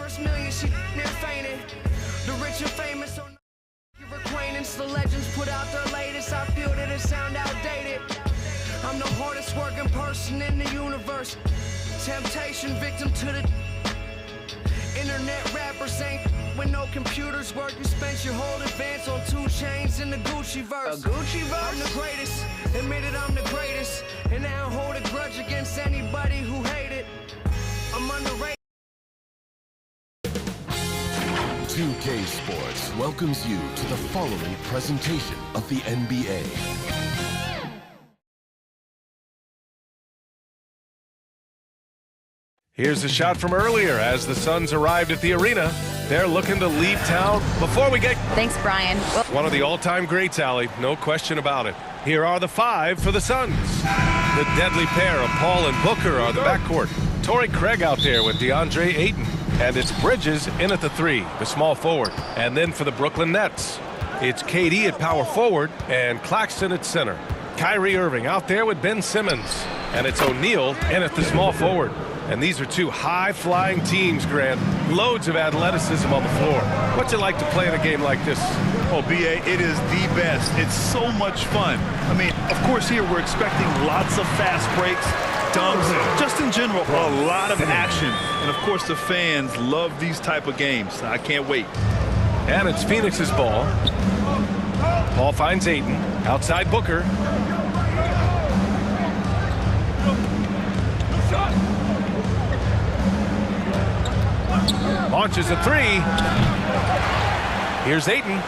First million, she near fainted. The rich and famous on your acquaintance. The legends put out their latest. I feel that it sound outdated. I'm the hardest working person in the universe. Temptation victim to the internet rappers ain't when no computers work. You spent your whole advance on 2 chains in the Gucci verse. A Gucci verse? I'm the greatest. Admitted I'm the greatest. And I don't hold a grudge against anybody who hate it. I'm underrated. 2K Sports welcomes you to the following presentation of the NBA. Here's a shot from earlier as the Suns arrived at the arena. They're looking to leave town before we get... Thanks, Brian. One of the all-time greats, Allie. No question about it. Here are the 5 for the Suns. The deadly pair of Paul and Booker are the backcourt. Torrey Craig out there with DeAndre Ayton. And it's Bridges in at the 3, the small forward. And then for the Brooklyn Nets, it's KD at power forward and Claxton at center. Kyrie Irving out there with Ben Simmons. And it's O'Neal in at the small forward. And these are 2 high-flying teams, Grant. Loads of athleticism on the floor. What's it like to play in a game like this? Oh, B.A., it is the best. It's so much fun. I mean, of course, here we're expecting lots of fast breaks, dunks, just in general, a lot of action. And, of course, the fans love these type of games. I can't wait. And it's Phoenix's ball. Paul finds Ayton. Outside Booker. Launches a 3. Here's Ayton.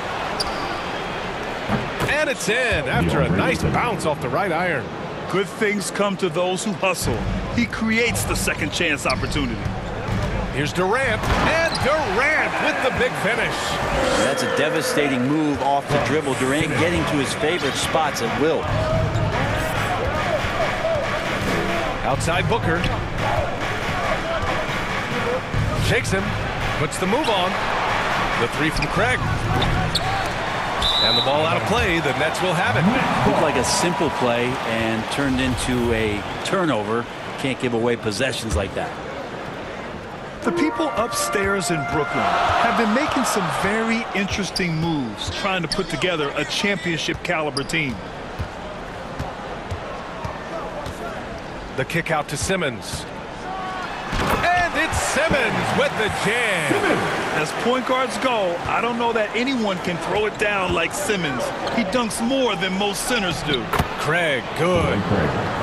And it's in after a nice bounce off the right iron. Good things come to those who hustle. He creates the second chance opportunity. Here's Durant. And Durant with the big finish. That's a devastating move off the dribble. Durant getting to his favorite spots at will. Outside Booker. Shakes him. Puts the move on. The 3 from Craig. And the ball out of play. The Nets will have it. Looked like a simple play and turned into a turnover. Can't give away possessions like that. The people upstairs in Brooklyn have been making some very interesting moves, trying to put together a championship caliber team. The kick out to Simmons. It's Simmons with the jam. As point guards go, I don't know that anyone can throw it down like Simmons. He dunks more than most centers do. Craig, good.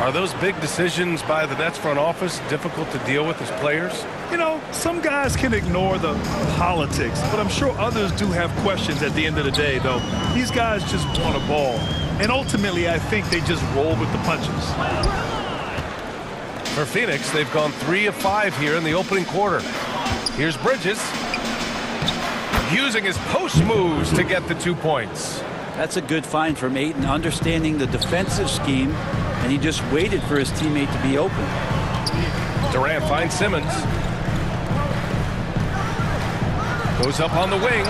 Are those big decisions by the Nets front office difficult to deal with as players? You know, some guys can ignore the politics, but I'm sure others do have questions at the end of the day, though. These guys just want a ball. And ultimately, I think they just roll with the punches. For Phoenix, they've gone 3 of 5 here in the opening quarter. Here's Bridges. Using his post moves to get the 2 points. That's a good find from Ayton, understanding the defensive scheme, and he just waited for his teammate to be open. Durant finds Simmons. Goes up on the wing.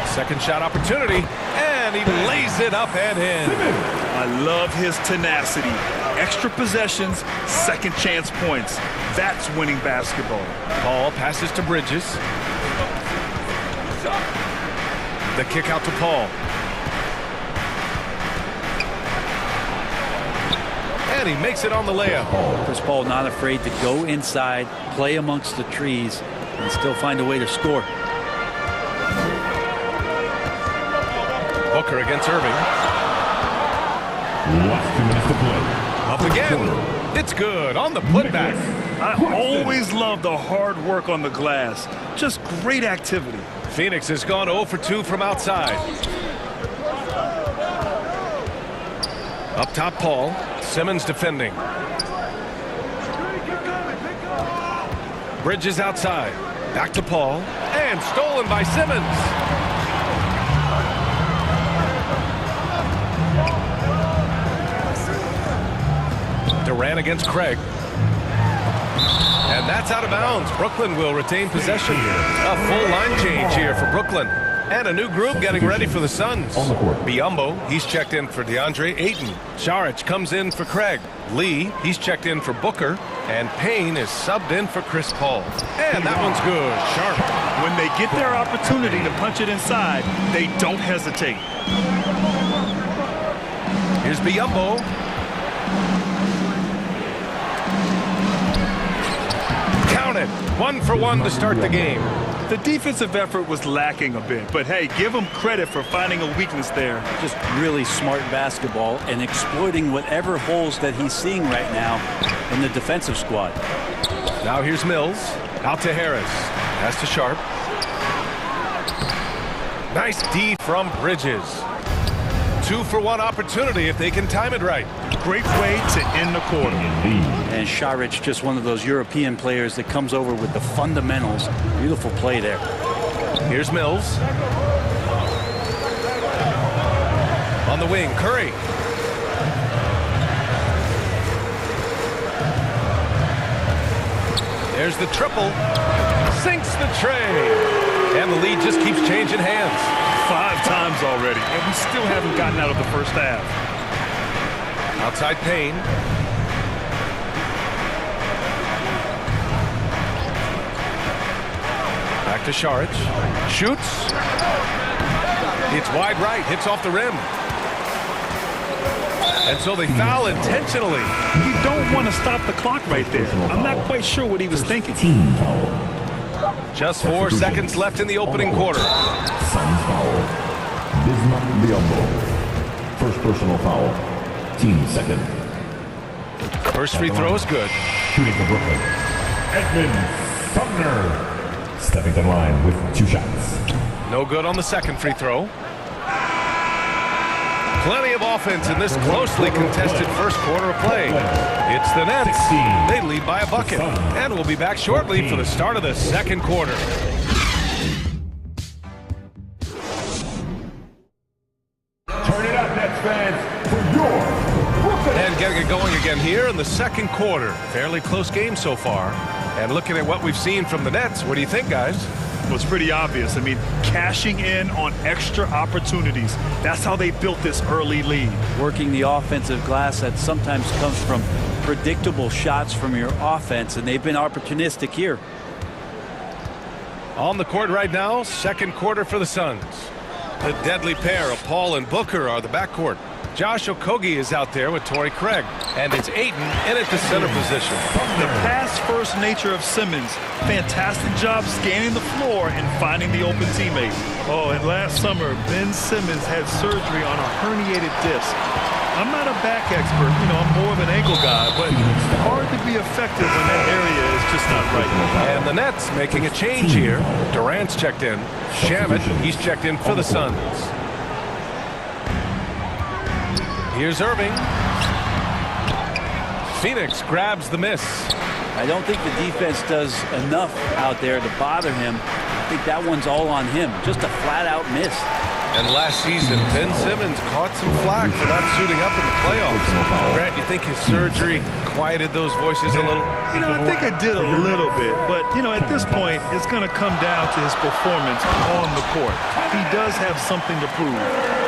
Second shot opportunity, and he lays it up and in. I love his tenacity. Extra possessions, second chance points. That's winning basketball. Paul passes to Bridges. The kick out to Paul. And he makes it on the layup. Chris Paul not afraid to go inside, play amongst the trees, and still find a way to score. Booker against Irving. Last 2 minutes to play. Up again. It's good on the putback. I always love the hard work on the glass. Just great activity. Phoenix has gone 0 for 2 from outside. Up top, Paul. Simmons defending. Bridges outside. Back to Paul. And stolen by Simmons. Durant against Craig. And that's out of bounds. Brooklyn will retain possession. A full line change here for Brooklyn. And a new group getting ready for the Suns. Biyombo, he's checked in for DeAndre Ayton. Saric comes in for Craig. Lee, he's checked in for Booker. And Payne is subbed in for Chris Paul. And that one's good. Sharp. When they get their opportunity to punch it inside, they don't hesitate. Here's Biyombo. Count it. 1 for 1 to start the game. The defensive effort was lacking a bit, but hey, give him credit for finding a weakness there. Just really smart basketball and exploiting whatever holes that he's seeing right now in the defensive squad. Now here's Mills. Out to Harris. Pass to Sharp. Nice D from Bridges. 2 for 1 opportunity if they can time it right. Great way to end the quarter. And Saric, just one of those European players that comes over with the fundamentals. Beautiful play there. Here's Mills. On the wing, Curry. There's the triple. Sinks the tray. And the lead just keeps changing hands. 5 times already, and we still haven't gotten out of the first half. Outside Payne. Back to Saric. Shoots. It's wide right. Hits off the rim. And so they foul intentionally. You don't want to stop the clock right there. I'm not quite sure what he was thinking. Just 4 seconds left in the opening quarter. Suns foul. Biyombo. First personal foul. Team second. First free throw is good. Shooting for Brooklyn. Edmund Sumner. Stepping to the line with 2 shots. No good on the second free throw. Plenty of offense in this closely contested first quarter of play. It's the Nets. They lead by a bucket. And we'll be back shortly for the start of the second quarter. Turn it up, Nets fans, for your Brooklyn. And getting it going again here in the second quarter. Fairly close game so far. And looking at what we've seen from the Nets, what do you think, guys? Well, it's pretty obvious. I mean, cashing in on extra opportunities. That's how they built this early lead. Working the offensive glass that sometimes comes from predictable shots from your offense, and they've been opportunistic here. On the court right now, second quarter for the Suns. The deadly pair of Paul and Booker are the backcourt. Josh Okogie is out there with Torrey Craig. And it's Ayton in at the center position. The pass-first nature of Simmons. Fantastic job scanning the floor and finding the open teammate. Oh, and last summer, Ben Simmons had surgery on a herniated disc. I'm not a back expert, you know, I'm more of an ankle guy, but hard to be effective when that area is just not right. And the Nets making a change here. Durant's checked in. Shamet, he's checked in for the Suns. Here's Irving. Phoenix grabs the miss. I don't think the defense does enough out there to bother him. I think that one's all on him. Just a flat-out miss. And last season, Ben Simmons caught some flack for not suiting up in the playoffs. Grant, you think his surgery quieted those voices a little? You know, I think it did a little bit. But, you know, at this point, it's going to come down to his performance on the court. He does have something to prove.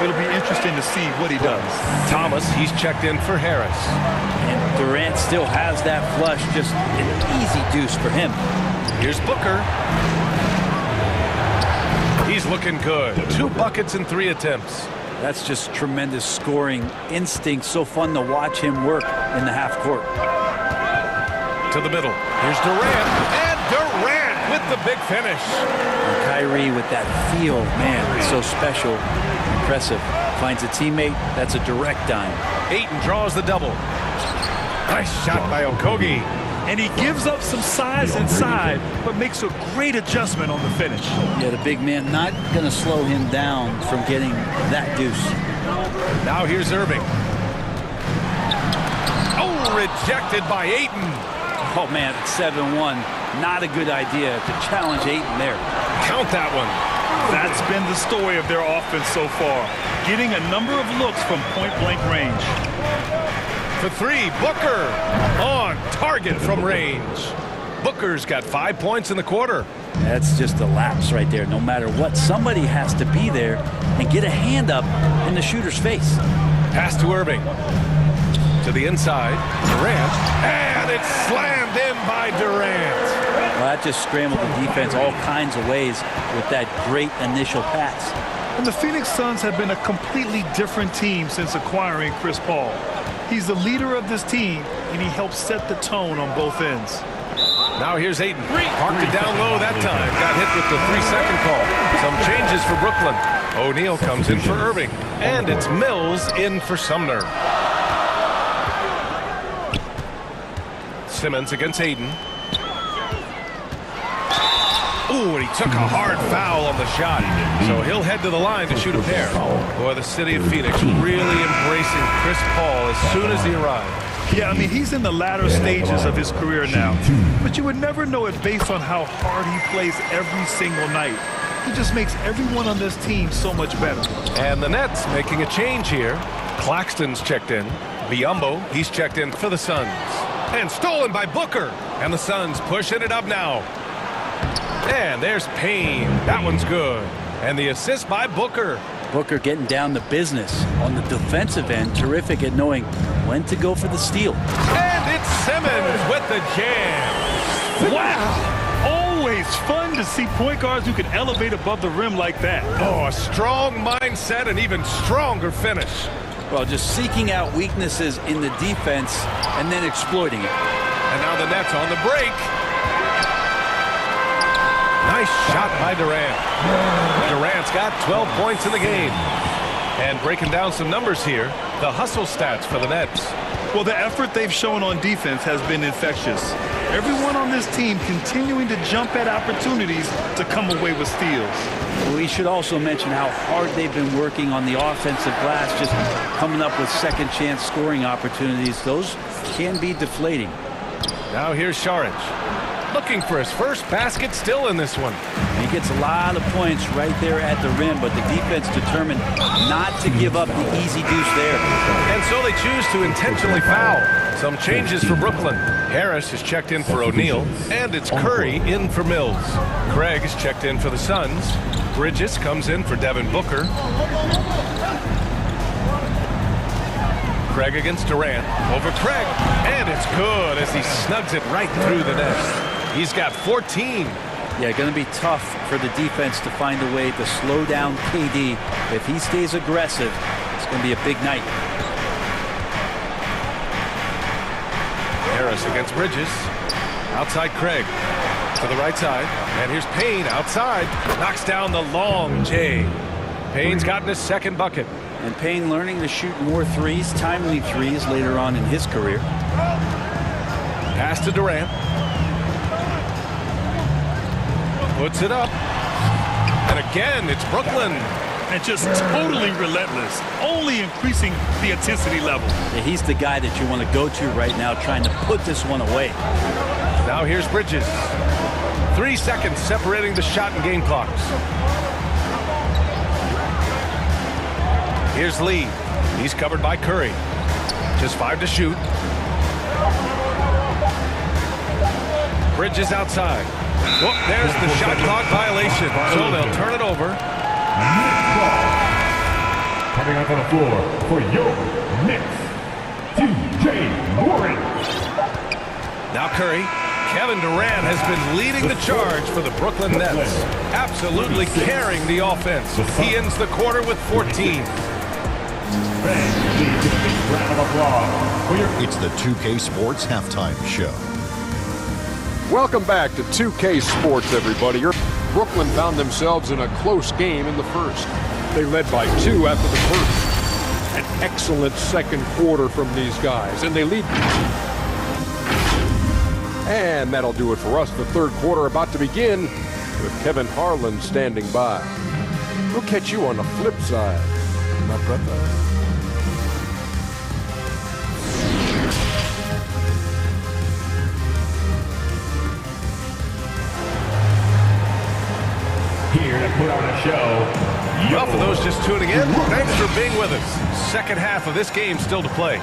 It'll be interesting to see what he does. Thomas, he's checked in for Harris. And Durant still has that flush. Just an easy deuce for him. Here's Booker. He's looking good. 2 buckets in 3 attempts. That's just tremendous scoring instinct. So fun to watch him work in the half court. To the middle. Here's Durant. And Durant with the big finish. And Kyrie with that feel. Man, it's so special. Impressive. Finds a teammate. That's a direct dime. Ayton draws the double. Nice shot by Okogie. And he gives up some size inside, but makes a great adjustment on the finish. Yeah, the big man not going to slow him down from getting that deuce. Now here's Irving. Oh, rejected by Ayton. Oh, man, it's 7-1. Not a good idea to challenge Ayton there. Count that one. That's been the story of their offense so far. Getting a number of looks from point-blank range. For 3, Booker on target from range. Booker's got 5 points in the quarter. That's just a lapse right there. No matter what, somebody has to be there and get a hand up in the shooter's face. Pass to Irving. To the inside. Durant. And it's slammed in by Durant. Well, that just scrambled the defense all kinds of ways with that great initial pass. And the Phoenix Suns have been a completely different team since acquiring Chris Paul. He's the leader of this team, and he helps set the tone on both ends. Now here's Ayton. Parked it down low that time. Got hit with the 3-second call. Some changes for Brooklyn. O'Neal comes in for Irving. And it's Mills in for Sumner. Simmons against Ayton. Ooh, and he took a hard foul on the shot. So he'll head to the line to shoot a pair. Boy, the city of Phoenix really embracing Chris Paul as soon as he arrived. Yeah, I mean, he's in the latter stages of his career now. But you would never know it based on how hard he plays every single night. He just makes everyone on this team so much better. And the Nets making a change here. Claxton's checked in. Biyombo, he's checked in for the Suns. And stolen by Booker. And the Suns pushing it up now. And there's Payne. That one's good. And the assist by Booker. Booker getting down to business on the defensive end. Terrific at knowing when to go for the steal. And it's Simmons with the jam. Wow! Always fun to see point guards who can elevate above the rim like that. Oh, a strong mindset and even stronger finish. Well, just seeking out weaknesses in the defense and then exploiting it. And now the Nets on the break. Nice shot by Durant. Durant's got 12 points in the game. And breaking down some numbers here, the hustle stats for the Nets. Well, the effort they've shown on defense has been infectious. Everyone on this team continuing to jump at opportunities to come away with steals. We should also mention how hard they've been working on the offensive glass, just coming up with second chance scoring opportunities. Those can be deflating. Now here's Saric. Looking for his first basket, still in this one. He gets a lot of points right there at the rim, but the defense determined not to give up the easy deuce there. And so they choose to intentionally foul. Some changes for Brooklyn. Harris is checked in for O'Neal, and it's Curry in for Mills. Craig is checked in for the Suns. Bridges comes in for Devin Booker. Craig against Durant. Over Craig, and it's good as he snugs it right through the net. He's got 14. Yeah, going to be tough for the defense to find a way to slow down KD. If he stays aggressive, it's going to be a big night. Harris against Bridges. Outside Craig. To the right side. And here's Payne outside. Knocks down the long J. Payne's gotten his second bucket. And Payne learning to shoot more threes, timely threes later on in his career. Pass to Durant. Puts it up. And again, it's Brooklyn. And just totally relentless, only increasing the intensity level. Yeah, he's the guy that you want to go to right now, trying to put this one away. Now here's Bridges. 3 seconds separating the shot and game clocks. Here's Lee. He's covered by Curry. Just 5 to shoot. Bridges outside. Whoop, there's the shot clock violation. So they'll turn it over. Coming up on the floor for your Knicks, TJ Warren. Now Curry. Kevin Durant has been leading the charge for the Brooklyn Nets. Absolutely carrying the offense. He ends the quarter with 14. It's the 2K Sports Halftime Show. Welcome back to 2K Sports, everybody. Brooklyn found themselves in a close game in the first. They led by 2 after the first. An excellent second quarter from these guys, and they lead. And that'll do it for us. The third quarter about to begin with Kevin Harlan standing by. We'll catch you on the flip side, my brother. Here to put on a show. Well, for those just tuning in, thanks for being with us. Second half of this game still to play.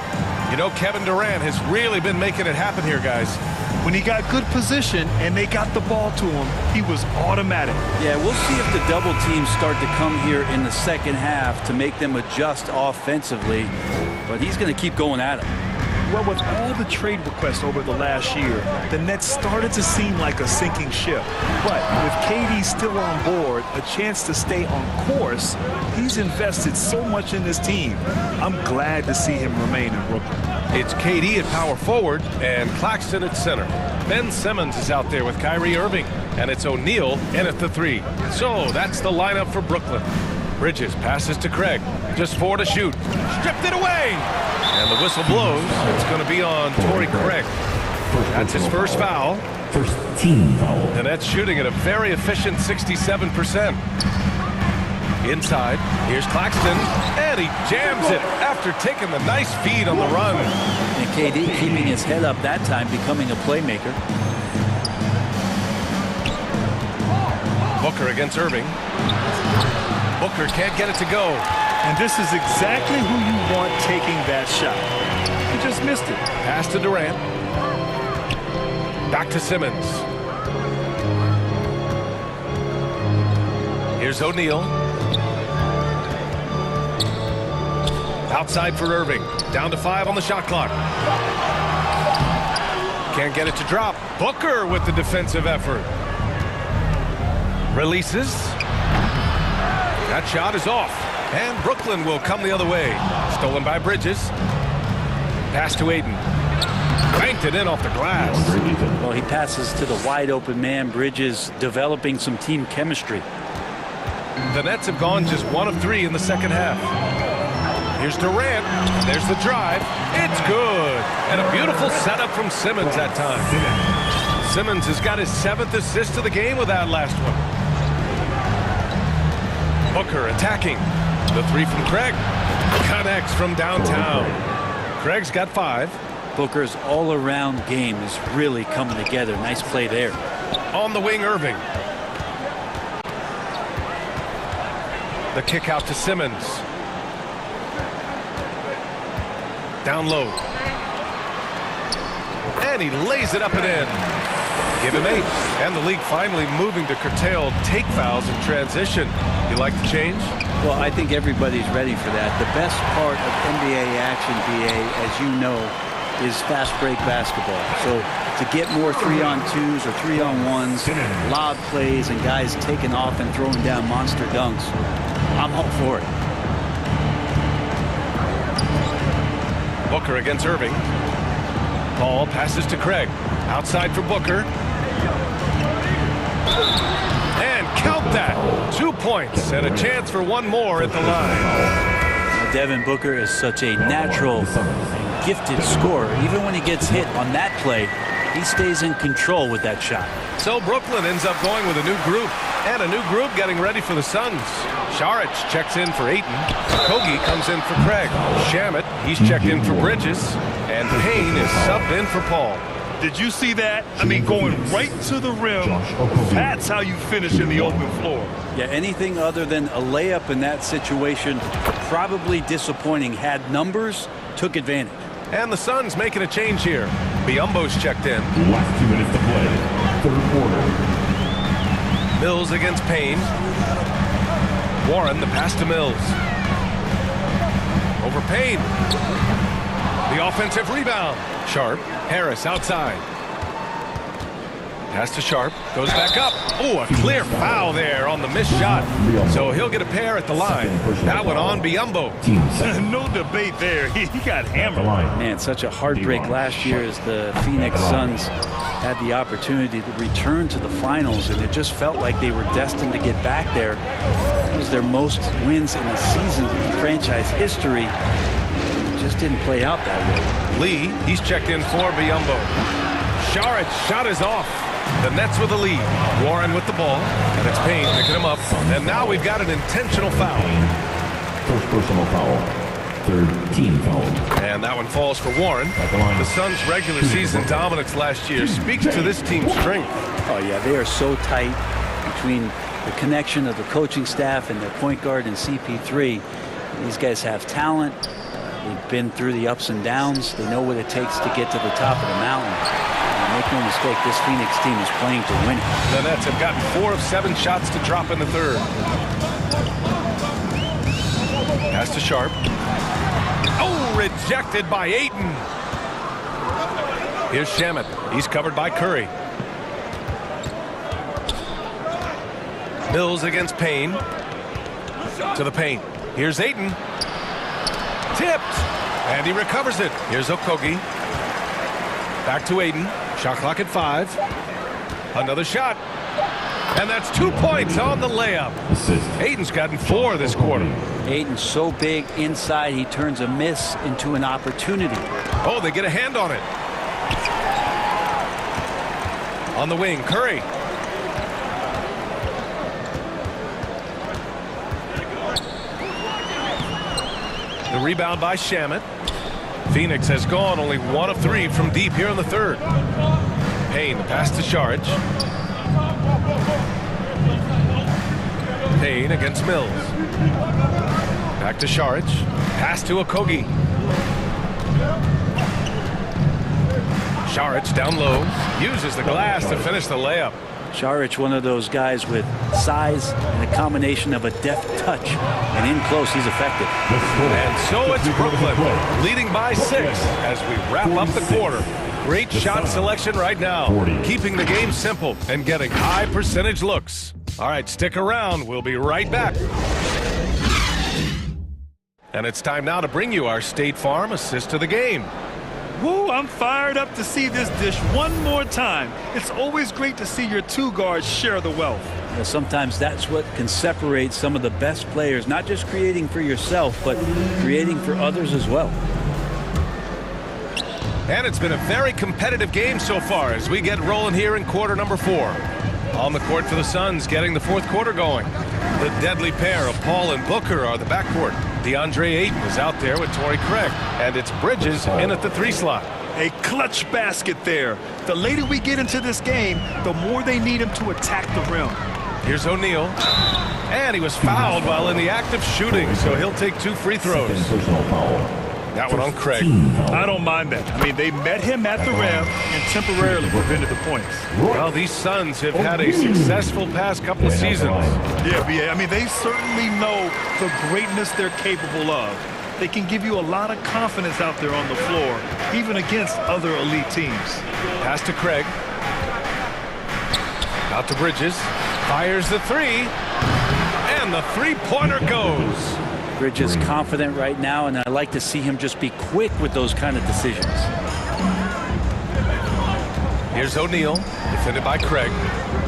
You know, Kevin Durant has really been making it happen here, guys. When he got good position and they got the ball to him, he was automatic. Yeah, we'll see if the double teams start to come here in the second half to make them adjust offensively. But he's going to keep going at him. Well, with all the trade requests over the last year, the Nets started to seem like a sinking ship. But with KD still on board, a chance to stay on course, he's invested so much in this team. I'm glad to see him remain in Brooklyn. It's KD at power forward and Claxton at center. Ben Simmons is out there with Kyrie Irving, and it's O'Neal in at the 3. So that's the lineup for Brooklyn. Bridges passes to Craig. Just 4 to shoot. Stripped it away. And the whistle blows. It's going to be on Torrey Craig. That's his first foul. First team foul. The Nets shooting at a very efficient 67%. Inside, here's Claxton, and he jams it after taking the nice feed on the run. And KD keeping his head up that time, becoming a playmaker. Booker against Irving. Booker can't get it to go. And this is exactly who you want taking that shot. He just missed it. Pass to Durant. Back to Simmons. Here's O'Neal. Outside for Irving. Down to 5 on the shot clock. Can't get it to drop. Booker with the defensive effort. Releases. That shot is off. And Brooklyn will come the other way. Stolen by Bridges. Pass to Ayton. Banked it in off the glass. Well, he passes to the wide open man. Bridges developing some team chemistry. The Nets have gone just 1 of 3 in the second half. Here's Durant. There's the drive. It's good. And a beautiful setup from Simmons that time. Simmons has got his 7th assist of the game with that last one. Booker attacking. The 3 from Craig. Connects from downtown. Craig's got 5. Booker's all-around game is really coming together. Nice play there. On the wing, Irving. The kick out to Simmons. Down low. And he lays it up and in. Give him 8. And the league finally moving to curtail take fouls in transition. You like the change? Well, I think everybody's ready for that. The best part of NBA action, BA, as you know, is fast break basketball. So to get more 3-on-2s or 3-on-1s, lob plays, and guys taking off and throwing down monster dunks, I'm all for it. Booker against Irving. Ball passes to Craig. Outside for Booker. And count that. 2 points and a chance for 1 more at the line. Devin Booker is such a natural and gifted scorer. Even when he gets hit on that play, he stays in control with that shot. So Brooklyn ends up going with a new group. And a new group getting ready for the Suns. Saric checks in for Ayton. Kogi comes in for Craig. Shamet, he's checked in for Bridges. And Payne is subbed in for Paul. Did you see that? I mean, going right to the rim. That's how you finish in the open floor. Yeah, anything other than a layup in that situation, probably disappointing. Had numbers, took advantage. And the Suns making a change here. Biyombo's checked in. Last 2 minutes to play. 3rd quarter. Mills against Payne. Warren, the pass to Mills. Over Payne. The offensive rebound. Sharp. Harris outside. Pass to Sharp. Goes back up. Oh, a clear foul there on the missed shot. So he'll get a pair at the line. That one on Biyombo. No debate there. He got hammered. Man, such a heartbreak last year as the Phoenix Suns had the opportunity to return to the finals, and it just felt like they were destined to get back there. It was their most wins in a season in franchise history. It just didn't play out that way. Lee, he's checked in for Biyombo. Saric shot is off. The Nets with the lead. Warren with the ball. And it's Payne picking him up. And now we've got an intentional foul. First personal foul. 3rd team foul. And that one falls for Warren. The Suns' regular season dominance last year speaks to this team's strength. Oh, yeah, they are so tight between the connection of the coaching staff and their point guard and CP3. These guys have talent. They've been through the ups and downs. They know what it takes to get to the top of the mountain. And make no mistake, this Phoenix team is playing to win. The Nets have gotten 4 of 7 shots to drop in the third. Pass to Sharp. Oh, rejected by Ayton. Here's Shamet. He's covered by Curry. Mills against Payne. To the paint. Here's Ayton. Tipped. And he recovers it. Here's Okogie. Back to Ayton. Shot clock at 5. Another shot. And that's 2 points on the layup. Ayton's gotten 4 this quarter. Ayton's so big inside, he turns a miss into an opportunity. Oh, they get a hand on it. On the wing, Curry. The rebound by Shamet. Phoenix has gone only 1 of 3 from deep here in the third. Payne, the pass to Saric. Payne against Mills. Back to Saric. Pass to Okogie. Saric down low. Uses the glass to finish the layup. Saric, one of those guys with size and a combination of a deft touch. And in close, he's effective. And so it's Brooklyn leading by 6 as we wrap up the quarter. Great shot selection right now, keeping the game simple and getting high percentage looks. All right, stick around. We'll be right back. And it's time now to bring you our State Farm assist to the game. Woo, I'm fired up to see this dish one more time. It's always great to see your 2 guards share the wealth. Well, sometimes that's what can separate some of the best players, not just creating for yourself, but creating for others as well. And it's been a very competitive game so far as we get rolling here in quarter number 4. On the court for the Suns, getting the 4th quarter going. The deadly pair of Paul and Booker are the backcourt. DeAndre Ayton is out there with Torrey Craig, and it's Bridges in at the 3 slot. A clutch basket there. The later we get into this game, the more they need him to attack the rim. Here's O'Neal, and he was fouled while in the act of shooting, so he'll take 2 free throws. That one on Craig. I don't mind that. I mean, they met him at the rim and temporarily prevented the points. Well, these Suns have had a successful past couple of seasons. Yeah, I mean, they certainly know the greatness they're capable of. They can give you a lot of confidence out there on the floor, even against other elite teams. Pass to Craig. Out to Bridges. Fires the 3. And the 3-pointer goes. Bridges confident right now, and I like to see him just be quick with those kind of decisions. Here's O'Neal, defended by Craig.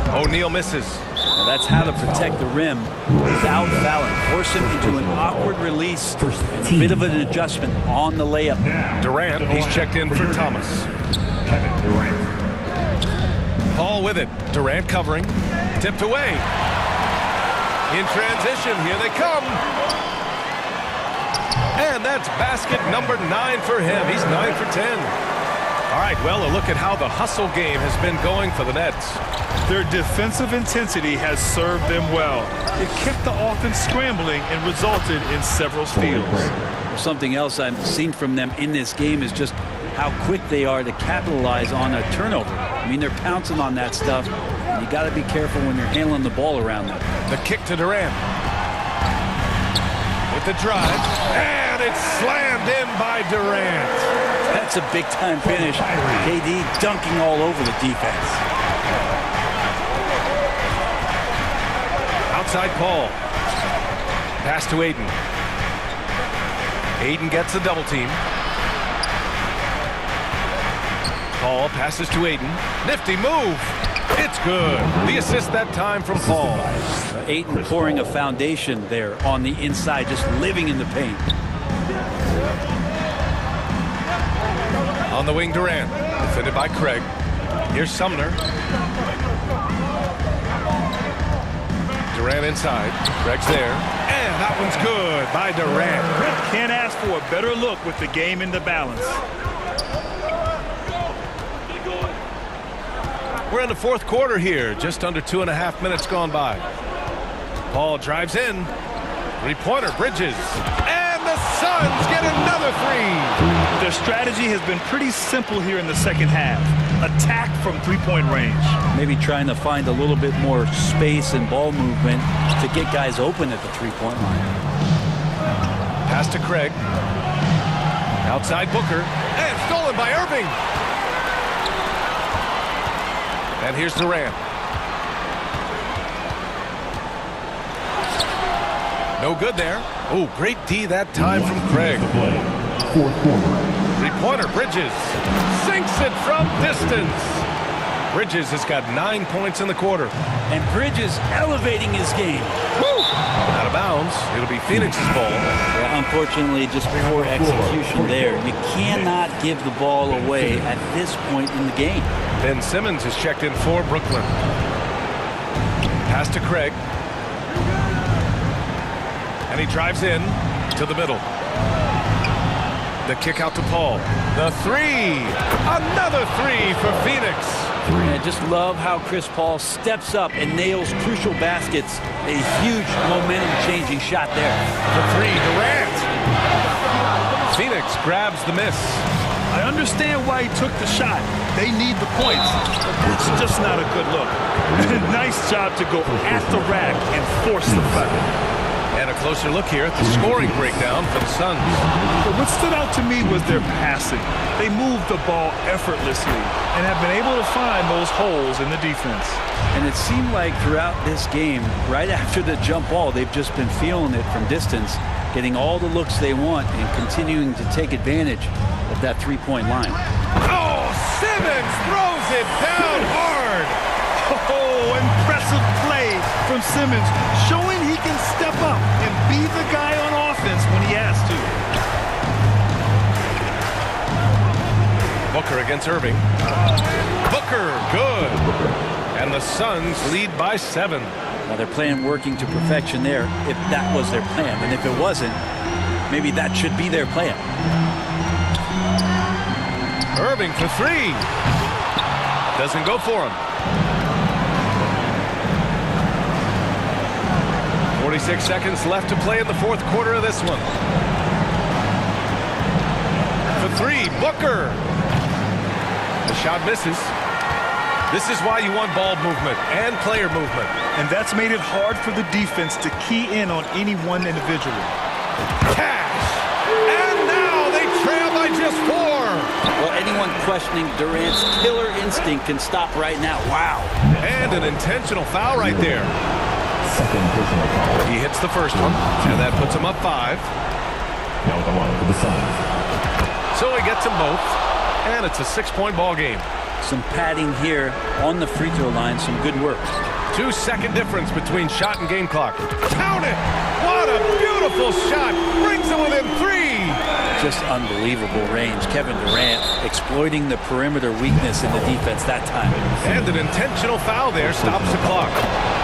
O'Neal misses. Well, that's how to protect the rim without fouling. Force him into an awkward release, and a bit of an adjustment on the layup. Durant, he's checked in for Thomas. Paul with it. Durant covering. Tipped away. In transition, here they come. And that's basket number 9 for him. He's 9 for 10. All right, well, a look at how the hustle game has been going for the Nets. Their defensive intensity has served them well. It kept the offense scrambling and resulted in several steals. Something else I've seen from them in this game is just how quick they are to capitalize on a turnover. I mean, they're pouncing on that stuff. And you got to be careful when you're handling the ball around them. The kick to Durant. With the drive. And it's slammed in by Durant. That's a big-time finish. KD dunking all over the defense. Outside Paul. Pass to Ayton. Ayton gets a double team. Paul passes to Ayton. Nifty move. It's good. The assist that time from Paul. Ayton pouring a foundation there on the inside, just living in the paint. On the wing, Durant. Defended by Craig. Here's Sumner. Durant inside. Craig's there. And that one's good by Durant. Can't ask for a better look with the game in the balance. We're in the 4th quarter here. Just under 2.5 minutes gone by. Paul drives in. 3-pointer, Bridges. And the Suns Suns get another three. Their strategy has been pretty simple here in the second half. Attack from three-point range. Maybe trying to find a little bit more space and ball movement to get guys open at the three-point line. Pass to Craig. Outside Booker. And stolen by Irving. And here's Durant. No good there. Oh, great D that time from Craig. Fourth quarter. Three-pointer, Bridges. Sinks it from distance. Bridges has got 9 points in the quarter. And Bridges elevating his game. Woo! Out of bounds. It'll be Phoenix's ball. Yeah, unfortunately, just poor execution there. You cannot give the ball away at this point in the game. Ben Simmons is checked in for Brooklyn. Pass to Craig. And he drives in to the middle. The kick out to Paul. The three. Another three for Phoenix. I just love how Chris Paul steps up and nails crucial baskets. A huge momentum-changing shot there. The three, Durant. Phoenix grabs the miss. I understand why he took the shot. They need the points. It's just not a good look. Nice job to go at the rack and force the foul. And a closer look here at the scoring breakdown for the Suns. But what stood out to me was their passing. They moved the ball effortlessly and have been able to find those holes in the defense. And it seemed like throughout this game, right after the jump ball, they've just been feeling it from distance, getting all the looks they want and continuing to take advantage of that three-point line. Oh, Simmons throws it down hard. Oh, impressive play from Simmons, showing he can step up and be the guy on offense when he has to. Booker against Irving. Booker, good. And the Suns lead by 7. Now they're playing working to perfection there, if that was their plan. And if it wasn't, maybe that should be their plan. Irving for three. Doesn't go for him. 46 seconds left to play in the fourth quarter of this one. For three, Booker. The shot misses. This is why you want ball movement and player movement. And that's made it hard for the defense to key in on any one individual. Cash. And now they trail by just 4. Well, anyone questioning Durant's killer instinct can stop right now. Wow. And an intentional foul right there. Second personal foul. He hits the first one, and that puts him up 5. Now at the line for the Suns. So he gets them both, and it's a 6-point ball game. Some padding here on the free throw line. Some good work. 2-second difference between shot and game clock. Count it! What a beautiful shot! Brings them within 3! Just unbelievable range. Kevin Durant exploiting the perimeter weakness in the defense that time. And an intentional foul there stops the clock.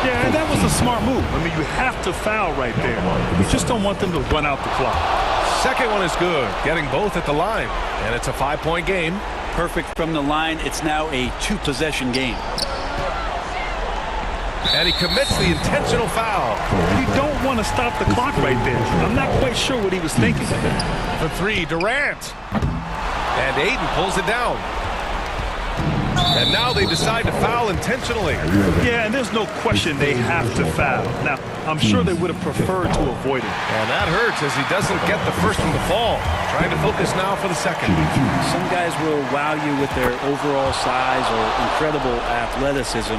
Yeah, and that was a smart move. I mean, you have to foul right there. You just don't want them to run out the clock. Second one is good, getting both at the line. And it's a 5-point game. Perfect from the line. It's now a 2-possession game. And he commits the intentional foul. You don't want to stop the clock right there. I'm not quite sure what he was thinking. For three, Durant. And Ayton pulls it down. And now they decide to foul intentionally. Yeah, and there's no question they have to foul. Now, I'm sure they would have preferred to avoid it. And that hurts as he doesn't get the first one to fall. Trying to focus now for the second. Some guys will wow you with their overall size or incredible athleticism.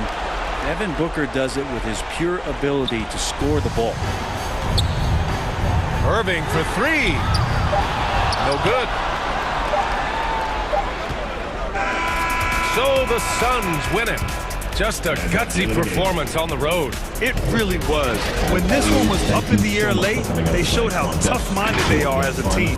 Devin Booker does it with his pure ability to score the ball. Irving for three. No good. So the Suns win it. Just a gutsy performance on the road. It really was. When this one was up in the air late, they showed how tough-minded they are as a team.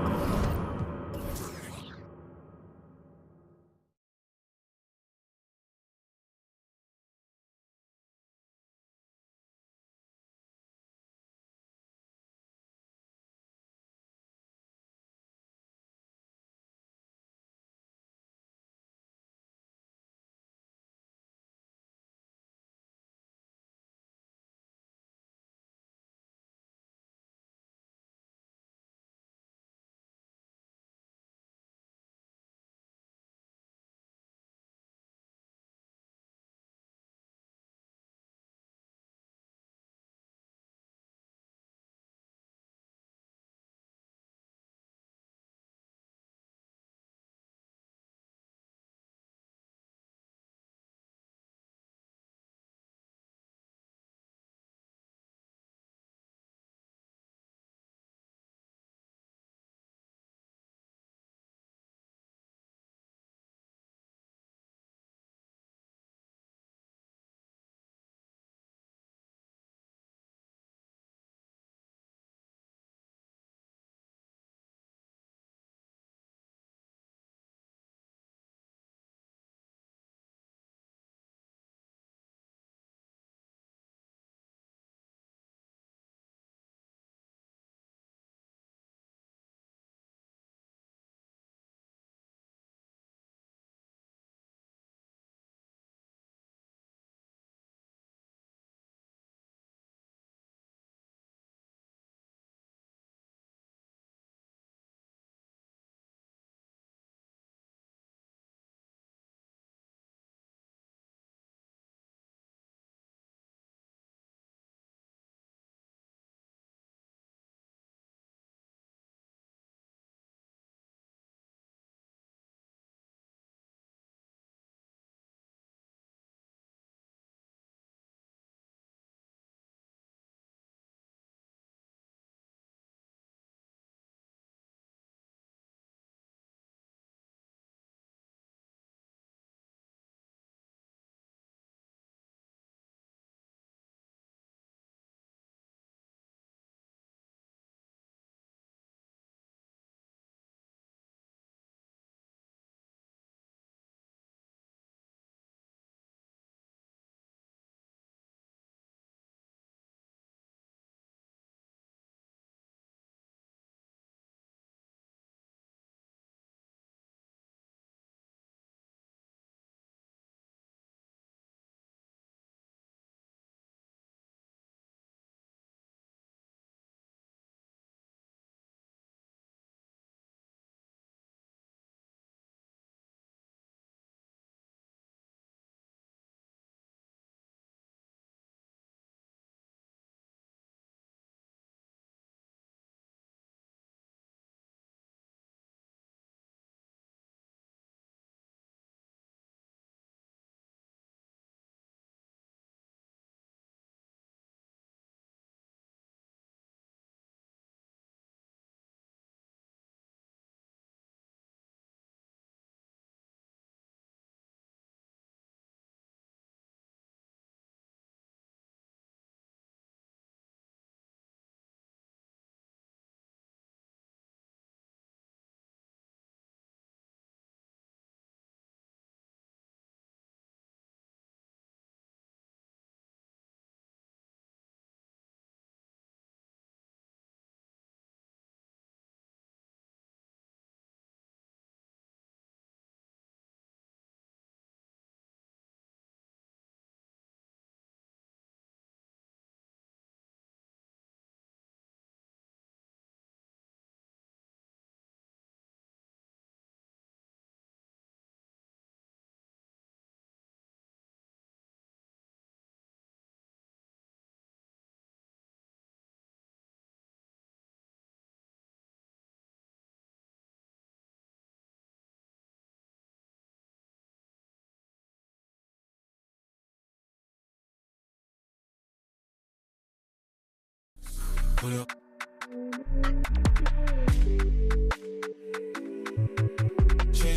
Change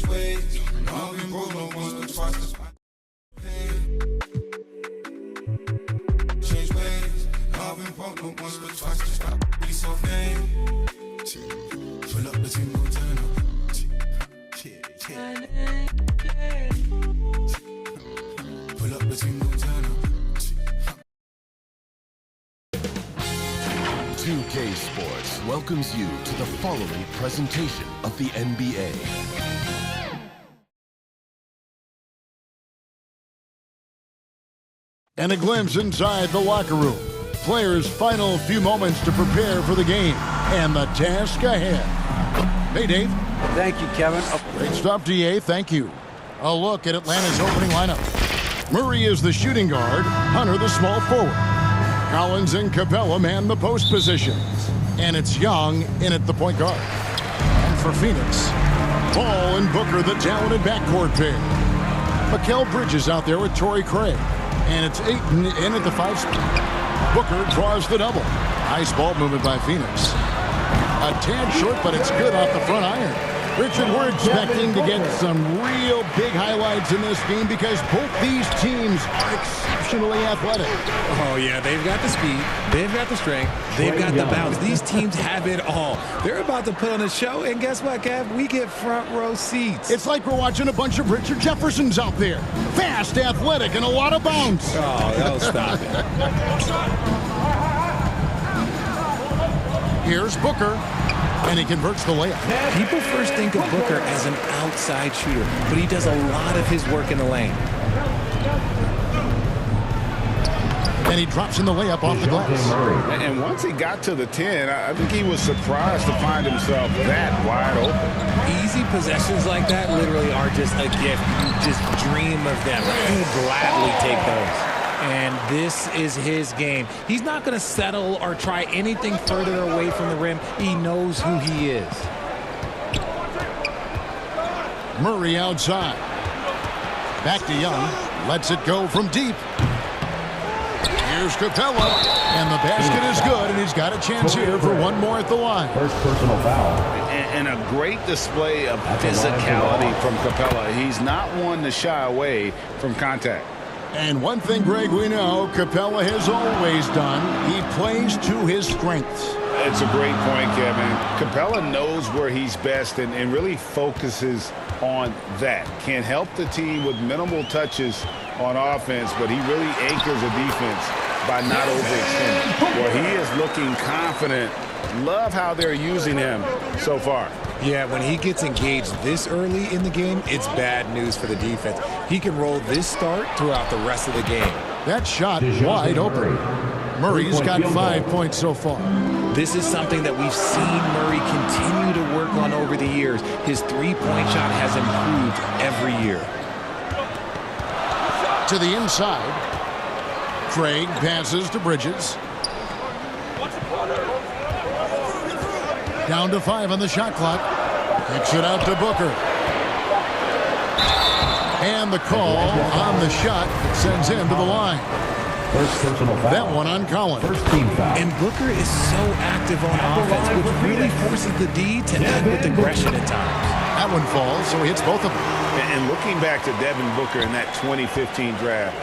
ways. I've been broke no once but twice. Change ways. I've been broke no once but twice. Just stop. Be so vain. Pull up the team, no turn up. Pull up the team, no turn up. 2K Sports welcomes you to the following presentation of the NBA. And a glimpse inside the locker room. Players' final few moments to prepare for the game and the task ahead. Hey, Dave. Thank you, Kevin. Great stuff, DA. Thank you. A look at Atlanta's opening lineup. Murray is the shooting guard. Hunter the small forward. Collins and Capella man the post position. And it's Young in at the point guard. And for Phoenix, Ball and Booker the talented backcourt pair. Mikal Bridges out there with Torrey Craig. And it's Ayton in at the 5 spot. Booker draws the double. Nice ball movement by Phoenix. A tad short, but it's good off the front iron. Richard, we're expecting to get some real big highlights in this game because both these teams are exceptionally athletic. Oh, yeah, they've got the speed, they've got the strength, they've got the bounce. These teams have it all. They're about to put on a show, and guess what, Kev? We get front row seats. It's like we're watching a bunch of Richard Jeffersons out there. Fast, athletic, and a lot of bounce. Oh, that'll stop it. Here's Booker. And he converts the layup. People first think of Booker as an outside shooter, but he does a lot of his work in the lane. And he drops in the layup off the glass. And once he got to the 10, I think he was surprised to find himself that wide open. Easy possessions like that literally are just a gift. You just dream of them. You would gladly take those. And this is his game. He's not going to settle or try anything further away from the rim. He knows who he is. Murray outside. Back to Young. Lets it go from deep. Here's Capella. And the basket is good, and he's got a chance here for one more at the line. First personal foul. And a great display of physicality from Capella. He's not one to shy away from contact. And one thing, Greg, we know Capella has always done, he plays to his strengths. It's a great point, Kevin. Capella knows where he's best and really focuses on that. Can help the team with minimal touches on offense, but he really anchors a defense by not overextending. Where he is looking confident. Love how they're using him so far. Yeah, when he gets engaged this early in the game, it's bad news for the defense. He can roll this start throughout the rest of the game. That shot wide open. Murray's got 5 points so far. This is something that we've seen Murray continue to work on over the years. His three-point shot has improved every year. To the inside. Craig passes to Bridges. Down to 5 on the shot clock. Kicks it out to Booker. And the call on the shot sends him to the line. First personal foul. That one on Collins. First team foul. And Booker is so active on offense, which really forces the D to act with aggression at times. That one falls, so he hits both of them. And looking back to Devin Booker in that 2015 draft,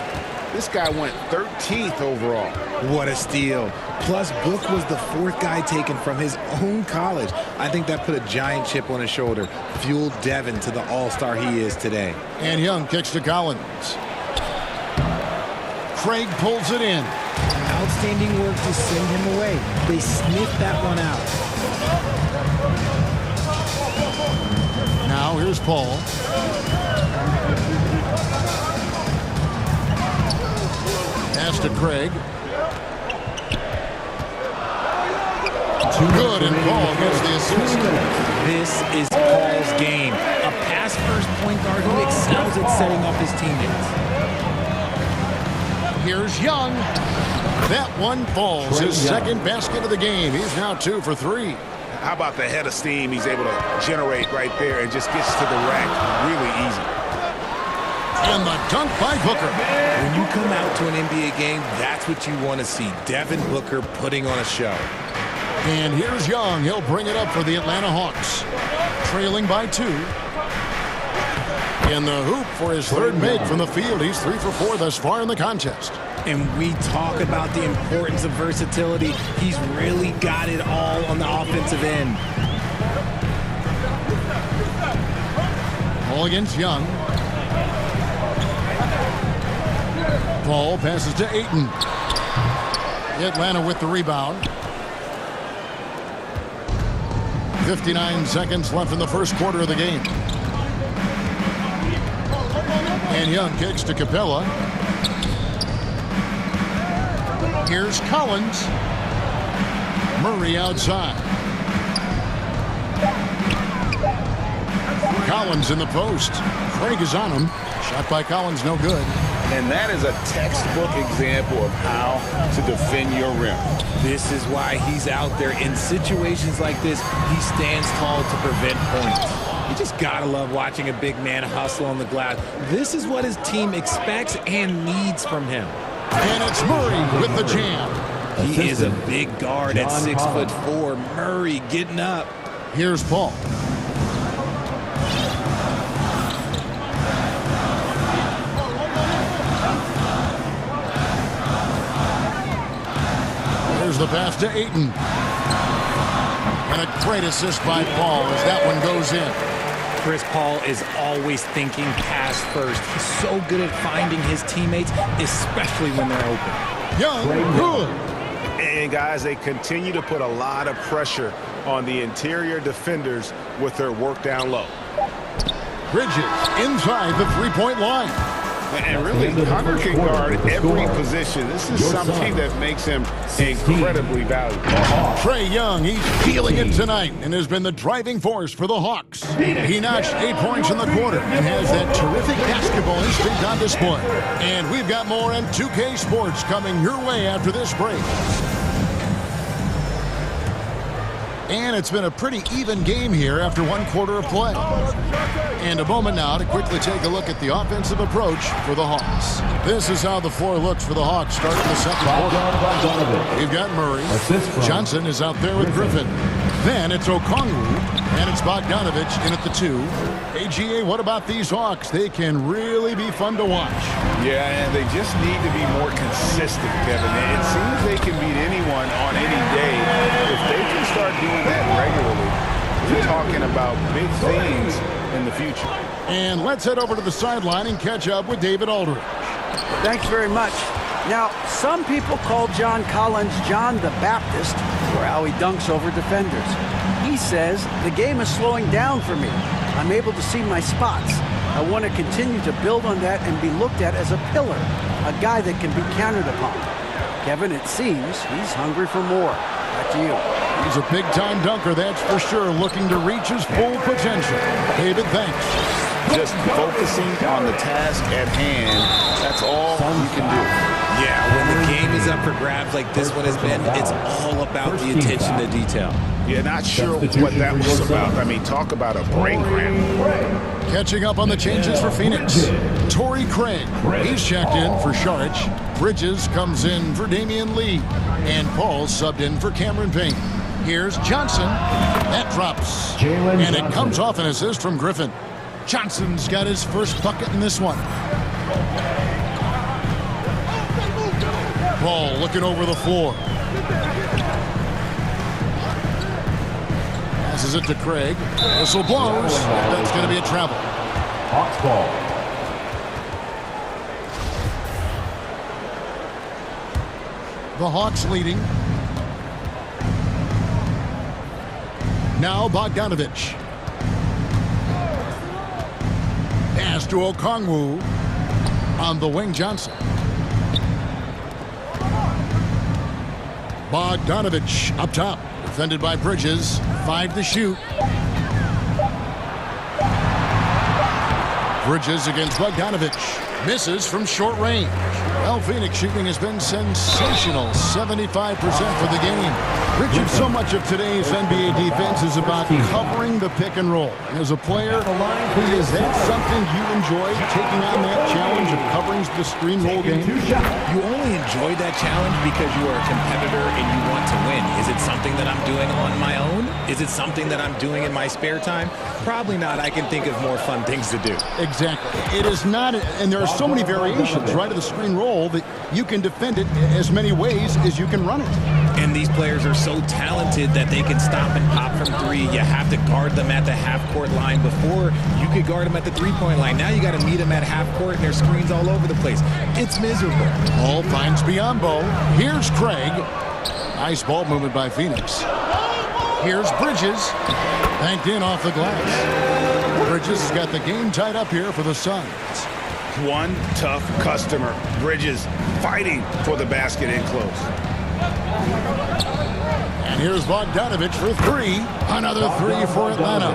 this guy went 13th overall. What a steal. Plus, Book was the 4th guy taken from his own college. I think that put a giant chip on his shoulder, fueled Devin to the all-star he is today. And Young kicks to Collins. Craig pulls it in. Outstanding work to send him away. They sniffed that one out. Now here's Paul. Pass to Craig. Good, and Paul gets the assist. This is Paul's game. A pass-first point guard who excels at setting up his teammates. Here's Young. That one falls. His second basket of the game. He's now 2 for 3. How about the head of steam he's able to generate right there and just gets to the rack really easy. And the dunk by Booker. When you come out to an NBA game, that's what you want to see. Devin Booker putting on a show. And here's Young. He'll bring it up for the Atlanta Hawks. Trailing by 2. In the hoop for his third make from the field. He's 3 for 4 thus far in the contest. And we talk about the importance of versatility. He's really got it all on the offensive end. Ball against Young. Paul passes to Ayton. Atlanta with the rebound. 59 seconds left in the first quarter of the game. And Young kicks to Capella. Here's Collins. Murray outside. Collins in the post. Craig is on him. Shot by Collins, no good. And that is a textbook example of how to defend your rim. This is why he's out there. In situations like this, he stands tall to prevent points. You just gotta love watching a big man hustle on the glass. This is what his team expects and needs from him. And it's Murray with the jam. He is a big guard at 6'4". Murray getting up. Here's Paul. There's the pass to Ayton. And a great assist by Paul as that one goes in. Chris Paul is always thinking pass first. He's so good at finding his teammates, especially when they're open. Young, good. And guys, they continue to put a lot of pressure on the interior defenders with their work down low. Bridges inside the three-point line. And really, Hunter can guard every position. This is something that makes him incredibly valuable. Trae Young, he's feeling it tonight and has been the driving force for the Hawks. He notched 8 points in the quarter and has that terrific basketball instinct on display. And we've got more on 2K Sports coming your way after this break. And it's been a pretty even game here after 1 quarter of play. And a moment now to quickly take a look at the offensive approach for the Hawks. This is how the floor looks for the Hawks starting the second quarter. We've got Murray. Johnson is out there with Griffin. Then it's Okongwu, and it's Bogdanovich in at the 2. AGA, what about these Hawks? They can really be fun to watch. Yeah, and they just need to be more consistent, Kevin. It seems they can beat anyone on any day. If they can start doing that regularly, we're talking about big things in the future. And let's head over to the sideline and catch up with David Aldridge. Thanks very much. Now, some people call John Collins John the Baptist for how he dunks over defenders. He says, the game is slowing down for me. I'm able to see my spots. I want to continue to build on that and be looked at as a pillar, a guy that can be counted upon. Kevin, it seems he's hungry for more. Back to you. He's a big-time dunker, that's for sure, looking to reach his full potential. David, thanks. Just focusing on the task at hand, that's all you can do. Yeah, when the game is up for grabs like this one has been, it's all about the attention to detail. Yeah, not sure what that was about. I mean, talk about a brain cramp. Catching up on the changes for Phoenix. Torrey Craig, he's checked in for Saric. Bridges comes in for Damian Lee. And Paul subbed in for Cameron Payne. Here's Johnson. That drops. And it comes off an assist from Griffin. Johnson's got his first bucket in this one. Paul looking over the floor. Passes it to Craig. Whistle blows. That's going to be a travel. Hawks ball. The Hawks leading. Now Bogdanovich. Pass to Okongwu. On the wing, Johnson. Bogdanovich up top. Defended by Bridges. 5 to shoot. Bridges against Bogdanovich. Misses from short range. Well, Phoenix shooting has been sensational, 75% for the game. Richard, so much of today's NBA defense is about covering the pick and roll. As a player, is that something you enjoy, taking on that challenge of covering the screen roll game? You only enjoy that challenge because you are a competitor and you want to win. Is it something that I'm doing on my own? Is it something that I'm doing in my spare time? Probably not. I can think of more fun things to do. Exactly. It is not, and there are so many variations, right, of the screen roll that you can defend it as many ways as you can run it. And these players are so talented that they can stop and pop from three. You have to guard them at the half-court line. Before, you could guard them at the three-point line. Now you got to meet them at half-court, and there's screens all over the place. It's miserable. Ball finds Biyombo. Here's Craig. Nice ball movement by Phoenix. Here's Bridges. Banked in off the glass. Bridges has got the game tied up here for the Suns. One tough customer. Bridges fighting for the basket in close. And here's Bogdanovich for three. Another three for Atlanta.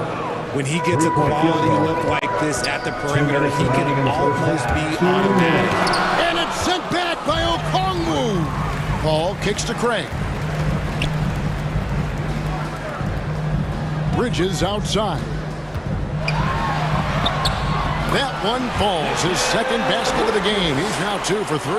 When he gets a quality look like this at the perimeter, he can almost be automatic. And it's sent back by Okongwu. Ball kicks to Craig. Bridges outside. That one falls. His second basket of the game. He's now 2 for 3.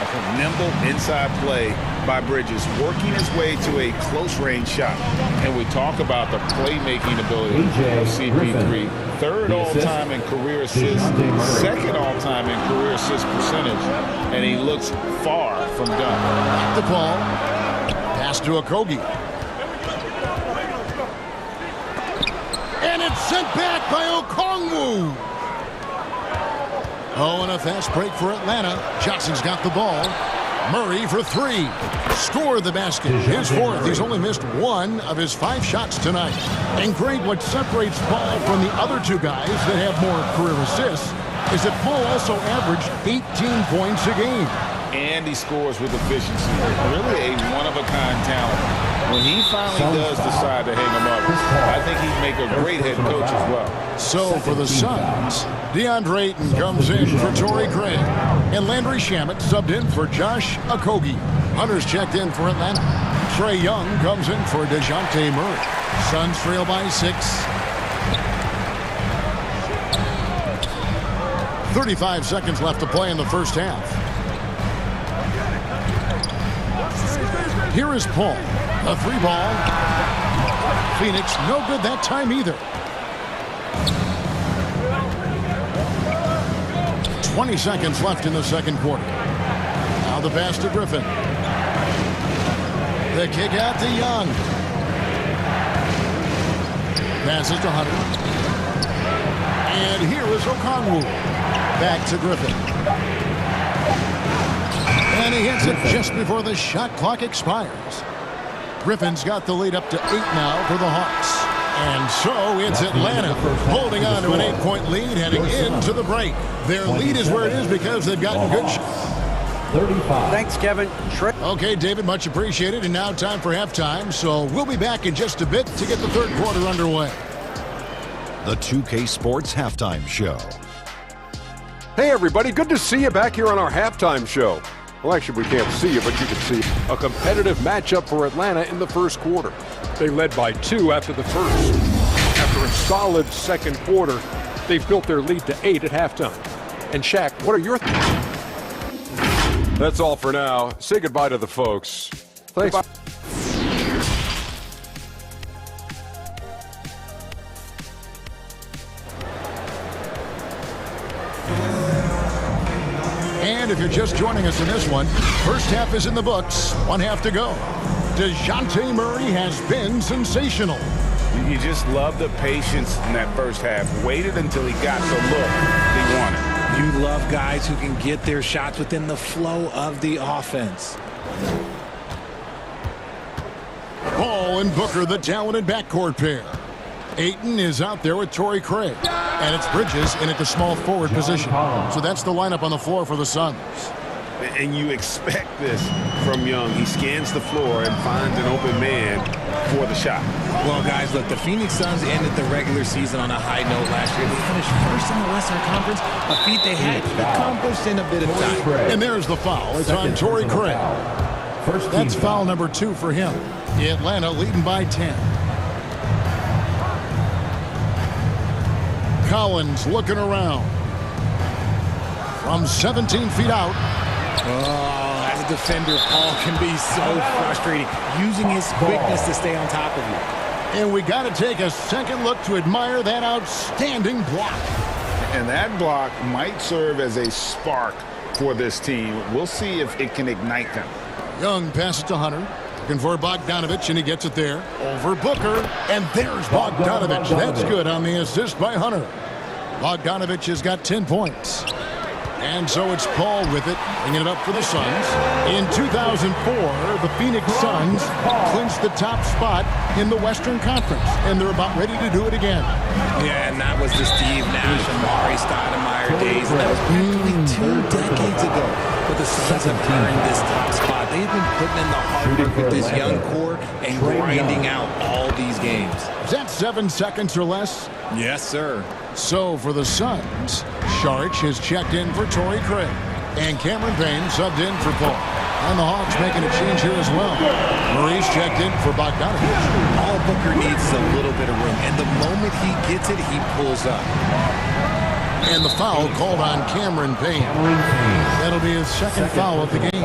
A nimble inside play by Bridges, working his way to a close-range shot. And we talk about the playmaking ability of CP3. Third all-time in career assists, second all-time in career assist percentage, and he looks far from done. The ball. Pass to Okogie. And it's sent back by Okongwu. Oh, and a fast break for Atlanta. Johnson's got the ball. Murray for three. Score the basket. His fourth. He's only missed one of his 5 shots tonight. And Greg, what separates Paul from the other two guys that have more career assists is that Paul also averaged 18 points a game. And he scores with efficiency. Really a one-of-a-kind talent. When he finally does decide to hang him up, I think he'd make a great head coach as well. So for the Suns, DeAndre Ayton comes in for Torrey Craig. And Landry Shamet subbed in for Josh Okogie. Hunter's checked in for Atlanta. Trae Young comes in for DeJounte Murray. Suns trail by 6. 35 seconds left to play in the first half. Here is Paul. A 3 ball. Phoenix no good that time either. 20 seconds left in the second quarter. Now the pass to Griffin. The kick out to Young. Passes to Hunter. And here is Okongwu. Back to Griffin. And he hits it just before the shot clock expires. Griffin's got the lead up to 8 now for the Hawks. And so it's Atlanta holding on to an 8-point lead heading into the break. Their lead is where it is because they've gotten good shots. 35. Thanks, Kevin. Okay, David, much appreciated. And now time for halftime. So we'll be back in just a bit to get the third quarter underway. The 2K Sports Halftime Show. Hey, everybody. Good to see you back here on our halftime show. Well, actually, we can't see you, but you can see a competitive matchup for Atlanta in the first quarter. They led by 2 after the first. After a solid second quarter, they've built their lead to 8 at halftime. And Shaq, what are your thoughts? That's all for now. Say goodbye to the folks. Thanks. Goodbye. And if you're just joining us in this one, first half is in the books. 1 half to go. DeJounte Murray has been sensational. You just love the patience in that first half. Waited until he got the look he wanted. You love guys who can get their shots within the flow of the offense. Ball and Booker, the talented backcourt pair. Ayton is out there with Torrey Craig. And it's Bridges in at the small forward position. So that's the lineup on the floor for the Suns. And you expect this from Young. He scans the floor and finds an open man for the shot. Well, guys, look, the Phoenix Suns ended the regular season on a high note last year. They finished first in the Western Conference, a feat they had accomplished in a bit of time. And there's the foul. It's on Torrey Craig. That's foul number 2 for him. Atlanta leading by 10. Collins looking around. From 17 feet out. Oh, as a defender, Paul can be so frustrating, using his quickness to stay on top of you. And we got to take a second look to admire that outstanding block. And that block might serve as a spark for this team. We'll see if it can ignite them. Young passes to Hunter. Looking for Bogdanovich, and he gets it there. Over Booker, and there's Bogdanovich. That's good on the assist by Hunter. Bogdanovich has got 10 points. And so it's Paul with it, bringing it up for the Suns. In 2004, the Phoenix Suns clinched the top spot in the Western Conference, and they're about ready to do it again. Yeah, and that was the Steve Nash, Amari Stoudemire days. And that was practically 2 decades ago. But the Suns have earned this top spot. They've been putting in the hard work with this young core and grinding out all these games. Is that 7 seconds or less? Yes, sir. So for the Suns, Saric has checked in for Torrey Craig. And Cameron Payne subbed in for Paul. And the Hawks making a change here as well. Murray's checked in for Bogdanovich. All Booker needs is a little bit of room. And the moment he gets it, he pulls up. And the foul called on Cameron Payne. That'll be his second foul of the game.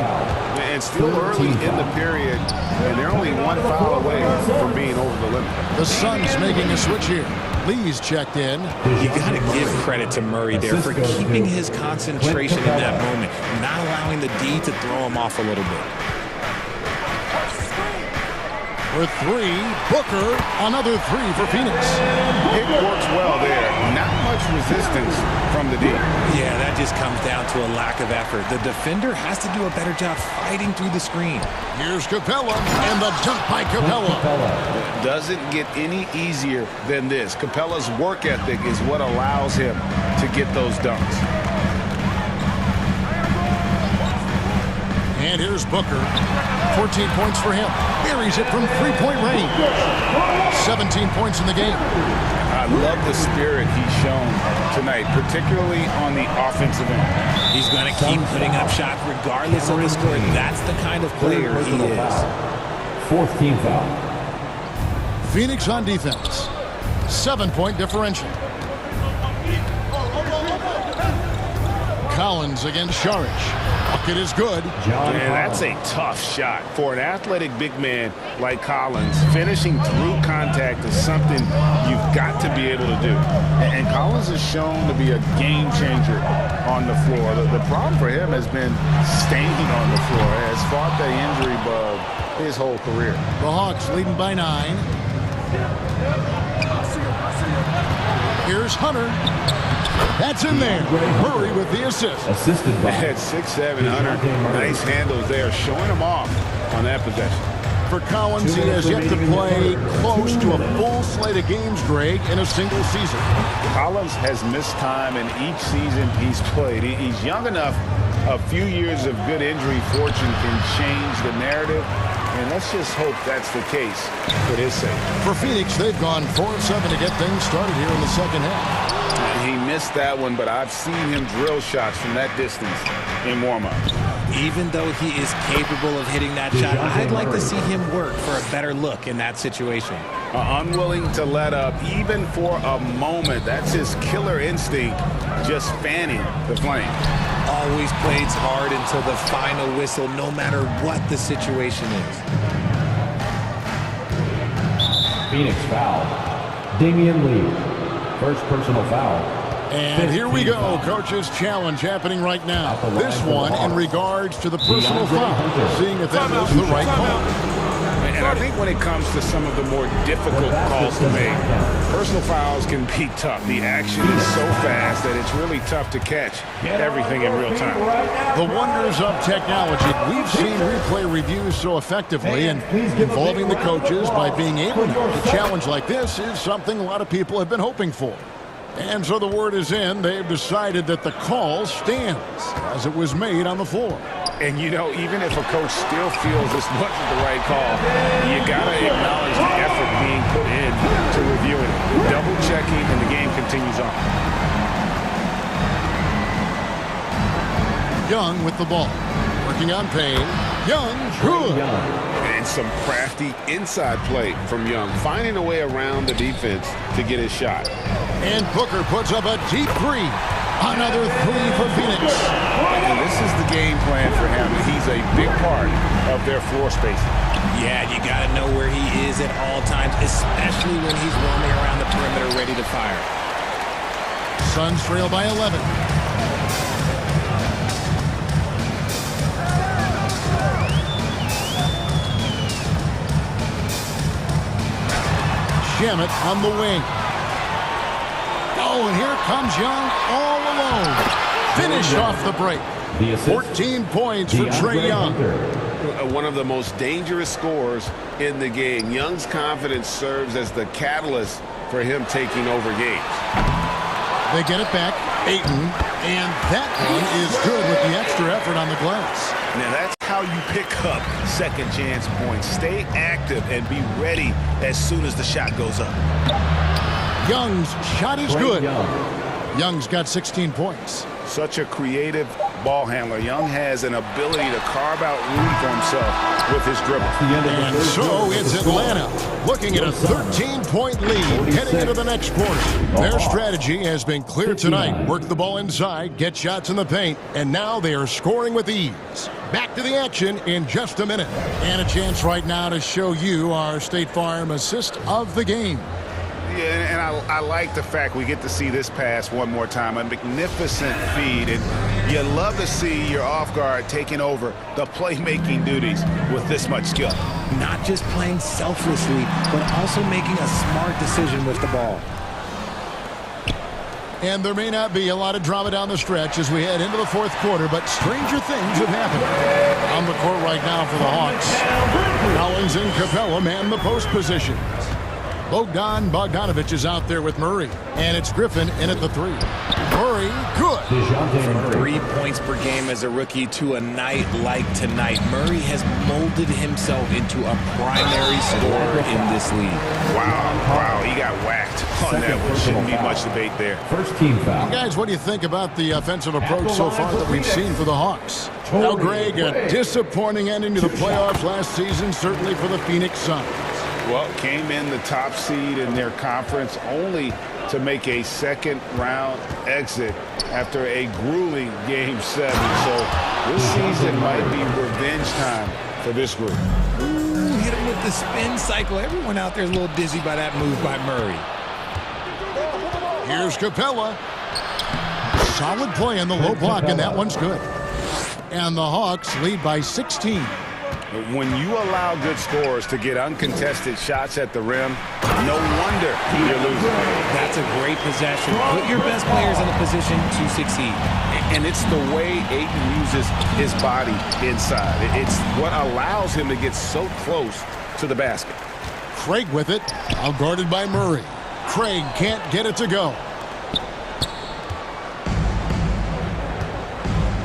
And still early in the period, and they're only 1 foul away from being over the limit. The Suns making a switch here. Lee's checked in. You got to give credit to Murray there for keeping his concentration in that moment, not allowing the D to throw him off a little bit. For 3, Booker, another 3 for Phoenix. It works well there. Not much resistance from the D. Yeah, that just comes down to a lack of effort. The defender has to do a better job fighting through the screen. Here's Capella, and the dunk by Capella. It doesn't get any easier than this. Capella's work ethic is what allows him to get those dunks. And here's Booker. 14 points for him. Buries it from 3-point range. 17 points in the game. I love the spirit he's shown tonight, particularly on the offensive end. He's going to keep putting up shots regardless of the score. That's the kind of player he is. 4th team foul. Phoenix on defense. 7-point differential. Collins against Saric. Bucket is good. And that's a tough shot for an athletic big man like Collins. Finishing through contact is something you've got to be able to do. And Collins is shown to be a game changer on the floor. The problem for him has been staying on the floor. Has fought the injury bug his whole career. The Hawks leading by 9. Here's Hunter. That's in there. Murray with the assist. Assisted by at 6'7", Hunter. Nice handles there, showing him off on that possession. For Collins, he has yet to play close to a full slate of games, Greg, in a single season. Collins has missed time in each season he's played. He's young enough. A few years of good injury fortune can change the narrative. And let's just hope that's the case for his sake. For Phoenix, they've gone 4 of 7 to get things started here in the second half. He missed that one, but I've seen him drill shots from that distance in warm-up. Even though he is capable of hitting that shot, I'd like to see him work for a better look in that situation. Unwilling to let up, even for a moment. That's his killer instinct, just fanning the flame. Always plays hard until the final whistle, no matter what the situation is. Phoenix foul. Damian Lee. First personal foul. And here we go. Coach's challenge happening right now. This one in regards to the personal foul. Seeing if that was the right call. And I think when it comes to some of the more difficult calls to make, personal fouls can be tough. The action is so fast that it's really tough to catch everything in real time. The wonders of technology. We've seen replay reviews so effectively, and involving the coaches by being able to challenge like this is something a lot of people have been hoping for. And so the word is in. They've decided that the call stands as it was made on the floor. And, you know, even if a coach still feels this wasn't the right call, you got to acknowledge the effort being put in to reviewing it. Double-checking, and the game continues on. Young with the ball. Working on Payne. Young, good. And some crafty inside play from Young, finding a way around the defense to get his shot. And Booker puts up a deep three. Another three for Phoenix. And this is the game plan for him. He's a big part of their floor spacing. Yeah, you got to know where he is at all times, especially when he's roaming around the perimeter ready to fire. Suns trail by 11. Shamet on the wing. Oh, and here comes Young all alone. Finish off the break. 14 points for Trae Young. One of the most dangerous scorers in the game. Young's confidence serves as the catalyst for him taking over games. They get it back. Ayton. And that one is good with the extra effort on the glass. Now that's how you pick up second chance points. Stay active and be ready as soon as the shot goes up. Young's shot is good. Young's got 16 points. Such a creative ball handler. Young has an ability to carve out room for himself with his dribble. And so it's Atlanta looking at a 13-point lead heading into the next quarter. Their strategy has been clear tonight. Work the ball inside, get shots in the paint, and now they are scoring with ease. Back to the action in just a minute. And a chance right now to show you our State Farm assist of the game. Yeah, and I like the fact we get to see this pass one more time. A magnificent feed, and you love to see your off guard taking over the playmaking duties with this much skill. Not just playing selflessly, but also making a smart decision with the ball. And there may not be a lot of drama down the stretch as we head into the fourth quarter, but stranger things have happened. On the court right now for the Hawks, Collins and Capella man the post positions. Bogdan Bogdanovic is out there with Murray. And it's Griffin in at the three. Murray, good. From 3 points per game as a rookie to a night like tonight, Murray has molded himself into a primary scorer in this league. Wow, he got whacked on that one. Shouldn't be much debate there. First team foul. Guys, what do you think about the offensive approach so far that we've seen for the Hawks? Now, Greg, a disappointing ending to the playoffs last season, certainly for the Phoenix Suns. Well, came in the top seed in their conference only to make a second-round exit after a grueling Game 7. So this season might be revenge time for this group. Ooh, hit him with the spin cycle. Everyone out there is a little dizzy by that move by Murray. Here's Capella. Solid play in the low block, and that one's good. And the Hawks lead by 16. When you allow good scorers to get uncontested shots at the rim, no wonder you're losing. That's a great possession. Put your best players in a position to succeed. And it's the way Ayton uses his body inside. It's what allows him to get so close to the basket. Craig with it, outguarded by Murray. Craig can't get it to go.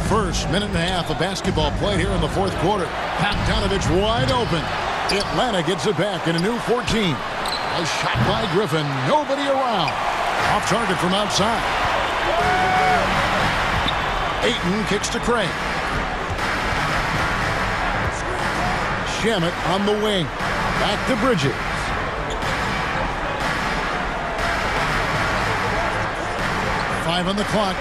First minute and a half of basketball played here in the fourth quarter. Bogdanovic wide open. Atlanta gets it back in a new 14. A shot by Griffin. Nobody around. Off target from outside. Ayton kicks to Craig. Shamet on the wing. Back to Bridges. Five on the clock.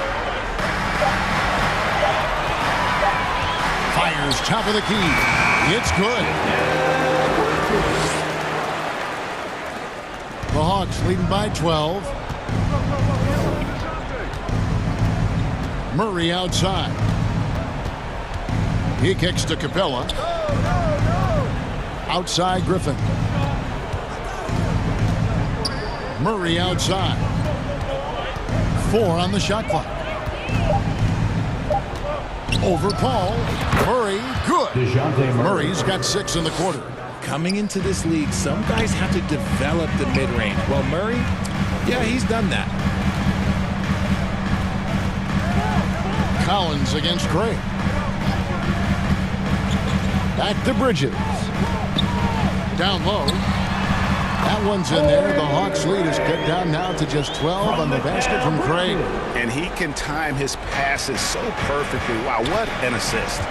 Fires top of the key. It's good. The Hawks leading by 12. Murray outside. He kicks to Capella. Outside Griffin. Murray outside. 4 on the shot clock. Over Paul. Murray, good. Murray's got 6 in the quarter. Coming into this league, some guys have to develop the mid-range. Well, Murray, yeah, he's done that. Collins against Craig. Back to Bridges. Down low. That one's in there. The Hawks lead is cut down now to just 12 on the basket from Craig. And he can time his passes so perfectly. Wow, what an assist.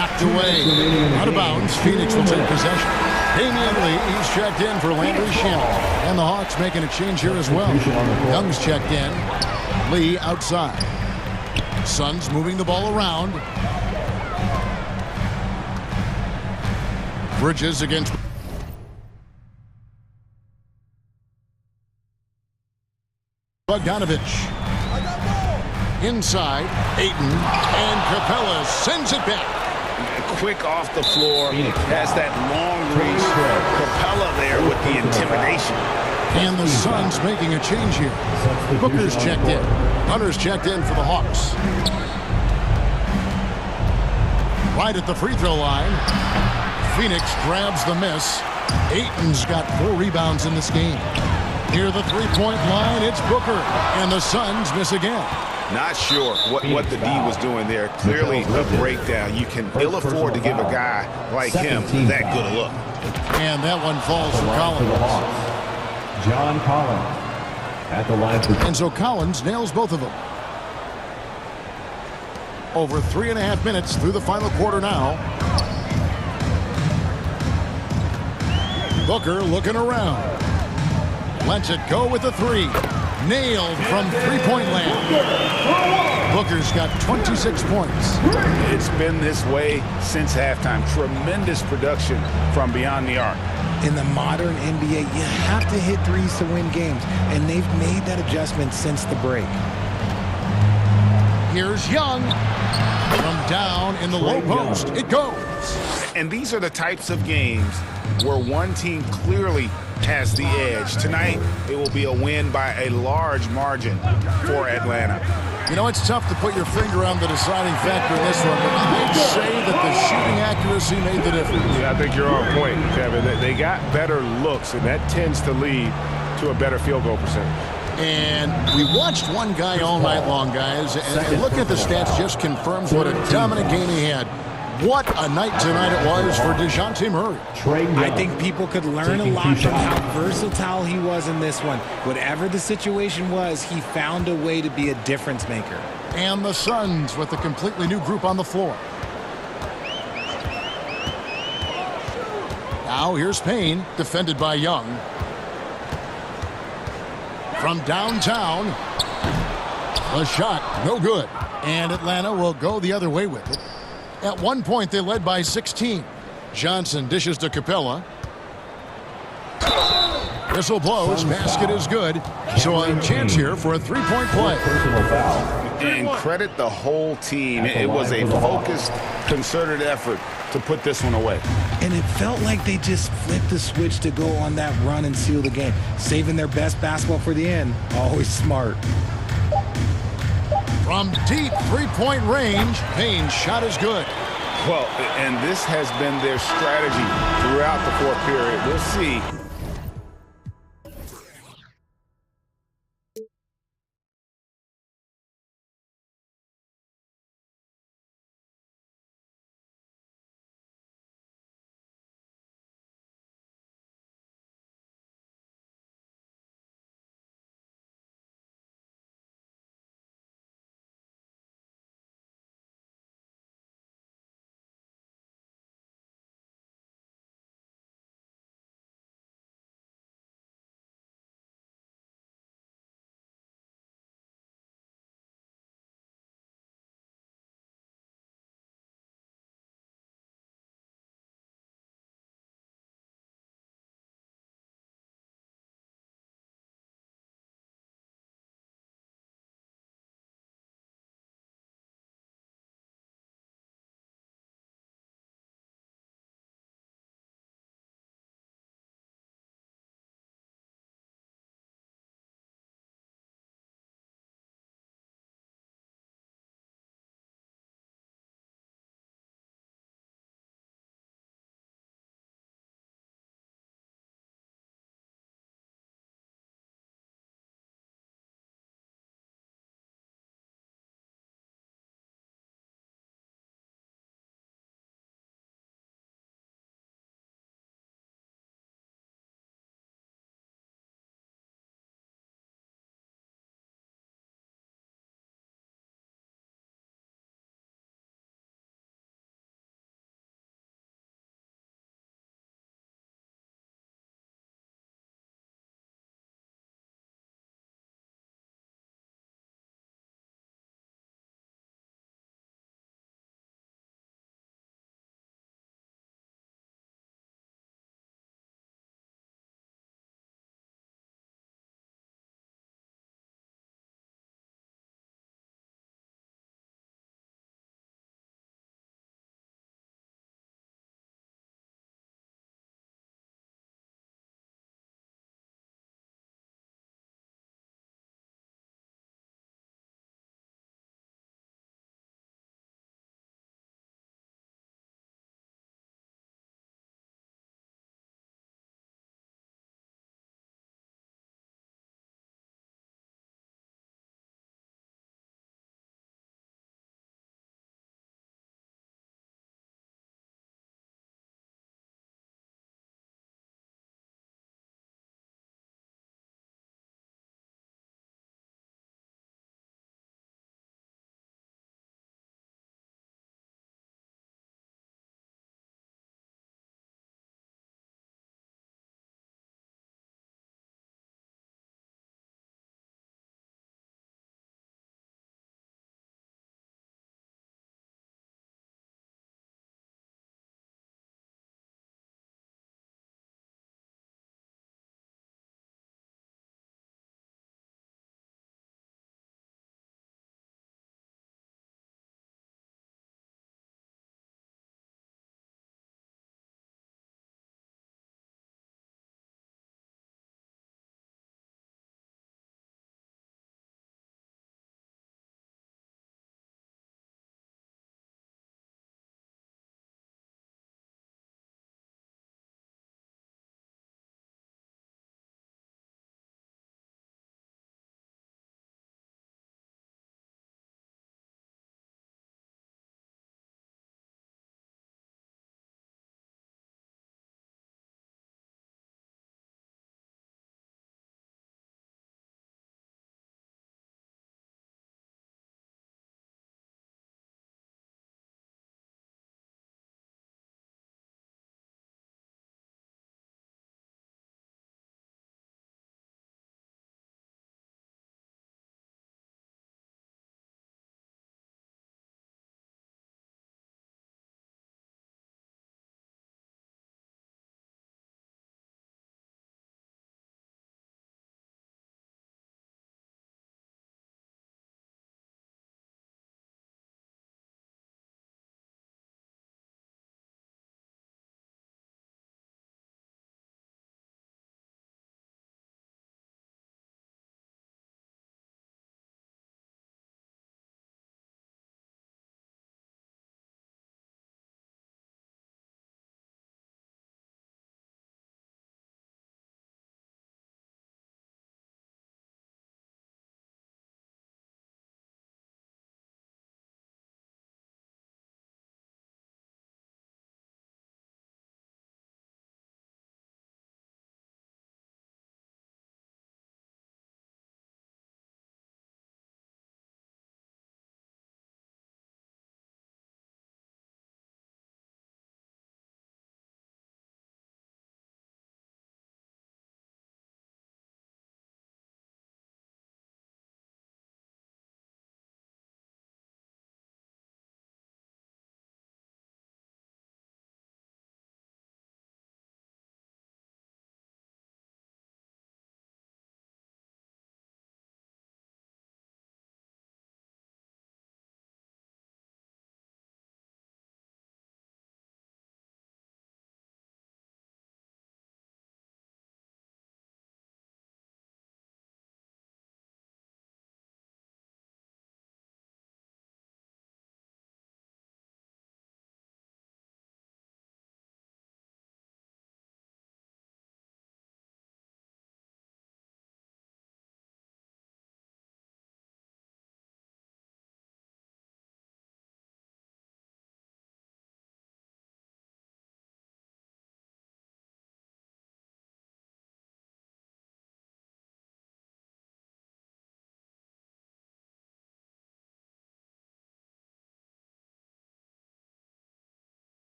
Knocked away. Out of bounds. Phoenix will take possession. Damian Lee, he's checked in for Landry Shamet. And the Hawks making a change here as well. Young's checked in. Lee outside. Suns moving the ball around. Bridges against Bogdanovich. Inside, Ayton, and Capella sends it back. Quick off the floor, has that long reach. Capella there with the intimidation. And the Suns making a change here. Booker's checked in. Hunter's checked in for the Hawks. Right at the free throw line. Phoenix grabs the miss. Ayton's got 4 rebounds in this game. Near the three-point line, it's Booker. And the Suns miss again. Not sure what the D was doing there. Clearly a breakdown. You can ill afford to give a guy like him that good a look. And that one falls for Collins. John Collins at the line. And so Collins nails both of them. Over 3.5 minutes through the final quarter now. Booker looking around. Lets it go with the 3. Nailed from three-point land. Booker's got 26 points. It's been this way since halftime. Tremendous production from beyond the arc. In the modern NBA, you have to hit threes to win games, and they've made that adjustment since the break. Here's Young. From down in the low post, it goes. And these are the types of games where one team clearly has the edge. Tonight, it will be a win by a large margin for Atlanta. You know, it's tough to put your finger on the deciding factor in this one, but I'd say that the shooting accuracy made the difference. Yeah, I think you're on point, Kevin. They got better looks, and that tends to lead to a better field goal percentage. And we watched one guy all night long, guys, and looking at the stats just confirms what a dominant game he had. What a night tonight it was for DeJounte Murray. I think people could learn a lot from how versatile he was in this one. Whatever the situation was, he found a way to be a difference maker. And the Suns with a completely new group on the floor. Now here's Payne, defended by Young. From downtown, a shot, no good. And Atlanta will go the other way with it. At one point, they led by 16. Johnson dishes to Capella. Whistle blows. Basket is good. So a chance here for a three-point play. And credit the whole team. It was a focused, concerted effort to put this one away. And it felt like they just flipped the switch to go on that run and seal the game. Saving their best basketball for the end. Always smart. From deep three-point range, Payne's shot is good. Well, and this has been their strategy throughout the fourth period. We'll see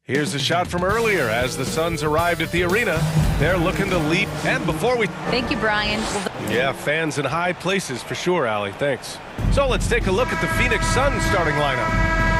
Here's a shot from earlier as the Suns arrived at the arena. They're looking to leap. And before we... Thank you, Brian. Yeah, fans in high places for sure, Allie. Thanks. So let's take a look at the Phoenix Suns starting lineup.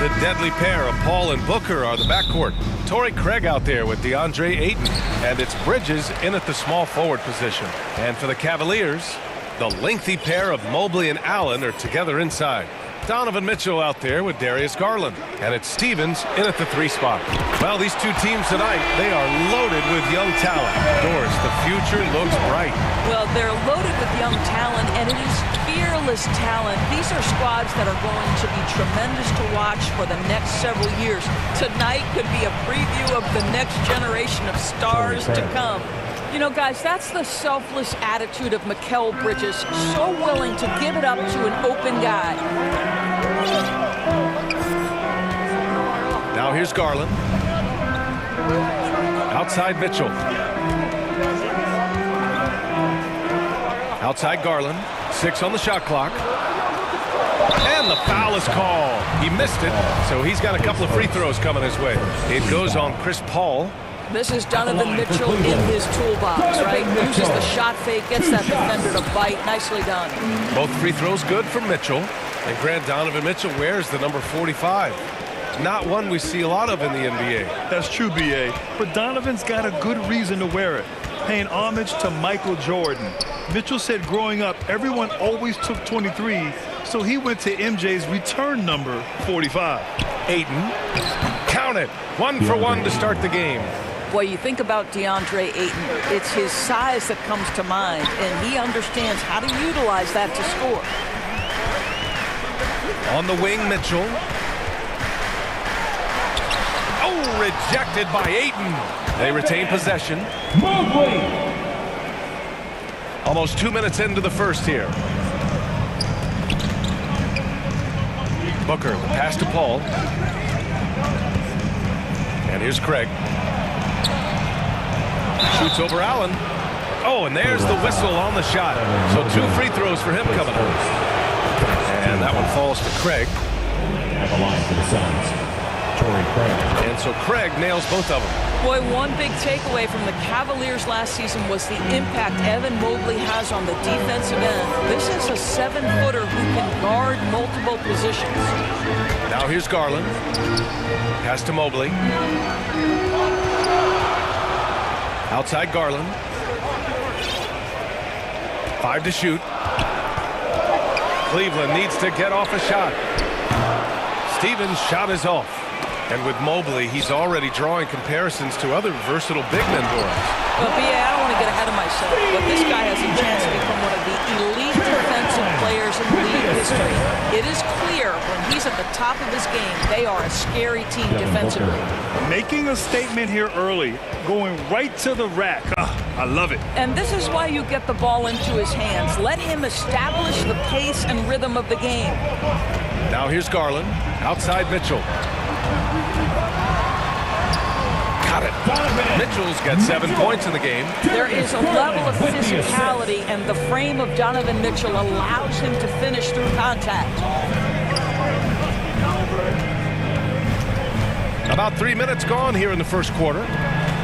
The deadly pair of Paul and Booker are the backcourt. Torrey Craig out there with DeAndre Ayton. And it's Bridges in at the small forward position. And for the Cavaliers, the lengthy pair of Mobley and Allen are together inside. Donovan Mitchell out there with Darius Garland. And it's Stevens in at the 3 spot. Well, these two teams tonight, they are loaded with young talent. Doris, the future looks bright. Well, they're loaded with young talent, and it is fearless talent. These are squads that are going to be tremendous to watch for the next several years. Tonight could be a preview of the next generation of stars to come. You know, guys, that's the selfless attitude of Mikal Bridges, so willing to give it up to an open guy. Now here's Garland. Outside Mitchell. Outside Garland. 6 on the shot clock. And the foul is called. He missed it, so he's got a couple of free throws coming his way. It goes on Chris Paul. This is Donovan Mitchell in his toolbox, right? Uses the shot fake, gets that defender to bite. Nicely done. Both free throws good for Mitchell. And Grant, Donovan Mitchell wears the number 45. Not one we see a lot of in the NBA. That's true, B.A. But Donovan's got a good reason to wear it. Paying homage to Michael Jordan. Mitchell said growing up, everyone always took 23, so he went to MJ's return number 45. Ayton. Count it. 1 for 1 to start the game. Boy, you think about DeAndre Ayton, it's his size that comes to mind, and he understands how to utilize that to score. On the wing, Mitchell. Oh, rejected by Ayton. They retain possession. Almost 2 minutes into the first here. Booker, the pass to Paul. And here's Craig. Shoots over Allen. Oh, and there's the whistle on the shot. So 2 free throws for him coming up. And that one falls to Craig. At the line for the Suns, Torrey Craig. And so Craig nails both of them. Boy, one big takeaway from the Cavaliers last season was the impact Evan Mobley has on the defensive end. This is a 7-footer who can guard multiple positions. Now here's Garland. Pass to Mobley. Outside Garland. 5 to shoot. Cleveland needs to get off a shot. Stevens' shot is off. And with Mobley, he's already drawing comparisons to other versatile big men, Doris. Well, B.A., I don't want to get ahead of myself, but this guy has a chance to become one of the elite defensive players in league history. It is clear when he's at the top of his game, they are a scary team defensively. Making a statement here early, going right to the rack. I love it. And this is why you get the ball into his hands. Let him establish the pace and rhythm of the game. Now here's Garland. Outside Mitchell. Got it. Mitchell's got 7 points in the game. There is a level of physicality, and the frame of Donovan Mitchell allows him to finish through contact. About 3 minutes gone here in the first quarter.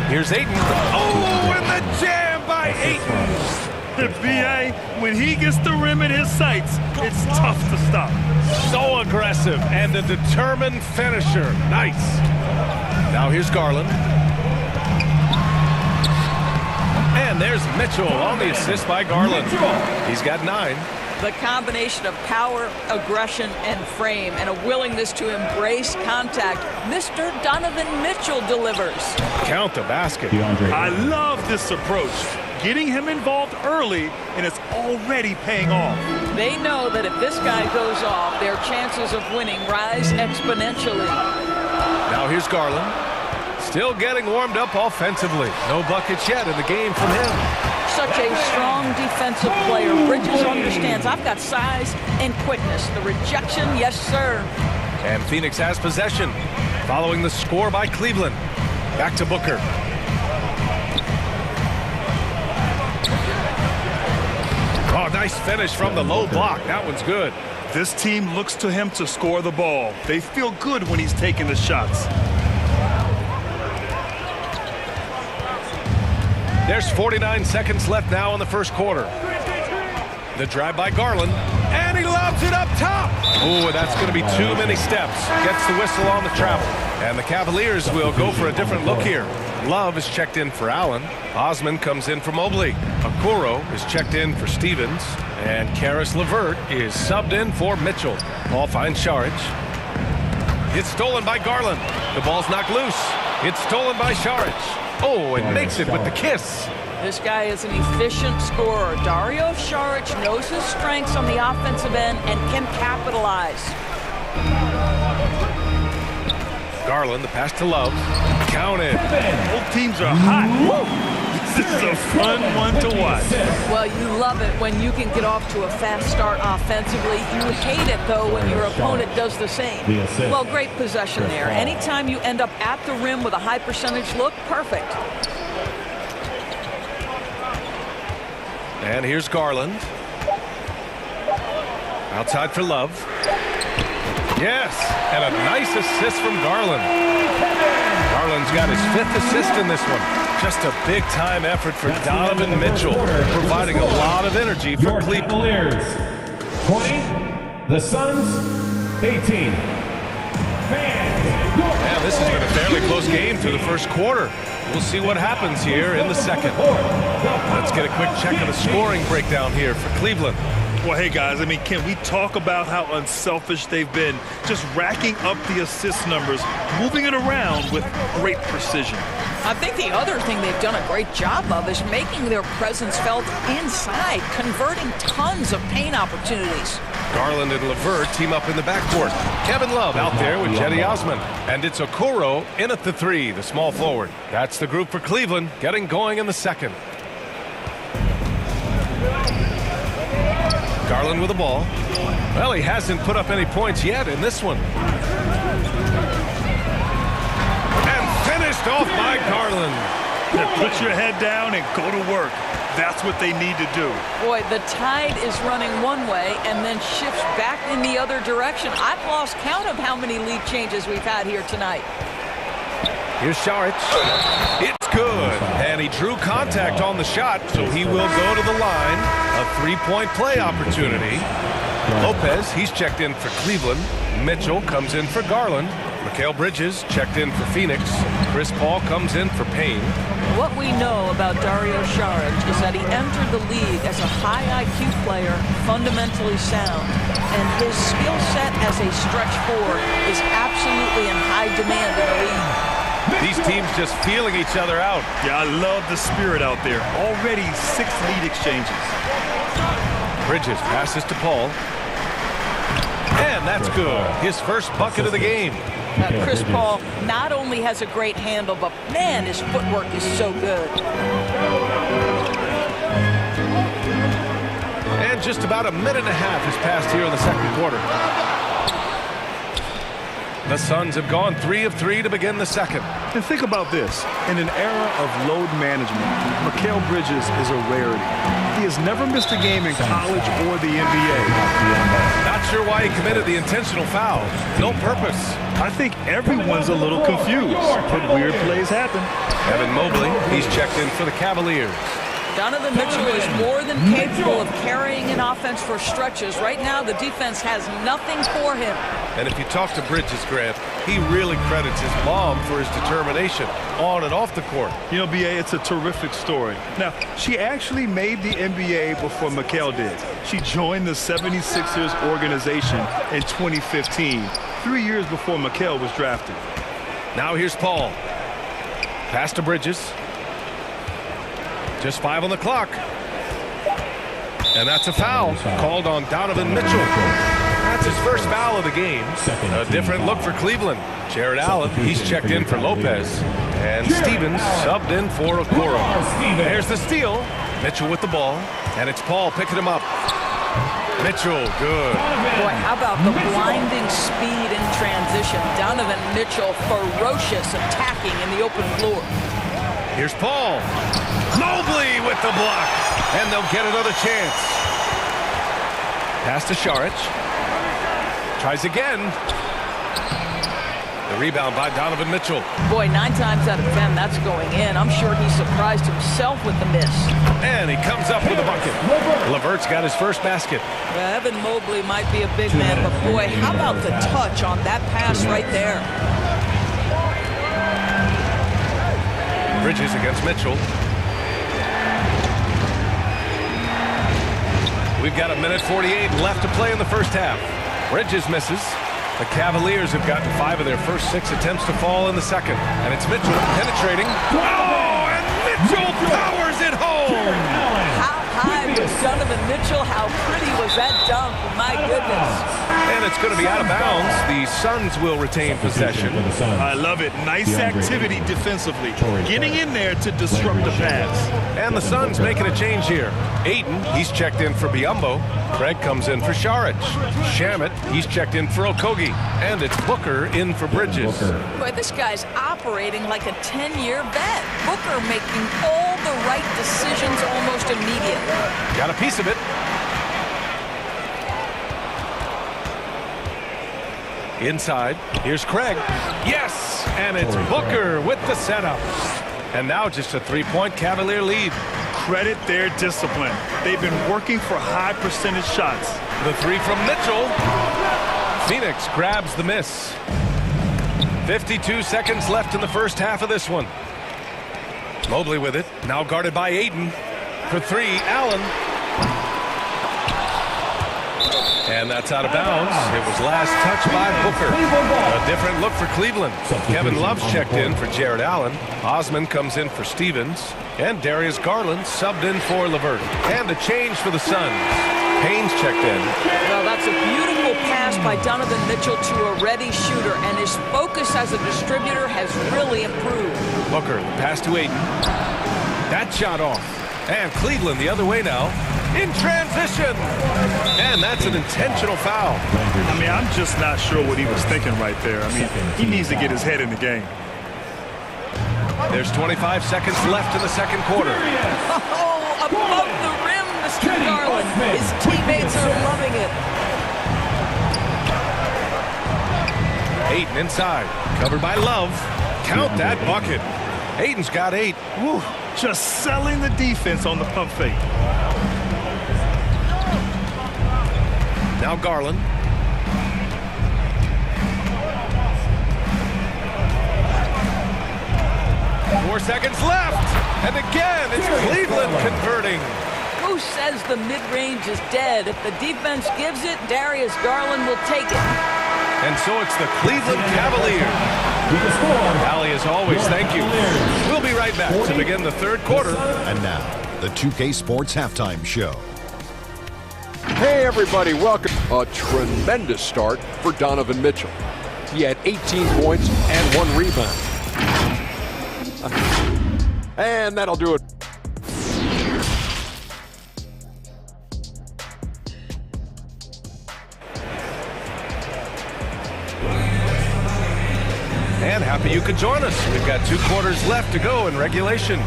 Here's Ayton. Oh, and the jam by Ayton. The B.A., when he gets the rim in his sights, it's tough to stop. So aggressive and a determined finisher. Nice. Now here's Garland. And there's Mitchell on the assist by Garland. He's got 9. The combination of power, aggression, and frame, and a willingness to embrace contact. Mr. Donovan Mitchell delivers. Count the basket. I love this approach. Getting him involved early, and it's already paying off. They know that if this guy goes off, their chances of winning rise exponentially. Now here's Garland. Still getting warmed up offensively. No buckets yet in the game from him. Such a strong defensive player. Bridges understands I've got size and quickness. The rejection, yes, sir. And Phoenix has possession following the score by Cleveland. Back to Booker. Oh, nice finish from the low block. That one's good. This team looks to him to score the ball. They feel good when he's taking the shots. There's 49 seconds left now in the first quarter. The drive by Garland, and he lobs it up top. Oh, that's going to be too many steps. Gets the whistle on the travel. And the Cavaliers will go for a different look here. Love is checked in for Allen. Osman comes in for Mobley. Okoro is checked in for Stevens. And Karis LeVert is subbed in for Mitchell. Ball finds Saric. It's stolen by Garland. The ball's knocked loose. It's stolen by Saric. Oh, and makes it with the kiss. This guy is an efficient scorer. Dario Saric knows his strengths on the offensive end and can capitalize. Garland, the pass to Love. Counted. Both teams are hot. This is a fun one to watch. Well, you love it when you can get off to a fast start offensively. You hate it, though, when your opponent does the same. Well, great possession there. Anytime you end up at the rim with a high percentage look, perfect. And here's Garland. Outside for Love. Yes, and a nice assist from Garland. Garland's got his 5th assist in this one. Just a big-time effort for Donovan Mitchell, providing a lot of energy for Cleveland. Cavaliers 20, the Suns 18. Yeah, this has been a fairly close game through the first quarter. We'll see what happens here in the second. Let's get a quick check of the scoring breakdown here for Cleveland. Well, hey, guys, I mean, can we talk about how unselfish they've been? Just racking up the assist numbers, moving it around with great precision. I think the other thing they've done a great job of is making their presence felt inside, converting tons of paint opportunities. Garland and LeVert team up in the backcourt. Kevin Love out there with Cedi Osman. And it's Okoro in at the 3, the small forward. That's the group for Cleveland, getting going in the second. Garland with the ball. Well, he hasn't put up any points yet in this one. And finished off by Garland. Put your head down and go to work. That's what they need to do. Boy, the tide is running one way and then shifts back in the other direction. I've lost count of how many lead changes we've had here tonight. Here's Saric. It's good. And he drew contact on the shot, so he will go to the line. A 3-point play opportunity. Lopez, he's checked in for Cleveland. Mitchell comes in for Garland. Mikal Bridges checked in for Phoenix. Chris Paul comes in for Payne. What we know about Dario Saric is that he entered the league as a high IQ player, fundamentally sound, and his skill set as a stretch 4 is absolutely in high demand in the league. These teams just feeling each other out. Yeah, I love the spirit out there. Already 6 lead exchanges. Bridges passes to Paul. And that's good. His first bucket of the game. Chris Paul not only has a great handle, but man, his footwork is so good. And just about a minute and a half has passed here in the second quarter. The Suns have gone 3 of 3 to begin the second. And think about this. In an era of load management, Mikal Bridges is a rarity. He has never missed a game in college or the NBA. Not sure why he committed the intentional foul. No purpose. I think everyone's a little confused, but weird plays happen. Evan Mobley, he's checked in for the Cavaliers. Donovan Mitchell is more than capable of carrying an offense for stretches. Right now, the defense has nothing for him. And if you talk to Bridges, Grant, he really credits his mom for his determination on and off the court. You know, B.A., it's a terrific story. Now, she actually made the NBA before Mikal did. She joined the 76ers organization in 2015, 3 years before Mikal was drafted. Now here's Paul. Pass to Bridges. Just 5 on the clock. And that's a foul called on Donovan Mitchell. That's his first foul of the game. A different look for Cleveland. Jared Allen, he's checked in for Lopez. And Stevens subbed in for Okoro. There's the steal. Mitchell with the ball. And it's Paul picking him up. Mitchell, good. Boy, how about the blinding speed in transition. Donovan Mitchell, ferocious attacking in the open floor. Here's Paul. Mobley with the block. And they'll get another chance. Pass to Saric. Tries again. The rebound by Donovan Mitchell. Boy, 9 times out of 10, that's going in. I'm sure he surprised himself with the miss. And he comes up with a bucket. LeVert's got his first basket. Well, Evan Mobley might be a big man, but boy, how about the touch on that pass right there? Bridges against Mitchell. We've got 1:48 left to play in the first half. Bridges misses. The Cavaliers have gotten 5 of their first 6 attempts to fall in the second. And it's Mitchell penetrating. Oh, and Mitchell powers it home! How high was Donovan Mitchell? How pretty was that dunk? My goodness. And it's going to be out of bounds. The Suns will retain possession. I love it. Nice activity defensively. Getting in there to disrupt the pass. And the Suns making a change here. Ayton, he's checked in for Biyombo. Craig comes in for Šarić. Shamet, he's checked in for Okogie. And it's Booker in for Bridges. Boy, this guy's operating like a 10-year vet. Booker making all the right decisions almost immediately. Got a piece of it. Inside, here's Craig. Yes, and it's Booker with the setup. And now just a 3-point Cavalier lead. Credit their discipline. They've been working for high percentage shots. The 3 from Mitchell. Phoenix grabs the miss. 52 seconds left in the first half of this one. Mobley with it, now guarded by Ayton. For 3, Allen. And that's out of bounds. It was last touched by Booker. A different look for Cleveland. Kevin Love's checked in for Jared Allen. Osman comes in for Stevens. And Darius Garland subbed in for LeVert. And a change for the Suns. Payne's checked in. Well, that's a beautiful pass by Donovan Mitchell to a ready shooter, and his focus as a distributor has really improved. Booker, pass to Ayton. That shot off. And Cleveland the other way now. In transition. And that's an intentional foul. I mean, I'm just not sure what he was thinking right there. I mean, he needs to get his head in the game. There's 25 seconds left in the second quarter. Oh, above the rim, Mr. Garland. His teammates are loving it. Ayton inside. Covered by Love. Count that bucket. Ayton's got 8. Woo. Just selling the defense on the pump fake. Now Garland. Four seconds left. And again, it's Cleveland converting. Who says the mid-range is dead? If the defense gives it, Darius Garland will take it. And so it's the Cleveland Cavaliers. Allie, as always, thank you. We'll be right back to begin the third quarter. And now, the 2K Sports Halftime Show. Hey, everybody, welcome. A tremendous start for Donovan Mitchell. He had 18 points and 1 rebound. And that'll do it. And happy you could join us. We've got 2 quarters left to go in regulation.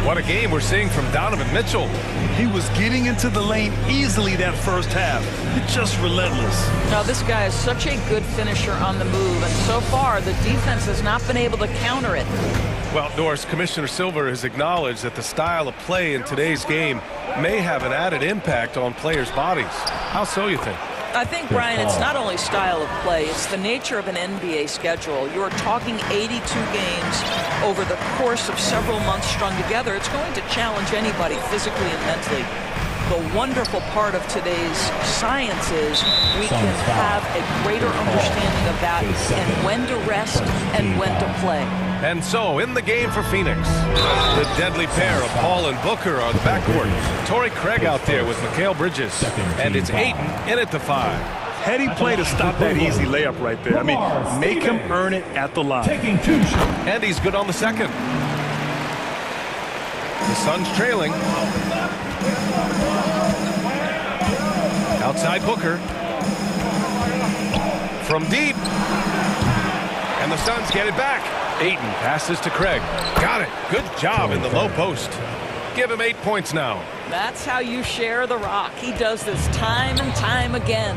What a game we're seeing from Donovan Mitchell. He was getting into the lane easily that first half. It's just relentless. Now, this guy is such a good finisher on the move, and so far the defense has not been able to counter it. Well, Doris, Commissioner Silver has acknowledged that the style of play in today's game may have an added impact on players' bodies. How so, you think? I think, Brian, it's not only style of play, it's the nature of an NBA schedule. You're talking 82 games over the course of several months strung together. It's going to challenge anybody physically and mentally. The wonderful part of today's science is we can have a greater understanding of that and when to rest and when to play. And so, in the game for Phoenix, the deadly pair of Paul and Booker are the backcourt. Torrey Craig out there with Mikal Bridges. And it's Ayton in at the 5. Heady play to stop that easy layup right there. I mean, make him earn it at the line. And he's good on the second. The Suns trailing. Outside Booker. From deep. And the Suns get it back. Ayton passes to Craig. Got it. Good job in the low post. Give him 8 points now. That's how you share the rock. He does this time and time again.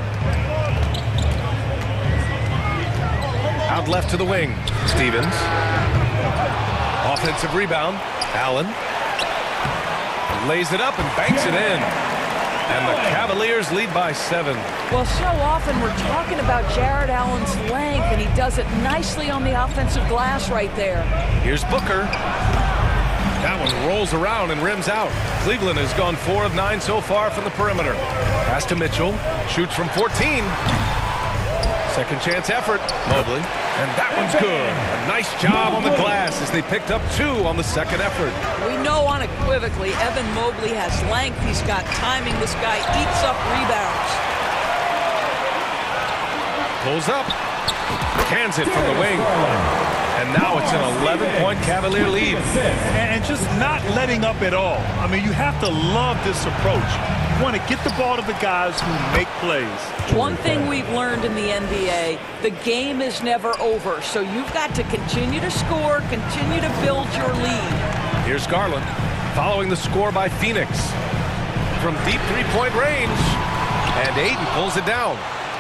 Out left to the wing. Stevens. Offensive rebound. Allen. Lays it up and banks it in. And the Cavaliers lead by 7. Well, so often we're talking about Jared Allen's length, and he does it nicely on the offensive glass right there. Here's Booker. That one rolls around and rims out. Cleveland has gone 4 of 9 so far from the perimeter. Pass to Mitchell. Shoots from 14. Second chance effort. Mobley. And that one's good. A nice job on the glass as they picked up 2 on the second effort. We know unequivocally Evan Mobley has length. He's got timing. This guy eats up rebounds. Pulls up. Cans it from the wing. And now it's an 11-point Cavalier lead. And just not letting up at all. I mean, you have to love this approach. You want to get the ball to the guys who make plays. One thing we've learned in the NBA, the game is never over. So you've got to continue to score, continue to build your lead. Here's Garland following the score by Phoenix. From deep three-point range. And Ayton pulls it down.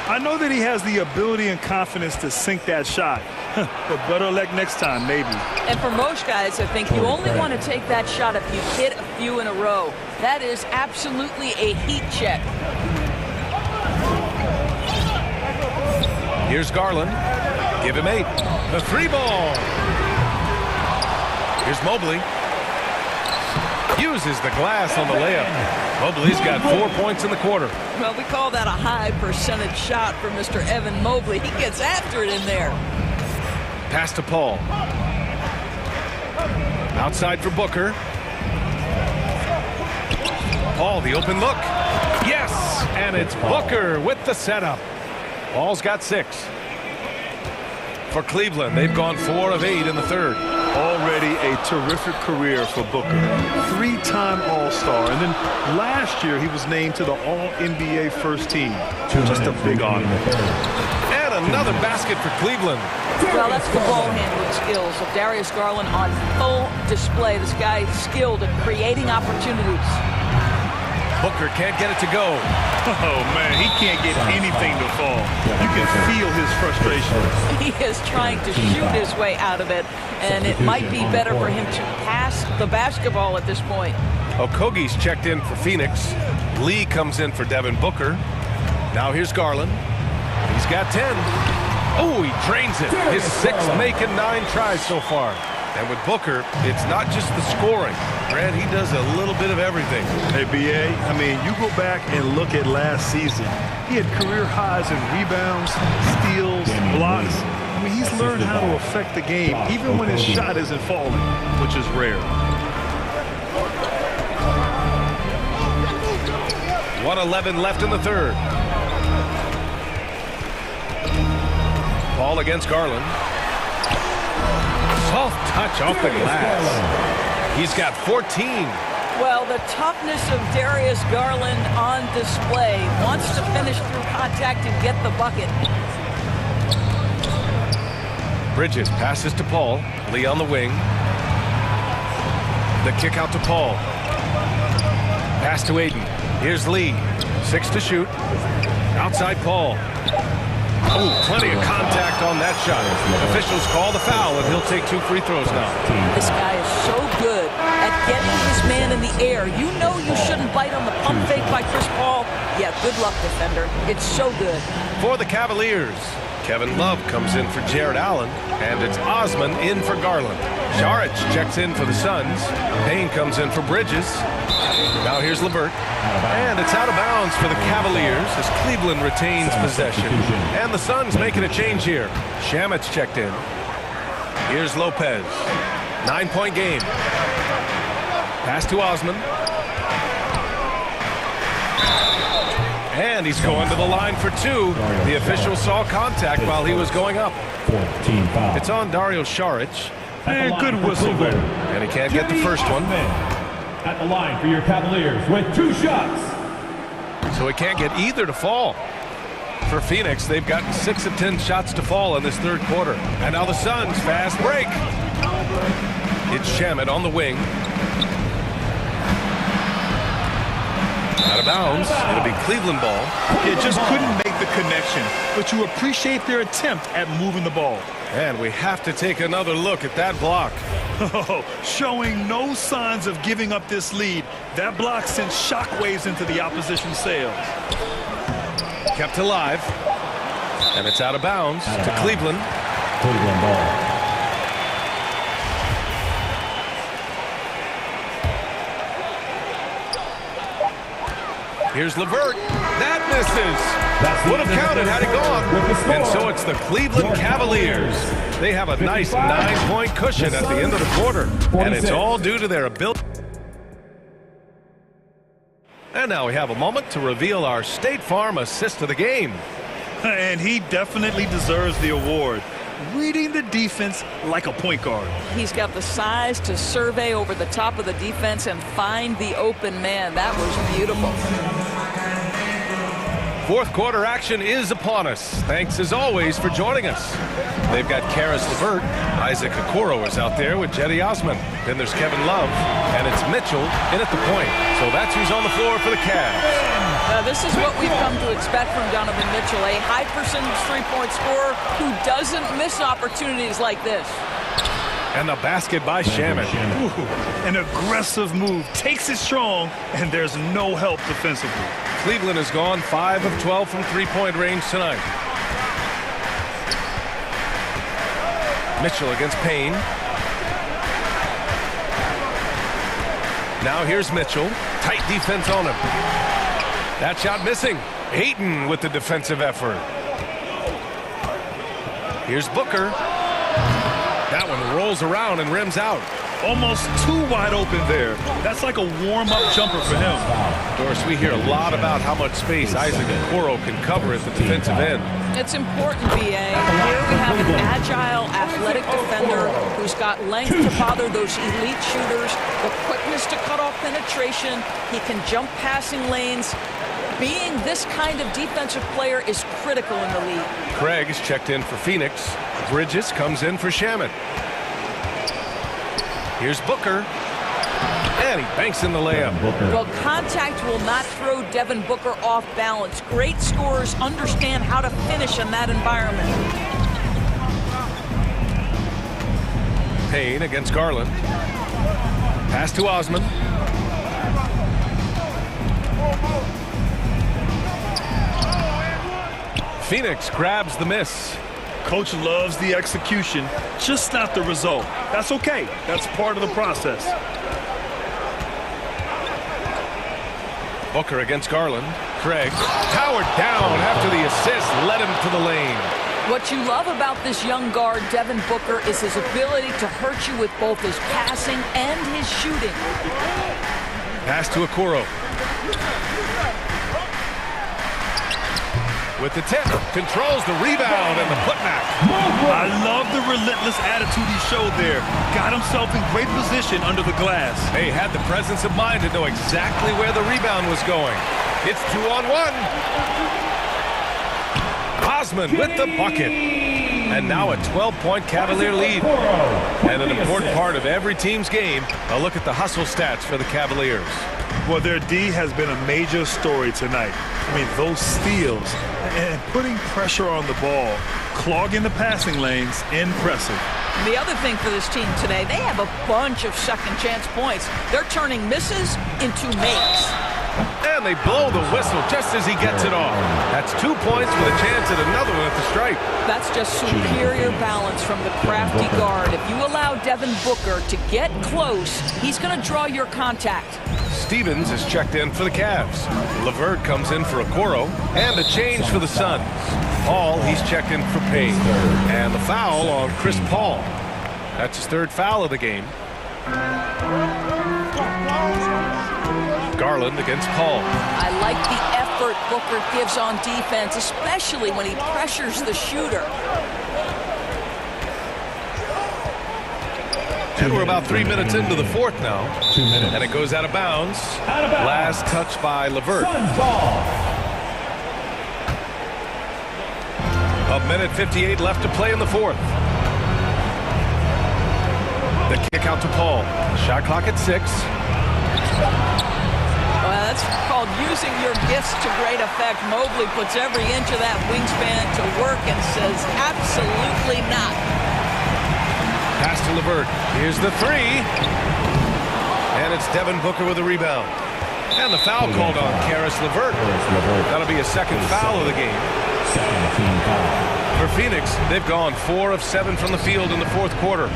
I know that he has the ability and confidence to sink that shot. But better luck next time, maybe. And for most guys, I think you only want to take that shot if you hit a few in a row. That is absolutely a heat check. Here's Garland. Give him 8. The 3-ball. Here's Mobley. Uses the glass on the layup. Mobley's got 4 points in the quarter. Well, we call that a high percentage shot for Mr. Evan Mobley. He gets after it in there. Pass to Paul. Outside for Booker. Paul, the open look. Yes! And it's Booker with the setup. Paul's got 6. For Cleveland, they've gone 4 of 8 in the third. Already a terrific career for Booker. 3-time All-Star. And then last year, he was named to the All-NBA first team. Just a big honor. And another basket for Cleveland. Well, that's the ball handling skills of Darius Garland on full display. This guy is skilled at creating opportunities. Booker can't get it to go. Oh, man, he can't get anything to fall. You can feel his frustration. He is trying to shoot his way out of it, and it might be better for him to pass the basketball at this point. Okogie's checked in for Phoenix. Lee comes in for Devin Booker. Now here's Garland. He's got 10. Oh, he drains it. His 6th make and 9 tries so far. And with Booker, it's not just the scoring. Brad, he does a little bit of everything. Hey, B.A., I mean, you go back and look at last season. He had career highs in rebounds, steals, blocks. I mean, he's learned how to affect the game, even when his shot isn't falling, which is rare. 1:11 left in the third. Ball against Garland. Soft touch off the glass. He's got 14. Well, the toughness of Darius Garland on display. Wants to finish through contact and get the bucket. Bridges passes to Paul. Lee on the wing. The kick out to Paul. Pass to Ayton. Here's Lee. 6 to shoot. Outside Paul. Oh, plenty of contact on that shot. Officials call the foul, and he'll take 2 free throws now. This guy is so good at getting his man in the air. You know you shouldn't bite on the pump fake by Chris Paul. Yeah, good luck, defender. It's so good. For the Cavaliers, Kevin Love comes in for Jared Allen, and it's Osman in for Garland. Saric checks in for the Suns. Payne comes in for Bridges. Now here's LeVert. And it's out of bounds for the Cavaliers as Cleveland retains possession. And the Suns making a change here. Shamit's checked in. Here's Lopez. 9-point game. Pass to Osman. And he's going to the line for 2. The official saw contact while he was going up. It's on Dario Saric. And good whistle there. And he can't get the first one. At the line for your Cavaliers with 2 shots. So he can't get either to fall. For Phoenix, they've gotten 6 of 10 shots to fall in this third quarter. And now the Suns fast break. It's Shamet on the wing. Out of bounds. It'll be Cleveland ball. Yeah, just couldn't make the connection, but you appreciate their attempt at moving the ball. And we have to take another look at that block. Showing no signs of giving up this lead. That block sent shockwaves into the opposition's sails. Kept alive. And it's out of bounds to Cleveland. Cleveland ball. Here's LeVert. That misses. Would have counted had it gone. And so it's the Cleveland Cavaliers. They have a nice 9-point cushion at the end of the quarter. And it's all due to their ability. And now we have a moment to reveal our State Farm assist of the game. And he definitely deserves the award. Reading the defense like a point guard. He's got the size to survey over the top of the defense and find the open man. That was beautiful. Fourth quarter action is upon us. Thanks as always for joining us. They've got Karis LeVert. Isaac Okoro is out there with Jetty Osman. Then there's Kevin Love, and it's Mitchell in at the point. So that's who's on the floor for the Cavs. This is what we've come to expect from Donovan Mitchell, a high percentage three-point scorer who doesn't miss opportunities like this. And the basket by Shaman. An aggressive move, takes it strong, and there's no help defensively. Cleveland has gone 5 of 12 from three-point range tonight. Mitchell against Payne. Now here's Mitchell. Tight defense on him. That shot missing. Ayton with the defensive effort. Here's Booker. That one rolls around and rims out. Almost too wide open there. That's like a warm-up jumper for him. Doris, we hear a lot about how much space Isaac Okoro can cover at the defensive end. It's important, B.A. Here we have an agile, athletic defender who's got length to bother those elite shooters, the quickness to cut off penetration. He can jump passing lanes. Being this kind of defensive player is critical in the league. Craig is checked in for Phoenix. Bridges comes in for Shaman. Here's Booker. And he banks in the layup. Well, contact will not throw Devin Booker off balance. Great scorers understand how to finish in that environment. Payne against Garland. Pass to Osman. Phoenix grabs the miss. Coach loves the execution, just not the result. That's okay. That's part of the process. Booker against Garland. Craig towered down after the assist, led him to the lane. What you love about this young guard, Devin Booker, is his ability to hurt you with both his passing and his shooting. Pass to Okoro. With the tip, controls the rebound and the putback. I love the relentless attitude he showed there. Got himself in great position under the glass. He had the presence of mind to know exactly where the rebound was going. It's 2-on-1. Osman with the bucket. And now a 12-point Cavalier lead. And an important part of every team's game, a look at the hustle stats for the Cavaliers. Well, their D has been a major story tonight. I mean, those steals and putting pressure on the ball, clogging the passing lanes, impressive. The other thing for this team today, they have a bunch of second chance points. They're turning misses into makes. And they blow the whistle just as he gets it off. That's 2 points with a chance at another one at the stripe. That's just superior balance from the crafty guard. If you allow Devin Booker to get close, he's going to draw your contact. Stevens is checked in for the Cavs. LeVert comes in for Okoro. And a change for the Suns. Paul, he's checked in for Payne. And the foul on Chris Paul. That's his third foul of the game. Garland against Paul. I like the effort Booker gives on defense, especially when he pressures the shooter. And we're about 3 minutes into the fourth now. 2 minutes. And it goes out of bounds. Last touch by LeVert. A minute 58 left to play in the fourth. The kick out to Paul. Shot clock at 6. Well, that's called using your gifts to great effect. Mobley puts every inch of that wingspan to work and says, absolutely not. Pass to LeVert. Here's the three. And it's Devin Booker with a rebound. And the foul called on Karis LeVert. That'll be a second foul of the game. Second team foul. For Phoenix, they've gone 4 of 7 from the field in the fourth quarter.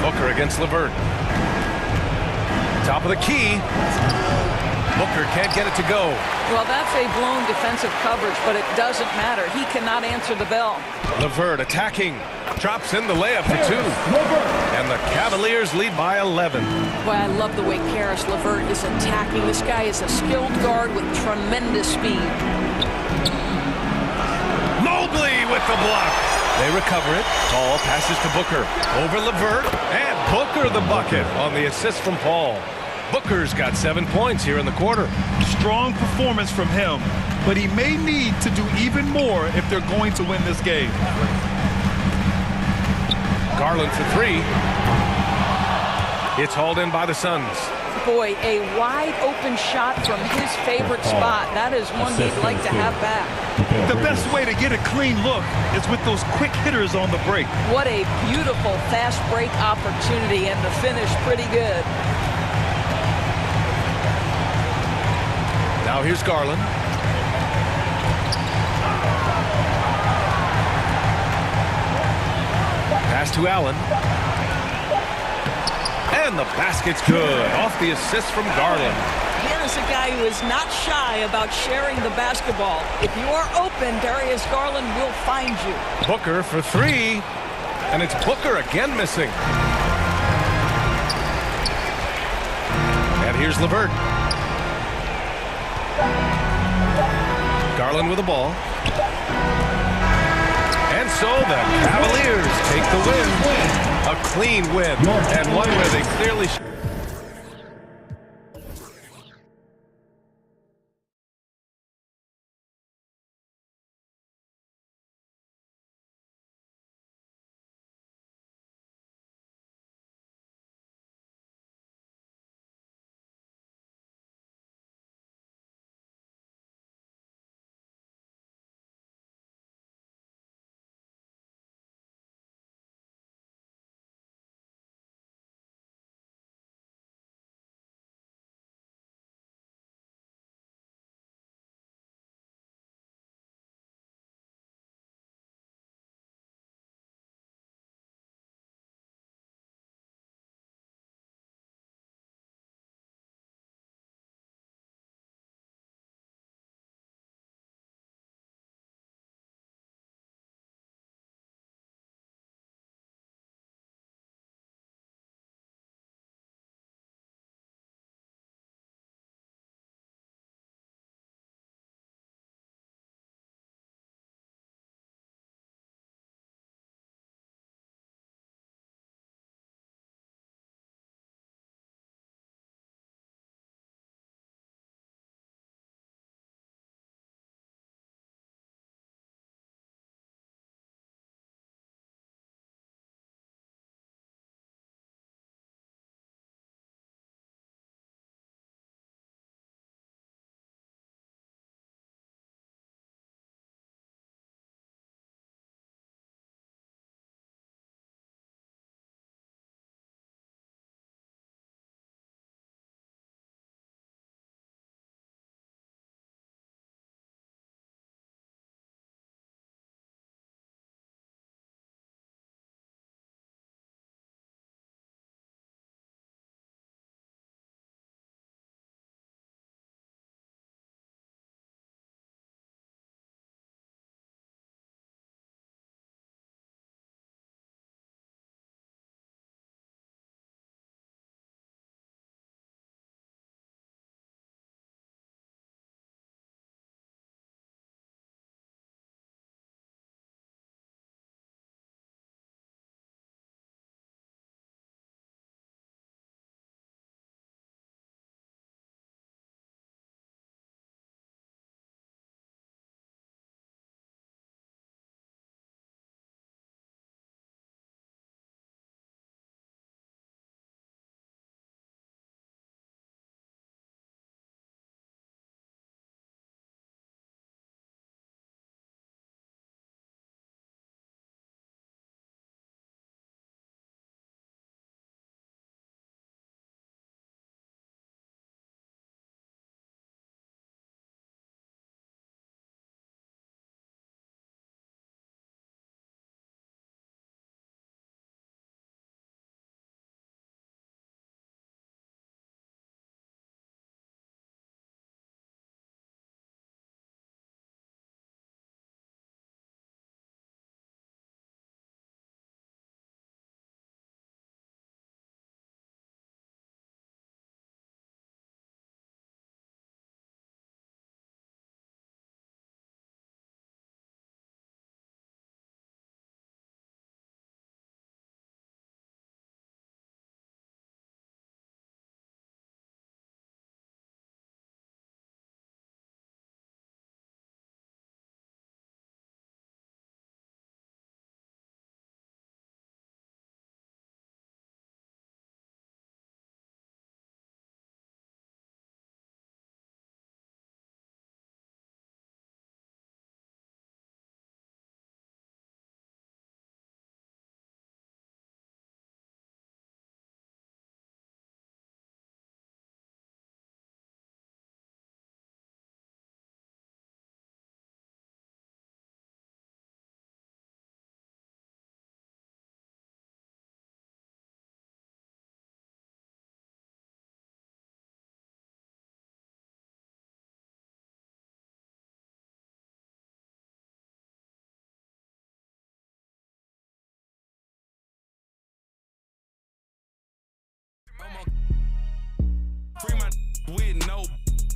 Booker against LeVert. Top of the key. Booker can't get it to go. Well, that's a blown defensive coverage, but it doesn't matter. He cannot answer the bell. LeVert attacking. Drops in the layup for 2. And the Cavaliers lead by 11. Boy, I love the way Karis LeVert is attacking. This guy is a skilled guard with tremendous speed. Mobley with the block. They recover it. Paul passes to Booker. Over LeVert. And Booker the bucket on the assist from Paul. Booker's got 7 points here in the quarter. Strong performance from him, but he may need to do even more if they're going to win this game. Garland for 3. It's hauled in by the Suns. Boy, a wide open shot from his favorite spot. That is one he'd like to have back. The best way to get a clean look is with those quick hitters on the break. What a beautiful fast break opportunity, and the finish pretty good. Now here's Garland. Pass to Allen. And the basket's good. Off the assist from Garland. Here is a guy who is not shy about sharing the basketball. If you are open, Darius Garland will find you. Booker for 3. And it's Booker again missing. And here's LeVert. Garland with the ball. And so the Cavaliers take the win. A clean win. And one where they clearly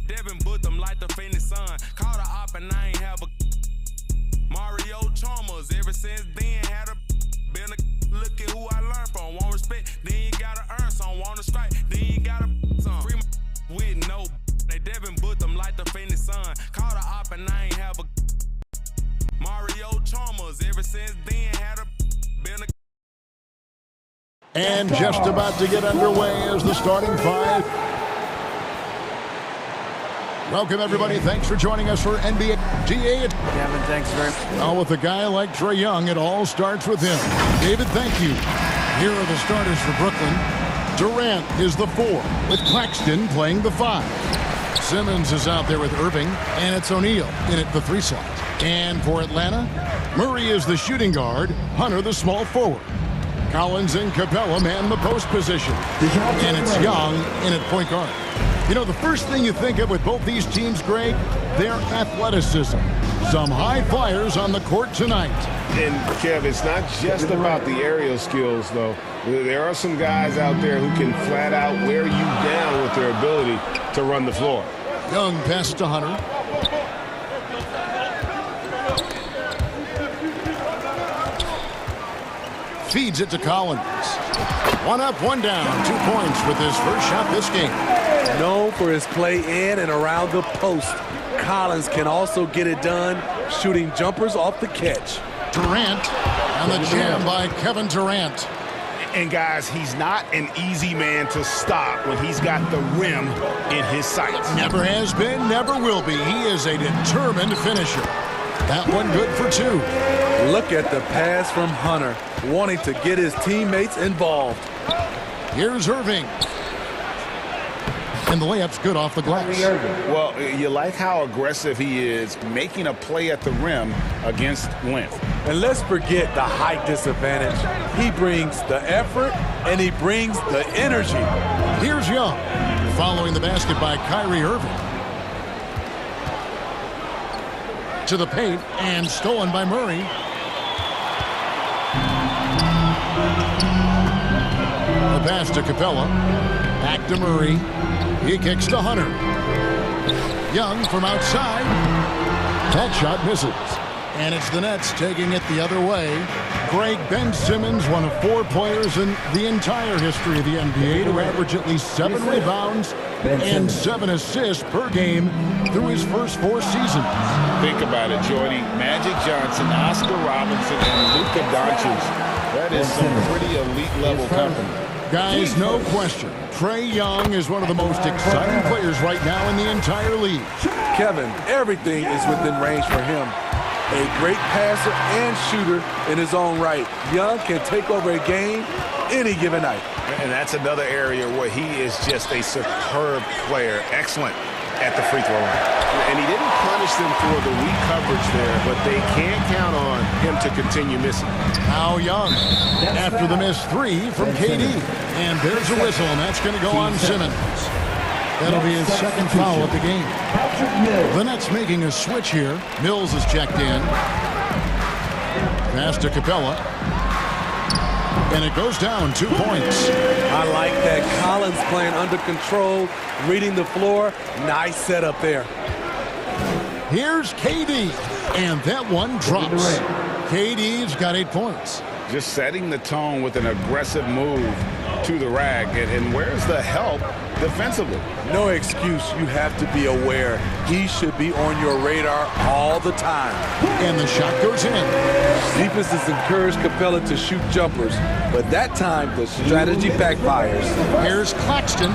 Devin put them like the Phoenix Sun. Caught a op and I ain't have a Mario Chalmers. Ever since then, had a been a look at who I learned from. Want respect, then you gotta earn some. Want to strike, then you gotta some. Free with no. They Devin put them like the Phoenix Sun. Caught a op and I ain't have a Mario Chalmers. Ever since then, had a been a. And just about to get underway as the starting five. Welcome, everybody. Thanks for joining us for NBA GA. Kevin, thanks very much. Now, with a guy like Trae Young, it all starts with him. David, thank you. Here are the starters for Brooklyn. Durant is the 4, with Claxton playing the 5. Simmons is out there with Irving, and it's O'Neal in at the 3 slot. And for Atlanta, Murray is the shooting guard, Hunter the small forward. Collins and Capella man the post position. And it's Young in at point guard. You know, the first thing you think of with both these teams, Greg, their athleticism. Some high flyers on the court tonight. And, Kev, it's not just about the aerial skills, though. There are some guys out there who can flat out wear you down with their ability to run the floor. Young passes to Hunter. Feeds it to Collins. 1 up, 1 down. 2 points with his first shot this game. Known for his play in and around the post, Collins can also get it done shooting jumpers off the catch. Durant and the jam by Kevin Durant. And, guys, he's not an easy man to stop when he's got the rim in his sights. Never has been, never will be. He is a determined finisher. That one good for 2. Look at the pass from Hunter, wanting to get his teammates involved. Here's Irving. And the layup's good off the glass. Well, you like how aggressive he is making a play at the rim against length. And let's forget the height disadvantage. He brings the effort and he brings the energy. Here's Young, following the basket by Kyrie Irving. To the paint and stolen by Murray. The pass to Capella. Back to Murray. He kicks to Hunter. Young from outside. That shot misses. And it's the Nets taking it the other way. Greg, Ben Simmons, one of 4 players in the entire history of the NBA to average at least 7 rebounds and 7 assists per game through his first 4 seasons. Think about it, Jordy. Magic Johnson, Oscar Robinson, and Luka Doncic. That is some pretty elite level company. Guys, no question. Trae Young is one of the most exciting players right now in the entire league. Kevin, everything is within range for him. A great passer and shooter in his own right. Young can take over a game any given night. And that's another area where he is just a superb player. Excellent at the free throw line. And he didn't punish them for the weak coverage there, but they can't count on him to continue missing. Now Young after the missed 3 from KD. And there's a whistle, and that's going to go on Simmons. That'll be his second foul of the game. The Nets making a switch here. Mills is checked in. Pass to Capella. And it goes down 2 points. I like that. Collins playing under control, reading the floor. Nice setup there. Here's KD. And that one drops. KD's got 8 points. Just setting the tone with an aggressive move to the rack. And where's the help defensively? No excuse. You have to be aware. He should be on your radar all the time. And the shot goes in. Defense has encouraged Capella to shoot jumpers, but that time the strategy backfires. Here's Claxton.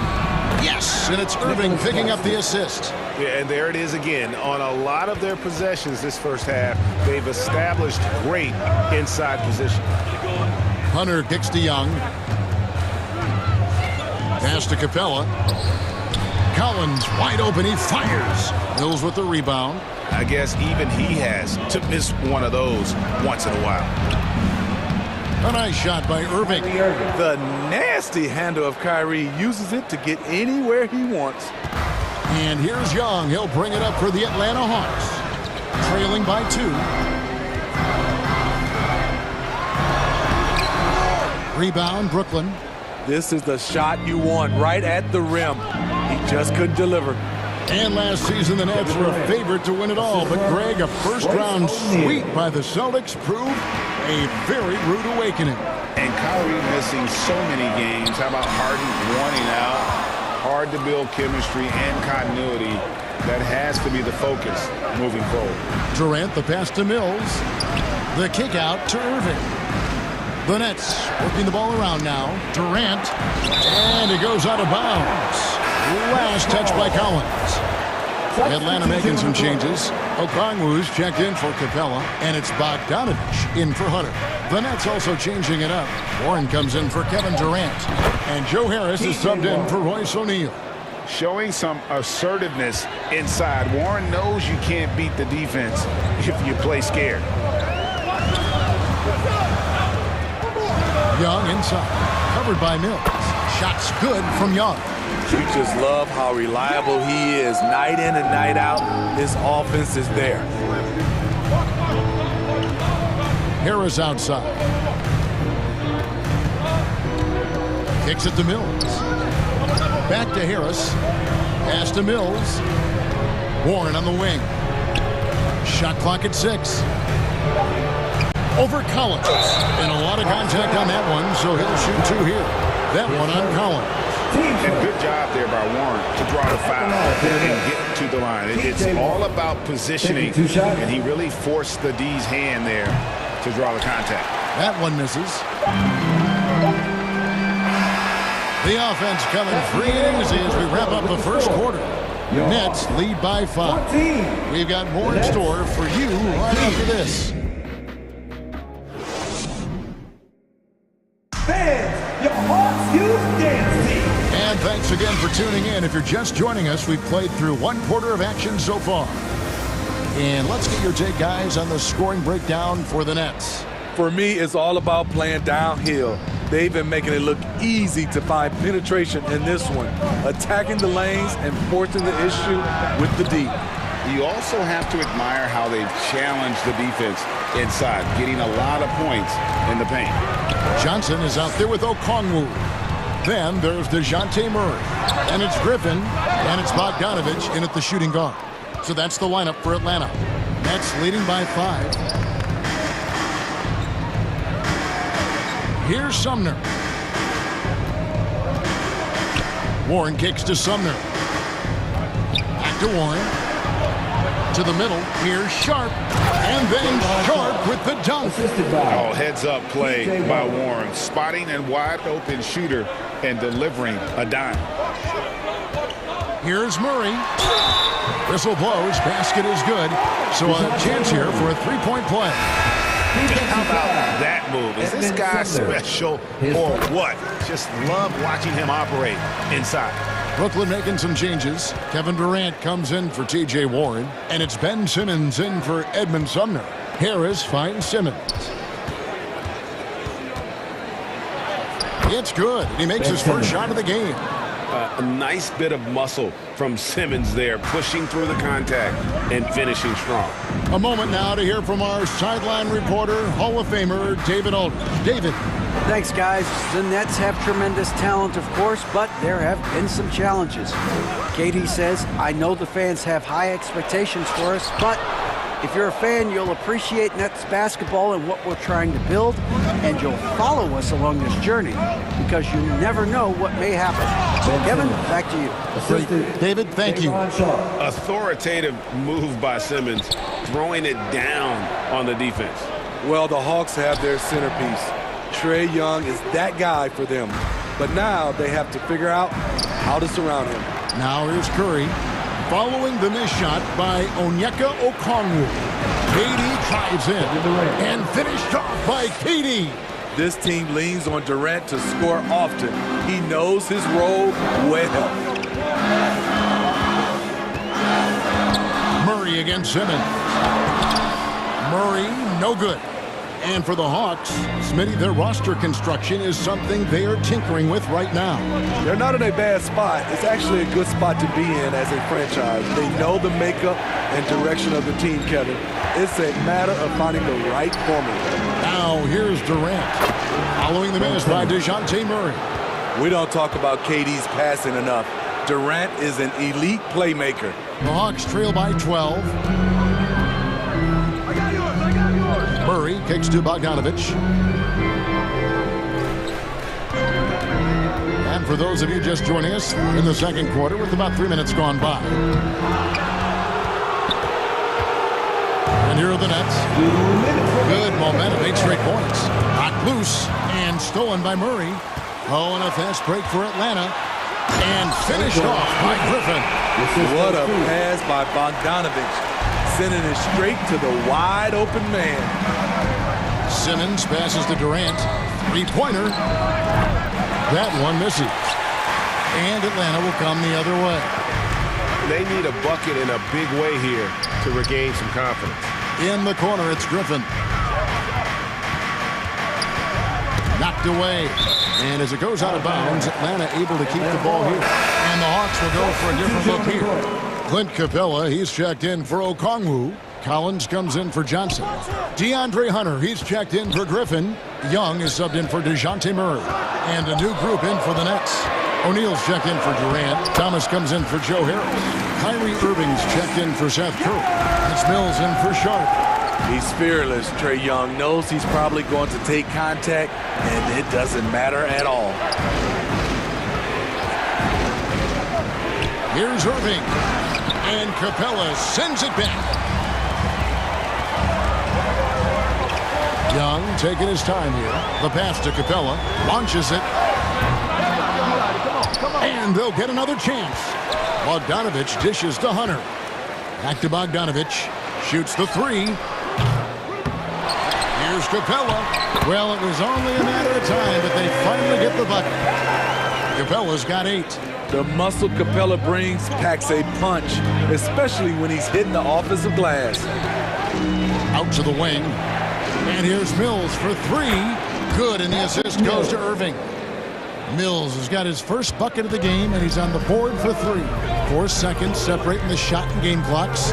Yes, and it's Irving picking up the assist. Yeah, and there it is again. On a lot of their possessions this first half, they've established great inside position. Hunter kicks to Young. Pass to Capella. Collins wide open. He fires. Mills with the rebound. I guess even he has to miss one of those once in a while. A nice shot by Irving. The nasty handle of Kyrie uses it to get anywhere he wants. And here's Young. He'll bring it up for the Atlanta Hawks. Trailing by 2. Rebound, Brooklyn. This is the shot you want right at the rim. He just couldn't deliver. And last season, the Nets were a favorite to win it all. But, Greg, a first-round sweep by the Celtics proved a very rude awakening. And Kyrie missing so many games. How about Harden wanting out? Hard to build chemistry and continuity. That has to be the focus moving forward. Durant, the pass to Mills. The kick out to Irving. The Nets working the ball around now. Durant. And it goes out of bounds. Last touch by Collins. Atlanta making some changes. Okongwu's checked in for Capella, and it's Bogdanovich in for Hunter. The Nets also changing it up. Warren comes in for Kevin Durant, and Joe Harris is subbed in for Royce O'Neal. Showing some assertiveness inside. Warren knows you can't beat the defense if you play scared. Young inside, covered by Mills. Shots good from Young. You just love how reliable he is. Night in and night out, his offense is there. Harris outside. Kicks it to Mills. Back to Harris. Pass to Mills. Warren on the wing. Shot clock at 6. Over Collins. And a lot of contact on that one, so he'll shoot 2 here. That one on Collins. And good job there by Warren to draw the foul and get to the line. It's all about positioning, and he really forced the D's hand there to draw the contact. That one misses. The offense coming free and easy as we wrap up the first quarter. Nets lead by 5. We've got more in store for you right after this. Fans, your hearts use dance team. And thanks again for tuning in. If you're just joining us, we've played through 1 quarter of action so far. And let's get your take, guys, on the scoring breakdown for the Nets. For me, it's all about playing downhill. They've been making it look easy to find penetration in this one, attacking the lanes and forcing the issue with the D. You also have to admire how they've challenged the defense inside, getting a lot of points in the paint. Johnson is out there with Okongwu. Then there's DeJounte Murray. And it's Griffin. And it's Bogdanovich in at the shooting guard. So that's the lineup for Atlanta. Nets leading by 5. Here's Sumner. Warren kicks to Sumner. Back to Warren. To the middle. Here's Sharp. And then Sharp with the dunk. Oh, heads-up play by Warren. Spotting a wide-open shooter and delivering a dime. Here's Murray. Whistle blows. Basket is good. So a chance here for a 3-point play. How about that move? Is this guy special or what? Just love watching him operate inside. Brooklyn making some changes. Kevin Durant comes in for T.J. Warren. And it's Ben Simmons in for Edmund Sumner. Harris finds Simmons. It's good. He makes his first shot of the game. A nice bit of muscle from Simmons there, pushing through the contact and finishing strong. A moment now to hear from our sideline reporter, Hall of Famer David Aldridge. David. Thanks, guys. The Nets have tremendous talent, of course, but there have been some challenges. Katie says, I know the fans have high expectations for us, but if you're a fan, you'll appreciate Nets basketball and what we're trying to build, and you'll follow us along this journey because you never know what may happen. Kevin, back to you. David, thank you. Authoritative move by Simmons, throwing it down on the defense. Well, the Hawks have their centerpiece. Trae Young is that guy for them. But now they have to figure out how to surround him. Now here's Curry. Following the missed shot by Onyeka Okongwu. KD drives in and finished off by KD. This team leans on Durant to score often. He knows his role well. Murray against Simmons. Murray, no good. And for the Hawks, Smitty, their roster construction is something they are tinkering with right now. They're not in a bad spot. It's actually a good spot to be in as a franchise. They know the makeup and direction of the team, Kevin. It's a matter of finding the right formula. Now here's Durant. Following the miss by DeJounte Murray. We don't talk about KD's passing enough. Durant is an elite playmaker. The Hawks trail by 12. Murray kicks to Bogdanovich. And for those of you just joining us in the second quarter with about 3 minutes gone by. And here are the Nets. Good momentum, 8 straight points. Knocked loose and stolen by Murray. Oh, and a fast break for Atlanta. And finished off by Griffin. What a pass by Bogdanovich. Sending it straight to the wide open man. Simmons passes to Durant. 3-pointer. That one misses. And Atlanta will come the other way. They need a bucket in a big way here to regain some confidence. In the corner, it's Griffin. Knocked away. And as it goes out of bounds, Atlanta able to keep the ball here. And the Hawks will go for a different look here. Clint Capella, he's checked in for Okongwu. Collins comes in for Johnson. DeAndre Hunter, he's checked in for Griffin. Young is subbed in for DeJounte Murray. And a new group in for the Nets. O'Neal's checked in for Durant. Thomas comes in for Joe Harris. Kyrie Irving's checked in for Seth Curry. It's Mills in for Sharp. He's fearless. Trae Young knows he's probably going to take contact, and it doesn't matter at all. Here's Irving. And Capella sends it back. Young taking his time here. The pass to Capella. Launches it. And they'll get another chance. Bogdanovich dishes to Hunter. Back to Bogdanovich. Shoots the 3. Here's Capella. Well, it was only a matter of time, but they finally get the bucket. Capella's got 8. The muscle Capella brings packs a punch, especially when he's hitting the offensive glass. Out to the wing. And here's Mills for 3. Good, and the assist goes to Irving. Mills has got his first bucket of the game, and he's on the board for 3. 4 seconds separating the shot and game clocks.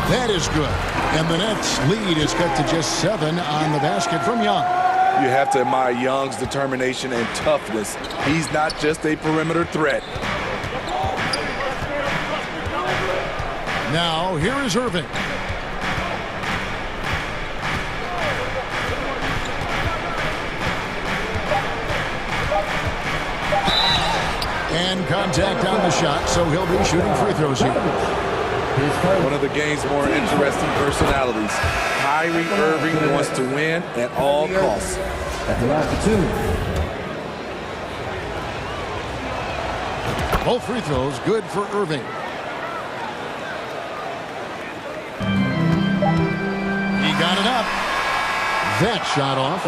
That is good. And the Nets' lead is cut to just 7 on the basket from Young. You have to admire Young's determination and toughness. He's not just a perimeter threat. Now, here is Irving. And contact on the shot, so he'll be shooting free throws here. One of the game's more interesting personalities. Kyrie Irving wants to win at all costs. At the last 2. Both free throws good for Irving. He got it up. That shot off.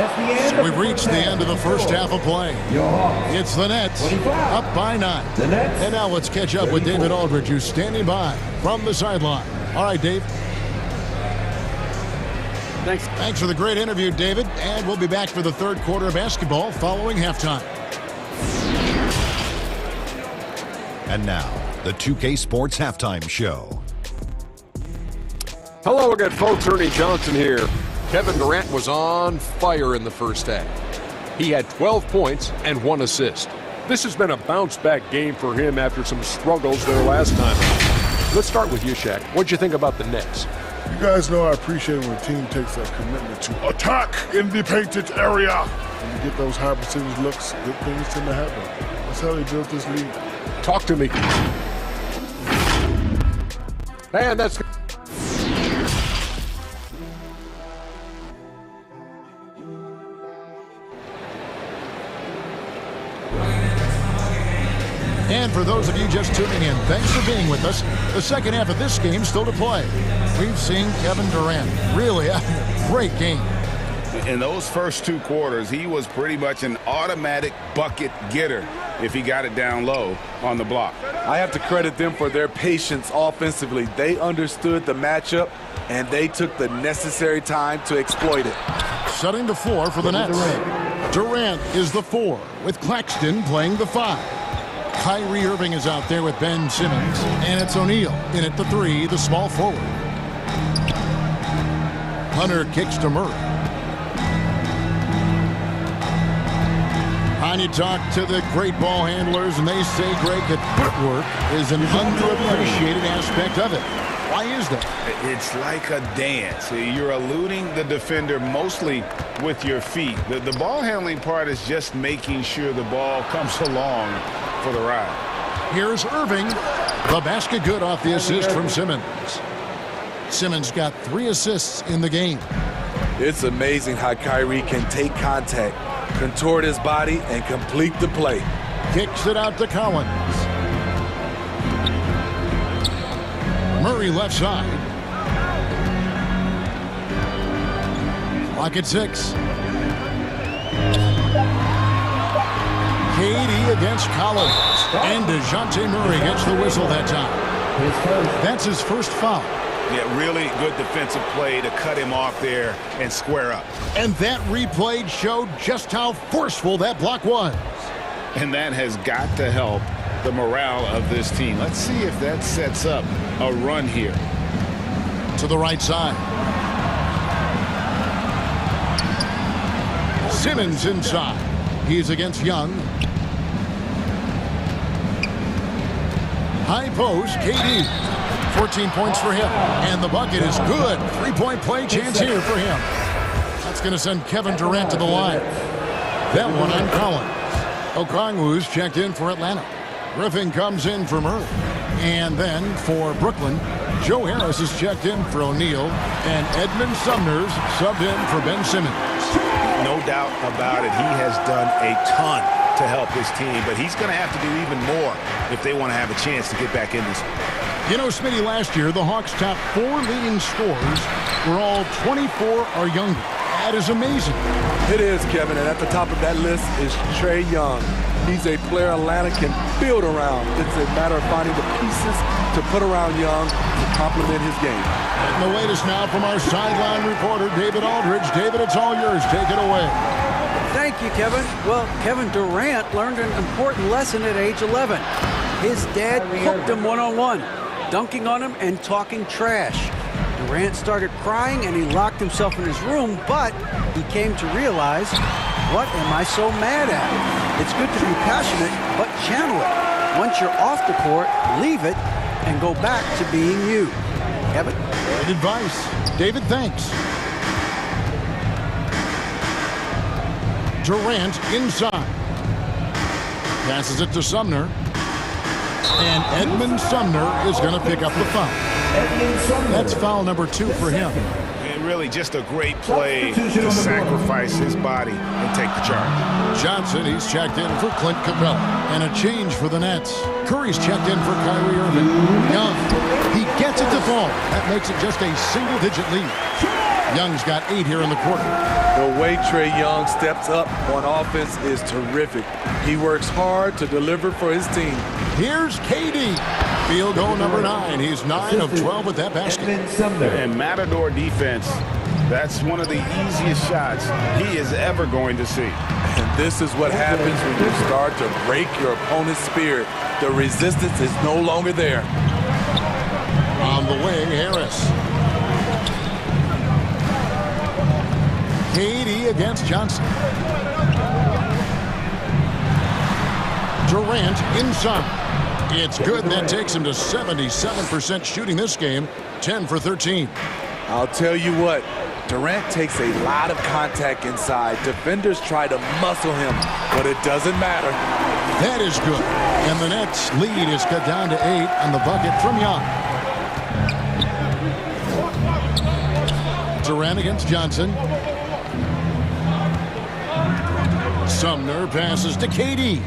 So we've reached the end of the first half of play. It's the Nets up by 9. And now let's catch up with David Aldridge, who's standing by from the sideline. All right, Dave. Thanks for the great interview, David. And we'll be back for the third quarter of basketball following halftime. And now, the 2K Sports Halftime Show. Hello again, folks. Ernie Johnson here. Kevin Durant was on fire in the first half. He had 12 points and 1 assist. This has been a bounce-back game for him after some struggles there last time. Let's start with you, Shaq. What'd you think about the Nets? You guys know I appreciate when a team takes that commitment to attack in the painted area. And to get those high percentage looks, good things tend to happen. That's how they built this league. Talk to me. Man, that's... And for those of you just tuning in, thanks for being with us. The second half of this game still to play. We've seen Kevin Durant really having a great game. In those first 2 quarters, he was pretty much an automatic bucket getter if he got it down low on the block. I have to credit them for their patience offensively. They understood the matchup, and they took the necessary time to exploit it. Setting the floor for the Nets. Durant is the 4, with Claxton playing the 5. Kyrie Irving is out there with Ben Simmons, and it's O'Neal in at the 3, the small forward. Hunter kicks to Murray. And you talk to the great ball handlers, and they say, Greg, that footwork is an underappreciated aspect of it. Why is that? It's like a dance. You're eluding the defender mostly with your feet. The ball handling part is just making sure the ball comes along for the ride. Here's Irving. The basket good off the assist from Simmons. Simmons got 3 assists in the game. It's amazing how Kyrie can take contact, contort his body, and complete the play. Kicks it out to Collins. Murray left side. Clock at 6. KD against Collins. And DeJounte Murray gets the whistle that time. That's his first foul. Yeah, really good defensive play to cut him off there and square up. And that replay showed just how forceful that block was. And that has got to help the morale of this team. Let's see if that sets up a run here. To the right side. Simmons inside. He's against Young. High post, KD. 14 points for him. And the bucket is good. 3-point play chance here for him. That's going to send Kevin Durant to the line. That one on Collins. Okongwu's checked in for Atlanta. Griffin comes in for Murray. And then for Brooklyn, Joe Harris is checked in for O'Neal. And Edmund Sumner's subbed in for Ben Simmons. No doubt about it. He has done a ton to help his team, but he's going to have to do even more if they want to have a chance to get back in this one. You know, Smitty, last year, the Hawks' top 4 leading scorers were all 24 or younger. That is amazing. It is, Kevin, and at the top of that list is Trae Young. He's a player Atlanta can build around. It's a matter of finding the pieces to put around Young to complement his game. And the latest now from our sideline reporter, David Aldridge. David, it's all yours. Take it away. Thank you, Kevin. Well, Kevin Durant learned an important lesson at age 11. His dad hooked him one-on-one, dunking on him and talking trash. Durant started crying and he locked himself in his room, but he came to realize, what am I so mad at? It's good to be passionate, but channel it. Once you're off the court, leave it and go back to being you. Kevin? Great advice. David, thanks. Durant inside. Passes it to Sumner. And Edmund Sumner is going to pick up the foul. That's foul number 2 for him. And really just a great play to sacrifice his body and take the charge. Johnson, he's checked in for Clint Capella. And a change for the Nets. Curry's checked in for Kyrie Irving. Young, he gets it to fall. That makes it just a single-digit lead. Young's got 8 here in the quarter. The way Trae Young steps up on offense is terrific. He works hard to deliver for his team. Here's KD. Field goal number 9. He's 9 of 12 with that basket. And Matador defense, that's one of the easiest shots he is ever going to see. And this is what happens when you start to break your opponent's spirit. The resistance is no longer there. On the wing, Harris. KD against Johnson. Durant inside. It's good. That takes him to 77% shooting this game. 10 for 13. I'll tell you what, Durant takes a lot of contact inside. Defenders try to muscle him, but it doesn't matter. That is good. And the Nets lead is cut down to 8 on the bucket from Young. Durant against Johnson. Sumner passes to KD.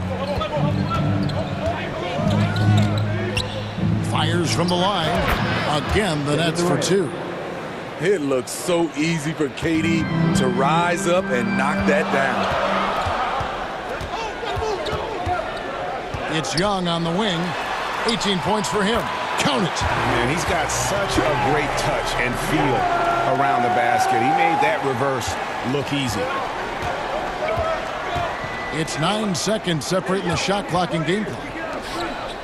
Fires from the line. Again, the Nets for 2. It looks so easy for KD to rise up and knock that down. It's Young on the wing. 18 points for him. Count it. Man, he's got such a great touch and feel around the basket. He made that reverse look easy. It's 9 seconds separating the shot clock and game clock.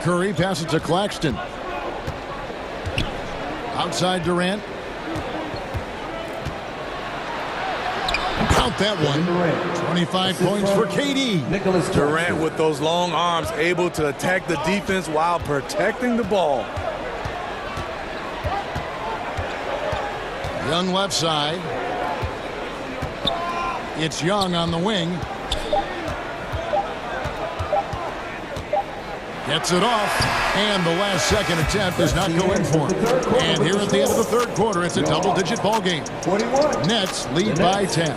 Curry passes to Claxton. Outside Durant. Count that one. 25 points for KD. Durant with those long arms, able to attack the defense while protecting the ball. Young left side. It's Young on the wing. Gets it off. And the last second attempt does not go in for him. And here at the end of the third quarter, it's a double-digit ball game. Nets lead by 10.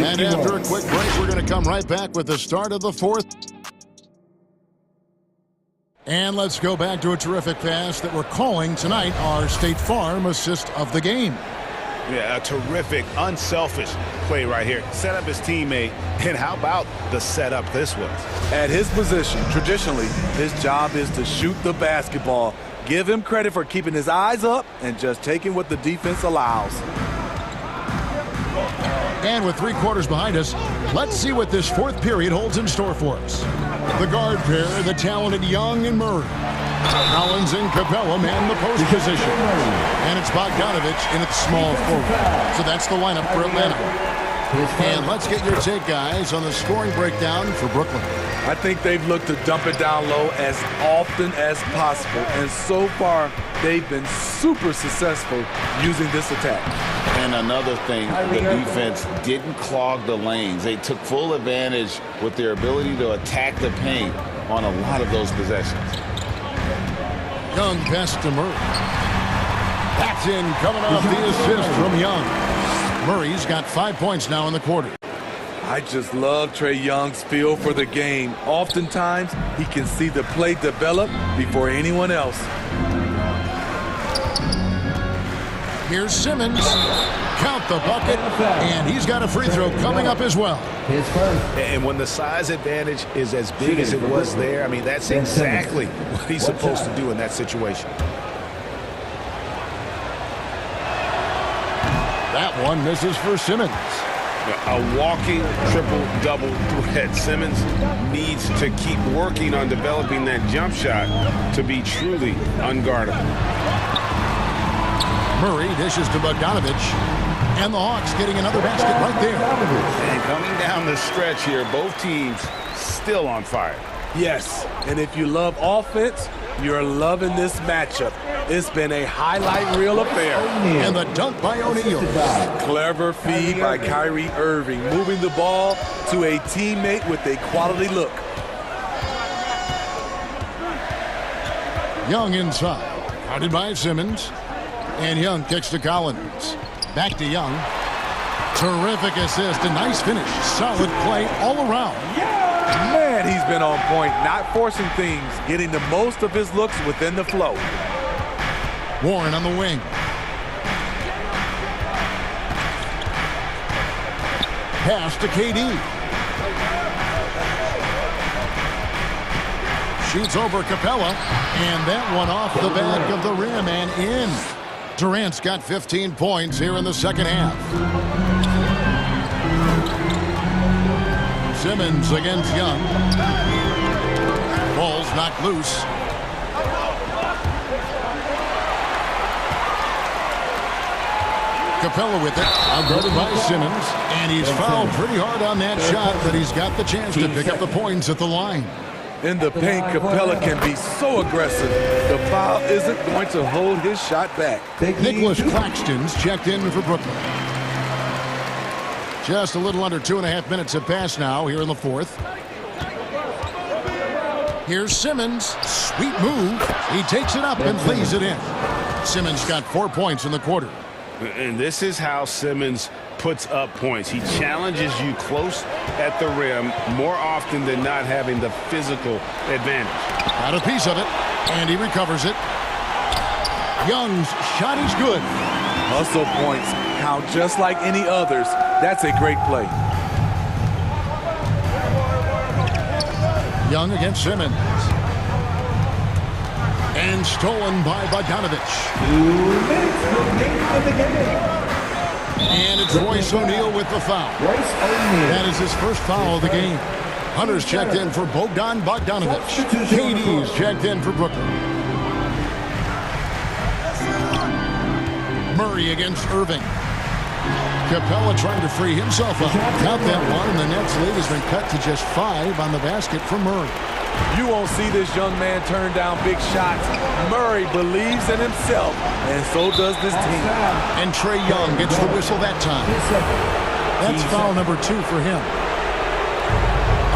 And after a quick break, we're going to come right back with the start of the fourth. And let's go back to a terrific pass that we're calling tonight our State Farm assist of the game. Yeah, a terrific, unselfish play right here. Set up his teammate, and how about the setup this was? At his position, traditionally, his job is to shoot the basketball. Give him credit for keeping his eyes up and just taking what the defense allows. And with 3 quarters behind us, let's see what this fourth period holds in store for us. The guard pair, the talented Young and Murray. Collins and Capella man the post position. And it's Bogdanovich in its small forward. So that's the lineup for Atlanta. And let's get your take, guys, on the scoring breakdown for Brooklyn. I think they've looked to dump it down low as often as possible. And so far, they've been super successful using this attack. And another thing, the defense didn't clog the lanes. They took full advantage with their ability to attack the paint on a lot of those possessions. Young pass to Murray. That's in, coming off the assist from Young. Murray's got 5 points now in the quarter. I just love Trae Young's feel for the game. Oftentimes, he can see the play develop before anyone else. Here's Simmons. Count the bucket, and he's got a free throw coming up as well. And when the size advantage is as big as it was there, I mean, that's exactly what he's supposed to do in that situation. That one misses for Simmons. A walking triple-double threat. Simmons needs to keep working on developing that jump shot to be truly unguardable. Murray dishes to Bogdanovich, and the Hawks getting another basket right there. And coming down the stretch here, both teams still on fire. Yes, and if you love offense, you're loving this matchup. It's been a highlight reel affair. And the dunk by O'Neal. Clever feed by Kyrie Irving, moving the ball to a teammate with a quality look. Young inside, guarded by Simmons. And Young kicks to Collins. Back to Young. Terrific assist, a nice finish. Solid play all around. Man, he's been on point, not forcing things, getting the most of his looks within the flow. Warren on the wing. Pass to KD. Shoots over Capella, and that one off the back of the rim and in. Durant's got 15 points here in the second half. Simmons against Young. Ball's knocked loose. Capella with it, outguarded by Simmons, and he's fouled pretty hard on that shot, but he's got the chance to pick up the points at the line. In the paint, Capella can be so aggressive. The foul isn't going to hold his shot back. Nicholas Claxton's checked in for Brooklyn. Just a little under 2.5 minutes have passed now here in the fourth. Here's Simmons. Sweet move. He takes it up and lays it in. Simmons got 4 points in the quarter. And this is how Simmons puts up points. He challenges you close at the rim more often than not, having the physical advantage. Got a piece of it, and he recovers it. Young's shot is good. Hustle points count just like any others. That's a great play. Young against Simmons. And stolen by Bogdanovich. 2 minutes remaining in the game. And it's Royce O'Neal with the foul. That is his first foul of the game. Hunter's checked in for Bogdan Bogdanovich. KD's checked in for Brooklyn. Murray against Irving. Capella trying to free himself up. Got that one, and the Nets lead has been cut to just 5 on the basket for Murray. You won't see this young man turn down big shots. Murray believes in himself, and so does this team. And Trae Young gets the whistle that time. That's foul number 2 for him.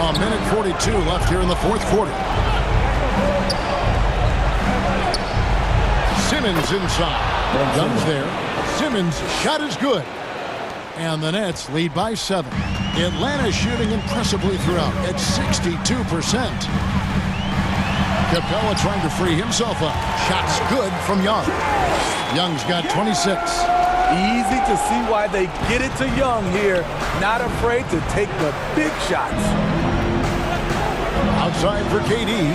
A minute 42 left here in the fourth quarter. Simmons inside. Young's there. Simmons' shot is good. And the Nets lead by 7. Atlanta shooting impressively throughout at 62%. Capella trying to free himself up. Shots good from Young. Young's got 26. Easy to see why they get it to Young here. Not afraid to take the big shots. Outside for KD.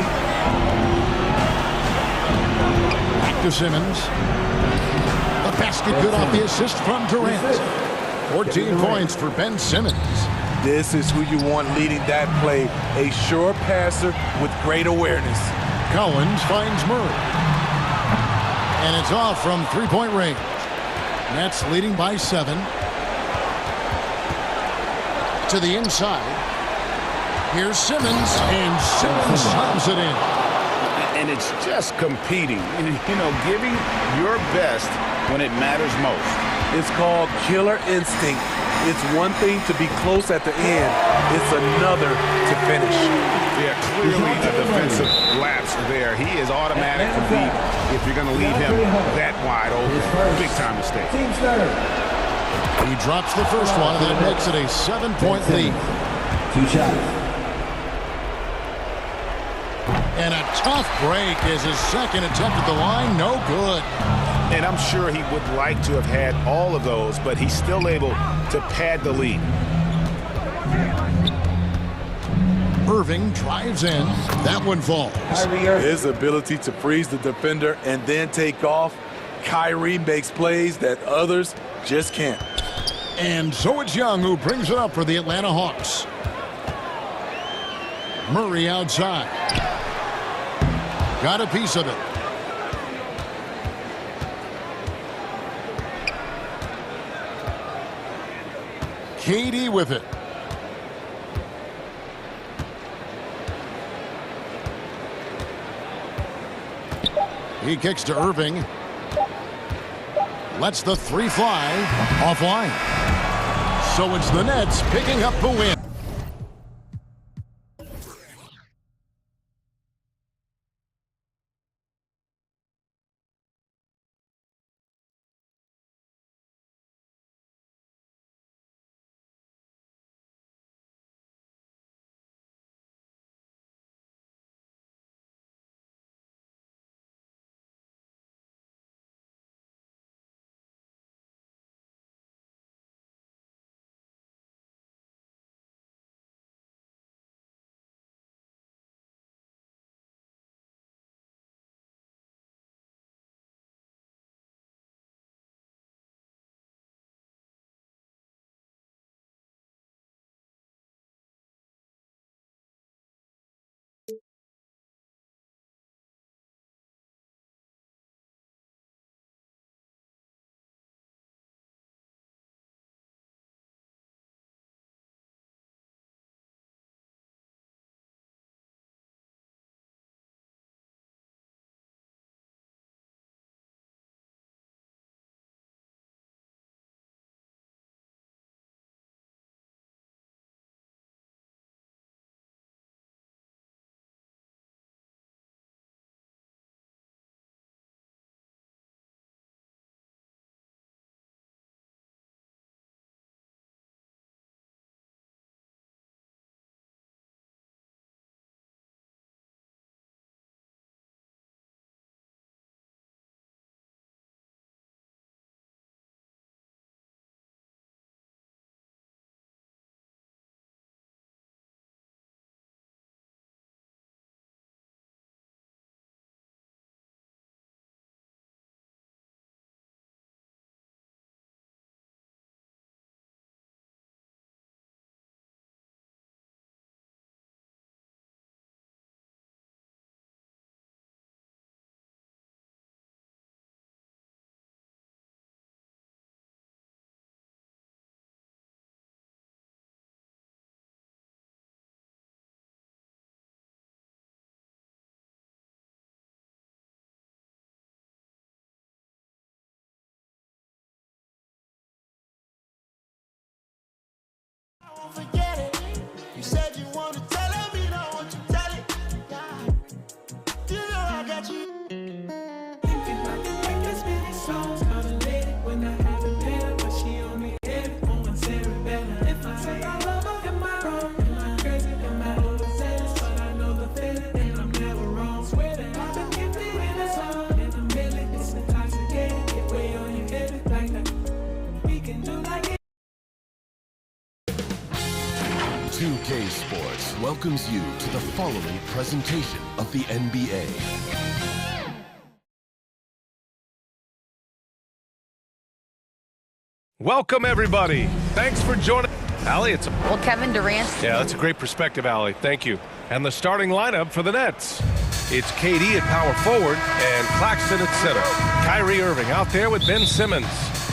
Back to Simmons. The basket good off the assist from Durant. 14 points for Ben Simmons. This is who you want leading that play. A sure passer with great awareness. Collins finds Murray. And it's off from three-point range. Nets leading by 7. To the inside. Here's Simmons, and Simmons slams it in. And it's just competing. You know, giving your best when it matters most. It's called killer instinct. It's one thing to be close at the end. It's another to finish. Yeah, clearly a defensive lapse there. He is automatic for lead if you're going to leave him that wide open. Big time mistake. He drops the first one, and that makes it a 7-point lead. 2 shots. And a tough break is his second attempt at the line. No good. And I'm sure he would like to have had all of those, but he's still able to pad the lead. Irving drives in. That one falls. His ability to freeze the defender and then take off. Kyrie makes plays that others just can't. And so it's Young who brings it up for the Atlanta Hawks. Murray outside. Got a piece of it. KD with it. He kicks to Irving. Lets the 3 fly offline. So it's the Nets picking up the win. won't forget it. You said you want to tell it, but you don't want to tell it. You know I got you. Thinking about the records, many songs kinda late when I haven't met her, but she only hit it on one cerebellum. If I say I love her, am I wrong? Am I crazy? Am I overzealous? But I know the feeling, and I'm never wrong. Swear that I've been gifted with a song in a million. It's intoxicating, get way on your head like that. We can do like it. 2K Sports welcomes you to the following presentation of the NBA. Welcome, everybody. Thanks for joining. Allie, Well, Kevin Durant. Yeah, that's a great perspective, Allie. Thank you. And the starting lineup for the Nets. It's KD at power forward and Claxton at center. Kyrie Irving out there with Ben Simmons.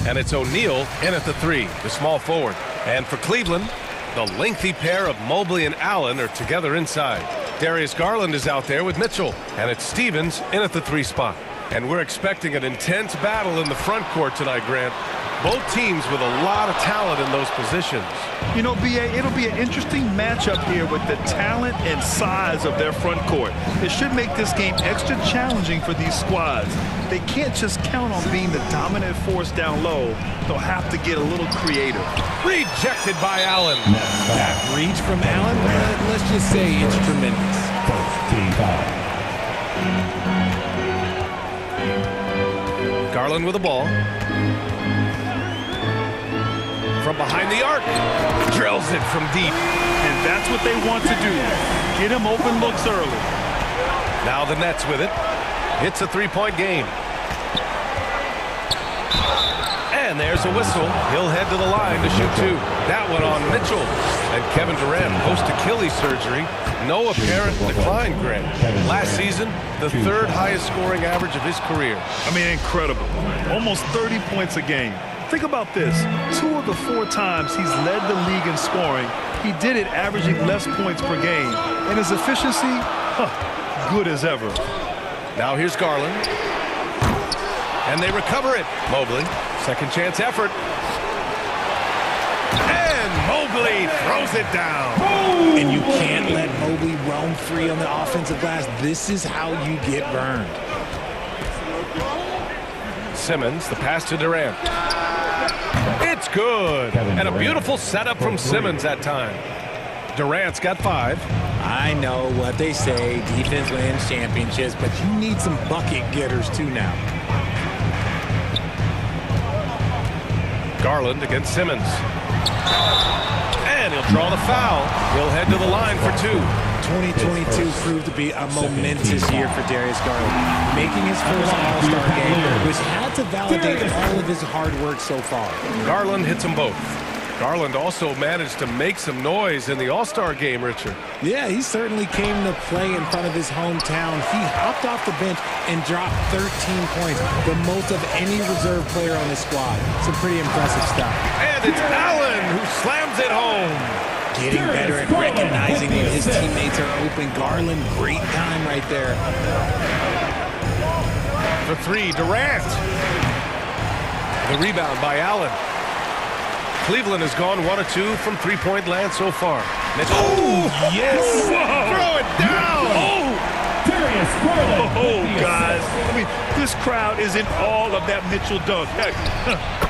And it's O'Neal in at the 3, the small forward. And for Cleveland, the lengthy pair of Mobley and Allen are together inside. Darius Garland is out there with Mitchell. And it's Stevens in at the 3 spot. And we're expecting an intense battle in the front court tonight, Grant. Both teams with a lot of talent in those positions. You know, B.A., it'll be an interesting matchup here with the talent and size of their front court. It should make this game extra challenging for these squads. They can't just count on being the dominant force down low. They'll have to get a little creative. Rejected by Allen. That reach from Allen, let's just say it's tremendous. Garland with the ball. From behind the arc. Drills it from deep. And that's what they want to do. Get him open looks early. Now the Nets with it. It's a 3-point game. And there's a whistle. He'll head to the line to shoot 2. That one on Mitchell. And Kevin Durant post-Achilles surgery. No apparent decline, Grant. Last season, the 3rd highest scoring average of his career. I mean, incredible. Almost 30 points a game. Think about this. 2 of the 4 times he's led the league in scoring, he did it averaging less points per game. And his efficiency, good as ever. Now here's Garland. And they recover it. Mobley, second chance effort. And Mobley throws it down. And you can't let Mobley roam free on the offensive glass. This is how you get burned. Simmons, the pass to Durant. It's good. And a beautiful setup from Simmons that time. Durant's got 5. I know what they say, defense wins championships, but you need some bucket getters too now. Garland against Simmons. And he'll draw the foul. He'll head to the line for 2. 2022 proved to be a momentous year for Darius Garland, making his first All-Star game, which had to validate all of his hard work so far. Garland hits them both. Garland also managed to make some noise in the All-Star game, Richard. Yeah, he certainly came to play in front of his hometown. He hopped off the bench and dropped 13 points, the most of any reserve player on the squad. Some pretty impressive stuff. And it's Allen who slams it home. Getting better at recognizing when his teammates are open. Garland, great time right there. For 3, Durant. The rebound by Allen. Cleveland has gone 1 of 2 from 3-point land so far. Oh, yes! Whoa. Throw it down! Oh, guys. I mean, this crowd is in all of that Mitchell dunk. Heck,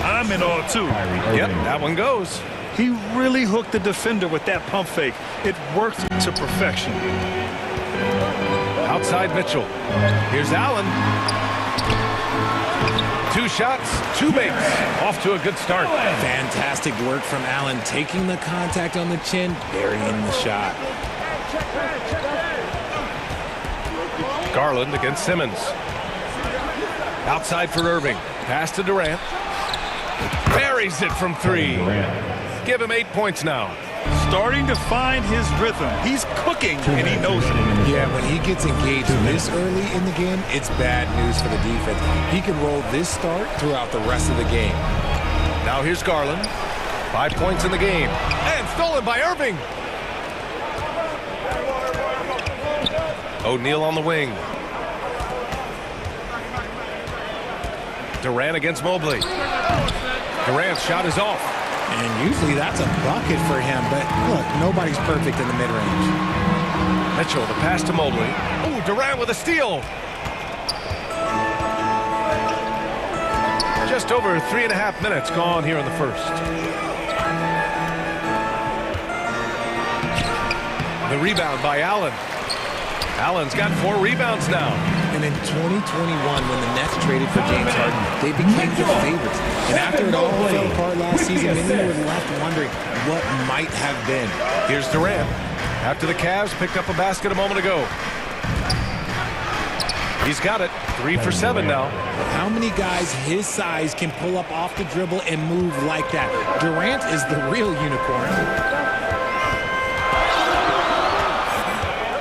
I'm in all, too. Yep, that one goes. He really hooked the defender with that pump fake. It worked to perfection. Outside Mitchell. Here's Allen. 2 shots, 2 makes. Off to a good start. Fantastic work from Allen, taking the contact on the chin, burying the shot. Garland against Simmons. Outside for Irving. Pass to Durant. Buries it from 3. Give him 8 points now. Starting to find his rhythm. He's cooking, and he knows it. Yeah, when he gets engaged this early in the game, it's bad news for the defense. He can roll this start throughout the rest of the game. Now here's Garland. 5 points in the game. And stolen by Irving. O'Neal on the wing. Durant against Mobley. Durant's shot is off. And usually that's a bucket for him, but look, nobody's perfect in the mid-range. Mitchell, the pass to Mobley. Oh, Durant with a steal. Just over 3.5 minutes gone here in the first. The rebound by Allen. Allen's got 4 rebounds now. And in 2021, when the Nets traded for James Harden, they became the favorites. And after it all fell apart last season, many were left wondering what might have been. Here's Durant. After the Cavs picked up a basket a moment ago. He's got it. 3 for 7 now. How many guys his size can pull up off the dribble and move like that? Durant is the real unicorn.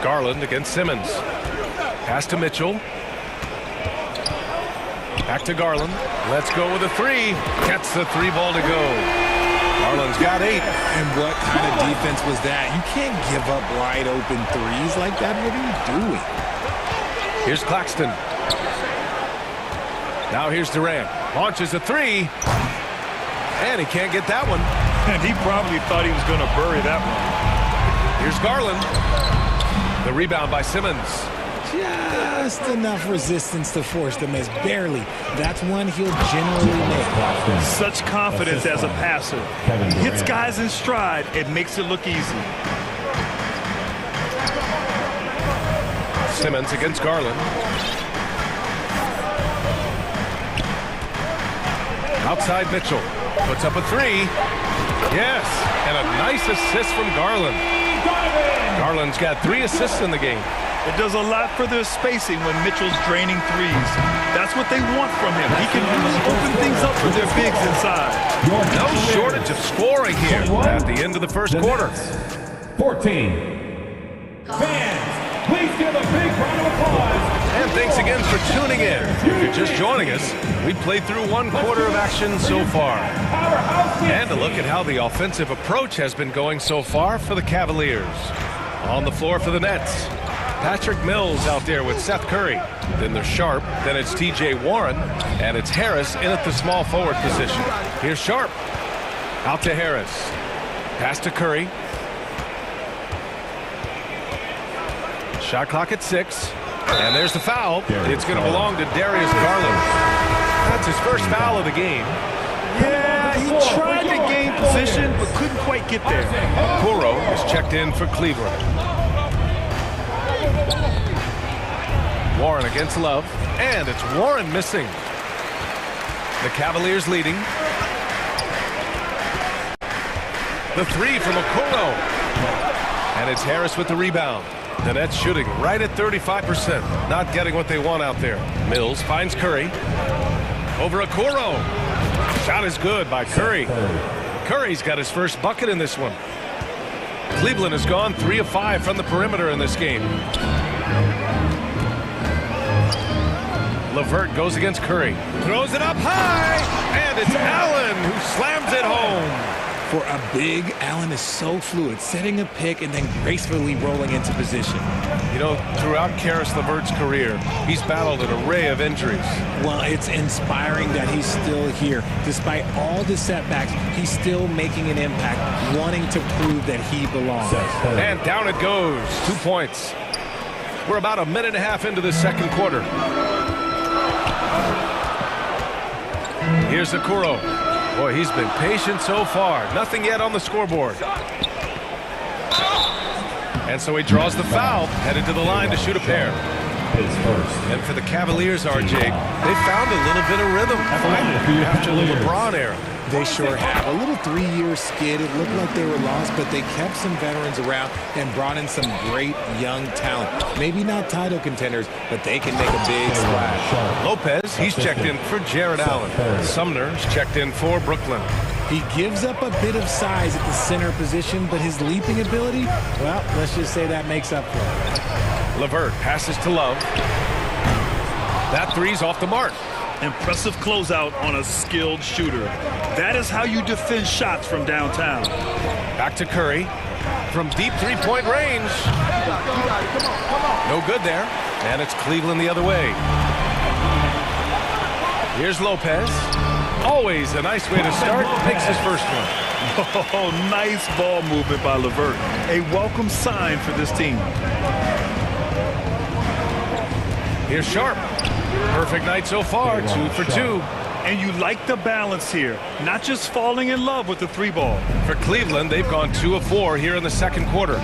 Garland against Simmons. Pass to Mitchell. Back to Garland. Let's go with a 3. Gets the 3 ball to go. Garland's got 8. And what kind of defense was that? You can't give up wide open threes like that. What are you doing? Here's Claxton. Now here's Durant. Launches a 3. And he can't get that one. And he probably thought he was going to bury that one. Here's Garland. The rebound by Simmons. Just enough resistance to force the miss. Barely. That's one he'll generally make. Such confidence as a passer. Hits guys in stride. It makes it look easy. Simmons against Garland. Outside Mitchell. Puts up a 3. Yes. And a nice assist from Garland. Garland's got 3 assists in the game. It does a lot for their spacing when Mitchell's draining threes. That's what they want from him. He can really open things up for their bigs inside. No shortage of scoring here at the end of the first quarter. 14. Fans, please give a big round of applause. And thanks again for tuning in. If you're just joining us, we played through 1 quarter of action so far. And a look at how the offensive approach has been going so far for the Cavaliers. On the floor for the Nets, Patrick Mills out there with Seth Curry. Then there's Sharp, then it's TJ Warren, and it's Harris in at the small forward position. Here's Sharp. Out to Harris. Pass to Curry. Shot clock at 6. And there's the foul. It's going to belong to Darius Garland. That's his first foul of the game. Yeah, he tried to gain position, but couldn't quite get there. Kuro is checked in for Cleveland. Warren against Love, and it's Warren missing. The Cavaliers leading. The 3 from Okoro. And it's Harris with the rebound. The Nets shooting right at 35%. Not getting what they want out there. Mills finds Curry. Over Okoro. Shot is good by Curry. Curry's got his first bucket in this one. Cleveland has gone 3 of 5 from the perimeter in this game. LeVert goes against Curry. Throws it up high. And it's Allen who slams it home. For a big, Allen is so fluid, setting a pick and then gracefully rolling into position. You know, throughout Karis LeVert's career, he's battled an array of injuries. Well, it's inspiring that he's still here. Despite all the setbacks, he's still making an impact, wanting to prove that he belongs. And down it goes. 2 points. We're about a minute and a half into the second quarter. Here's Okoro. Boy, he's been patient so far. Nothing yet on the scoreboard. And so he draws the foul, headed to the line to shoot a pair. And for the Cavaliers, RJ, they found a little bit of rhythm finally after the LeBron era. They sure have. A little 3-year skid. It looked like they were lost, but they kept some veterans around and brought in some great young talent. Maybe not title contenders, but they can make a big splash. Lopez, he's checked in for Jared Allen. Sumner's checked in for Brooklyn. He gives up a bit of size at the center position, but his leaping ability, well, let's just say that makes up for it. LeVert passes to Love. That 3's off the mark. Impressive closeout on a skilled shooter. That is how you defend shots from downtown. Back to Curry. From deep 3-point range. No good there. And it's Cleveland the other way. Here's Lopez. Always a nice way to start. Makes his first one. Oh, nice ball movement by LeVert. A welcome sign for this team. Here's Sharp. Perfect night so far, 2 for 2. And you like the balance here, not just falling in love with the 3-ball. For Cleveland, they've gone 2 of 4 here in the second quarter.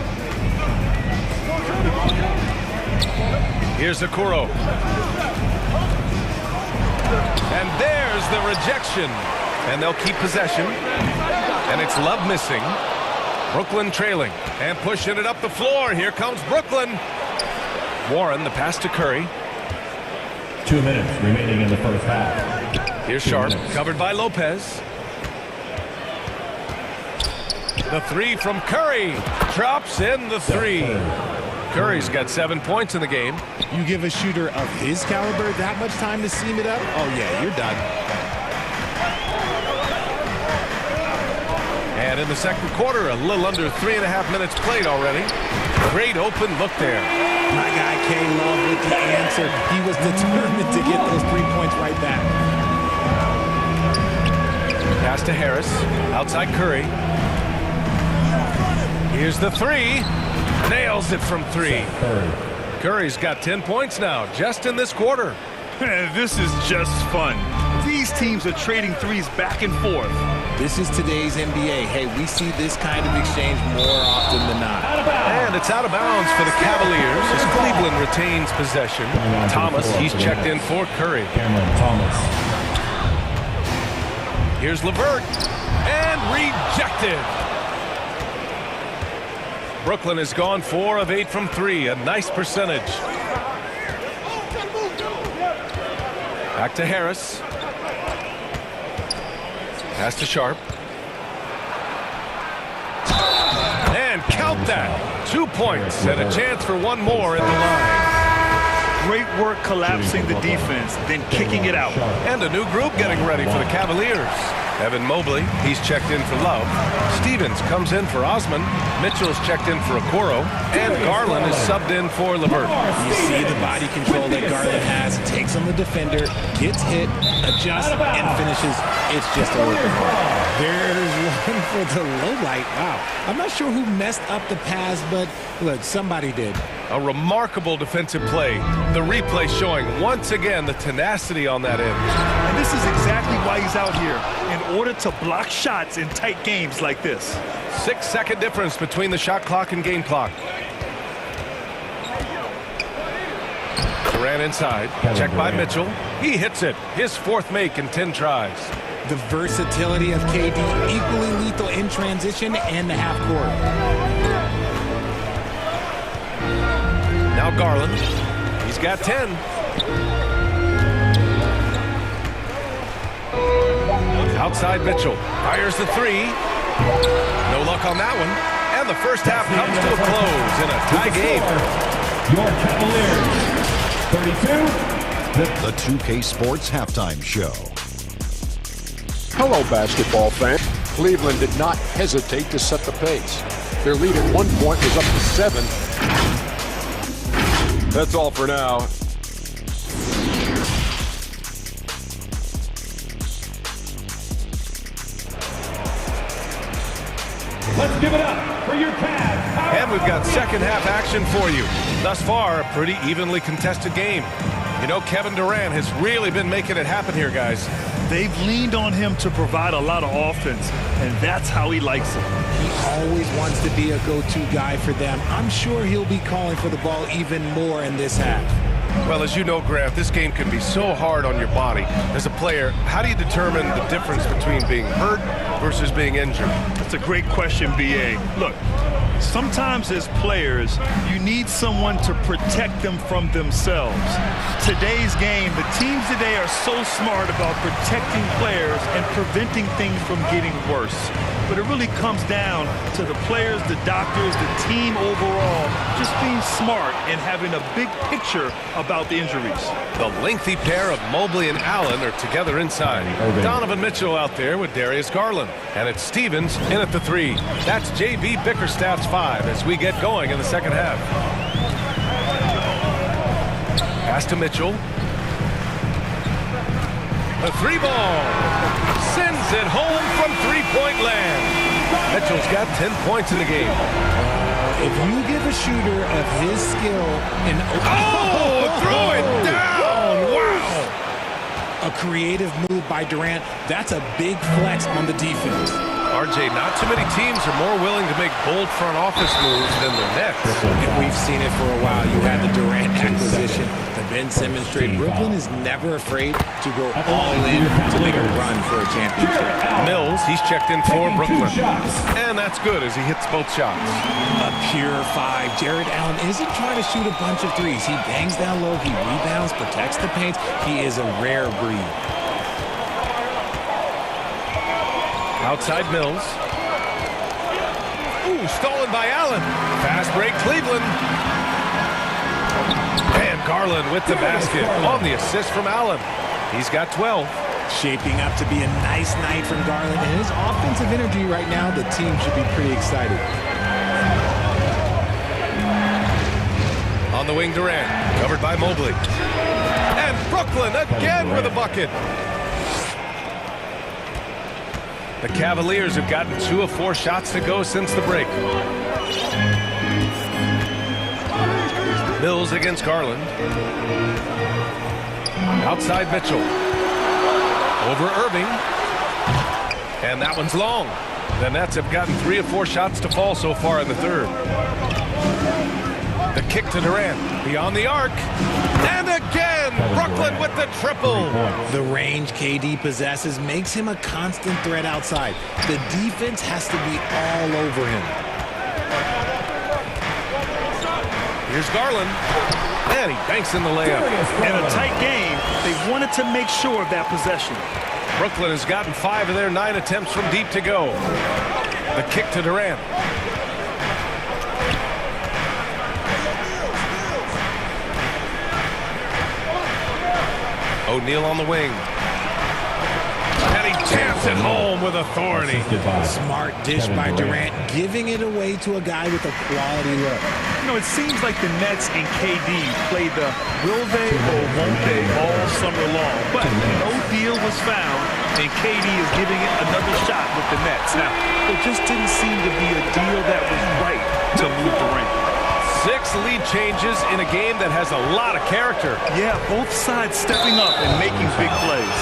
Here's Okoro. And there's the rejection. And they'll keep possession. And it's Love missing. Brooklyn trailing and pushing it up the floor. Here comes Brooklyn. Warren, the pass to Curry. 2 minutes remaining in the first half. Here's Sharp, covered by Lopez. The 3 from Curry. Drops in the 3. Curry's got 7 points in the game. You give a shooter of his caliber that much time to seam it up? Oh, yeah, you're done. And in the second quarter, a little under 3.5 minutes played already. Great open look there. My guy K-Love with the answer. He was determined to get those 3 points right back. Pass to Harris. Outside Curry. Here's the 3. Nails it from 3. Curry's got 10 points now, just in this quarter. This is just fun. These teams are trading threes back and forth. This is today's NBA. Hey, we see this kind of exchange more often than not. And it's out of bounds for the Cavaliers as Cleveland retains possession. Thomas, he's checked in for Curry. Here's LeVert. And rejected. Brooklyn has gone 4 of 8 from 3. A nice percentage. Back to Harris. Pass to Sharp. And count that. 2 points and a chance for one more at the line. Great work collapsing the defense, then kicking it out. And a new group getting ready for the Cavaliers. Evan Mobley, he's checked in for Love. Stevens comes in for Osman. Mitchell's checked in for Okoro. And Garland is subbed in for LeVert. You see the body control that Garland has. Takes on the defender, gets hit, adjusts, and finishes. It's just a work of art. There's one for the low light. Wow. I'm not sure who messed up the pass, but look, somebody did. A remarkable defensive play. The replay showing once again the tenacity on that end. And this is exactly why he's out here, in order to block shots in tight games like this. 6-second difference between the shot clock and game clock. Durant inside. Checked by Mitchell. He hits it. His 4th make in 10 tries. The versatility of KD, equally lethal in transition and the half court. Now Garland. He's got 10. Outside Mitchell. Fires the 3. No luck on that one. And the first half comes to a close in a tie game. Your Cavaliers, 32. The 2K Sports Halftime Show. Hello, basketball fans. Cleveland did not hesitate to set the pace. Their lead at one point was up to 7. That's all for now. Let's give it up for your Cavs. And we've got second half action for you. Thus far, a pretty evenly contested game. You know, Kevin Durant has really been making it happen here, guys. They've leaned on him to provide a lot of offense, and that's how he likes it. He always wants to be a go-to guy for them. I'm sure he'll be calling for the ball even more in this half. Well, as you know, Grant, this game can be so hard on your body. As a player, how do you determine the difference between being hurt versus being injured? That's a great question, B.A. Look, sometimes as players, you need someone to protect them from themselves. Today's game, the teams today are so smart about protecting players and preventing things from getting worse. But it really comes down to the players, the doctors, the team overall, just being smart and having a big picture about the injuries. The lengthy pair of Mobley and Allen are together inside. Donovan Mitchell out there with Darius Garland. And it's Stevens in at the 3. That's J.B. Bickerstaff's 5 as we get going in the second half. Pass to Mitchell. The three ball. Sends it home from three-point land. Mitchell's got 10 points in the game. If you give a shooter of his skill and throw it down! Wow! A creative move by Durant. That's a big flex on the defense. RJ, not too many teams are more willing to make bold front office moves than the Nets. And we've seen it for a while. You had the Durant acquisition, the Ben Simmons trade. Brooklyn is never afraid to go all in to make a run for a championship. Mills, he's checked in for Brooklyn. And that's good as he hits both shots. A pure 5. Jared Allen isn't trying to shoot a bunch of threes. He bangs down low, he rebounds, protects the paint. He is a rare breed. Outside Mills. Ooh, stolen by Allen. Fast break, Cleveland. And Garland with the basket on the assist from Allen. He's got 12. Shaping up to be a nice night from Garland. And his offensive energy right now, the team should be pretty excited. On the wing, Durant. Covered by Mobley. And Brooklyn again with a bucket. The Cavaliers have gotten 2 of 4 shots to go since the break. Mills against Garland. Outside Mitchell. Over Irving. And that one's long. The Nets have gotten 3 of 4 shots to fall so far in the third. The kick to Durant. Beyond the arc. And again, Brooklyn with the triple. The range KD possesses makes him a constant threat outside. The defense has to be all over him. Here's Garland. And he banks in the layup. In a tight game, they wanted to make sure of that possession. Brooklyn has gotten 5 of their 9 attempts from deep to go. The kick to Durant. O'Neal on the wing. And he jams it home with authority. Smart dish by Durant, giving it away to a guy with a quality look. You know, it seems like the Nets and KD played the will they or won't they all summer long. But no deal was found, and KD is giving it another shot with the Nets. Now, there just didn't seem to be a deal that was right to move Durant. 6 lead changes in a game that has a lot of character. Yeah, both sides stepping up and making big plays.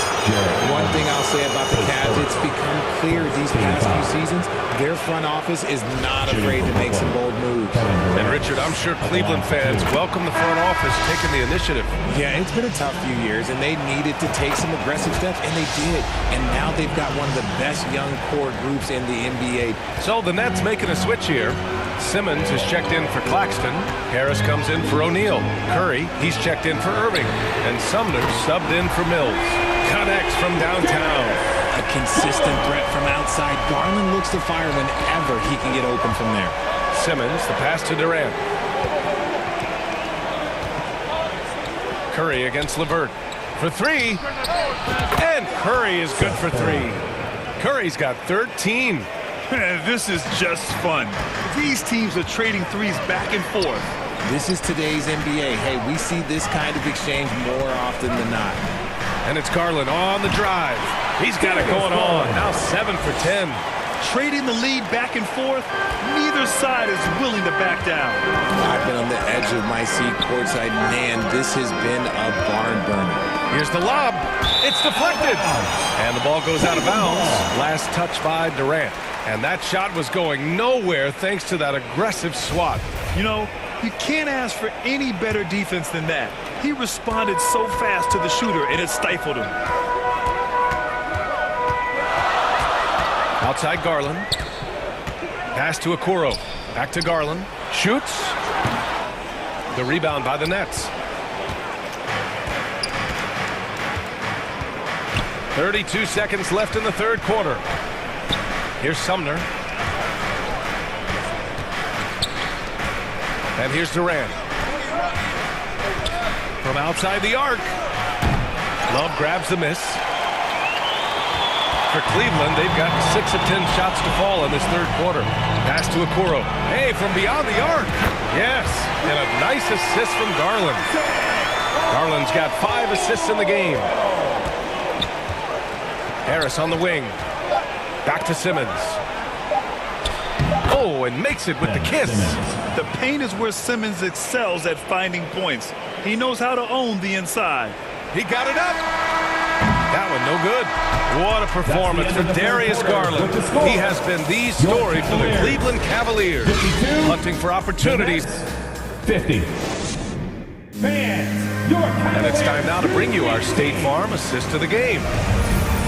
One thing I'll say about the Cavs, it's become clear these past few seasons, their front office is not afraid to make some bold moves. And Richard, I'm sure Cleveland fans welcome the front office taking the initiative. Yeah, it's been a tough few years, and they needed to take some aggressive steps, and they did. And now they've got one of the best young core groups in the NBA. So the Nets making a switch here. Simmons is checked in for Claxton. Harris comes in for O'Neal. Curry, he's checked in for Irving. And Sumner subbed in for Mills. Connects from downtown. A consistent threat from outside. Garland looks to fire whenever he can get open from there. Simmons, the pass to Durant. Curry against LeVert. For 3. And Curry is good for 3. Curry's got 13. This is just fun. These teams are trading threes back and forth. This is today's NBA. Hey, we see this kind of exchange more often than not. And it's Garland on the drive. He's got it going on. Now 7 for 10. Trading the lead back and forth, neither side is willing to back down. I've been on the edge of my seat courtside. Man, this has been a barn burner. Here's the lob. It's deflected. And the ball goes out of bounds. Last touch by Durant. And that shot was going nowhere thanks to that aggressive swat. You know, you can't ask for any better defense than that. He responded so fast to the shooter, and it stifled him. Outside Garland. Pass to Okoro. Back to Garland. Shoots. The rebound by the Nets. 32 seconds left in the third quarter. Here's Sumner. And here's Durant. From outside the arc. Love grabs the miss. For Cleveland, they've got 6 of 10 shots to fall in this third quarter. Pass to Okoro. Hey, from beyond the arc. Yes, and a nice assist from Garland. Garland's got 5 assists in the game. Harris on the wing. Back to Simmons. Oh, and makes it with the kiss. The paint is where Simmons excels at finding points. He knows how to own the inside. He got it up. That one no good. What a performance for Darius Garland. He has been the story for the Cleveland Cavaliers. Hunting for opportunities. 50. And it's time now to bring you our State Farm assist of the game.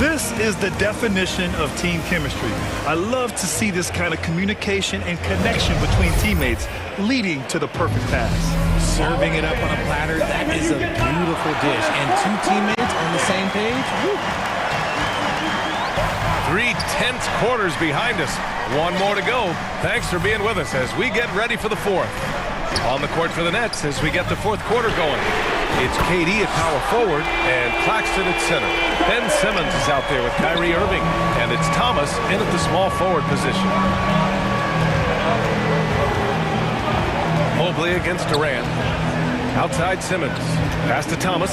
This is the definition of team chemistry. I love to see this kind of communication and connection between teammates leading to the perfect pass. Serving it up on a platter, that is a beautiful dish. And two teammates on the same page. Woo. 3 tense quarters behind us. One more to go. Thanks for being with us as we get ready for the fourth. On the court for the Nets as we get the fourth quarter going. It's KD at power forward and Claxton at center. Ben Simmons is out there with Kyrie Irving, and it's Thomas in at the small forward position. Mobley against Durant. Outside Simmons. Pass to Thomas.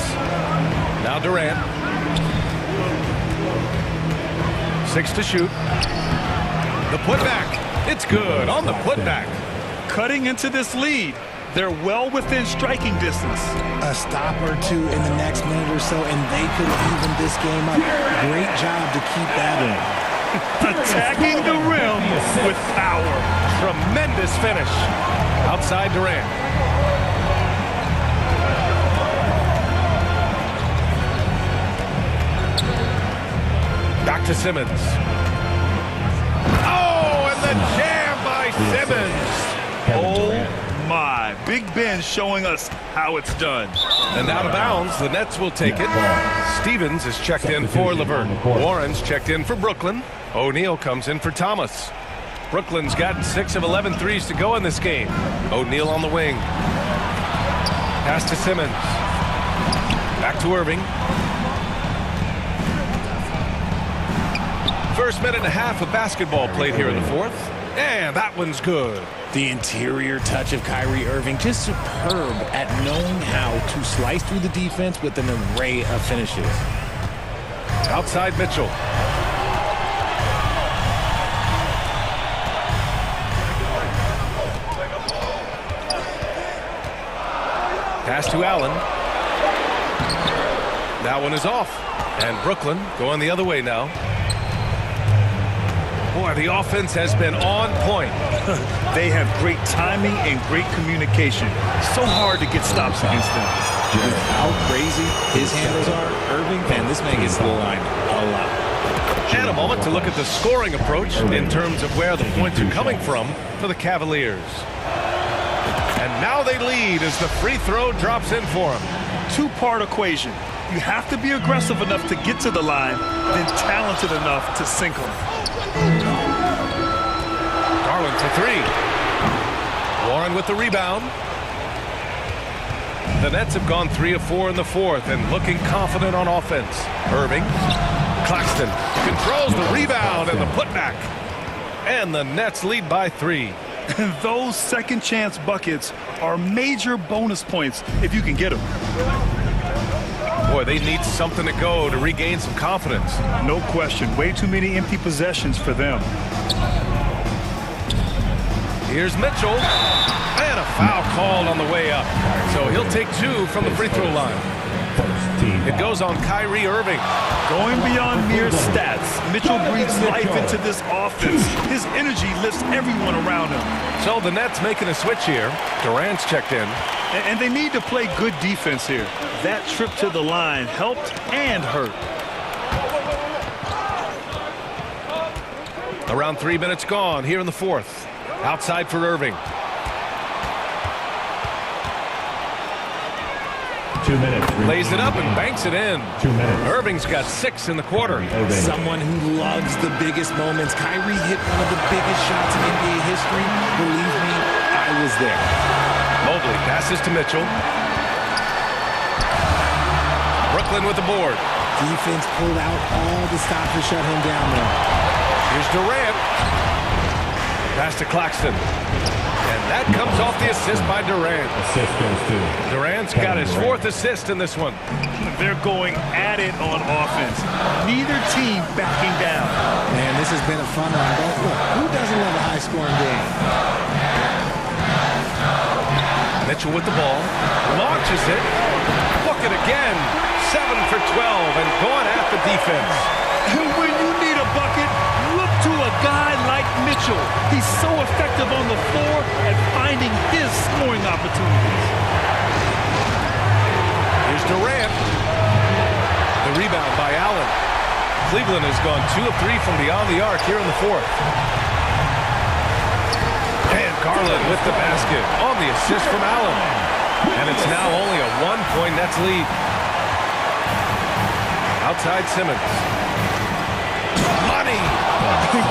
Now Durant. 6 to shoot. The putback. It's good on the putback. Cutting into this lead. They're well within striking distance. A stop or two in the next minute or so, and they could even this game up. Great job to keep that in. Attacking the rim with power. Tremendous finish. Outside Durant. Back to Simmons. Oh, and the jam by Simmons. Oh, my. Big Ben showing us how it's done. And out of bounds, the Nets will take it. Stevens is checked in for Laverne. Warren's checked in for Brooklyn. O'Neal comes in for Thomas. Brooklyn's gotten 6 of 11 threes to go in this game. O'Neal on the wing. Pass to Simmons. Back to Irving. First minute and a half of basketball played here in the fourth. And that one's good. The interior touch of Kyrie Irving, just superb at knowing how to slice through the defense with an array of finishes. Outside Mitchell. Pass to Allen. That one is off. And Brooklyn going the other way now. Boy, the offense has been on point. They have great timing and great communication. So hard to get stops against them. Just how crazy his handles are, Irving, man, this man gets to the line a lot. And a moment to look at the scoring approach in terms of where the points are coming from for the Cavaliers. And now they lead as the free throw drops in for them. Two-part equation. You have to be aggressive enough to get to the line, then talented enough to sink them. Garland for 3. Warren with the rebound. The Nets have gone 3 of 4 in the fourth and looking confident on offense. Irving. Claxton controls the rebound and the putback. And the Nets lead by 3. And those second chance buckets are major bonus points if you can get them. Boy, they need something to go to regain some confidence. No question. Way too many empty possessions for them. Here's Mitchell. And a foul called on the way up. So he'll take 2 from the free throw line. It goes on Kyrie Irving. Going beyond mere stats, Mitchell breathes life into this offense. His energy lifts everyone around him. So the Nets making a switch here. Durant's checked in. And they need to play good defense here. That trip to the line helped and hurt. Around 3 minutes gone here in the fourth. Outside for Irving. 2 minutes. Lays it up and banks it in. 2 minutes. Irving's got 6 in the quarter. Someone who loves the biggest moments. Kyrie hit one of the biggest shots in NBA history. Believe me, I was there. Mobley passes to Mitchell. Brooklyn with the board. Defense pulled out all the stops to shut him down there. Here's Durant. Pass to Claxton. And that comes off the assist by Durant. Assist goes to Durant's got his 4th assist in this one. They're going at it on offense. Neither team backing down. Man, this has been a fun one. Look, who doesn't love a high-scoring game? Mitchell with the ball. Launches it. Look it again. 7 for 12 and going at the defense. And when you need a bucket, look to a guy like Mitchell. He's so effective on the floor at finding his scoring opportunities. Here's Durant. The rebound by Allen. Cleveland has gone 2 of 3 from beyond the arc here in the 4th. And Garland with the basket on the assist from Allen. And it's now only a 1-point Nets lead. Outside Simmons. Money!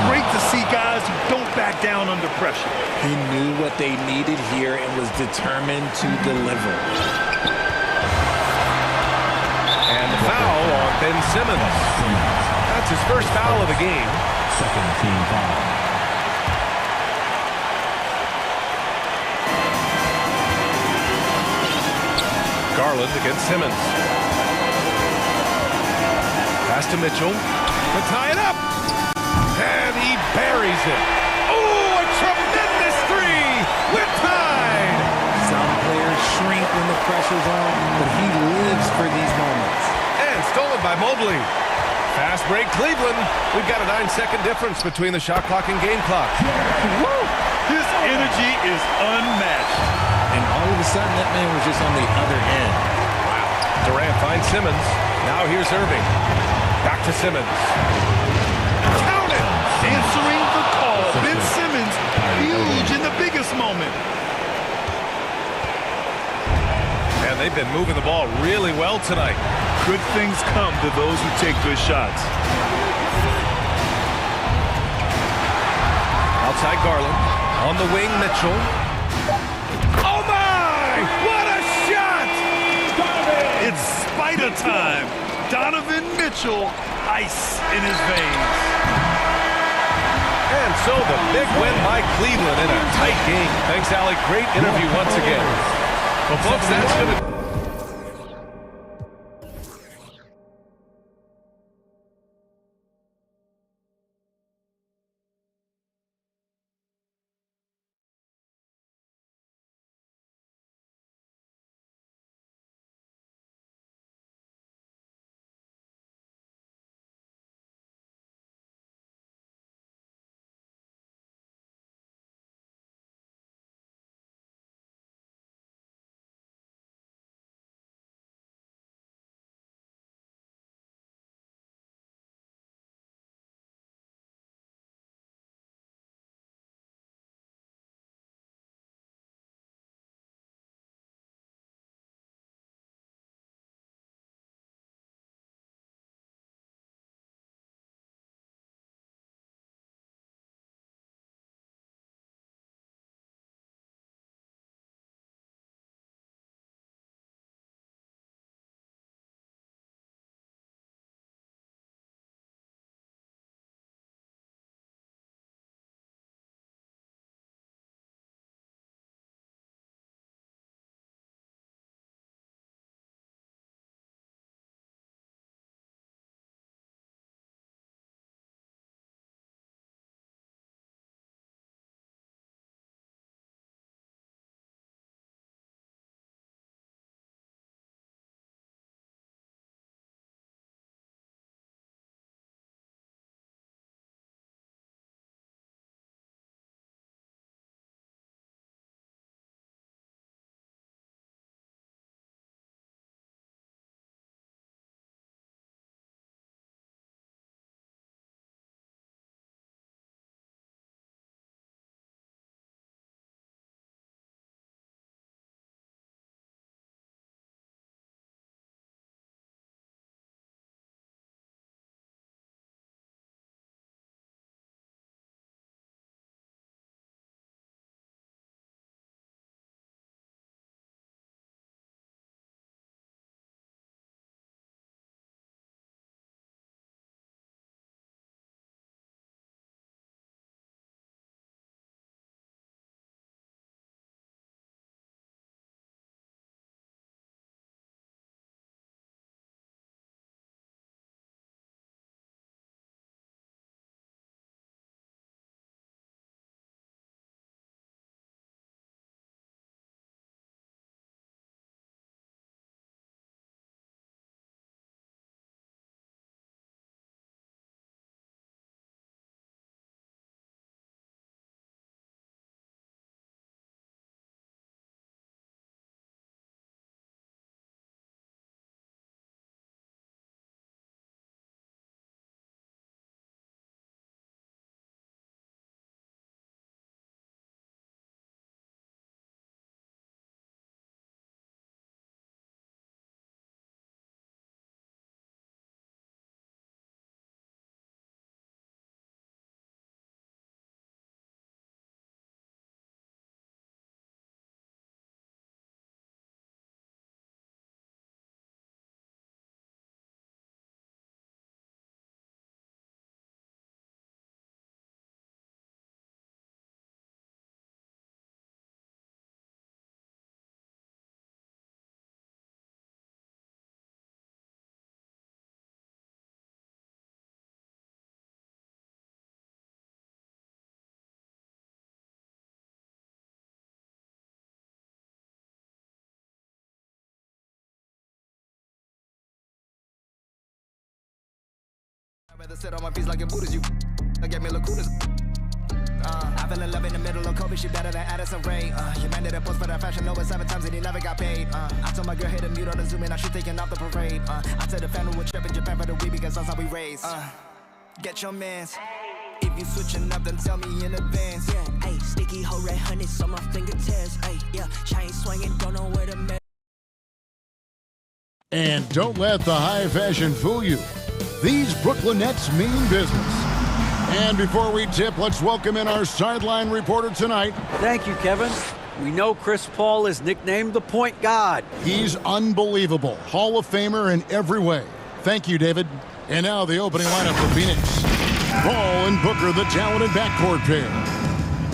Great to see guys who don't back down under pressure. He knew what they needed here and was determined to deliver. And the foul on Ben Simmons. That's his first foul of the game. Second team foul. Garland against Simmons. Pass to Mitchell to tie it up. And he buries it. Oh, a tremendous 3 with time. Some players shrink when the pressure's on, but he lives for these moments. And stolen by Mobley. Fast break Cleveland. We've got a 9-second difference between the shot clock and game clock. Woo! His energy is unmatched. And all of a sudden, that man was just on the other end. Wow. Durant finds Simmons. Now here's Irving. Back to Simmons. Count it! Answering the call. Ben Simmons, huge in the biggest moment. And they've been moving the ball really well tonight. Good things come to those who take good shots. Outside Garland. On the wing, Mitchell. Oh my! What a shot! It's spider time. Donovan Mitchell, ice in his veins. And so the big win by Cleveland in a tight game. Thanks, Allie. Great interview once again. Well, folks, that's going to... rather sit on my feet like a Buddhist. You get me lacunas. I fell in love in the middle of COVID. She better than Addison Rae. You man did a post for that fashion over 7 times and he never got paid. I told my girl hit a mute on the Zoom and now she taking off the parade. I tell the family we're tripping Japan for the week because that's how we raised. Get your mans. If you switching up, then tell me in advance. Yeah, ayy, sticky hoe red honey, on my fingertips. Ayy, yeah, chain swinging, don't know where to make. And don't let the high fashion fool you. These Brooklyn Nets mean business. And before we tip, let's welcome in our sideline reporter tonight. Thank you, Kevin. We know Chris Paul is nicknamed the point god. He's unbelievable. Hall of Famer in every way. Thank you, David. And now the opening lineup for Phoenix. Paul and Booker, the talented backcourt pair.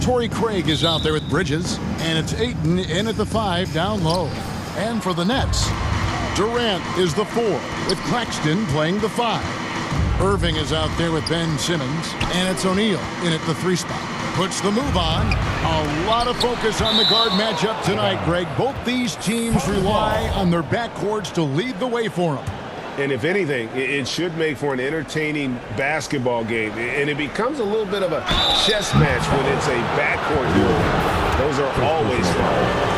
Torrey Craig is out there with Bridges, and it's Ayton in at the 5 down low. And for the Nets, Durant is the 4, with Claxton playing the 5. Irving is out there with Ben Simmons, and it's O'Neal in at the 3 spot. Puts the move on. A lot of focus on the guard matchup tonight, Greg. Both these teams rely on their backcourts to lead the way for them. And if anything, it should make for an entertaining basketball game. And it becomes a little bit of a chess match when it's a backcourt duel. Those are always fun.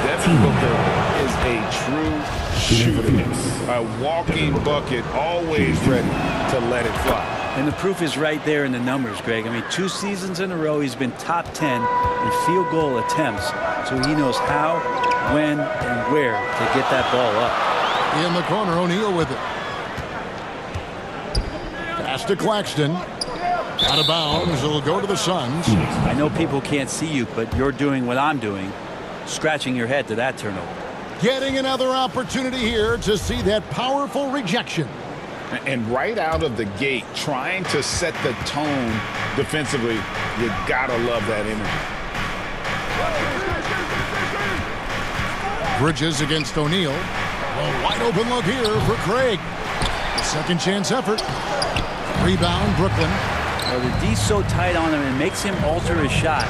Devin Booker is a true shooter. A walking bucket, always ready to let it fly. And the proof is right there in the numbers, Greg. I mean, 2 seasons in a row, he's been top 10 in field goal attempts. So he knows how, when, and where to get that ball up. In the corner, O'Neal with it. Pass to Claxton. Out of bounds. It'll go to the Suns. I know people can't see you, but you're doing what I'm doing. Scratching your head to that turnover. Getting another opportunity here to see that powerful rejection. And right out of the gate, trying to set the tone defensively, you gotta love that energy. Bridges against O'Neal. A wide open look here for Craig. A second chance effort. Rebound, Brooklyn. Well, the D's so tight on him, it makes him alter his shot.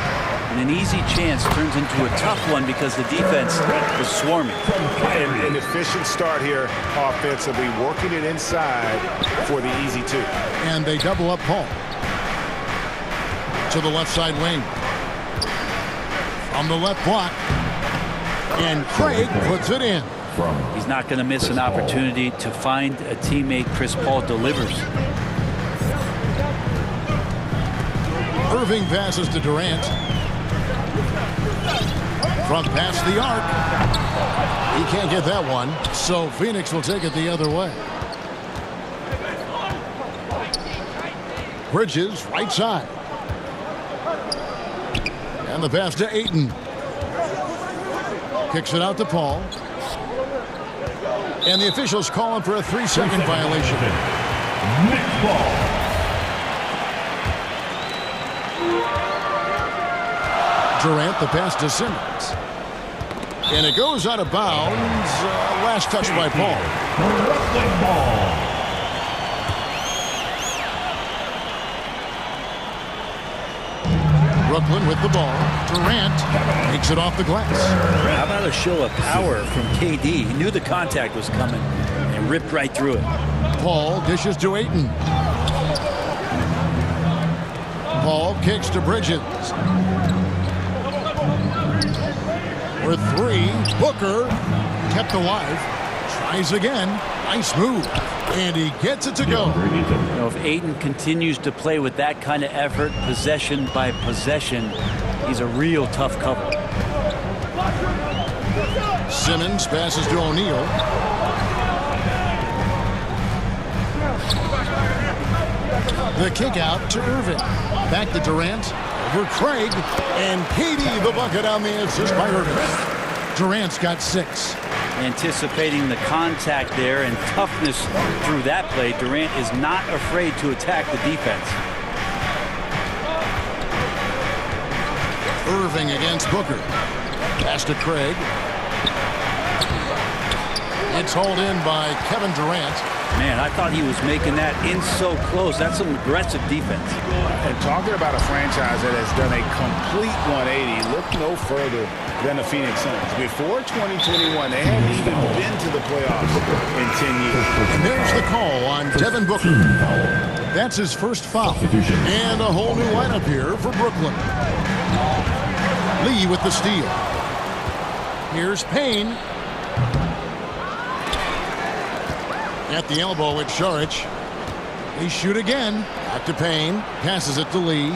And an easy chance turns into a tough one because the defense is swarming. An efficient start here offensively, working it inside for the easy 2. And they double up Paul. To the left side wing. From the left block. And Craig puts it in. He's not going to miss an opportunity to find a teammate. Chris Paul delivers. Irving passes to Durant. Front past the arc. He can't get that one, so Phoenix will take it the other way. Bridges, right side. And the pass to Ayton. Kicks it out to Paul. And the officials calling for a 3-second violation. Next ball. Durant, the pass to Simmons. And it goes out of bounds. Last touch by Paul. Brooklyn with the ball. Durant takes it off the glass. How about a show of power from KD? He knew the contact was coming and ripped right through it. Paul dishes to Ayton. Paul kicks to Bridges. For 3, Booker kept alive. Tries again. Nice move. And he gets it to go. You know, if Ayton continues to play with that kind of effort, possession by possession, he's a real tough cover. Simmons passes to O'Neal. The kick out to Irving. Back to Durant. Over Craig. And KD the bucket on the assist by Irving. Durant's got 6. Anticipating the contact there and toughness through that play, Durant is not afraid to attack the defense. Irving against Booker. Pass to Craig. It's hauled in by Kevin Durant. Man, I thought he was making that in so close. That's some aggressive defense. And talking about a franchise that has done a complete 180, look no further than the Phoenix Suns. Before 2021, they hadn't even been to the playoffs in 10 years. And there's the call on Devin Booker. That's his first foul. And a whole new lineup here for Brooklyn. Lee with the steal. Here's Payne. At the elbow, it's Šarić. They shoot again. Back to Payne. Passes it to Lee.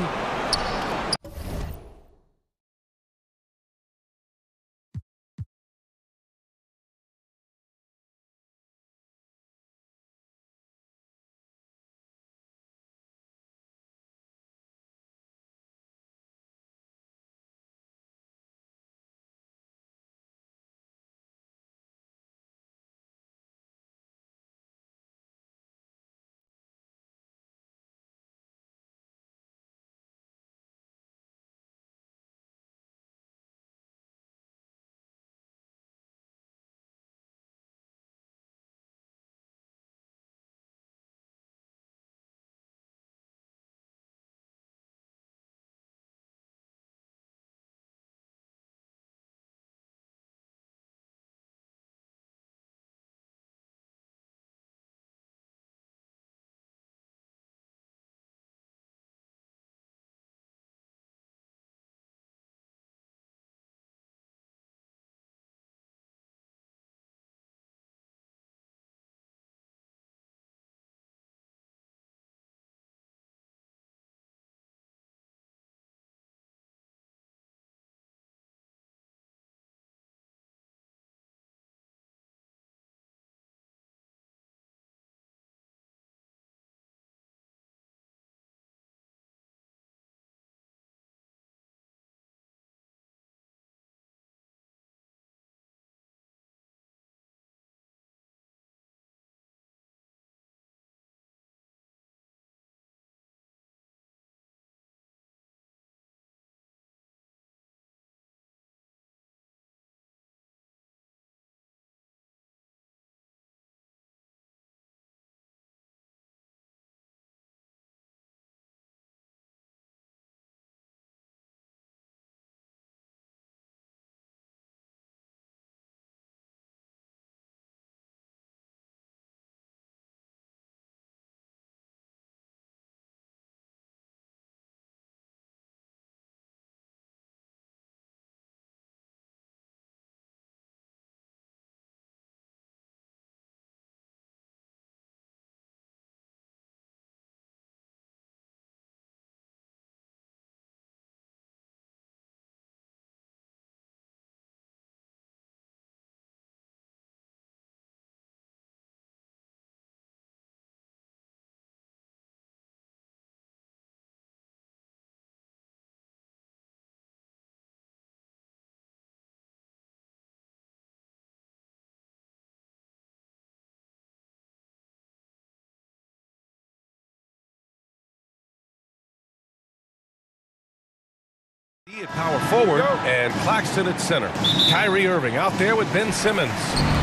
At power forward, and Claxton at center. Kyrie Irving out there with Ben Simmons.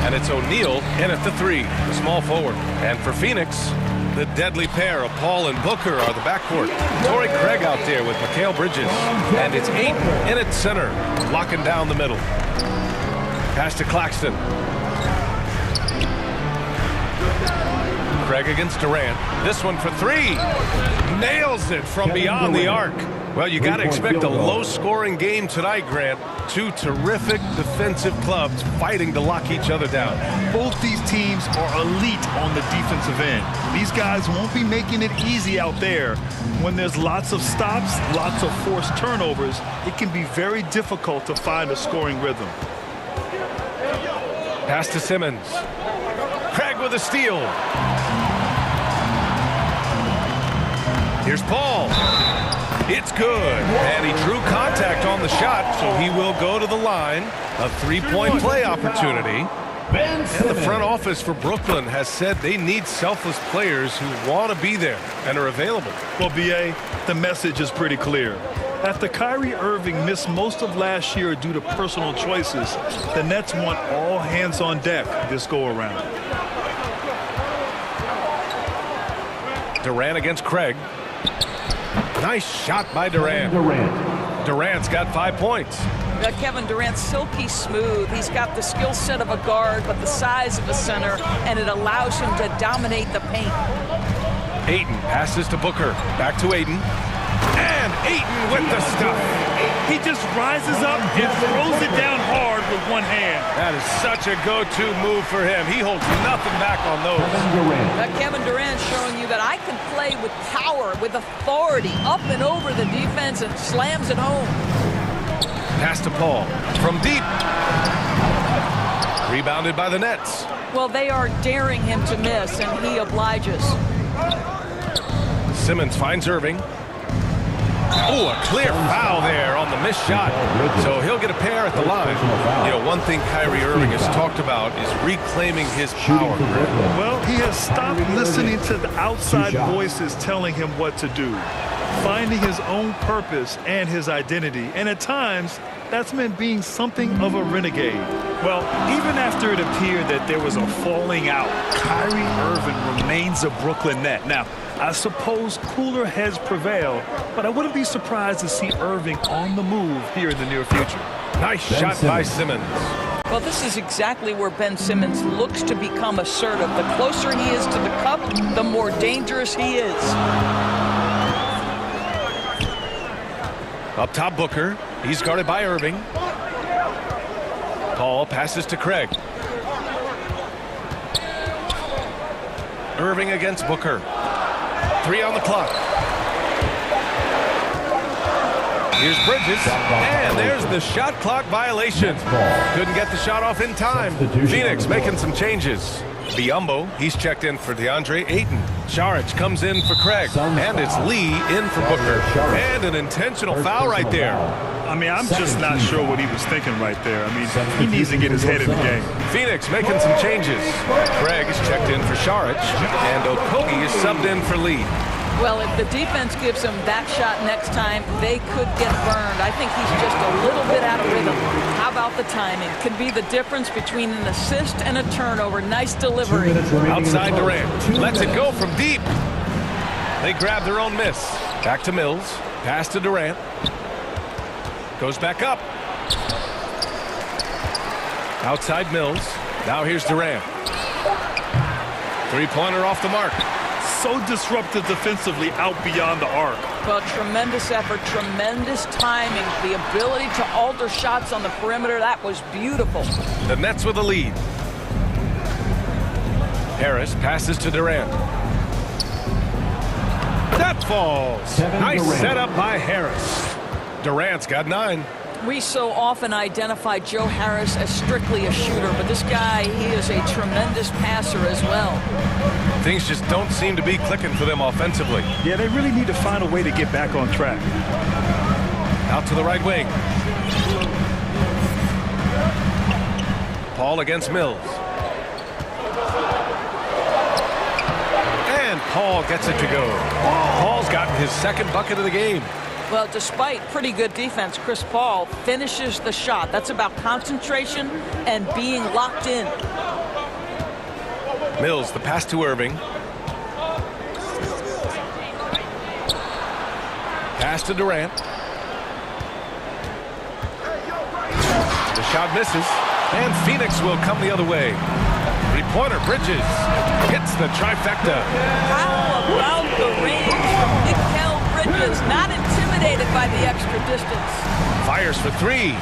And it's O'Neal in at the 3, the small forward. And for Phoenix, the deadly pair of Paul and Booker are the backcourt. Torrey Craig out there with Mikal Bridges. And it's Ayton in at center, locking down the middle. Pass to Claxton. Craig against Durant. This one for 3. Nails it from beyond the arc. Well, you got to expect a low-scoring game tonight, Grant. Two terrific defensive clubs fighting to lock each other down. Both these teams are elite on the defensive end. These guys won't be making it easy out there. When there's lots of stops, lots of forced turnovers, it can be very difficult to find a scoring rhythm. Pass to Simmons. Craig with a steal. Here's Paul. It's good, and he drew contact on the shot, so he will go to the line. A three-point play opportunity. And the front office for Brooklyn has said they need selfless players who want to be there and are available. Well, B.A., the message is pretty clear. After Kyrie Irving missed most of last year due to personal choices, the Nets want all hands on deck this go-around. Durant against Craig. Nice shot by Durant. Durant's got 5 points. Kevin Durant's silky smooth. He's got the skill set of a guard, but the size of a center, and it allows him to dominate the paint. Ayton passes to Booker. Back to Ayton. And Ayton with the stuff. He just rises up and throws it down hard with one hand. That is such a go-to move for him. He holds nothing back on those. Kevin Durant showing you that I can play with power, with authority, up and over the defense and slams it home. Pass to Paul from deep. Rebounded by the Nets. Well, they are daring him to miss, and he obliges. Simmons finds Irving. Oh, a clear foul there on the missed shot. So he'll get a pair at the line. You know, one thing Kyrie Irving has talked about is reclaiming his power. Well, he has stopped listening to the outside voices telling him what to do, finding his own purpose and his identity. And at times, that's meant being something of a renegade. Well, even after it appeared that there was a falling out, Kyrie Irving remains a Brooklyn Net. Now, I suppose cooler heads prevail, but I wouldn't be surprised to see Irving on the move here in the near future. Nice shot by Simmons. Well, this is exactly where Ben Simmons looks to become assertive. The closer he is to the cup, the more dangerous he is. Up top, Booker. He's guarded by Irving. Paul passes to Craig. Irving against Booker. 3 on the clock. Here's Bridges, and there's the shot clock violation. Couldn't get the shot off in time. Phoenix making some changes. Biyombo, he's checked in for DeAndre Ayton. Saric comes in for Craig, and it's Lee in for Booker. And an intentional foul right there. I mean, I'm just not sure what he was thinking right there. I mean, he needs to get his head in the game. Phoenix making some changes. Craig is checked in for Saric, and Okogie is subbed in for Lee. Well, if the defense gives him that shot next time, they could get burned. I think he's just a little bit out of rhythm. How about the timing? Could be the difference between an assist and a turnover. Nice delivery. Outside Durant. Lets it go from deep. They grab their own miss. Back to Mills. Pass to Durant. Goes back up. Outside Mills. Now here's Durant. Three-pointer off the mark. So disruptive defensively out beyond the arc. Well, tremendous effort, tremendous timing, the ability to alter shots on the perimeter. That was beautiful. The Nets with a lead. Harris passes to Durant. That falls. Nice setup by Harris. Durant's got 9. We so often identify Joe Harris as strictly a shooter, but this guy, he is a tremendous passer as well. Things just don't seem to be clicking for them offensively. Yeah, they really need to find a way to get back on track. Out to the right wing. Paul against Mills. And Paul gets it to go. Paul's gotten his second bucket of the game. Well, despite pretty good defense, Chris Paul finishes the shot. That's about concentration and being locked in. Mills, the pass to Irving. Pass to Durant. The shot misses, and Phoenix will come the other way. Three-pointer, Bridges hits the trifecta. How about the range from Mikal Bridges? Not intimidated by the extra distance. Fires for 3.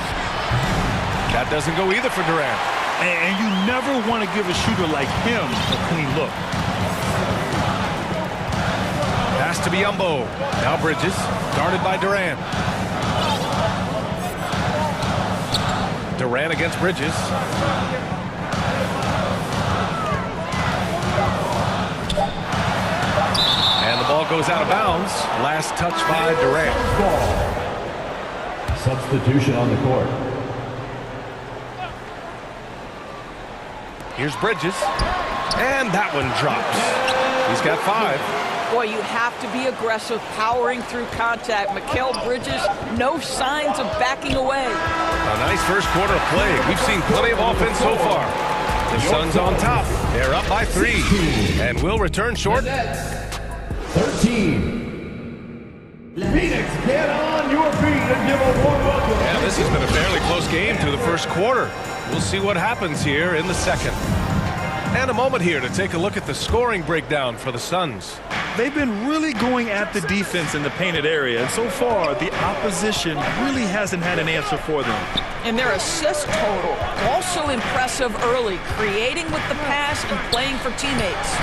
That doesn't go either for Durant. And you never want to give a shooter like him a clean look. Pass to Biyombo. Now Bridges, guarded by Durant. Durant against Bridges. And the ball goes out of bounds. Last touch by Durant. Substitution on the court. Here's Bridges, and that one drops. He's got 5. Boy, you have to be aggressive, powering through contact. Mikal Bridges, no signs of backing away. A nice first quarter of play. We've seen plenty of offense so far. The Suns on top. They're up by 3, and will return short. 13. Phoenix, get on your feet and give a warm welcome. Yeah, this has been a fairly close game through the first quarter. We'll see what happens here in the second. And a moment here to take a look at the scoring breakdown for the Suns. they've been really going at the defense in the painted area, and so far the opposition really hasn't had an answer for them. And their assist total, also impressive early, creating with the pass and playing for teammates.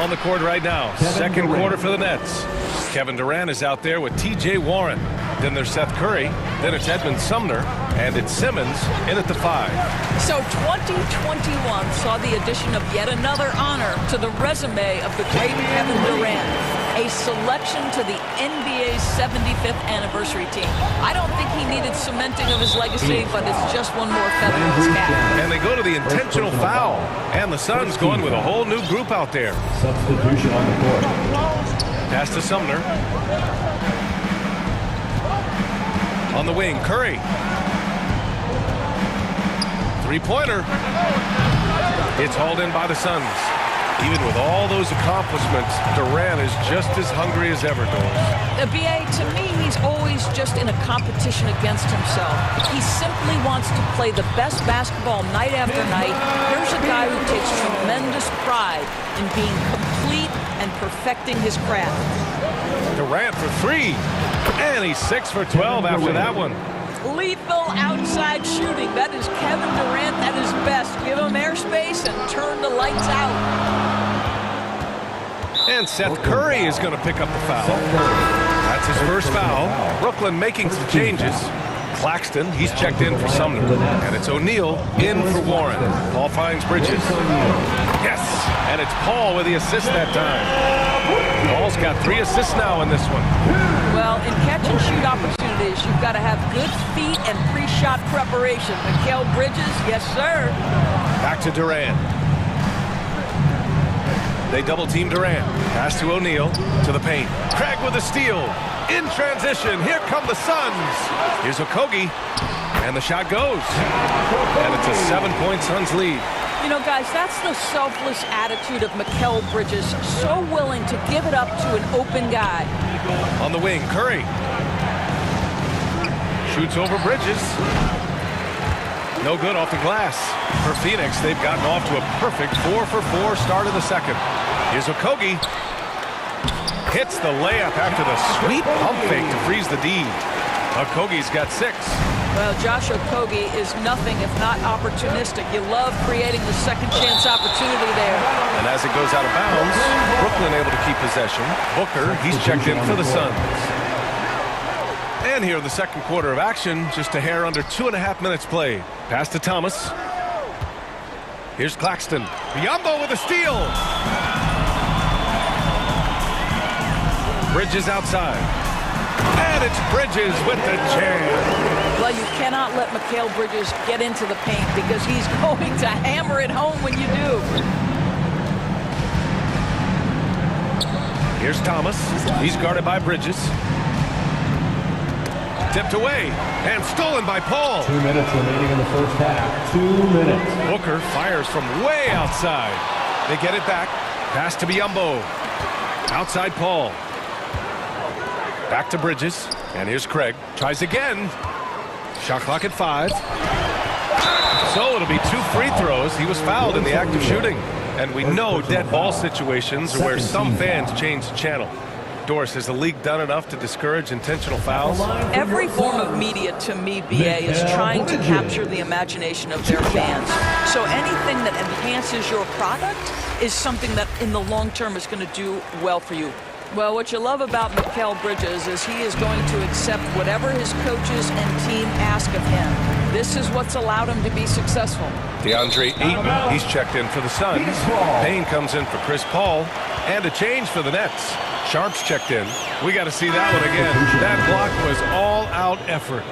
On the court right now, second quarter for the Nets. Kevin Durant is out there with T.J. Warren. Then there's Seth Curry. Then it's Edmund Sumner. And it's Simmons in at the 5. So 2021 saw the addition of yet another honor to the resume of the great Kevin Durant. A selection to the NBA's 75th anniversary team. I don't think he needed cementing of his legacy, but it's just one more feather in his cap. And they go to the intentional foul. And the Suns going with a whole new group out there. Substitution on the court. Pass to Sumner. On the wing, Curry. Three-pointer. It's hauled in by the Suns. Even with all those accomplishments, Durant is just as hungry as ever, Doris. BA, to me, he's always just in a competition against himself. He simply wants to play the best basketball night after night. Here's a guy who takes tremendous pride in being complete and perfecting his craft. Durant for 3. And he's 6 for 12 after that one. Lethal outside shooting. That is Kevin Durant at his best. Give him airspace and turn the lights out. And Seth Curry is going to pick up the foul. That's his first foul. Brooklyn making some changes. Claxton, he's checked in for Sumner. And it's O'Neal in for Warren. Paul finds Bridges. Yes, and it's Paul with the assist that time. Paul's got 3 assists now in this one. Well, in catch-and-shoot opportunities, you've got to have good feet and pre-shot preparation. Mikal Bridges, yes, sir. Back to Durant. They double-team Durant. Pass to O'Neal, to the paint. Craig with a steal. In transition, here come the Suns. Here's Okogie, and the shot goes. And it's a 7-point Suns lead. You know, guys, that's the selfless attitude of Mikal Bridges. So willing to give it up to an open guy. On the wing, Curry. Shoots over Bridges. No good off the glass. For Phoenix, they've gotten off to a perfect 4 for 4 start of the second. Here's Okogie. Hits the layup after the sweet pump fake to freeze the D. Okogie's got 6. Well, Josh Okogie is nothing if not opportunistic. You love creating the second chance opportunity there. And as it goes out of bounds, Brooklyn able to keep possession. Booker, he's checked in for the Suns. And here in the second quarter of action, just a hair under 2.5 minutes played. Pass to Thomas. Here's Claxton. Biyombo with a steal. Bridges outside. And it's Bridges with the jam. Well, you cannot let Mikal Bridges get into the paint because he's going to hammer it home when you do. Here's Thomas. He's guarded by Bridges. Tipped away and stolen by Paul. 2 minutes remaining in the first half. 2 minutes. Booker fires from way outside. They get it back. Pass to Biyombo. Outside Paul. Back to Bridges. And here's Craig. Tries again. Shot clock at 5. So it'll be 2 free throws. He was fouled in the act of shooting. And we know dead ball situations are where some fans change the channel. Doris, has the league done enough to discourage intentional fouls? Every form of media, to me, BA, is trying to capture the imagination of their fans. So anything that enhances your product is something that in the long term is going to do well for you. Well, what you love about Mikal Bridges is he is going to accept whatever his coaches and team ask of him. This is what's allowed him to be successful. DeAndre Ayton, he's checked in for the Suns. Payne comes in for Chris Paul. And a change for the Nets. Sharp's checked in. We got to see that one again. That block was all-out effort.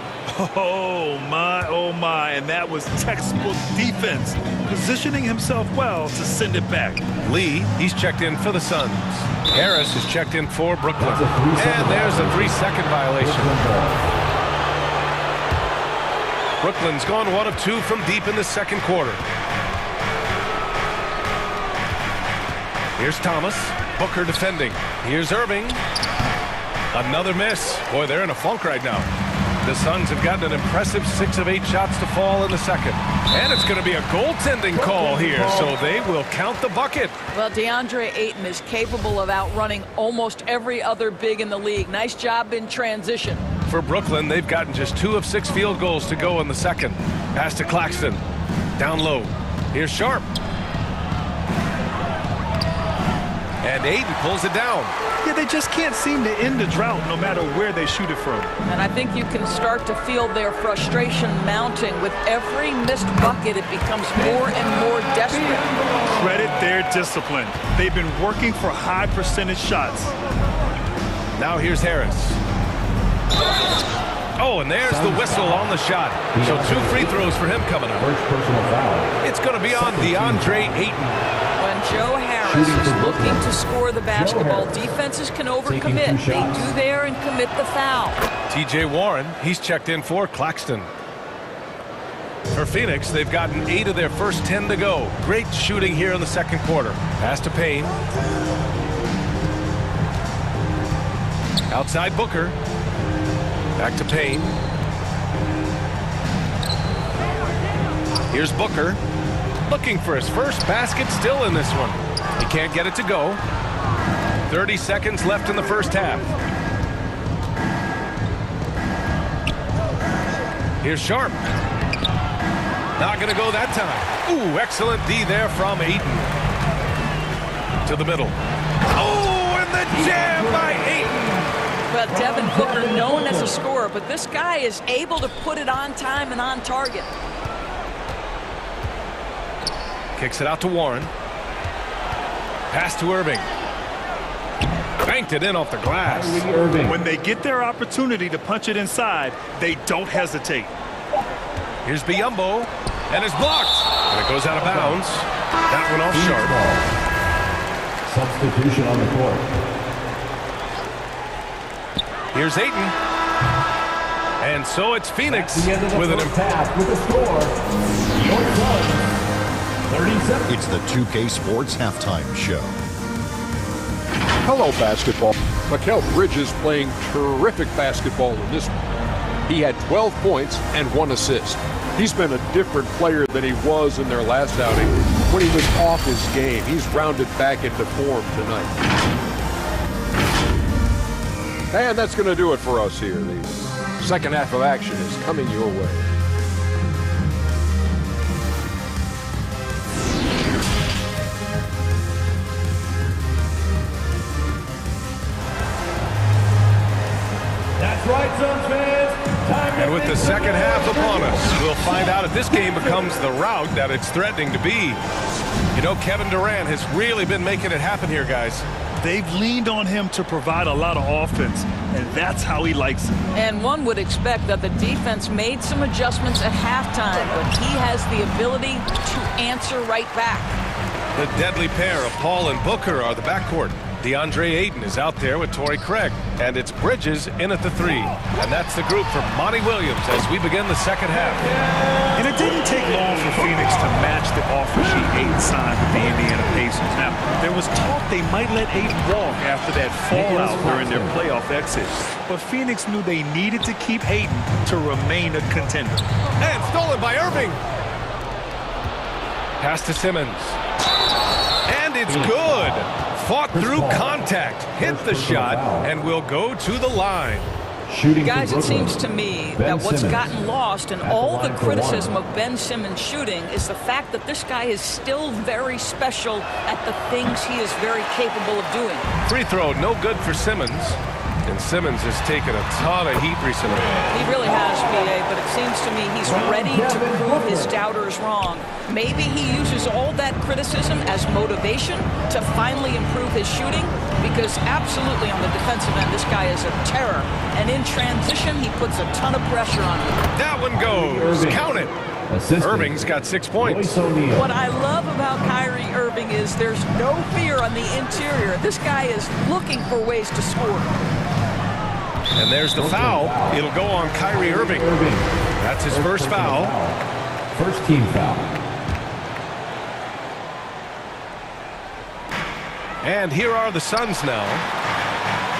Oh, my. And that was textbook defense. Positioning himself well to send it back. Lee, he's checked in for the Suns. Harris is checked in for Brooklyn. And there's a 3-second violation. Brooklyn's gone 1 of 2 from deep in the second quarter. Here's Thomas. Booker defending. Here's Irving. Another miss. Boy, they're in a funk right now. The Suns have gotten an impressive 6 of 8 shots to fall in the second. And it's going to be a goaltending call here, so they will count the bucket. Well, DeAndre Ayton is capable of outrunning almost every other big in the league. Nice job in transition. For Brooklyn, they've gotten just 2 of 6 field goals to go in the second. Pass to Claxton. Down low. Here's Sharp. And Ayton pulls it down. Yeah, they just can't seem to end the drought no matter where they shoot it from. And I think you can start to feel their frustration mounting. With every missed bucket, it becomes more and more desperate. Credit their discipline. They've been working for high percentage shots. Now here's Harris. Oh, and there's the whistle on the shot. So 2 free throws for him coming up. First personal foul. It's going to be on DeAndre Ayton. When Joe Harris is looking to score the basketball, defenses can overcommit. They do there and commit the foul. T.J. Warren, he's checked in for Claxton. For Phoenix, they've gotten 8 of their first 10 to go. Great shooting here in the second quarter. Pass to Payne. Outside Booker. Back to Payne. Here's Booker. Looking for his first basket, still in this one. He can't get it to go. 30 seconds left in the first half. Here's Sharp. Not going to go that time. Ooh, excellent D there from Ayton. To the middle. Oh, and the jam by Ayton. Well, Devin Booker, known as a scorer, but this guy is able to put it on time and on target. Kicks it out to Warren. Pass to Irving. Banked it in off the glass. When they get their opportunity to punch it inside, they don't hesitate. Here's Biyombo, and it's blocked. And it goes out of bounds. That one off Sharp. Substitution on the court. Here's Ayton. And so it's Phoenix with an pass with a score. It's the 2K Sports Halftime Show. Hello, basketball. Mikal Bridges playing terrific basketball in this one. He had 12 points and 1 assist. He's been a different player than he was in their last outing when he was off his game. He's rounded back into form tonight. And that's going to do it for us here. The second half of action is coming your way. That's right, Suns fans. And with the second half upon us, we'll find out if this game becomes the rout that it's threatening to be. You know, Kevin Durant has really been making it happen here, guys. They've leaned on him to provide a lot of offense, and that's how he likes it. And one would expect that the defense made some adjustments at halftime, but he has the ability to answer right back. The deadly pair of Paul and Booker are the backcourt. DeAndre Ayton is out there with Torrey Craig, and it's Bridges in at the 3. And that's the group for Monty Williams as we begin the second half. And it didn't take long for Phoenix to match the offer sheet Ayton signed with the Indiana Pacers. Now, there was talk they might let Ayton walk after that fallout during their playoff exit. But Phoenix knew they needed to keep Ayton to remain a contender. And stolen by Irving. Pass to Simmons. And it's good. Fought through contact, hit the shot, and will go to the line. Guys, it seems to me that what's gotten lost in all the criticism of Ben Simmons shooting is the fact that this guy is still very special at the things he is very capable of doing. Free throw, no good for Simmons. And Simmons has taken a ton of heat recently. He really has, B.A., but it seems to me he's ready to prove his doubters wrong. Maybe he uses all that criticism as motivation to finally improve his shooting, because absolutely on the defensive end, this guy is a terror. And in transition, he puts a ton of pressure on him. That one goes. Count it. Irving's got 6 points. What I love about Kyrie Irving is there's no fear on the interior. This guy is looking for ways to score. And there's the foul. It'll go on Kyrie Irving. That's his first foul. First team foul. And here are the Suns now.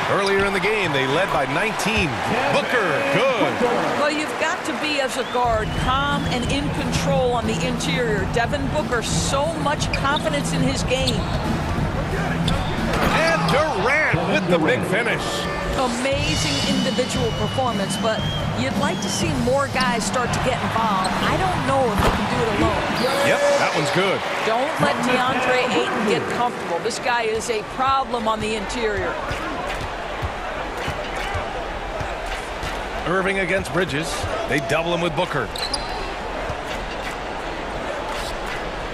Earlier in the game, they led by 19. Booker, good. Well, you've got to be, as a guard, calm and in control on the interior. Devin Booker, so much confidence in his game. And Durant with the big finish. Amazing individual performance, but you'd like to see more guys start to get involved. I don't know if he can do it alone. Yep, that one's good. Don't let DeAndre Ayton get comfortable. This guy is a problem on the interior. Irving against Bridges. They double him with Booker.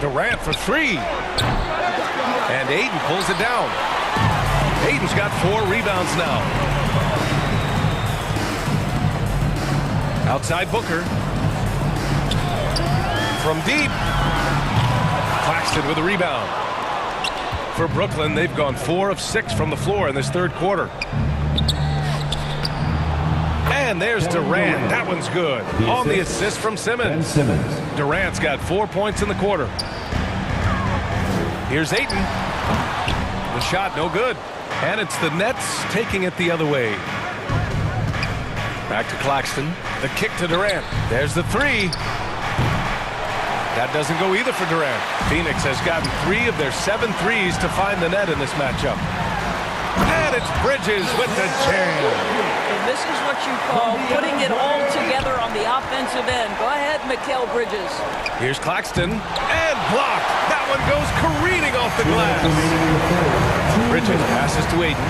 Durant for three. And Ayton pulls it down. Ayton's got 4 rebounds now. Outside Booker. From deep. Claxton with a rebound. For Brooklyn, they've gone 4 of 6 from the floor in this third quarter. And there's Durant. That one's good. On the assist from Simmons. Durant's got 4 points in the quarter. Here's Ayton. The shot, no good. And it's the Nets taking it the other way. Back to Claxton. The kick to Durant. There's the three. That doesn't go either for Durant. Phoenix has gotten 3 of their 7 threes to find the net in this matchup. And it's Bridges with the jam. And this is what you call putting it all together on the offensive end. Go ahead, Mikal Bridges. Here's Claxton. And blocked. That one goes careening off the glass. Bridges passes to Ayton.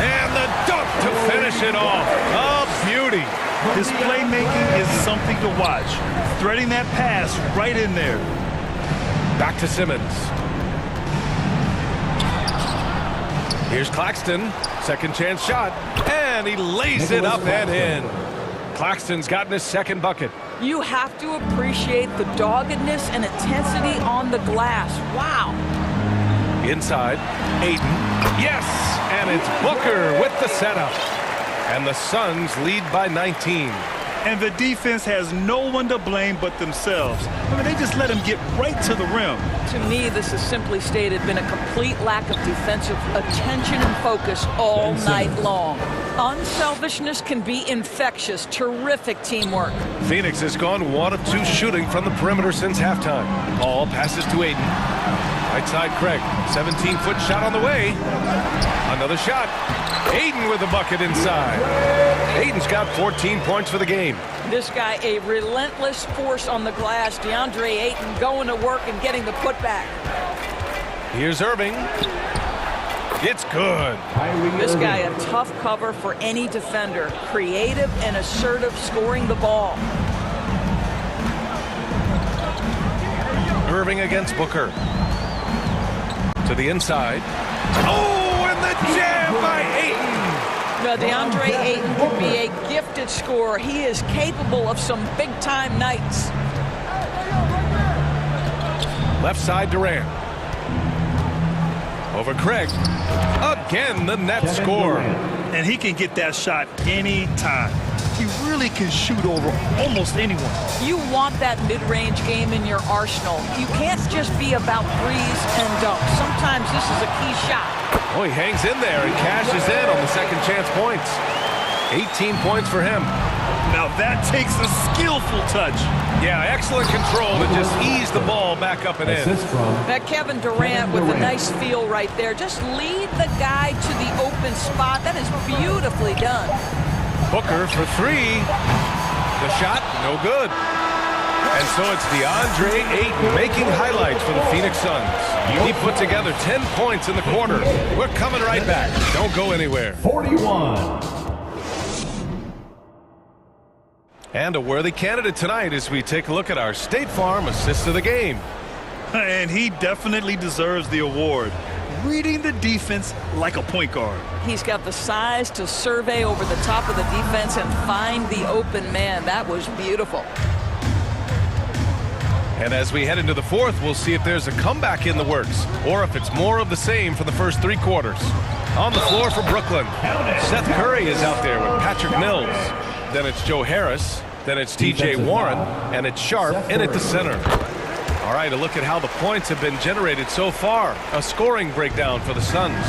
And the dunk to finish it off. A beauty. His playmaking is something to watch. Threading that pass right in there. Back to Simmons. Here's Claxton. Second chance shot. And he lays it up and in. Claxton's gotten his second bucket. You have to appreciate the doggedness and intensity on the glass. Wow. Inside, Ayton. Yes! And it's Booker with the setup. And the Suns lead by 19. And the defense has no one to blame but themselves. I mean, they just let him get right to the rim. To me, this has simply stated been a complete lack of defensive attention and focus all night long. Unselfishness can be infectious. Terrific teamwork. Phoenix has gone 1 of 2 shooting from the perimeter since halftime. Ball passes to Ayton. Right side, Craig. 17-foot shot on the way. Another shot. Ayton with a bucket inside. Ayton's got 14 points for the game. This guy, a relentless force on the glass. DeAndre Ayton going to work and getting the putback. Here's Irving. It's good. This guy, a tough cover for any defender. Creative and assertive scoring the ball. Irving against Booker. To the inside. Oh, and the jam by Ayton. Well, DeAndre Ayton can be a gifted scorer. He is capable of some big-time nights. Left side, Durant. Over Craig. Again, the net score. And he can get that shot anytime. He really can shoot over almost anyone. You want that mid-range game in your arsenal. You can't just be about threes and dunks. Sometimes this is a key shot. Oh, he hangs in there and cashes in on the second chance points. 18 points for him. Now that takes a skillful touch. Yeah, excellent control to just ease the ball back up and in. That Kevin Durant with a nice feel right there. Just lead the guy to the open spot. That is beautifully done. Booker for three. The shot, no good. And so it's DeAndre Ayton making highlights for the Phoenix Suns. He put together 10 points in the quarter. We're coming right back. Don't go anywhere. 41. And a worthy candidate tonight as we take a look at our State Farm Assist of the Game. And he definitely deserves the award. Reading the defense like a point guard. He's got the size to survey over the top of the defense and find the open man. That was beautiful. And as we head into the fourth, we'll see if there's a comeback in the works or if it's more of the same for the first 3 quarters. On the floor for Brooklyn, Seth Curry is out there with Patrick Mills. Then it's Joe Harris. Then it's T.J. Warren. And it's Sharp in at the center. All right, a look at how the points have been generated so far. A scoring breakdown for the Suns.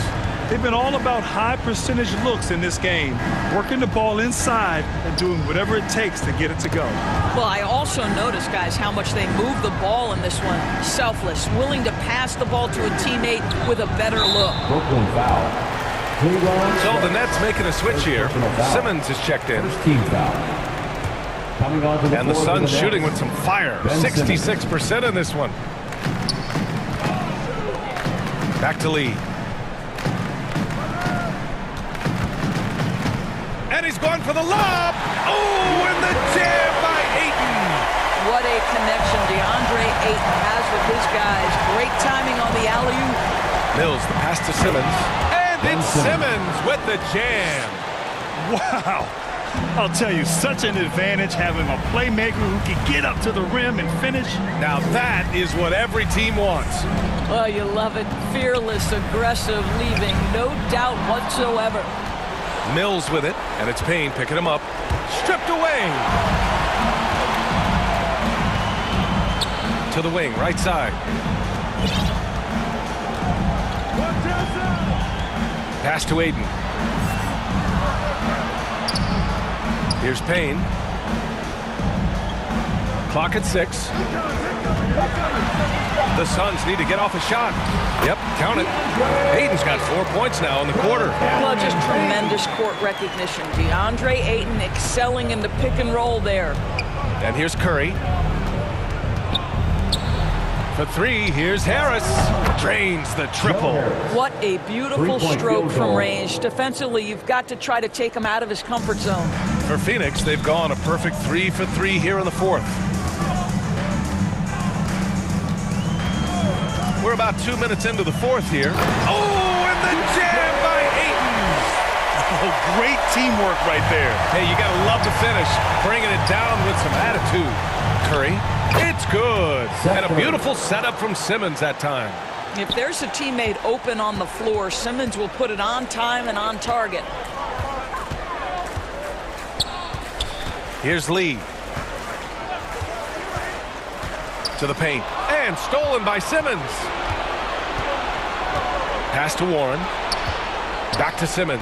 They've been all about high percentage looks in this game, working the ball inside and doing whatever it takes to get it to go. Well, I also noticed, guys, how much they move the ball in this one. Selfless, willing to pass the ball to a teammate with a better look. Brooklyn foul. So the Nets making a switch here. Simmons is checked in. Team foul. And the Suns shooting with some fire. 66% in this one. Back to Lee. And he's going for the lob. Oh, and the jam by Ayton. What a connection DeAndre Ayton has with his guys. Great timing on the alley-oop. Mills, the pass to Simmons. And it's Simmons with the jam. Wow. I'll tell you, such an advantage having a playmaker who can get up to the rim and finish. Now that is what every team wants. Oh, you love it. Fearless, aggressive, leaving no doubt whatsoever. Mills with it, and it's Payne picking him up. Stripped away. To the wing, right side. Pass to Ayton. Here's Payne. Clock at 6. The Suns need to get off a shot. Yep, count it. Ayton's got 4 points now in the quarter. Well, just tremendous court recognition. DeAndre Ayton excelling in the pick and roll there. And here's Curry. For 3, here's Harris. Drains the triple. What a beautiful stroke from range. Defensively, you've got to try to take him out of his comfort zone. For Phoenix, they've gone a perfect 3 for 3 here in the 4th. We're about 2 minutes into the 4th here. Oh, and the jam by Ayton. Oh, great teamwork right there. Hey, you got to love the finish. Bringing it down with some attitude. Curry, it's good. And a beautiful setup from Simmons that time. If there's a teammate open on the floor, Simmons will put it on time and on target. Here's Lee. To the paint. And stolen by Simmons. Pass to Warren. Back to Simmons.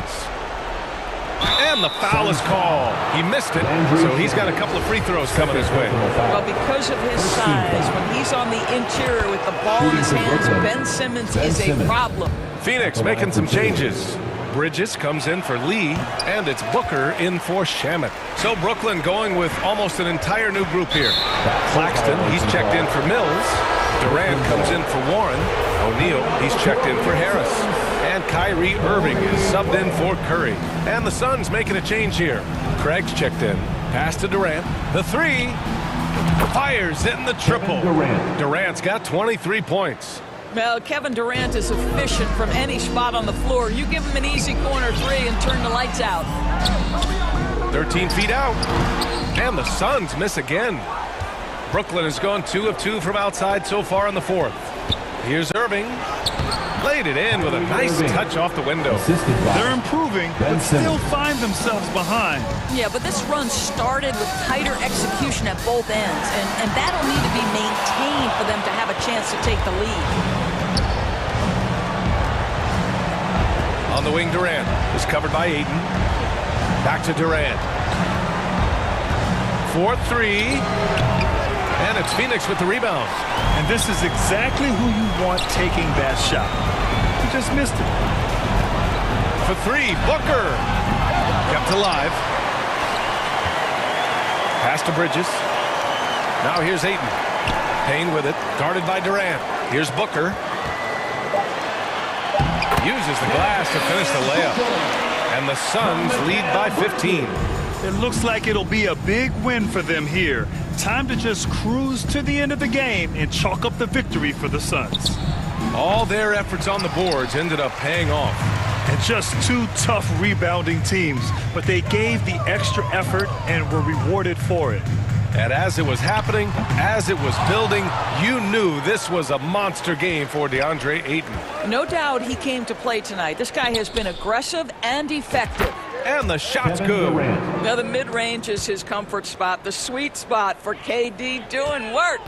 And the foul is called. He missed it, so he's got a couple of free throws coming his way. Well, because of his size, when he's on the interior with the ball in his hands, Ben Simmons is a problem. Phoenix making some changes. Bridges comes in for Lee, and it's Booker in for Shamet. So Brooklyn going with almost an entire new group here. Claxton, he's checked in for Mills. Durant comes in for Warren. O'Neal, he's checked in for Harris. And Kyrie Irving is subbed in for Curry. And the Suns making a change here. Craig's checked in. Pass to Durant. The 3. Fires in the triple. Durant's got 23 points. Well, Kevin Durant is efficient from any spot on the floor. You give him an easy corner 3 and turn the lights out. 13 feet out. And the Suns miss again. Brooklyn has gone 2 of 2 from outside so far in the 4th. Here's Irving. Laid it in with a nice touch off the window. They're improving, but still find themselves behind. Yeah, but this run started with tighter execution at both ends, and that'll need to be maintained for them to have a chance to take the lead. On the wing, Durant is covered by Ayton. Back to Durant. 4-3. And it's Phoenix with the rebound. And this is exactly who you want taking that shot. He just missed it. For 3, Booker. Kept alive. Pass to Bridges. Now here's Ayton. Payne with it. Guarded by Durant. Here's Booker. Uses the glass to finish the layup. And the Suns lead by 15. It looks like it'll be a big win for them here. Time to just cruise to the end of the game and chalk up the victory for the Suns. All their efforts on the boards ended up paying off. And just 2 tough rebounding teams, but they gave the extra effort and were rewarded for it. And as it was happening, as it was building, you knew this was a monster game for DeAndre Ayton. No doubt he came to play tonight. This guy has been aggressive and effective. And the shot's good. Now the mid-range is his comfort spot, the sweet spot for KD doing work.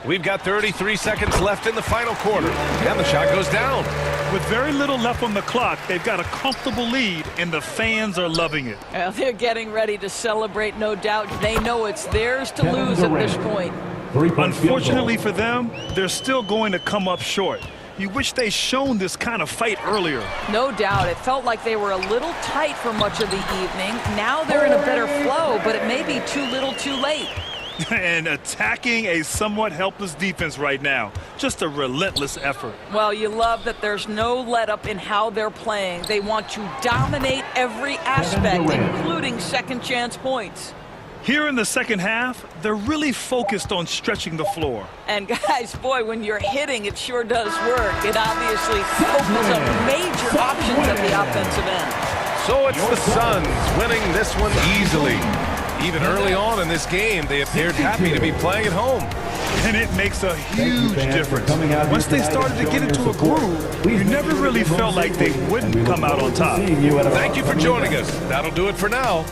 We've got 33 seconds left in the final quarter, and the shot goes down. With very little left on the clock, they've got a comfortable lead, and the fans are loving it. Well, they're getting ready to celebrate, no doubt. They know it's theirs to lose at this point. Unfortunately for them, they're still going to come up short. You wish they'd shown this kind of fight earlier. No doubt. It felt like they were a little tight for much of the evening. Now they're in a better flow, but it may be too little too late. And attacking a somewhat helpless defense right now. Just a relentless effort. Well, you love that there's no let-up in how they're playing. They want to dominate every aspect, including second-chance points. Here in the second half, they're really focused on stretching the floor. And guys, boy, when you're hitting, it sure does work. It obviously opens up major options at the offensive end. So it's the Suns winning this one easily. Even early on in this game, they appeared happy to be playing at home. And it makes a huge difference. Once they started to get into a groove, you never really felt like they wouldn't come out on top. Thank you for joining us. That'll do it for now.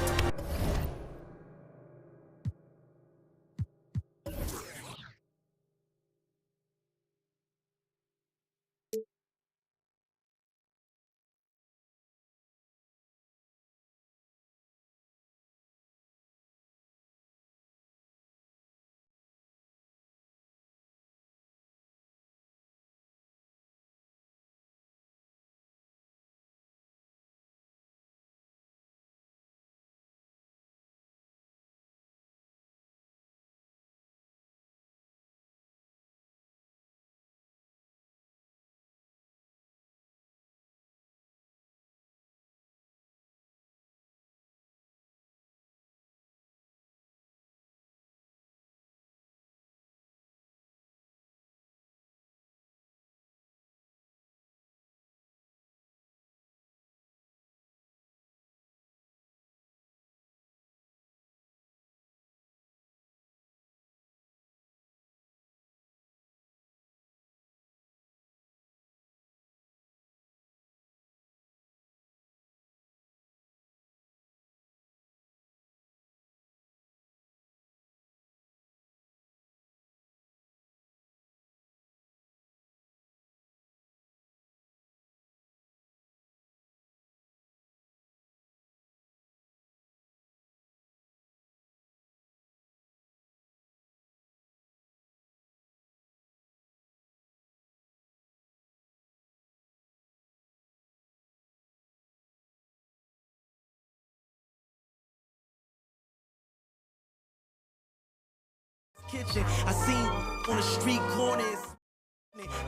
Kitchen, I seen on the street corners.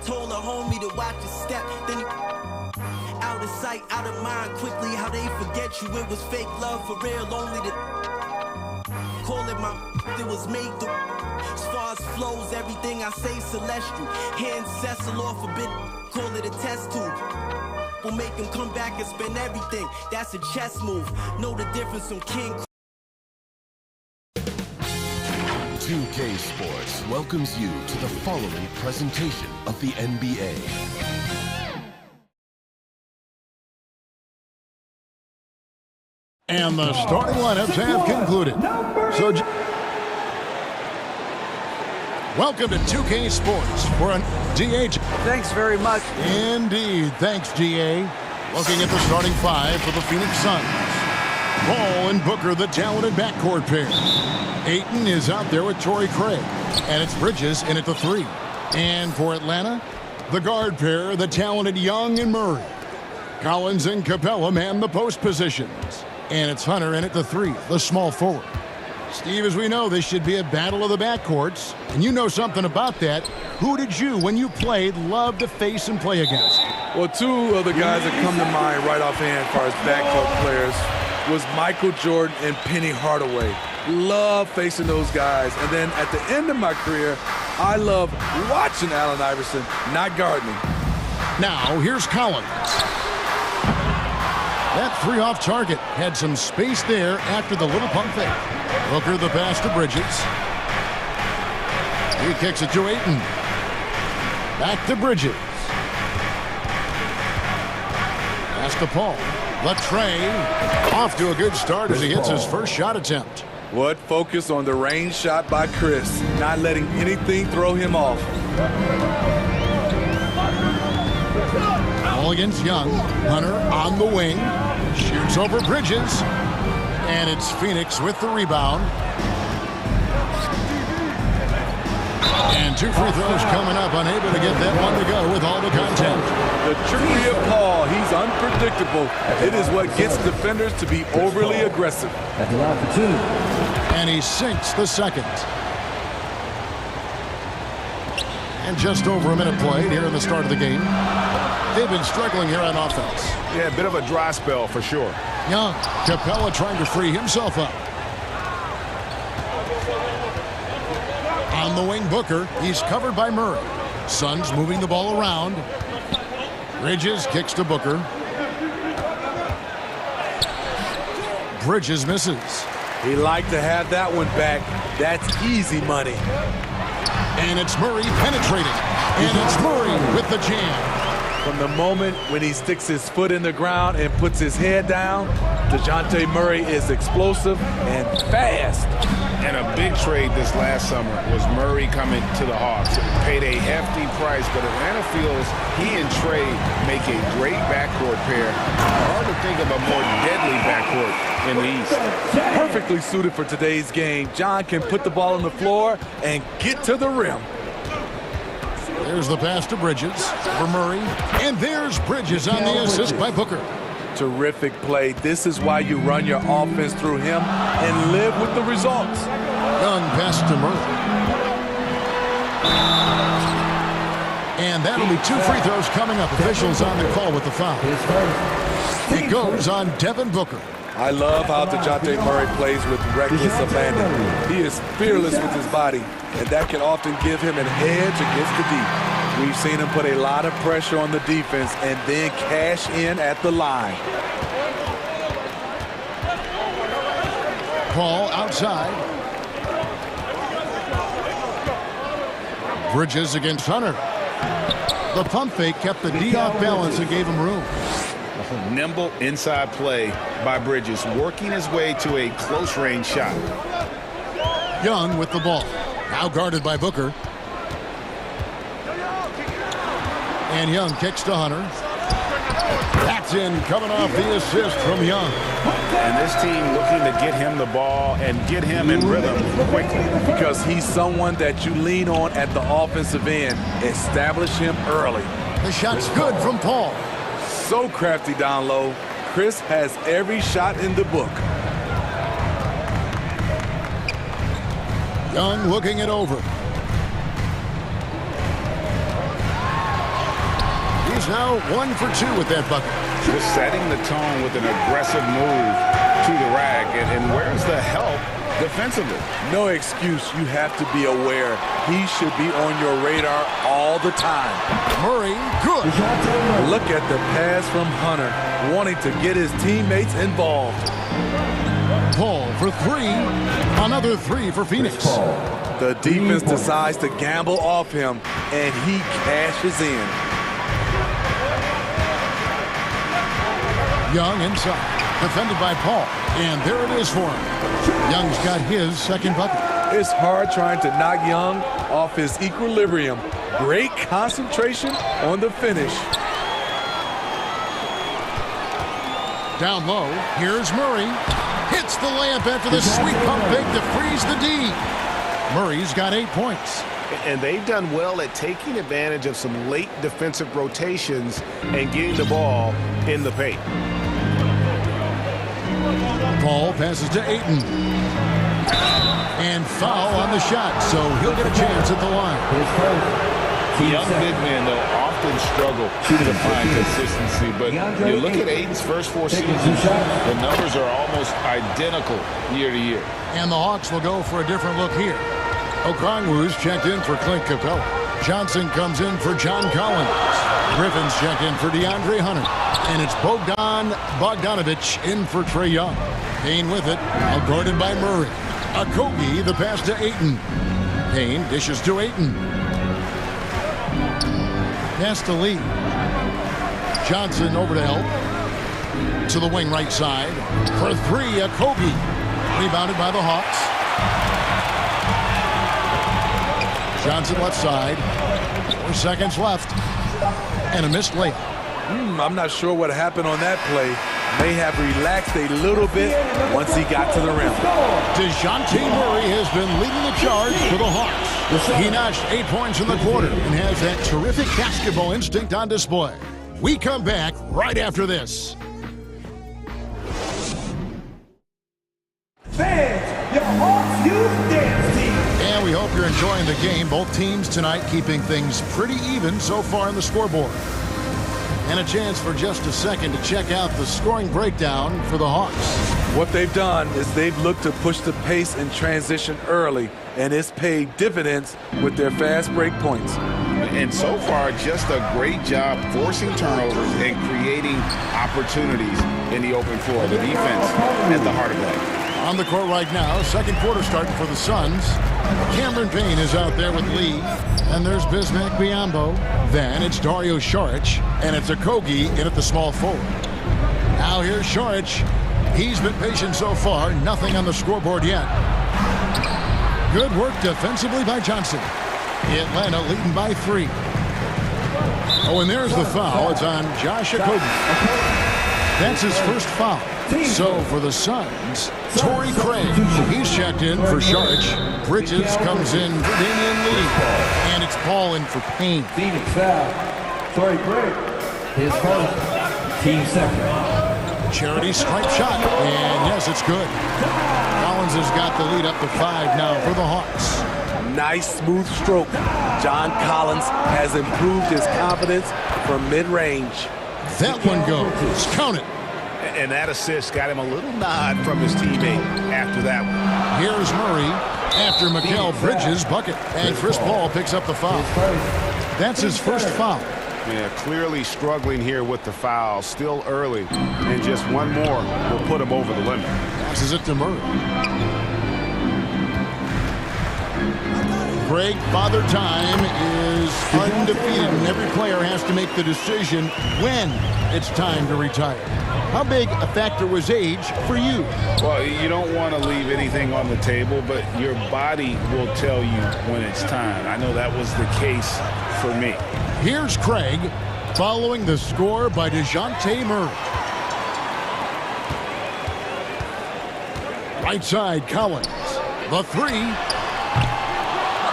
Told a homie to watch his step. Then he out of sight, out of mind. Quickly, how they forget you? It was fake love for real. Only the call it my. It was made to. As far as flows, everything I say celestial. Hand Cecil off a bit. Call it a test tube. We'll make him come back and spend everything. That's a chess move. Know the difference from King. 2K Sports welcomes you to the following presentation of the NBA. And the starting lineups have concluded. So, welcome to 2K Sports for an DH. Thanks very much. Indeed. Thanks, GA. Looking at the starting five for the Phoenix Suns. Paul and Booker, the talented backcourt pair. Ayton is out there with Torrey Craig. And it's Bridges in at the 3. And for Atlanta, the guard pair, the talented Young and Murray. Collins and Capella man the post positions. And it's Hunter in at the 3, the small forward. Steve, as we know, this should be a battle of the backcourts. And you know something about that. Who did you, when you played, love to face and play against? Well, two of the guys that come to mind right offhand as far as backcourt players was Michael Jordan and Penny Hardaway. Love facing those guys. And then at the end of my career, I love watching Allen Iverson, not guarding him. Now, here's Collins. That 3 off target had some space there after the little pump fake. Booker the pass to Bridges. He kicks it to Ayton. Back to Bridges. Pass to Paul. The tray off to a good start as he hits his first shot attempt. What focus on the range shot by Chris, not letting anything throw him off. All against Young. Hunter on the wing. Shoots over Bridges. And it's Phoenix with the rebound. And 2 free throws coming up. Unable to get that one to go with all the content. The trickery of Paul. He's unpredictable. It is what gets defenders to be overly aggressive. That's allowed for 2. And he sinks the second. And just over a minute played here in the start of the game. They've been struggling here on offense. Yeah, a bit of a dry spell for sure. Young, Capella trying to free himself up. On the wing, Booker. He's covered by Murray. Suns moving the ball around. Bridges kicks to Booker. Bridges misses. He liked to have that one back. That's easy money. And it's Murray penetrating. And it's Murray with the jam. From the moment when he sticks his foot in the ground and puts his head down, DeJounte Murray is explosive and fast. And a big trade this last summer was Murray coming to the Hawks. It paid a hefty price, but Atlanta feels he and Trey make a great backcourt pair. Hard to think of a more deadly backcourt in the East. Perfectly suited for today's game. John can put the ball on the floor and get to the rim. There's the pass to Bridges for Murray. And there's Bridges on the assist by Booker. Terrific play. This is why you run your offense through him and live with the results. Young pass to Murray. And that'll be 2 free throws coming up. Officials on the call with the foul. It goes on Devin Booker. I love how DeJounte Murray plays with reckless abandon. He is fearless with his body, and that can often give him an edge against the D. We've seen him put a lot of pressure on the defense and then cash in at the line. Paul outside. Bridges against Hunter. The pump fake kept the D off balance and gave him room. Nimble inside play by Bridges, working his way to a close-range shot. Young with the ball. Now guarded by Booker. And Young kicks to Hunter. That's in, coming off the assist from Young. And this team looking to get him the ball and get him in rhythm quickly. Because he's someone that you lean on at the offensive end. Establish him early. The shot's good from Paul. So crafty down low. Chris has every shot in the book. Young looking it over. He's now 1 for 2 with that bucket. Just setting the tone with an aggressive move to the rack. And where's the help defensively? No excuse. You have to be aware. He should be on your radar all the time. Murray, good. Look at the pass from Hunter, wanting to get his teammates involved. Paul for 3. Another 3 for Phoenix. The defense decides to gamble off him, and he cashes in. Young inside, defended by Paul, and there it is for him. Young's got his second bucket. It's hard trying to knock Young off his equilibrium. Great concentration on the finish. Down low, here's Murray. Hits the layup after the sweet pump fake to freeze the D. Murray's got 8 points. And they've done well at taking advantage of some late defensive rotations and getting the ball in the paint. Paul passes to Ayton. And foul on the shot, so he'll get a chance at the line. Young big men, though, often struggle to find consistency, but you look at Ayton's first 4 seasons, the numbers are almost identical year to year. And the Hawks will go for a different look here. Okongwu's checked in for Clint Capella. Johnson comes in for John Collins. Griffin's checked in for DeAndre Hunter. And it's Bogdanovich in for Trey Young. Payne with it, guarded by Murray. Okogie, the pass to Ayton. Payne dishes to Ayton. Pass to Lee. Johnson over to help. To the wing right side. For 3, Okogie. Rebounded by the Hawks. Johnson left side. 4 seconds left. And a missed layup. I'm not sure what happened on that play. May have relaxed a little bit once he got to the rim. DeJounte Murray has been leading the charge for the Hawks. He notched 8 points in the quarter and has that terrific basketball instinct on display. We come back right after this. Fans, your Hawks Youth Dance Team. And we hope you're enjoying the game. Both teams tonight keeping things pretty even so far on the scoreboard. And a chance for just a second to check out the scoring breakdown for the Hawks. What they've done is they've looked to push the pace and transition early, and it's paid dividends with their fast break points. And so far, just a great job forcing turnovers and creating opportunities in the open floor. The defense at the heart of that. On the court right now, second quarter starting for the Suns. Cameron Payne is out there with Lee. And there's Bismack Biyombo. Then it's Dario Saric. And it's Okogie in at the small forward. Now here's Saric. He's been patient so far. Nothing on the scoreboard yet. Good work defensively by Johnson. Atlanta leading by 3. Oh, and there's the foul. It's on Josh Okogie. That's his first foul. So for the Suns, Torrey Craig, he's checked in for Saric. Bridges comes in for Damian Lee. And it's Paul in for Payne. Phoenix foul. Torrey Craig, his first, team second. Charity stripe shot. And yes, it's good. Collins has got the lead up to 5 now for the Hawks. Nice smooth stroke. John Collins has improved his confidence from mid-range. That one goes. Count it. And that assist got him a little nod from his teammate after that one. Here's Murray after Mikal Bridges' bucket. And Chris Paul picks up the foul. That's his first foul. Yeah, clearly struggling here with the foul. Still early. And just one more will put him over the limit. Passes it to Murray. Greg, Father Time is undefeated, and every player has to make the decision when it's time to retire. How big a factor was age for you? Well, you don't want to leave anything on the table, but your body will tell you when it's time. I know that was the case for me. Here's Craig following the score by DeJounte Murray. Right side, Collins. The 3.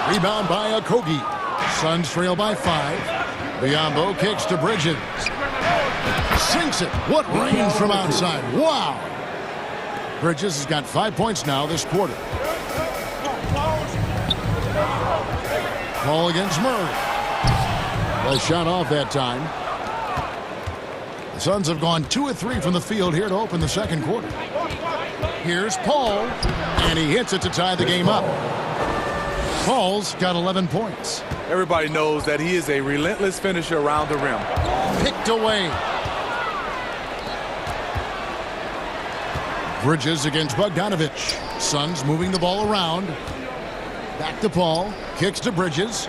Rebound by Okogie. Suns trail by 5. Biyombo kicks to Bridges. Sinks it. What range from outside. Wow. Bridges has got 5 points now this quarter. Ball against Murray. The shot off that time. The Suns have gone 2 of 3 from the field here to open the second quarter. Here's Paul. And he hits it to tie the game up. Paul's got 11 points. Everybody knows that he is a relentless finisher around the rim. Picked away. Bridges against Bogdanovich. Suns moving the ball around. Back to Paul. Kicks to Bridges.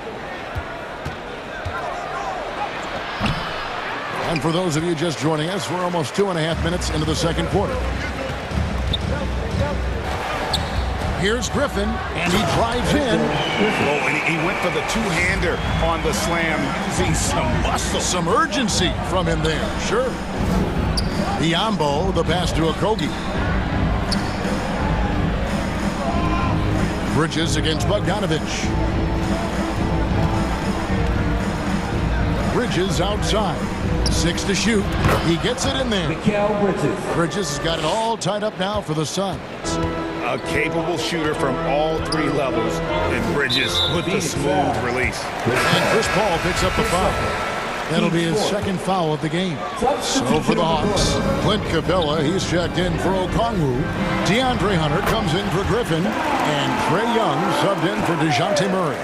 And for those of you just joining us, we're almost 2.5 minutes into the second quarter. Here's Griffin, and he drives in. Oh, and he went for the two-hander on the slam, using some muscle. Some urgency from him there, sure. Biyombo, the pass to Okogie. Bridges against Bogdanovich. Bridges outside. 6 to shoot. He gets it in there. Mikal Bridges. Bridges has got it all tied up now for the Suns. A capable shooter from all 3 levels, and Bridges with the smooth release. And Chris Paul picks up the foul. That'll be his second foul of the game. So for the Hawks, Clint Capella, he's checked in for Okongwu. DeAndre Hunter comes in for Griffin, and Trae Young subbed in for DeJounte Murray.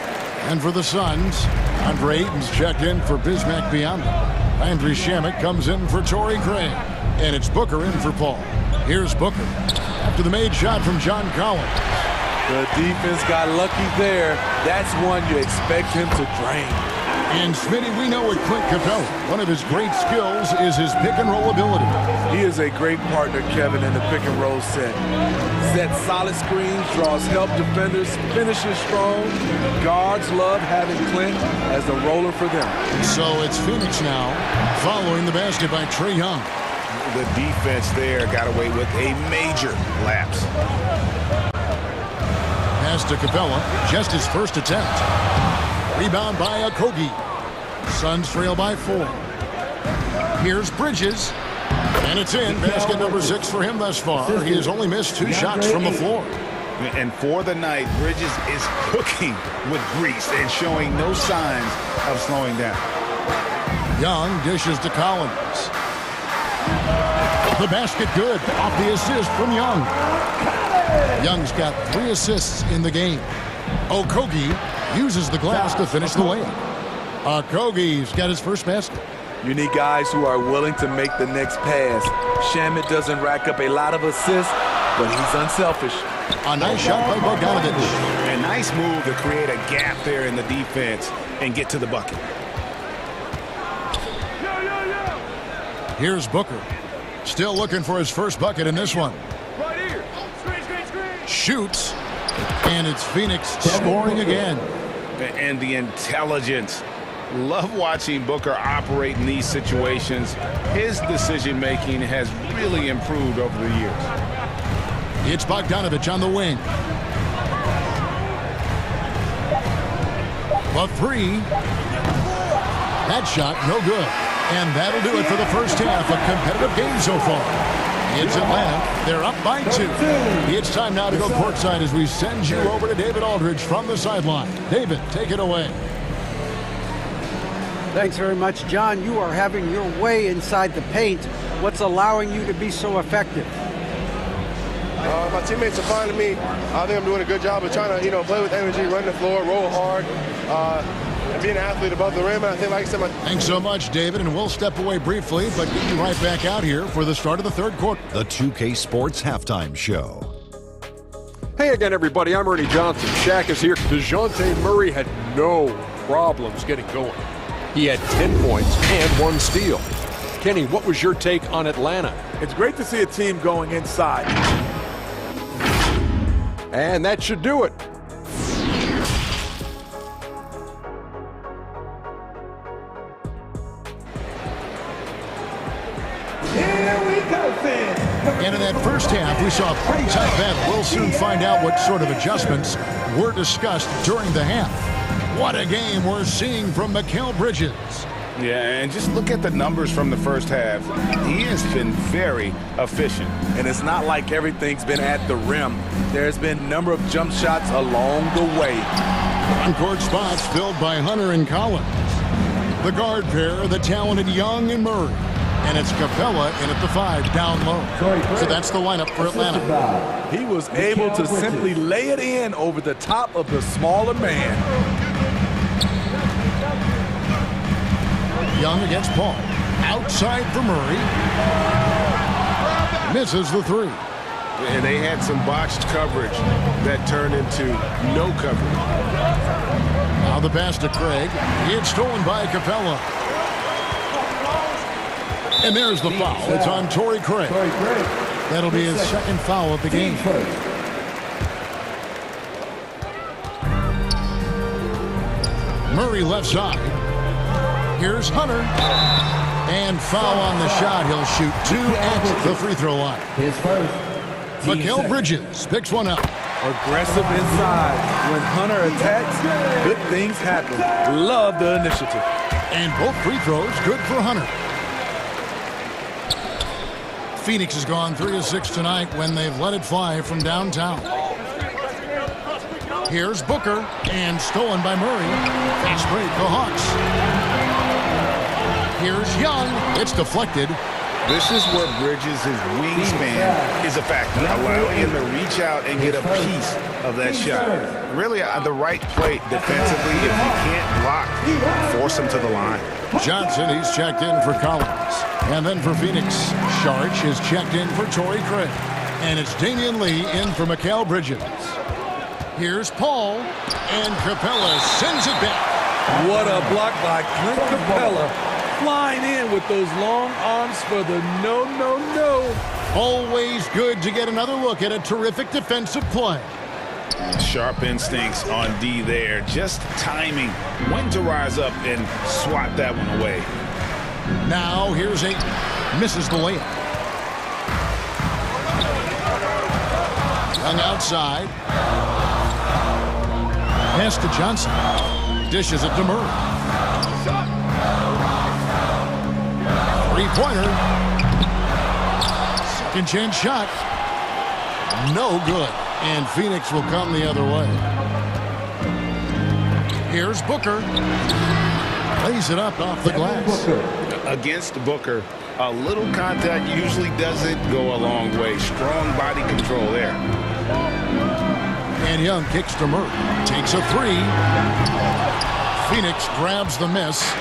And for the Suns, Andre Ayton's checked in for Bismack Biyombo. Landry Shamet comes in for Torrey Craig. And it's Booker in for Paul. Here's Booker after the made shot from John Collins. The defense got lucky there. That's one you expect him to drain. And Smitty, we know with Clint Capella, one of his great skills is his pick and roll ability. He is a great partner, Kevin, in the pick and roll set. Sets solid screens, draws help defenders, finishes strong. Guards love having Clint as the roller for them. So it's Phoenix now, following the basket by Trae Young. The defense there got away with a major lapse. Pass to Capella, just his first attempt. Rebound by Okogie. Suns trail by 4. Here's Bridges. And it's in. Basket number 6 for him thus far. He has only missed 2 shots from the floor. And for the night, Bridges is cooking with grease and showing no signs of slowing down. Young dishes to Collins. The basket good. Off the assist from Young. Young's got 3 assists in the game. Okogie uses the glass to finish the layup. Okogie's got his first basket. You need guys who are willing to make the next pass. Shamet doesn't rack up a lot of assists, but he's unselfish. A nice shot by Bogdanovich. A nice move to create a gap there in the defense and get to the bucket. Here's Booker. Still looking for his first bucket in this one. Right here. Screen. Shoots. And it's Phoenix scoring again. And the intelligence. Love watching Booker operate in these situations. His decision-making has really improved over the years. It's Bogdanovich on the wing. A 3. That shot, no good. And that'll do it for the first half. A competitive game so far. It's Atlanta. They're up by 2. It's time now to go courtside as we send you over to David Aldridge from the sideline. David, take it away. Thanks very much, John. You are having your way inside the paint. What's allowing you to be so effective? My teammates are finding me. I think I'm doing a good job of trying to, play with energy, run the floor, roll hard, and be an athlete above the rim. And I think, like I said, Thanks so much, David, and we'll step away briefly, but get you right back out here for the start of the third quarter. The 2K Sports Halftime Show. Hey again, everybody. I'm Ernie Johnson. Shaq is here. DeJounte Murray had no problems getting going. He had 10 points and 1 steal. Kenny, what was your take on Atlanta? It's great to see a team going inside. And that should do it. And in that first half, we saw a pretty tight battle. We'll soon find out what sort of adjustments were discussed during the half. What a game we're seeing from Mikal Bridges. Yeah, and just look at the numbers from the first half. He has been very efficient. And it's not like everything's been at the rim. There's been a number of jump shots along the way. On-court spots filled by Hunter and Collins. The guard pair, the talented Young and Murray. And it's Capella in at the 5, down low. So that's the lineup for Atlanta. He was able to simply lay it in over the top of the smaller man. Young against Paul. Outside for Murray. Misses the 3. And they had some botched coverage that turned into no coverage. Now the pass to Craig. It's stolen by Capella. And there's the foul. It's on Torrey Craig. That'll be his second foul of the game. Murray left side. Here's Hunter. And foul on the shot. He'll shoot 2 at the free throw line. His first. Mikal Bridges picks one up. Aggressive inside. When Hunter attacks, good things happen. Love the initiative. And both free throws good for Hunter. Phoenix has gone 3 of 6 tonight when they've let it fly from downtown. Here's Booker, and stolen by Murray. Fast break, the Hawks. Here's Young. It's deflected. This is where Bridges' wingspan is a factor, allowing him to reach out and get a piece of that shot. Really, the right play defensively, if you can't block, force him to the line. Johnson, he's checked in for Collins. And then for Phoenix, Sharch is checked in for Torrey Craig. And it's Damian Lee in for Mikal Bridges. Here's Paul, and Capella sends it back. What a block by Clint Capella. Flying in with those long arms for the no. Always good to get another look at a terrific defensive play. Sharp instincts on D there. Just timing when to rise up and swat that one away. Now here's Aiton. Misses the layup. Young outside. Pass to Johnson. Dishes it to Murray. Three-pointer. Second chance shot. No good. And Phoenix will come the other way. Here's Booker. Lays it up off the glass. Against Booker, a little contact usually doesn't go a long way. Strong body control there. And Young kicks to Murray. Takes a three. Phoenix grabs the miss.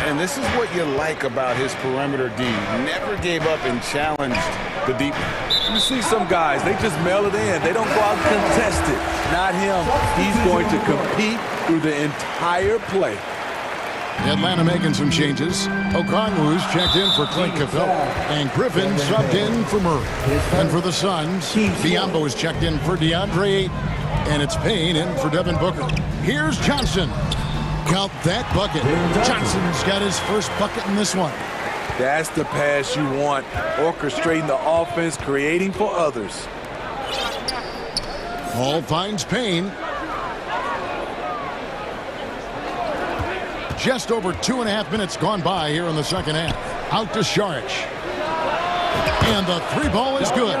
And this is what you like about his perimeter D. Never gave up and challenged the deep. You see some guys, they just mail it in. They don't go out and contest it. Not him. He's going to compete through the entire play. Atlanta making some changes. Okongwu's checked in for Clint Capella. And Griffin subbed in for Murray. And for the Suns, Biombo is checked in for DeAndre Ayton. And it's Payne in for Devin Booker. Here's Johnson. Count that bucket. Johnson's got his first bucket in this one. That's the pass you want. Orchestrating the offense, creating for others. Hall finds Payne. Just over 2.5 minutes gone by here in the second half. Out to Saric. And the three ball is good.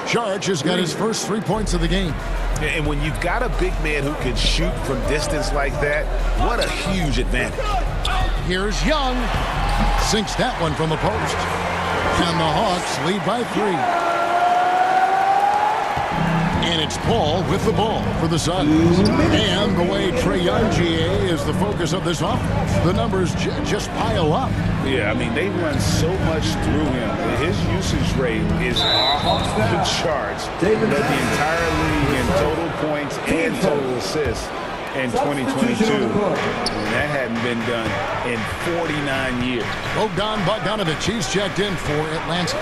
Saric has got his first 3 points of the game. And when you've got a big man who can shoot from distance like that, what a huge advantage. Here's Young. Sinks that one from the post. And the Hawks lead by 3. And it's Paul with the ball for the Suns. And the way Trae Young, GA, is the focus of this offense. The numbers just pile up. Yeah, I mean, they run so much through him. His usage rate is off the charts. Led the entire league in total points and total assists in 2022. And that hadn't been done in 49 years. Bogdanovich, he's checked in for Atlanta.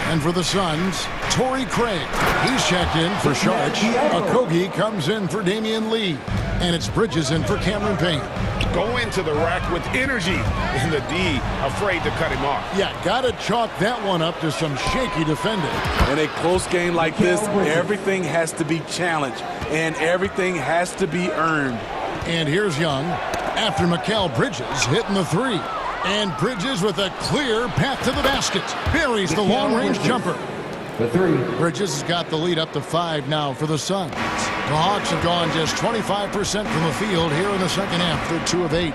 And for the Suns, Torrey Craig. He's checked in for Saric. Okogie comes in for Damian Lee. And it's Bridges in for Cameron Payne. Go into the rack with energy. And the D afraid to cut him off. Yeah, got to chalk that one up to some shaky defending. In a close game like this, everything has to be challenged. And everything has to be earned. And here's Young after Mikal Bridges hitting the three. And Bridges with a clear path to the basket. Buries the long-range jumper. The three. Bridges has got the lead up to 5 now for the Suns. The Hawks have gone just 25% from the field here in the second half. They're 2 of 8.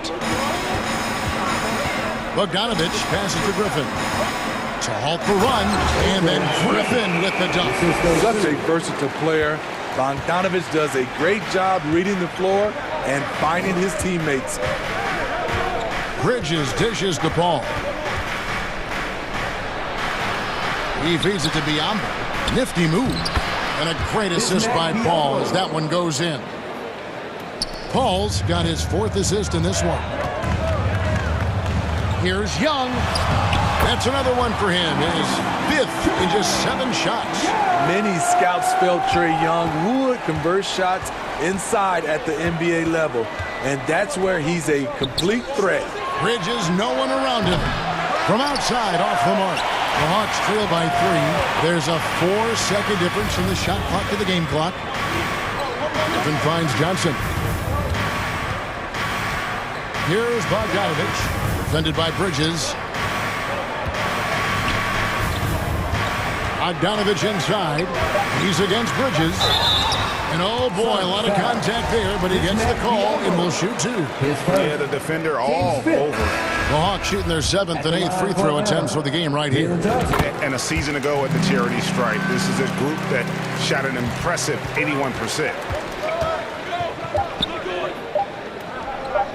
Bogdanovich passes to Griffin. To halt the run. And then Griffin with the dunk. Such a versatile player. Bogdanovich does a great job reading the floor and finding his teammates. Bridges dishes the ball. He feeds it to Biombo. Nifty move. And a great assist by Paul as that one goes in. Paul's got his 4th assist in this one. Here's Young. That's another one for him. His 5th in just 7 shots. Many scouts felt Trae Young would convert shots inside at the NBA level. And that's where he's a complete threat. Bridges, no one around him. From outside, off the mark. The Hawks trail by 3. There's a 4-second difference from the shot clock to the game clock. Griffin finds Johnson. Here's Bogdanovich. Defended by Bridges. Bogdanovich inside. He's against Bridges. And oh boy, a lot of contact there, but he gets the call and will shoot 2. Yeah, the defender all over. The Hawks shooting their 7th and 8th free throw attempts for the game right here. And a season ago at the charity stripe, this is a group that shot an impressive 81%.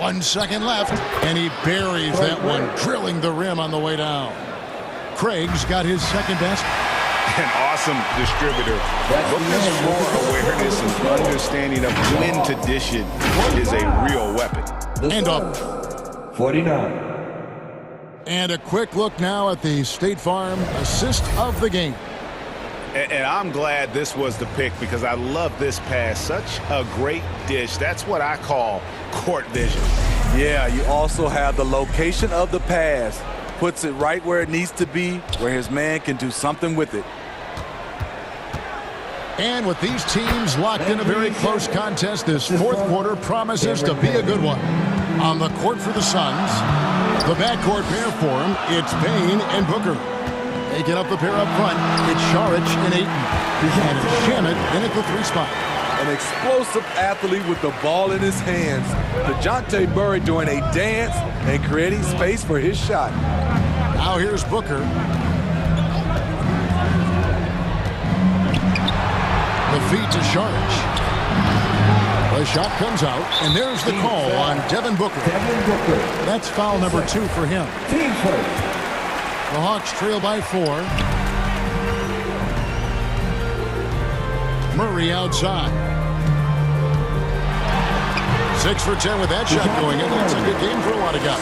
1 second left, and he buries that one, drilling the rim on the way down. Craig's got his 2nd basket. An awesome distributor. Booker's floor awareness and understanding of when to dish it is a real weapon. And up. 49. And a quick look now at the State Farm assist of the game. And I'm glad this was the pick because I love this pass. Such a great dish. That's what I call court vision. Yeah, you also have the location of the pass. Puts it right where it needs to be, where his man can do something with it. And with these teams locked in a very close contest, this fourth quarter promises to be a good one. On the court for the Suns, the backcourt pair for him, it's Payne and Booker. Taking up the pair up front, it's Saric and Ayton. And it's Shamet in at the 3 spot. An explosive athlete with the ball in his hands. DeJounte Murray doing a dance and creating space for his shot. Now here's Booker. The feed to Saric. The shot comes out, and there's the call on Devin Booker. That's foul number 2 for him. The Hawks trail by 4. Murray outside. 6 for 10 with that shot going in. That's a good game for a lot of guys.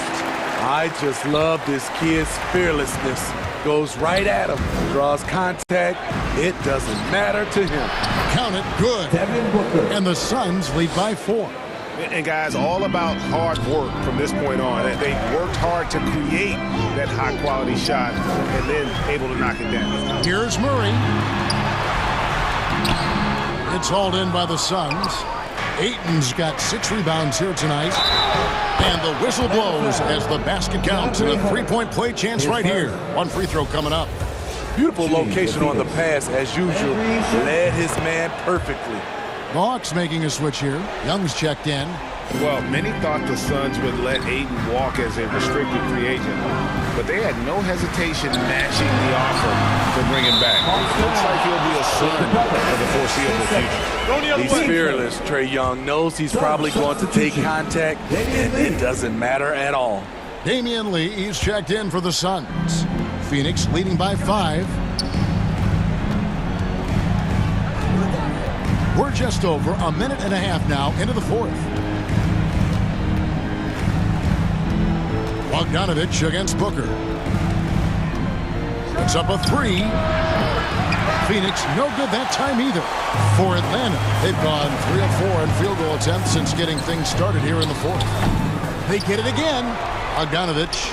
I just love this kid's fearlessness. Goes right at him, draws contact. It doesn't matter to him. Count it, good. And the Suns lead by 4. And guys, all about hard work from this point on. They worked hard to create that high-quality shot and then able to knock it down. Here's Murray. It's hauled in by the Suns. Ayton's got 6 rebounds here tonight. And the whistle blows as the basket counts and a 3-point play chance right here. 1 free throw coming up. Beautiful location on the pass as usual. Led his man perfectly. The Hawks making a switch here. Young's checked in. Well, many thought the Suns would let Ayton walk as a restricted free agent, but they had no hesitation matching the offer to bring him back. Looks like he'll be a Sun for the foreseeable future. He's fearless. Trae Young knows he's probably going to take contact, and it doesn't matter at all. Damian Lee is checked in for the Suns. Phoenix leading by 5. We're just over a minute and a half now into the 4th. Bogdanovich against Booker. Puts up a 3. Phoenix no good that time either. For Atlanta, they've gone 3 of 4 in field goal attempts since getting things started here in the 4th. They get it again. Bogdanovich.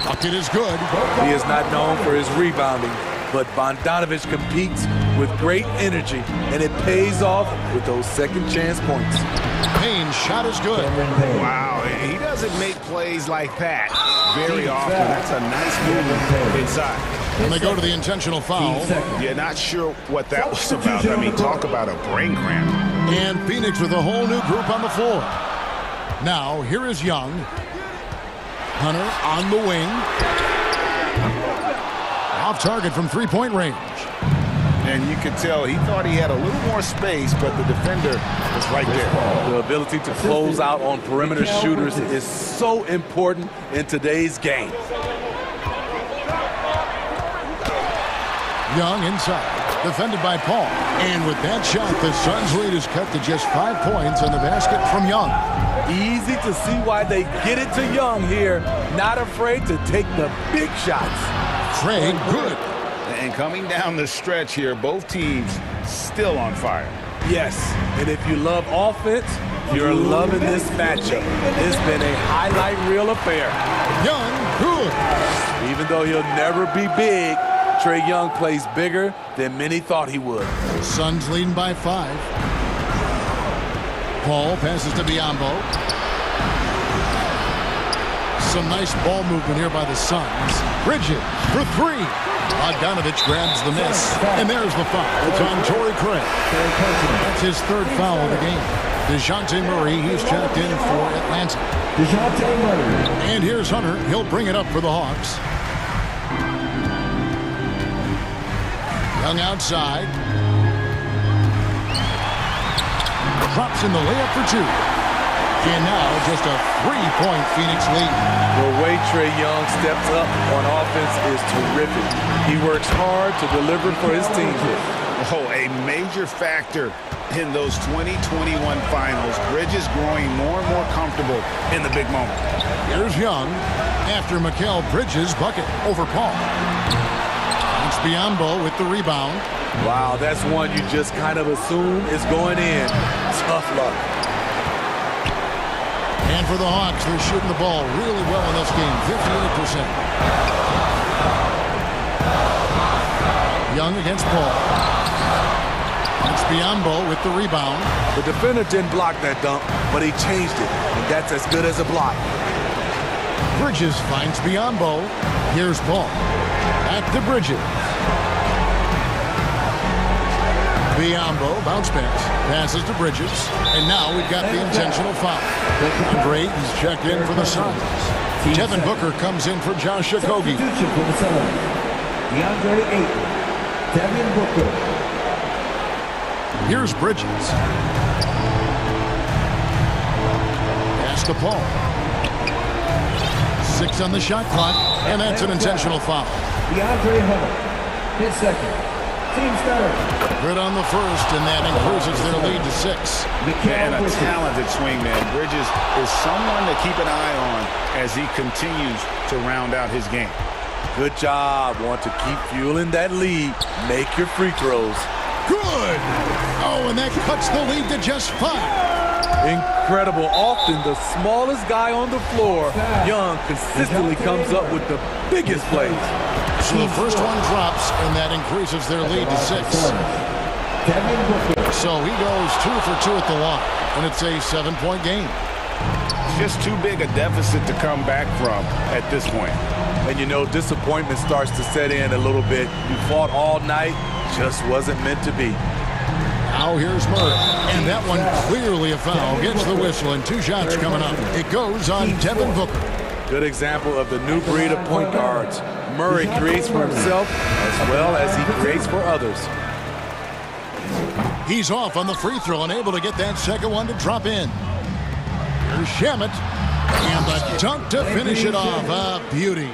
Bucket is good. He is not known for his rebounding, but Bogdanovich competes with great energy, and it pays off with those second chance points. Payne's shot is good. Wow, he doesn't make plays like that very often. That's a nice move inside. And they go to the intentional foul. Yeah, not sure what that was about. I mean, talk about a brain cramp. And Phoenix with a whole new group on the floor. Now, here is Young. Hunter on the wing. Off target from 3-point range. And you could tell he thought he had a little more space, but the defender was right there. The ability to close out on perimeter shooters is so important in today's game. Young inside, defended by Paul. And with that shot, the Suns' lead is cut to just 5 points on the basket from Young. Easy to see why they get it to Young here. Not afraid to take the big shots. Craig, good. And coming down the stretch here, both teams still on fire. Yes, and if you love offense, you're loving this matchup. It's been a highlight reel affair. Young, good. Even though he'll never be big, Trae Young plays bigger than many thought he would. Suns leading by 5. Paul passes to Biyombo. Some nice ball movement here by the Suns. Bridges for 3. Bogdanovich grabs the miss. And there's the foul. It's on Torrey Craig. That's his 3rd foul of the game. DeJounte Murray, he's checked in for Atlanta. DeJounte Murray. And here's Hunter. He'll bring it up for the Hawks. Young outside. Drops in the layup for 2. And now just a 3-point Phoenix lead. The way Trae Young steps up on offense is terrific. He works hard to deliver for his team. Oh, a major factor in those 2021 finals. Bridges growing more and more comfortable in the big moment. Here's Young after Mikal Bridges' bucket over Paul. It's Biombo with the rebound. Wow, that's one you just kind of assume is going in. Tough luck. And for the Hawks, they're shooting the ball really well in this game, 58%. Young against Paul. It's Biombo with the rebound. The defender didn't block that dunk, but he changed it, and that's as good as a block. Bridges finds Biombo. Here's Paul. Back to Bridges. Biombo bounce pass. Passes to Bridges. And now we've got the intentional foul. Andre is checked in for the Suns. Devin Booker comes in for Josh Okogie. DeAndre Ayton, Devin Booker. Here's Bridges. Pass to Paul. 6 on the shot clock, and that's an intentional foul. DeAndre Hunter, his second. Team's third. Good on the first, and that increases their lead to 6. And a talented swingman. Bridges is someone to keep an eye on as he continues to round out his game. Good job. Want to keep fueling that lead. Make your free throws. Good! Oh, and that cuts the lead to just 5. Incredible. Often the smallest guy on the floor, Young, consistently comes up with the biggest plays. So the first one drops, and that increases their lead to 6. So he goes 2 for 2 at the line, and it's a 7-point game. Just too big a deficit to come back from at this point. And you know, disappointment starts to set in a little bit. You fought all night, just wasn't meant to be. Now here's Murray, and that one clearly a foul. Gets the whistle, and 2 shots coming up. It goes on Devin Booker. Good example of the new breed of point guards. Murray creates for himself as well as he creates for others. He's off on the free throw and able to get that second one to drop in. Here's Shamet, and the dunk to finish it off. A beauty.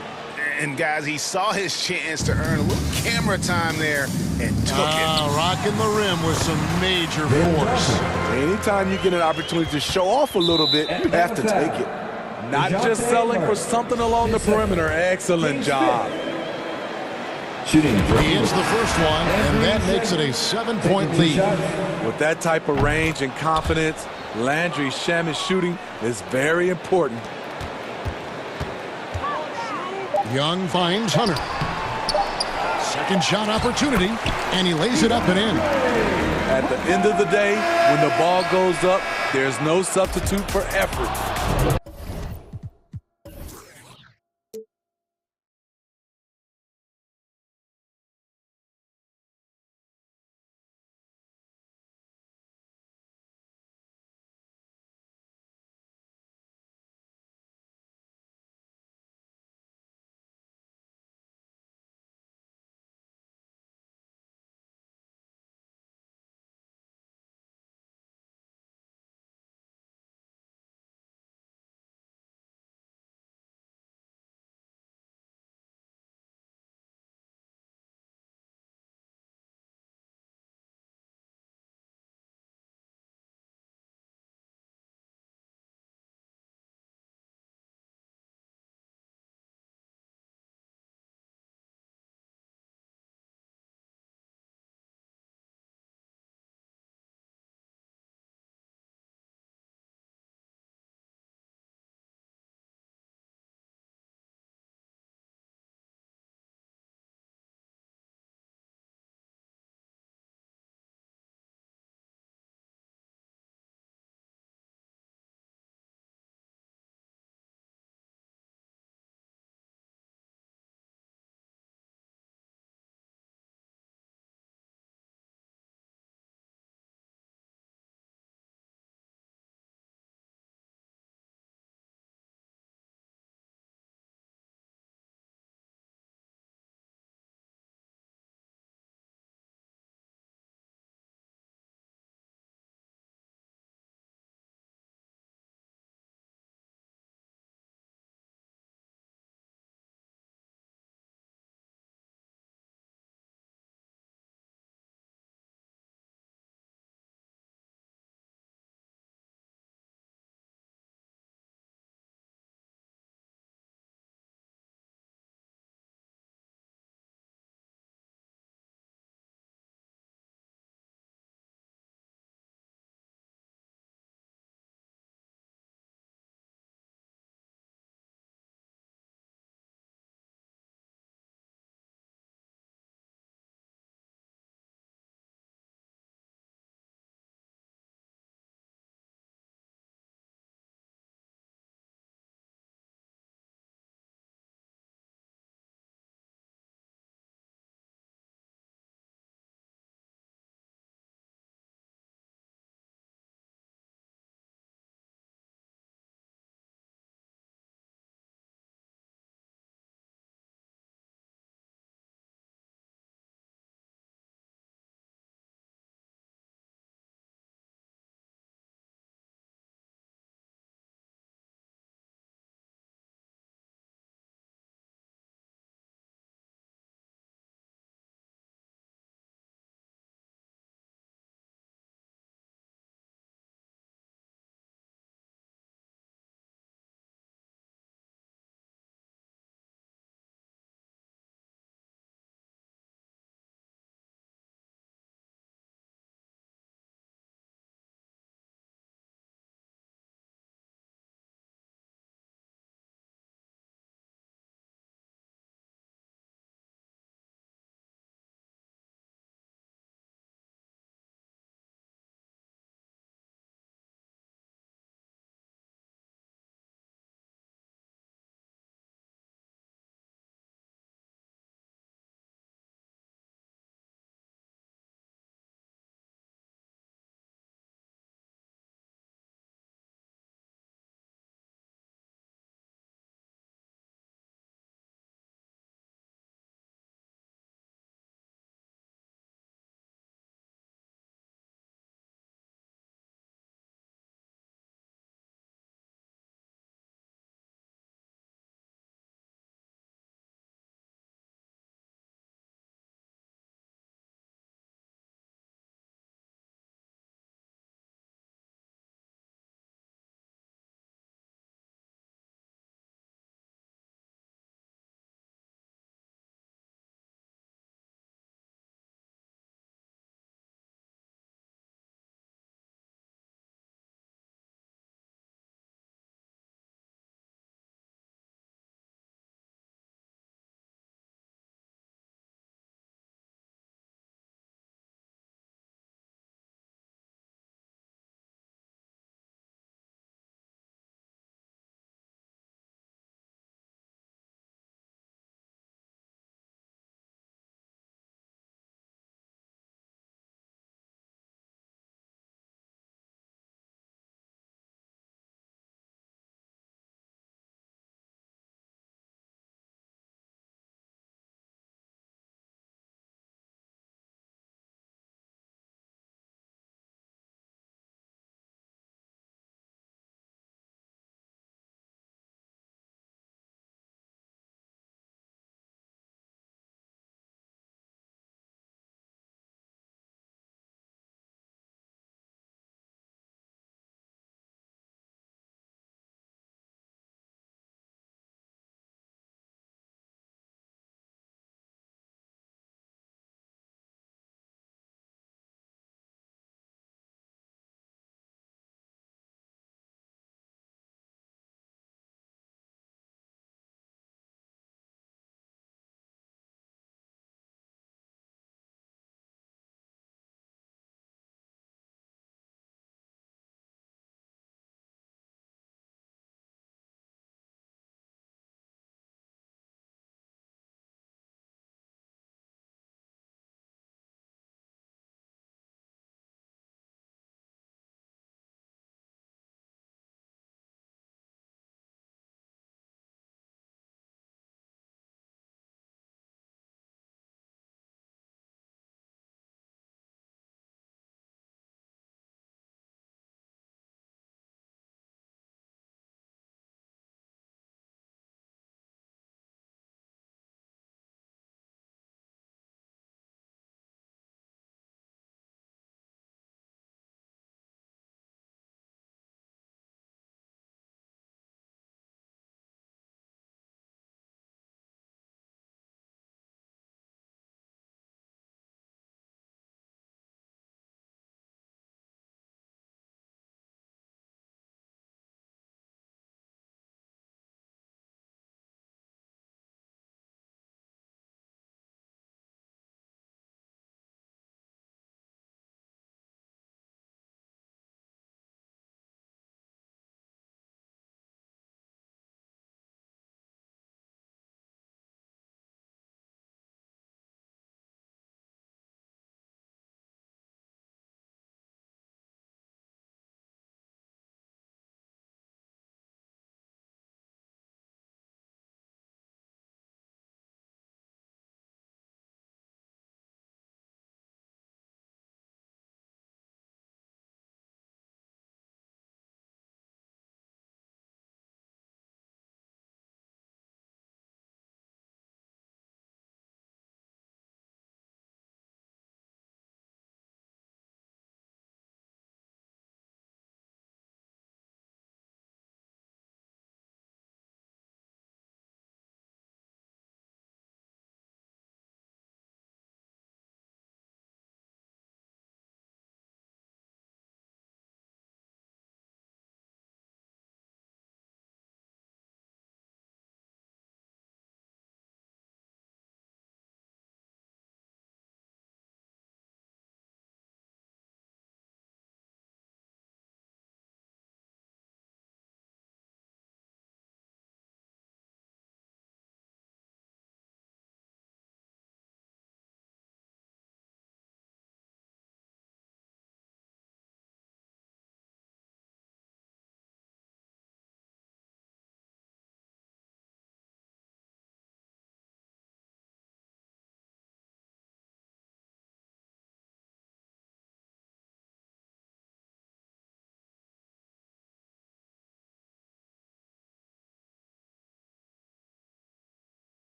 And guys, he saw his chance to earn a little camera time there and took it. Rocking the rim with some major force. Anytime you get an opportunity to show off a little bit, you have to take it. Not just selling for something along the perimeter. Excellent job. Shooting. He hits the first one, and that makes it a 7-point lead. With that type of range and confidence, Landry Shamet's shooting is very important. Young finds Hunter. Second shot opportunity, and he lays it up and in. At the end of the day, when the ball goes up, there's no substitute for effort.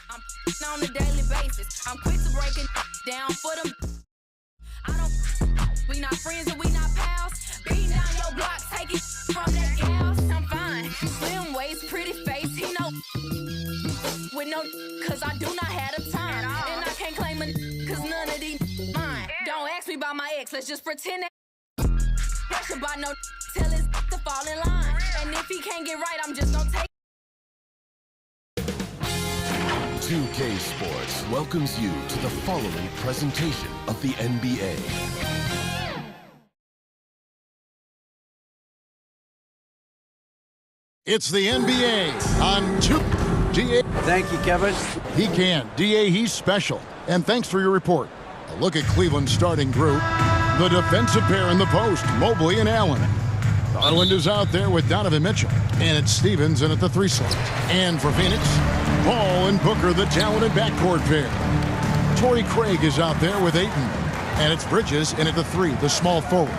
I'm on a daily basis. I'm quick to break it down for them. We not friends and we not pals. Beating down your block, take it from that gals. I'm fine. Slim waist, pretty face, he know. With no, cause I do not have the time. And I can't claim a cause none of these mine. Don't ask me about my ex, let's just pretend that. Pressure by no, tell his to fall in line. And if he can't get right, I'm just gonna take. 2K Sports welcomes you to the following presentation of the NBA. It's the NBA on 2. DA. Thank you, Kevin. He can. DA, he's special. And thanks for your report. A look at Cleveland's starting group. The defensive pair in the post, Mobley and Allen. Garland is out there with Donovan Mitchell. And it's Stevens in at the 3 slot. And for Phoenix, Paul and Booker, the talented backcourt pair. Torrey Craig is out there with Ayton. And it's Bridges in at the 3, the small forward.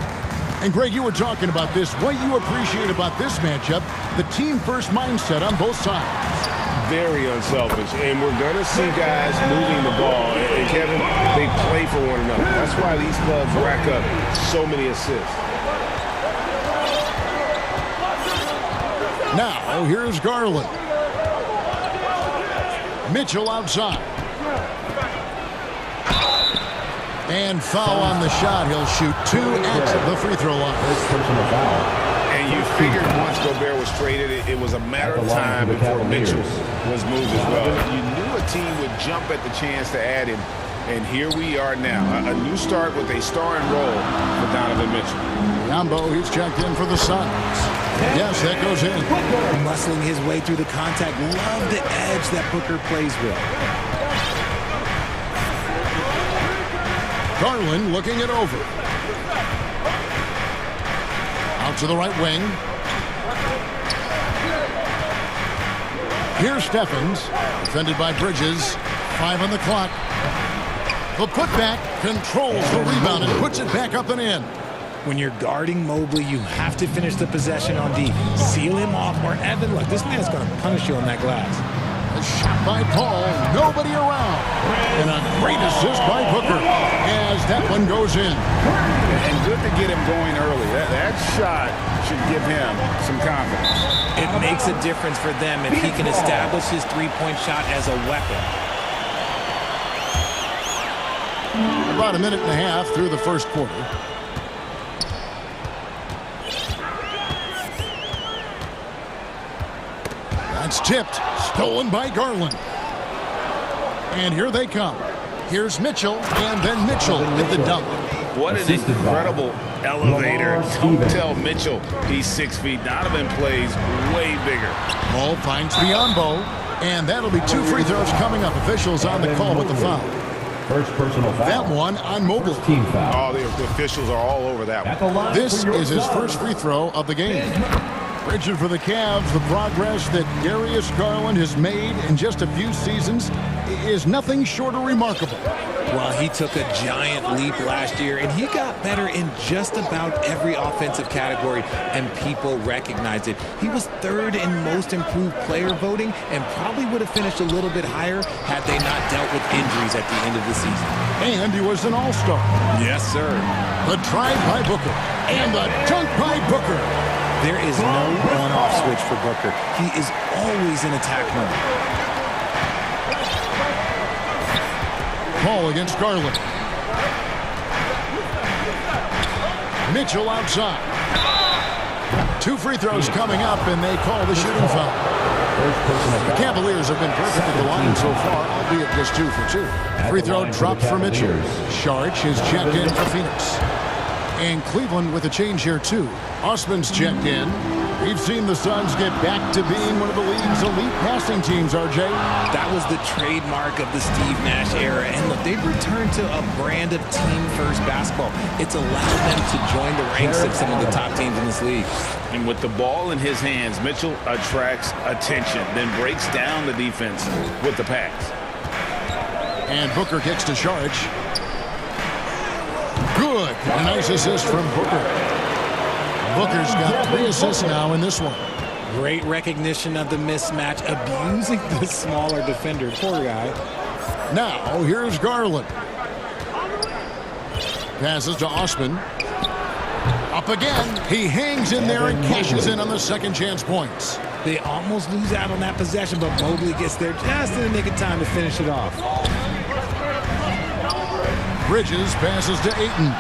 And Greg, you were talking about this. What you appreciate about this matchup, the team-first mindset on both sides. Very unselfish, and we're going to see guys moving the ball. And Kevin, they play for one another. That's why these clubs rack up so many assists. Now, here's Garland. Mitchell outside. And foul on the shot. He'll shoot 2 at the free throw line. And you figured once Gobert was traded, it was a matter of time before Mitchell was moved as well. You knew a team would jump at the chance to add him, and here we are now. A new start with a starring role for Donovan Mitchell. Yambo, he's checked in for the Suns. Yes, that goes in. Muscling his way through the contact. Love the edge that Booker plays with. Garland looking it over. Out to the right wing. Here's Stephens, defended by Bridges. 5 on the clock. The putback controls the rebound and puts it back up and in. When you're guarding Mobley, you have to finish the possession on D. Seal him off, or Evan, look, this man's going to punish you on that glass. A shot by Paul, nobody around. And a great assist by Booker as that one goes in. And good to get him going early. That shot should give him some confidence. It makes a difference for them if he can establish his three-point shot as a weapon. About a minute and a half through the first quarter. That's tipped, stolen by Garland. And here they come. Here's Mitchell, and then Mitchell with the dunk. What an incredible elevator. Don't tell Mitchell he's 6 feet. Donovan plays way bigger. Ball finds Biombo, and that'll be 2 free throws coming up. Officials on the call with the foul. First personal foul. That one on Mobley. Team foul. Oh, the officials are all over that one. This is his first free throw of the game. Bridget for the Cavs, the progress that Darius Garland has made in just a few seasons is nothing short of remarkable. Well, he took a giant leap last year, and he got better in just about every offensive category, and people recognized it. He was 3rd in most improved player voting and probably would have finished a little bit higher had they not dealt with injuries at the end of the season. And he was an all-star. Yes, sir. The drive by Booker and the dunk by Booker. There is no on-off switch for Booker. He is always in attack mode. Paul against Garland. Mitchell outside. 2 free throws coming up, and they call the shooting foul. The Cavaliers have been perfect at the line so far, albeit just 2 for 2. Free throw dropped for Mitchell. Sharch is checked in for Phoenix. And Cleveland with a change here, too. Osman's checked in. We've seen the Suns get back to being one of the league's elite passing teams, RJ. That was the trademark of the Steve Nash era. And look, they've returned to a brand of team-first basketball. It's allowed them to join the ranks of some of the top teams in this league. And with the ball in his hands, Mitchell attracts attention, then breaks down the defense with the pass. And Booker kicks to Sharch. Good. A nice assist from Booker. Booker's got 3 assists now in this one. Great recognition of the mismatch, abusing the smaller defender. Poor guy. Now, here's Garland. Passes to Osman. Up again. He hangs in there and cashes in on the second chance points. They almost lose out on that possession, but Mobley gets there just in the nick of time to finish it off. Bridges passes to Ayton,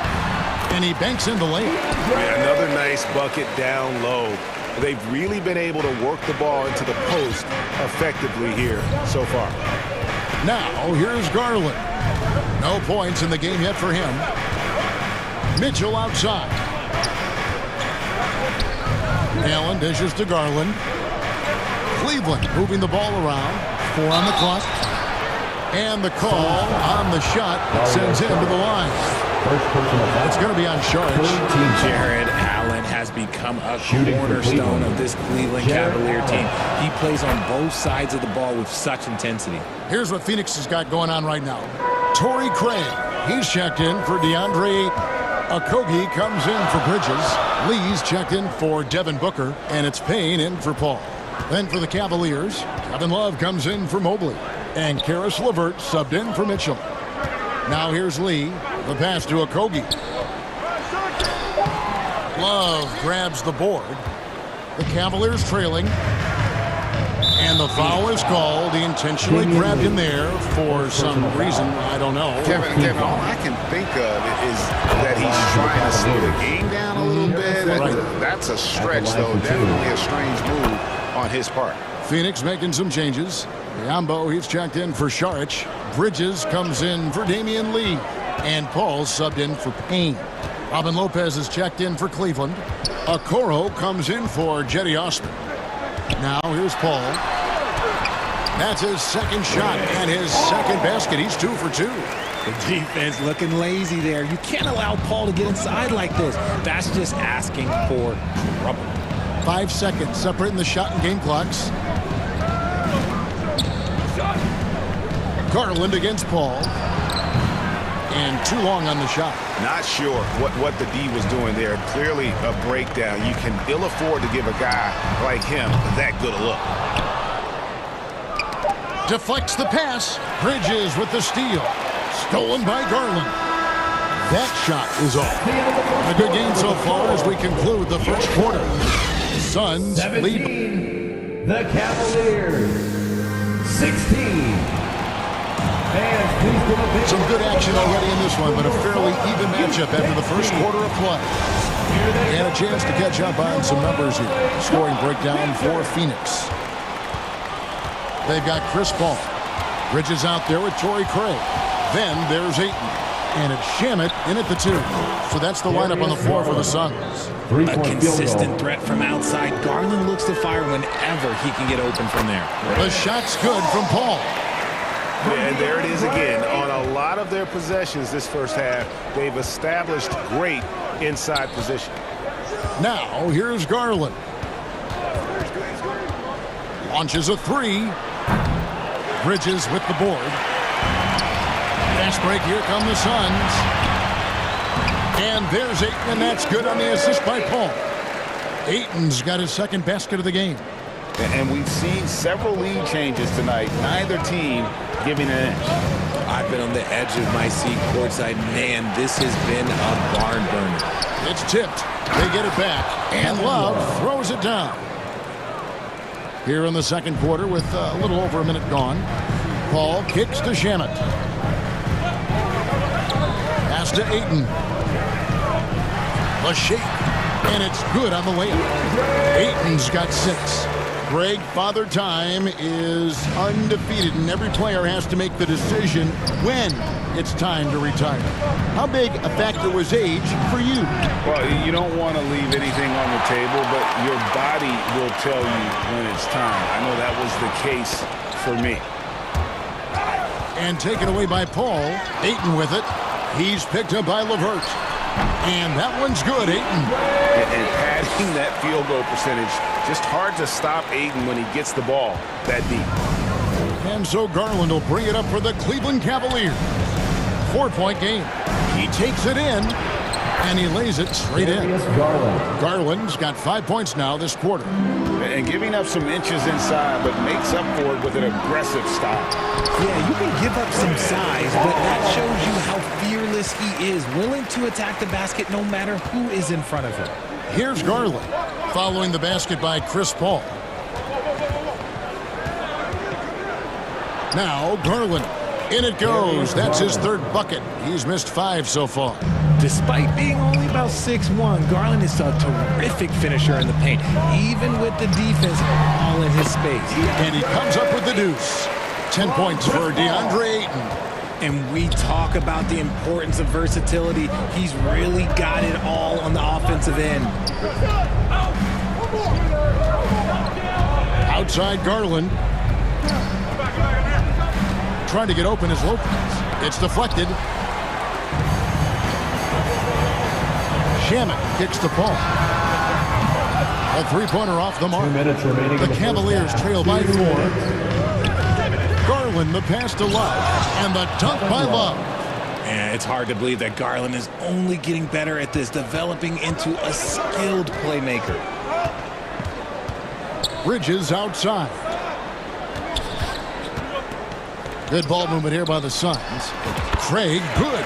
and he banks in the lane. Yeah, another nice bucket down low. They've really been able to work the ball into the post effectively here so far. Now, here's Garland. No points in the game yet for him. Mitchell outside. Allen dishes to Garland. Cleveland moving the ball around. 4 on the clock. And the call on the shot that sends him to the line. It's going to be on Sharp. Jared Allen has become a cornerstone of this Cleveland Cavalier team. He plays on both sides of the ball with such intensity. Here's what Phoenix has got going on right now. Torrey Craig, he's checked in for DeAndre Ayton. Okogie comes in for Bridges. Lee's checked in for Devin Booker. And it's Payne in for Paul. Then for the Cavaliers, Kevin Love comes in for Mobley. And Karis LeVert subbed in for Mitchell. Now here's Lee. The pass to Okogie. Love grabs the board. The Cavaliers trailing. And the foul is called. He intentionally grabbed him there for some reason. I don't know. Kevin, all I can think of is that he's trying to slow the game down a little bit. Right. That's a stretch, though. Definitely a strange move on his part. Phoenix making some changes. Yambo, he's checked in for Saric. Bridges comes in for Damian Lee. And Paul subbed in for Payne. Robin Lopez is checked in for Cleveland. Okoro comes in for Jetty Osman. Now here's Paul. That's his second shot and his second basket. He's 2 for 2. The defense looking lazy there. You can't allow Paul to get inside like this. That's just asking for trouble. 5 seconds separating the shot and game clocks. Garland against Paul. And too long on the shot. Not sure what the D was doing there. Clearly a breakdown. You can ill afford to give a guy like him that good a look. Deflects the pass. Bridges with the steal. Stolen by Garland. That shot is off. A good game so far as we conclude the first quarter. Suns lead. The Cavaliers. 16. Some good action already in this one, but a fairly even matchup after the first quarter of play. And a chance to catch up on some numbers here. Scoring breakdown for Phoenix. They've got Chris Paul. Bridges out there with Torrey Craig. Then there's Ayton. And it's Shamet in at the 2. So that's the lineup on the floor for the Suns. A consistent threat from outside. Garland looks to fire whenever he can get open from there. The shot's good from Paul. And there it is again. On a lot of their possessions this first half, they've established great inside position. Now, here's Garland. Launches a 3. Bridges with the board. Fast break, here come the Suns. And there's Ayton, and that's good on the assist by Paul. Ayton's got his second basket of the game. And we've seen several lead changes tonight. Neither team giving an inch. I've been on the edge of my seat courtside. Man, this has been a barn burner. It's tipped. They get it back. And Love throws it down. Here in the second quarter with a little over a minute gone. Paul kicks to Shamet. Pass to Ayton. A shake. And it's good on the layup. Ayton's got 6. Greg, Father Time is undefeated, and every player has to make the decision when it's time to retire. How big a factor was age for you? Well, you don't want to leave anything on the table, but your body will tell you when it's time. I know that was the case for me. And taken away by Paul. Ayton with it. He's picked up by LeVert. And that one's good, Ayton. And padding that field goal percentage. Just hard to stop Ayton when he gets the ball that deep. And so Garland will bring it up for the Cleveland Cavaliers. 4-point game. He takes it in, and he lays it straight in. Garland's got 5 points now this quarter. and giving up some inches inside, but makes up for it with an aggressive style. Yeah, you can give up some size, but that shows you how fearless he is, willing to attack the basket no matter who is in front of him. Here's Garland, following the basket by Chris Paul. Now Garland. In it goes. That's his third bucket. He's missed 5 so far. Despite being only about 6'1", Garland is a terrific finisher in the paint, even with the defense all in his space. And he comes up with the deuce. 10 points for DeAndre Ayton. And we talk about the importance of versatility. He's really got it all on the offensive end. Outside Garland. Trying to get open is Lopez. It's deflected. Shamet kicks the ball. A three-pointer off the mark. 2 minutes remaining. The Cavaliers trail by 4. Garland, the pass to Love, and the dunk by Love. And it's hard to believe that Garland is only getting better at this, developing into a skilled playmaker. Bridges outside. Good ball movement here by the Suns. Craig, good.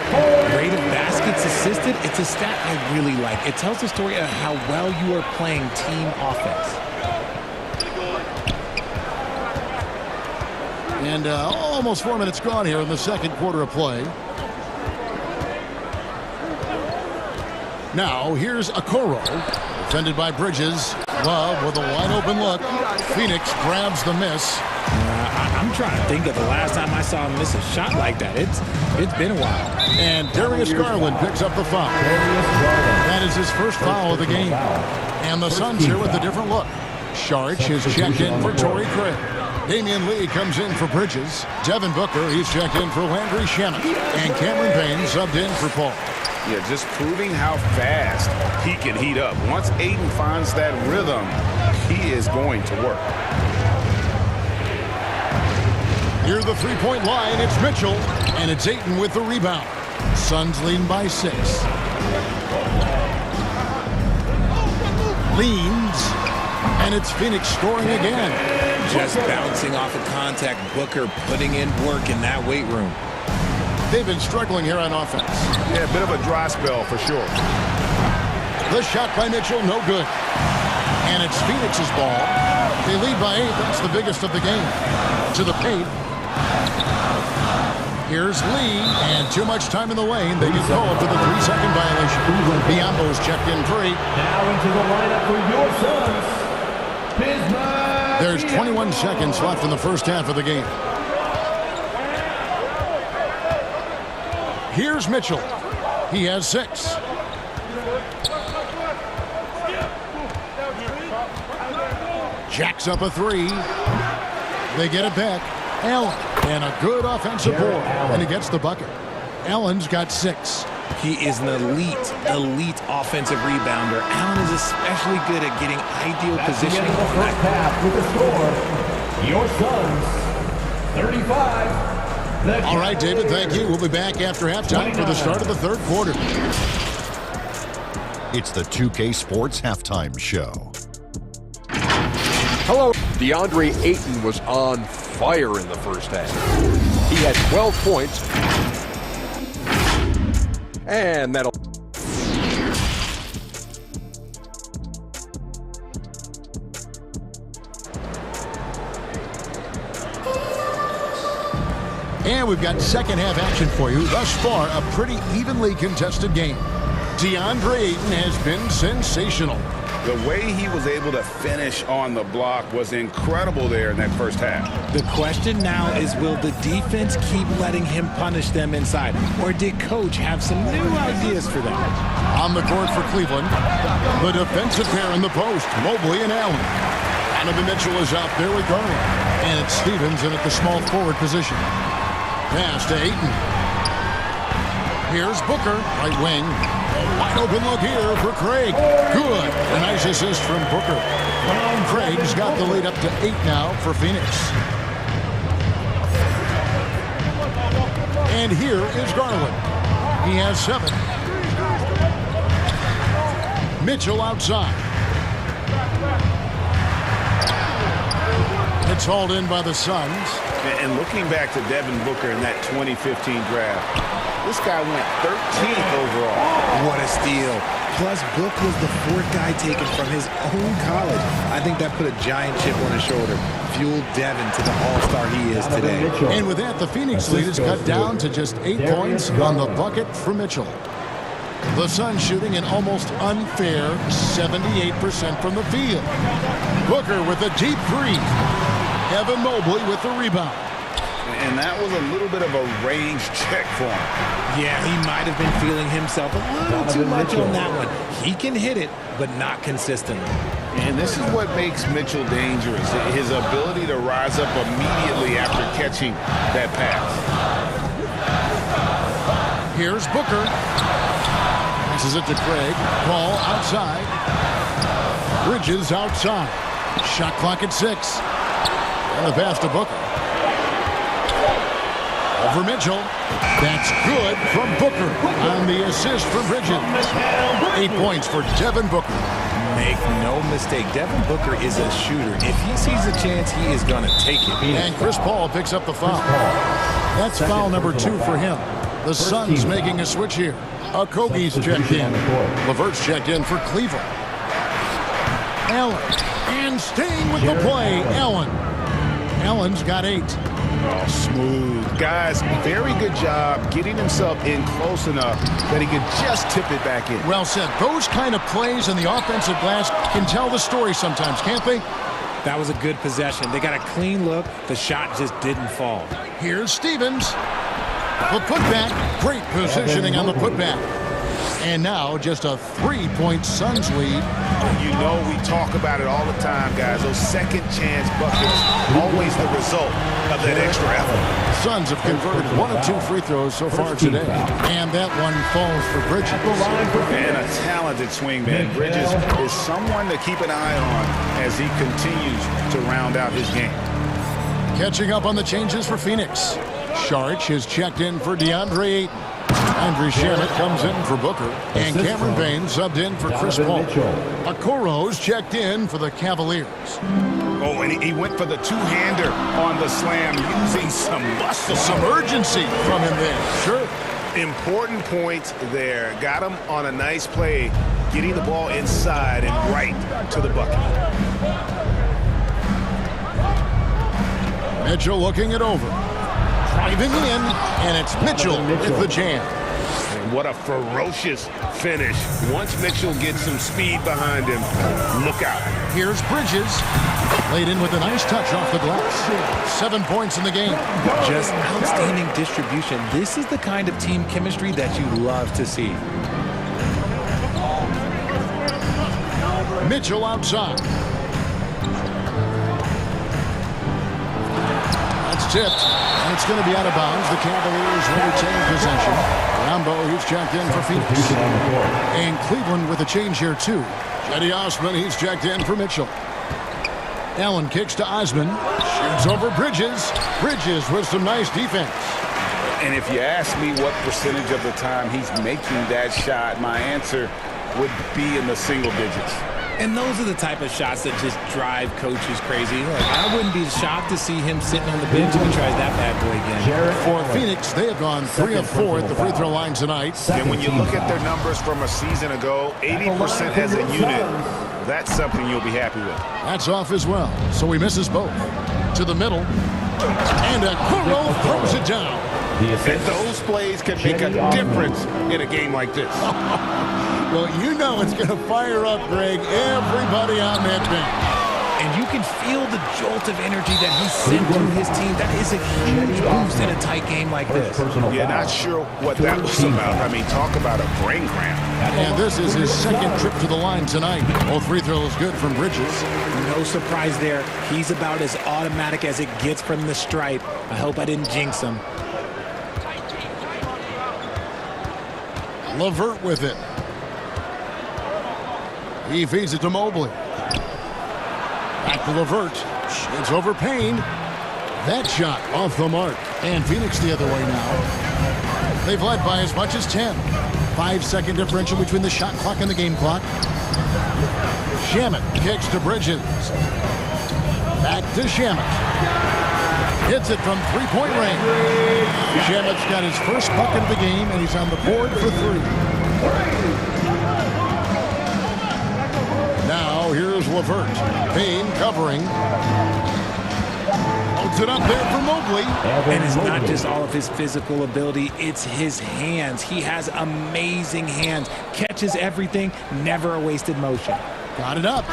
Rate of baskets assisted, it's a stat I really like. It tells the story of how well you are playing team offense. And almost 4 minutes gone here in the second quarter of play. Now, here's Okoro. Defended by Bridges. Love with a wide open look. Phoenix grabs the miss. I'm trying to think of the last time I saw him miss a shot like that. It's been a while. And Darius Garland picks up the foul. That is his first foul of the game. And the Suns here with a different look. Sharch is checked in for Torrey Craig. Damian Lee comes in for Bridges. Devin Booker, he's checked in for Landry Shamet. And Cameron Payne subbed in for Paul. Yeah, just proving how fast he can heat up. Once Ayton finds that rhythm, he is going to work. Near the three-point line, it's Mitchell, and it's Ayton with the rebound. Suns lean by 6. Leans, and it's Phoenix scoring again. Just bouncing off of contact, Booker putting in work in that weight room. They've been struggling here on offense. Yeah, a bit of a dry spell for sure. The shot by Mitchell, no good. And it's Phoenix's ball. They lead by 8. That's the biggest of the game. To the paint. Here's Lee, and too much time in the lane. They get called for the 3-second violation. Biombo's checked in for 8. Now into the lineup for your Suns, Bismarck. There's 21 seconds left in the first half of the game. Here's Mitchell. He has 6. Jacks up a 3. They get it back. Allen, and a good offensive board, and he gets the bucket. Allen's got 6. He is an elite offensive rebounder. Allen is especially good at getting ideal positioning. The first half with the score, your Suns, 35. All right, David, thank you. We'll be back after halftime for the start of the third quarter. It's the 2K Sports Halftime Show. Hello. DeAndre Ayton was on fire in the first half. He had 12 points. And that'll... And we've got second half action for you. Thus far, a pretty evenly contested game. DeAndre Ayton has been sensational. The way he was able to finish on the block was incredible there in that first half. The question now is, will the defense keep letting him punish them inside? Or did Coach have some new ideas for them? On the court for Cleveland, the defensive pair in the post, Mobley and Allen. Donovan Mitchell is out there with Garland. And it's Stevens in at the small forward position. Pass to Ayton. Here's Booker, right wing. Wide open look here for Craig. Good. A nice assist from Booker. Craig's got the lead up to 8 now for Phoenix. And here is Garland. He has 7. Mitchell outside. It's hauled in by the Suns. And looking back to Devin Booker in that 2015 draft, this guy went 13th overall. What a steal. Plus, Book was the 4th guy taken from his own college. I think that put a giant chip on his shoulder. Fueled Devin to the all-star he is today. And with that, the Phoenix lead is cut down to just 8 points on the bucket for Mitchell. The Suns shooting an almost unfair 78% from the field. Booker with a deep three. Evan Mobley with the rebound. And that was a little bit of a range check for him. Yeah, he might have been feeling himself a little too much on that one. He can hit it, but not consistently. And this is what makes Mitchell dangerous, his ability to rise up immediately after catching that pass. Here's Booker. Passes it to Craig. Ball outside. Bridges outside. Shot clock at 6. And the pass to Booker. Over Mitchell. That's good from Booker on the assist for Bridges. 8 points for Devin Booker. Make no mistake, Devin Booker is a shooter. If he sees a chance, he is going to take it. And Chris Paul picks up the foul. That's foul number 2 for him. The Suns making a switch here. Okogie's checked in. LeVert's checked in for Cleveland. Allen. And staying with the play, Allen. Allen's got 8. Oh, smooth. Guys, very good job getting himself in close enough that he could just tip it back in. Well said. Those kind of plays in the offensive glass can tell the story sometimes, can't they? That was a good possession. They got a clean look. The shot just didn't fall. Here's Stevens. The putback. Great positioning on the putback. And now just a 3-point Suns lead. You know we talk about it all the time, guys. Those second chance buckets, always the result of that extra effort. Suns have converted 1 of 2 free throws so far today. And that one falls for Bridges. And a talented swingman. Bridges is someone to keep an eye on as he continues to round out his game. Catching up on the changes for Phoenix. Sharch is checked in for DeAndre Ayton. Andre Shamet comes in for Booker. And Cameron Payne subbed in for Chris Paul. Okoro's checked in for the Cavaliers. Oh, and he went for the two-hander on the slam using some muscle. Some urgency from him there. Sure. Important point there. Got him on a nice play, getting the ball inside and right to the bucket. Mitchell looking it over. Driving in, and it's Mitchell with the jam. What a ferocious finish. Once Mitchell gets some speed behind him, look out. Here's Bridges. Laid in with a nice touch off the glass. 7 points in the game. Just outstanding distribution. This is the kind of team chemistry that you love to see. Mitchell outside. That's tipped, and it's going to be out of bounds. The Cavaliers will retain possession. Rambo, he's checked in for Phoenix. And Cleveland with a change here, too. Cedi Osman, he's checked in for Mitchell. Allen kicks to Osman. Shoots over Bridges. Bridges with some nice defense. And if you ask me what percentage of the time he's making that shot, my answer would be in the single digits. And those are the type of shots that just drive coaches crazy. Like, I wouldn't be shocked to see him sitting on the bench if he tries that bad boy again. For Phoenix, they have gone 3 of 4 at the free throw line tonight. And when you look at their numbers from a season ago, 80% as a unit, that's something you'll be happy with. That's off as well, so he misses both. To the middle, and Okoro throws it down. And those plays can make a difference in a game like this. Well, you know it's going to fire up, Greg, everybody on that bench. And you can feel the jolt of energy that he sent through his team. That is a huge boost in a tight game like this. Yeah, not sure what that was about. I mean, talk about a brain cramp. And this is his second trip to the line tonight. All free throws good from Bridges. No surprise there. He's about as automatic as it gets from the stripe. I hope I didn't jinx him. LeVert with it. He feeds it to Mobley. Back to LeVert. It's over Payne. That shot off the mark. And Phoenix the other way now. They've led by as much as 10. 5-second differential between the shot clock and the game clock. Shamet kicks to Bridges. Back to Shamet. Hits it from three-point range. Shamet's got his first bucket of the game, and he's on the board for 3. Now here's LeVert. Payne covering. Holds it up there for Mobley. And it's not just all of his physical ability, it's his hands. He has amazing hands. Catches everything, never a wasted motion. Got it up.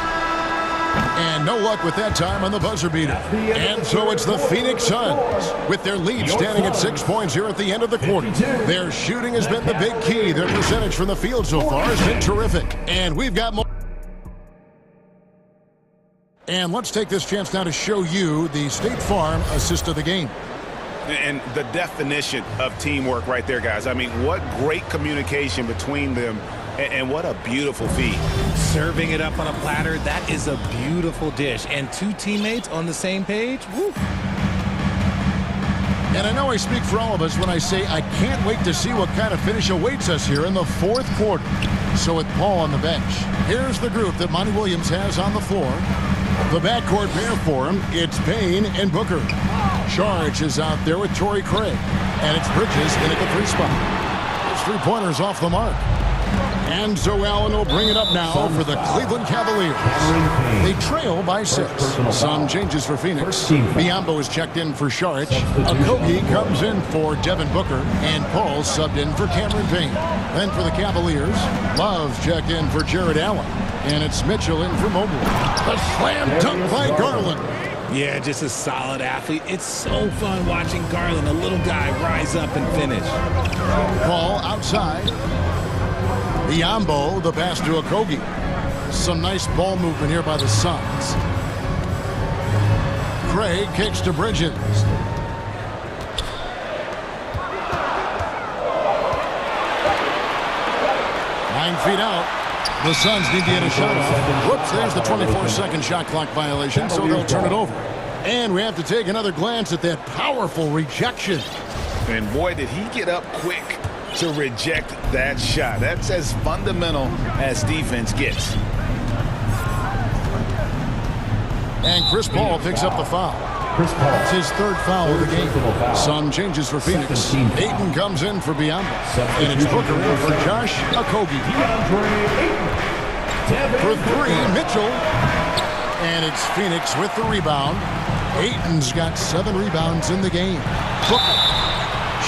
And no luck with that time on the buzzer beater. And so it's the Phoenix Suns with their lead standing at 6 points here at the end of the quarter. Their shooting has been the big key. Their percentage from the field so far has been terrific. And we've got more. And let's take this chance now to show you the State Farm assist of the game. And the definition of teamwork right there, guys. I mean, what great communication between them, and what a beautiful feed. Serving it up on a platter, that is a beautiful dish. And 2 teammates on the same page, woo. And I know I speak for all of us when I say I can't wait to see what kind of finish awaits us here in the 4th quarter. So with Paul on the bench, here's the group that Monty Williams has on the floor. The backcourt pair for him, it's Payne and Booker. Charge is out there with Torrey Craig. And it's Bridges in at the 3 spot. His 3-pointers off the mark. And so Allen will bring it up now for the Cleveland Cavaliers. They trail by 6. Some changes for Phoenix. Biyombo is checked in for Saric. Okogie comes in for Devin Booker. And Paul subbed in for Cameron Payne. Then for the Cavaliers, Love checked in for Jared Allen. And it's Mitchell in for Mobley. A slam dunk by Garland. Yeah, just a solid athlete. It's so fun watching Garland, a little guy, rise up and finish. Paul outside. Biyombo, the pass to Okogie. Some nice ball movement here by the Suns. Craig kicks to Bridges. 9 feet out. The Suns need to get a shot off. Whoops, there's the 24-second shot clock violation, so they'll turn it over. And we have to take another glance at that powerful rejection. And boy, did he get up quick to reject that shot. That's as fundamental as defense gets. And Chris Paul picks up the foul. It's his 3rd foul of the game. Some changes for Phoenix. Ayton comes in for Biyombo. And it's Booker in for Josh Okogie. For 3, Mitchell. And it's Phoenix with the rebound. Ayton's got 7 rebounds in the game. Booker.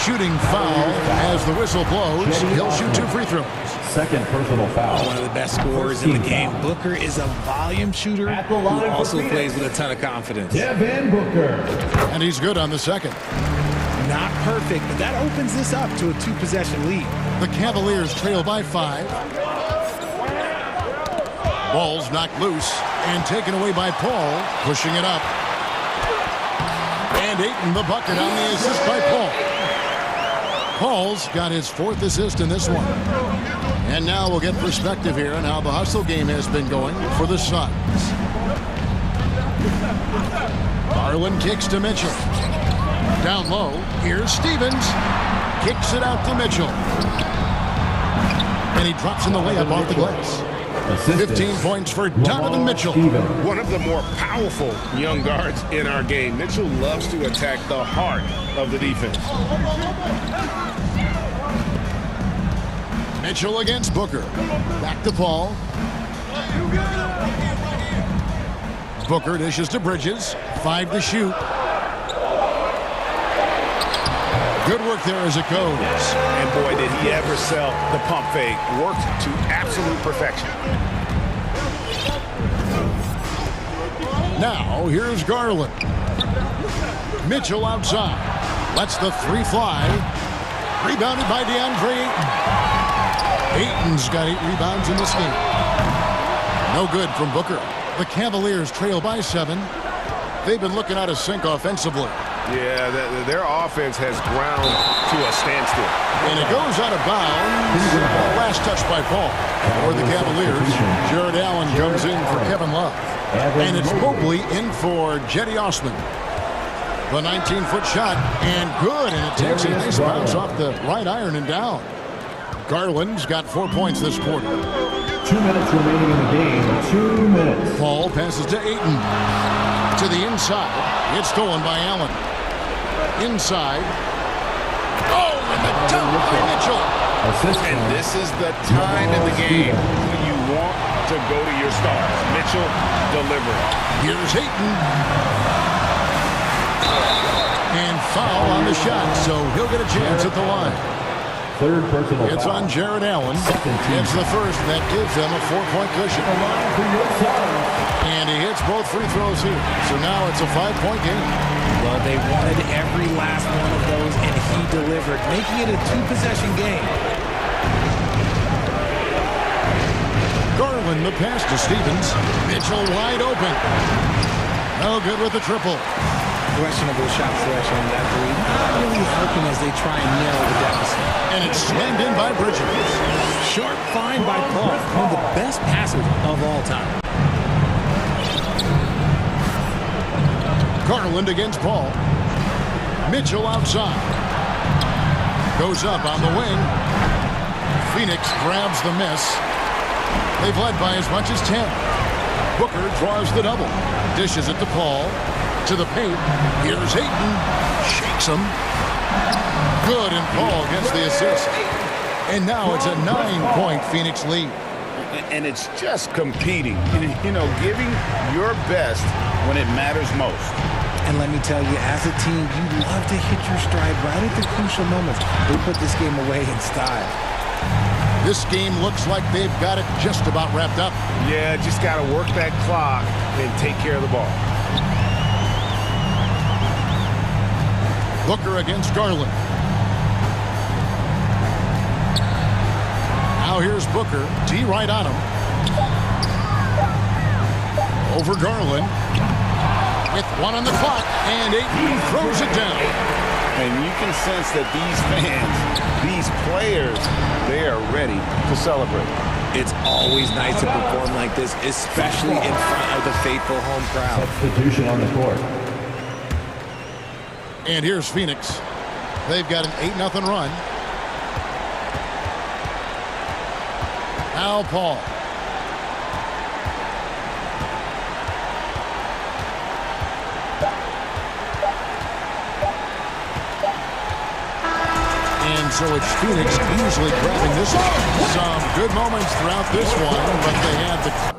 Shooting foul as the whistle blows. He'll shoot 2 free throws. 2nd personal foul. One of the best scorers in the game. Booker is a volume shooter who also plays with a ton of confidence. Devin Booker. And he's good on the 2nd. Not perfect, but that opens this up to a 2-possession lead. The Cavaliers trail by 5. Ball's knocked loose and taken away by Paul. Pushing it up. And Ayton the bucket on the assist by Paul. Paul's got his 4th assist in this one. And now we'll get perspective here on how the hustle game has been going for the Suns. Garland kicks to Mitchell. Down low, here's Stevens. Kicks it out to Mitchell. And he drops in the layup off the glass. 15 points for Donovan Mitchell. One of the more powerful young guards in our game. Mitchell loves to attack the heart of the defense. Mitchell against Booker. Back to Paul. Booker dishes to Bridges. 5 to shoot. Good work there as it goes. And boy, did he ever sell the pump fake. Worked to absolute perfection. Now, here's Garland. Mitchell outside. Lets the 3 fly. Rebounded by DeAndre Ayton. Ayton's got 8 rebounds in this game. No good from Booker. The Cavaliers trail by 7. They've been looking out of sync offensively. Yeah, their offense has ground to a standstill. And it goes out of bounds. Last touch by Paul. For the Cavaliers, Jared Allen comes in for Kevin Love. And it's Mobley in for Jetty Osman. The 19-foot shot, and good. And it takes a nice bounce off the right iron and down. Garland's got 4 points this quarter. 2 minutes remaining in the game. 2 minutes. Paul passes to Ayton. To the inside. It's stolen by Allen. Inside. Oh, and the dunk by Mitchell. And this is the time in the game when you want to go to your stars. Mitchell delivering. Here's Ayton. And foul on the shot, so he'll get a chance at the line. Third personal It's foul. on Jared Allen. It's the first. That gives them a 4-point cushion. And he hits both free throws here. So now it's a 5-point game. Well, they wanted every last one of those, and he delivered, making it a 2-possession game. Garland, the pass to Stevens. Mitchell wide open. No good with the triple. Questionable shot selection in that three. Not really helping as they try and narrow the deficit. And it's slammed in by Bridges. Sharp find by Paul, one of the best passers of all time. Garland against Paul. Mitchell outside. Goes up on the wing. Phoenix grabs the miss. They've led by as much as 10. Booker draws the double. Dishes it to Paul. To the paint. Here's Ayton. Shakes him. Good, and Paul gets the assist. And now it's a 9-point Phoenix lead. And it's just competing. You know, giving your best when it matters most. And let me tell you, as a team, you love to hit your stride right at the crucial moments. They put this game away in style. This game looks like they've got it just about wrapped up. Yeah, just got to work that clock and take care of the ball. Booker against Garland. Now here's Booker. D right on him. Over Garland. With 1 on the clock. And Ayton throws it down. And you can sense that these fans, these players, they are ready to celebrate. It's always nice to perform like this, especially in front of the faithful home crowd. Substitution on the court. And here's Phoenix. They've got an 8-0 run. Now Paul. And so it's Phoenix easily grabbing this one. Some good moments throughout this one, but they had the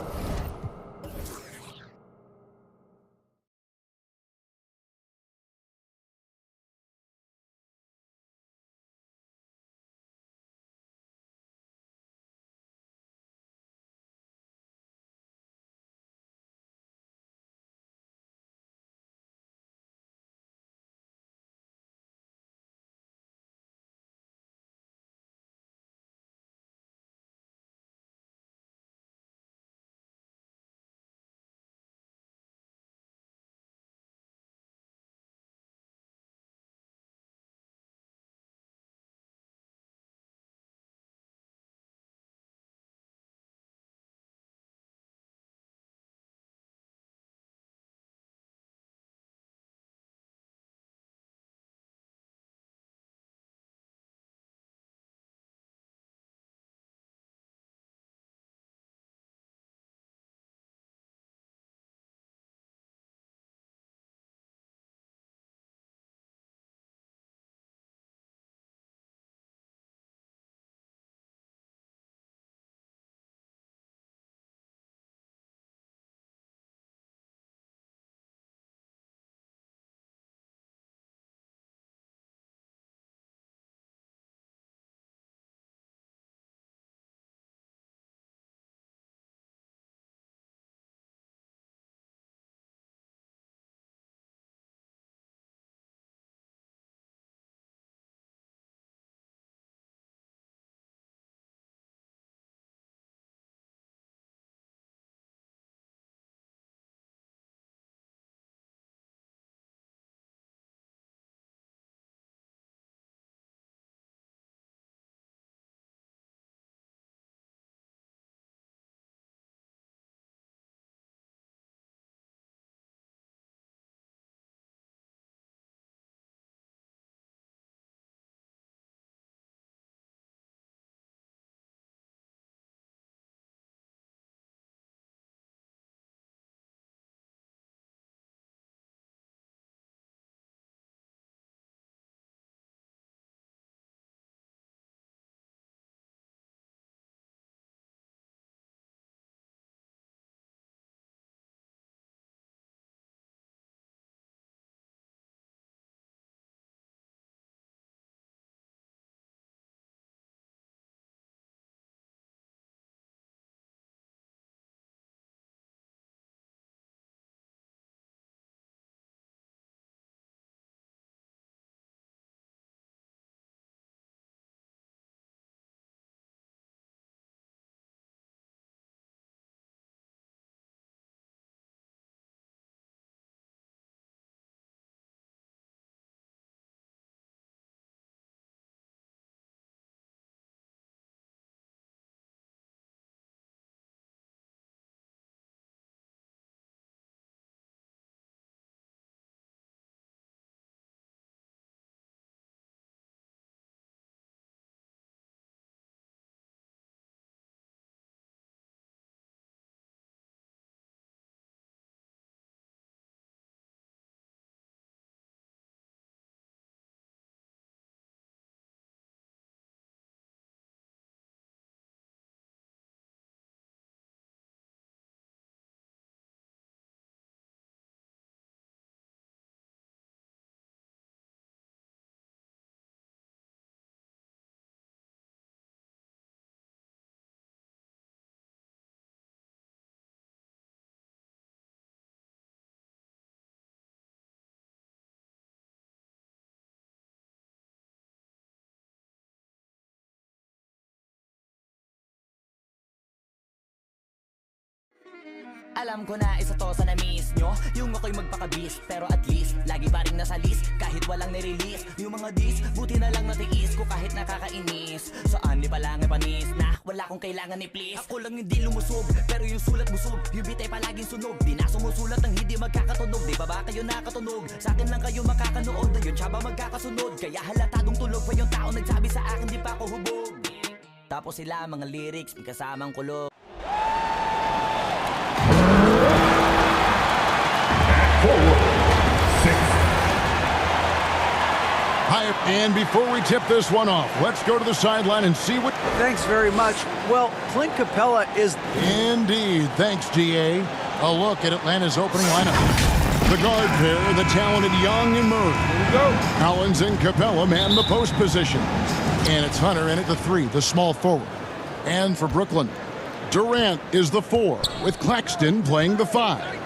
Alam ko na isa to sa na-miss nyo, yung ako'y magpakabis, pero at least lagi pa rin nasa list kahit walang nirelease. Yung mga dis, buti na lang natiis ko kahit nakakainis. Saan di pa lang panis na wala kong kailangan ni please. Ako lang hindi lumusog, pero yung sulat busog, yung bitay palaging sunog. Di na sumusulat ang hindi magkakatunog. Di ba ba kayo nakatunog? Sa akin lang kayo makakanood, ayun siya ba magkakasunod? Kaya halatadong tulog pa yung tao nagsabi sa akin di pa ako hubog. Tapos sila mga lyrics, may kasamang kulog. And before we tip this one off, let's go to the sideline and see what... Thanks very much. Well, Clint Capella is... Indeed. Thanks, GA. A look at Atlanta's opening lineup. The guard pair, the talented Young and Murray. Here we go. Collins and Capella man the post position. And it's Hunter in at the 3, the small forward. And for Brooklyn, Durant is the 4, with Claxton playing the 5.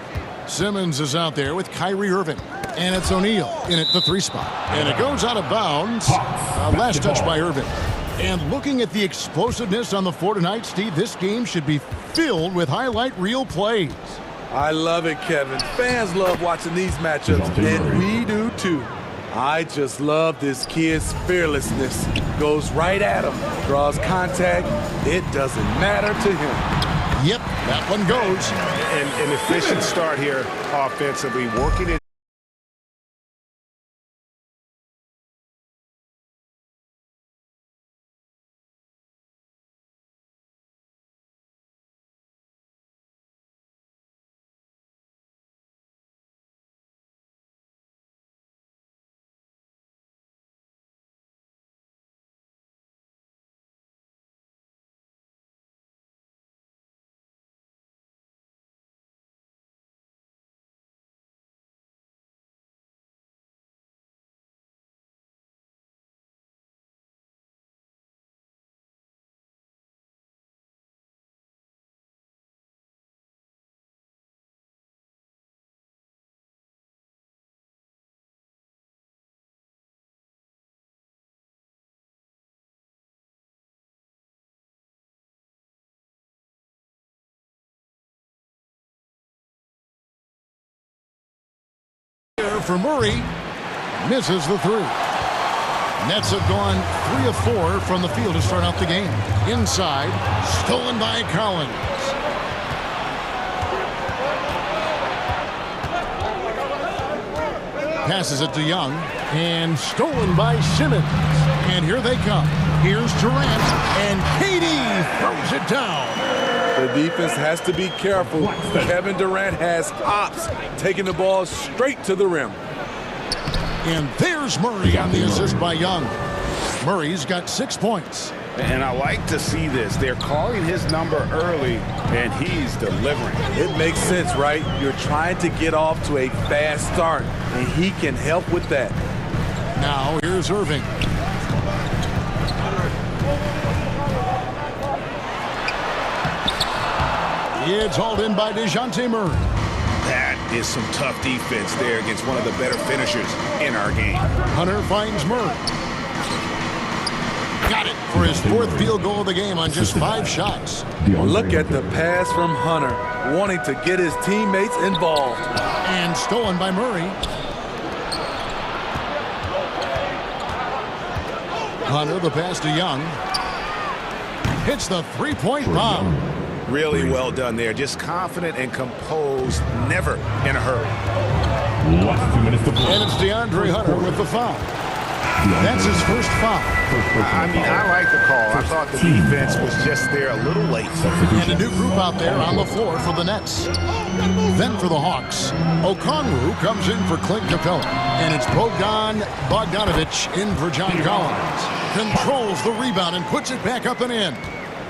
Simmons is out there with Kyrie Irving. And it's O'Neal in at the 3 spot. And it goes out of bounds. Last touch by Irving. And looking at the explosiveness on the floor tonight, Steve, this game should be filled with highlight reel plays. I love it, Kevin. Fans love watching these matchups, and we do too. I just love this kid's fearlessness. Goes right at him, draws contact. It doesn't matter to him. Yep, that one goes. An efficient start here offensively, working it. For Murray, misses the 3. Nets have gone 3 of 4 from the field to start out the game. Inside, stolen by Collins. Passes it to Young, and stolen by Simmons. And here they come. Here's Durant, and KD throws it down. The defense has to be careful. Kevin Durant has hops, taking the ball straight to the rim. And there's Murray on the assist by Young. Murray's got 6 points. And I like to see this. They're calling his number early, and he's delivering. It makes sense, right? You're trying to get off to a fast start, and he can help with that. Now here's Irving. It's hauled in by DeJounte Murray. That is some tough defense there against one of the better finishers in our game. Hunter finds Murray. Got it for his 4th field goal of the game on just 5 shots. Look at the pass from Hunter, wanting to get his teammates involved. And stolen by Murray. Hunter, the pass to Young. Hits the 3-point bomb. Really well done there. Just confident and composed, never in a hurry. And it's DeAndre Hunter with the foul. That's his first foul. I mean, I like the call. I thought the defense was just there a little late. And a new group out there on the floor for the Nets. Then for the Hawks, Okongwu comes in for Clint Capella. And it's Bogdan Bogdanovic in for John Collins. Controls the rebound and puts it back up and in.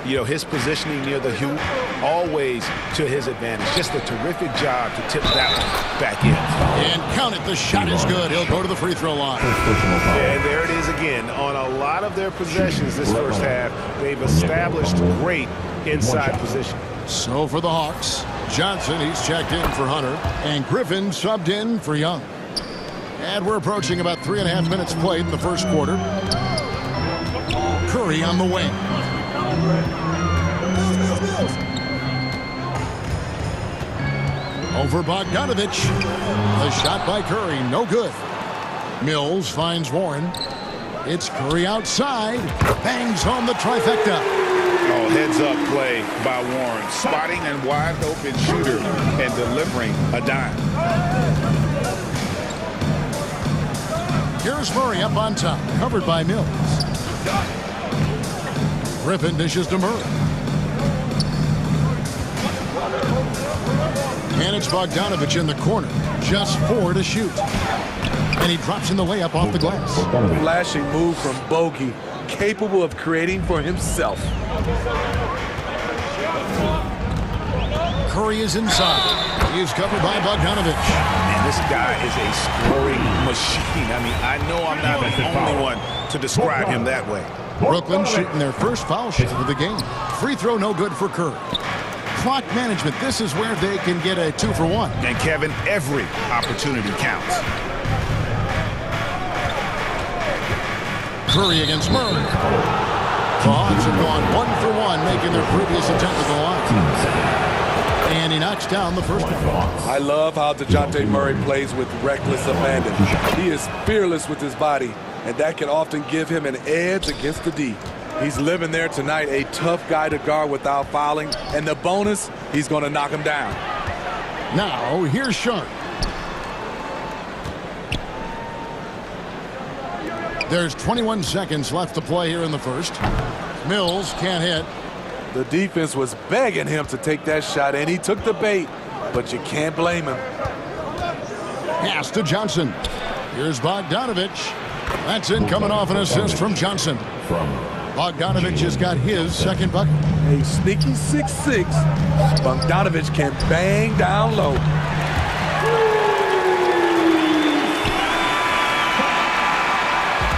You know, his positioning near the hoop, always to his advantage. Just a terrific job to tip that one back in. And count it, the shot is good. He'll go to the free throw line. And there it is again. On a lot of their possessions this first half, they've established great inside position. So for the Hawks, Johnson, he's checked in for Hunter, and Griffin subbed in for Young. And we're approaching about 3.5 minutes played in the first quarter. Curry on the wing. Over Bogdanovich. The shot by Curry, no good. Mills finds Warren. It's Curry outside. Bangs home the trifecta. Oh, heads-up play by Warren. Spotting and wide-open shooter and delivering a dime. Here's Murray up on top, covered by Mills. Griffin dishes to Murray. And it's Bogdanovich in the corner. Just 4 to shoot. And he drops in the layup off the glass. Flashing move from Bogey, capable of creating for himself. Curry is inside. He is covered by Bogdanovich. And this guy is a scoring machine. I mean, I know I'm not the only one to describe him that way. Brooklyn shooting their first foul shot of the game. Free throw no good for Curry. Clock management, this is where they can get a 2 for 1. And Kevin, every opportunity counts. Curry against Murray. The Hawks have gone 1 for 1, making their previous attempt at the line. And he knocks down the first one. I love how DeJounte Murray plays with reckless abandon. He is fearless with his body, and that can often give him an edge against the D. He's living there tonight, a tough guy to guard without fouling, and the bonus, he's going to knock him down. Now, here's Sharp. There's 21 seconds left to play here in the first. Mills can't hit. The defense was begging him to take that shot, and he took the bait, but you can't blame him. Pass to Johnson. Here's Bogdanovich. That's in, coming off an assist from Johnson. Bogdanovich has got his second bucket. A sneaky 6'6". Bogdanovich can bang down low.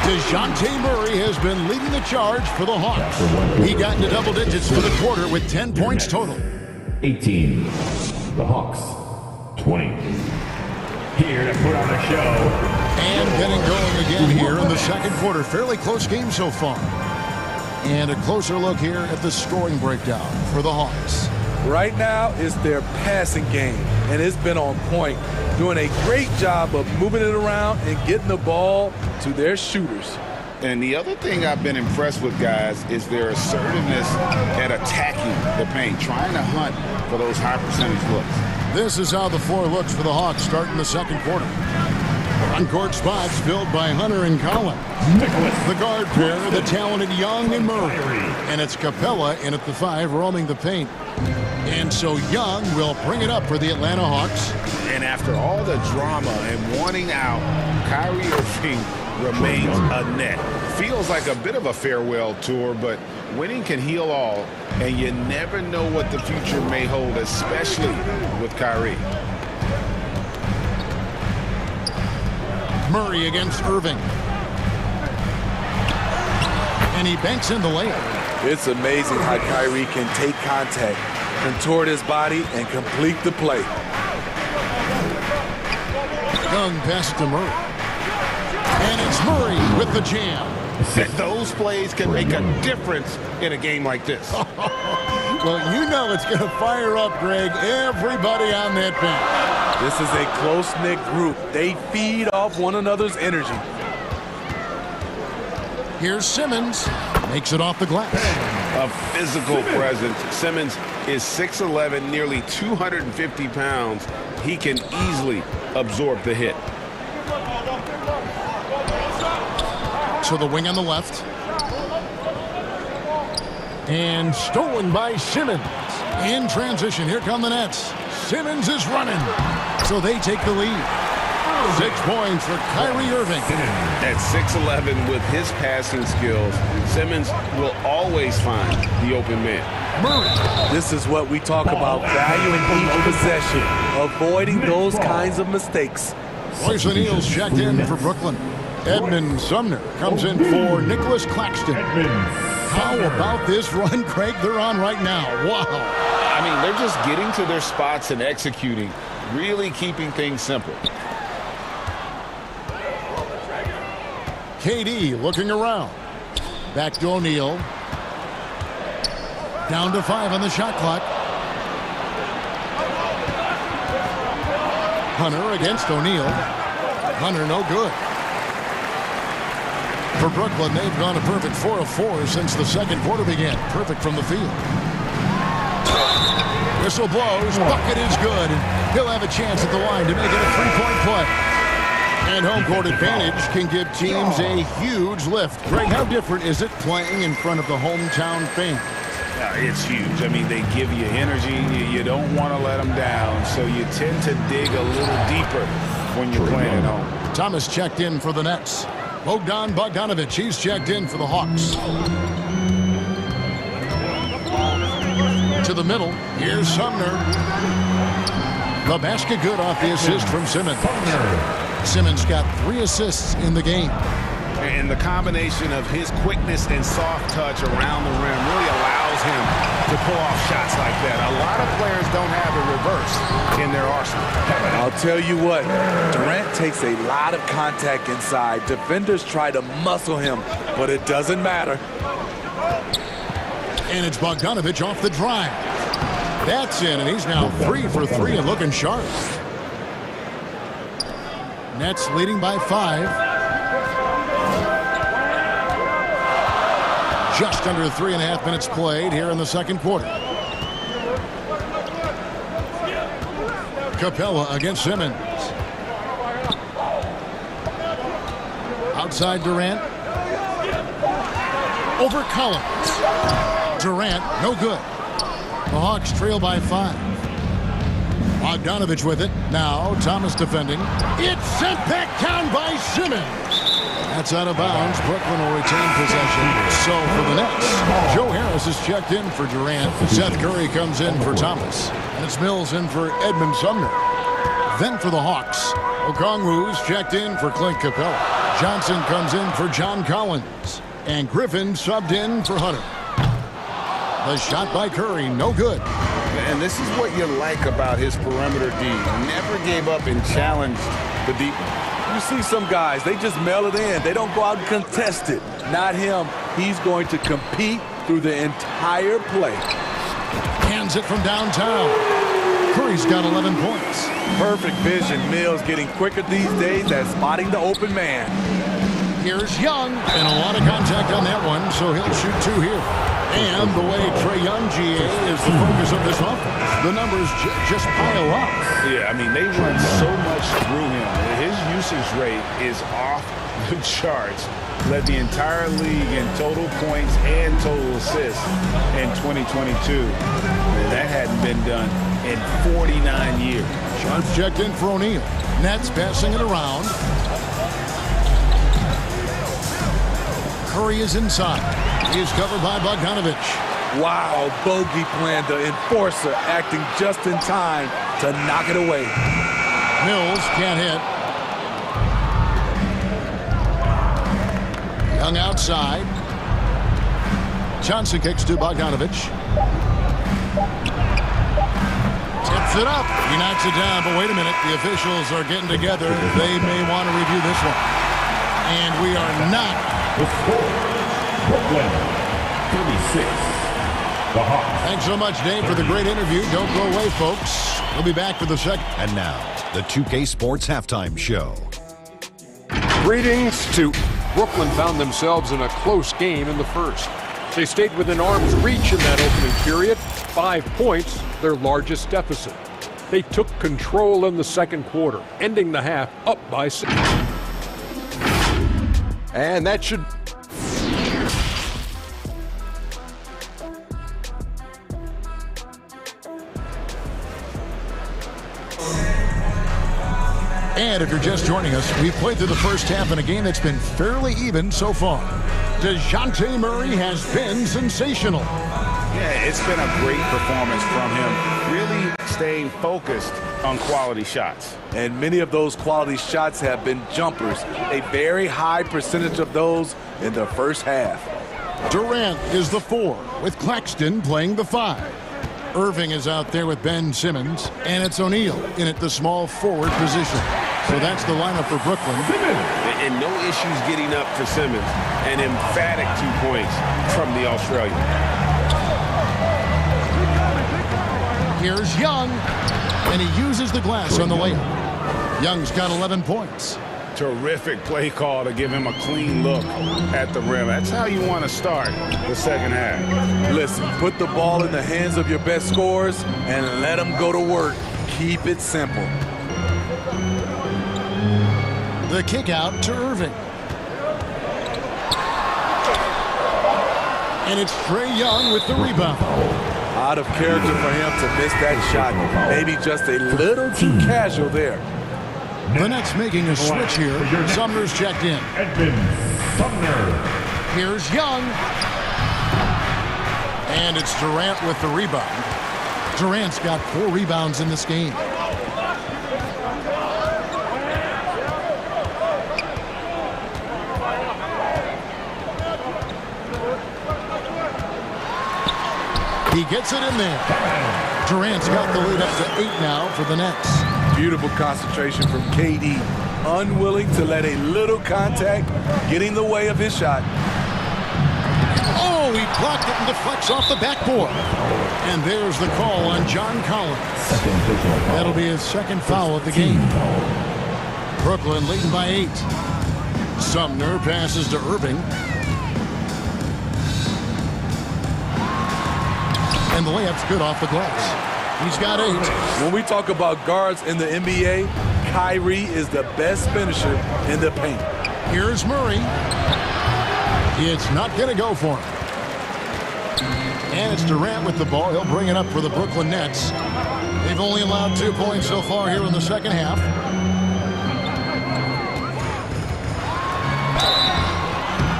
DeJounte Murray has been leading the charge for the Hawks. He got into double digits for the quarter with 10 points total. 18. The Hawks. 20. Here to put on a show. And getting going again here in the second quarter. Fairly close game so far. And a closer look here at the scoring breakdown for the Hawks. Right now, it's their passing game, and it's been on point, doing a great job of moving it around and getting the ball to their shooters. And the other thing I've been impressed with, guys, is their assertiveness at attacking the paint, trying to hunt for those high percentage looks. This is how the floor looks for the Hawks starting the second quarter. On-court spots filled by Hunter and Collins. The guard pair, the talented Young and Murray. And it's Capella in at the 5, roaming the paint. And so Young will bring it up for the Atlanta Hawks. And after all the drama and wanting out, Kyrie Irving remains a net. Feels like a bit of a farewell tour, but winning can heal all, and you never know what the future may hold, especially with Kyrie. Murray against Irving. And he banks in the layup. It's amazing how Kyrie can take contact, contort his body, and complete the play. Young pass to Murray. And it's Murray with the jam. Those plays can make a difference in a game like this. Well, you know it's going to fire up, Greg, everybody on that bench. This is a close-knit group. They feed off one another's energy. Here's Simmons. Makes it off the glass. A physical presence. Simmons is 6'11", nearly 250 pounds. He can easily absorb the hit. To the wing on the left. And stolen by Simmons. In transition, here come the Nets. Simmons is running. So they take the lead. 6 points for Kyrie Irving. At 6'11", with his passing skills, Simmons will always find the open man. Murray. This is what we talk about, valuing each possession, avoiding those kinds of mistakes. Royce O'Neal's checked in for Brooklyn. Edmund Sumner comes in for Nicholas Claxton. How about this run, Craig, they're on right now? Wow. I mean, they're just getting to their spots and executing, really keeping things simple. KD looking around. Back to O'Neal. Down to 5 on the shot clock. Hunter against O'Neal. Hunter no good. For Brooklyn, they've gone a perfect 4 of 4 since the second quarter began. Perfect from the field. Whistle blows. Bucket is good. He'll have a chance at the line to make it a three-point play. And home court advantage can give teams a huge lift. Greg, how different is it playing in front of the hometown fans? It's huge. I mean, they give you energy. You don't want to let them down, so you tend to dig a little deeper when you're playing at home. Thomas checked in for the Nets. Bogdanovich, he's checked in for the Hawks. To the middle, here's Sumner. The basket good off the assist from Simmons. Simmons got 3 assists in the game. And the combination of his quickness and soft touch around the rim really allows him to pull off shots like that. A lot of players don't have the reverse in their arsenal. I'll tell you what, Durant takes a lot of contact inside. Defenders try to muscle him, but it doesn't matter. And it's Bogdanovich off the drive. That's in, and he's now 3 for 3 and looking sharp. Nets leading by 5. Just under 3.5 minutes played here in the second quarter. Capella against Simmons. Outside Durant. Over Collins. Durant, no good. The Hawks trail by 5. Bogdanovich with it. Now Thomas defending. It's sent back down by Simmons. That's out of bounds. Brooklyn will retain possession. So for the Nets, Joe Harris is checked in for Durant. Seth Curry comes in for Thomas. And it's Mills in for Edmund Sumner. Then for the Hawks, Okongwu's checked in for Clint Capella. Johnson comes in for John Collins. And Griffin subbed in for Hunter. The shot by Curry, no good. And this is what you like about his perimeter D. Never gave up and challenged the deep. You see some guys, they just mail it in. They don't go out and contest it. Not him. He's going to compete through the entire play. Hands it from downtown. Curry's got 11 points. Perfect vision. Mills getting quicker these days at spotting the open man. Here's Young, and a lot of contact on that one, so he'll shoot 2 here. And the way Trae Young, GA, is the focus of this offense. The numbers just pile up. Yeah, I mean, they run so much through him. His usage rate is off the charts. Led the entire league in total points and total assists in 2022. And that hadn't been done in 49 years. Shots checked in for O'Neal. Nets passing it around. Curry is inside. He's covered by Bogdanovich. Wow, bogey plan, the enforcer acting just in time to knock it away. Mills can't hit. Young outside. Johnson kicks to Bogdanovich. Tips it up. He knocks it down, but wait a minute. The officials are getting together. They may want to review this one. And we are not. The score, Brooklyn, 36. The Hawks. Thanks so much, Dave, for the great interview. Don't go away, folks. We'll be back for the second. And now, the 2K Sports Halftime Show. Greetings to Brooklyn found themselves in a close game in the first. They stayed within arm's reach in that opening period. 5 points, their largest deficit. They took control in the second quarter, ending the half up by 6. And that should... And if you're just joining us, we've played through the first half in a game that's been fairly even so far. DeJounte Murray has been sensational. Yeah, it's been a great performance from him. Really staying focused on quality shots. And many of those quality shots have been jumpers. A very high percentage of those in the first half. Durant is the 4, with Claxton playing the 5. Irving is out there with Ben Simmons, and it's O'Neal in at the small forward position. So that's the lineup for Brooklyn. And no issues getting up for Simmons. An emphatic 2 points from the Australian. Here's Young, and he uses the glass on the layup. Young's got 11 points. Terrific play call to give him a clean look at the rim. That's how you want to start the second half. Listen, put the ball in the hands of your best scorers and let them go to work. Keep it simple. The kick out to Irving. And it's Trae Young with the rebound. Out of character for him to miss that shot. Maybe just a little too casual there. The Nets making a switch here. Sumner's checked in. Sumner. Here's Young. And it's Durant with the rebound. Durant's got 4 rebounds in this game. He gets it in there. Durant's got the lead up to 8 now for the Nets. Beautiful concentration from KD. Unwilling to let a little contact get in the way of his shot. Oh, he blocked it and deflects off the backboard. And there's the call on John Collins. That'll be his second foul of the game. Brooklyn leading by 8. Sumner passes to Irving. And the layup's good off the glass. He's got 8. When we talk about guards in the NBA, Kyrie is the best finisher in the paint. Here's Murray. It's not going to go for him. And it's Durant with the ball. He'll bring it up for the Brooklyn Nets. They've only allowed 2 points so far here in the second half.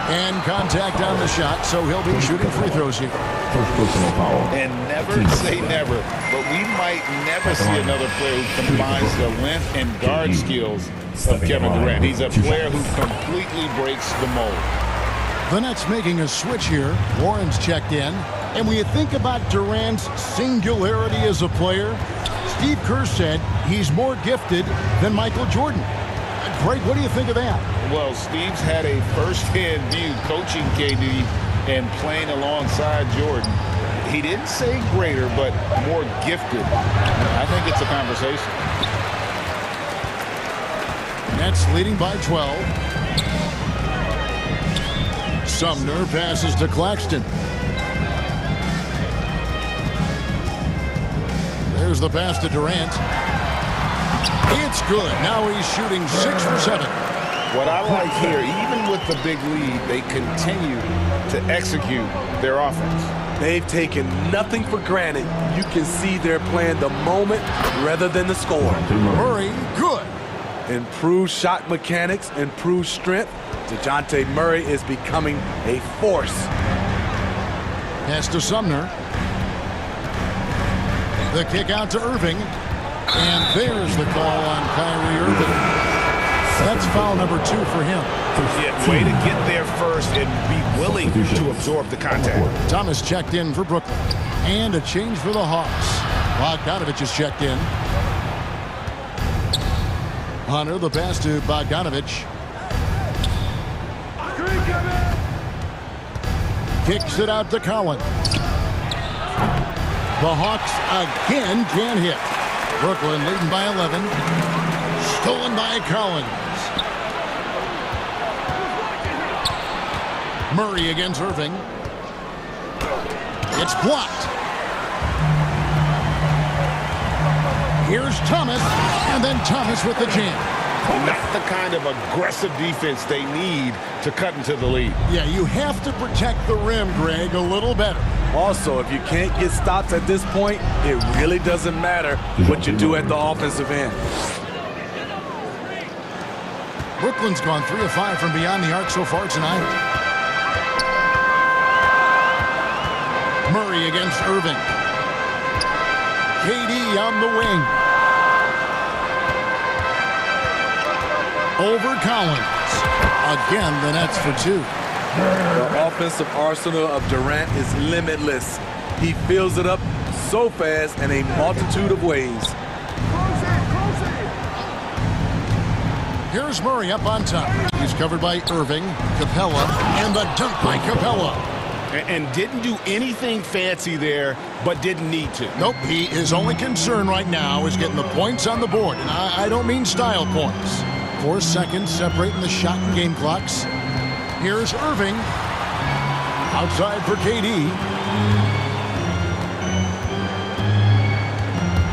And contact on the shot, so he'll be shooting free throws here. And never say never, but we might never see another player who combines the length and guard skills of Kevin Durant. He's a player who completely breaks the mold. The Nets making a switch here. Warren's checked in. And when you think about Durant's singularity as a player, Steve Kerr said he's more gifted than Michael Jordan. Greg, what do you think of that? Well, Steve's had a first-hand view coaching KD and playing alongside Jordan. He didn't say greater, but more gifted. I think it's a conversation. Nets leading by 12. Sumner passes to Claxton. There's the pass to Durant. It's good. Now he's shooting 6 from 7. What I like here, even with the big lead, they continue to execute their offense. They've taken nothing for granted. You can see they're playing the moment rather than the score. Murray, good. Improved shot mechanics, improved strength. DeJounte Murray is becoming a force. Pass to Sumner. The kick out to Irving. And there's the call on Kyrie Irving. That's foul number 2 for him. Yeah, way to get there first and be willing to absorb the contact. Thomas checked in for Brooklyn. And a change for the Hawks. Bogdanovich is checked in. Hunter, the pass to Bogdanovich. Kicks it out to Collins. The Hawks again can't hit. Brooklyn leading by 11. Stolen by Collins. Murray against Irving. It's blocked. Here's Thomas, and then Thomas with the jam. Not the kind of aggressive defense they need to cut into the lead. Yeah, you have to protect the rim, Greg, a little better. Also, if you can't get stops at this point, it really doesn't matter what you do at the offensive end. Brooklyn's gone 3 of 5 from beyond the arc so far tonight. Murray against Irving. KD on the wing. Over Collins. Again, the Nets for 2. The offensive arsenal of Durant is limitless. He fills it up so fast in a multitude of ways. Here's Murray up on top. He's covered by Irving, Capella, and the dunk by Capella. and didn't do anything fancy there, but didn't need to. Nope, his only concern right now is getting the points on the board, and I don't mean style points. 4 seconds separating the shot and game clocks. Here's Irving. Outside for KD.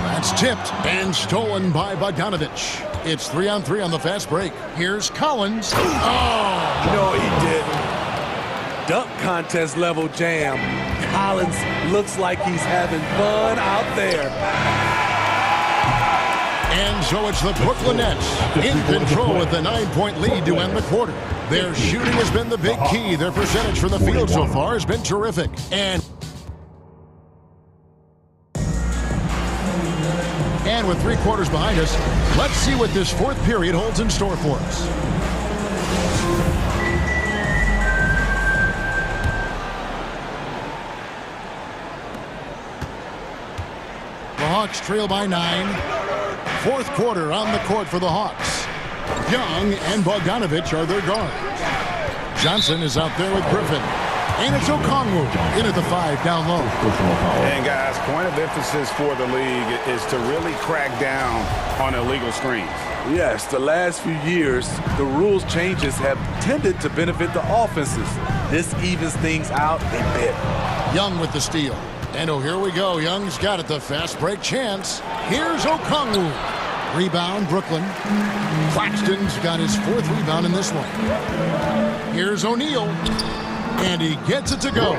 That's tipped and stolen by Bogdanovich. It's 3-on-3 on the fast break. Here's Collins. Oh! No, he didn't. Dunk contest level jam. Collins looks like he's having fun out there. And so it's the Brooklyn Nets in control with the 9-point lead to end the quarter. Their shooting has been the big key. Their percentage from the field so far has been terrific. And with 3 quarters behind us, let's see what this 4th period holds in store for us. The Hawks trail by 9. 4th quarter on the court for the Hawks. Young and Bogdanovich are their guards. Johnson is out there with Griffin. And it's Okongwu in at the 5 down low. And guys, point of emphasis for the league is to really crack down on illegal screens. Yes, the last few years, the rules changes have tended to benefit the offenses. This evens things out a bit. Young with the steal. And oh, here we go. Young's got it, the fast break chance. Here's Okongwu. Rebound, Brooklyn. Claxton's got his 4th rebound in this one. Here's O'Neal. And he gets it to go.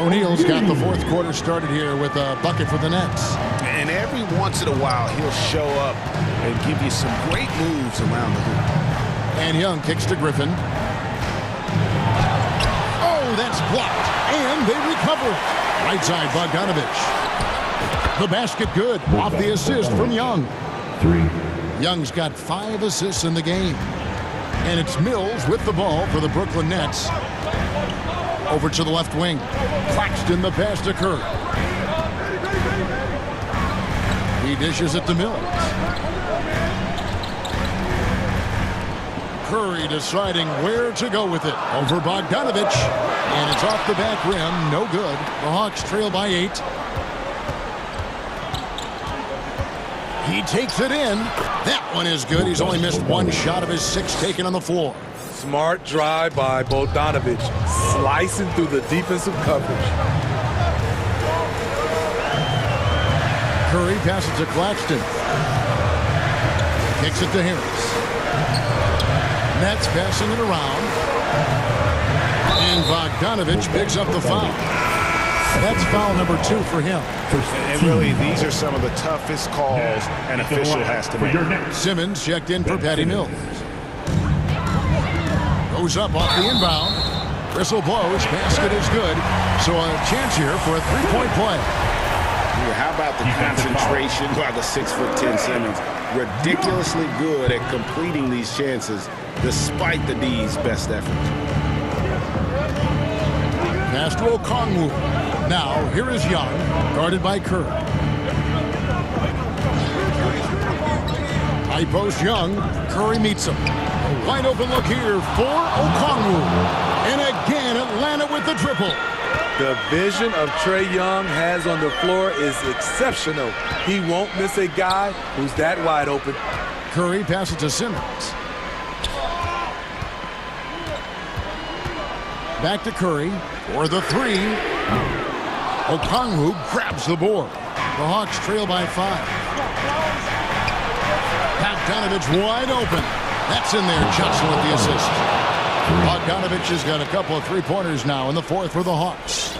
O'Neal's got the 4th quarter started here with a bucket for the Nets. And every once in a while, he'll show up and give you some great moves around the hoop. And Young kicks to Griffin. Oh, that's blocked. And they recover. Right side, Bogdanovich. The basket good. Off the assist from Young. 3. Young's got 5 assists in the game. And it's Mills with the ball for the Brooklyn Nets. Over to the left wing. Claxton, the pass to Curry. He dishes it to Mills. Curry deciding where to go with it. Over Bogdanovich. And it's off the back rim. No good. The Hawks trail by 8. He takes it in. That one is good. He's only missed 1 shot of his 6 taken on the floor. Smart drive by Bogdanovich, slicing through the defensive coverage. Curry passes to Claxton. Kicks it to Harris. Nets passing it around. And Bogdanovich picks up the foul. That's foul number 2 for him. And really, these are some of the toughest calls an official has to make. Simmons checked in for Patty Mills. Goes up off the inbound. Whistle blows. Basket is good. So a chance here for a 3-point play. How about the concentration by the 6'10" Simmons? Ridiculously good at completing these chances despite the D's best effort. Pass to Okongwu. Now, here is Young, guarded by Curry. High post Young. Curry meets him. A wide open look here for Okongwu. And again, Atlanta with the triple. The vision of Trae Young has on the floor is exceptional. He won't miss a guy who's that wide open. Curry passes to Simmons. Back to Curry for the 3. Okongwu grabs the board. The Hawks trail by 5. Bogdanovich wide open. That's in there. Johnson with the assist. Bogdanovich has got a couple of 3-pointers now in the 4th for the Hawks.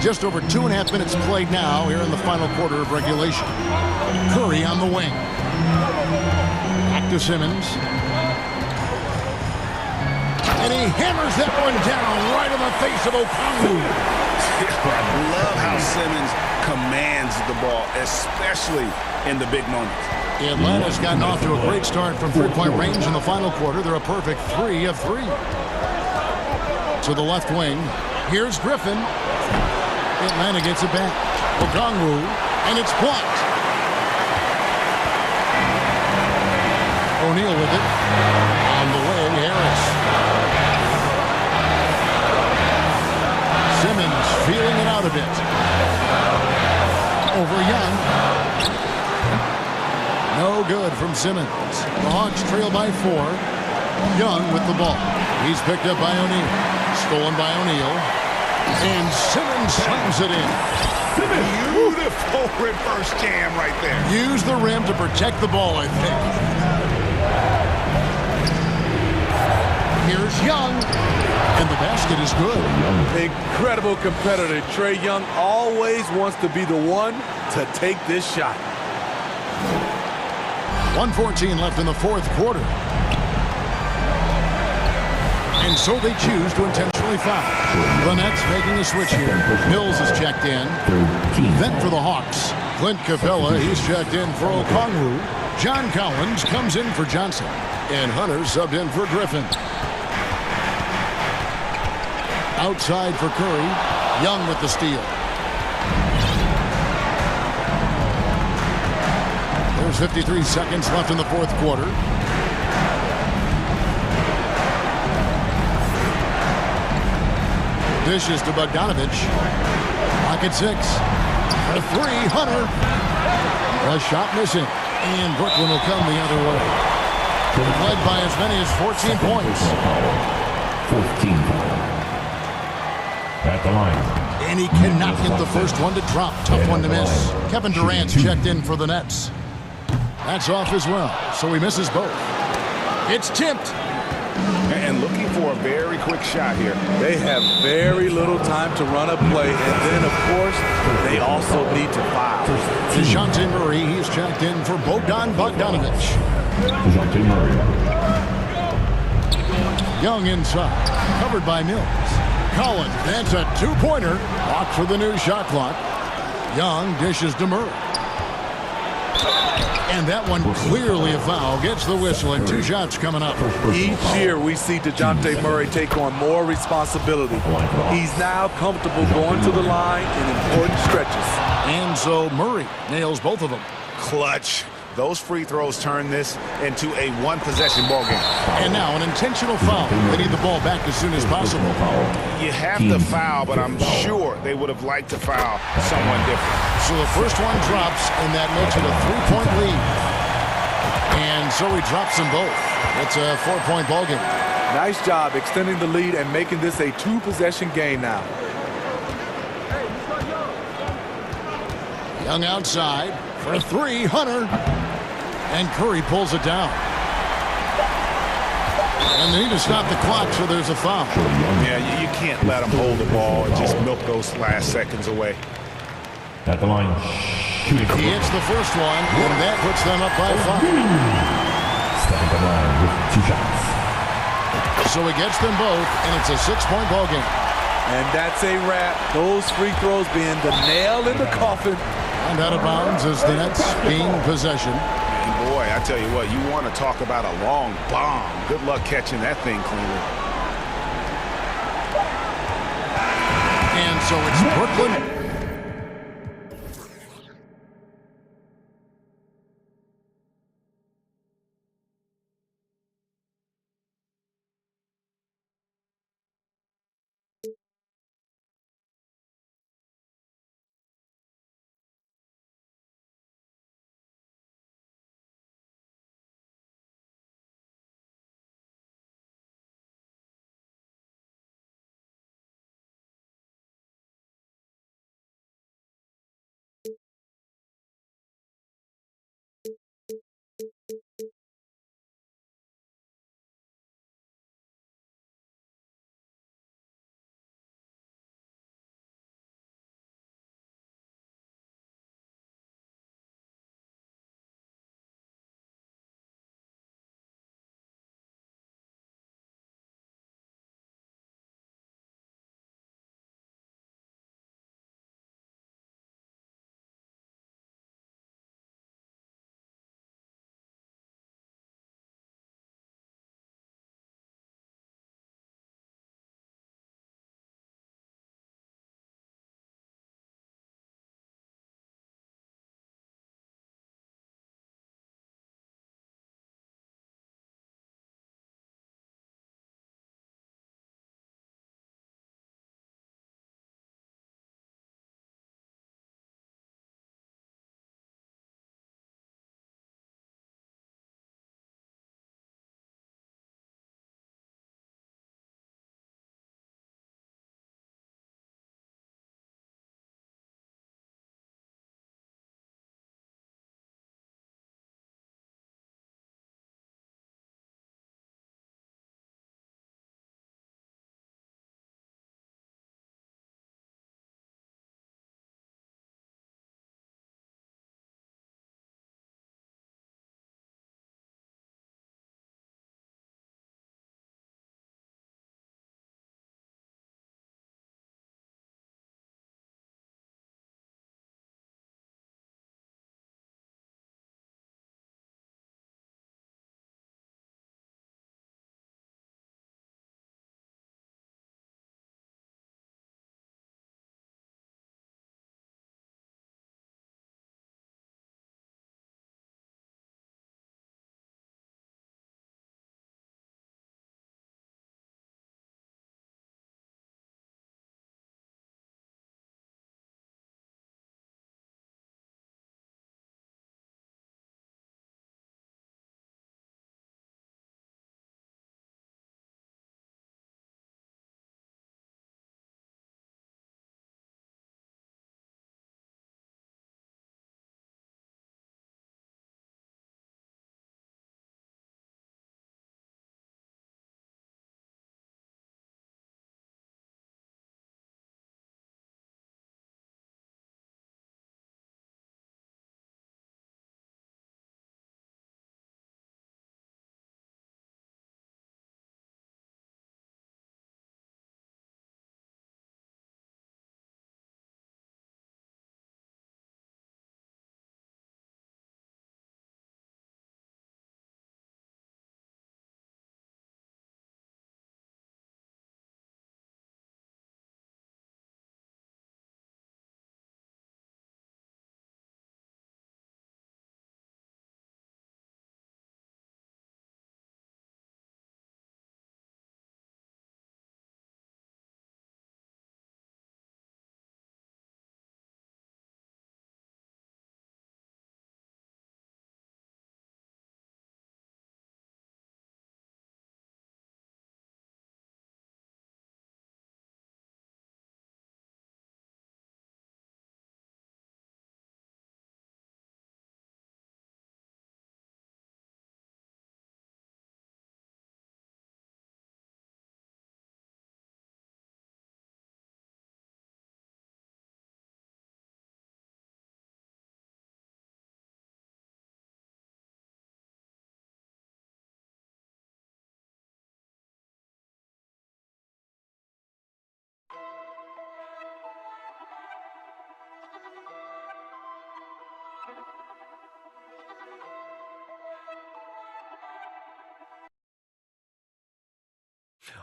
Just over 2.5 minutes played now here in the final quarter of regulation. Curry on the wing. Back to Simmons. And he hammers that one down right in the face of Okongwu. I love how Simmons commands the ball, especially in the big moments. Atlanta's gotten off to a great start from 3-point range in the final quarter. They're a perfect 3 of 3. To the left wing. Here's Griffin. Atlanta gets it back. Okongwu, and it's blocked. O'Neal with it. On the wing, Harris. feeling it out a bit. Over Young. No good from Simmons. The Hawks trail by 4. Young with the ball. He's picked up by O'Neal. Stolen by O'Neal. And Simmons slams it in. Beautiful reverse jam right there. Use the rim to protect the ball, I think. Here's Young. And the basket is good. Incredible competitor. Trae Young always wants to be the one to take this shot. 1:14 left in the fourth quarter. And so they choose to intentionally foul. The Nets making a switch here. Mills is checked in. Then for the Hawks, Clint Capella, he's checked in for Okongwu. John Collins comes in for Johnson. And Hunter subbed in for Griffin. Outside for Curry. Young with the steal. There's 53 seconds left in the fourth quarter. Dishes to Bogdanovich. Pocket 6. A 3. Hunter. A shot missing. And Brooklyn will come the other way. Led by as many as 14 points. 14. At the line. And he cannot get the first one to drop. Tough one to miss. Kevin Durant's checked in for the Nets. That's off as well, so he misses both. It's tipped. And looking for a very quick shot here. They have very little time to run a play, and then, of course, they also need to foul. DeJounte Murray, he's checked in for Bogdanovich. DeJounte Murray. Young inside, covered by Mills. Collins, that's a two-pointer. Blocked for the new shot clock. Young dishes to Murray. And that one clearly a foul. Gets the whistle and 2 shots coming up. Each year we see DeJounte Murray take on more responsibility. He's now comfortable going to the line in important stretches. And so Murray nails both of them. Clutch. Those free throws turn this into a one-possession ball game. And now an intentional foul. They need the ball back as soon as possible. You have to foul, but I'm sure they would have liked to foul someone different. So the first one drops, and that makes it a 3-point lead. And so he drops them both. It's a 4-point ball game. Nice job extending the lead and making this a 2-possession game now. Young outside for 3. Hunter. And Curry pulls it down. And they need to stop the clock, so there's a foul. Yeah, you can't let them hold the ball and just milk those last seconds away. At the line, shooting. He hits the first one, and that puts them up by 5. Stepping to the line with 2 shots. So he gets them both, and it's a 6-point ball game. And that's a wrap. Those free throws being the nail in the coffin. And out of bounds as the Nets gain possession. And boy, I tell you what, you want to talk about a long bomb. Good luck catching that thing cleanly. And so it's Brooklyn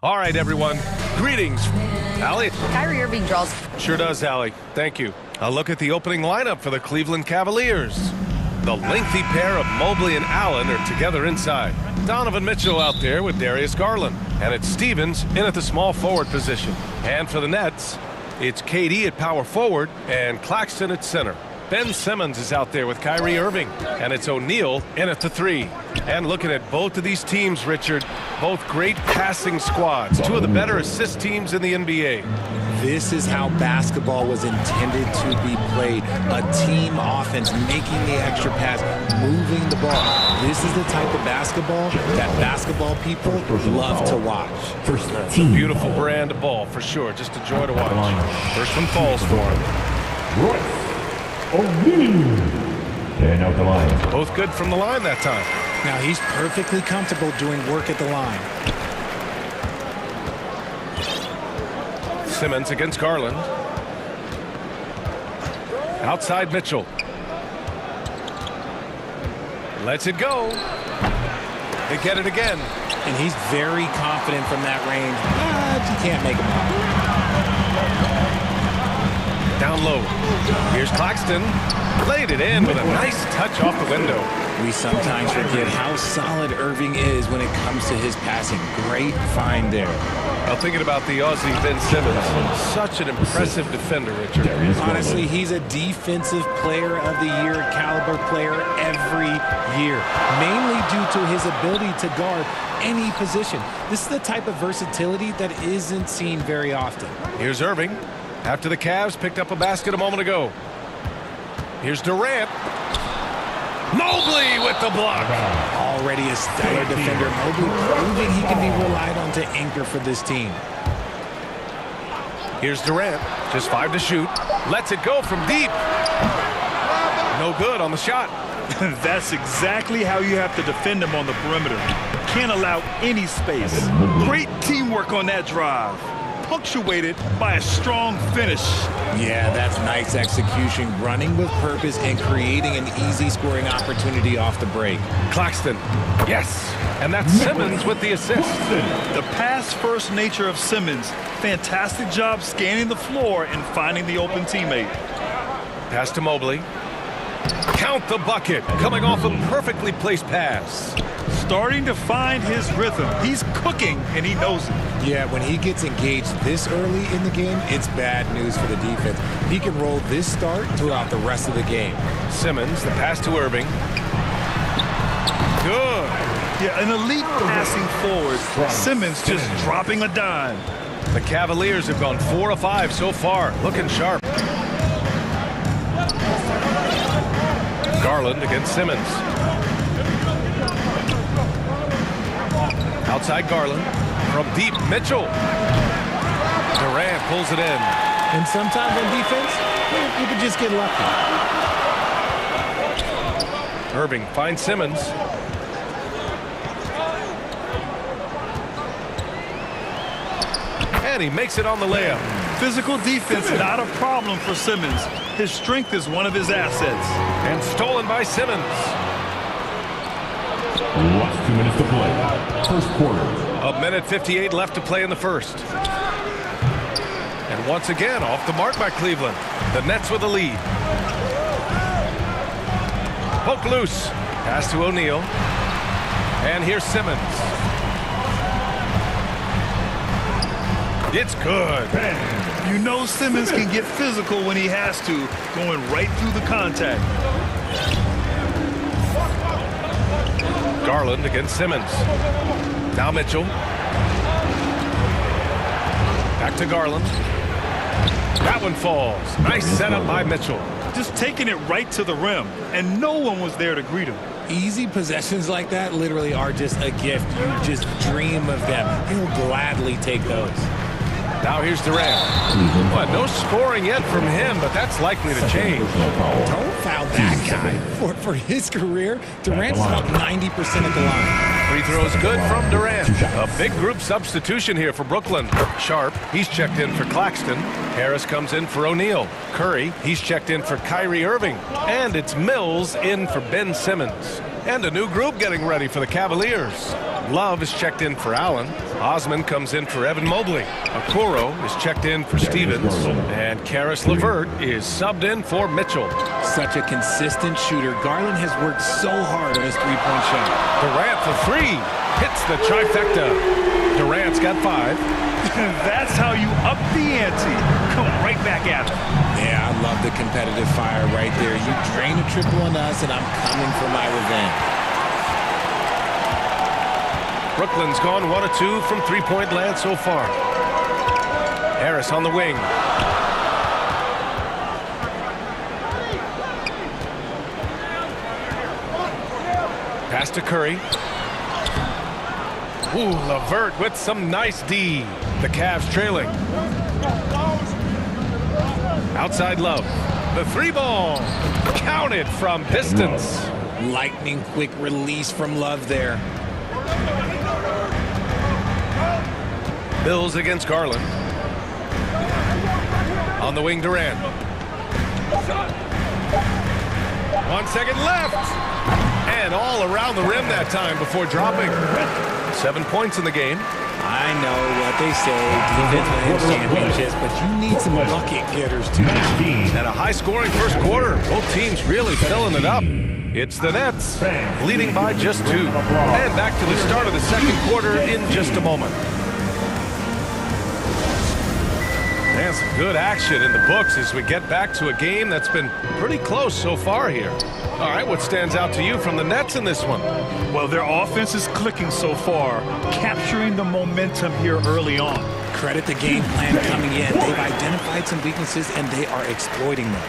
All right, everyone. Greetings. Allie? Kyrie Irving draws. Sure does, Allie. Thank you. A look at the opening lineup for the Cleveland Cavaliers. The lengthy pair of Mobley and Allen are together inside. Donovan Mitchell out there with Darius Garland. And it's Stevens in at the small forward position. And for the Nets, it's KD at power forward and Claxton at center. Ben Simmons is out there with Kyrie Irving, and it's O'Neal in at the 3. And looking at both of these teams, Richard, both great passing squads, two of the better assist teams in the NBA. This is how basketball was intended to be played. A team offense, making the extra pass, moving the ball. This is the type of basketball that basketball people love to watch. It's a beautiful brand of ball, for sure. Just a joy to watch. First one falls for him. And out the line. Both good from the line that time. Now he's perfectly comfortable doing work at the line. Simmons against Garland. Outside Mitchell. Lets it go. They get it again. And he's very confident from that range. But you can't make him out. Down low. Here's Claxton. Laid it in with a nice touch off the window. We sometimes forget how solid Irving is when it comes to his passing. Great find there. Well, thinking about the Aussie Ben Simmons, such an impressive defender, Richard. Honestly, he's a defensive player of the year, caliber player every year, mainly due to his ability to guard any position. This is the type of versatility that isn't seen very often. Here's Irving. After the Cavs picked up a basket a moment ago. Here's Durant. Mobley with the block. Already a stellar defender. Mobley proving he can be relied on to anchor for this team. Here's Durant. Just 5 to shoot. Lets it go from deep. No good on the shot. That's exactly how you have to defend him on the perimeter. Can't allow any space. Great teamwork on that drive. Punctuated by a strong finish. Yeah, that's nice execution, running with purpose and creating an easy scoring opportunity off the break. Claxton, yes, and that's Simmons with the assist. The pass-first nature of Simmons, fantastic job scanning the floor and finding the open teammate. Pass to Mobley. Count the bucket, coming off a perfectly placed pass. Starting to find his rhythm. He's cooking, and he knows it. Yeah, when he gets engaged this early in the game, it's bad news for the defense. He can roll this start throughout the rest of the game. Simmons, the pass to Irving. Good. Yeah, an elite passing forward. Simmons just dropping a dime. The Cavaliers have gone 4 of 5 so far, looking sharp. Garland against Simmons. Outside Garland. From deep, Mitchell. Durant pulls it in. And sometimes on defense, you can just get lucky. Irving finds Simmons. And he makes it on the layup. Physical defense, not a problem for Simmons. His strength is one of his assets. And stolen by Simmons. Last 2 minutes to play. First quarter. A minute 58 left to play in the first. And once again, off the mark by Cleveland. The Nets with the lead. Poke loose. Pass to O'Neal. And here's Simmons. It's good. You know Simmons can get physical when he has to, going right through the contact. Garland against Simmons. Now Mitchell. Back to Garland. That one falls. Nice setup by Mitchell. Just taking it right to the rim, and no one was there to greet him. Easy possessions like that literally are just a gift. You just dream of them. He'll gladly take those. Now here's Durant. Well, no scoring yet from him, but that's likely to change. Don't foul that guy. For his career, Durant's about 90% at the line. Free throws good from Durant. A big group substitution here for Brooklyn. Sharp, he's checked in for Claxton. Harris comes in for O'Neal. Curry, he's checked in for Kyrie Irving. And it's Mills in for Ben Simmons. And a new group getting ready for the Cavaliers. Love is checked in for Allen. Osman comes in for Evan Mobley. Okoro is checked in for Stevens. And Karis LeVert is subbed in for Mitchell. Such a consistent shooter. Garland has worked so hard on his three-point shot. Durant for three. Hits the trifecta. Durant's got 5. That's how you up the ante. Come right back at him. Yeah, I love the competitive fire right there. You drain a triple on us, and I'm coming for my revenge. Brooklyn's gone 1 of 2 from three-point land so far. Harris on the wing. Pass to Curry. Ooh, LeVert with some nice D. The Cavs trailing. Outside Love. The 3 ball. Counted from distance. Lightning quick release from Love there. Bills against Garland. On the wing, Durant. 1 second left. And all around the rim that time before dropping. 7 points in the game. I know what they say, defense wins championships, but you need some bucket getters too. And a high-scoring first quarter. Both teams really filling it up. It's the Nets, leading by just 2. And back to the start of the second quarter in just a moment. And some good action in the books as we get back to a game that's been pretty close so far here. All right, what stands out to you from the Nets in this one? Well, their offense is clicking so far, capturing the momentum here early on. Credit the game plan coming in. They've identified some weaknesses, and they are exploiting them.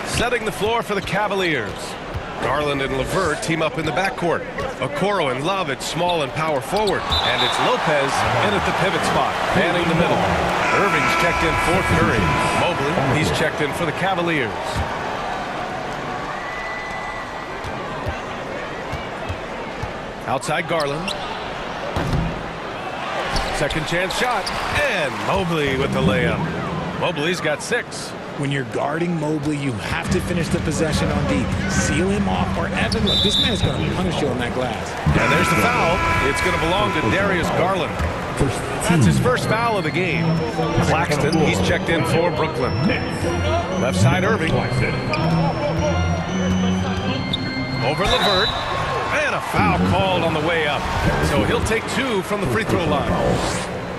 Setting the floor for the Cavaliers. Garland and LeVert team up in the backcourt. Okoro and Love at small and power forward. And it's Lopez in at the pivot spot, manning the middle. Irving's checked in for Curry. Mobley, he's checked in for the Cavaliers. Outside Garland. Second chance shot. And Mobley with the layup. Mobley's got 6. When you're guarding Mobley, you have to finish the possession on D. Seal him off, or Evan, look, this man is going to punish you on that glass. And there's the foul. It's going to belong to Darius Garland. That's his first foul of the game. Claxton, he's checked in for Brooklyn. Left side, Irving. Over LeVert. And a foul called on the way up. So he'll take 2 from the free throw line.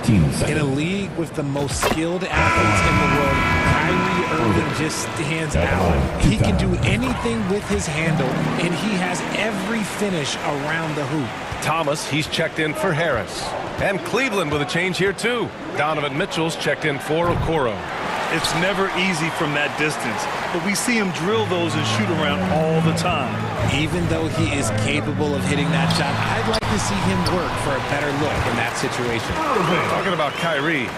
In a league with the most skilled athletes in the world, Kyrie Irving just stands out. He can do anything with his handle, and he has every finish around the hoop. Thomas, he's checked in for Harris. And Cleveland with a change here, too. Donovan Mitchell's checked in for Okoro. It's never easy from that distance, but we see him drill those and shoot around all the time. Even though he is capable of hitting that shot, I'd like to see him work for a better look in that situation. Talking about Kyrie,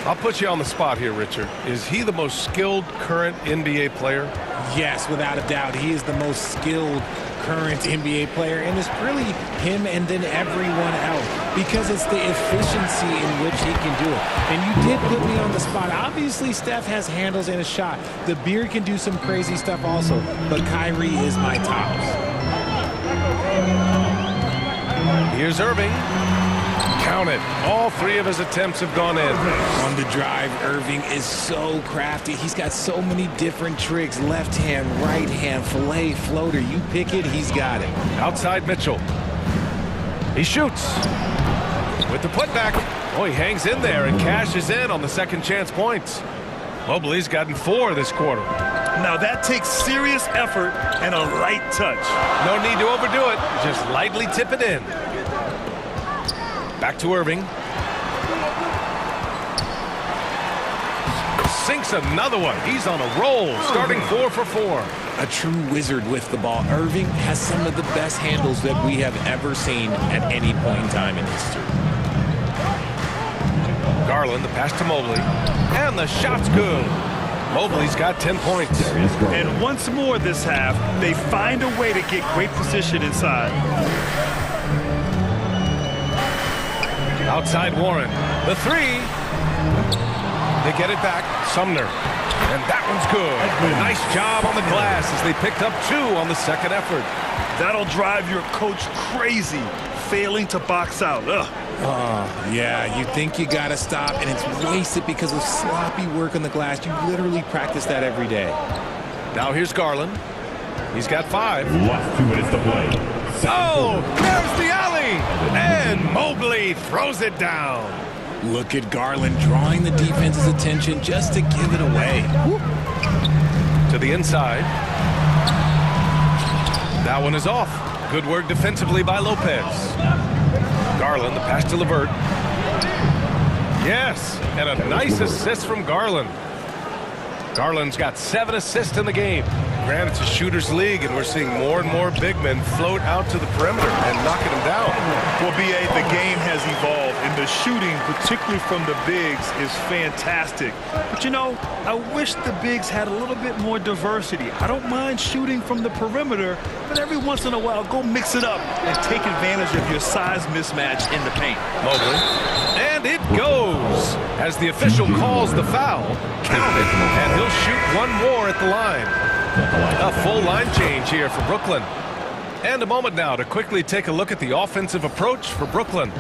I'll put you on the spot here, Richard. Is he the most skilled current NBA player? Yes, without a doubt. He is the most skilled current NBA player, and it's really him and then everyone else, because it's the efficiency in which he can do it. And you did put me on the spot. Obviously, Steph has handles and a shot. The Beard can do some crazy stuff also, but Kyrie is my tops. Here's Irving. Count it. All 3 of his attempts have gone in. On the drive, Irving is so crafty. He's got so many different tricks. Left hand, right hand, fillet, floater. You pick it, he's got it. Outside Mitchell. He shoots. With the putback. Oh, he hangs in there and cashes in on the second chance points. Mobley's gotten 4 this quarter. Now that takes serious effort and a light touch. No need to overdo it. Just lightly tip it in. Back to Irving. Sinks another one. He's on a roll, starting 4 for 4. A true wizard with the ball. Irving has some of the best handles that we have ever seen at any point in time in history. Garland, the pass to Mobley. And the shot's good. Mobley's got 10 points. And once more this half, they find a way to get great position inside. Outside Warren. The three. They get it back. Sumner. And that one's good. Nice job on the glass as they picked up 2 on the second effort. That'll drive your coach crazy, failing to box out. Ugh. Oh, yeah, you think you got to stop, and it's wasted because of sloppy work on the glass. You literally practice that every day. Now here's Garland. He's got 5. Last 2 minutes to play. Oh, there's the alley. And Mobley throws it down. Look at Garland drawing the defense's attention just to give it away. Whoop. To the inside. That one is off. Good work defensively by Lopez. Garland, the pass to LeVert. Yes, and a nice assist from Garland. Garland's got 7 assists in the game. Granted, it's a shooter's league, and we're seeing more and more big men float out to the perimeter and knocking them down. Well, B.A., the game has evolved, and the shooting, particularly from the bigs, is fantastic. But, you know, I wish the bigs had a little bit more diversity. I don't mind shooting from the perimeter, but every once in a while, go mix it up and take advantage of your size mismatch in the paint. Mobley. And it goes as the official calls the foul. Count it, and he'll shoot 1 more at the line. A full line change here for Brooklyn. And a moment now to quickly take a look at the offensive approach for Brooklyn.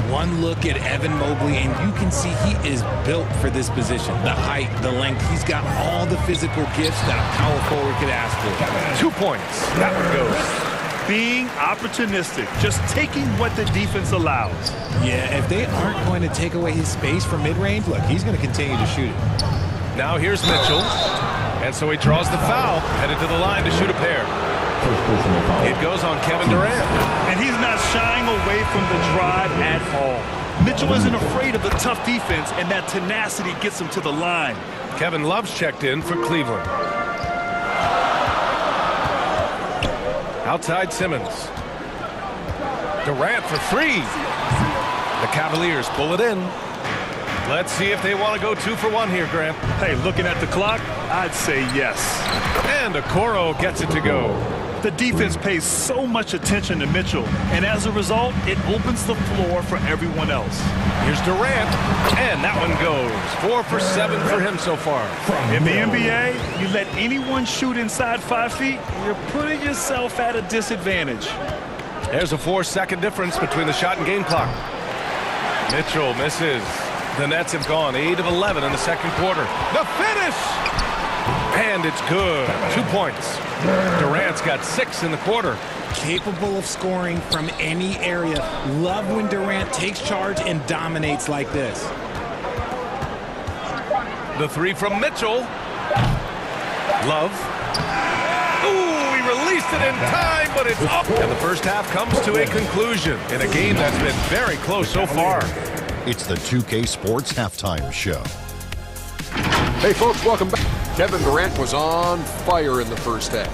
One look at Evan Mobley, and you can see he is built for this position. The height, the length, he's got all the physical gifts that a power forward could ask for. 2 points. That one goes. Being opportunistic, just taking what the defense allows. Yeah, if they aren't going to take away his space from mid-range, look, he's going to continue to shoot it. Now here's Mitchell. And so he draws the foul, headed to the line to shoot a pair. It goes on Kevin Durant. And he's not shying away from the drive at all. Mitchell isn't afraid of the tough defense, and that tenacity gets him to the line. Kevin Love's checked in for Cleveland. Outside Simmons. Durant for 3. The Cavaliers pull it in. Let's see if they want to go 2 for 1 here, Grant. Hey, looking at the clock, I'd say yes. And Okoro gets it to go. The defense pays so much attention to Mitchell, and as a result, it opens the floor for everyone else. Here's Durant, and that one goes. 4 for 7 for him so far. In the NBA, you let anyone shoot inside 5 feet, you're putting yourself at a disadvantage. There's a 4-second difference between the shot and game clock. Mitchell misses. The Nets have gone 8 of 11 in the second quarter. The finish! And it's good. 2 points. Durant's got 6 in the quarter. Capable of scoring from any area. Love when Durant takes charge and dominates like this. The 3 from Mitchell. Love. Ooh, he released it in time, but it's up. And the first half comes to a conclusion in a game that's been very close so far. It's the 2K Sports Halftime Show. Hey, folks, welcome back. Kevin Durant was on fire in the first half.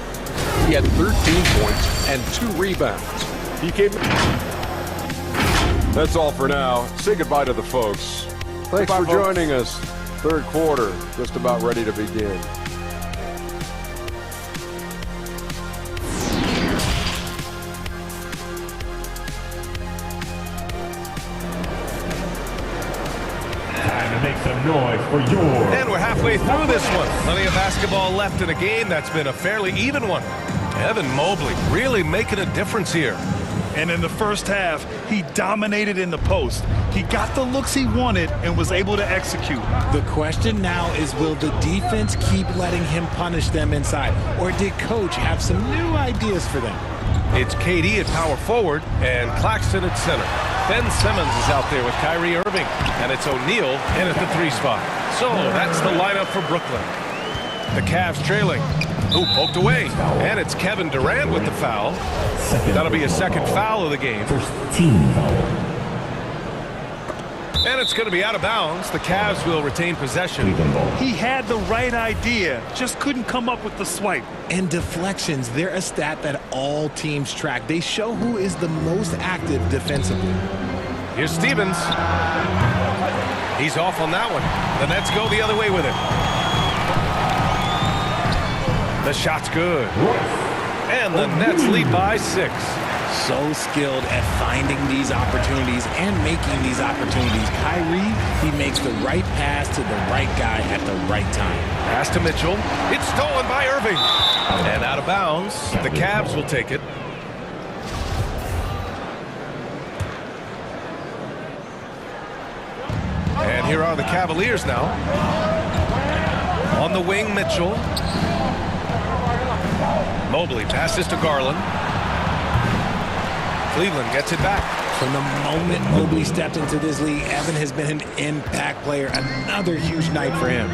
He had 13 points and 2 rebounds. He came. That's all for now. Say goodbye to the folks. Thanks for joining us. Third quarter, just about ready to begin. Make some noise for your... And we're halfway through this one. Plenty of basketball left in a game that's been a fairly even one. Evan Mobley really making a difference here. And in the first half, he dominated in the post. He got the looks he wanted and was able to execute. The question now is, will the defense keep letting him punish them inside? Or did Coach have some new ideas for them? It's KD at power forward and Claxton at center. Ben Simmons is out there with Kyrie Irving, and it's O'Neal in at the 3 spot. So that's the lineup for Brooklyn. The Cavs trailing. Ooh, poked away. And it's Kevin Durant with the foul. That'll be a second foul of the game. First team foul. And it's going to be out of bounds. The Cavs will retain possession. He had the right idea, just couldn't come up with the swipe. And deflections, they're a stat that all teams track. They show who is the most active defensively. Here's Stevens. He's off on that one. The Nets go the other way with it. The shot's good. And the Nets lead by 6. So skilled at finding these opportunities and making these opportunities. Kyrie, he makes the right pass to the right guy at the right time. Pass to Mitchell. It's stolen by Irving. And out of bounds. The Cavs will take it. And here are the Cavaliers now. On the wing, Mitchell. Mobley passes to Garland. Cleveland gets it back. From the moment Mobley stepped into this league, Evan has been an impact player. Another huge night for him.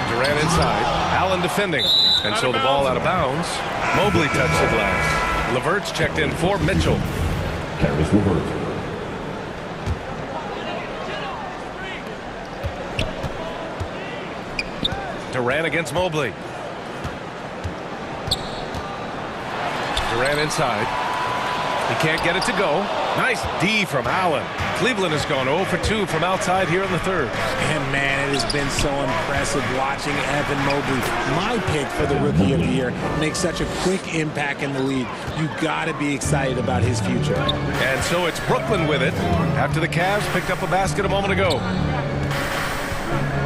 Durant inside. Allen defending. And so the ball out of bounds. Mobley touched the glass. LeVert's checked in for Mitchell. Caris LeVert. Durant against Mobley. Durant inside. He can't get it to go. Nice D from Allen. Cleveland has gone 0 for 2 from outside here in the third. And man, it has been so impressive watching Evan Mobley, my pick for the Rookie of the Year, make such a quick impact in the league. You got to be excited about his future. And so it's Brooklyn with it after the Cavs picked up a basket a moment ago.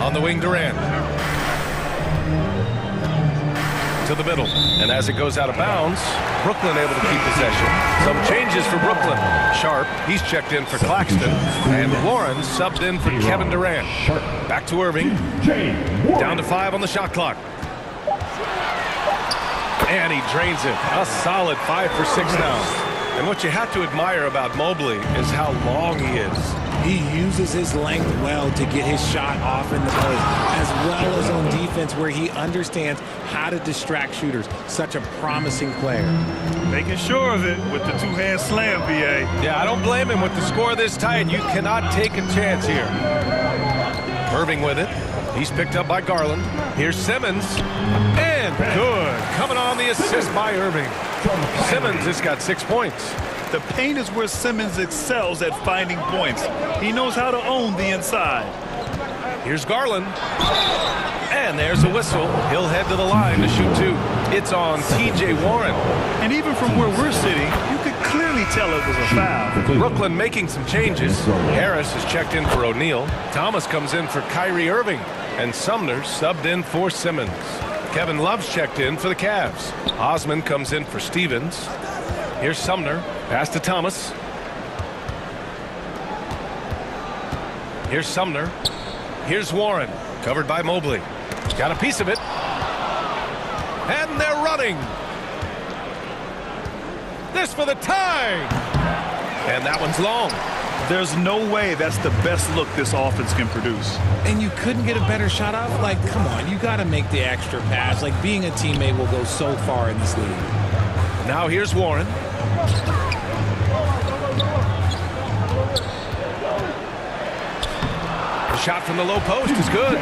On the wing, Durant. To the middle, and as it goes out of bounds, Brooklyn able to keep possession. Some changes for Brooklyn. Sharp, he's checked in for Claxton, and Warren subbed in for Kevin Durant. Back to Irving, down to 5 on the shot clock. And he drains it. A solid 5 for 6 now. And what you have to admire about Mobley is how long he is. He uses his length well to get his shot off in the post, as well as on defense where he understands how to distract shooters. Such a promising player. Making sure of it with the two-hand slam, BA. Yeah, I don't blame him. With the score this tight, you cannot take a chance here. Irving with it. He's picked up by Garland. Here's Simmons. And good. Coming on the assist by Irving. Simmons has got 6 points. The paint is where Simmons excels at finding points. He knows how to own the inside. Here's Garland. And there's a whistle. He'll head to the line to shoot 2. It's on T.J. Warren. And even from where we're sitting, you could clearly tell it was a foul. Brooklyn making some changes. Harris is checked in for O'Neal. Thomas comes in for Kyrie Irving. And Sumner subbed in for Simmons. Kevin Love's checked in for the Cavs. Osman comes in for Stevens. Here's Sumner. Pass to Thomas. Here's Sumner. Here's Warren. Covered by Mobley. Got a piece of it. And they're running. This for the tie. And that one's long. There's no way that's the best look this offense can produce. And you couldn't get a better shot off? Like, come on, you got to make the extra pass. Like, being a teammate will go so far in this league. Now here's Warren. The shot from the low post is good.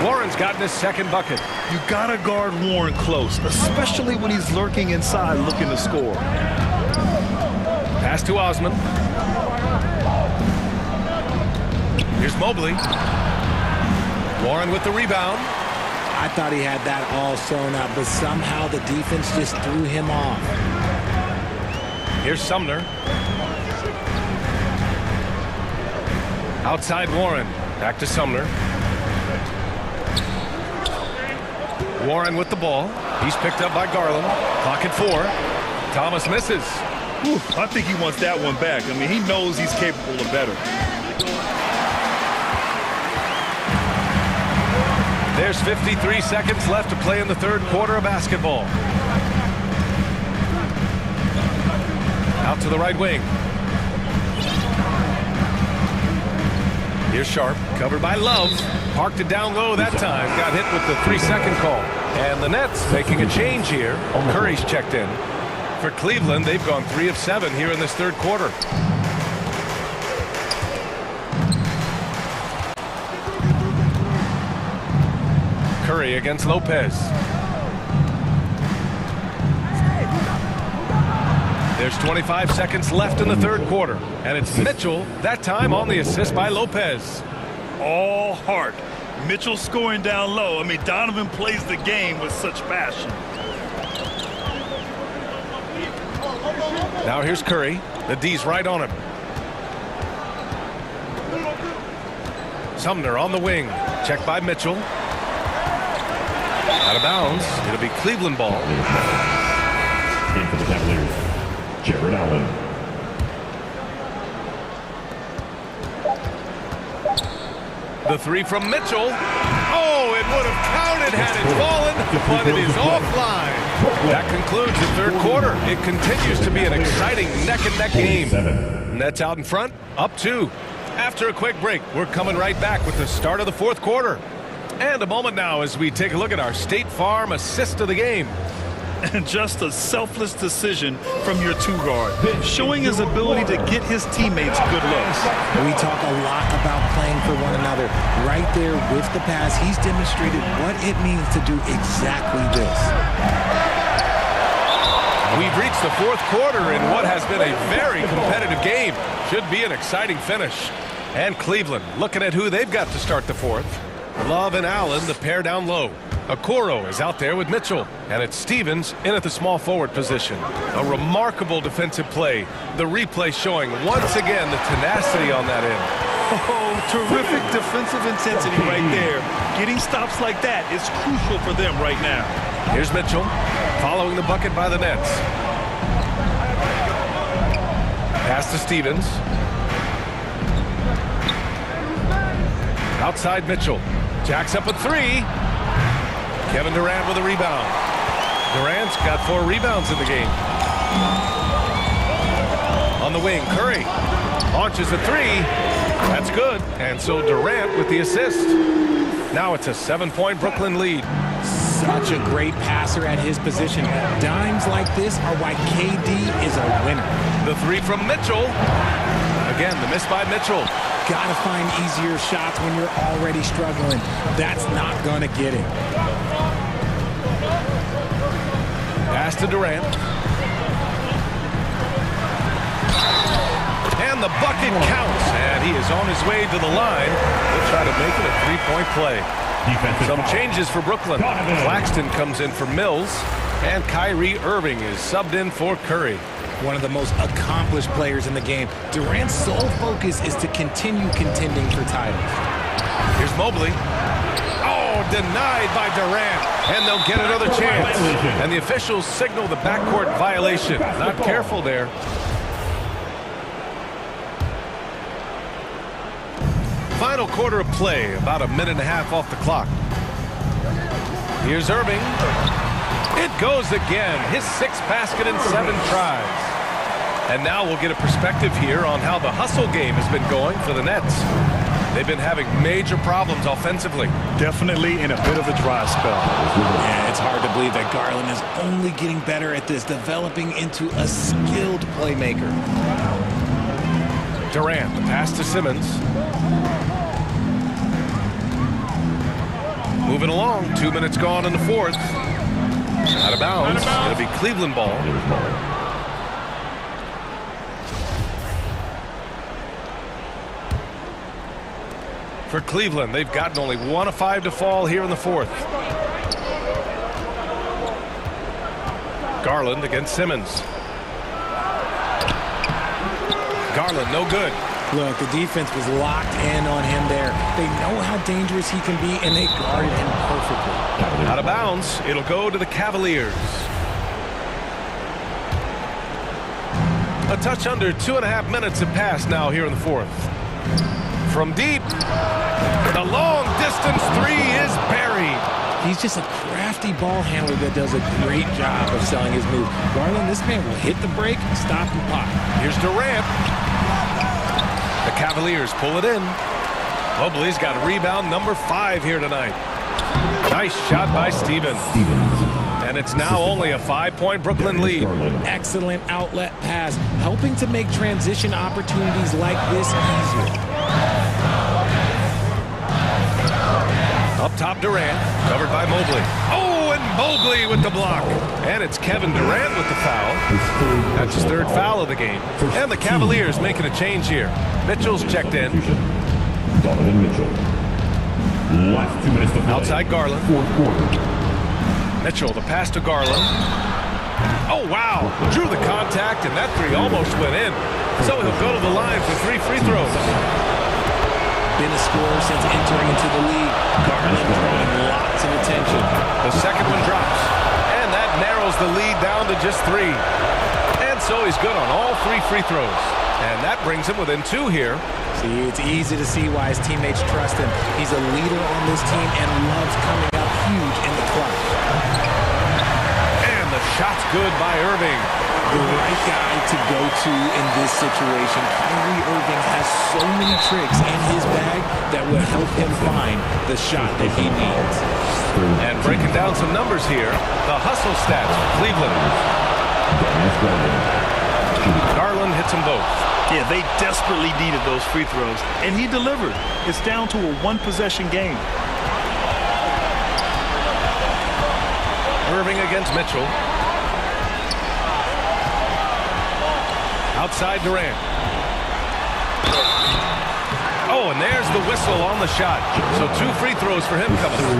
Warren's gotten his second bucket. You got to guard Warren close, especially when he's lurking inside looking to score. Pass to Osman. Here's Mobley. Warren with the rebound. I thought he had that all sewn up, but somehow the defense just threw him off. Here's Sumner. Outside Warren. Back to Sumner. Warren with the ball. He's picked up by Garland. Clock at 4. Thomas misses. I think he wants that one back. I mean, he knows he's capable of better. There's 53 seconds left to play in the third quarter of basketball. Out to the right wing. Here's Sharp, covered by Love. Parked it down low that time. Got hit with the 3-second call. And the Nets making a change here. Curry's checked in. For Cleveland, they've gone 3 of 7 here in this third quarter. Curry against Lopez. There's 25 seconds left in the third quarter, and it's Mitchell, that time on the assist by Lopez. All heart. Mitchell scoring down low. I mean, Donovan plays the game with such passion. Now here's Curry. The D's right on him. Sumner on the wing. Checked by Mitchell. Out of bounds. It'll be Cleveland ball. In for the Cavaliers, Jared Allen. The three from Mitchell. Oh, it would have counted had it fallen, but it is offline. That concludes the third quarter. It continues to be an exciting neck-and-neck game. Nets out in front, up 2. After a quick break, we're coming right back with the start of the fourth quarter. And a moment now as we take a look at our State Farm assist of the game. And just a selfless decision from your two-guard, showing his ability to get his teammates good looks. We talk a lot about playing for one another. Right there with the pass, he's demonstrated what it means to do exactly this. We've reached the fourth quarter in what has been a very competitive game. Should be an exciting finish. And Cleveland looking at who they've got to start the fourth. Love and Allen, the pair down low. Okoro is out there with Mitchell, and it's Stevens in at the small forward position. A remarkable defensive play. The replay showing once again the tenacity on that end. Oh, terrific defensive intensity right there. Getting stops like that is crucial for them right now. Here's Mitchell following the bucket by the Nets. Pass to Stevens. Outside Mitchell. Jacks up a 3. Kevin Durant with a rebound. Durant's got 4 rebounds in the game. On the wing, Curry launches a 3. That's good. And so Durant with the assist. Now it's a 7-point Brooklyn lead. Such a great passer at his position. Dimes like this are why KD is a winner. The 3 from Mitchell. Again, the miss by Mitchell. Gotta find easier shots when you're already struggling. That's not gonna get it. Pass to Durant. And the bucket counts. And he is on his way to the line. They'll try to make it a 3-point play. Some changes for Brooklyn. Claxton comes in for Mills. And Kyrie Irving is subbed in for Curry. One of the most accomplished players in the game. Durant's sole focus is to continue contending for titles. Here's Mobley. Oh, denied by Durant. And they'll get another chance. And the officials signal the backcourt violation. Not careful there. Final quarter of play, about a minute and a half off the clock. Here's Irving. It goes again. His 6th basket in 7 tries. And now we'll get a perspective here on how the hustle game has been going for the Nets. They've been having major problems offensively. Definitely in a bit of a dry spell. Yeah, it's hard to believe that Garland is only getting better at this, developing into a skilled playmaker. Durant, the pass to Simmons. Moving along, 2 minutes gone in the fourth. Out of bounds. It'll be Cleveland ball. For Cleveland, they've gotten only 1 of 5 to fall here in the fourth. Garland against Simmons. Garland, no good. Look, the defense was locked in on him there. They know how dangerous he can be, and they guarded him perfectly. Out of bounds. It'll go to the Cavaliers. A touch under 2.5 minutes have passed now here in the fourth. From deep, the long distance 3 is buried. He's just a crafty ball handler that does a great job of selling his move. Garland, this man will hit the break, stop, and pop. Here's Durant. The Cavaliers pull it in. Mobley's got rebound number 5 here tonight. Nice shot by Stevens. And it's now only a 5-point Brooklyn lead. Excellent outlet pass, helping to make transition opportunities like this easier. Up top, Durant, covered by Mobley. Oh, and Mobley with the block. And it's Kevin Durant with the foul. That's his third foul of the game. And the Cavaliers making a change here. Mitchell's checked in. Donovan Mitchell. Last 2 minutes to play. Outside Garland. Fourth quarter. Mitchell, the pass to Garland. Oh, wow. Drew the contact, and that three almost went in. So he'll go to the line for 3 free throws. Been a scorer since entering into the league. Garland drawing lots of attention. The second one drops, and that narrows the lead down to just 3. And so he's good on all 3 free throws. And that brings him within 2 here. See, it's easy to see why his teammates trust him. He's a leader on this team and loves coming up huge in the clutch. And the shot's good by Irving. The right guy to go to in this situation. Kyrie Irving has so many tricks in his bag that will help him find the shot that he needs. And breaking down some numbers here, the hustle stats for Cleveland. Garland hits them both. Yeah, they desperately needed those free throws, and he delivered. It's down to a 1-possession game. Irving against Mitchell. Outside Durant. Oh, and there's the whistle on the shot. So 2 free throws for him coming up.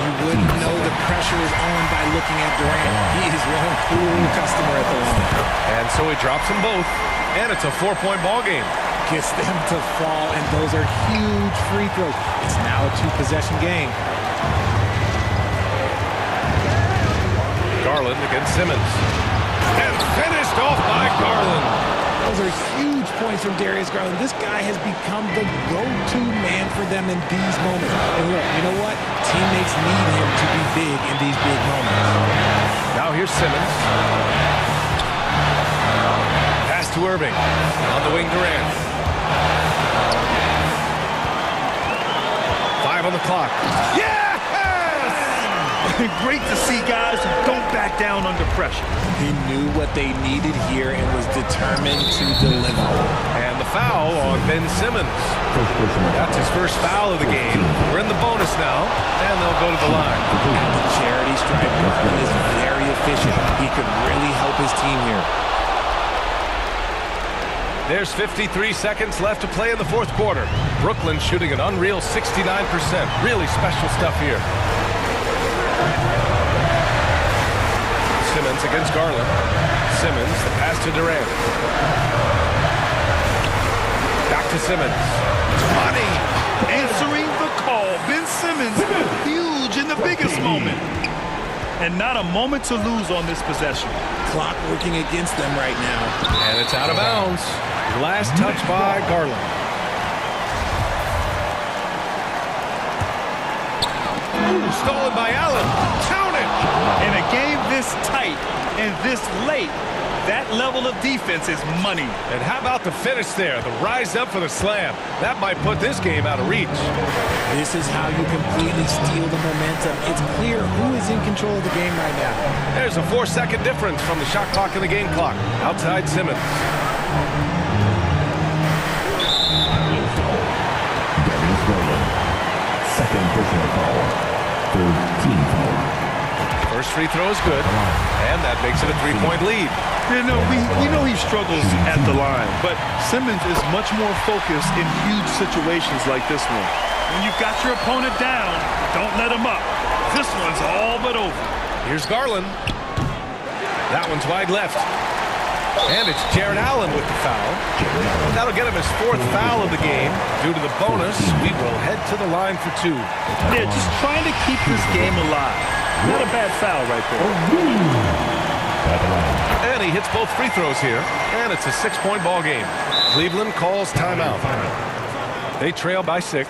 You wouldn't know the pressure is on by looking at Durant. He is one cool customer at the line. And so he drops them both, and it's a 4-point ball game. Gets them to fall, and those are huge free throws. It's now a 2-possession game. Garland against Simmons. And finished off by Garland. Those are huge points from Darius Garland. This guy has become the go-to man for them in these moments. And look, you know what? Teammates need him to be big in these big moments. Now here's Simmons. Pass to Irving. On the wing, Durant. 5 on the clock. Yes! Great to see guys who don't back down under pressure. He knew what they needed here and was determined to deliver. And the foul on Ben Simmons. That's his first foul of the game. We're in the bonus now, and they'll go to the line. At the charity stripe, Garland is very efficient. He could really help his team here. There's 53 seconds left to play in the fourth quarter. Brooklyn shooting an unreal 69%. Really special stuff here. Simmons against Garland. Simmons, the pass to Durant. Back to Simmons. Money answering the call. Ben Simmons, huge in the biggest moment. And not a moment to lose on this possession. Clock working against them right now. And it's out of bounds. Last touch by Garland. Ooh, stolen by Allen. Count it! In a game this tight and this late, that level of defense is money. And how about the finish there? The rise up for the slam. That might put this game out of reach. This is how you completely steal the momentum. It's clear who is in control of the game right now. There's a 4-second difference from the shot clock and the game clock. Outside Simmons. Second personal foul. Third team foul. First free throw is good, and that makes it a 3-point lead. You know, we know he struggles at the line, but Simmons is much more focused in huge situations like this one. When you've got your opponent down, don't let him up. This one's all but over. Here's Garland. That one's wide left. And it's Jared Allen with the foul. That'll get him his 4th foul of the game. Due to the bonus, we will head to the line for 2. Yeah, just trying to keep this game alive. Not a bad foul right there. And he hits both free throws here. And it's a 6-point ball game. Cleveland calls timeout. They trail by 6.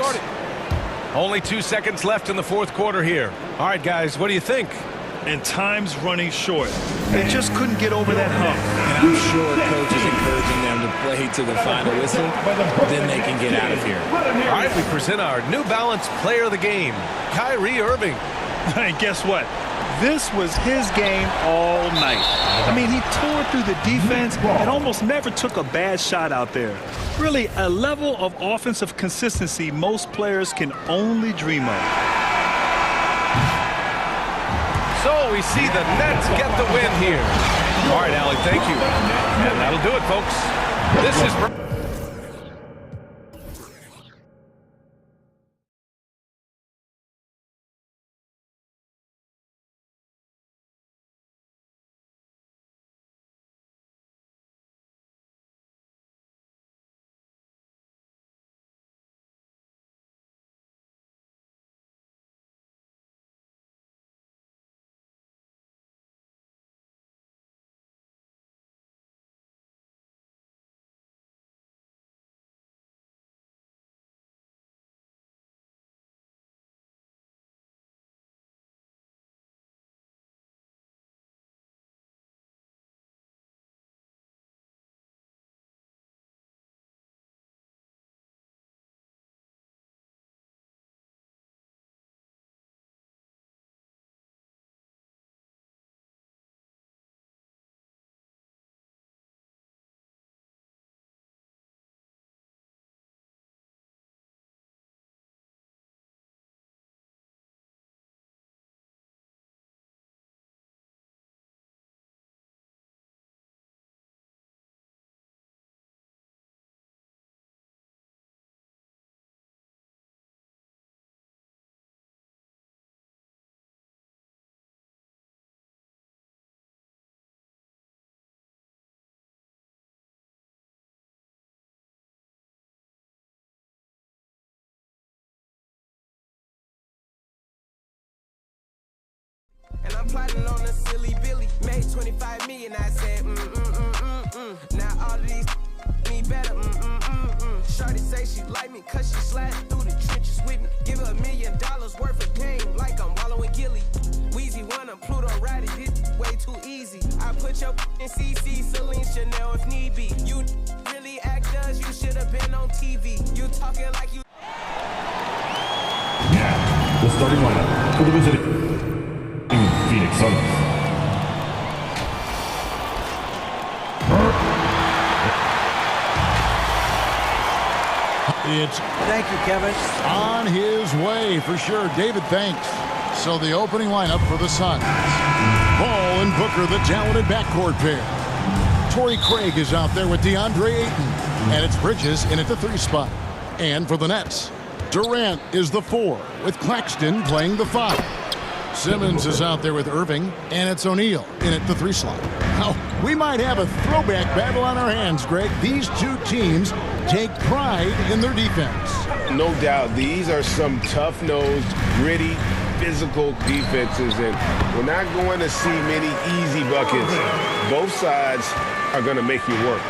Only 2 seconds left in the fourth quarter here. All right, guys, what do you think? And time's running short. They just couldn't get over that hump. And I'm sure coach is encouraging them to play to the final whistle. Then they can get out of here. All right, we present our New Balance player of the game, Kyrie Irving. And guess what? This was his game all night. I mean, he tore through the defense and almost never took a bad shot out there. Really, a level of offensive consistency most players can only dream of. Oh, we see the Nets get the win here. All right, Allie, thank you. And that'll do it, folks. This is... And I'm plotting on a silly Billy. Made 25 million, I said, Now all of these me better, Shorty say she like me cause she sliding through the trenches with me. Give her $1 million worth of game like I'm wallowing Gilly. Weezy one, I'm Pluto riding it way too easy. I put your in CC, Celine, Chanel if need be. You really actors, you should have been on TV. You talking like you... Now, the starting lineup for the visiting Phoenix Suns. It's thank you, Kevin. On his way for sure. David, thanks. So the opening lineup for the Suns. Ball and Booker, the talented backcourt pair. Torrey Craig is out there with DeAndre Ayton. And it's Bridges in at the 3 spot. And for the Nets, Durant is the 4 with Claxton playing the 5. Simmons is out there with Irving, and it's O'Neal in at the 3 slot. Now, we might have a throwback battle on our hands, Greg. These two teams take pride in their defense. No doubt, these are some tough-nosed, gritty, physical defenses, and we're not going to see many easy buckets. Both sides are going to make you work.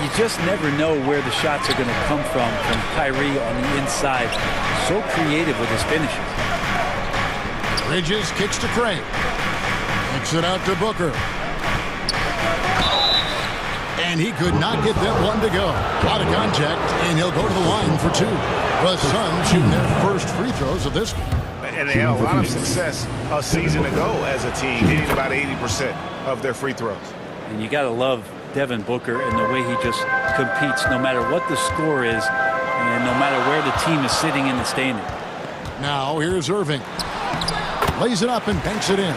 You just never know where the shots are going to come from Kyrie on the inside. So creative with his finishes. Bridges kicks to Craig. Kicks it out to Booker. And he could not get that one to go. Out of contact, and he'll go to the line for 2. The Suns shooting their first free throws of this one. And they had a lot of success a season ago as a team, hitting about 80% of their free throws. And you got to love Devin Booker and the way he just competes no matter what the score is and no matter where the team is sitting in the standing. Now here's Irving. Lays it up and banks it in.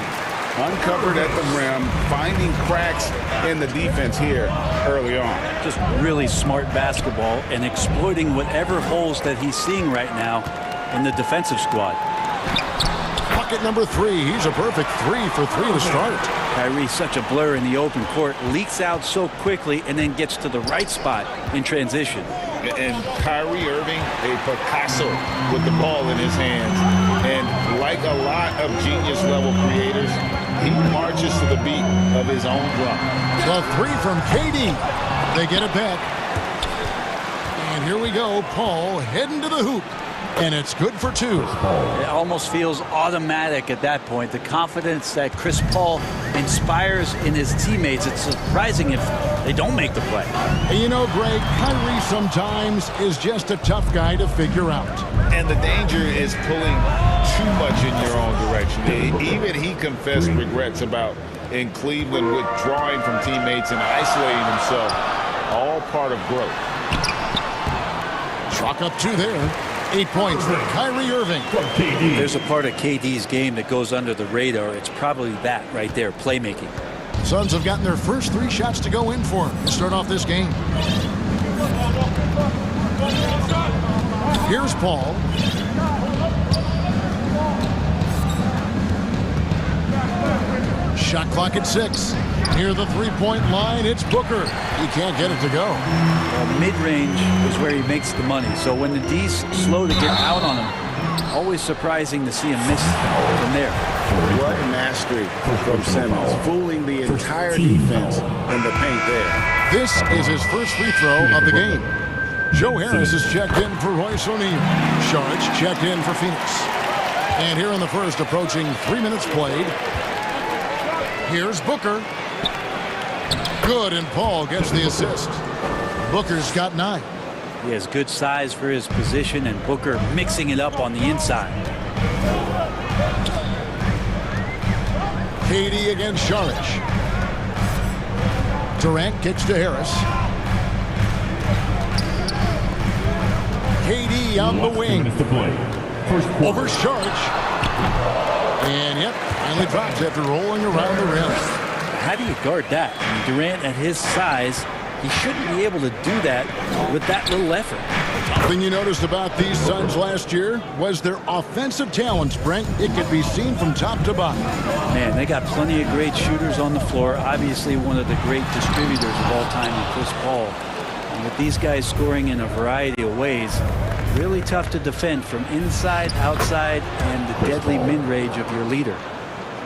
Uncovered at the rim, finding cracks in the defense here early on. Just really smart basketball and exploiting whatever holes that he's seeing right now in the defensive squad. Bucket number 3. He's a perfect 3 for 3 to start. Kyrie's such a blur in the open court, leaks out so quickly and then gets to the right spot in transition. And Kyrie Irving, a Picasso with the ball in his hands. And like a lot of genius-level creators, he marches to the beat of his own drum. The 3 from KD. They get it back. And here we go. Paul heading to the hoop. And it's good for 2. It almost feels automatic at that point. The confidence that Chris Paul inspires in his teammates. It's surprising if they don't make the play. And you know, Greg, Kyrie sometimes is just a tough guy to figure out. And the danger is pulling too much in your own direction. Even he confessed regrets about in Cleveland withdrawing from teammates and isolating himself. All part of growth. Chalk up 2 there. 8 points for Kyrie Irving. There's a part of KD's game that goes under the radar. It's probably that right there, playmaking. Suns have gotten their first 3 shots to go in for him to start off this game. Here's Paul. Shot clock at 6. Near the 3-point line, it's Booker. He can't get it to go. Mid-range is where he makes the money. So when the D's slow to get out on him, always surprising to see him miss from there. What mastery from Simmons, fooling the entire defense in the paint there. This is his first free throw of the game. Joe Harris is checked in for Royce O'Neal. Sharge checked in for Phoenix. And here in the first, approaching 3 minutes played. Here's Booker. Good, and Paul gets the assist. Booker's got 9. He has good size for his position, and Booker mixing it up on the inside. KD against Sharge. Durant kicks to Harris. KD on the wing. Over Sharge. And yep, finally drops after rolling around the rim. How do you guard that? I mean, Durant at his size, he shouldn't be able to do that with that little effort. The thing you noticed about these Suns last year was their offensive talents, Brent. It could be seen from top to bottom. Man, they got plenty of great shooters on the floor. Obviously, one of the great distributors of all time in Chris Paul. And with these guys scoring in a variety of ways, really tough to defend from inside, outside, and the deadly mid-range of your leader.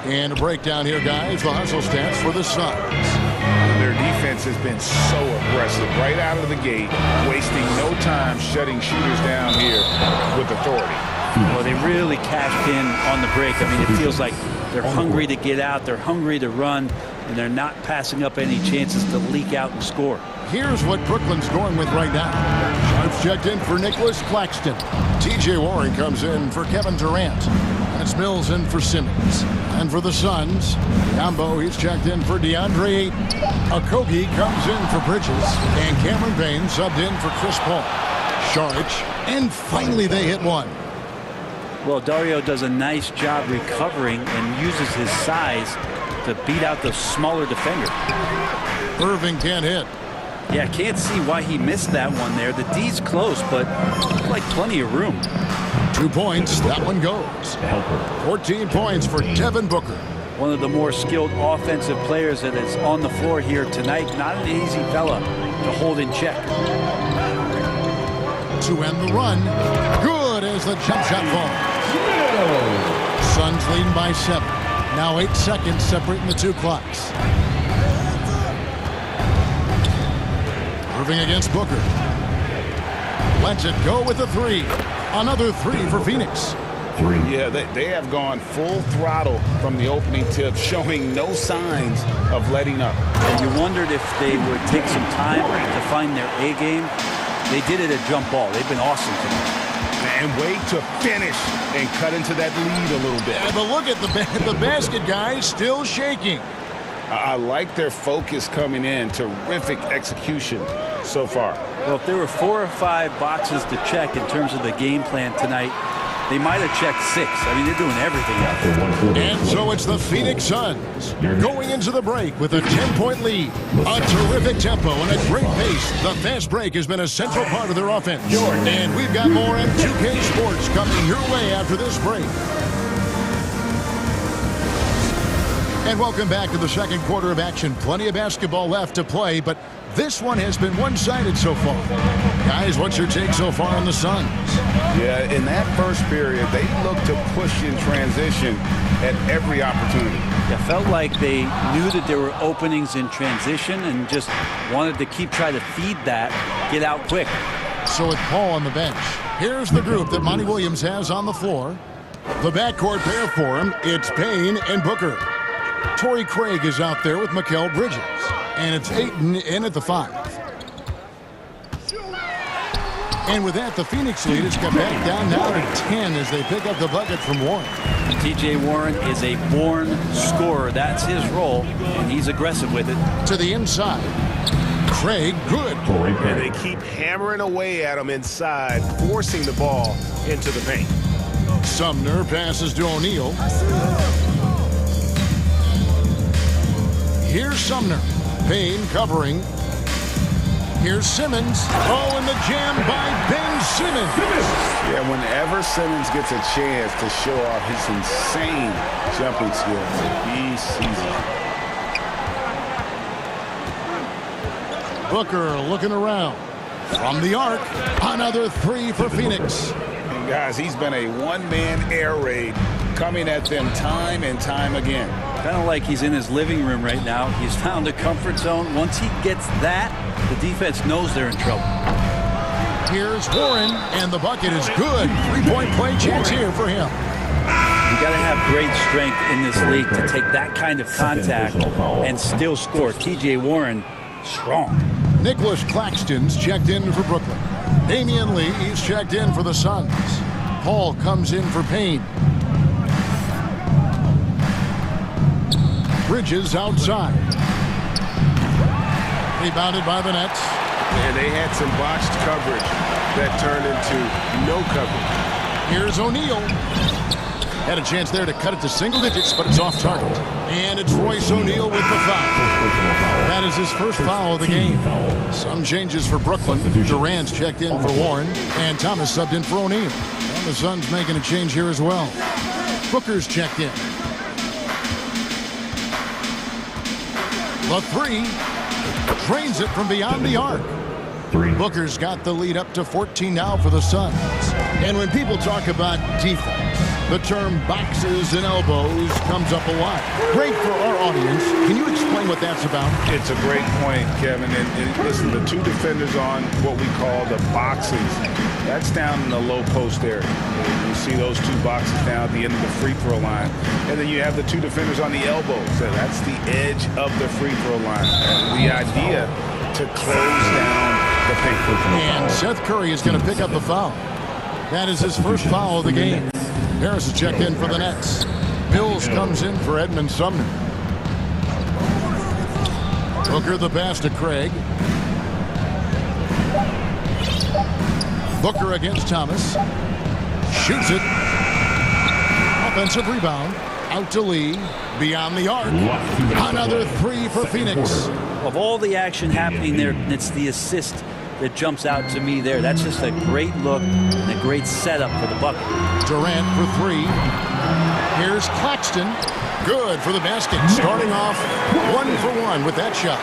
And a breakdown here, guys. The hustle stats for the Suns. Their defense has been so aggressive right out of the gate, wasting no time shutting shooters down here with authority. Well, they really cashed in on the break. I mean, it feels like they're hungry to get out, they're hungry to run, and they're not passing up any chances to leak out and score. Here's what Brooklyn's going with right now. Sharps checked in for Nicholas Claxton. TJ Warren comes in for Kevin Durant. And it's Mills in for Simmons. And for the Suns, Yambo, he's checked in for DeAndre Ayton. Okogie comes in for Bridges. And Cameron Payne subbed in for Chris Paul. Sharge. And finally they hit one. Well, Dario does a nice job recovering and uses his size to beat out the smaller defender. Irving can't hit. Yeah, can't see why he missed that one there. The D's close, but like plenty of room. 2 points. That one goes. 14 points for Devin Booker. One of the more skilled offensive players that is on the floor here tonight. Not an easy fella to hold in check. To end the run. Good as the jump shot falls. Suns leading by 7. Now 8 seconds separating the 2 clocks. Irving against Booker. Lets it go with a 3. Another 3 for Phoenix. Yeah, they have gone full throttle from the opening tip, showing no signs of letting up. And you wondered if they would take some time to find their A game. They did it at jump ball. They've been awesome tonight. And wait to finish and cut into that lead a little bit. Yeah, but look at the basket, guys, still shaking. I like their focus coming in. Terrific execution so far. Well, if there were 4 or 5 boxes to check in terms of the game plan tonight, they might have checked 6. I mean, they're doing everything out there. And so it's the Phoenix Suns going into the break with a 10-point lead. A terrific tempo and a great pace. The fast break has been a central part of their offense. And we've got more M2K Sports coming your way after this break. And welcome back to the second quarter of action. Plenty of basketball left to play, but this one has been one-sided so far. Guys, what's your take so far on the Suns? Yeah, in that first period, they looked to push in transition at every opportunity. It felt like they knew that there were openings in transition and just wanted to keep trying to feed that, get out quick. So with Paul on the bench, here's the group that Monty Williams has on the floor. The backcourt pair for him, it's Payne and Booker. Torrey Craig is out there with Mikal Bridges. And it's Ayton in at the 5. And with that, the Phoenix lead has got back down now to 10 as they pick up the bucket from Warren. TJ Warren is a born scorer. That's his role, and he's aggressive with it. To the inside. Craig, good. And they keep hammering away at him inside, forcing the ball into the paint. Sumner passes to O'Neal. Here's Sumner. Payne covering. Here's Simmons. Oh, and the jam by Ben Simmons. Yeah, whenever Simmons gets a chance to show off his insane jumping skills, he sees it. Booker looking around. From the arc, another three for Phoenix. And guys, he's been a one-man air raid coming at them time and time again. Kind of like he's in his living room right now. He's found a comfort zone. Once he gets that, the defense knows they're in trouble. Here's Warren, and the bucket is good. Three-point play chance here for him. You got to have great strength in this league to take that kind of contact and still score. TJ Warren, strong. Nicholas Claxton's checked in for Brooklyn. Damian Lee's checked in for the Suns. Paul comes in for Payne. Bridges outside. Rebounded by the Nets. And they had some botched coverage that turned into no coverage. Here's O'Neal. Had a chance there to cut it to single digits, but it's off target. And it's Royce O'Neal with the foul. That is his first foul of the game. Some changes for Brooklyn. Durant's checked in for Warren, and Thomas subbed in for O'Neal. And the Suns making a change here as well. Booker's checked in. The three. Drains it from beyond the arc. Booker's got the lead up to 14 now for the Suns. And when people talk about defense, the term boxes and elbows comes up a lot. Great for our audience. Can you explain what that's about? It's a great point, Kevin. And listen, the two defenders on what we call the boxes, that's down in the low post area. You see those two boxes down at the end of the free throw line. And then you have the two defenders on the elbows. So that's the edge of the free throw line. And the idea to close down the paint. And Seth Curry is going to pick up the foul. That is his first foul of the game. Harris is checked in for the Nets. Bills comes in for Edmund Sumner. Booker the pass to Craig. Booker against Thomas. Shoots it. Offensive rebound. Out to Lee. Beyond the arc. Another three for Phoenix. Of all the action happening there, it's the assist that jumps out to me there. That's just a great look and a great setup for the bucket. Durant for three. Here's Claxton. Good for the basket. Starting off 1 for 1 with that shot.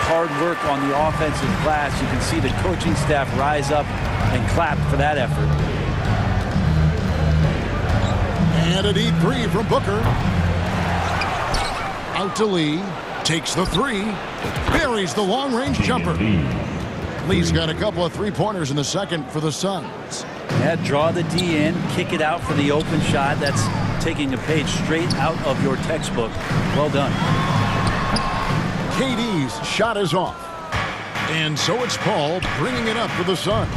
Hard work on the offensive glass. You can see the coaching staff rise up and clap for that effort. And a deep three from Booker. Out to Lee. Takes the three. Buries the long-range jumper. Lee's got a couple of three-pointers in the second for the Suns. Yeah, draw the D in, kick it out for the open shot. That's taking a page straight out of your textbook. Well done. KD's shot is off. And so it's Paul bringing it up for the Suns.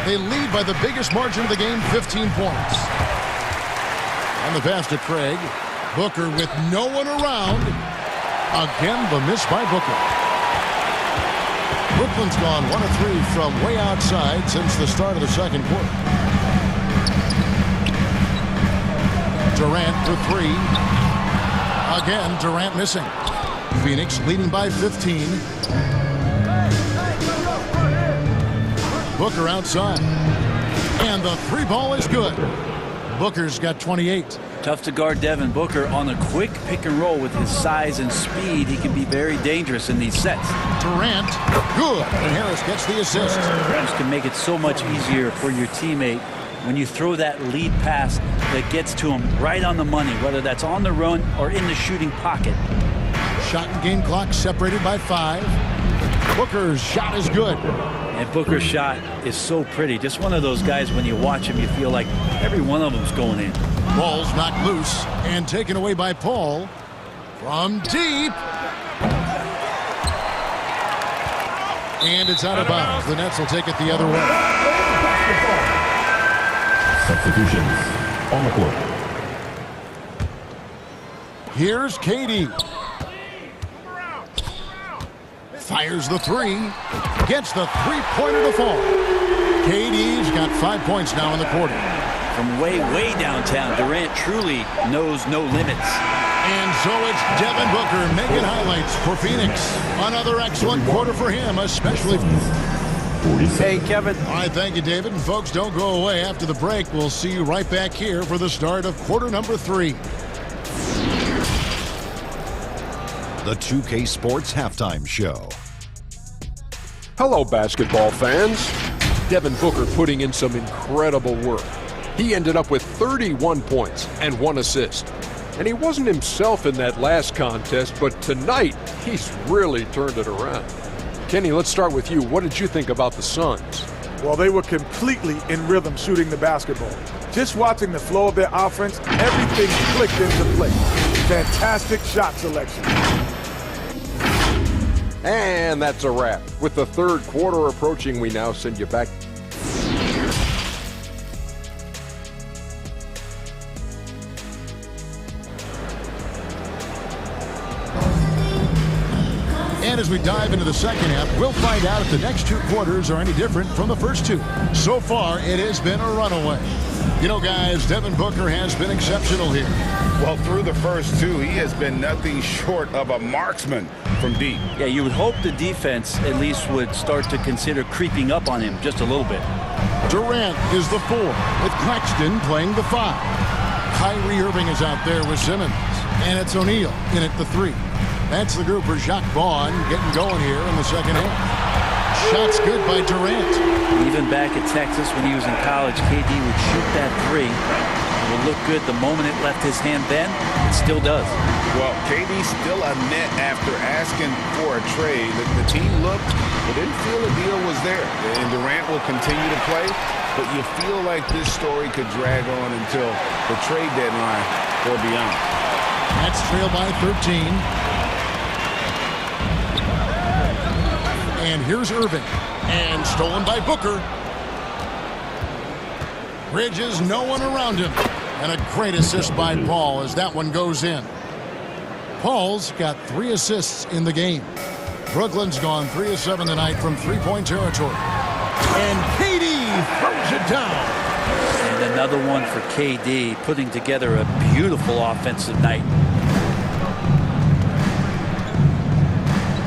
They lead by the biggest margin of the game, 15 points. And the pass to Craig. Booker with no one around. Again, the miss by Booker. Brooklyn's gone 1 of 3 from way outside since the start of the second quarter. Durant for three. Again, Durant missing. Phoenix leading by 15. Booker outside. And the three ball is good. Booker's got 28. Tough to guard Devin Booker on a quick pick and roll with his size and speed. He can be very dangerous in these sets. Durant, good. And Harris gets the assist. This can make it so much easier for your teammate when you throw that lead pass that gets to him right on the money, whether that's on the run or in the shooting pocket. Shot and game clock separated by 5. Booker's shot is good. And Booker's shot is so pretty. Just one of those guys, when you watch him, you feel like every one of them's going in. Ball's knocked loose and taken away by Paul from deep. And it's out of bounds. The Nets will take it the other way. Substitutions on the court. Here's KD. Fires the three. Gets the three-pointer to fall. KD's got 5 points now in the quarter. From way downtown, Durant truly knows no limits. And so it's Devin Booker making highlights for Phoenix. Another excellent quarter for him, especially. Hey, Kevin. All right, thank you, David. And folks, don't go away. After the break, we'll see you right back here for the start of quarter number 3. The 2K Sports Halftime Show. Hello, basketball fans. Devin Booker putting in some incredible work. He ended up with 31 points and 1 assist. And he wasn't himself in that last contest, but tonight, he's really turned it around. Kenny, let's start with you. What did you think about the Suns? Well, they were completely in rhythm shooting the basketball. Just watching the flow of their offense, everything clicked into place. Fantastic shot selection. And that's a wrap. With the third quarter approaching, we now send you back. And as we dive into the second half, we'll find out if the next 2 quarters are any different from the first 2. So far, it has been a runaway. You know, guys, Devin Booker has been exceptional here. Well, through the first 2, he has been nothing short of a marksman from deep. Yeah, you would hope the defense at least would start to consider creeping up on him just a little bit. Durant is the 4, with Claxton playing the 5. Kyrie Irving is out there with Simmons, and it's O'Neal in at the 3. That's the group for Jacques Vaughn getting going here in the second half. Shots good by Durant. Even back at Texas when he was in college, KD would shoot that 3. It would look good the moment it left his hand then. It still does. Well, KD's still a net after asking for a trade. The team looked, but didn't feel a deal was there. And Durant will continue to play, but you feel like this story could drag on until the trade deadline or beyond. That's trailed by 13. And here's Irving. And stolen by Booker. Bridges, no one around him. And a great assist by Paul as that one goes in. Paul's got 3 assists in the game. Brooklyn's gone 3 of 7 tonight from three-point territory. And KD throws it down. And another one for KD, putting together a beautiful offensive night.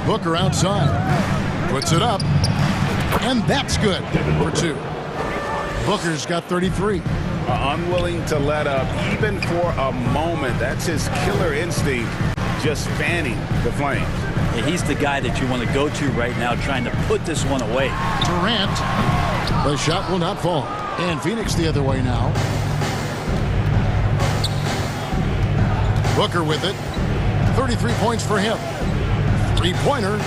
Booker outside. Puts it up. And that's good for 2. Booker's got 33. Unwilling to let up, even for a moment. That's his killer instinct, just fanning the flames. Yeah, he's the guy that you want to go to right now, trying to put this one away. Durant. The shot will not fall. And Phoenix the other way now. Booker with it. 33 points for him. Three-pointer.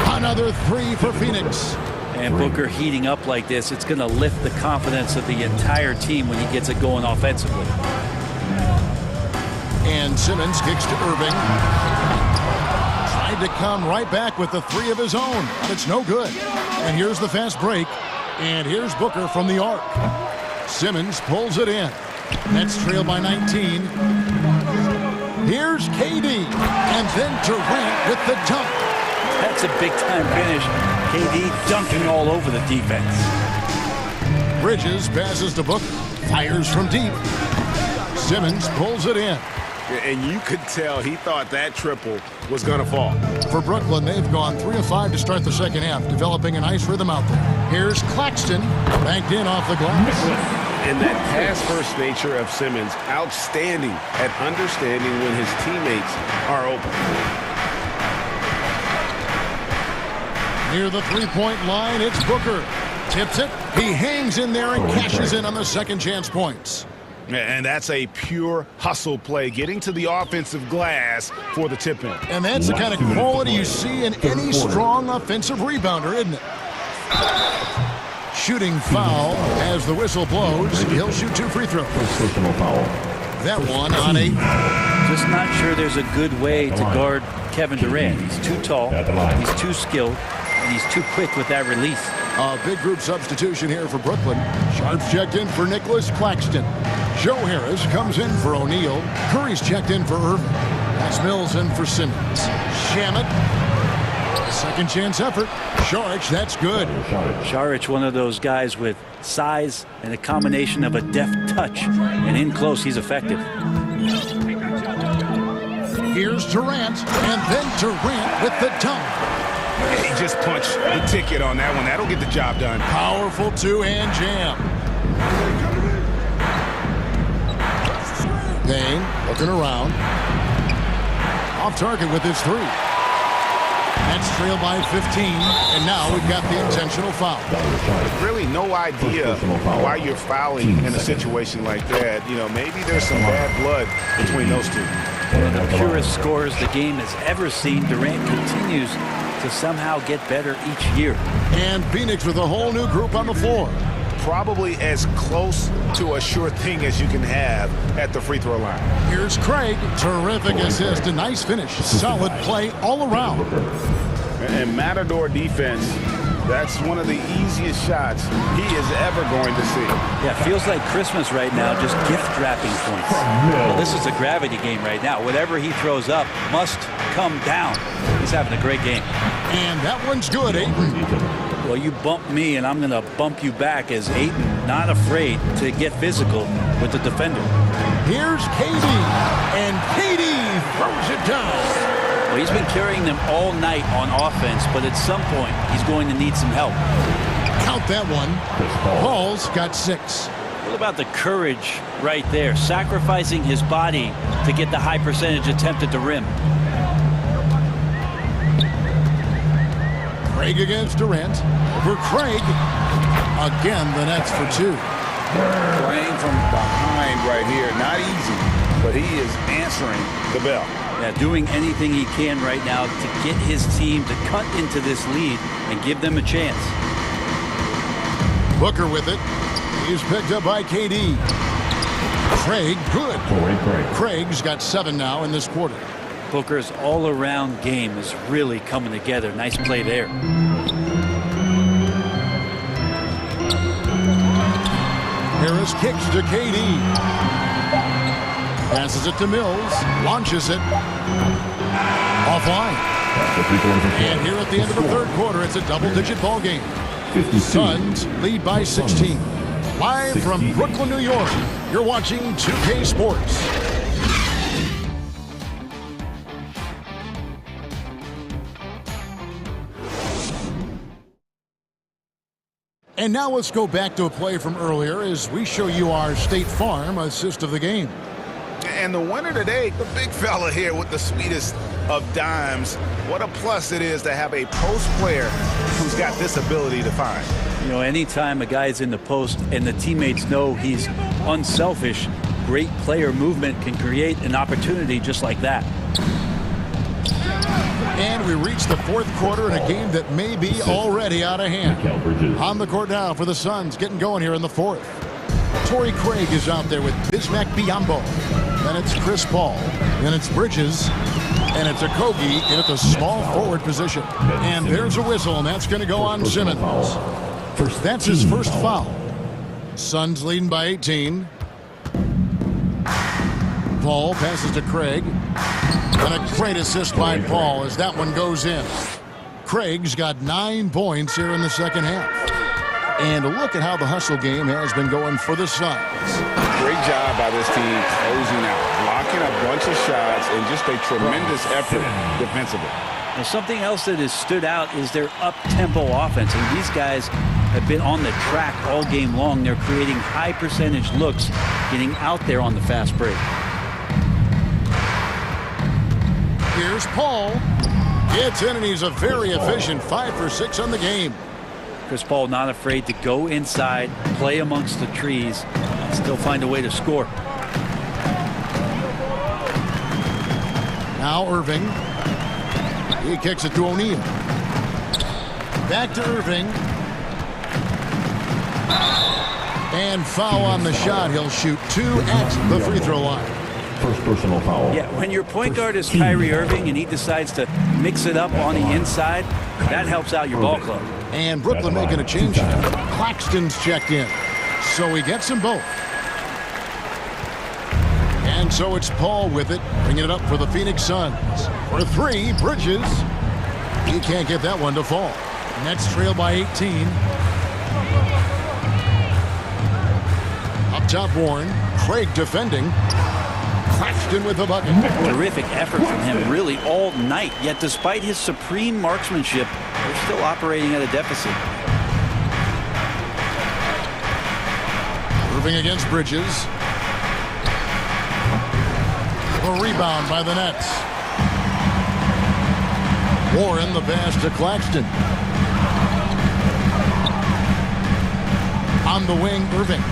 Another 3 for Phoenix. And Booker heating up like this, it's going to lift the confidence of the entire team when he gets it going offensively. And Simmons kicks to Irving. Tried to come right back with the 3 of his own, but it's no good. And here's the fast break. And here's Booker from the arc. Simmons pulls it in. That's trailed by 19. Here's KD. And then Durant with the dunk. That's a big-time finish. KD dunking all over the defense. Bridges passes to Booker. Fires from deep. Simmons pulls it in. And you could tell he thought that triple was going to fall. For Brooklyn, they've gone 3 of 5 to start the second half, developing a nice rhythm out there. Here's Claxton, banked in off the glass. And that pass-first nature of Simmons, outstanding at understanding when his teammates are open. Near the three-point line, it's Booker. Tips it. He hangs in there and cashes in on the second chance points. And that's a pure hustle play, getting to the offensive glass for the tip-in. And that's the kind of quality you see in any strong offensive rebounder, isn't it? Shooting foul as the whistle blows. He'll shoot 2 free throws. That one on 8. Just not sure there's a good way to guard Kevin Durant. He's too tall, he's too skilled, and he's too quick with that release. A big group substitution here for Brooklyn. Sharp's checked in for Nicholas Claxton. Joe Harris comes in for O'Neal. Curry's checked in for Irving. That's Mills in for Simmons. Shamet Second chance effort. Šarić, that's good. Šarić, one of those guys with size and a combination of a deft touch. And in close, he's effective. Here's Durant, and then Durant with the dunk. He just punched the ticket on that one. That'll get the job done. Powerful two-hand jam. Payne looking around. Off target with his three. That's trailed by 15, and now we've got the intentional foul. Really no idea why you're fouling in a situation like that. You know, maybe there's some bad blood between those two. One of the purest scorers the game has ever seen. Durant continues to somehow get better each year. And Phoenix with a whole new group on the floor. Probably as close to a sure thing as you can have at the free throw line. Here's Craig. Terrific assist. A nice finish. Solid play all around. And Matador defense, that's one of the easiest shots he is ever going to see. Yeah, feels like Christmas right now, just gift wrapping points. Well, this is a gravity game right now. Whatever he throws up must come down. He's having a great game. And that one's good, Ayton. Well, you bump me, and I'm going to bump you back as Ayton not afraid to get physical with the defender. Here's KD, and KD throws it down. Well, he's been carrying them all night on offense, but at some point, he's going to need some help. Count that one. Paul's got 6. What about the courage right there? Sacrificing his body to get the high percentage attempt at the rim. Craig against Durant. Over Craig. Again, the Nets for 2. Playing from behind right here. Not easy, but he is answering the bell. Yeah, doing anything he can right now to get his team to cut into this lead and give them a chance. Booker with it. He's picked up by KD. Craig, good. Craig's got 7 now in this quarter. Booker's all-around game is really coming together. Nice play there. Harris kicks to KD. Passes it to Mills. Launches it. Offline. And here at the end of the third quarter, it's a double-digit ball game. Suns lead by 16. Live from Brooklyn, New York, you're watching 2K Sports. And now let's go back to a play from earlier as we show you our State Farm assist of the game. And the winner today, the big fella here with the sweetest of dimes. What a plus it is to have a post player who's got this ability to find. You know, anytime a guy's in the post and the teammates know he's unselfish, great player movement can create an opportunity just like that. And we reach the fourth quarter in a game that may be already out of hand. On the court now for the Suns, getting going here in the fourth. Torrey Craig is out there with Bismack Biyombo. Then it's Chris Paul. Then it's Bridges. And it's Okogie in at the small forward position. And there's a whistle, and that's going to go on Simmons. That's his first foul. Suns leading by 18. Paul passes to Craig. And a great assist by Paul as that one goes in. Craig's got 9 points here in the second half. And look at how the hustle game has been going for the Suns. Great job by this team closing out, blocking a bunch of shots, and just a tremendous effort defensively. Now, something else that has stood out is their up-tempo offense. And these guys have been on the track all game long. They're creating high percentage looks, getting out there on the fast break. Here's Paul. Gets in, and he's a very efficient 5 for 6 on the game. Chris Paul not afraid to go inside, play amongst the trees, and still find a way to score. Now Irving. He kicks it to O'Neal. Back to Irving. And foul on the shot. He'll shoot 2 at the free throw line. First personal foul. Yeah, when your point guard is Kyrie Irving and he decides to mix it up on the inside, that helps out your ball club. And Brooklyn making a change. Claxton's checked in. So he gets them both. And so it's Paul with it, bringing it up for the Phoenix Suns. For 3, Bridges. He can't get that one to fall. Nets trail by 18. Up top, Warren. Craig defending. Claxton with the bucket. Terrific effort from him really all night. Yet despite his supreme marksmanship, they're still operating at a deficit. Irving against Bridges. The rebound by the Nets. Warren the pass to Claxton. On the wing, Irving.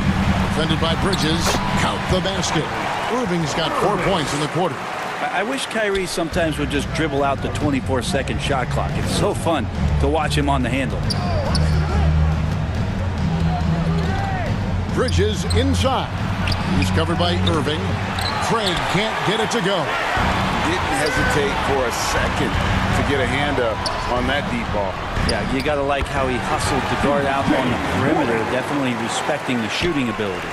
Defended by Bridges. Count the basket. Irving's got 4 points in the quarter. I wish Kyrie sometimes would just dribble out the 24-second shot clock. It's so fun to watch him on the handle. Bridges inside. He's covered by Irving. Craig can't get it to go. Didn't hesitate for a second to get a hand up on that deep ball. Yeah, you got to like how he hustled to guard out on the perimeter, definitely respecting the shooting ability.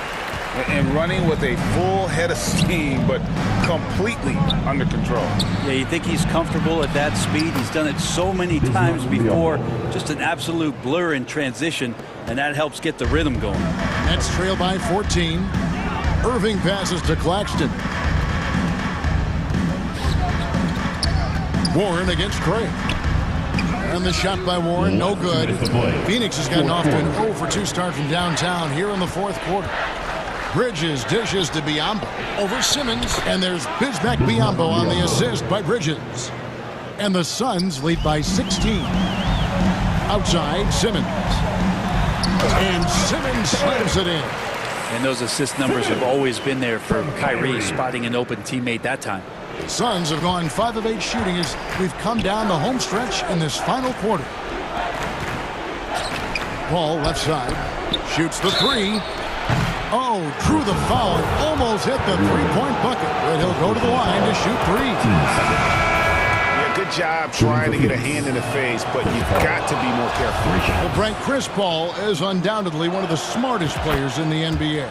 And running with a full head of steam, but completely under control. Yeah, you think he's comfortable at that speed. He's done it so many times before. Just an absolute blur in transition, and that helps get the rhythm going. Nets trail by 14. Irving passes to Claxton. Warren against Craig. And the shot by Warren, no good. Phoenix has gotten off to an 0 for 2 start from downtown here in the fourth quarter. Bridges dishes to Biyombo over Simmons, and there's Bismack Biyombo on the assist by Bridges. And the Suns lead by 16. Outside, Simmons. And Simmons slams it in. And those assist numbers have always been there for Kyrie, spotting an open teammate that time. The Suns have gone 5 of 8 shooting as we've come down the home stretch in this final quarter. Paul left side, shoots the 3. Oh, drew the foul and almost hit the 3-point bucket, but he'll go to the line to shoot 3. Yeah, good job trying to get a hand in the face, but you've got to be more careful. Well, Brent, Chris Paul is undoubtedly one of the smartest players in the NBA.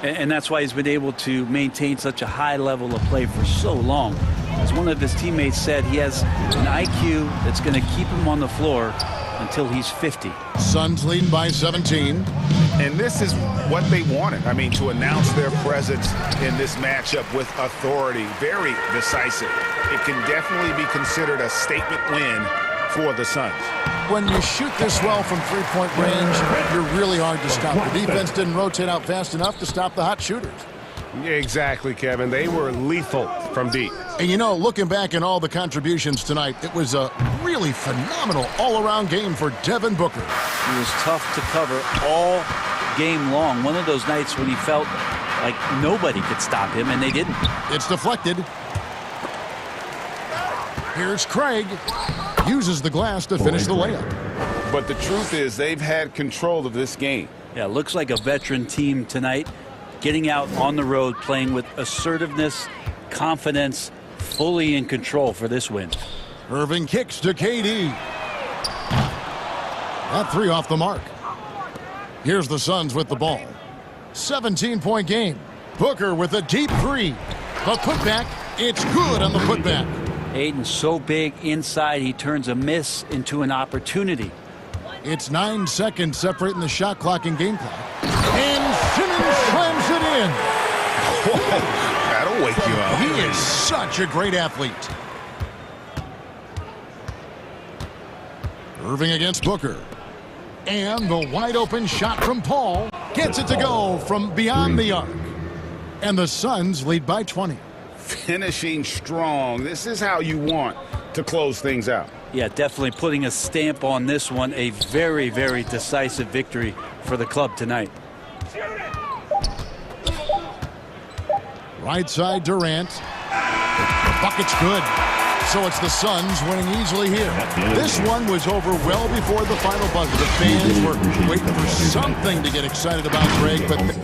And that's why he's been able to maintain such a high level of play for so long. As one of his teammates said, he has an IQ that's going to keep him on the floor until he's 50. Suns leading by 17. And this is what they wanted. I mean, to announce their presence in this matchup with authority. Very decisive. It can definitely be considered a statement win for the Suns. When you shoot this well from 3-point range, you're really hard to stop. The defense didn't rotate out fast enough to stop the hot shooters. Yeah, exactly, Kevin. They were lethal from deep. And you know, looking back at all the contributions tonight, it was a really phenomenal all-around game for Devin Booker. He was tough to cover all game long. One of those nights when he felt like nobody could stop him, and they didn't. It's deflected. Here's Craig. Uses the glass to finish the layup. But the truth is they've had control of this game. Yeah, looks like a veteran team tonight. Getting out on the road, playing with assertiveness, confidence, fully in control for this win. Irving kicks to KD. That 3 off the mark. Here's the Suns with the ball. 17-point game. Booker with a deep 3. The putback, it's good on the putback. Aiden's so big inside, he turns a miss into an opportunity. It's 9 seconds separating the shot clock and game clock. And Simmons slams it in. That'll wake you up. He is such a great athlete. Irving against Booker. And the wide open shot from Paul gets it to go from beyond the arc. And the Suns lead by 20. Finishing strong. This is how you want to close things out. Yeah, definitely putting a stamp on this one. A very, very decisive victory for the club tonight. Right side, Durant. The bucket's good. So it's the Suns winning easily here. This one was over well before the final buzzer. The fans were waiting for something to get excited about, Greg, but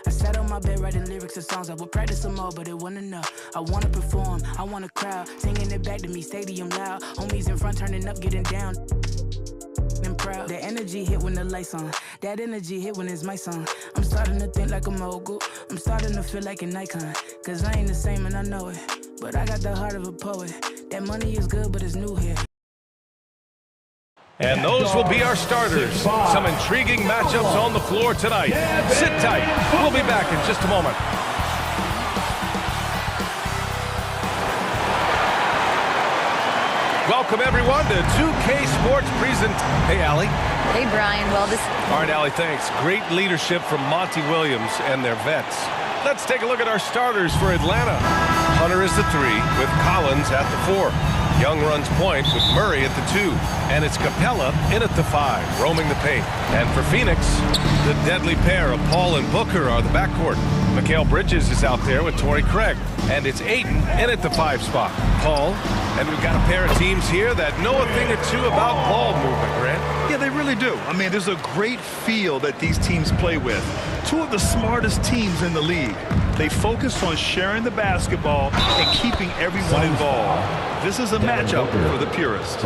I sat on my bed writing lyrics and songs. I would practice some more, but it wasn't enough. I wanna perform, I want a crowd singing it back to me, stadium loud. Homies in front turning up, getting down. And proud. The energy hit when the lights on. That energy hit when it's my song. I'm starting to think like a mogul. I'm starting to feel like an icon. Cause I ain't the same and I know it. But I got the heart of a poet. That money is good, but it's new here. And those will be our starters. Some intriguing matchups on the floor tonight. Sit tight. We'll be back in just a moment. Welcome, everyone, to 2K Sports Present. Hey, Allie. Hey, Brian. Well, this... All right, Allie, thanks. Great leadership from Monty Williams and their vets. Let's take a look at our starters for Atlanta. Hunter is the 3, with Collins at the 4. Young runs point with Murray at the 2. And it's Capella in at the 5, roaming the paint. And for Phoenix, the deadly pair of Paul and Booker are the backcourt. Mikal Bridges is out there with Torrey Craig. And it's Ayton in at the 5 spot. Paul, and we've got a pair of teams here that know a thing or two about ball movement, Grant. Yeah, they really do. I mean, there's a great feel that these teams play with. Two of the smartest teams in the league. They focus on sharing the basketball and keeping everyone involved. This is a matchup for the purists.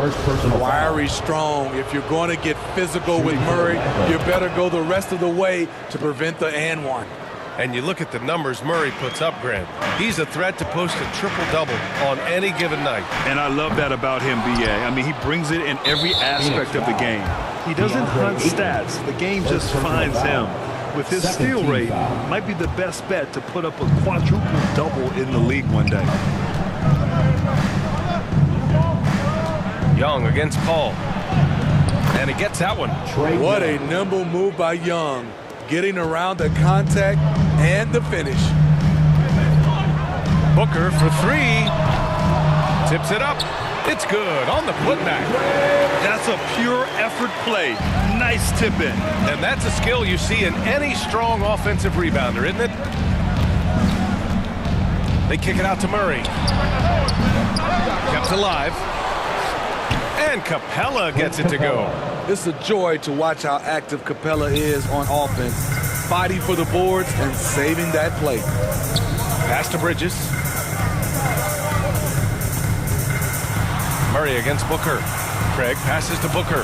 Wiry strong. If you're going to get physical with Murray, you better go the rest of the way to prevent the and one. And you look at the numbers Murray puts up, Grant. He's a threat to post a triple-double on any given night. And I love that about him, B.A. I mean, he brings it in every aspect of the game. He doesn't hunt stats. The game just finds him. With his steal rate, might be the best bet to put up a quadruple double in the league one day. Young against Paul. And he gets that one. What a nimble move by Young. Getting around the contact and the finish. Booker for 3. Tips it up. It's good on the putback. That's a pure effort play. Nice tip in. And that's a skill you see in any strong offensive rebounder, isn't it? They kick it out to Murray. Kept alive. And Capella gets it to go. It's a joy to watch how active Capella is on offense, fighting for the boards and saving that play. Pass to Bridges. Murray against Booker. Craig passes to Booker.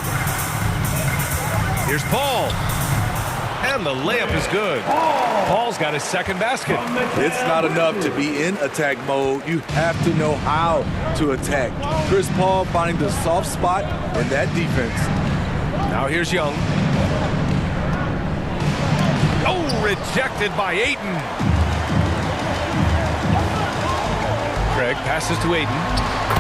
Here's Paul. And the layup is good. Paul's got his second basket. It's not enough to be in attack mode. You have to know how to attack. Chris Paul finding the soft spot in that defense. Now here's Young. Oh, rejected by Ayton. Craig passes to Ayton.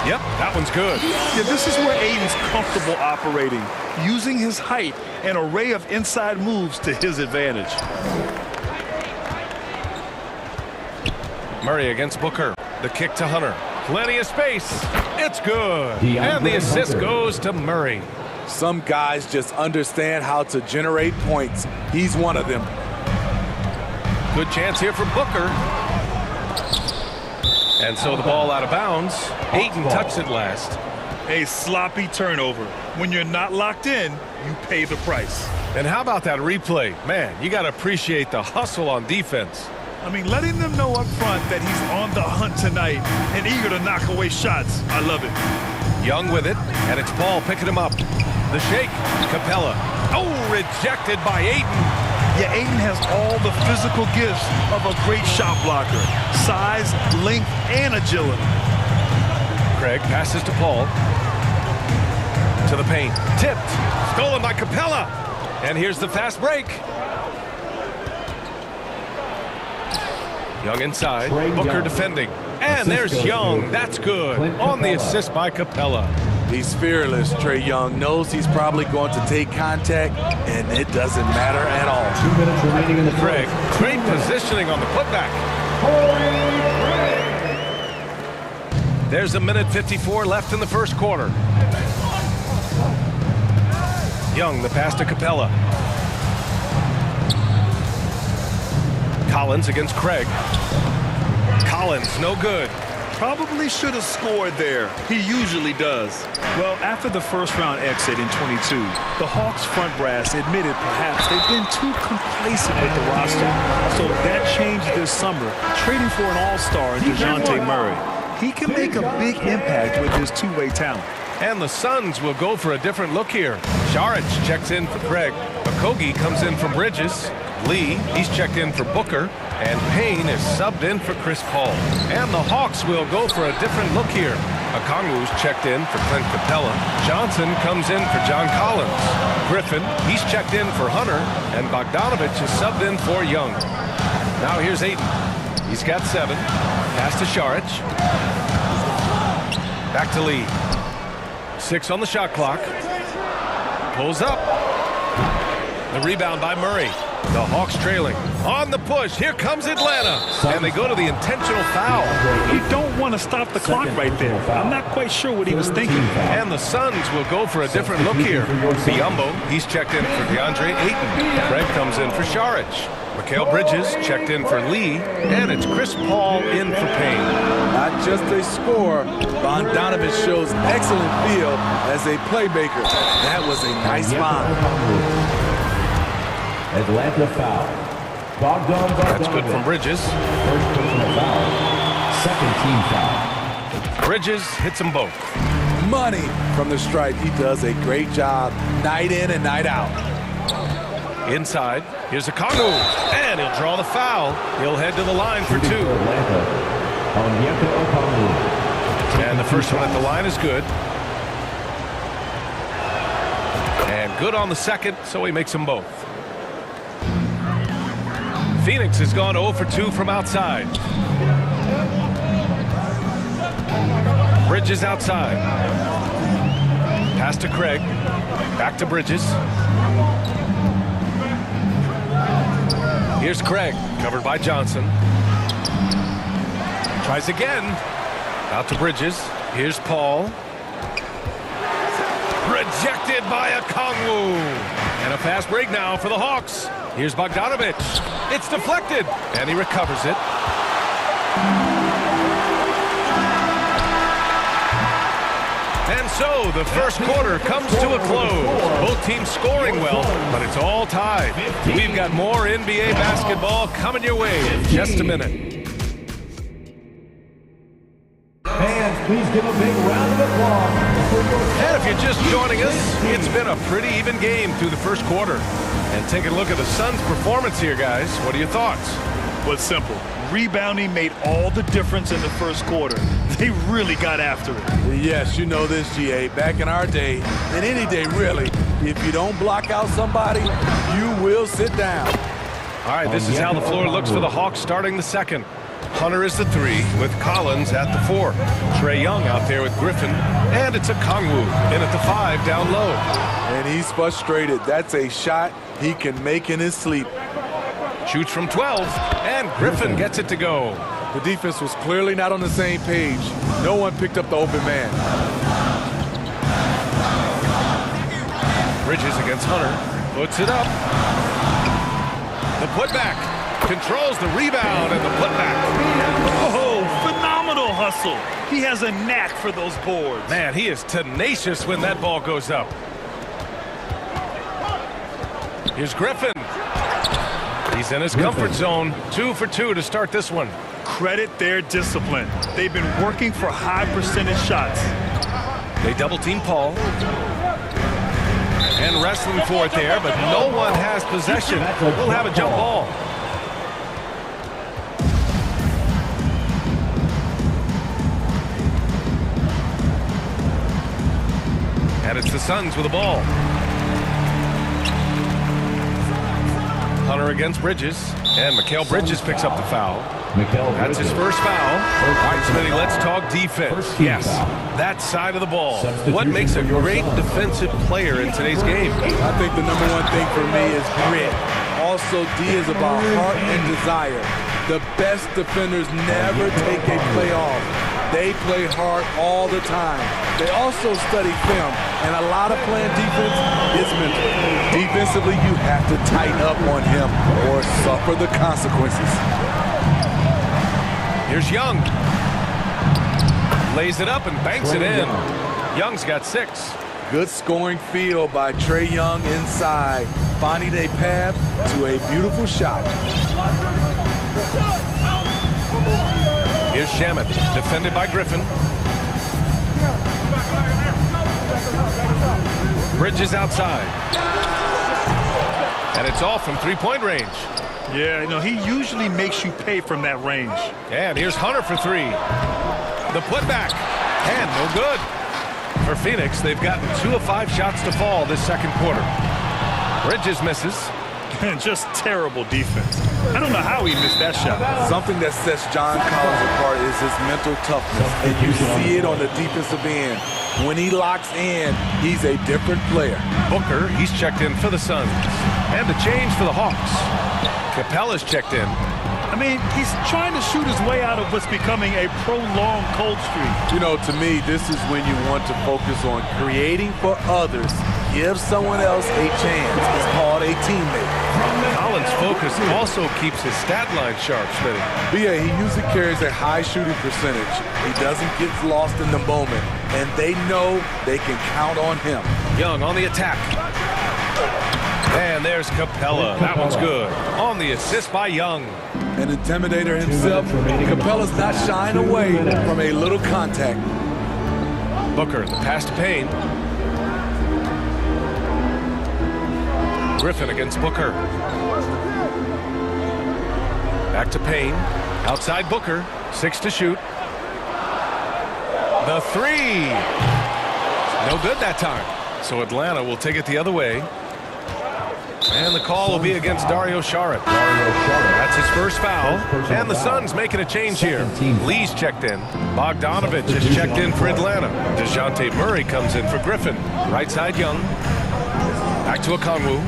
Yep, that one's good. Yeah, this is where Ayton's comfortable operating, using his height and array of inside moves to his advantage. Murray against Booker. The kick to Hunter. Plenty of space. It's good. And the assist goes to Murray. Some guys just understand how to generate points. He's one of them. Good chance here for Booker. And so the ball out of bounds. Ayton touched it last. A sloppy turnover. When you're not locked in, you pay the price. And how about that replay? Man, you got to appreciate the hustle on defense. I mean, letting them know up front that he's on the hunt tonight and eager to knock away shots. I love it. Young with it, and it's Paul picking him up. The shake, Capella. Oh, rejected by Ayton. Yeah, Ayton has all the physical gifts of a great shot blocker. Size, length, and agility. Craig passes to Paul. To the paint. Tipped. Stolen by Capella. And here's the fast break. Young inside. Booker defending. And there's Young. That's good. On the assist by Capella. He's fearless. Trae Young knows he's probably going to take contact, and it doesn't matter at all. 2 minutes remaining in the Craig, great positioning on the putback. There's a minute 54 left in the first quarter. Young, the pass to Capella. Collins against Craig. Collins, no good. Probably should have scored there. He usually does. Well, after the first-round exit in 22, the Hawks front brass admitted perhaps they've been too complacent with the roster. So that changed this summer, trading for an all-star in DeJounte Murray. He can make a big impact with his two-way talent. And the Suns will go for a different look here. Saric checks in for Craig. Okogie comes in for Bridges. Lee, he's checked in for Booker. And Payne is subbed in for Chris Paul. And the Hawks will go for a different look here. Okongwu's checked in for Clint Capella. Johnson comes in for John Collins. Griffin, he's checked in for Hunter. And Bogdanovich is subbed in for Young. Now here's Ayton. He's got 7. Pass to Saric. Back to Lee. 6 on the shot clock. Pulls up. The rebound by Murray. The Hawks trailing. On the push. Here comes Atlanta. And they go to the intentional foul. You don't want to stop the clock right there. I'm not quite sure what he was thinking. And the Suns will go for a different look here. Biyombo, he's checked in for DeAndre Ayton. Craig comes in for Saric. Mikal Bridges checked in for Lee. And it's Chris Paul in for Payne. Not just a scorer, Bogdanovich shows excellent feel as a playmaker. That was a nice find. Atlanta foul. That's good from Bridges. First personal foul. Second team foul. Bridges hits them both. Money from the stripe. He does a great job night in and night out. Inside, here's Okongwu, and he'll draw the foul. He'll head to the line for 2. And the first one at the line is good. And good on the second, so he makes them both. Phoenix has gone 0 for 2 from outside. Bridges outside. Pass to Craig. Back to Bridges. Here's Craig, covered by Johnson. Tries again. Out to Bridges. Here's Paul. Rejected by Okongwu. And a fast break now for the Hawks. Here's Bogdanovich. It's deflected, and he recovers it. And so the first quarter comes to a close. Both teams scoring well, but it's all tied. We've got more NBA basketball coming your way in just a minute. Fans, please give a big round of applause. And if you're just joining us, it's been a pretty even game through the first quarter. And take a look at the Suns' performance here, guys. What are your thoughts? Well, it's simple. Rebounding made all the difference in the first quarter. They really got after it. Yes, you know this, GA. Back in our day, and any day really, if you don't block out somebody, you will sit down. All right, this is how the floor looks for the Hawks starting the second. Hunter is the 3 with Collins at the 4. Trae Young out there with Griffin. And it's Okongwu in at the 5 down low. And he's frustrated. That's a shot he can make in his sleep. Shoots from 12, and Griffin gets it to go. The defense was clearly not on the same page. No one picked up the open man. Bridges against Hunter. Puts it up. The putback. Controls the rebound and the putback. Oh, phenomenal hustle. He has a knack for those boards. Man, he is tenacious when that ball goes up. Here's Griffin. He's in his comfort zone. 2 for 2 to start this one. Credit their discipline. They've been working for high percentage shots. They double team Paul. And wrestling for it there, but no one has possession. We'll have a jump ball. And it's the Suns with the ball. Hunter against Bridges, and Mikal Bridges picks up the foul. That's his first foul. All right, Smitty, let's talk defense. Yes, that side of the ball. What makes a great defensive player in today's game? I think the number one thing for me is grit. Also, D is about heart and desire. The best defenders never take a play off. They play hard all the time. They also study film, and a lot of playing defense is mental. Defensively, you have to tighten up on him or suffer the consequences. Here's Young. Lays it up and banks it in. Young's got 6. Good scoring field by Trae Young inside, finding a path to a beautiful shot. Here's Shamet, defended by Griffin. Bridges outside. And it's off from three-point range. Yeah, you know, he usually makes you pay from that range. And here's Hunter for 3. The putback. And no good. For Phoenix, they've gotten 2 of 5 shots to fall this second quarter. Bridges misses. And just terrible defense. I don't know how he missed that shot. Something that sets John Collins apart is his mental toughness. And you see it on the defensive end. When he locks in, he's a different player. Booker, he's checked in for the Suns. And the change for the Hawks. Capella's checked in. I mean, he's trying to shoot his way out of what's becoming a prolonged cold streak. You know, to me, this is when you want to focus on creating for others. Give someone else a chance. It's called a teammate. Collins' focus also keeps his stat line sharp, Smitty. BA, he usually carries a high shooting percentage. He doesn't get lost in the moment, and they know they can count on him. Young on the attack. And there's Capella. That one's good. On the assist by Young. An intimidator himself, Capella's not shying away from a little contact. Booker, the pass to Payne. Griffin against Booker. Back to Payne. Outside Booker. 6 to shoot. The 3. No good that time. So Atlanta will take it the other way. And the call will be against Dario Saric. That's his first foul. And the Suns making a change here. Lee's checked in. Bogdanovich is checked in for Atlanta. DeJounte Murray comes in for Griffin. Right side Young. Back to Okongwu.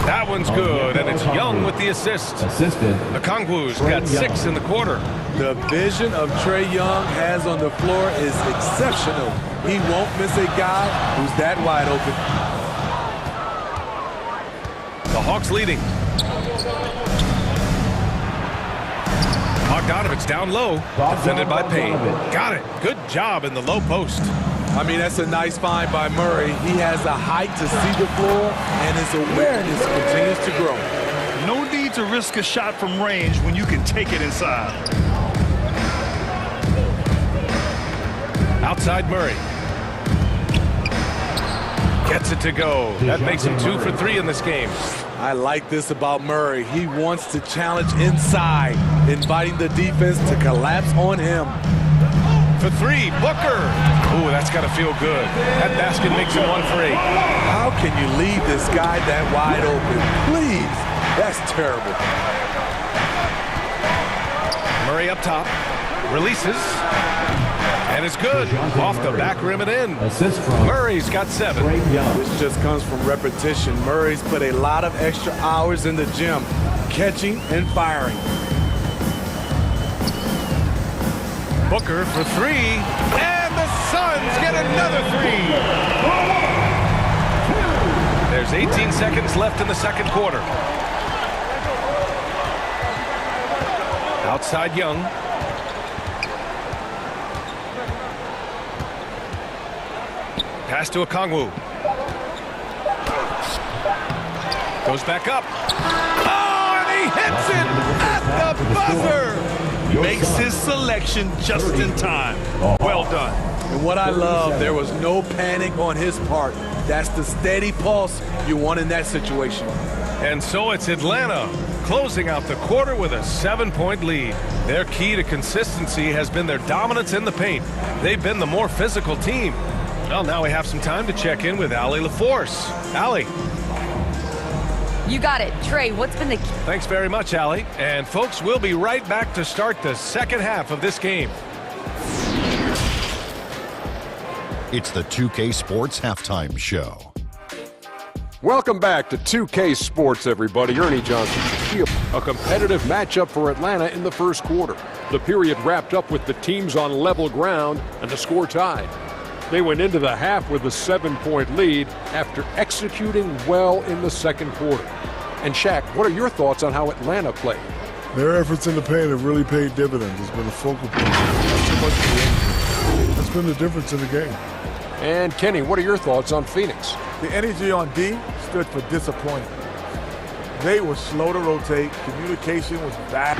That one's good, and it's Young with the assist. Okongwu's got 6 in the quarter. The vision of Trae Young has on the floor is exceptional. He won't miss a guy who's that wide open. The Hawks leading. Bogdanovich down low, defended by Payne. Got it. Good job in the low post. I mean, that's a nice find by Murray. He has the height to see the floor, and his awareness continues to grow. No need to risk a shot from range when you can take it inside. Outside Murray. Gets it to go. That makes him 2 for 3 in this game. I like this about Murray. He wants to challenge inside, inviting the defense to collapse on him. For 3, Booker. Ooh, that's got to feel good. That basket makes him 1 for 8. How can you leave this guy that wide open? Please. That's terrible. Murray up top. Releases. And it's good. Off the back rim and in. Murray's got 7. This just comes from repetition. Murray's put a lot of extra hours in the gym, catching and firing. Booker for 3. And the Suns get another 3. There's 18 seconds left in the second quarter. Outside Young. Pass to Okongwu. Goes back up. Oh, and he hits it at the buzzer. Makes his selection just in time. Well done. And what I love, there was no panic on his part. That's the steady pulse you want in that situation. And so it's Atlanta closing out the quarter with a 7-point lead. Their key to consistency has been their dominance in the paint. They've been the more physical team. Well, now we have some time to check in with Allie LaForce. Allie. You got it. Trey, what's been the key? Thanks very much, Allie. And folks, we'll be right back to start the second half of this game. It's the 2K Sports Halftime Show. Welcome back to 2K Sports, everybody. Ernie Johnson. A competitive matchup for Atlanta in the first quarter. The period wrapped up with the teams on level ground and the score tied. They went into the half with a 7-point lead after executing well in the second quarter. And Shaq, what are your thoughts on how Atlanta played? Their efforts in the paint have really paid dividends. It's been a focal point. Not too much of the end. That's been the difference in the game. And Kenny, what are your thoughts on Phoenix? The energy on D stood for disappointment. They were slow to rotate. Communication was bad.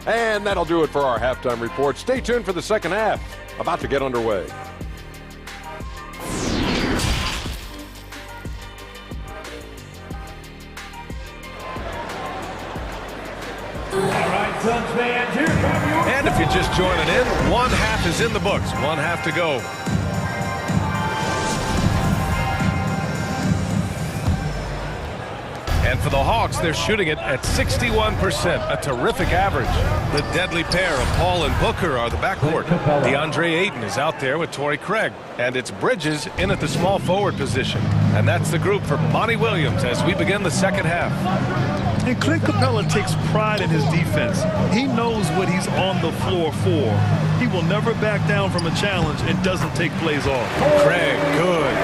And that'll do it for our halftime report. Stay tuned for the second half. About to get underway. And if you're just joining in, one half is in the books. One half to go. And for the Hawks, they're shooting it at 61%, a terrific average. The deadly pair of Paul and Booker are the backcourt. DeAndre Ayton is out there with Torrey Craig. And it's Bridges in at the small forward position. And that's the group for Monty Williams as we begin the second half. And Clint Capella takes pride in his defense. He knows what he's on the floor for. He will never back down from a challenge and doesn't take plays off. Craig, good.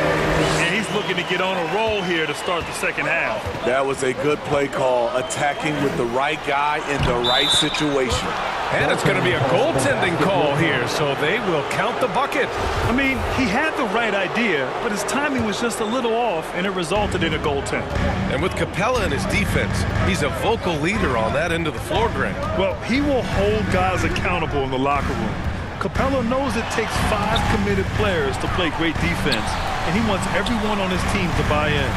And he's looking to get on a roll here to start the second half. That was a good play call, attacking with the right guy in the right situation. And it's going to be a goaltending call here, so they will count the bucket. I mean, he had the right idea, but his timing was just a little off, and it resulted in a goaltend. And with Capella in his defense, he's a vocal leader on that end of the floor, Grant. Well, he will hold guys accountable in the locker room. Capella knows it takes 5 committed players to play great defense, and he wants everyone on his team to buy in.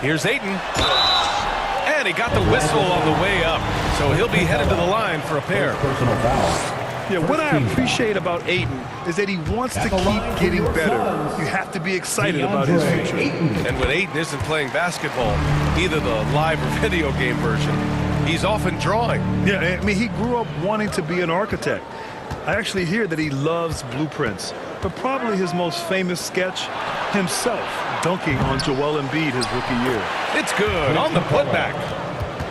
Here's Ayton. And he got the whistle on the way up, so he'll be headed to the line for a pair. Yeah, what I appreciate about Ayton is that he wants to keep getting better. You have to be excited about his future. And when Ayton isn't playing basketball, either the live or video game version, he's often drawing. Yeah, I mean, he grew up wanting to be an architect. I actually hear that he loves blueprints, but probably his most famous sketch, himself dunking on Joel Embiid his rookie year. It's good on the putback.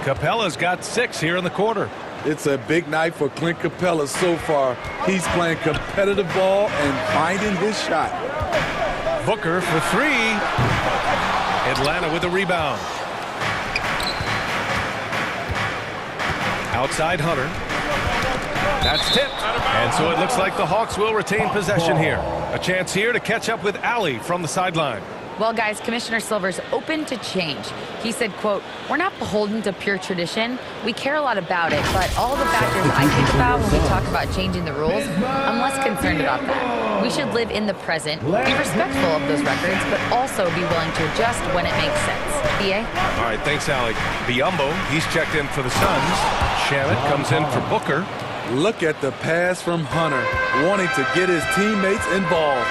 Capella's got 6 here in the quarter. It's a big night for Clint Capella so far. He's playing competitive ball and finding his shot. Booker for 3. Atlanta with the rebound. Outside Hunter. That's tipped. And so it looks like the Hawks will retain possession here. A chance here to catch up with Allie from the sideline. Well, guys, Commissioner Silver's open to change. He said, quote, "We're not beholden to pure tradition. We care a lot about it, but all the factors I think about when we talk about changing the rules, I'm less concerned about that. We should live in the present, be respectful of those records, but also be willing to adjust when it makes sense." BA? All right, thanks, Allie. Biombo, he's checked in for the Suns. Shamit comes in for Booker. Look at the pass from Hunter, wanting to get his teammates involved.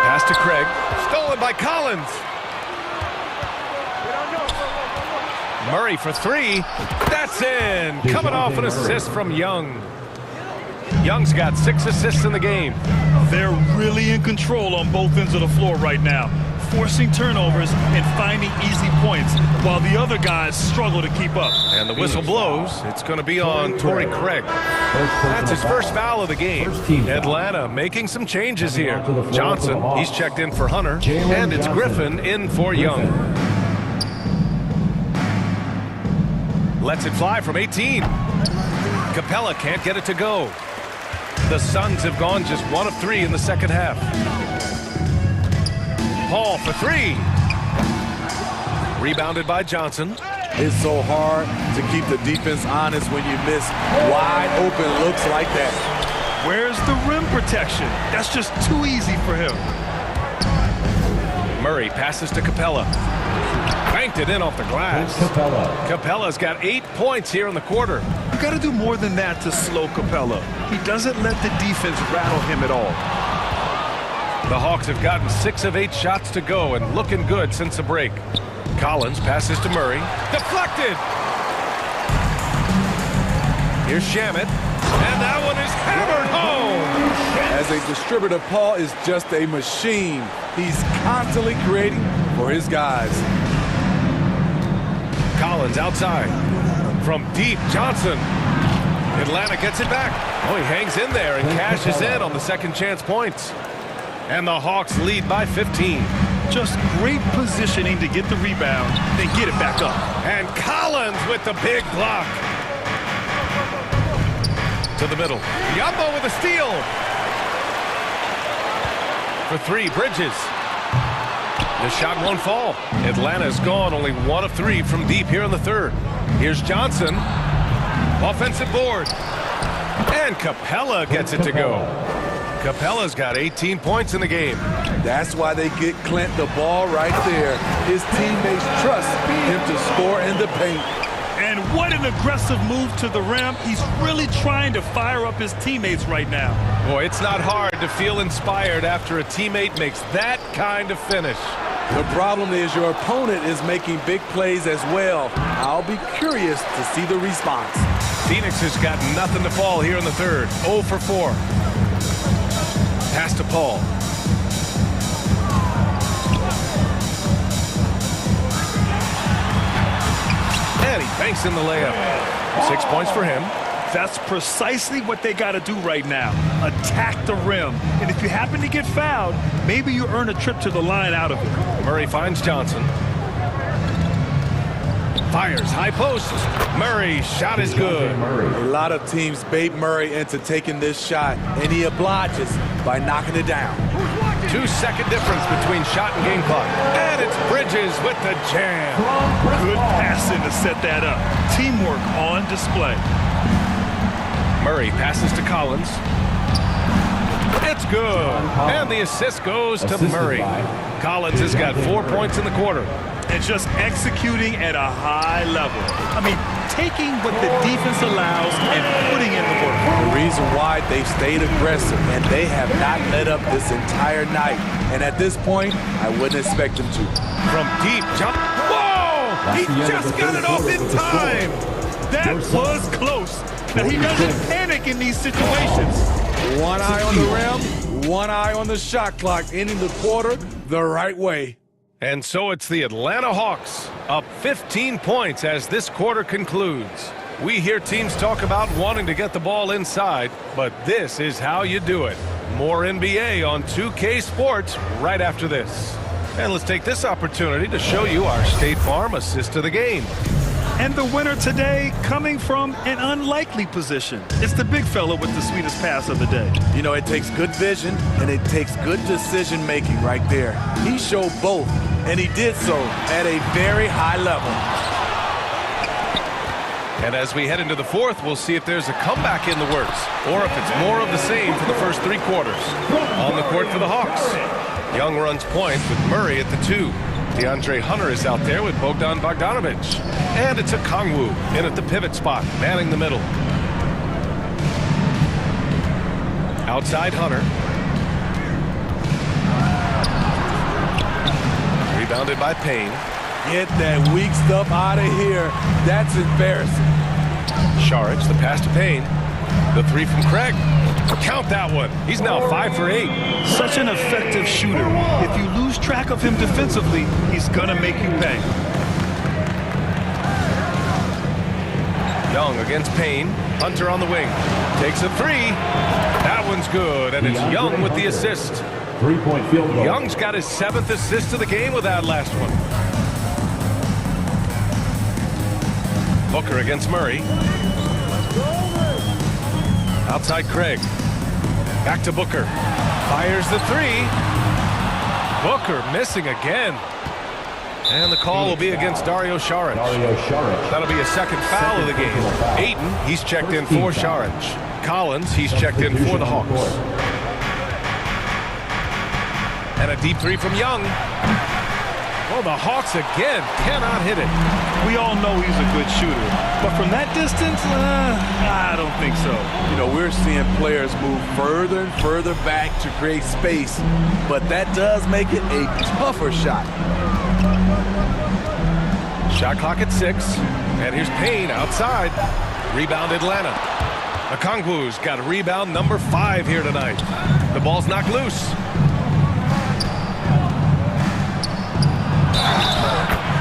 Pass to Craig. Stolen by Collins. Murray for 3. That's in. Coming off an assist from Young. Young's got 6 assists in the game. They're really in control on both ends of the floor right now, forcing turnovers and finding easy points while the other guys struggle to keep up. And the whistle blows. It's going to be on Torrey Craig. That's his first foul of the game. Atlanta making some changes here. Johnson, he's checked in for Hunter. And it's Griffin in for Young. Lets it fly from 18. Capella can't get it to go. The Suns have gone just 1 of 3 in the second half. Paul for 3. Rebounded by Johnson. It's so hard to keep the defense honest when you miss wide open looks like that. Where's the rim protection? That's just too easy for him. Murray passes to Capella. Banked it in off the glass. Capella's got 8 points here in the quarter. You got to do more than that to slow Capella. He doesn't let the defense rattle him at all. The Hawks have gotten 6 of 8 shots to go and looking good since the break. Collins passes to Murray. Deflected! Here's Shamit. And that one is hammered home! As a distributor, Paul is just a machine. He's constantly creating for his guys. Collins outside. From deep, Johnson. Atlanta gets it back. Oh, he hangs in there and cashes in on the second chance points. And the Hawks lead by 15. Just great positioning to get the rebound, then get it back up. And Collins with the big block. To the middle. Yumbo with a steal. For three, Bridges. The shot won't fall. Atlanta's gone only 1 of 3 from deep here in the third. Here's Johnson. Offensive board. And Capella gets it to go. Capella's got 18 points in the game. That's why they get Clint the ball right there. His teammates trust him to score in the paint. And what an aggressive move to the rim. He's really trying to fire up his teammates right now. Boy, it's not hard to feel inspired after a teammate makes that kind of finish. The problem is your opponent is making big plays as well. I'll be curious to see the response. Phoenix has got nothing to fall here in the third. 0 for 4. Pass to Paul. And he banks in the layup. 6 points for him. That's precisely what they got to do right now. Attack the rim. And if you happen to get fouled, maybe you earn a trip to the line out of it. Murray finds Johnson. Fires, high post. Murray, shot is good. A lot of teams bait Murray into taking this shot, and he obliges by knocking it down. 2-second difference between shot and game clock. And it's Bridges with the jam. Good passing to set that up. Teamwork on display. Murray passes to Collins. It's good. And the assist goes to Murray. Collins has got 4 points in the quarter. And just executing at a high level. I mean, taking what the defense allows and putting in the work. The reason why they stayed aggressive, and they have not let up this entire night. And at this point, I wouldn't expect them to. From deep jump. Whoa! He just got it off in time. That was close. Now, he doesn't panic in these situations. One eye on the rim, one eye on the shot clock, ending the quarter the right way. And so it's the Atlanta Hawks up 15 points as this quarter concludes. We hear teams talk about wanting to get the ball inside, but this is how you do it. More NBA on 2K Sports right after this. And let's take this opportunity to show you our State Farm assist of the game. And the winner today coming from an unlikely position. It's the big fella with the sweetest pass of the day. You know, it takes good vision and it takes good decision making right there. He showed both, and he did so at a very high level. And as we head into the fourth, we'll see if there's a comeback in the works or if it's more of the same for the first 3 quarters. On the court for the Hawks. Young runs point with Murray at the 2. DeAndre Hunter is out there with Bogdan Bogdanovic. And it's a Kongwu in at the pivot spot, manning the middle. Outside Hunter. Rebounded by Payne. Get that weak stuff out of here. That's embarrassing. Saric, the pass to Payne. The 3 from Craig. Count that one. He's now 5 for 8. Such an effective shooter. If you lose track of him defensively, he's gonna make you pay. Young against Payne. Hunter on the wing. Takes a 3. That one's good, and it's Young with the assist. 3-point field goal. Young's got his 7th assist of the game with that last one. Booker against Murray. Outside Craig. Back to Booker. Fires the 3. Booker missing again. And the call will be against Dario Saric. That'll be a second foul of the game. Ayton, he's checked in for Saric. Collins, he's checked in for the Hawks. And a deep 3 from Young. Well, the Hawks again cannot hit it. We all know he's a good shooter, but from that distance, I don't think so. You know, we're seeing players move further and further back to create space, but that does make it a tougher shot. Shot clock at 6, and here's Payne outside. Rebound Atlanta. Okongwu's got a rebound number 5 here tonight. The ball's knocked loose.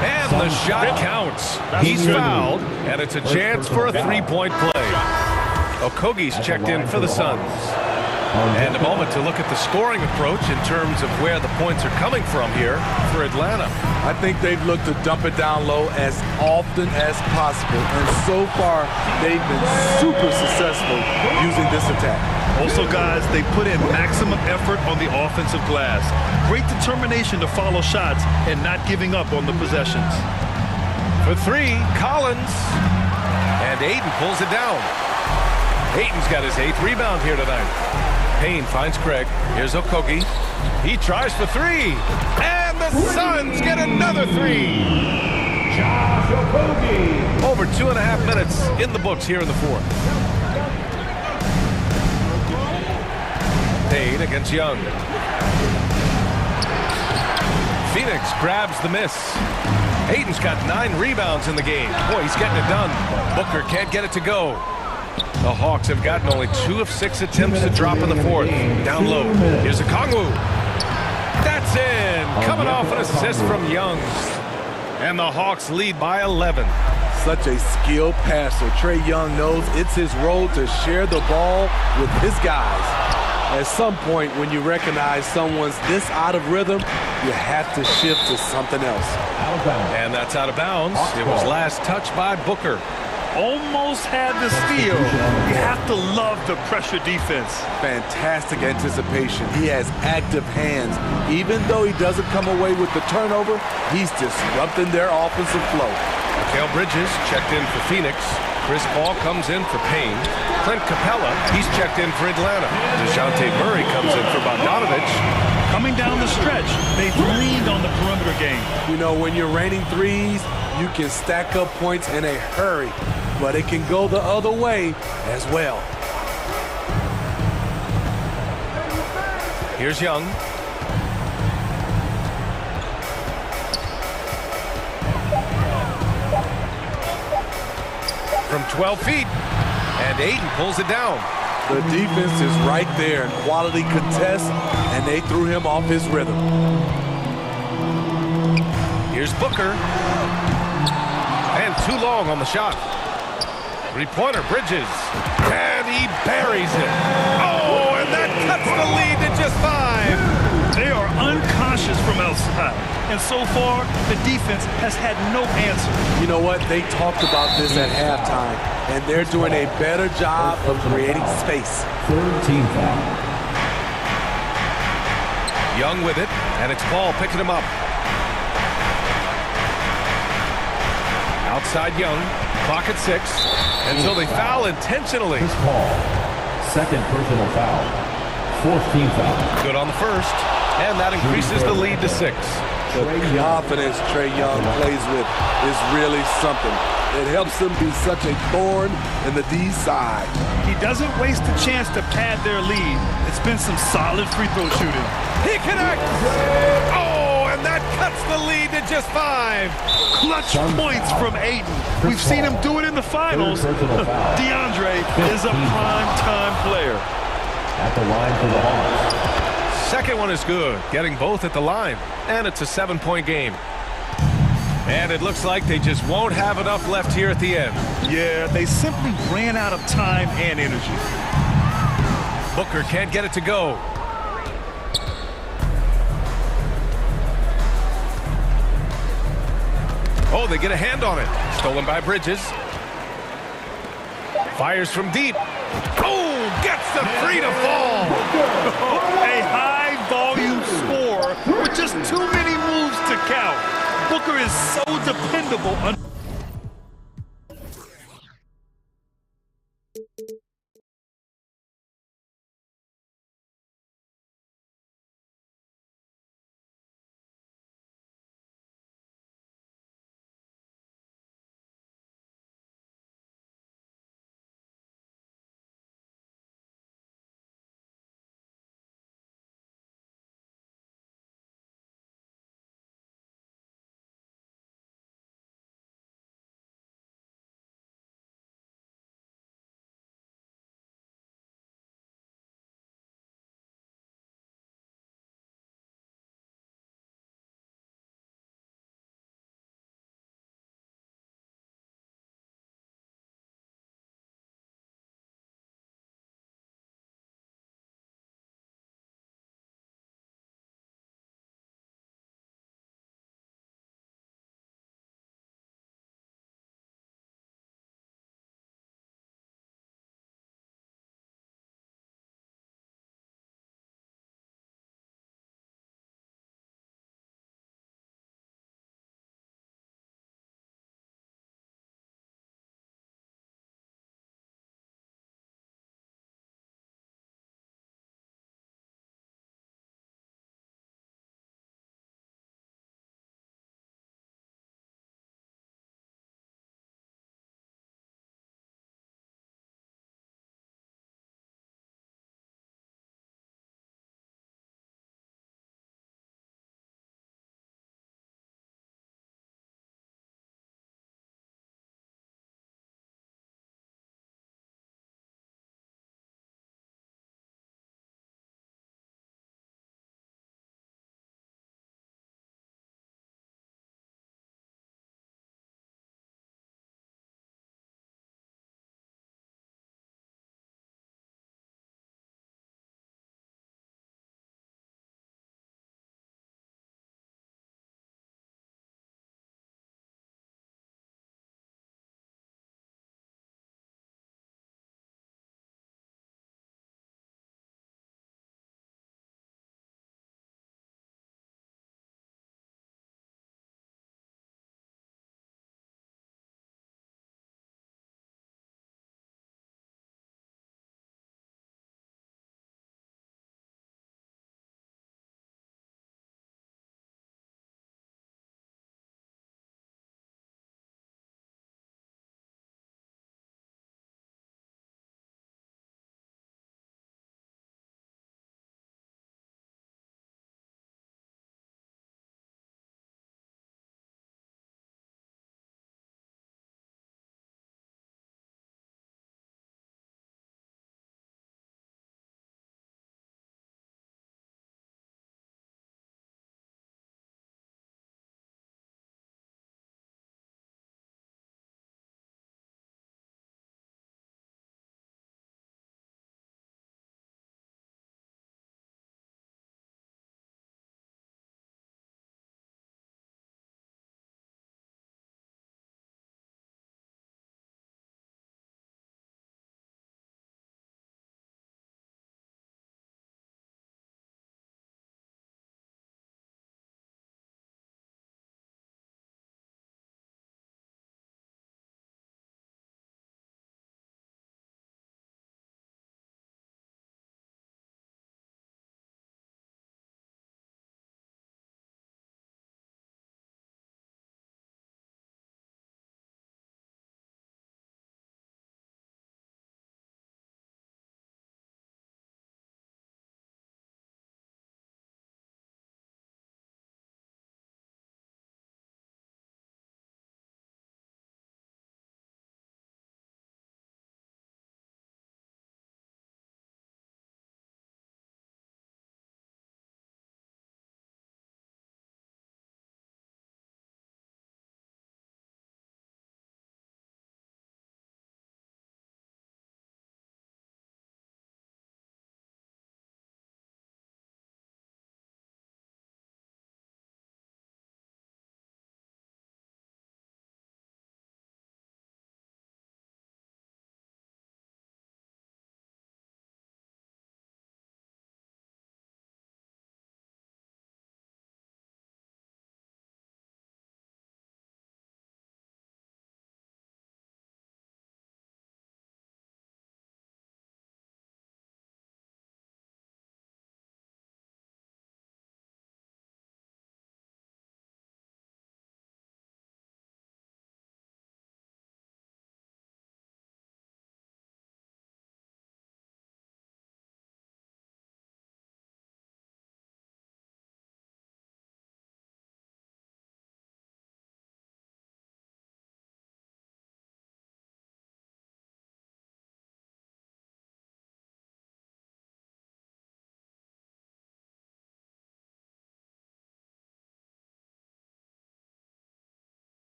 And the shot counts. He's fouled, and it's a chance for a 3-point play. Okogie's checked in for the Suns. And a moment to look at the scoring approach in terms of where the points are coming from here for Atlanta. I think they've looked to dump it down low as often as possible. And so far, they've been super successful using this attack. Also, guys, they put in maximum effort on the offensive glass. Great determination to follow shots and not giving up on the possessions. For three, Collins. And Aiden pulls it down. Aiden's got his 8th rebound here tonight. Payne finds Craig. Here's Okogie. He tries for three. And the Suns get another three. Josh Okogie. Over 2.5 minutes in the books here in the fourth. Payne against Young. Phoenix grabs the miss. Aiden's got 9 rebounds in the game. Boy, he's getting it done. Booker can't get it to go. The Hawks have gotten only 2 of 6 attempts to drop in the fourth. Down low. Here's Okongwu. That's in. Coming off an assist from Young. And the Hawks lead by 11. Such a skilled passer. Trae Young knows it's his role to share the ball with his guys. At some point, when you recognize someone's this out of rhythm, you have to shift to something else. And that's out of bounds. It was last touched by Booker. Almost had the steal. You have to love the pressure defense. Fantastic anticipation. He has active hands. Even though he doesn't come away with the turnover, he's disrupting their offensive flow. Mikal Bridges checked in for Phoenix. Chris Paul comes in for Payne. Clint Capella, he's checked in for Atlanta. DeJounte Murray comes in for Bogdanovich. Coming down the stretch, they've leaned on the perimeter game. You know, when you're raining threes, you can stack up points in a hurry, but it can go the other way as well. Here's Young. From 12 feet, and Aiden pulls it down. The defense is right there. Quality contest, and they threw him off his rhythm. Here's Booker. And too long on the shot. Three-pointer, Bridges. And he buries it. Oh, and that cuts the lead to just 5. They are unconscious from outside. And so far, the defense has had no answer. You know what? They talked about this at halftime, and they're doing a better job of creating space. Third team foul. Young with it, and it's Paul picking him up. Outside Young, clock at 6, and so they foul intentionally. Chris Paul, second personal foul. Fourth team foul. Good on the first, and that increases the lead to 6. The confidence Trae Young plays with is really something. It helps them be such a thorn in the D side. He doesn't waste a chance to pad their lead. It's been some solid free throw shooting. He connects! Oh, and that cuts the lead to just 5. Clutch points from Aiden. We've seen him do it in the finals. DeAndre is a prime-time player. At the line for the Hawks. Second one is good, getting both at the line, and it's a 7-point game. And it looks like they just won't have enough left here at the end. Yeah, they simply ran out of time and energy. Booker can't get it to go. Oh, they get a hand on it. Stolen by Bridges. Fires from deep. Oh, gets the 3 to fall. A high-volume score with just too many moves to count. Booker is so dependable.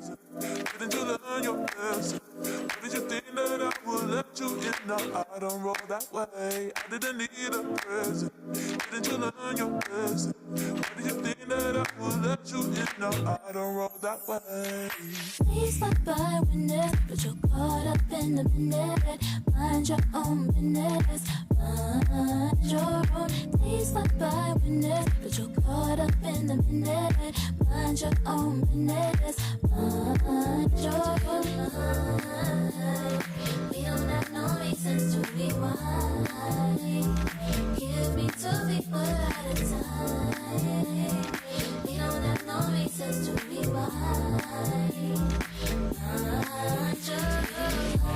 present? Didn't you learn your lesson? What did you think that I would let you in? No, I don't roll that way. I didn't need a present. Didn't you learn your lesson? What did you think that I would let you in? No, I don't roll that way. Please stop by witness, but you're caught up in the minute. Mind your own business. Mind your own. Please stop by witness, but you're caught up in the minute. Mind your own business. Mind your own. We don't have no reasons to rewind. Give me 2 people at a time. We don't have no reasons to rewind. Mind your own.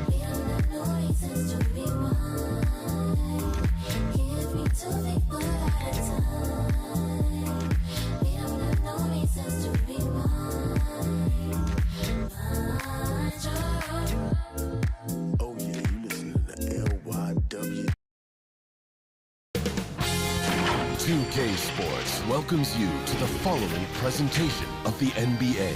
We don't have no reasons to rewind. Give me 2 people at a time. We don't have no reasons to rewind. Mind your own. Oh yeah, you listening to LYW. 2K Sports welcomes you to the following presentation of the NBA.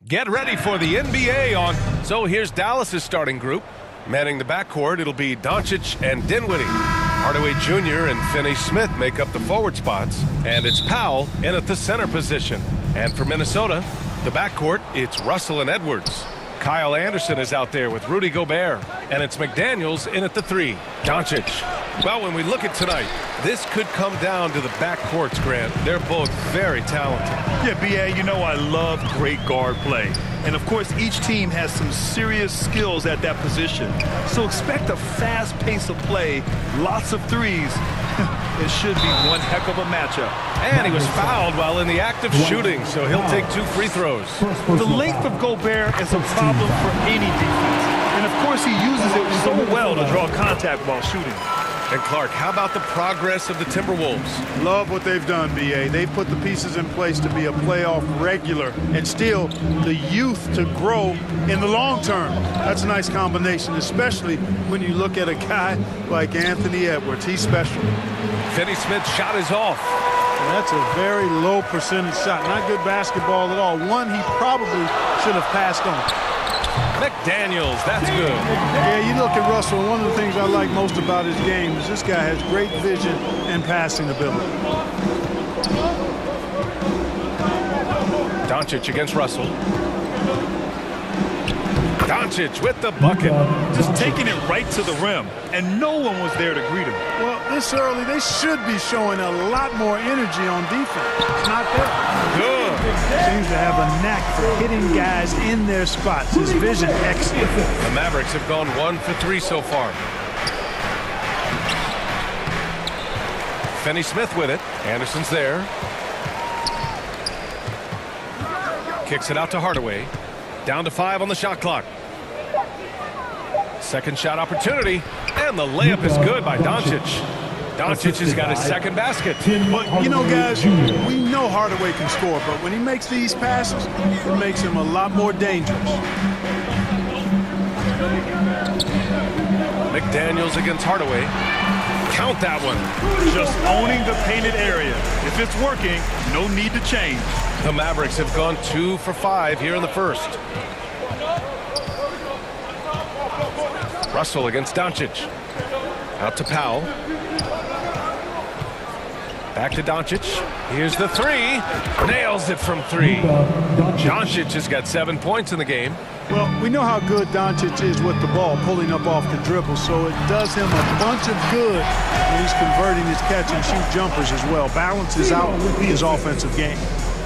Get ready for the NBA on. So here's Dallas's starting group. Manning the backcourt, it'll be Doncic and Dinwiddie. Hardaway Jr. and Finney-Smith make up the forward spots. And it's Powell in at the center position. And for Minnesota, the backcourt, it's Russell and Edwards. Kyle Anderson is out there with Rudy Gobert. And it's McDaniels in at the 3. Doncic. Well, when we look at tonight, this could come down to the backcourts, Grant. They're both very talented. Yeah, B.A., you know I love great guard play. And, of course, each team has some serious skills at that position. So expect a fast pace of play, lots of threes. It should be one heck of a matchup. And he was fouled while in the act of shooting, so he'll take 2 free throws. The length of Gobert is a problem for any defense. And, of course, he uses it so well to draw contact while shooting. And Clark, how about the progress of the Timberwolves? Love what they've done, B.A. They've put the pieces in place to be a playoff regular and still the youth to grow in the long term. That's a nice combination, especially when you look at a guy like Anthony Edwards. He's special. Finney-Smith's shot is off. And that's a very low percentage shot. Not good basketball at all. One he probably should have passed on. McDaniels, that's good. Yeah, you look at Russell, and one of the things I like most about his game is this guy has great vision and passing ability. Doncic against Russell. Doncic with the bucket. Just taking it right to the rim, and no one was there to greet him. Well, this early, they should be showing a lot more energy on defense. It's not there. Good. Seems to have a knack for hitting guys in their spots. His vision excellent. The Mavericks have gone 1 for 3 so far. Finney-Smith with it. Anderson's there. Kicks it out to Hardaway. Down to 5 on the shot clock. Second shot opportunity, and the layup is good by Doncic. Doncic has got his second basket. But, you know, guys, we know Hardaway can score, but when he makes these passes, it makes him a lot more dangerous. McDaniels against Hardaway. Count that one. Just owning the painted area. If it's working, no need to change. The Mavericks have gone 2 for 5 here in the first. Russell against Doncic. Out to Powell. Back to Doncic. Here's the 3. Nails it from 3. Doncic has got 7 points in the game. Well, we know how good Doncic is with the ball, pulling up off the dribble, so it does him a bunch of good when he's converting his catch-and-shoot jumpers as well. Balances out his offensive game.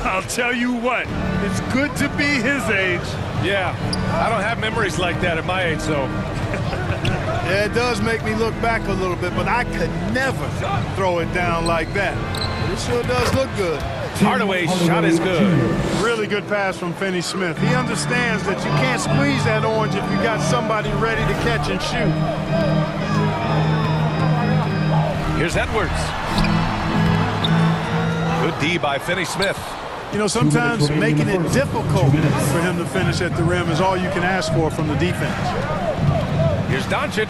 I'll tell you what, it's good to be his age. Yeah, I don't have memories like that at my age, so. Yeah, it does make me look back a little bit, but I could never throw it down like that. But it sure does look good. Hardaway's shot is good. Really good pass from Finney-Smith. He understands that you can't squeeze that orange if you got somebody ready to catch and shoot. Here's Edwards. Good D by Finney-Smith. You know, sometimes making it difficult for him to finish at the rim is all you can ask for from the defense. Here's Doncic.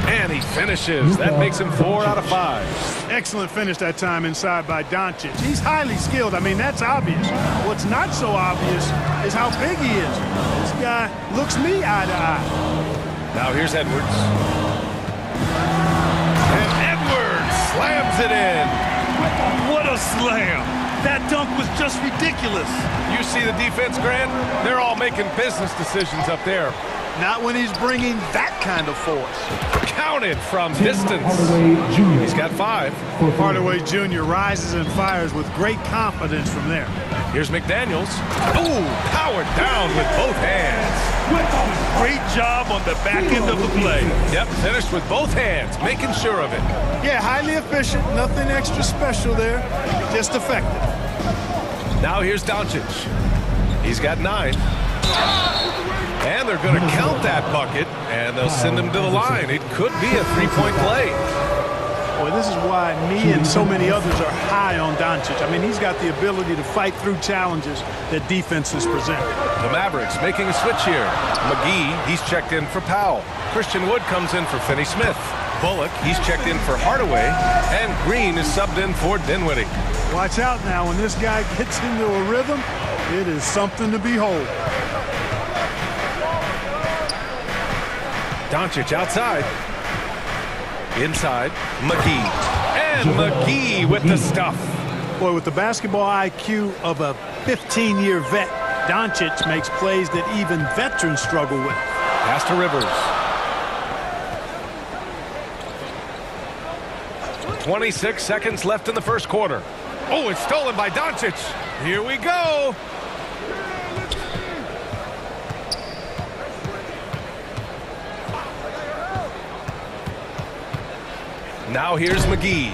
And he finishes. That makes him 4 out of 5. Excellent finish that time inside by Doncic. He's highly skilled. I mean, that's obvious. What's not so obvious is how big he is. This guy looks me eye to eye. Now here's Edwards. And Edwards slams it in. What a slam. That dunk was just ridiculous. You see the defense, Grant? They're all making business decisions up there. Not when he's bringing that kind of force. Counted from distance. He's got 5. Hardaway Jr. rises and fires with great confidence from there. Here's McDaniels. Ooh, powered down with both hands. Great job on the back end of the play. Yep, finished with both hands, making sure of it. Yeah, highly efficient. Nothing extra special there. Just effective. Now here's Doncic. He's got 9. And they're going to count that bucket, and they'll send him to the line. It could be a 3-point play. Boy, this is why me and so many others are high on Doncic. I mean, he's got the ability to fight through challenges that defenses present. The Mavericks making a switch here. McGee, he's checked in for Powell. Christian Wood comes in for Finney-Smith. Bullock, he's checked in for Hardaway. And Green is subbed in for Dinwiddie. Watch out now. When this guy gets into a rhythm, it is something to behold. Doncic outside. Inside, McGee. And McGee with the stuff. Boy, with the basketball IQ of a 15-year vet, Doncic makes plays that even veterans struggle with. Pass to Rivers. 26 seconds left in the first quarter. Oh, it's stolen by Doncic. Here we go. Now here's McGee.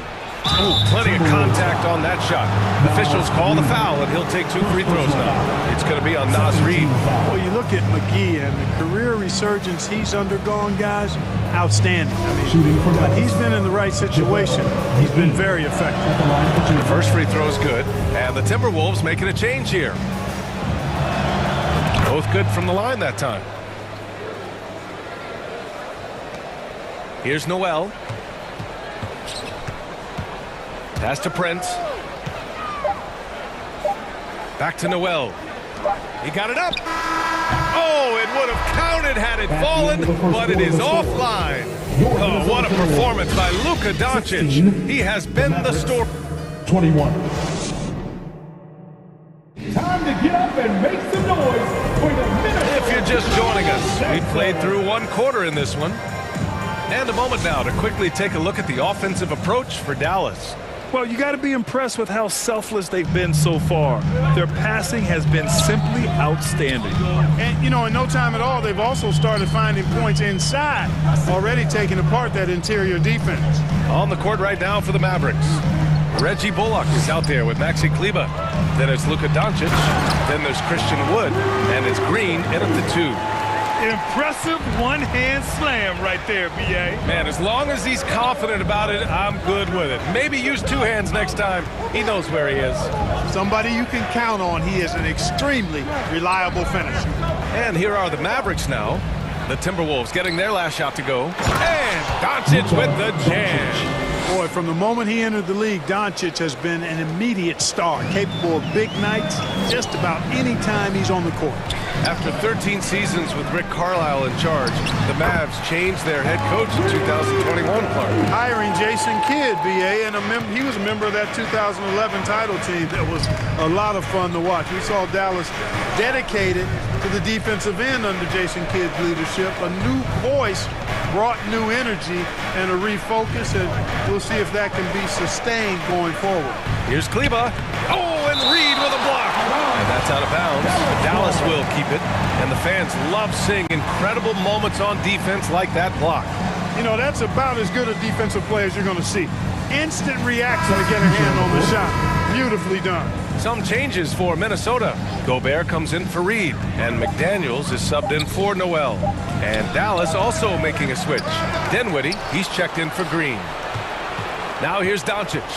Ooh, plenty of contact on that shot. Officials call the foul, and he'll take 2 free throws now. It's going to be on Naz Reid. Well, you look at McGee and the career resurgence he's undergone, guys, outstanding. I mean, when he's been in the right situation, he's been very effective. The first free throw is good, and the Timberwolves making a change here. Both good from the line that time. Here's Noel. Pass to Prince. Back to Noel. He got it up. Oh, it would have counted had it fallen, but it is offline. Oh, what a performance by Luka Doncic. He has been the story. 21. Time to get up and make some noise for the minute. If you're just joining us, we played through 1 quarter in this one. And a moment now to quickly take a look at the offensive approach for Dallas. Well, you got to be impressed with how selfless they've been so far. Their passing has been simply outstanding. And, you know, in no time at all, they've also started finding points inside, already taking apart that interior defense. On the court right now for the Mavericks. Reggie Bullock is out there with Maxi Kleber. Then it's Luka Doncic. Then there's Christian Wood. And it's Green in at the 2. Impressive one-hand slam right there, B.A. Man, as long as he's confident about it, I'm good with it. Maybe use 2 hands next time. He knows where he is. Somebody you can count on. He is an extremely reliable finisher. And here are the Mavericks now. The Timberwolves getting their last shot to go. And Doncic with the jam. Boy, from the moment he entered the league, Doncic has been an immediate star, capable of big nights just about any time he's on the court. After 13 seasons with Rick Carlisle in charge, the Mavs changed their head coach in 2021, Clark. Hiring Jason Kidd, B.A., and he was a member of that 2011 title team. That was a lot of fun to watch. We saw Dallas dedicated to the defensive end under Jason Kidd's leadership. A new voice brought new energy and a refocus, and we'll see if that can be sustained going forward. Here's Kleber. Oh, and Reed with a block. And that's out of bounds. Dallas will keep it, and the fans love seeing incredible moments on defense like that block. You know, that's about as good a defensive play as you're going to see. Instant reaction to get a hand on the shot. Beautifully done. Some changes for Minnesota. Gobert comes in for Reed, and McDaniels is subbed in for Noel. And Dallas also making a switch. Dinwiddie, he's checked in for Green. Now here's Doncic.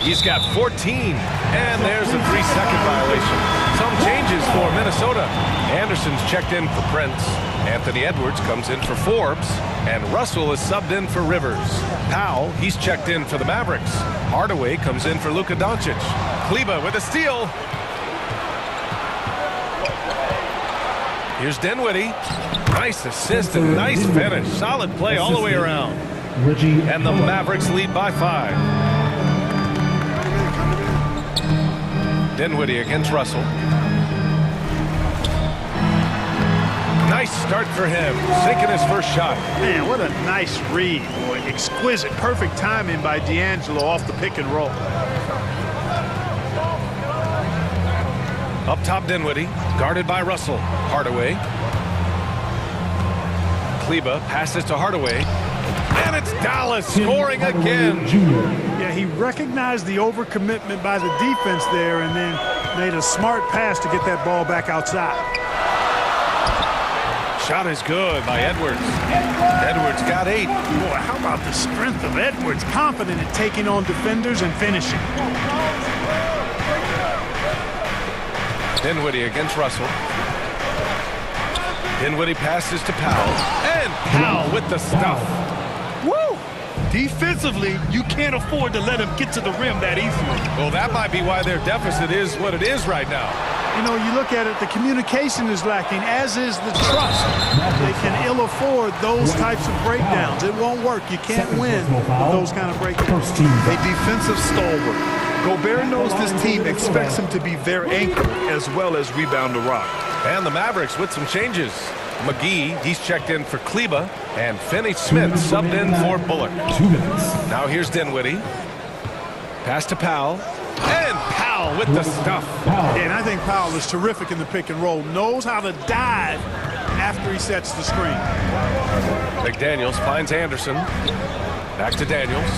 He's got 14, and there's a 3-second violation. some changes for Minnesota. Anderson's checked in for Prince. Anthony Edwards comes in for Forbes. And Russell is subbed in for Rivers. Powell, he's checked in for the Mavericks. Hardaway comes in for Luka Doncic. Kleba with a steal. Here's Dinwiddie. Nice assist and nice finish. Solid play all the way around. And the Mavericks lead by 5. Dinwiddie against Russell. Nice start for him, sinking his first shot. Man, what a nice read. Boy, exquisite, perfect timing by D'Angelo off the pick and roll. Up top, Dinwiddie, guarded by Russell. Hardaway. Kleba passes to Hardaway. And it's Dallas scoring again. Yeah, he recognized the overcommitment by the defense there and then made a smart pass to get that ball back outside. Shot is good by Edwards. Edwards got 8. Boy, how about the strength of Edwards? Confident in taking on defenders and finishing. Dinwiddie against Russell. Dinwiddie passes to Powell. And Powell with the stuff. Woo! Defensively, you can't afford to let him get to the rim that easily. Well, that might be why their deficit is what it is right now. You know, you look at it, the communication is lacking, as is the trust. They can ill afford those types of breakdowns. It won't work. You can't win with those kind of breakdowns. A defensive stalwart. Gobert knows this team expects him to be their anchor as well as rebound the rock. And the Mavericks with some changes. McGee, he's checked in for Kleba, and Finney-Smith subbed in for Bullock. 2 minutes. Now here's Dinwiddie. Pass to Powell. And Powell with the stuff. And I think Powell is terrific in the pick and roll. Knows how to dive after he sets the screen. McDaniels finds Anderson. Back to Daniels.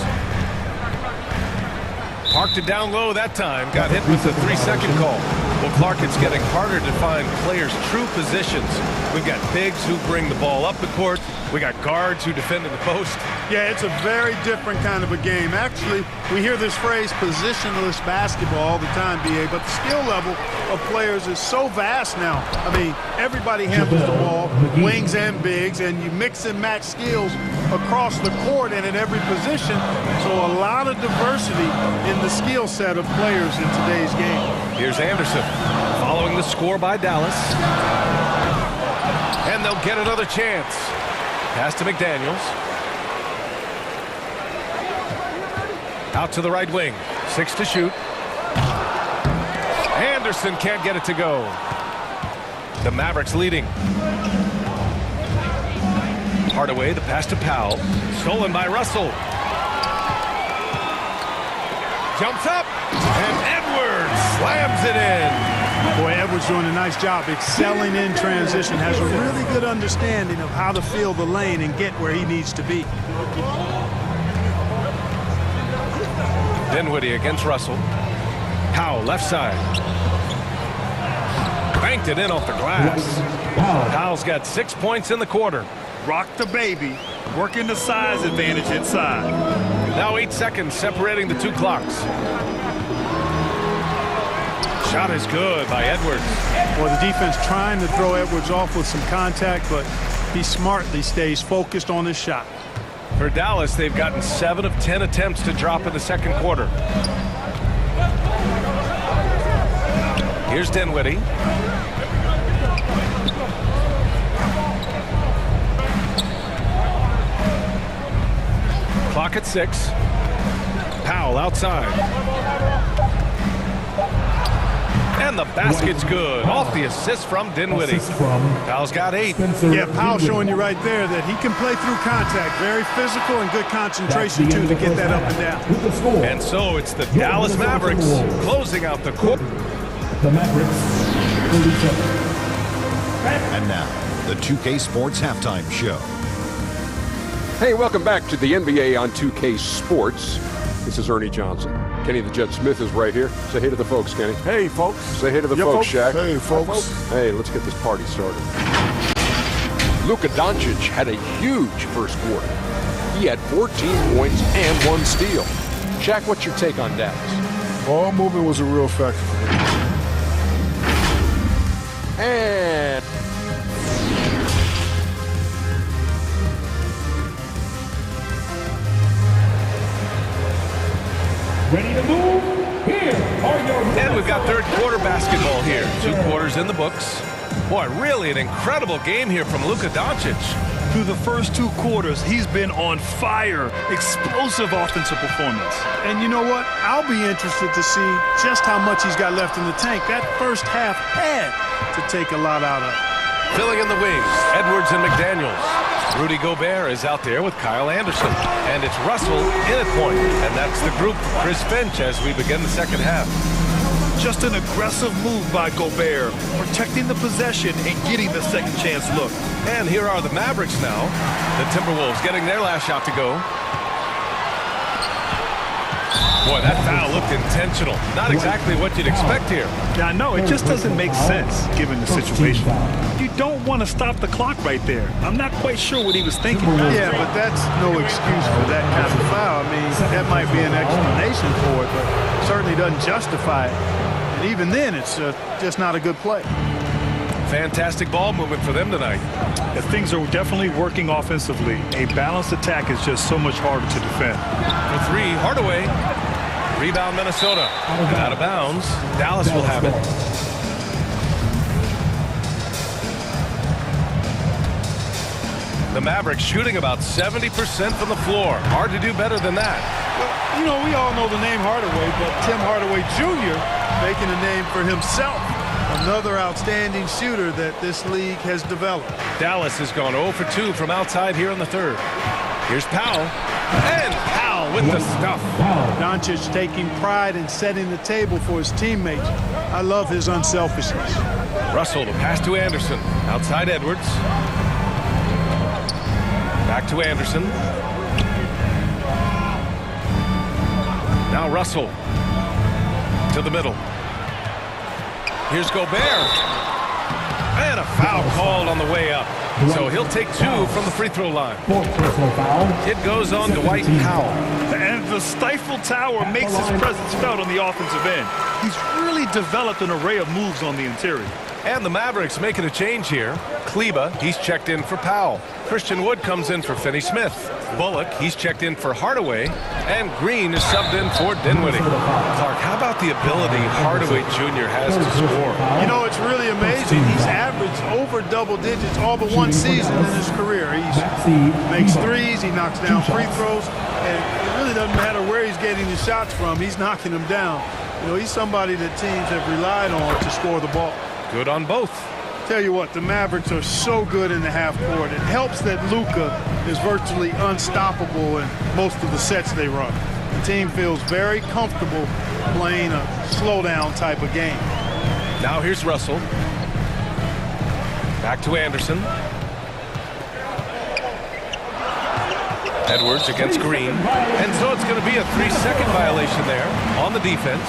Parked it down low that time. Got hit with the 3-second call. Well, Clark, it's getting harder to find players' true positions. We've got bigs who bring the ball up the court. We got guards who defend in the post. Yeah, it's a very different kind of a game. Actually, we hear this phrase positionless basketball all the time, BA, but the skill level of players is so vast now. I mean, everybody handles the ball, wings and bigs, and you mix and match skills across the court and at every position. So a lot of diversity in the skill set of players in today's game. Here's Anderson following the score by Dallas. And they'll get another chance. Pass to McDaniels. Out to the right wing. 6 to shoot. Anderson can't get it to go. The Mavericks leading. Hardaway, the pass to Powell. Stolen by Russell. Jumps up. And Edwards slams it in. Boy, Edwards doing a nice job excelling in transition. Has a really good understanding of how to feel the lane and get where he needs to be. Dinwiddie against Russell. Powell, left side. Banked it in off the glass. Powell's got 6 points in the quarter. Rock the baby, working the size advantage inside. Now 8 seconds separating the 2 clocks. Shot is good by Edwards. Well, the defense trying to throw Edwards off with some contact, but he smartly stays focused on his shot. For Dallas, they've gotten 7 of 10 attempts to drop in the second quarter. Here's Dinwiddie. Clock at 6. Powell outside. And the basket's good. Off the assist from Dinwiddie. Powell's got 8. Yeah, Powell showing you right there that he can play through contact. Very physical and good concentration, too, to get that up and down. And so it's the Dallas Mavericks closing out the quarter. The Mavericks 37. And now, the 2K Sports Halftime Show. Hey, welcome back to the NBA on 2K Sports. This is Ernie Johnson. Kenny the Jet Smith is right here. Say hey to the folks, Kenny. Hey, folks. Say hey to the folks, Shaq. Hey, folks. Hey, let's get this party started. Luka Doncic had a huge first quarter. He had 14 points and 1 steal. Shaq, what's your take on Dallas? Ball movement was a real factor for them. And ready to move? Here are your And we've got third quarter basketball here. 2 quarters in the books. Boy, really an incredible game here from Luka Doncic. Through the first 2 quarters, he's been on fire. Explosive offensive performance. And you know what? I'll be interested to see just how much he's got left in the tank. That first half had to take a lot out of it. Filling in the wings, Edwards and McDaniels. Rudy Gobert is out there with Kyle Anderson. And it's Russell in at point. And that's the group for Chris Finch as we begin the second half. Just an aggressive move by Gobert, protecting the possession and getting the second chance look. And here are the Mavericks now. The Timberwolves getting their last shot to go. Boy, that foul looked intentional. Not exactly what you'd expect here. Now, no, it just doesn't make sense given the situation. You don't want to stop the clock right there. I'm not quite sure what he was thinking. Yeah, but that's no excuse for that kind of foul. I mean, that might be an explanation for it, but certainly doesn't justify it. And even then, it's just not a good play. Fantastic ball movement for them tonight. Yeah, things are definitely working offensively. A balanced attack is just so much harder to defend. For 3, Hardaway. Rebound Minnesota. Out of bounds. Dallas will have it. The Mavericks shooting about 70% from the floor. Hard to do better than that. Well, you know, we all know the name Hardaway, but Tim Hardaway Jr. making a name for himself. Another outstanding shooter that this league has developed. Dallas has gone 0 for 2 from outside here in the third. Here's Powell. And Powell with the stuff. Doncic taking pride in setting the table for his teammates. I love his unselfishness. Russell to pass to Anderson. Outside Edwards. Back to Anderson. Now Russell to the middle. Here's Gobert. And a foul called on the way up. So he'll take 2 from the free throw line. It goes on Dwight Powell. And the stifle tower makes his presence felt on the offensive end. He's really developed an array of moves on the interior. And the Mavericks making a change here. Kleba, he's checked in for Powell. Christian Wood comes in for Finney Smith. Bullock, he's checked in for Hardaway. And Green is subbed in for Dinwiddie. Clark, how about the ability Hardaway Jr. has to score? You know, it's really amazing. He's averaged over double digits all but one season in his career. He makes threes, he knocks down free throws, and it really doesn't matter where he's getting the shots from. He's knocking them down. You know, he's somebody that teams have relied on to score the ball. Good on both. Tell you what, the Mavericks are so good in the half court. It helps that Luka is virtually unstoppable in most of the sets they run. The team feels very comfortable playing a slowdown type of game. Now here's Russell. Back to Anderson. Edwards against Green. And so it's going to be a 3-second violation there on the defense.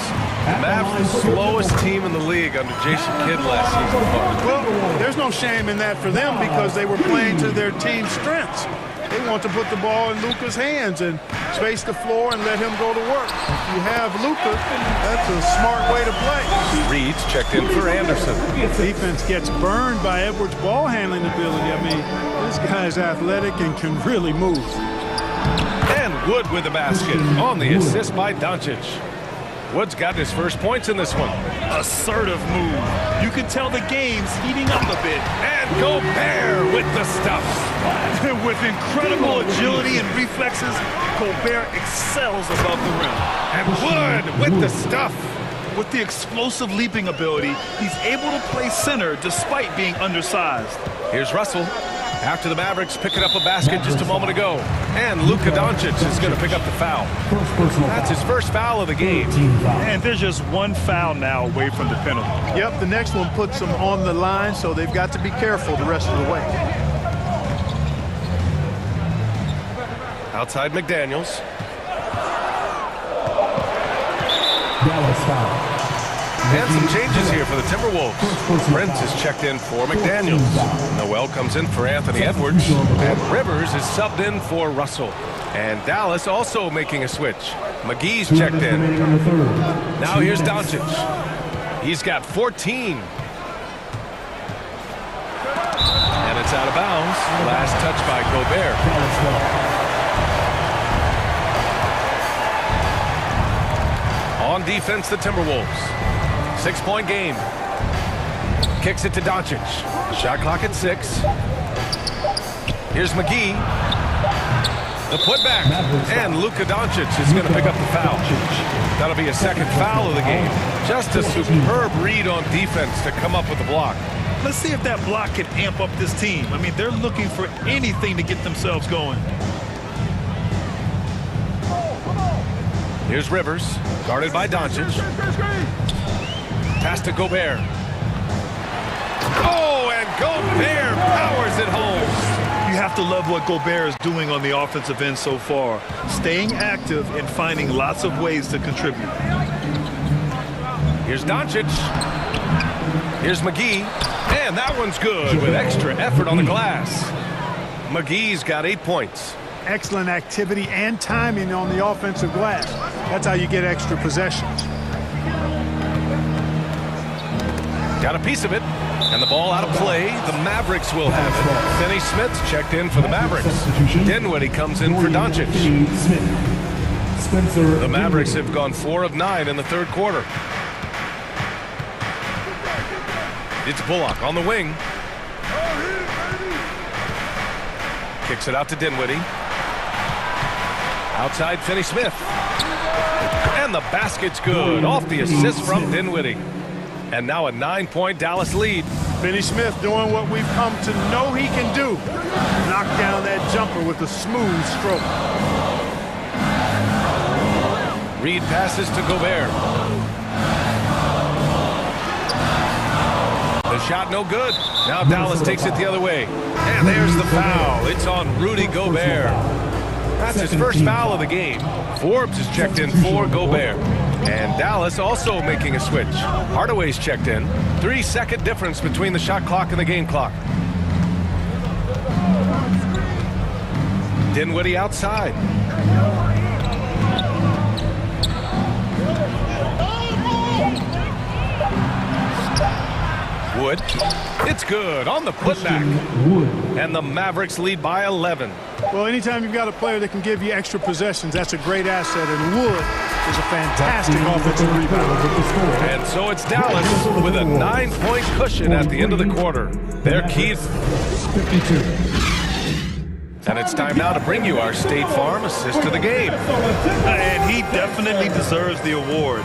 The Mavs, the slowest team in the league under Jason Kidd last season. Well, there's no shame in that for them because they were playing to their team's strengths. They want to put the ball in Luka's hands and space the floor and let him go to work. If you have Luka, that's a smart way to play. Reed's checked in for Anderson. Defense gets burned by Edwards' ball handling ability. I mean, this guy's athletic and can really move. And Wood with the basket on the assist by Doncic. Wood's got his first points in this one. Assertive move. You can tell the game's heating up a bit. And Gobert with the stuff. With incredible agility and reflexes, Gobert excels above the rim. And Wood with the stuff. With the explosive leaping ability, he's able to play center despite being undersized. Here's Russell. After the Mavericks picking up a basket just a moment ago. And Luka Doncic is going to pick up the foul. That's his first foul of the game. And there's just one foul now away from the penalty. Yep, the next one puts them on the line, so they've got to be careful the rest of the way. Outside McDaniels. Dallas foul. And some changes here for the Timberwolves. Prince is checked in for McDaniels. Noel comes in for Anthony Edwards. And Rivers is subbed in for Russell. And Dallas also making a switch. McGee's checked in. Now here's Doncic. He's got 14. out of bounds. Last touch by Gobert. On defense, the Timberwolves. 6-point game. Kicks it to Doncic. Shot clock at 6. Here's McGee. The putback. And Luka Doncic is going to pick up the foul. That'll be a second foul of the game. Just a superb read on defense to come up with the block. Let's see if that block can amp up this team. I mean, they're looking for anything to get themselves going. Here's Rivers, guarded by Doncic. Pass to Gobert. Oh, and Gobert powers it home. You have to love what Gobert is doing on the offensive end so far. Staying active and finding lots of ways to contribute. Here's Doncic. Here's McGee. And that one's good with extra effort on the glass. McGee's got 8 points. Excellent activity and timing on the offensive glass. That's how you get extra possessions. Got a piece of it. And the ball out of play. The Mavericks will have it. Finney Smith's checked in for the Mavericks. Dinwiddie comes in for Doncic. The Mavericks have gone 4 of 9 in the third quarter. It's Bullock on the wing. Kicks it out to Dinwiddie. Outside Finney Smith. And the basket's good. Off the assist from Dinwiddie. And now a 9-point Dallas lead. Finney Smith doing what we've come to know he can do. Knock down that jumper with a smooth stroke. Reed passes to Gobert. The shot no good. Now Dallas takes it the other way. And there's the foul. It's on Rudy Gobert. That's his first foul of the game. Forbes is checked in for Gobert. And Dallas also making a switch. Hardaway's checked in. 3-second difference between the shot clock and the game clock. Dinwiddie outside. Wood. It's good on the putback. And the Mavericks lead by 11. Well, anytime you've got a player that can give you extra possessions, that's a great asset. And Wood is a fantastic offensive rebounder. And so it's Dallas with a 9-point cushion at the end of the quarter. Their keys. And it's time now to bring you our State Farm assist of the game. And he definitely deserves the award.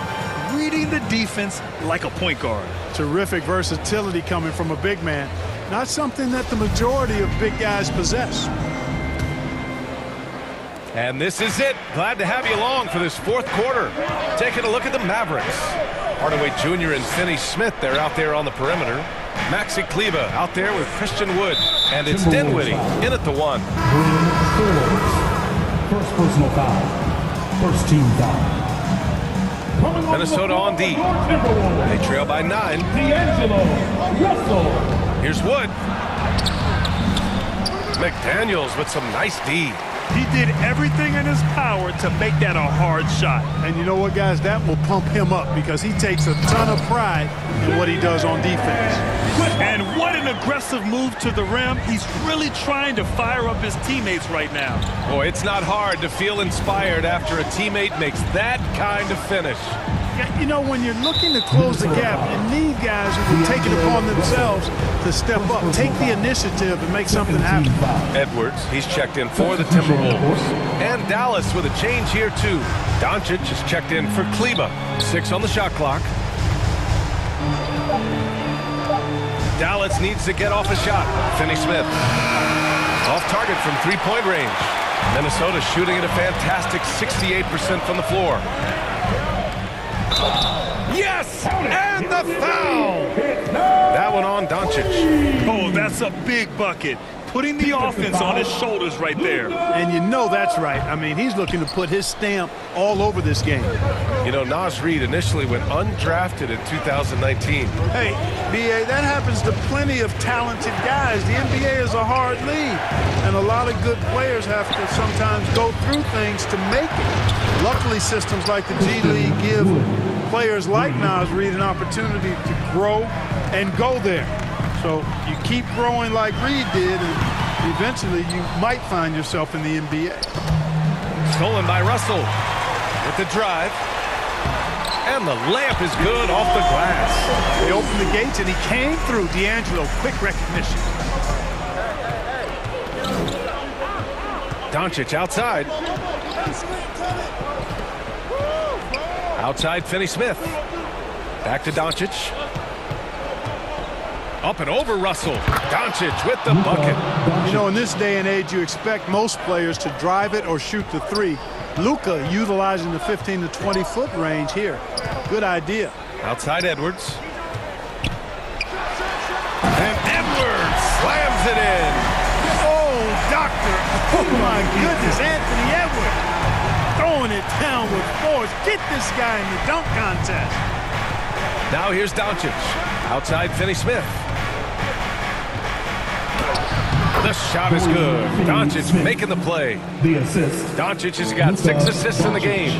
Reading the defense like a point guard. Terrific versatility coming from a big man. Not something that the majority of big guys possess. And this is it. Glad to have you along for this fourth quarter. Taking a look at the Mavericks. Hardaway Jr. and Finney Smith, they're out there on the perimeter. Maxi Kleber out there with Christian Wood. And it's Dinwiddie in at the 1. First personal foul. First team foul. Minnesota on D. They trail by 9. Here's Wood. McDaniels with some nice D. He did everything in his power to make that a hard shot. And you know what, guys? That will pump him up because he takes a ton of pride in what he does on defense. And what an aggressive move to the rim. He's really trying to fire up his teammates right now. Boy, it's not hard to feel inspired after a teammate makes that kind of finish. You know, when you're looking to close the gap, you need guys who will take it upon themselves to step up, take the initiative, and make something happen. Edwards, he's checked in for the Timberwolves. And Dallas with a change here, too. Doncic is checked in for Kleber. 6 on the shot clock. Dallas needs to get off a shot. Finney Smith. Off target from 3-point range. Minnesota shooting at a fantastic 68% from the floor. Yes! And the foul! That one on Doncic. Oh, that's a big bucket. Putting the offense on his shoulders right there. And you know that's right. I mean, he's looking to put his stamp all over this game. You know, Naz Reid initially went undrafted in 2019. Hey, B.A., that happens to plenty of talented guys. The NBA is a hard league, and a lot of good players have to sometimes go through things to make it. Luckily, systems like the G League give players like Naz Reid an opportunity to grow and go there. So you keep growing like Reed did, and eventually you might find yourself in the NBA. Stolen by Russell with the drive. And the layup is good off the glass. They opened the gates, and he came through. D'Angelo, quick recognition. Doncic outside. Outside Finney-Smith. Back to Doncic. Up and over Russell. Doncic with the bucket. You know, in this day and age, you expect most players to drive it or shoot the three. Luka utilizing the 15 to 20 foot range here. Good idea. Outside Edwards. And Edwards slams it in. Oh, doctor. Oh, my goodness. Anthony Edwards throwing it down with force. Get this guy in the dunk contest. Now here's Doncic. Outside Finney-Smith. The shot is good. Doncic making the play. The assist. Doncic has got 6 assists in the game.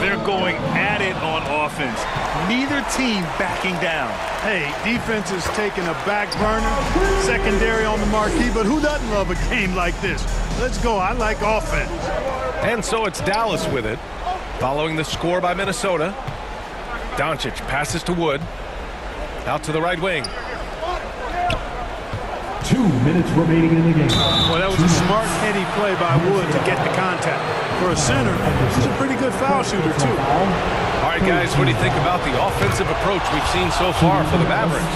They're going at it on offense. Neither team backing down. Hey, defense is taking a back burner, secondary on the marquee, but who doesn't love a game like this? Let's go. I like offense. And so it's Dallas with it. Following the score by Minnesota. Doncic passes to Wood. Out to the right wing. 2 minutes remaining in the game. Well, that was a smart, heady play by Wood to get the contact. For a center, he's a pretty good foul shooter, too. All right, guys, what do you think about the offensive approach we've seen so far for the Mavericks?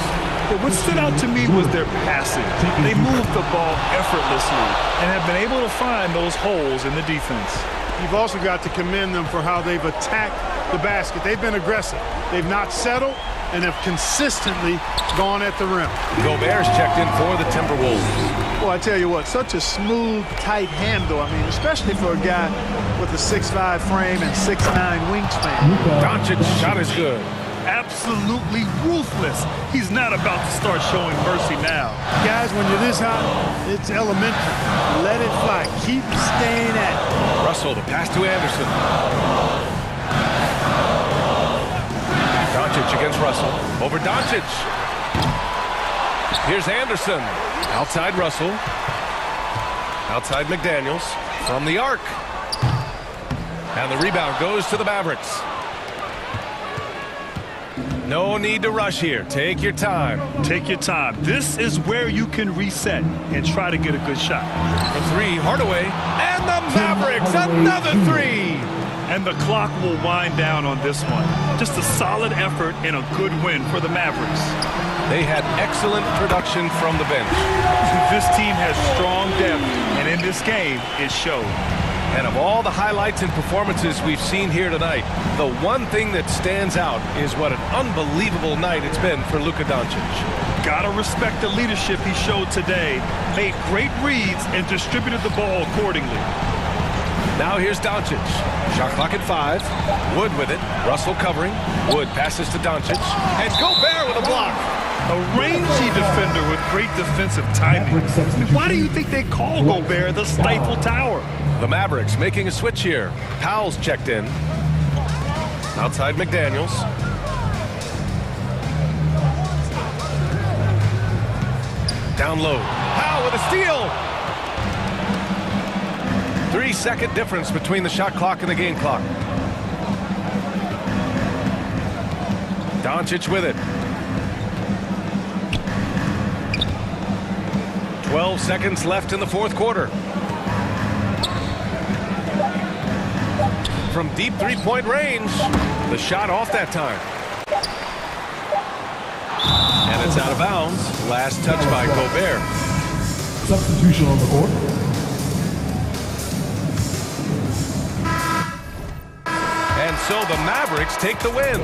Well, what stood out to me was their passing. They moved the ball effortlessly and have been able to find those holes in the defense. You've also got to commend them for how they've attacked the basket. They've been aggressive. They've not settled and have consistently gone at the rim. Gobert's checked in for the Timberwolves. Well, I tell you what, such a smooth, tight handle. I mean, especially for a guy with a 6'5" frame and 6'9" wingspan. Doncic's shot is good. Absolutely ruthless. He's not about to start showing mercy now. Guys, when you're this hot, it's elementary. Let it fly. Keep staying at it. Russell, the pass to Anderson. Doncic against Russell. Over Doncic. Here's Anderson. Outside Russell. Outside McDaniels. From the arc. And the rebound goes to the Mavericks. No need to rush here. Take your time. Take your time. This is where you can reset and try to get a good shot. From 3, Hardaway. And the Mavericks, another 3. And the clock will wind down on this one. Just a solid effort and a good win for the Mavericks. They had excellent production from the bench. This team has strong depth, and in this game, it showed. And of all the highlights and performances we've seen here tonight, the one thing that stands out is what an unbelievable night it's been for Luka Doncic. Gotta respect the leadership he showed today. Made great reads and distributed the ball accordingly. Now here's Doncic. Shot clock at 5. Wood with it. Russell covering. Wood passes to Doncic. And Gobert with a block. A rangy defender with great defensive timing. Why do you think they call Gobert the Stifle Tower? The Mavericks making a switch here. Powell's checked in. Outside McDaniels. Down low. Powell with a steal. 3-second difference between the shot clock and the game clock. Doncic with it. 12 seconds left in the fourth quarter. From deep three-point range, the shot off that time. And it's out of bounds. Last touch by Gobert. Substitution on the court. And so the Mavericks take the win.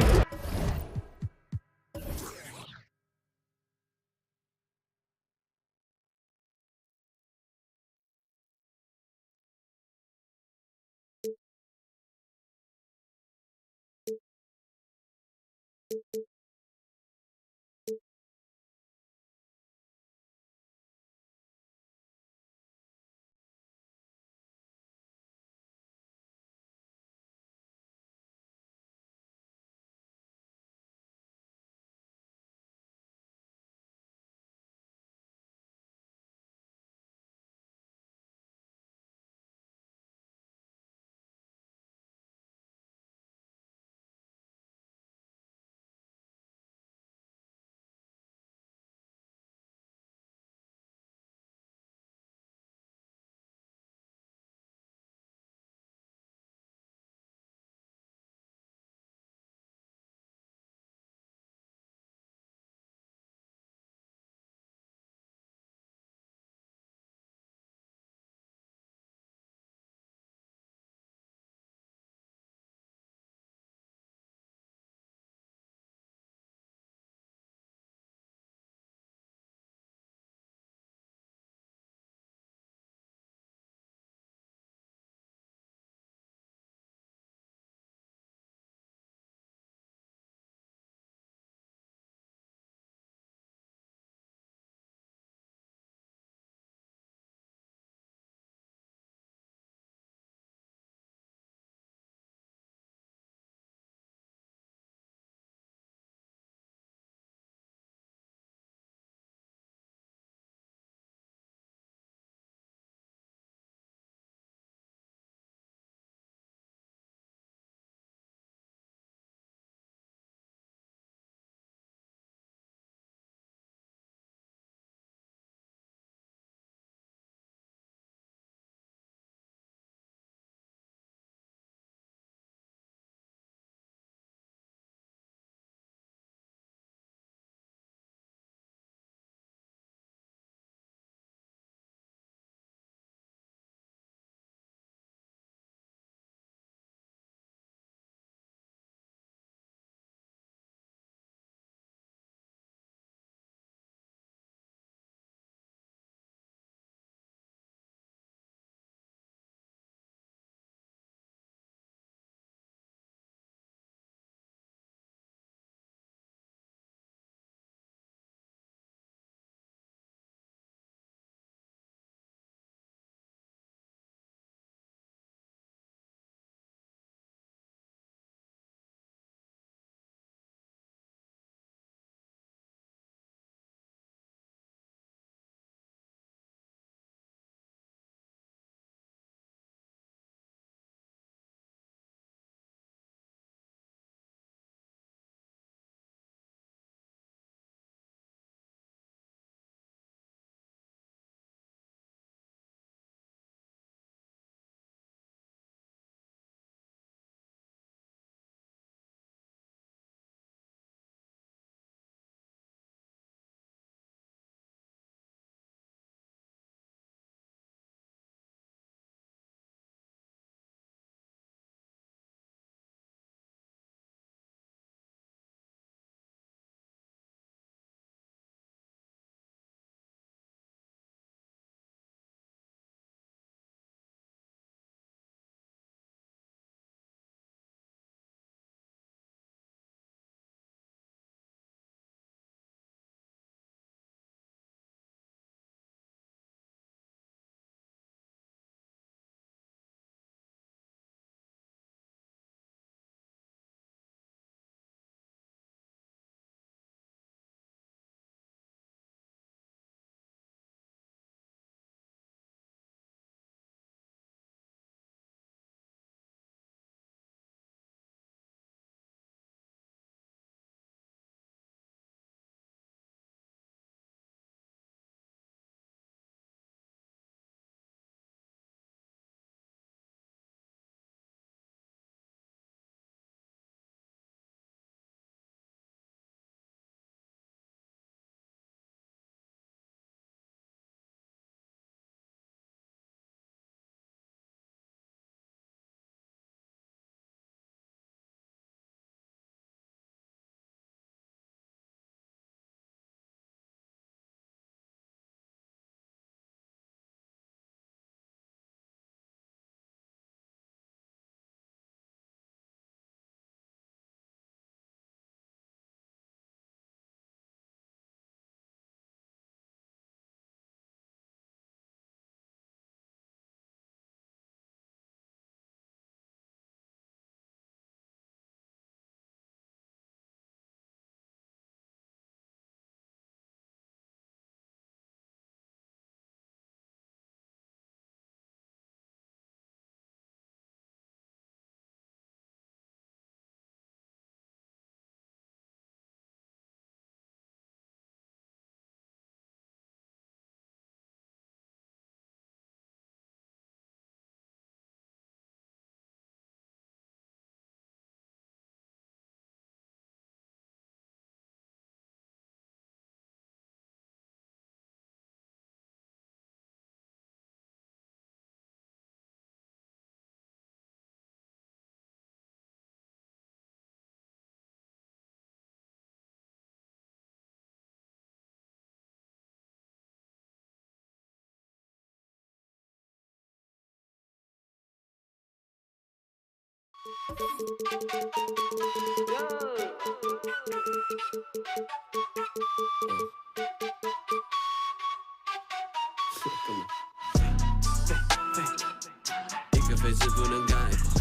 一个飞是不能概括，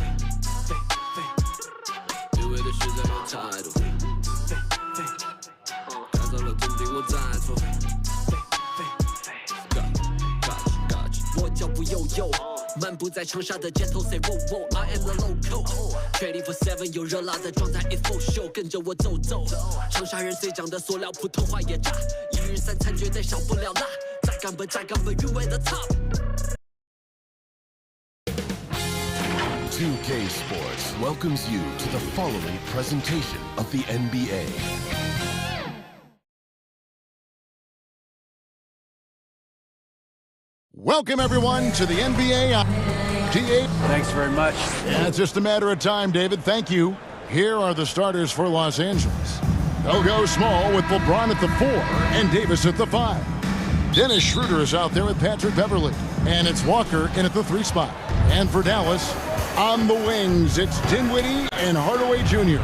因为的实在有态度，打造了坚定我在做。我脚步悠悠，漫步在长沙的街头 ，Say whoa whoa，I am the local。24/7有热辣的状态 ，It's full show，跟着我走走。长沙人最讲的塑料，普通话也炸，一日三餐绝对少不了辣，榨干本韵味的 top。2K Sports welcomes you to the following presentation of the NBA. Welcome, everyone, to the NBA. Thanks very much. Yeah, it's just a matter of time, David. Thank you. Here are the starters for Los Angeles. They'll go small with LeBron at the 4 and Davis at the 5. Dennis Schroeder is out there with Patrick Beverly. And it's Walker in at the 3 spot. And for Dallas, on the wings, it's Dinwiddie and Hardaway Jr.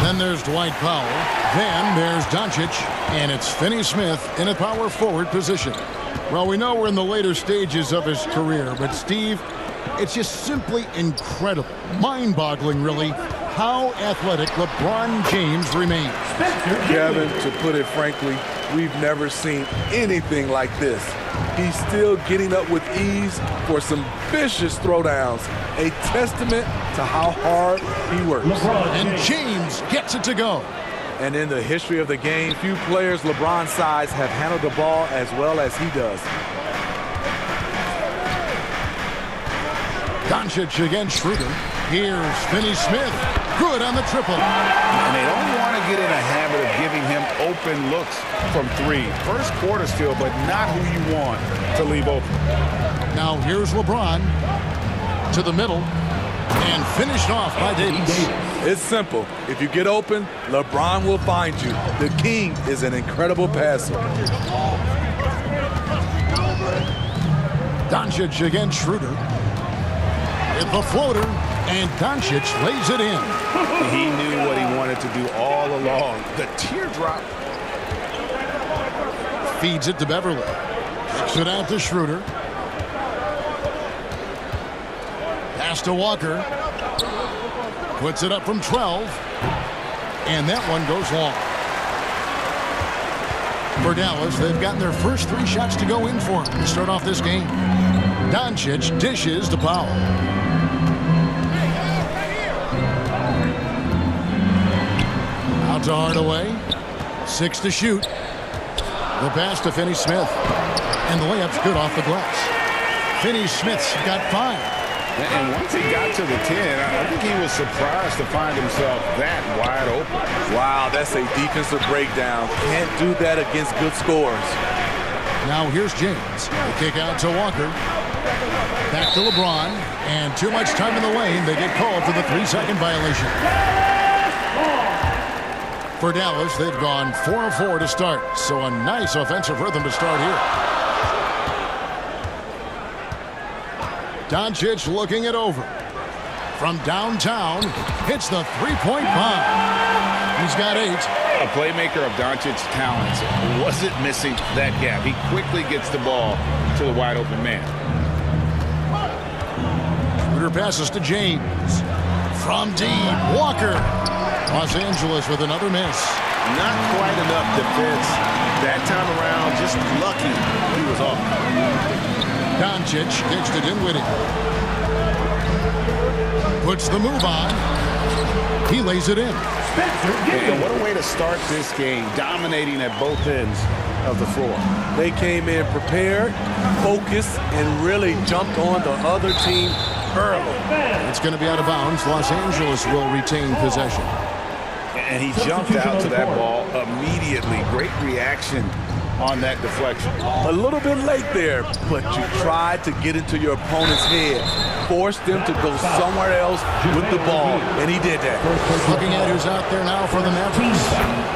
Then there's Dwight Powell. Then there's Doncic. And it's Finney Smith in a power forward position. Well, we know we're in the later stages of his career, but Steve, it's just simply incredible, mind-boggling, really, how athletic LeBron James remains. Kevin, to put it frankly, we've never seen anything like this. He's still getting up with ease for some vicious throwdowns, a testament to how hard he works. And James gets it to go. And in the history of the game, few players LeBron's size have handled the ball as well as he does. Doncic against Schroeder. Here's Finney Smith. Good on the triple. And they don't want to get in a habit of giving him open looks from 3. First quarter still, but not who you want to leave open. Now here's LeBron to the middle and finished off by Davis. It's simple. If you get open, LeBron will find you. The king is an incredible passer. Doncic against Schroeder. With the floater, and Doncic lays it in. He knew what he wanted to do all along. The teardrop. Feeds it to Beverly. Kicks it out to Schroeder. Pass to Walker. Puts it up from 12. And that one goes long. For Dallas, they've gotten their first 3 shots to go in for them to start off this game. Doncic dishes to Powell. Out to Hardaway. 6 to shoot. The pass to Finney Smith. And the layup's good off the glass. Finney Smith's got 5. And once he got to the 10, I think he was surprised to find himself that wide open. Wow, that's a defensive breakdown. Can't do that against good scores. Now here's James. The kick out to Walker. Back to LeBron. And too much time in the lane. They get called for the 3-second violation. For Dallas, they've gone 4 of 4 to start. So a nice offensive rhythm to start here. Doncic looking it over. From downtown, hits the 3-point bomb. He's got 8. A playmaker of Doncic's talents wasn't missing that gap. He quickly gets the ball to the wide open man. Schroeder passes to James. From deep, Walker. Los Angeles with another miss. Not quite enough defense. That time around, just lucky he was off. Doncic kicks to Dinwiddie. Puts the move on. He lays it in. And what a way to start this game, dominating at both ends of the floor. They came in prepared, focused, and really jumped on the other team early. It's going to be out of bounds. Los Angeles will retain possession. And he jumped out to that ball immediately. Great reaction on that deflection. A little bit late there, but you tried to get into your opponent's head. Forced them to go somewhere else with the ball, and he did that. Looking at who's out there now for the Mavericks.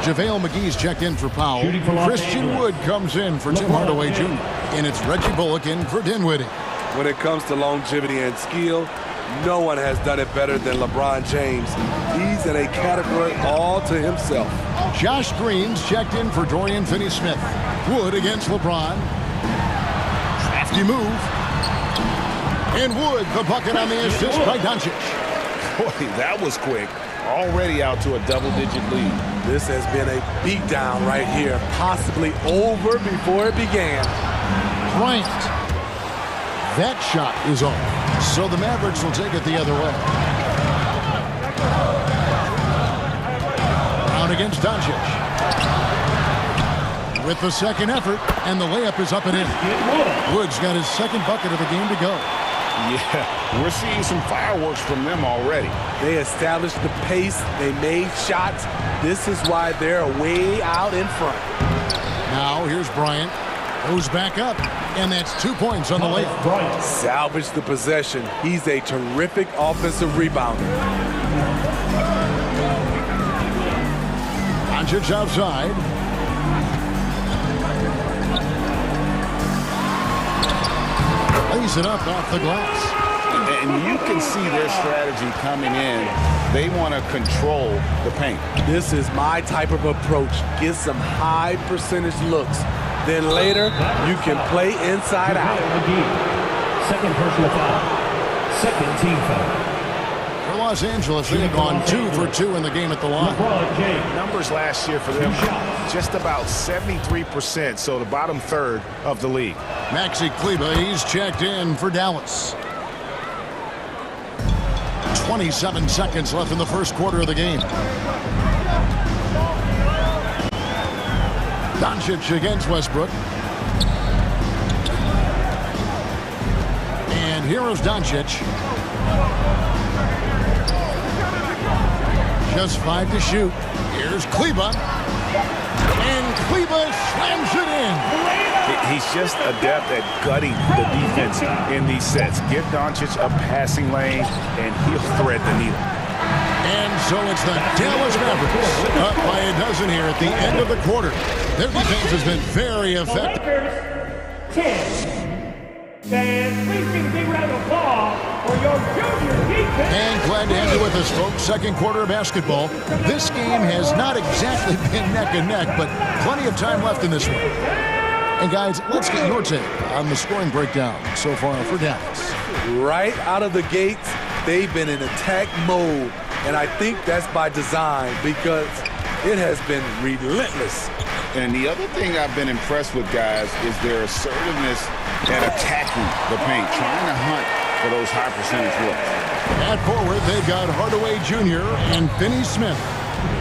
JaVale McGee's checked in for Powell. Christian Wood comes in for Tim Hardaway Jr. And it's Reggie Bullock in for Dinwiddie. When it comes to longevity and skill, No one has done it better than LeBron James. He's in a category all to himself. Josh Green's checked in for Dorian Finney-Smith. Wood against LeBron. Crafty move. And Wood, the bucket on the assist by Doncic. Boy, that was quick. Already out to a double-digit lead. This has been a beatdown right here, possibly over before it began. Bryant. That shot is off. So the Mavericks will take it the other way. Brown against Doncic. With the second effort, and the layup is up and in. Wood's got his second bucket of the game to go. Yeah, we're seeing some fireworks from them already. They established the pace. They made shots. This is why they're way out in front. Now here's Bryant. Goes back up, and that's 2 points on the layup. Salvage the possession. He's a terrific offensive rebounder. Doncic outside. Lays it up off the glass. And you can see their strategy coming in. They want to control the paint. This is my type of approach. Get some high percentage looks. Then later, you can play inside out. Second personal foul. Second team foul. For Los Angeles, they have gone 2 for 2 in the game at the line. Numbers last year for them, just about 73%, so the bottom third of the league. Maxi Kleber, he's checked in for Dallas. 27 seconds left in the first quarter of the game. Doncic against Westbrook. And here is Doncic. Just 5 to shoot. Here's Kleber. And Kleber slams it in. He's just adept at gutting the defense in these sets. Give Doncic a passing lane, and he'll thread the needle. And so it's the Dallas Mavericks up by a dozen here at the end of the quarter. Their defense has been very effective. 10. Fans, please give a big round of applause for your junior defense. And glad to have you with us, folks. Second quarter of basketball. This game has not exactly been neck and neck, but plenty of time left in this one. And guys, let's get your take on the scoring breakdown so far for Dallas. Right out of the gates, they've been in attack mode. And I think that's by design because it has been relentless. And the other thing I've been impressed with, guys, is their assertiveness at attacking the paint, trying to hunt for those high percentage looks. At forward, they've got Hardaway Jr. and Finney-Smith.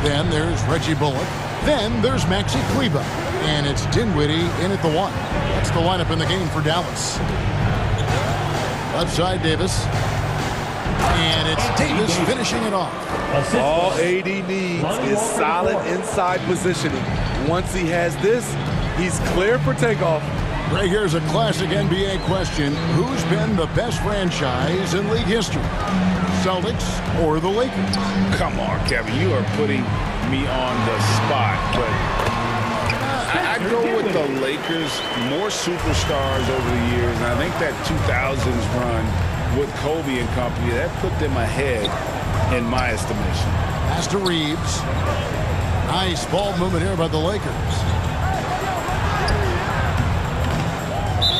Then there's Reggie Bullock. Then there's Maxi Kleber. And it's Dinwiddie in at the 1. That's the lineup in the game for Dallas. Left side, Davis. And it's Davis finishing it off. All AD needs is solid inside positioning. Once he has this, he's clear for takeoff. Right here's a classic NBA question. Who's been the best franchise in league history? Celtics or the Lakers? Come on, Kevin. You are putting me on the spot. But I'd go with the Lakers. More superstars over the years. And I think that 2000s run with Kobe and company, that put them ahead in my estimation. Pass to Reeves. Nice ball movement here by the Lakers.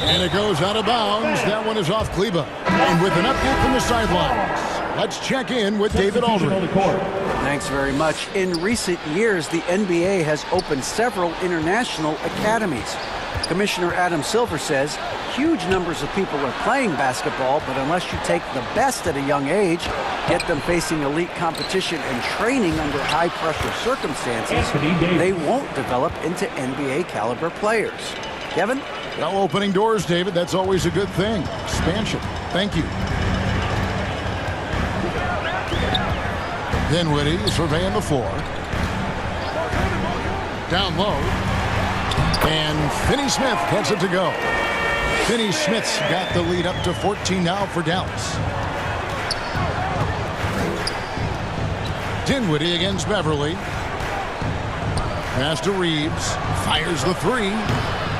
And it goes out of bounds. That one is off Kleber. And with an update from the sidelines, let's check in with David Aldridge. Thanks very much. In recent years, the NBA has opened several international academies. Commissioner Adam Silver says huge numbers of people are playing basketball, but unless you take the best at a young age, get them facing elite competition and training under high-pressure circumstances, they won't develop into NBA-caliber players. Kevin? Well, opening doors, David. That's always a good thing. Expansion. Thank you. Dinwiddie surveying the floor. Down low. And Finney-Smith gets it to go. Finney-Smith's got the lead up to 14 now for Dallas. Dinwiddie against Beverly. Pass to Reeves. Fires the 3.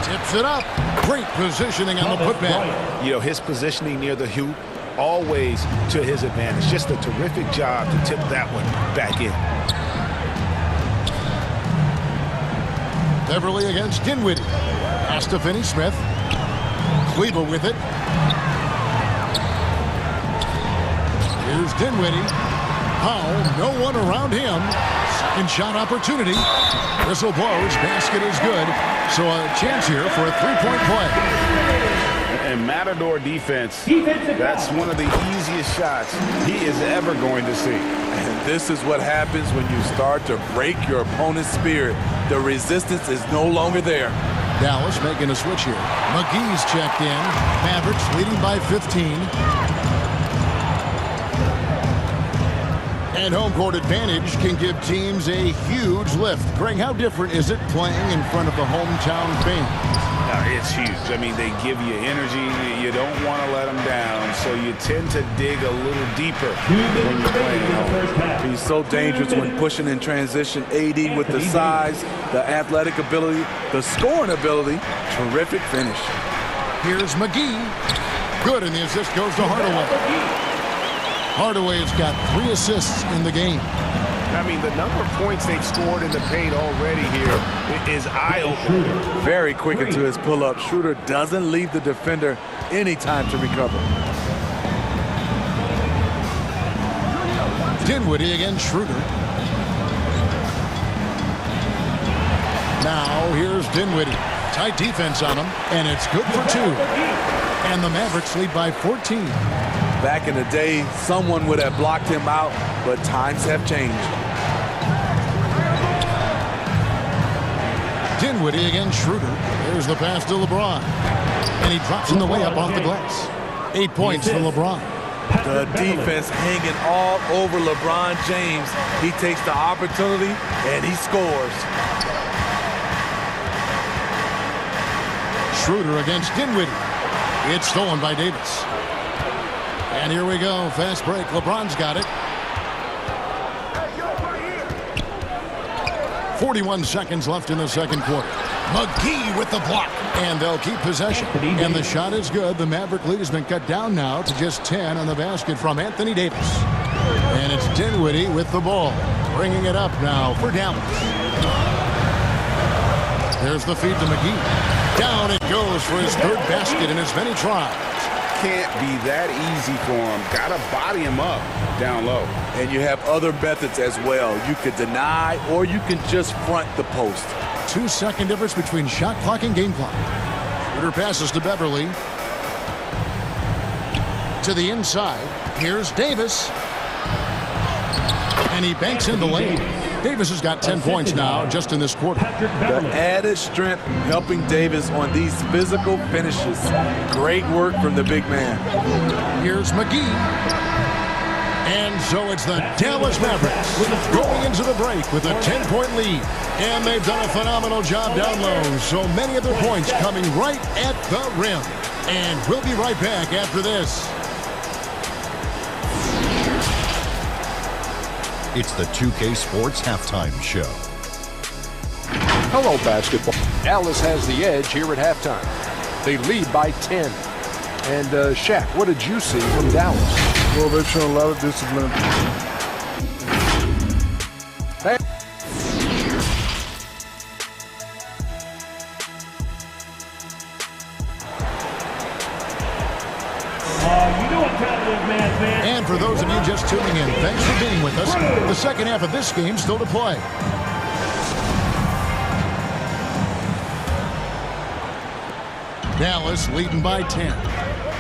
Tips it up. Great positioning on the putback. You know, his positioning near the hoop always to his advantage. Just a terrific job to tip that one back in. Beverly against Dinwiddie. Pass to Finney-Smith. Kleba with it. Here's Dinwiddie. Powell, no one around him. Second shot opportunity. Whistle blows. Basket is good. So a chance here for a three-point play. And Matador defense, that's one of the easiest shots he is ever going to see. And this is what happens when you start to break your opponent's spirit. The resistance is no longer there. Dallas making a switch here. McGee's checked in. Mavericks leading by 15. And home court advantage can give teams a huge lift. Greg, how different is it playing in front of the hometown fans? It's huge. I mean, they give you energy. You don't want to let them down, so you tend to dig a little deeper when you're playing home. He's so dangerous when pushing in transition. AD with the size, the athletic ability, the scoring ability. Terrific finish. Here's McGee. Good, and the assist goes to Hardaway. Hardaway has got 3 assists in the game. I mean, the number of points they've scored in the paint already here is eye-opening. Very quick into his pull-up. Schroeder doesn't leave the defender any time to recover. Dinwiddie against Schroeder. Now here's Dinwiddie. Tight defense on him, and it's good for 2. And the Mavericks lead by 14. Back in the day, someone would have blocked him out, but times have changed. Dinwiddie against Schroeder. There's the pass to LeBron. And he drops in the way up off the glass. 8 points for LeBron. The defense hanging all over LeBron James. He takes the opportunity, and he scores. Schroeder against Dinwiddie. It's stolen by Davis. And here we go. Fast break. LeBron's got it. 41 seconds left in the second quarter. McGee with the block. And they'll keep possession. And the shot is good. The Maverick lead has been cut down now to just 10 on the basket from Anthony Davis. And it's Dinwiddie with the ball. Bringing it up now for Dallas. There's the feed to McGee. Down it goes for his 3rd basket in as many tries. Can't be that easy for him. Gotta body him up down low. And you have other methods as well. You could deny or you can just front the post. 2-second difference between shot clock and game clock. Schroeder passes to Beverly. To the inside. Here's Davis. And he banks in the lane. Davis has got 10 points now just in this quarter. The added strength helping Davis on these physical finishes. Great work from the big man. Here's McGee. And so it's the Dallas Mavericks going into the break with a 10-point lead. And they've done a phenomenal job down low. So many of their points coming right at the rim. And we'll be right back after this. It's the 2K Sports Halftime Show. Hello, basketball. Dallas has the edge here at halftime. They lead by 10. And, Shaq, what did you see from Dallas? Well, they've shown a lot of discipline. Hey. And for those of you just tuning in, thanks for being with us. The second half of this game still to play. Dallas leading by 10.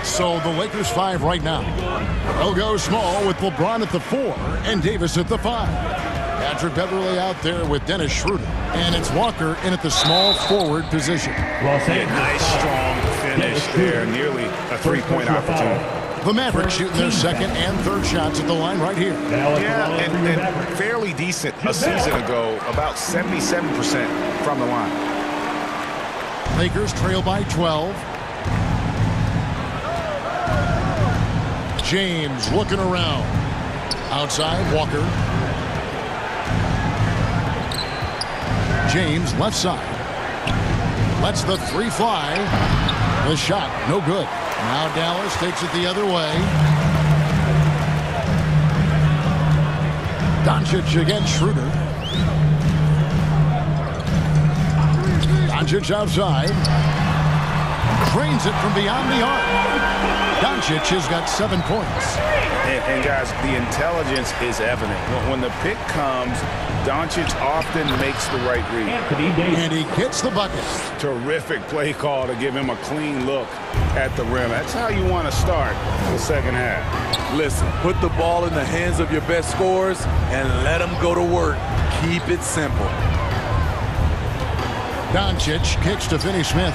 So the Lakers 5 right now. They'll go small with LeBron at the 4 and Davis at the 5. Patrick Beverly out there with Dennis Schroeder. And it's Walker in at the small forward position. Nice strong finish there. Nearly a 3-point opportunity. The Mavericks shooting their second and third shots at the line right here. Yeah, and fairly decent a season ago, about 77% from the line. Lakers trail by 12. James looking around. Outside, Walker. James left side. Lets the 3 fly. The shot, no good. Now Dallas takes it the other way. Doncic against Schroeder. Doncic outside. Drains it from beyond the arc. Doncic has got 7 points. And guys, the intelligence is evident. When the pick comes, Doncic often makes the right read. And he gets the bucket. Terrific play call to give him a clean look at the rim. That's how you want to start the second half. Listen, put the ball in the hands of your best scorers and let them go to work. Keep it simple. Doncic kicks to Finney-Smith.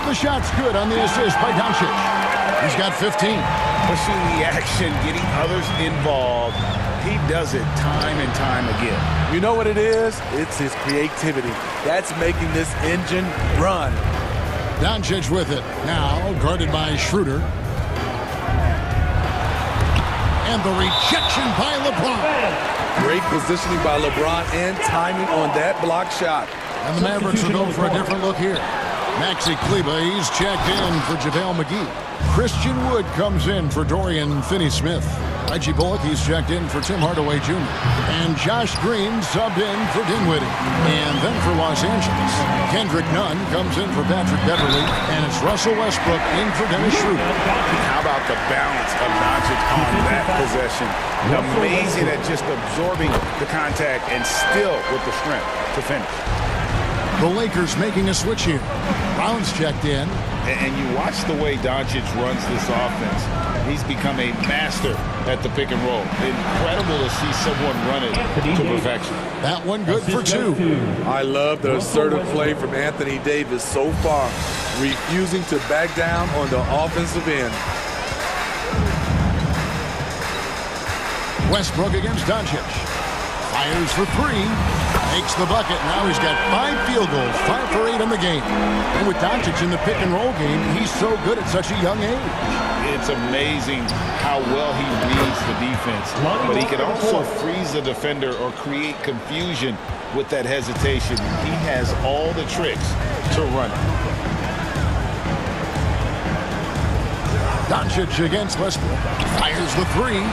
The shot's good on the assist by Doncic. He's got 15. Pushing the action, getting others involved. He does it time and time again. You know what it is? It's his creativity. That's making this engine run. Doncic with it. Now guarded by Schroeder. And the rejection by LeBron. Great positioning by LeBron and timing on that block shot. And the Mavericks will go for a different look here. Maxi Kleber, he's checked in for JaVale McGee. Christian Wood comes in for Dorian Finney-Smith. Reggie Bullock, he's checked in for Tim Hardaway Jr. And Josh Green subbed in for Dinwiddie. And then for Los Angeles, Kendrick Nunn comes in for Patrick Beverly. And it's Russell Westbrook in for Dennis Schroeder. How about the balance of Doncic on that possession? Amazing at just absorbing the contact and still with the strength to finish. The Lakers making a switch here. Brown's checked in. And you watch the way Doncic runs this offense. He's become a master at the pick and roll. Incredible to see someone run it to perfection. That one good for 2. I love the assertive play from Anthony Davis so far, refusing to back down on the offensive end. Westbrook against Doncic. Fires for 3. Makes the bucket. Now he's got 5 field goals, 5 for 8 in the game. And with Doncic in the pick and roll game, he's so good at such a young age. It's amazing how well he reads the defense. But he can also freeze the defender or create confusion with that hesitation. He has all the tricks to run it. Doncic against Westbrook. Fires the 3.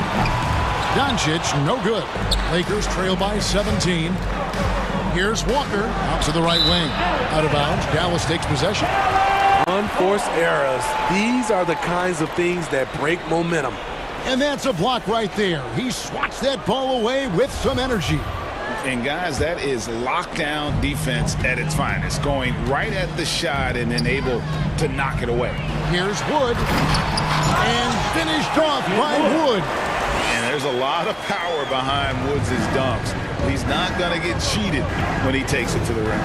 Doncic, no good. Lakers trail by 17. Here's Walker out to the right wing. Out of bounds. Dallas takes possession. Unforced errors. These are the kinds of things that break momentum. And that's a block right there. He swats that ball away with some energy. And guys, that is lockdown defense at its finest. Going right at the shot and then able to knock it away. Here's Wood. And finished off by Wood. And there's a lot of power behind Woods' dunks. He's not going to get cheated when he takes it to the rim.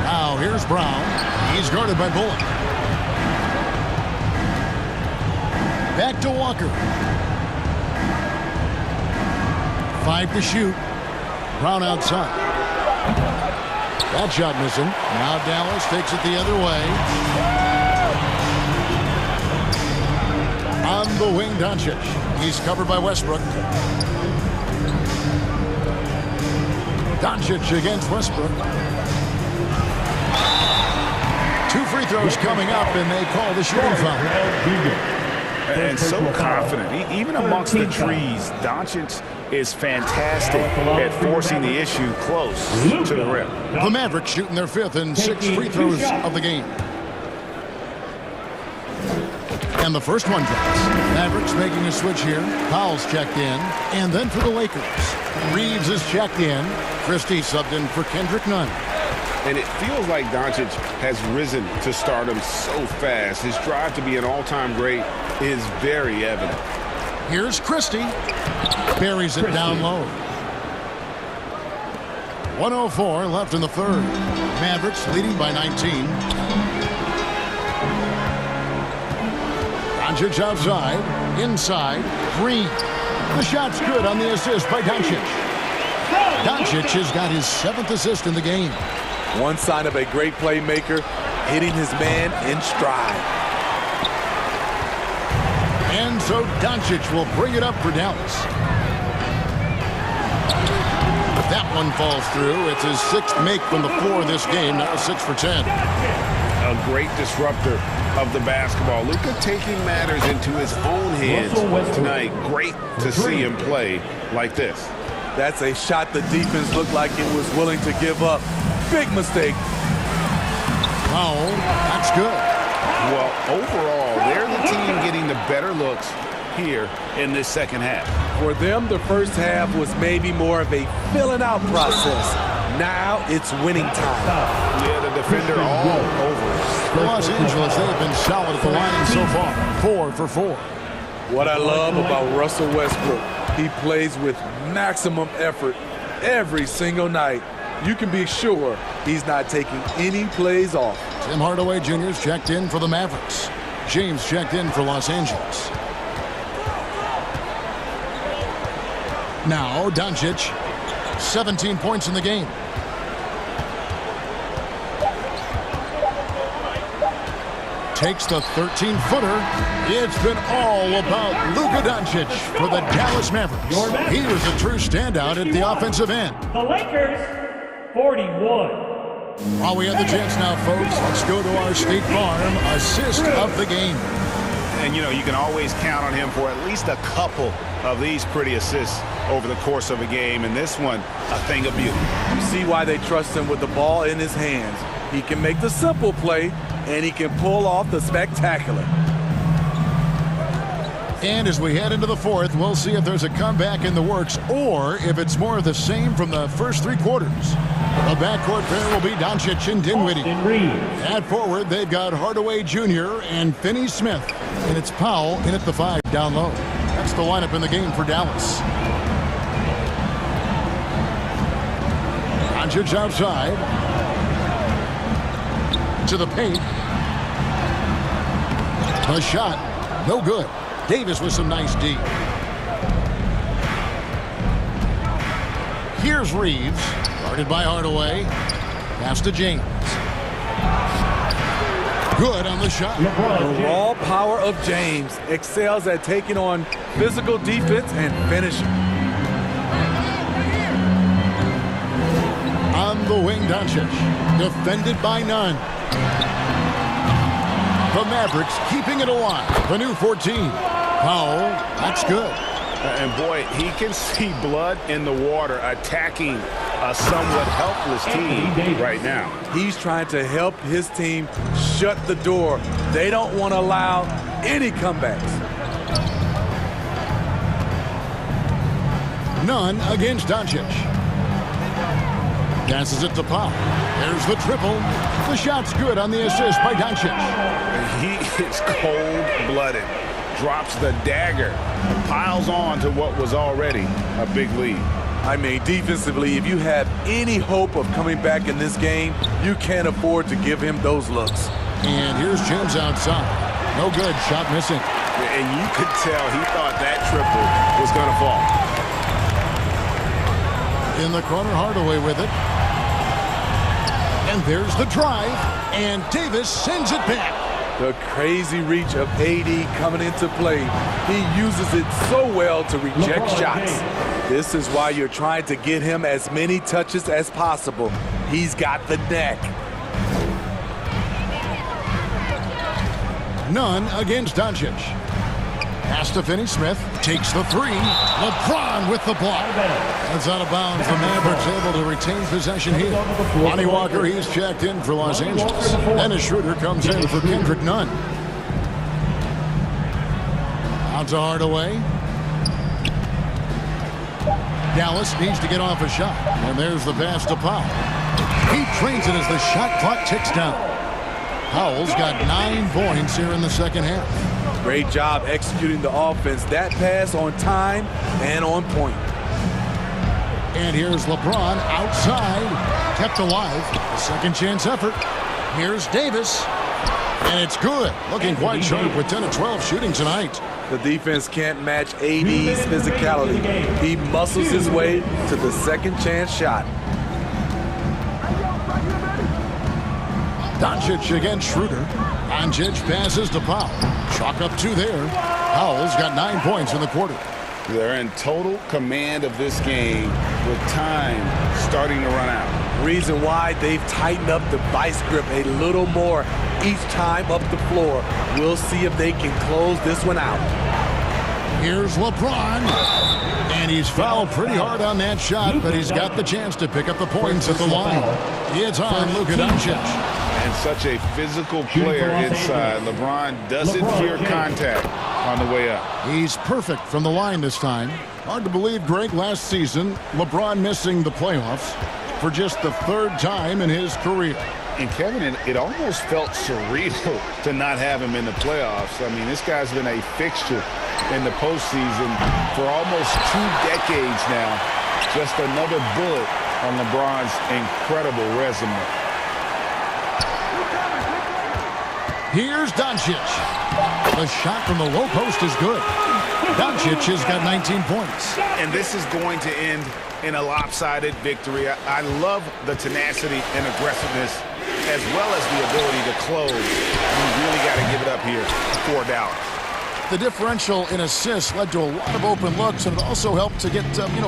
Now here's Brown. He's guarded by Bullock. Back to Walker. 5 to shoot. Brown outside. That shot missing. Now Dallas takes it the other way. On the wing, Doncic. He's covered by Westbrook. Doncic against Westbrook. 2 free throws coming up, and they call the shooting foul. And so confident. Even amongst the trees, Doncic is fantastic at forcing the issue close to the rim. The Mavericks shooting their 5th and 6th free throws of the game. And the first one drops. Mavericks making a switch here. Powell's checked in. And then for the Lakers, Reeves is checked in. Christie subbed in for Kendrick Nunn. And it feels like Doncic has risen to stardom so fast. His drive to be an all-time great is very evident. Here's Christie. Buries it down low. 1:04 left in the 3rd. Mavericks leading by 19. Doncic outside, inside, Green. The shot's good on the assist by Doncic. Doncic has got his 7th assist in the game. One sign of a great playmaker, hitting his man in stride. And so Doncic will bring it up for Dallas. That one falls through. It's his 6th make from the floor this game, now 6 for 10. a great disruptor of the basketball. Luka taking matters into his own hands tonight. Great to see him play like this. That's a shot the defense looked like it was willing to give up. Big mistake. Oh, that's good. Well, overall, they're the team getting the better looks here in this second half. For them, the first half was maybe more of a filling out process. Now it's winning time. Yeah, the defender all over it. Los Angeles, they have been solid at the line so far. 4 for 4. What I love about Russell Westbrook, he plays with maximum effort every single night. You can be sure he's not taking any plays off. Tim Hardaway Jr.'s checked in for the Mavericks. James checked in for Los Angeles. Now, Doncic, 17 points in the game. Takes the 13-footer. It's been all about Luka Doncic for the Dallas Mavericks. He was a true standout at the offensive end. The Lakers, 41. While we have the chance now, folks, let's go to our State Farm assist of the game. And, you know, you can always count on him for at least a couple of these pretty assists over the course of a game. And this one, a thing of beauty. You see why they trust him with the ball in his hands. He can make the simple play, and he can pull off the spectacular. And as we head into the fourth, we'll see if there's a comeback in the works or if it's more of the same from the first 3 quarters. The backcourt pair will be Doncic and Dinwiddie. At forward, they've got Hardaway Jr. and Finney-Smith. And it's Powell in at the 5 down low. That's the lineup in the game for Dallas. Doncic outside. To the paint. A shot. No good. Davis with some nice D. Here's Reeves. Guarded by Hardaway. Pass to James. Good on the shot. The raw power of James excels at taking on physical defense and finishing. On the wing, Doncic. Defended by none. The Mavericks keeping it alive. The new 14. Powell, that's good. And boy, he can see blood in the water attacking a somewhat helpless team right now. He's trying to help his team shut the door. They don't want to allow any comebacks. None against Doncic. Passes it to Powell. There's the triple. The shot's good on the assist by Doncic. He is cold-blooded. Drops the dagger. Piles on to what was already a big lead. I mean, defensively, if you have any hope of coming back in this game, you can't afford to give him those looks. And here's James outside. No good. Shot missing. And you could tell he thought that triple was going to fall. In the corner, Hardaway with it. And there's the drive. And Davis sends it back. The crazy reach of AD coming into play. He uses it so well to reject shots. This is why you're trying to get him as many touches as possible. He's got the neck. None against Doncic. Pass to Finney-Smith. Takes the 3. LeBron with the block. That's out of bounds. The Mavericks able to retain possession here. Lonnie Walker, he's checked in for Los Angeles. Dennis Schroeder comes in for Kendrick Nunn. Out to Hardaway. Dallas needs to get off a shot. And there's the pass to Powell. He trains it as the shot clock ticks down. Powell's got 9 points here in the second half. Great job executing the offense. That pass on time and on point. And here's LeBron outside. Kept alive. A second chance effort. Here's Davis. And it's good. Looking quite sharp with 10 of 12 shooting tonight. The defense can't match AD's physicality. He muscles his way to the second chance shot. Doncic against Schroeder. Doncic passes to Powell. Chalk up 2 there. Powell's got 9 points in the quarter. They're in total command of this game with time starting to run out. Reason why they've tightened up the vice grip a little more each time up the floor. We'll see if they can close this one out. Here's LeBron. And he's fouled pretty hard on that shot, but he's got the chance to pick up the points at the line. It's on Luka Doncic. And such a physical player inside. LeBron doesn't fear contact on the way up. He's perfect from the line this time. Hard to believe, Greg, last season, LeBron missing the playoffs for just the third time in his career. And Kevin, it almost felt surreal to not have him in the playoffs. I mean, this guy's been a fixture in the postseason for almost 2 decades now. Just another bullet on LeBron's incredible resume. Here's Doncic. The shot from the low post is good. Doncic has got 19 points. And this is going to end in a lopsided victory. I love the tenacity and aggressiveness as well as the ability to close. You really got to give it up here for Dallas. The differential in assists led to a lot of open looks, and it also helped to get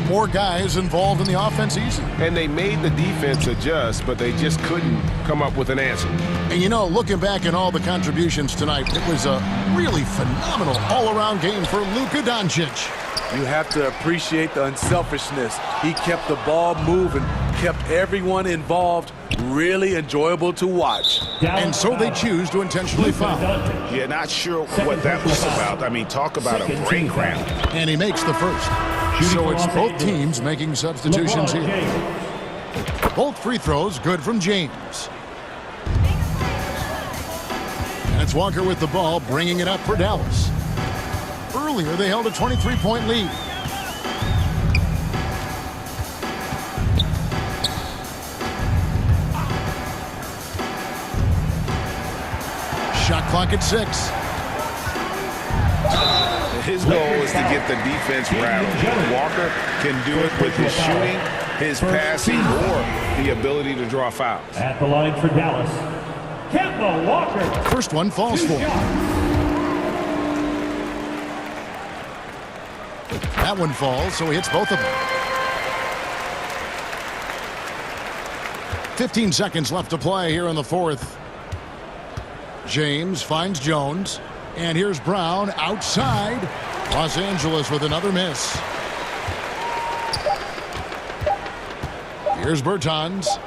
more guys involved in the offense easy. And they made the defense adjust, but they just couldn't come up with an answer. And looking back at all the contributions tonight, it was a really phenomenal all-around game for Luka Doncic. You have to appreciate the unselfishness. He kept the ball moving, kept everyone involved, really enjoyable to watch. And so they choose to intentionally foul. Yeah, not sure what that was about. I mean, talk about a brain cramp. And he makes the first. So it's both teams making substitutions here. Both free throws good from James. And it's Walker with the ball, bringing it up for Dallas. Earlier, they held a 23-point lead. Shot clock at 6. His goal is to get the defense rattled. Walker can do it with his shooting, his passing, or the ability to draw fouls. At the line for Dallas, Kemba Walker. First one falls for. That one falls, so he hits both of them. 15 seconds left to play here in the fourth. James finds Jones. And here's Brown outside. Los Angeles with another miss. Here's Bertans.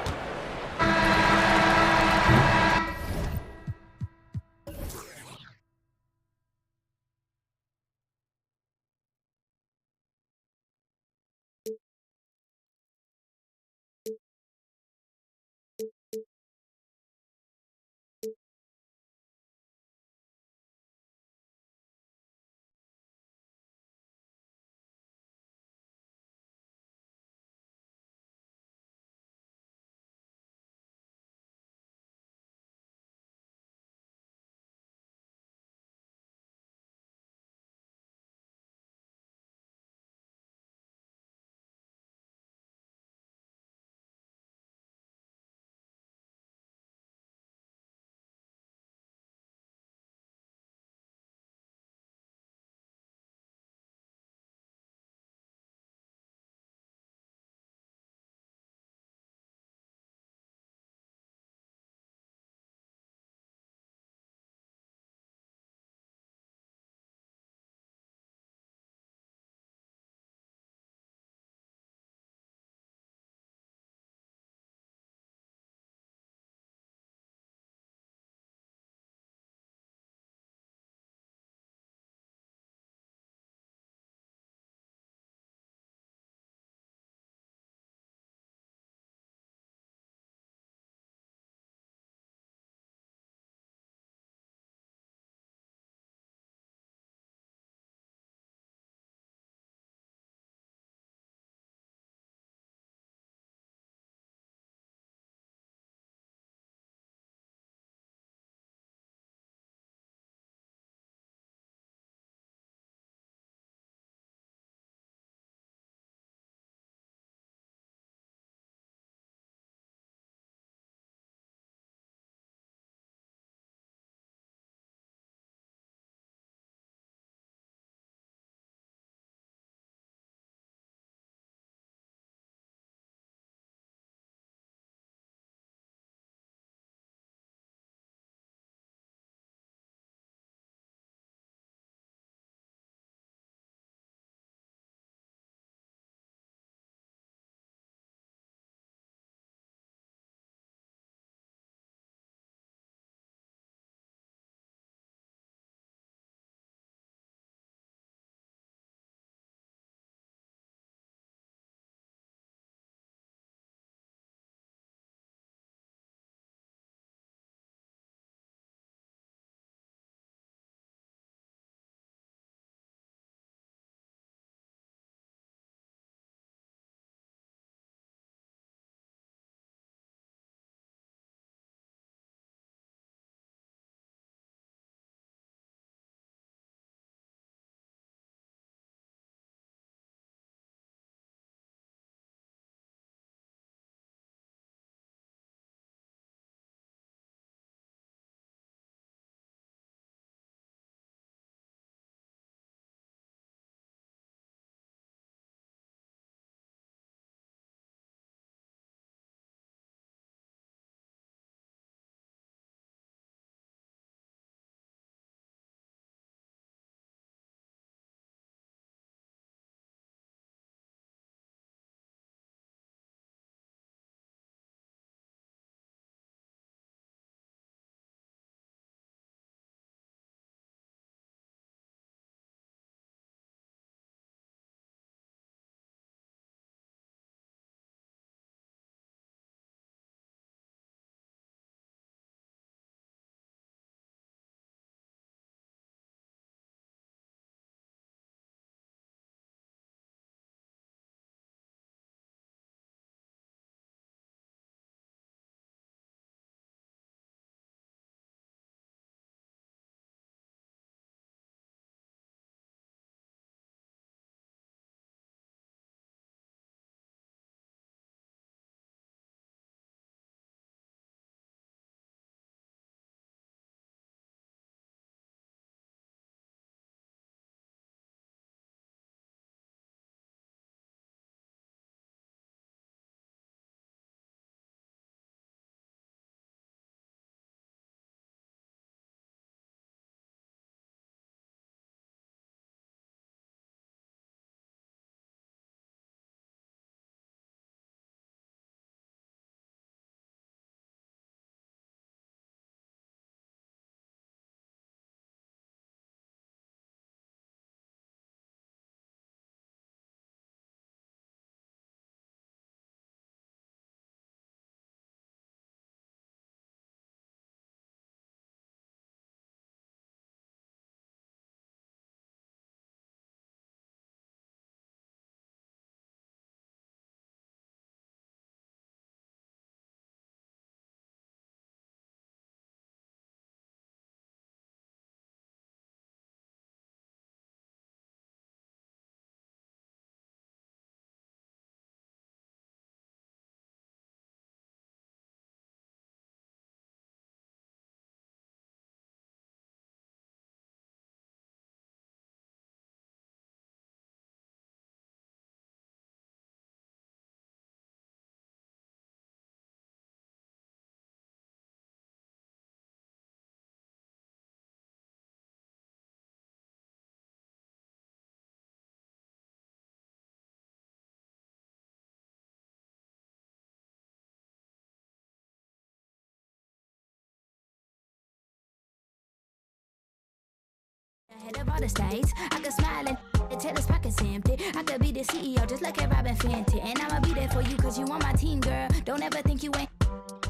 Head of all the states, I could smile and tell his pockets empty. I could be the CEO just like a Robin Fenty. And I'ma be there for you cause you on my team, girl. Don't ever think you ain't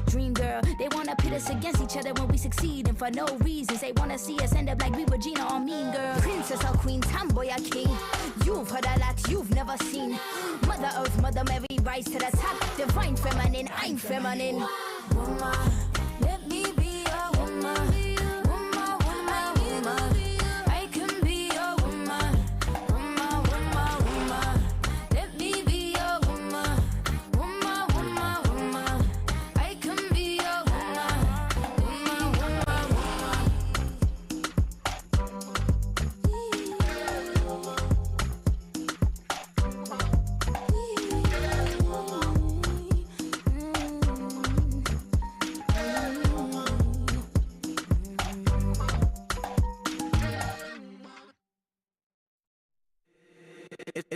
dream, girl. They wanna pit us against each other when we succeed, and for no reasons. They wanna see us end up like we Regina or Mean Girl. Princess or queen, tomboy or king. You've heard a lot you've never seen. Mother Earth, Mother Mary, rise to the top. Divine feminine, I'm feminine. Woman, let me be a woman.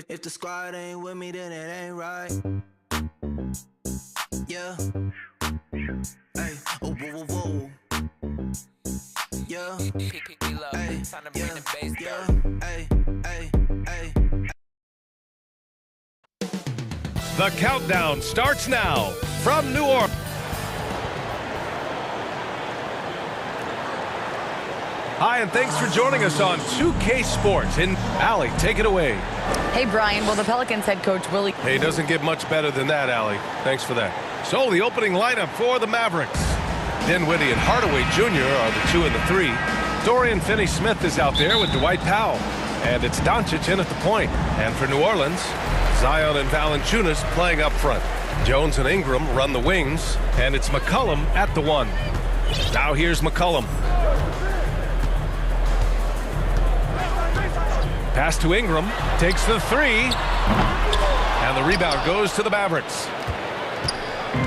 If the squad ain't with me, then it ain't right. Yeah. Hey. Oh, whoa, whoa, whoa. Yeah. Hey. Yeah. Hey. Hey. Hey. The countdown starts now from New Orleans. Hi, and thanks for joining us on 2K Sports. In Allie, take it away. Hey, Brian. Well, the Pelicans head coach Willie. Hey, doesn't get much better than that, Allie. Thanks for that. So, the opening lineup for the Mavericks. Dinwiddie and Hardaway Jr. are the 2 and the 3. Dorian Finney-Smith is out there with Dwight Powell. And it's Doncic in at the point. And for New Orleans, Zion and Valanciunas playing up front. Jones and Ingram run the wings. And it's McCollum at the 1. Now here's McCollum. Pass to Ingram, takes the 3, and the rebound goes to the Mavericks.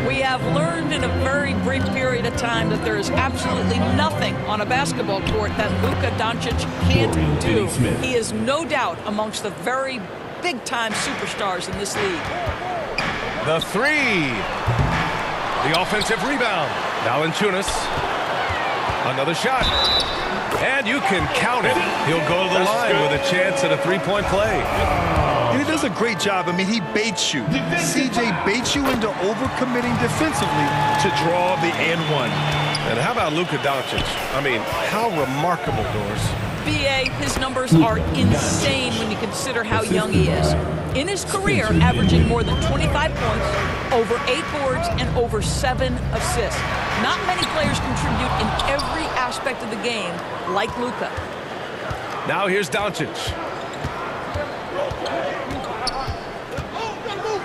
We have learned in a very brief period of time that there is absolutely nothing on a basketball court that Luka Doncic can't do. He is no doubt amongst the very big-time superstars in this league. The 3. The offensive rebound. Valanciunas. Another shot. And you can count it. He'll go to the line with a chance at a three-point play. And he does a great job. I mean, he baits you. CJ baits you into overcommitting defensively to draw the and 1. And how about Luka Doncic? I mean, how remarkable, Doris. BA, his numbers are insane when you consider how young he is. In his career, averaging more than 25 points, over 8 boards, and over 7 assists. Not many players contribute in every aspect of the game like Luka. Now here's Doncic.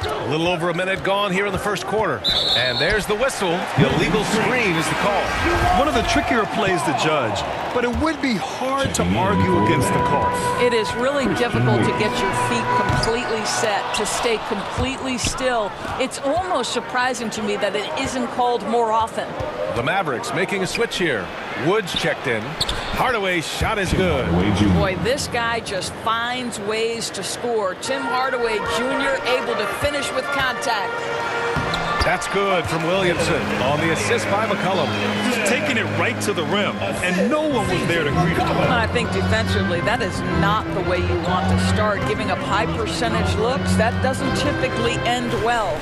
A little over a minute gone here in the first quarter. And there's the whistle. The illegal screen is the call. One of the trickier plays to judge, but it would be hard to argue against the call. It is really difficult to get your feet completely set, to stay completely still. It's almost surprising to me that it isn't called more often. The Mavericks making a switch here. Woods checked in. Hardaway's shot is good. Boy, this guy just finds ways to score. Tim Hardaway Jr. able to finish with contact. That's good from Williamson on the assist by McCollum. Just taking it right to the rim, and no one was there to greet him. I think defensively, that is not the way you want to start. Giving up high percentage looks, that doesn't typically end well.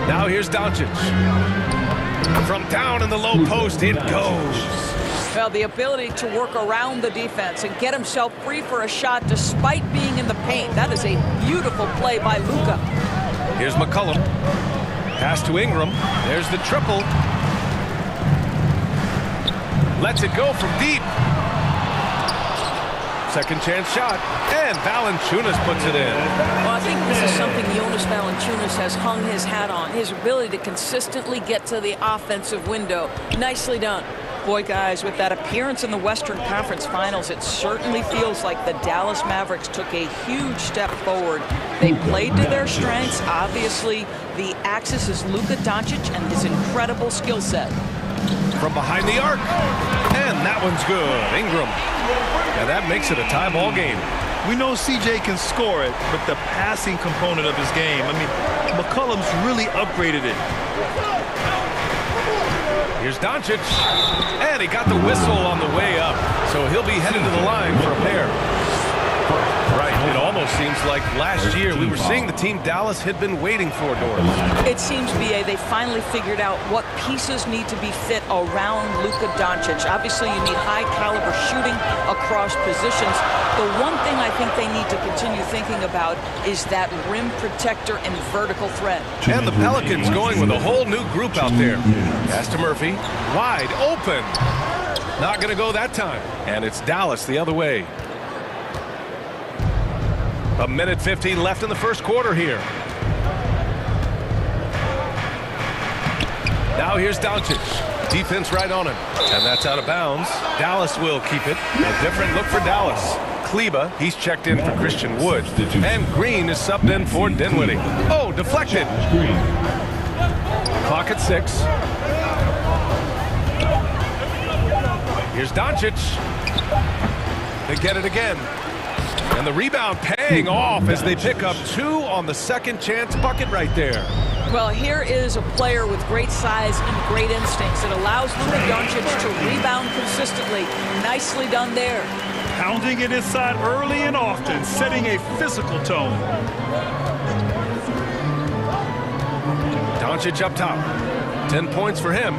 Now here's Doncic. From down in the low post, it goes. Well, the ability to work around the defense and get himself free for a shot despite being in the paint. That is a beautiful play by Luka. Here's McCollum. Pass to Ingram. There's the triple. Lets it go from deep. Second chance shot. And Valanciunas puts it in. Well, I think this is something Jonas Valanciunas has hung his hat on. His ability to consistently get to the offensive window. Nicely done. Boy, guys, with that appearance in the Western Conference Finals, it certainly feels like the Dallas Mavericks took a huge step forward. They played to their strengths. Obviously, the axis is Luka Doncic and his incredible skill set. From behind the arc. And that one's good. Ingram. And that makes it a tie ball game. We know CJ can score it, but the passing component of his game, I mean, McCollum's really upgraded it. Here's Doncic. And he got the whistle on the way up. So he'll be headed to the line for a pair. Right, it almost seems like last year we were seeing the team Dallas had been waiting for, Doris. It seems, B.A., they finally figured out what pieces need to be fit around Luka Doncic. Obviously, you need high-caliber shooting across positions. The one thing I think they need to continue thinking about is that rim protector and vertical threat. And the Pelicans going with a whole new group out there. Pass to Murphy. Wide open. Not going to go that time. And it's Dallas the other way. A minute 15 left in the first quarter here. Now here's Doncic. Defense right on him. And that's out of bounds. Dallas will keep it. A different look for Dallas. Kleba, he's checked in for Christian Wood. And Green is subbed in for Dinwiddie. Oh, deflected. Clock at 6. Here's Doncic. They get it again. And the rebound paying off as they pick up 2 on the second chance bucket right there. Well, here is a player with great size and great instincts. It allows Luka Doncic to rebound consistently. Nicely done there. Pounding it inside early and often, setting a physical tone. Doncic up top. 10 points for him.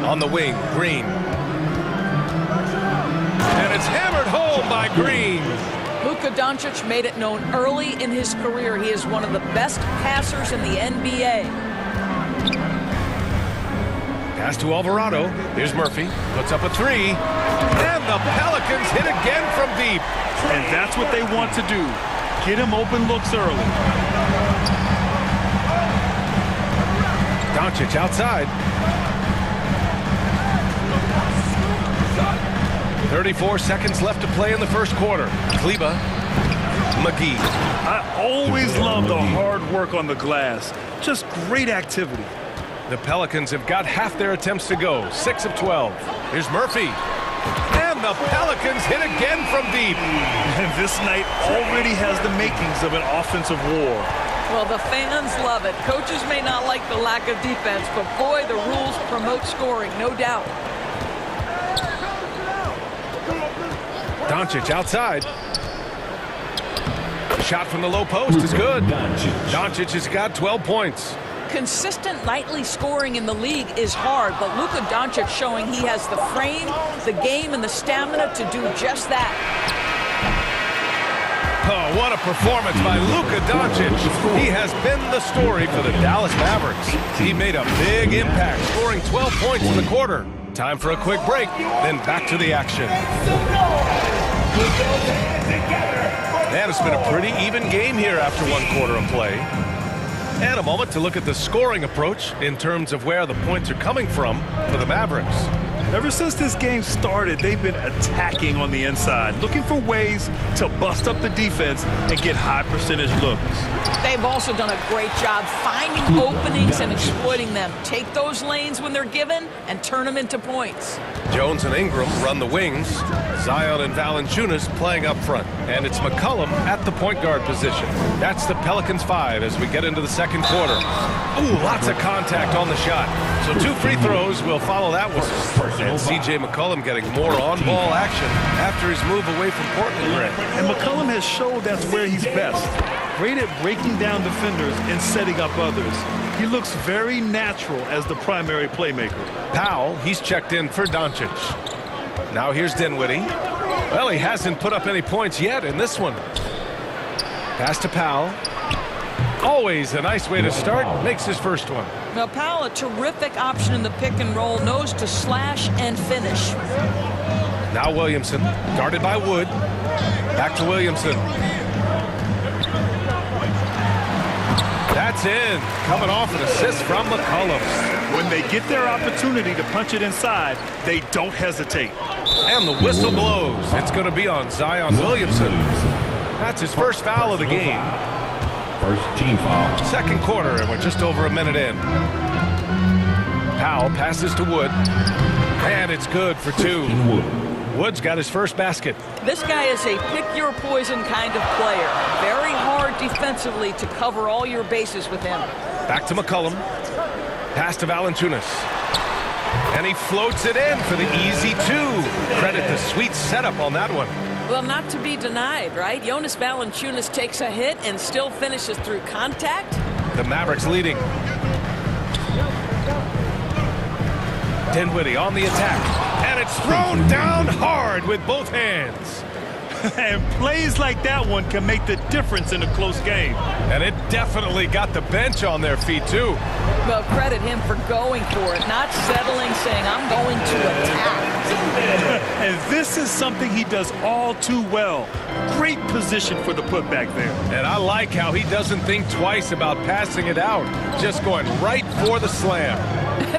On the wing, Green. And it's hammered home by Green. Luka Doncic made it known early in his career he is one of the best passers in the NBA. Pass to Alvarado. Here's Murphy. Puts up a 3. And the Pelicans hit again from deep. And that's what they want to do. Get him open looks early. Doncic outside. 34 seconds left to play in the first quarter. Kleba, McGee. I always love the hard work on the glass. Just great activity. The Pelicans have got half their attempts to go. 6 of 12. Here's Murphy. And the Pelicans hit again from deep. And this night already has the makings of an offensive war. Well, the fans love it. Coaches may not like the lack of defense, but boy, the rules promote scoring, no doubt. Doncic outside. Shot from the low post is good. Doncic has got 12 points. Consistent nightly scoring in the league is hard, but Luka Doncic showing he has the frame, the game, and the stamina to do just that. Oh, what a performance by Luka Doncic. He has been the story for the Dallas Mavericks. He made a big impact, scoring 12 points in the quarter. Time for a quick break, then back to the action. And it's been a pretty even game here after one quarter of play. And a moment to look at the scoring approach in terms of where the points are coming from for the Mavericks. Ever since this game started, they've been attacking on the inside, looking for ways to bust up the defense and get high percentage looks. They've also done a great job finding openings and exploiting them. Take those lanes when they're given and turn them into points. Jones and Ingram run the wings. Zion and Valanciunas playing up front. And it's McCollum at the point guard position. That's the Pelicans 5 as we get into the second quarter. Ooh, lots of contact on the shot. So 2 free throws will follow that whistle. And C.J. McCollum getting more on-ball action after his move away from Portland. And McCollum has showed that's where he's best. Great at breaking down defenders and setting up others. He looks very natural as the primary playmaker. Powell, he's checked in for Doncic. Now here's Dinwiddie. Well, he hasn't put up any points yet in this one. Pass to Powell. Always a nice way to start. Makes his first one. Now, Powell, a terrific option in the pick and roll. Knows to slash and finish. Now Williamson, guarded by Wood. Back to Williamson. That's in. Coming off an assist from McCollum. When they get their opportunity to punch it inside, they don't hesitate. And the whistle blows. It's going to be on Zion Williamson. That's his first foul of the game. First team foul. Second quarter, and we're just over a minute in. Powell passes to Wood. And it's good for 2. Wood's got his first basket. This guy is a pick-your-poison kind of player. Very hard defensively to cover all your bases with him. Back to McCollum. Pass to Valanciunas. And he floats it in for the easy 2. Credit the sweet setup on that one. Well, not to be denied, right? Jonas Valanciunas takes a hit and still finishes through contact. The Mavericks leading. Dinwiddie on the attack. And it's thrown down hard with both hands. And plays like that one can make the difference in a close game. And it definitely got the bench on their feet, too. Well, credit him for going for it, not settling, saying, I'm going to attack. And this is something he does all too well. Great position for the putback there. And I like how he doesn't think twice about passing it out, just going right for the slam.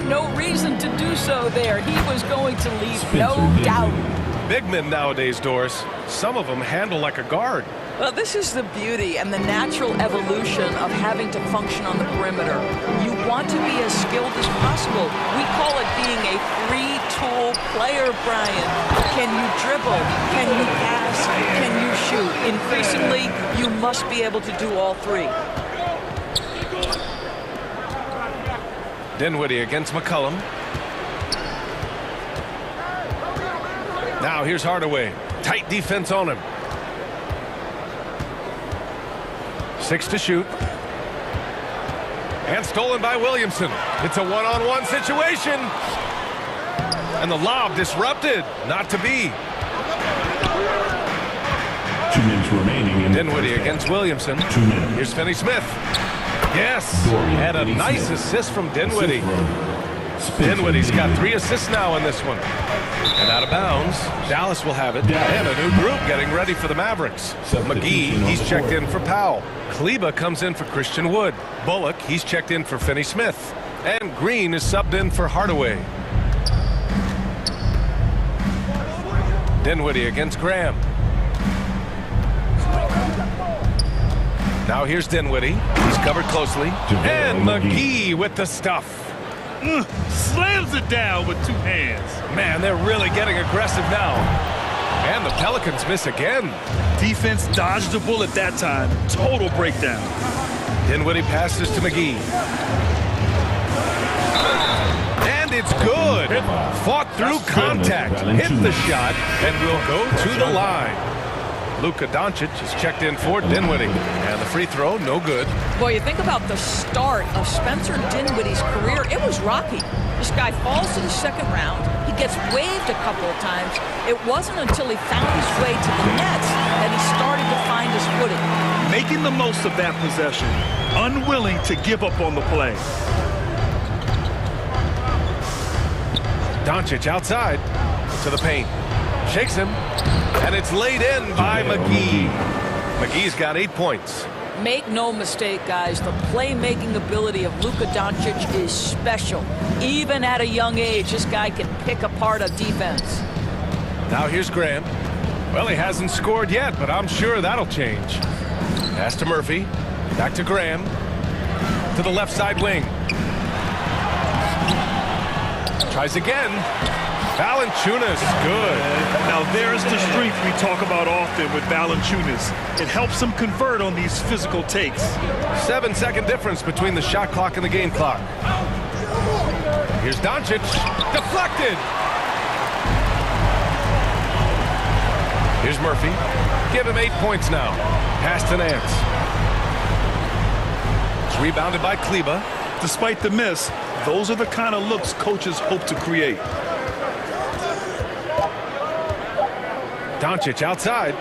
No reason to do so there. He was going to leave no doubt. Big men nowadays, Doris, some of them handle like a guard. Well, this is the beauty and the natural evolution of having to function on the perimeter. You want to be as skilled as possible. We call it being a three-tool player, Brian. Can you dribble? Can you pass? Can you shoot? Increasingly, you must be able to do all three. Dinwiddie against McCollum. Now here's Hardaway. Tight defense on him. 6 to shoot. And stolen by Williamson. It's a one-on-one situation. And the lob disrupted. Not to be. 2 minutes remaining. Dinwiddie against Williamson. 2 minutes. Here's Finney-Smith. Yes. And a nice assist from Dinwiddie. Dinwiddie's got 3 assists now in this one. And out of bounds, Dallas will have it. And a new group getting ready for the Mavericks. McGee, he's checked in for Powell. Kleba comes in for Christian Wood. Bullock, he's checked in for Finney-Smith. And Green is subbed in for Hardaway. Dinwiddie against Graham. Now here's Dinwiddie. He's covered closely. And McGee with the stuff. Slams it down with 2 hands. Man, they're really getting aggressive now. And the Pelicans miss again. Defense dodged the bullet that time. Total breakdown. Dinwiddie passes to McGee. And it's good. Fought through contact. Hit the shot and will go to the line. Luka Doncic is checked in for Dinwiddie. And the free throw, no good. Boy, you think about the start of Spencer Dinwiddie's career. It was rocky. This guy falls to the second round. He gets waived a couple of times. It wasn't until he found his way to the Nets that he started to find his footing. Making the most of that possession. Unwilling to give up on the play. Doncic outside to the paint. Shakes him. And it's laid in by McGee. McGee's got 8 points. Make no mistake, guys, the playmaking ability of Luka Doncic is special. Even at a young age, this guy can pick apart a defense. Now here's Graham. Well, he hasn't scored yet, but I'm sure that'll change. Pass to Murphy. Back to Graham. To the left side wing. Tries again. Valanciunas, good. Now there's the strength we talk about often with Valanciunas. It helps him convert on these physical takes. 7-second difference between the shot clock and the game clock. Here's Doncic. Deflected. Here's Murphy. Give him 8 points now. Pass to Nance. It's rebounded by Kleba. Despite the miss, those are the kind of looks coaches hope to create. Doncic outside.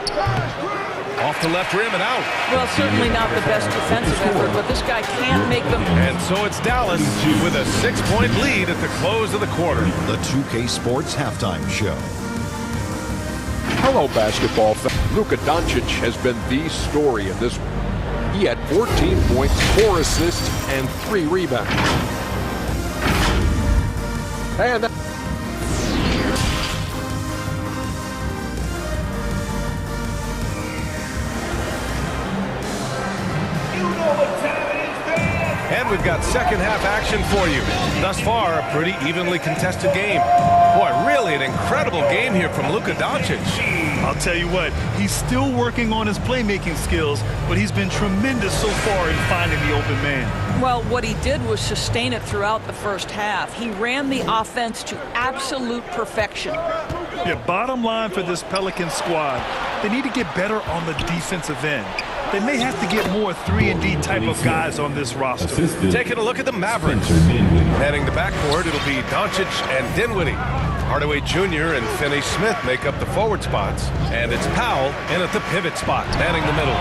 Off the left rim and out. Well, certainly not the best defensive effort, but this guy can't make them. And so it's Dallas with a 6-point lead at the close of the quarter. The 2K Sports Halftime Show. Hello, basketball fans. Luka Doncic has been the story in this one. He had 14 points, 4 assists, and 3 rebounds. And And we've got second half action for you. Thus far, a pretty evenly contested game. Boy, really an incredible game here from Luka Doncic. I'll tell you what, he's still working on his playmaking skills, but he's been tremendous so far in finding the open man. Well, what he did was sustain it throughout the first half. He ran the offense to absolute perfection. Yeah, bottom line for this Pelican squad, they need to get better on the defensive end. They may have to get more 3-and-D type of guys on this roster. Taking a look at the Mavericks. Heading the backcourt, it'll be Doncic and Dinwiddie. Hardaway Jr. and Finney-Smith make up the forward spots. And it's Powell in at the pivot spot, manning the middle.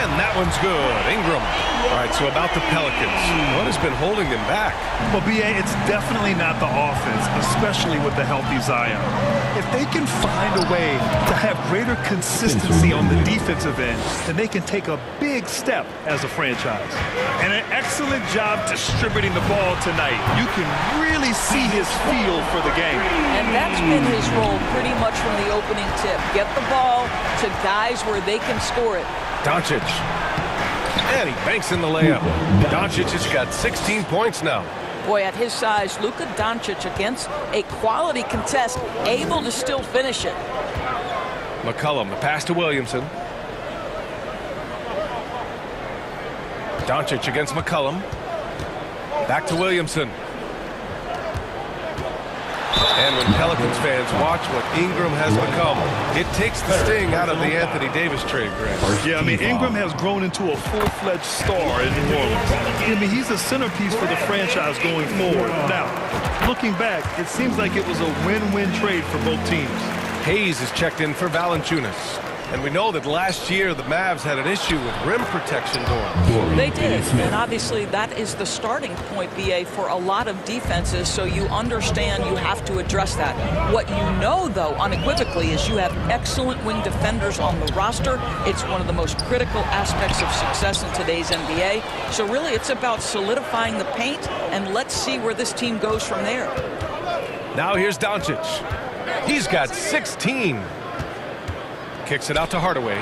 And that one's good. Ingram. All right, so about the Pelicans. What has been holding them back? Well, B.A., it's definitely not the offense, especially with the healthy Zion. If they can find a way to have greater consistency on the defensive end, then they can take a big step as a franchise. And an excellent job distributing the ball tonight. You can really see his feel for the game. And that's been his role pretty much from the opening tip. Get the ball to guys where they can score it. Doncic. And he banks in the layup. Doncic has got 16 points now. Boy, at his size, Luka Doncic against a quality contest, able to still finish it. McCollum, the pass to Williamson. Doncic against McCollum. Back to Williamson. And when Pelicans fans watch what Ingram has become, it takes the sting out of the Anthony Davis trade, Grant. Yeah, I mean, Ingram has grown into a full-fledged star in New Orleans. I mean, he's a centerpiece for the franchise going forward. Now, looking back, it seems like it was a win-win trade for both teams. Hayes is checked in for Valanciunas. And we know that last year the Mavs had an issue with rim protection doors. They did, and obviously that is the starting point, BA, for a lot of defenses, so you understand you have to address that. What you know, though, unequivocally, is you have excellent wing defenders on the roster. It's one of the most critical aspects of success in today's NBA. So really, it's about solidifying the paint, and let's see where this team goes from there. Now here's Doncic. He's got 16. Kicks it out to Hardaway.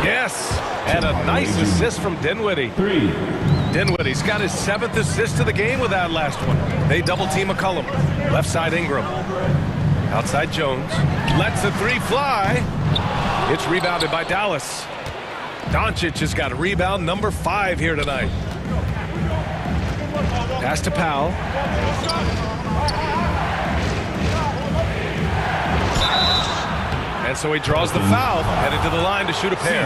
Yes, and a nice assist from Dinwiddie. Dinwiddie's got his 7th assist of the game with that last one. They double team McCollum. Left side Ingram. Outside Jones. Lets the three fly. It's rebounded by Dallas. Doncic has got rebound number 5 here tonight. Pass to Powell. And so he draws the foul, headed to the line to shoot a pair.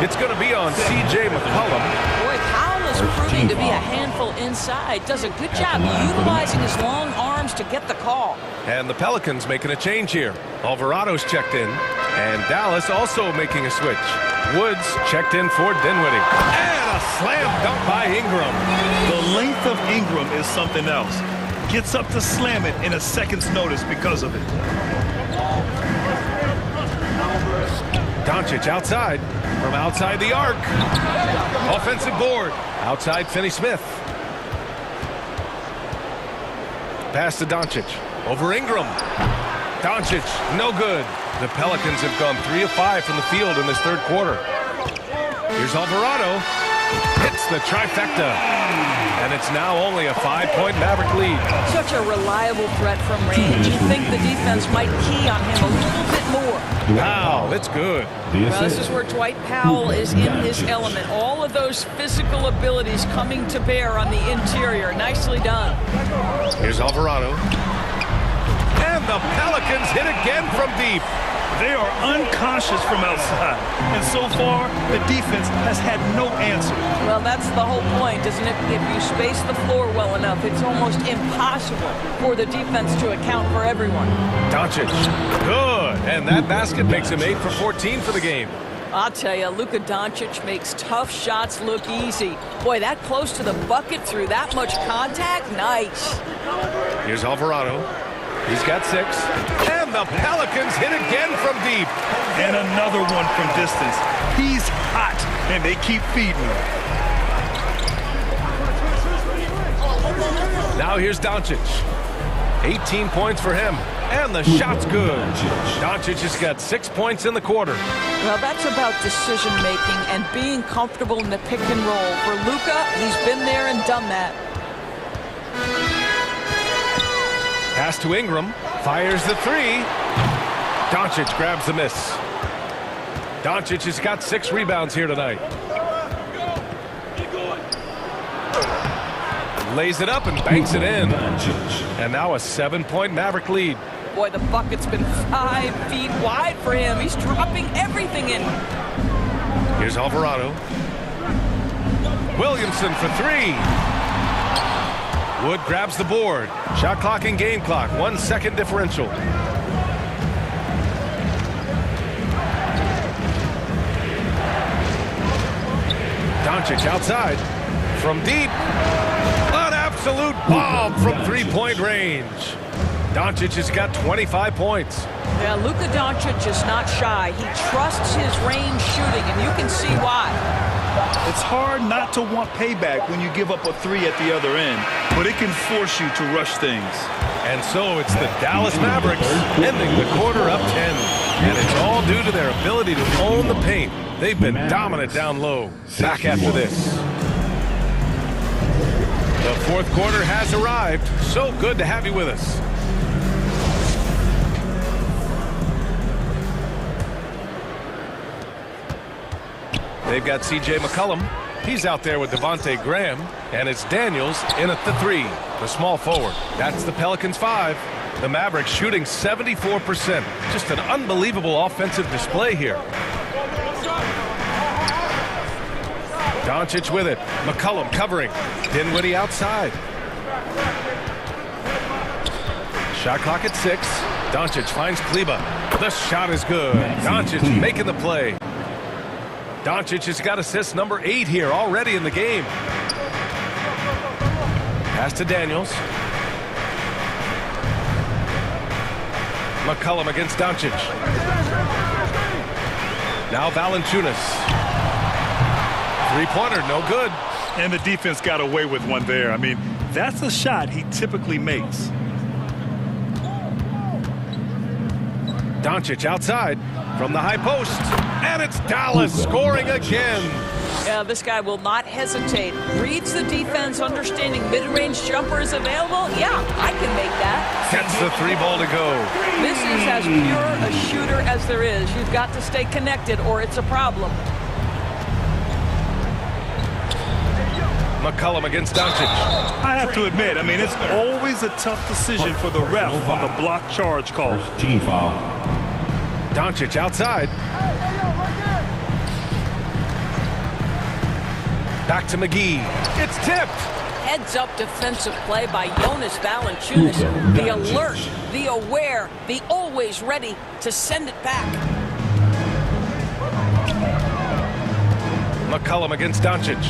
It's going to be on C.J. McCollum. Boy, Powell is proving to be a handful inside. Does a good job utilizing his long arms to get the call. And the Pelicans making a change here. Alvarado's checked in, and Dallas also making a switch. Woods checked in for Dinwiddie. And a slam dunk by Ingram. The length of Ingram is something else. Gets up to slam it in a second's notice because of it. Doncic outside, from outside the arc. Offensive board, outside Finney-Smith. Pass to Doncic, over Ingram. Doncic, no good. The Pelicans have gone 3 of 5 from the field in this third quarter. Here's Alvarado, hits the trifecta. And it's now only a 5-point Maverick lead. Such a reliable threat from range. You think the defense might key on him a little bit more. Wow, that's good. Well, this is where Dwight Powell is in his element. All of those physical abilities coming to bear on the interior. Nicely done. Here's Alvarado. And the Pelicans hit again from deep. They are unconscious from outside. And so far, the defense has had no answer. Well, that's the whole point, isn't it? If you space the floor well enough, it's almost impossible for the defense to account for everyone. Doncic, good. And that basket makes him 8 for 14 for the game. I'll tell you, Luka Doncic makes tough shots look easy. Boy, that close to the bucket through that much contact, nice. Here's Alvarado. He's got 6. And the Pelicans hit again from deep. And another one from distance. He's hot, and they keep feeding him. Now here's Doncic. 18 points for him. And the shot's good. Doncic has got 6 points in the quarter. Well, that's about decision-making and being comfortable in the pick and roll. For Luka, he's been there and done that. Pass to Ingram. Fires the three. Doncic grabs the miss. Doncic has got 6 rebounds here tonight. Lays it up and banks it in. And now a 7-point Maverick lead. Boy, the bucket's been 5 feet wide for him. He's dropping everything in. Here's Alvarado. Williamson for 3. Wood grabs the board. Shot clock and game clock. 1 second differential. Doncic outside. From deep. An absolute bomb from 3-point range. Doncic has got 25 points. Yeah, Luka Doncic is not shy. He trusts his range shooting, and you can see why. It's hard not to want payback when you give up a 3 at the other end, but it can force you to rush things. And so it's the Dallas Mavericks ending the quarter up 10. And it's all due to their ability to own the paint. They've been dominant down low. Back after this. The fourth quarter has arrived. So good to have you with us. They've got C.J. McCollum. He's out there with Devontae Graham. And it's Daniels in at the 3, the small forward. That's the Pelicans 5. The Mavericks shooting 74%. Just an unbelievable offensive display here. Doncic with it. McCollum covering. Dinwiddie outside. Shot clock at 6. Doncic finds Kleba. The shot is good. Doncic making the play. Doncic has got assist number 8 here already in the game. Pass to Daniels. McCollum against Doncic. Now Valanciunas. Three-pointer, no good. And the defense got away with one there. I mean, that's a shot he typically makes. Doncic outside from the high post. And it's Dallas scoring again. Yeah, this guy will not hesitate. Reads the defense, understanding mid-range jumper is available. Yeah, I can make that. Gets the 3 ball to go. This is as pure a shooter as there is. You've got to stay connected or it's a problem. McCollum against Doncic. I have to admit, I mean, it's always a tough decision for the ref on the block charge call. Team foul. Doncic outside. Back to McGee. It's tipped. Heads-up defensive play by Jonas Valanciunas. The alert, the aware, the always ready to send it back. McCollum against Doncic.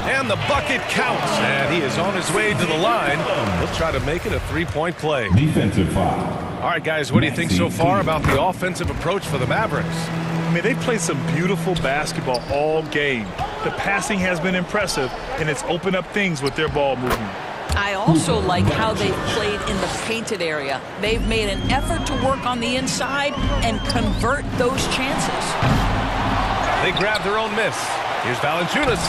And the bucket counts. And he is on his way to the line. He'll try to make it a 3-point play. Defensive foul. All right, guys, what do you think so far about the offensive approach for the Mavericks? I mean, they played some beautiful basketball all game. The passing has been impressive, and it's opened up things with their ball movement. I also like how they've played in the painted area. They've made an effort to work on the inside and convert those chances. They grab their own miss. Here's Valanciunas.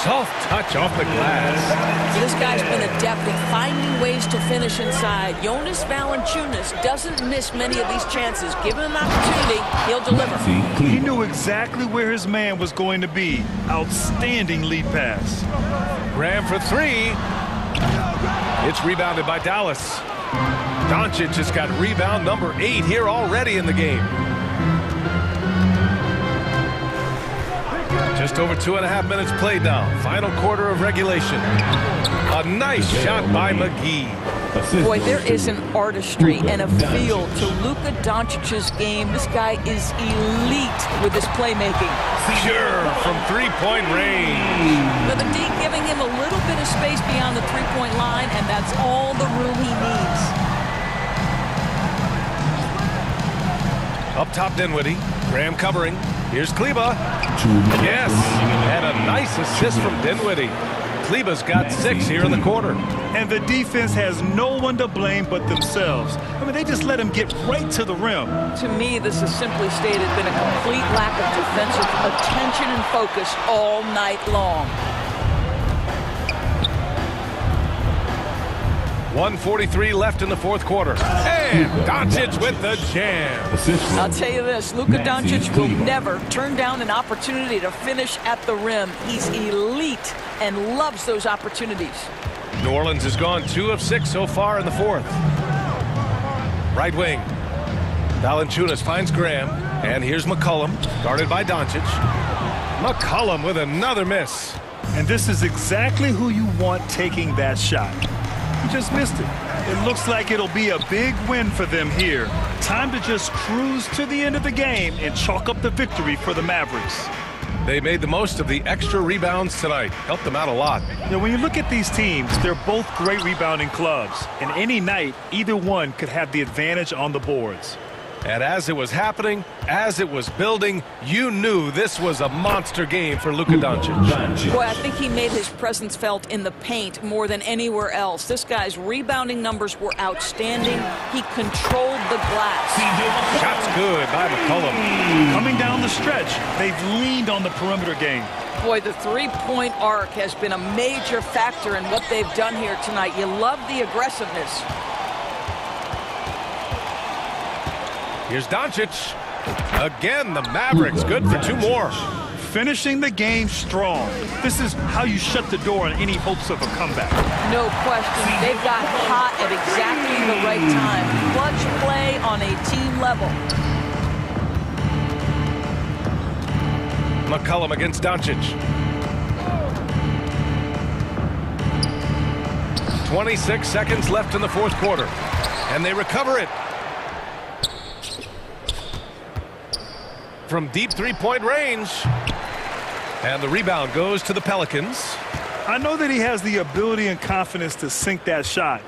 Soft touch off the glass. This guy's been adept at finding ways to finish inside. Jonas Valanciunas doesn't miss many of these chances. Given an opportunity, he'll deliver. He knew exactly where his man was going to be. Outstanding lead pass. Graham for 3. It's rebounded by Dallas. Doncic has got rebound number 8 here already in the game. Just over 2.5 minutes played now. Final quarter of regulation. A nice shot by McGee. Boy, there is an artistry and a feel to Luka Doncic's game. This guy is elite with his playmaking. Sure, from 3-point range. With the D giving him a little bit of space beyond the 3-point line, and that's all the room he needs. Up top, Dinwiddie. Graham covering. Here's Kleba. Yes, and a nice assist from Dinwiddie. Kleba's got 6 here in the quarter. And the defense has no one to blame but themselves. I mean, they just let him get right to the rim. To me, this has simply stated been a complete lack of defensive attention and focus all night long. 1:43 left in the fourth quarter. And Doncic with the jam. I'll tell you this, Luka Doncic will never turn down an opportunity to finish at the rim. He's elite and loves those opportunities. New Orleans has gone 2 of 6 so far in the fourth. Right wing. Valanciunas finds Graham. And here's McCollum, guarded by Doncic. McCollum with another miss. And this is exactly who you want taking that shot. He just missed it. It looks like it'll be a big win for them here. Time to just cruise to the end of the game and chalk up the victory for the Mavericks. They made the most of the extra rebounds tonight. Helped them out a lot. Now, when you look at these teams, they're both great rebounding clubs. And any night, either one could have the advantage on the boards. And as it was happening, as it was building, you knew this was a monster game for Luka Doncic. Boy, I think he made his presence felt in the paint more than anywhere else. This guy's rebounding numbers were outstanding. He controlled the glass. Shots good by McCollum. Coming down the stretch, they've leaned on the perimeter game. Boy, the three-point arc has been a major factor in what they've done here tonight. You love the aggressiveness. Here's Doncic. Again, the Mavericks good for 2 more. Finishing the game strong. This is how you shut the door on any hopes of a comeback. No question. They've got hot at exactly the right time. Clutch play on a team level. McCollum against Doncic. 26 seconds left in the fourth quarter. And they recover it. From deep three-point range. And the rebound goes to the Pelicans. I know that he has the ability and confidence to sink that shot,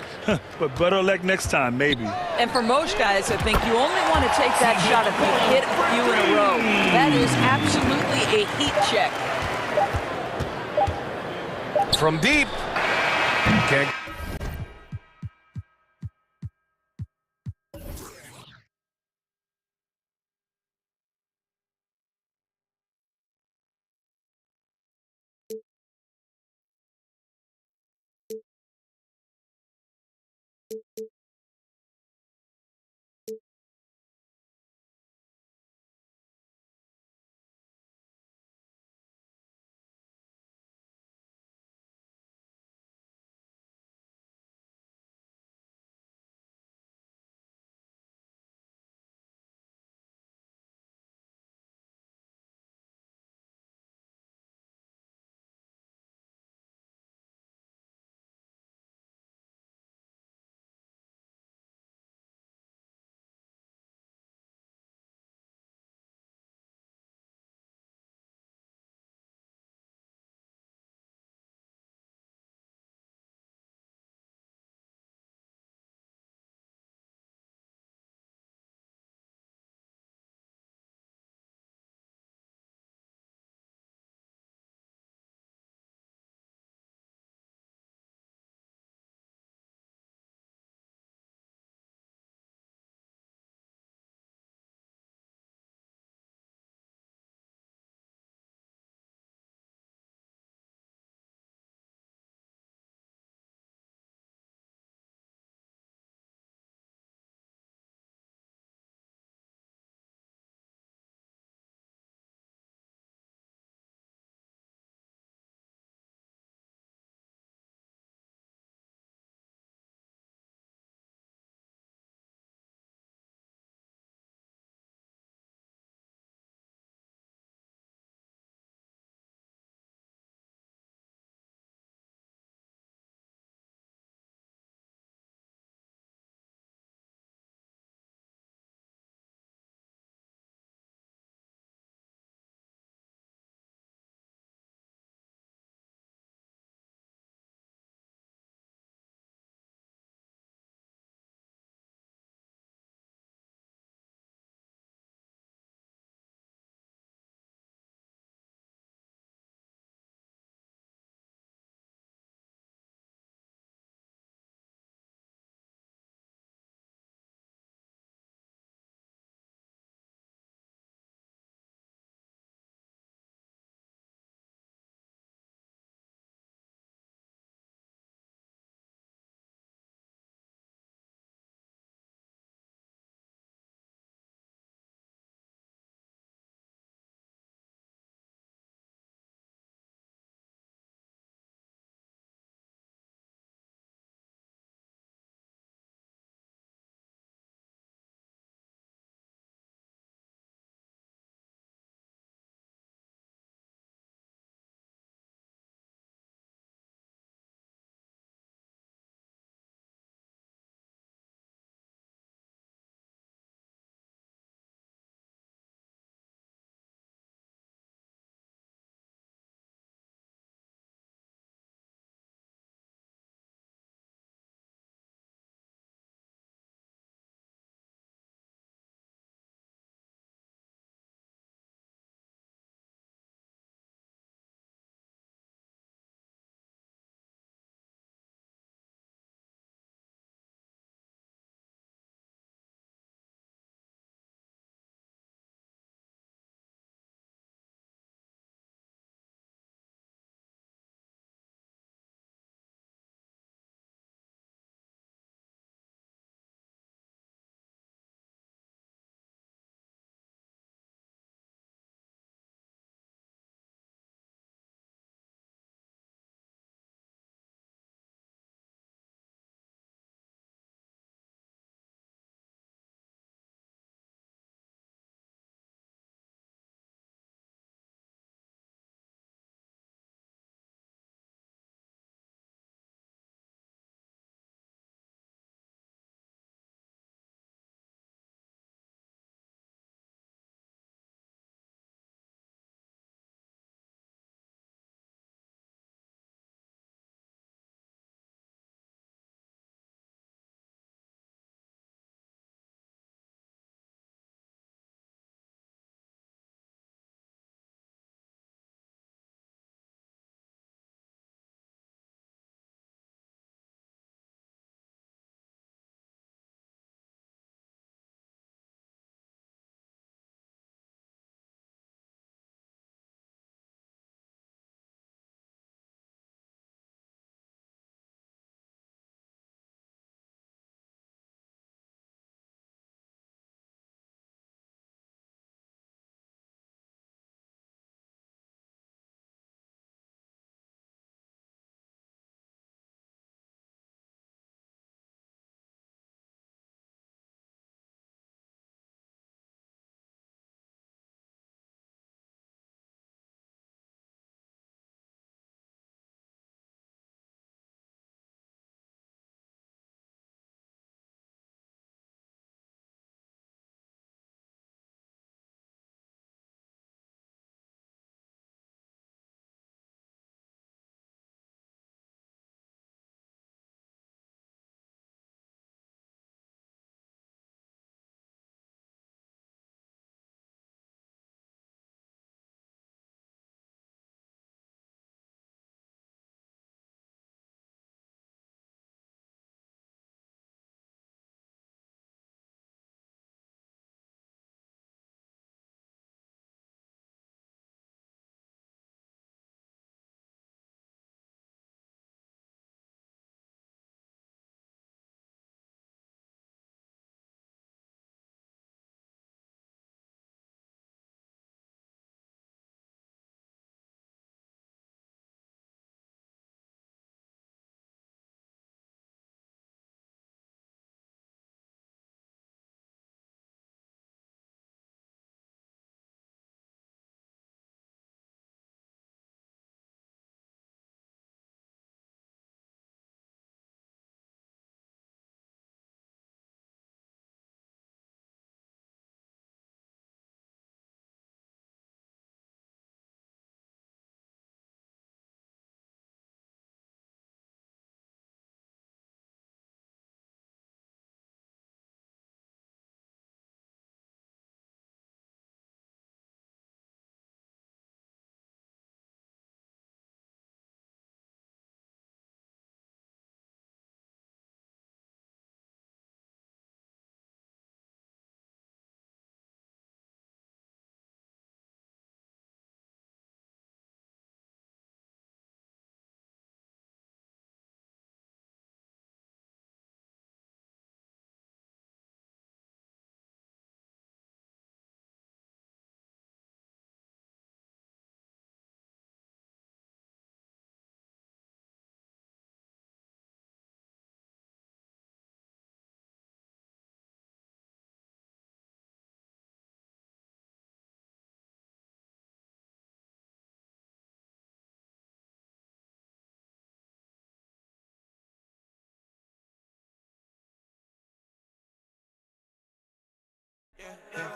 but better luck next time, maybe. And for most guys, I think you only want to take that shot if you hit a few in a row. That is absolutely a heat check. From deep. Can't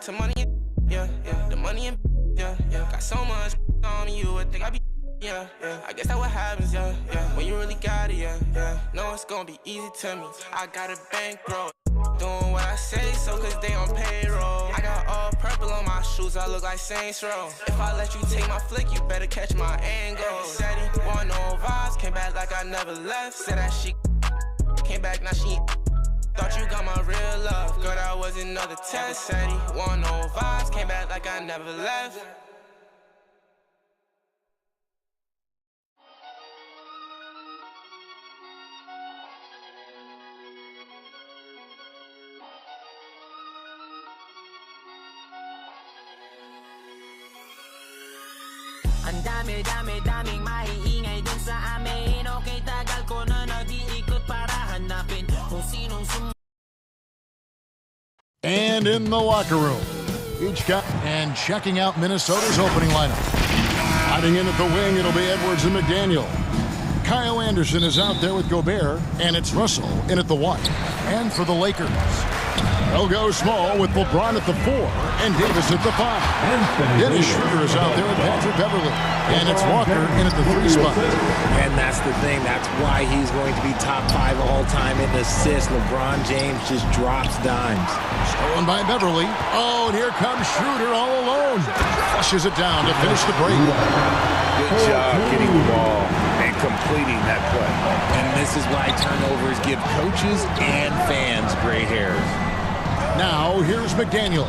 To money, yeah, the money and yeah. Got so much on me, you would think I be, yeah. I guess that's what happens, yeah. When you really got it, yeah. No, it's gonna be easy to me. I got a bankroll, doing what I say, so cause they on payroll. I got all purple on my shoes, I look like Saints Row. If I let you take my flick, you better catch my angle. Said he want no vibes, came back like I never left. Said that she came back, now she thought you got my real love. Girl, that was another test. Said he want no vibes, came back like I never left. Ang dami-daming maiingay dun sa amin. Okay, tagal ko na nag-iikot para hanapin kung sinong And in the locker room, each guy and checking out Minnesota's opening lineup. Hiding in at the wing, it'll be Edwards and McDaniel. Kyle Anderson is out there with Gobert, and it's Russell in at the 1. And for the Lakers, they'll go small with LeBron at the 4 and Davis at the 5. Dennis Schroeder is out there with Patrick Beverly, and it's Walker in at the 3 spot. And that's the thing. That's why he's going to be top 5 all time in assists. LeBron James just drops dimes. Stolen by Beverly. Oh, and here comes Schroeder all alone. Flushes it down to finish the break. Good job getting the ball and completing that play. And this is why turnovers give coaches and fans gray hairs. Now, here's McDaniels.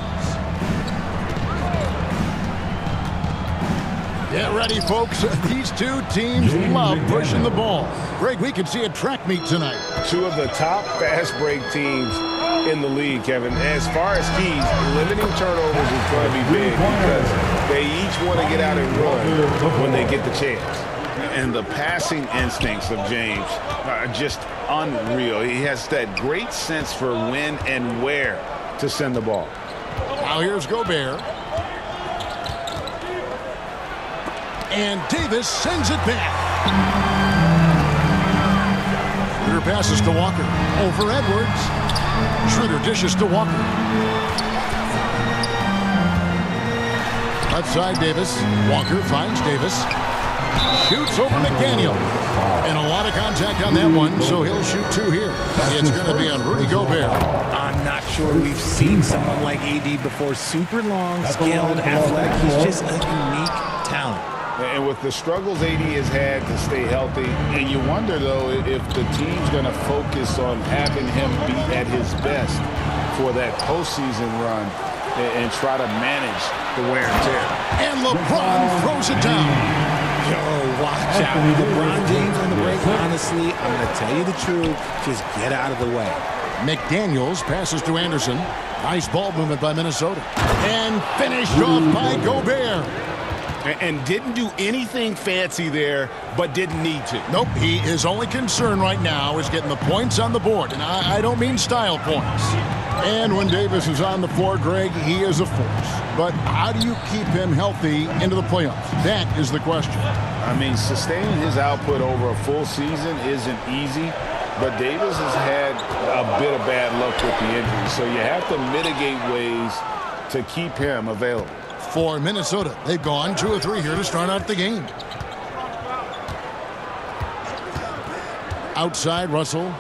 Get ready, folks. These two teams love pushing the ball. Greg, we can see a track meet tonight. Two of the top fast break teams in the league, Kevin. As far as keys, limiting turnovers is going to be big because they each want to get out and run when they get the chance. And the passing instincts of James are just unreal. He has that great sense for when and where to send the ball. Now here's Gobert. And Davis sends it back. Schroeder passes to Walker. Over Edwards. Schroeder dishes to Walker. Left side Davis. Walker finds Davis. Shoots over McDaniel. And a lot of contact on that one, so he'll shoot 2 here. It's going to be on Rudy Gobert. I'm not sure we've seen someone like AD before. Super long, skilled, athletic. He's just a unique talent. And with the struggles AD has had to stay healthy, and you wonder, though, if the team's going to focus on having him be at his best for that postseason run and try to manage the wear and tear. And LeBron throws it down. Yo, watch out. LeBron James on the break, honestly, I'm going to tell you the truth. Just get out of the way. McDaniels passes to Anderson. Nice ball movement by Minnesota. And finished off by Gobert. And didn't do anything fancy there, but didn't need to. Nope, his only concern right now is getting the points on the board. And I don't mean style points. And when Davis is on the floor, Greg, he is a force. But how do you keep him healthy into the playoffs? That is the question. I mean, sustaining his output over a full season isn't easy, but Davis has had a bit of bad luck with the injury. So you have to mitigate ways to keep him available. For Minnesota, they've gone 2 of 3 here to start out the game. Outside, Russell.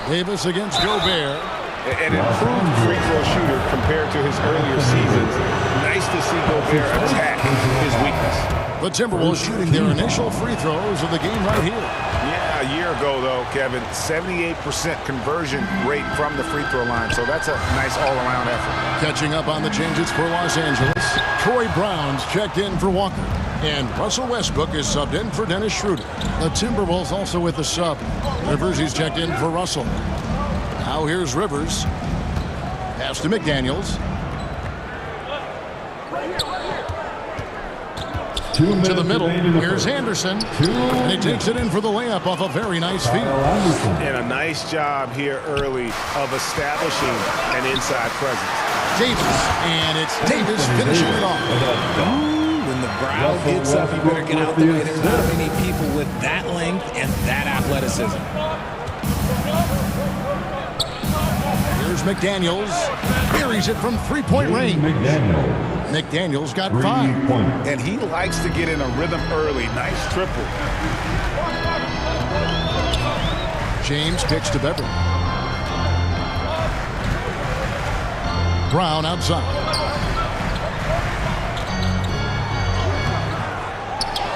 Davis against Gobert. An improved free throw shooter compared to his earlier seasons. Nice to see Gobert attack his weakness. The Timberwolves shooting their initial free throws of the game right here. Yeah, a year ago, though, Kevin, 78% conversion rate from the free throw line. So that's a nice all-around effort. Catching up on the changes for Los Angeles. Troy Brown's checked in for Walker. And Russell Westbrook is subbed in for Dennis Schroeder. The Timberwolves also with the sub. Rivers, he's checked in for Russell. Now here's Rivers. Pass to McDaniels. To the middle. Here's Anderson. And he takes it in for the layup off a very nice feed. And a nice job here early of establishing an inside presence. Davis. And it's Davis finishing it off. When the crowd gets up, you better get out the way. There's not many people with that length and that athleticism. McDaniels buries it from three-point range. McDaniels got 5. And he likes to get in a rhythm early. Nice triple. James kicks to Beverly. Brown outside.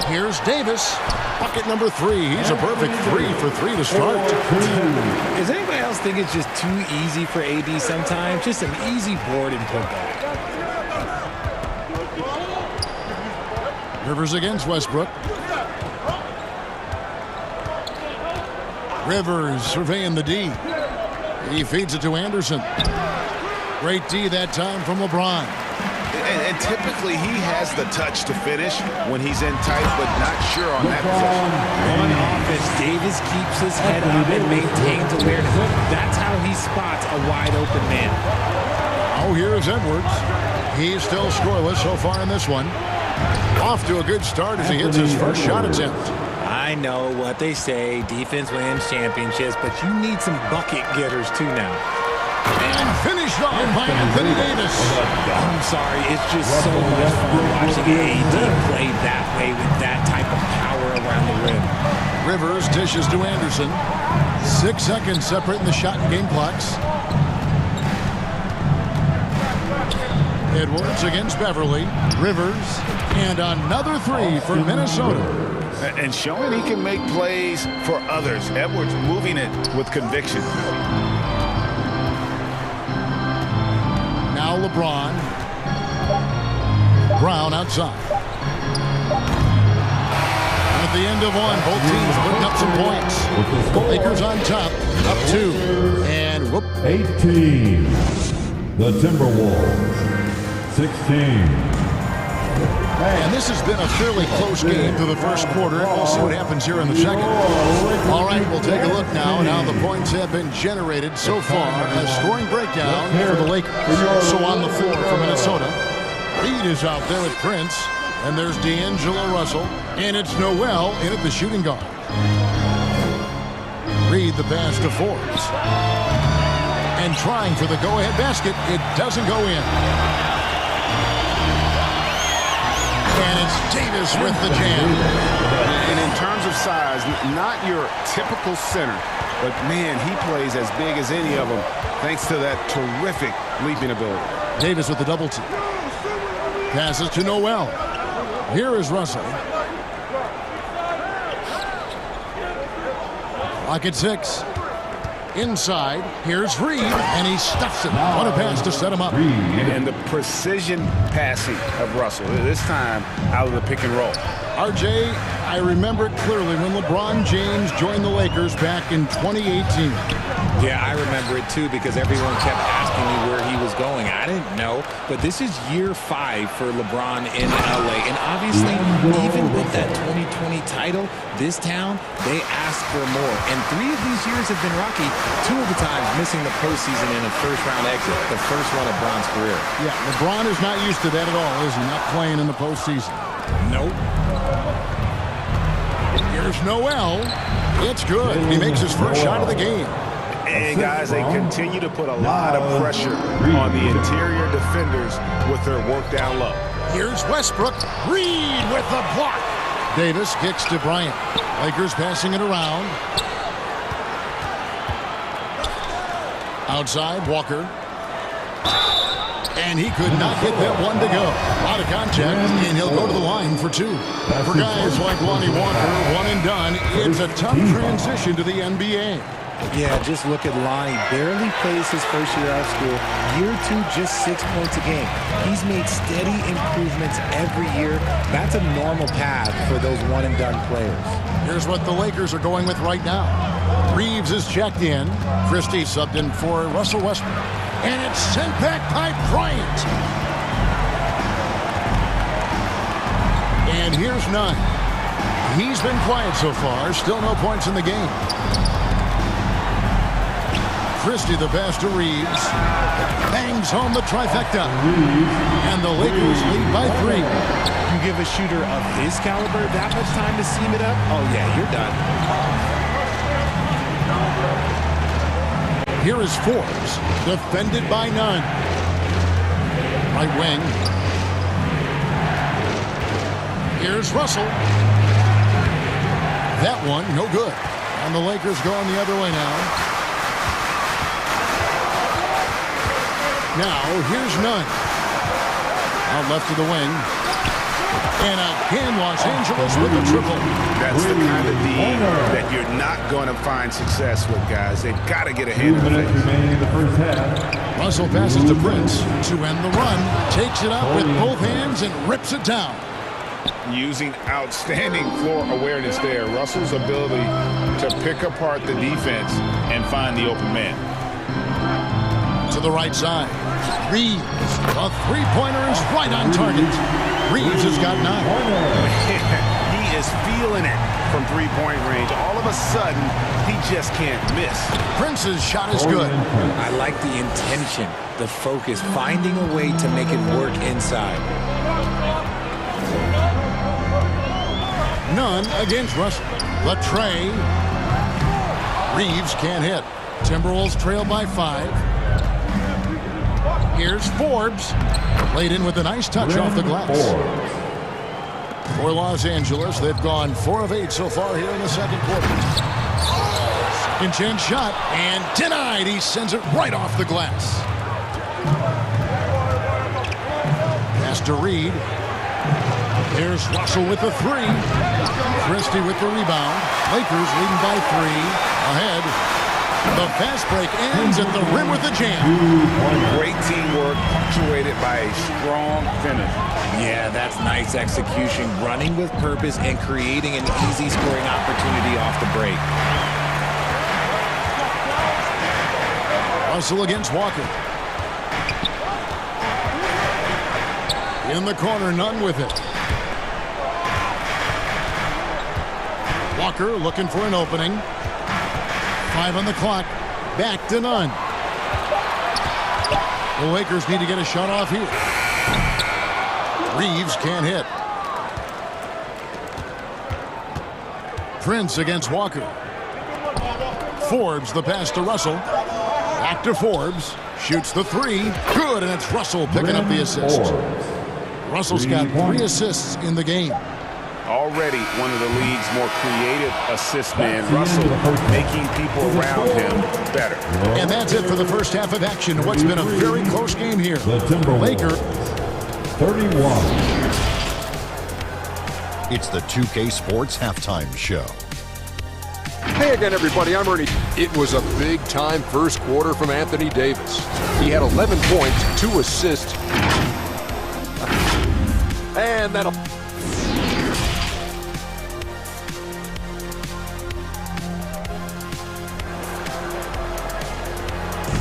Here's Davis. Bucket number 3. He's a perfect 3 for 3 to start. Does anybody else think it's just too easy for AD sometimes? Just an easy board and putback. Rivers against Westbrook. Rivers surveying the D. He feeds it to Anderson. Great D that time from LeBron. And typically he has the touch to finish when he's in tight, but not sure on that possession. On offense, Davis keeps his head up and maintains awareness. That's how he spots a wide open man. Oh, here's Edwards. He's still scoreless so far in this one. Off to a good start as he hits his first shot attempt. I know what they say, defense wins championships, but you need some bucket getters too now. And finished off by Anthony Davis. I'm sorry, it's just so much fun watching AD play that way with that type of power around the rim. Rivers dishes to Anderson. 6 seconds separating the shot and game clocks. Edwards against Beverly. Rivers. And another 3 for Minnesota. And showing he can make plays for others. Edwards moving it with conviction. Now LeBron. Brown outside. At the end of one, both teams putting up some points. Lakers on top, up 2. And whoop. 18. The Timberwolves. 16. And this has been a fairly close game through the first quarter. We'll see what happens here in the second. All right, we'll take a look now at how the points have been generated so far. A scoring breakdown for the Lakers. So on the floor for Minnesota, Reed is out there with Prince. And there's D'Angelo Russell. And it's Noel in at the shooting guard. Reed the pass to Forbes. And trying for the go-ahead basket. It doesn't go in. And it's Davis with the jam. And in terms of size, not your typical center, but man, he plays as big as any of them thanks to that terrific leaping ability. Davis with the double team. Passes to Noel. Here is Russell. Clock at 6. Inside, here's Reed, and he stuffs it. What a pass to set him up. And the precision passing of Russell, this time out of the pick and roll. RJ, I remember it clearly when LeBron James joined the Lakers back in 2018. Yeah, I remember it too because everyone kept asking me where he was going. I didn't know, but this is year 5 for LeBron in LA. And obviously, even with that 2020 title, this town, they ask for more. And 3 of these years have been rocky. 2 of the times missing the postseason in a first-round exit, the first one of Bron's career. Yeah, LeBron is not used to that at all, is he? Not playing in the postseason. Nope. Here's Noel. It's good. He makes his first shot of the game. And guys, they continue to put a lot of pressure on the interior defenders with their work down low. Here's Westbrook. Reed with the block. Davis kicks to Bryant. Lakers passing it around. Outside, Walker. And he could not get that one to go. A lot of contact, and he'll go to the line for 2. For guys like Lonnie Walker, one and done, it's a tough transition to the NBA. Yeah, just look at Lonnie. Barely plays his first year out of school. Year 2, just 6 points a game. He's made steady improvements every year. That's a normal path for those one-and-done players. Here's what the Lakers are going with right now. Reeves is checked in. Christie subbed in for Russell Westbrook. And it's sent back by Bryant. And here's Nunn. He's been quiet so far. Still no points in the game. Christie the pass to Reeves. Bangs home the trifecta. And the Lakers lead by 3. You give a shooter of his caliber that much time to seam it up? Oh, yeah, you're done. Here is Forbes, defended by none. Right wing. Here's Russell. That one, no good. And the Lakers going the other way now. Now, here's Nunn. Out left to the wing. And again, Los Angeles with the triple. That's the kind of D that you're not going to find success with, guys. They've got to get a hand in the face. Russell passes to Prince to end the run. Takes it up with both hands and rips it down. Using outstanding floor awareness there. Russell's ability to pick apart the defense and find the open man. To the right side. Reeves. A three-pointer is right on target. Reeves has got 9. He is feeling it from three-point range. All of a sudden, he just can't miss. Prince's shot is good. I like the intention, the focus, finding a way to make it work inside. None against Russell. The tray. Reeves can't hit. Timberwolves trail by 5. Here's Forbes. Laid in with a nice touch off the glass. For Los Angeles, they've gone 4 of 8 so far here in the second quarter. Second chance shot, and denied. He sends it right off the glass. Pass to Reed. Here's Russell with the 3. Christie with the rebound. Lakers leading by 3. Ahead. The fast break ends at the rim with a jam. Great teamwork, punctuated by a strong finish. Yeah, that's nice execution, running with purpose and creating an easy scoring opportunity off the break. Russell against Walker. In the corner, Nunn with it. Walker looking for an opening. 5 on the clock. Back to Nunn. The Lakers need to get a shot off here. Reeves can't hit. Prince against Walker. Forbes the pass to Russell. Back to Forbes. Shoots the 3. Good, and it's Russell picking up the assist. Russell's got 3 assists in the game. Already one of the league's more creative assist men. Russell making people around him better. And that's it for the first half of action. What's been a very close game here. The Lakers 31. It's the 2K Sports Halftime Show. Hey again, everybody. I'm Ernie. It was a big-time first quarter from Anthony Davis. He had 11 points, 2 assists. And that'll...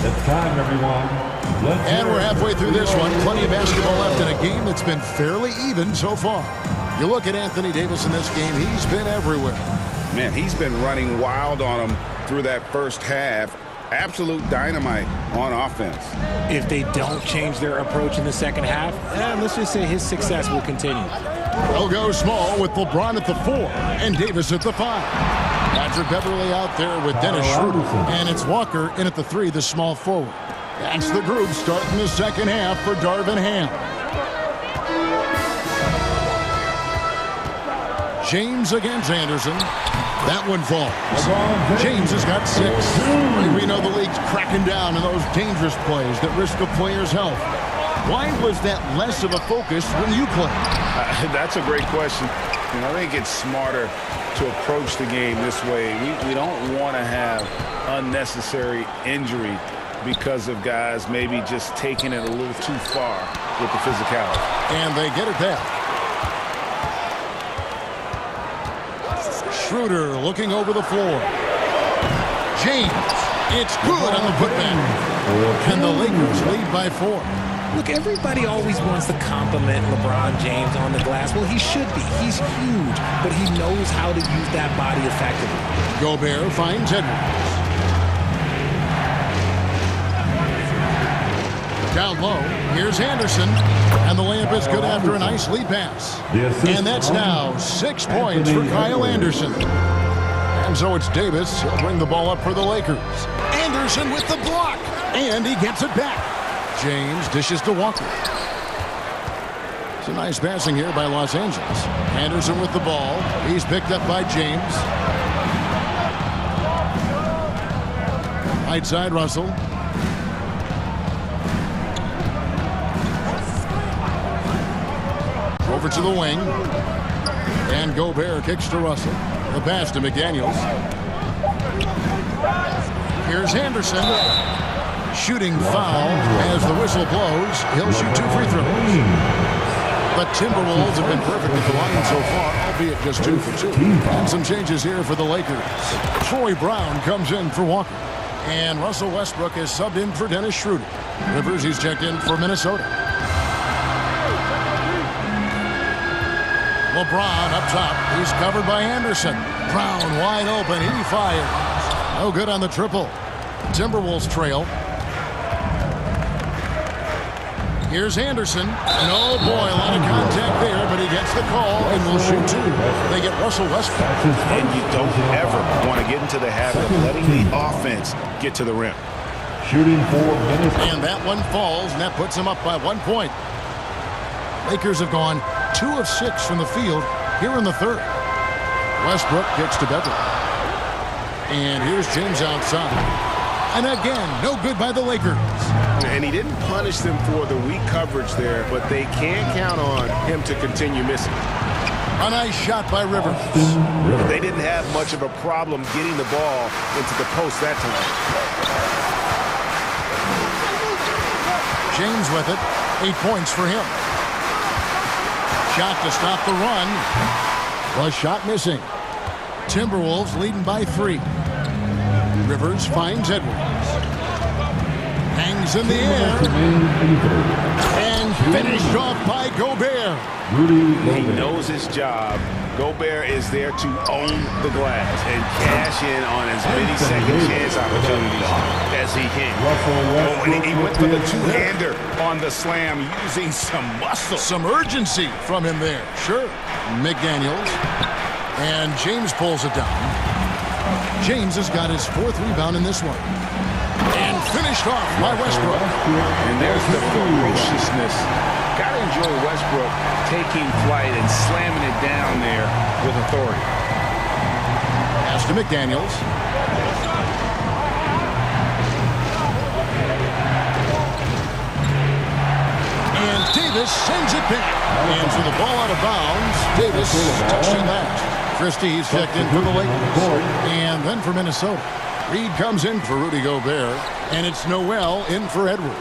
It's time, everyone. And we're halfway through this one. Plenty of basketball left in a game that's been fairly even so far. You look at Anthony Davis in this game, he's been everywhere. Man, he's been running wild on them through that first half. Absolute dynamite on offense. If they don't change their approach in the second half, let's just say his success will continue. They'll go small with LeBron at the 4 and Davis at the 5. Patrick Beverly out there with Dennis Schroeder. And it's Walker in at the 3, the small forward. That's the group starting the second half for Darvin Ham. James against Anderson. That one falls. James has got 6. We know the league's cracking down on those dangerous plays that risk a player's health. Why was that less of a focus when you play? That's a great question. I think it's smarter to approach the game this way. We don't want to have unnecessary injury because of guys maybe just taking it a little too far with the physicality. And they get it back. Schroeder looking over the floor. James, it's good on the putback. And the Lakers lead by 4. Look, everybody always wants to compliment LeBron James on the glass. Well, he should be. He's huge, but he knows how to use that body effectively. Gobert finds Edwards. Down low, here's Anderson. And the layup is good after a nice lead pass. And that's now 6 points for Kyle Anderson. And so it's Davis. He'll bring the ball up for the Lakers. Anderson with the block. And he gets it back. James dishes to Walker. It's a nice passing here by Los Angeles. Anderson with the ball. He's picked up by James. Right side, Russell. Over to the wing. And Gobert kicks to Russell. The pass to McDaniels. Here's Henderson. Shooting foul as the whistle blows. He'll shoot 2 free throws. The Timberwolves have been perfect at the line so far, albeit just 2 for 2. And some changes here for the Lakers. Troy Brown comes in for Walker. And Russell Westbrook is subbed in for Dennis Schroeder. Rivers, he's checked in for Minnesota. LeBron up top. He's covered by Anderson. Brown wide open. He fires. No good on the triple. Timberwolves trail. Here's Anderson. Oh boy, a lot of contact there, but he gets the call and will shoot 2. They get Russell Westbrook. And you don't ever want to get into the habit of letting the offense get to the rim. Shooting for Minnesota. And that one falls, and that puts him up by 1 point. Lakers have gone 2 of 6 from the field here in the third. Westbrook kicks to Beverly. And here's James outside. And again, no good by the Lakers. And he didn't punish them for the weak coverage there, but they can't count on him to continue missing. A nice shot by Rivers. They didn't have much of a problem getting the ball into the post that time. James with it. 8 points for him. Shot to stop the run. Was shot missing. Timberwolves leading by 3. Rivers finds Edwards. Hangs in the air. And finished off by Gobert. He knows his job. Gobert is there to own the glass and cash in on as many second chance opportunities as he can. Oh, and he went for the two-hander on the slam using some muscle. Some urgency from him there. Sure. McDaniels. And James pulls it down. James has got his 4th rebound in this one. And finished off by Westbrook. And there's the ferociousness. Gotta enjoy Westbrook taking flight and slamming it down there with authority. Pass to McDaniels. And Davis sends it back. And for the ball out of bounds, Davis touching that. Christie's checked in for the Lakers. And then for Minnesota. Reed comes in for Rudy Gobert. And it's Noel in for Edwards.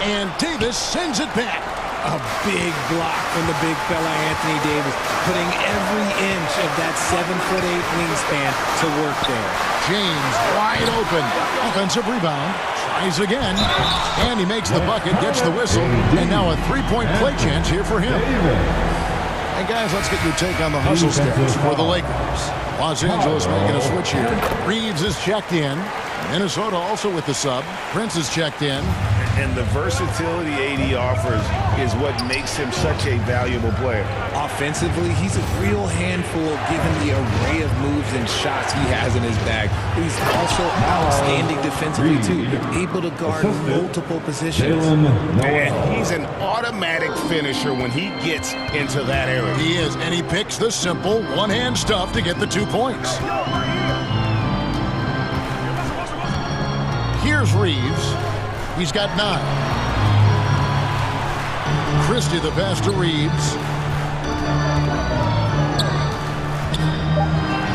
And Davis sends it back. A big block from the big fella Anthony Davis, putting every inch of that 7'8" wingspan to work there. James wide open. Offensive rebound. Tries again. And he makes the bucket, gets the whistle. And now a 3-point play chance here for him. And guys, let's get your take on the hustle stats for the Lakers. Los Angeles making a switch here. Reeves is checked in. Minnesota also with the sub. Prince is checked in. And the versatility AD offers is what makes him such a valuable player. Offensively, he's a real handful given the array of moves and shots he has in his bag. But he's also outstanding defensively, too. Able to guard multiple positions. And he's an automatic finisher when he gets into that area. He is, and he picks the simple one-hand stuff to get the 2 points. Here's Reeves. He's got 9. Christie the pass to Reeves.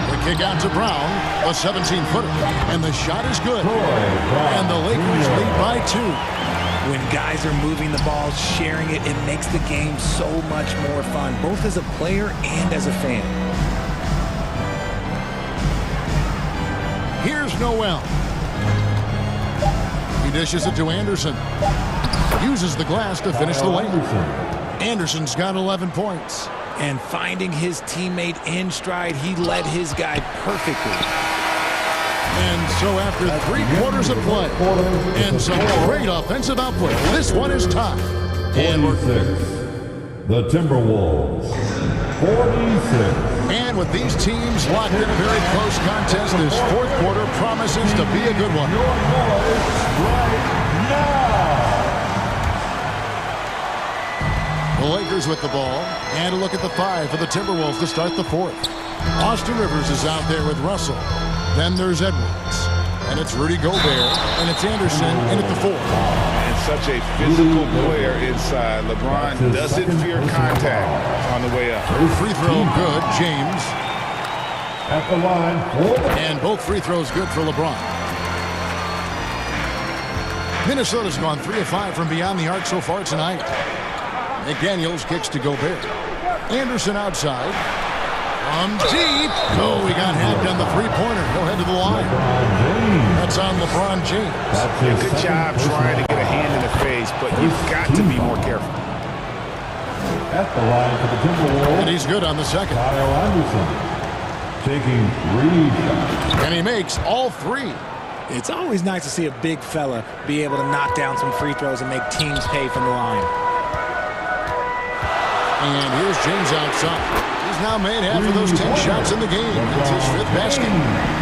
The kick out to Brown, a 17-footer. And the shot is good. And the Lakers lead by 2. When guys are moving the ball, sharing it, it makes the game so much more fun, both as a player and as a fan. Here's Noel. He dishes it to Anderson. Uses the glass to finish the lane. Anderson's got 11 points. And finding his teammate in stride, he led his guy perfectly. And so after 3 quarters of play and some great offensive output, this one is tied. 46. The Timberwolves. 46. And with these teams locked in a very close contest, this fourth quarter promises to be a good one. The Lakers with the ball, and a look at the 5 for the Timberwolves to start the fourth. Austin Rivers is out there with Russell. Then there's Edwards, and it's Rudy Gobert, and it's Anderson in at the 4. And such a physical player inside. LeBron doesn't fear contact on the way up. Free throw good, James. At the line. And both free throws good for LeBron. Minnesota's gone 3 of 5 from beyond the arc so far tonight. McDaniels kicks to Gobert. Anderson outside. From deep. Oh, he got hacked on the three-pointer. He'll head to the line. That's on LeBron James. Good job trying to get a hand in the face, but you've got to be more careful. At the line for the Timberwolves. And he's good on the second. Kyle Anderson taking 3 shots. And he makes all 3. It's always nice to see a big fella be able to knock down some free throws and make teams pay from the line. And here's James outside. He's now made half of those 10 shots in the game. It's his 5th basket.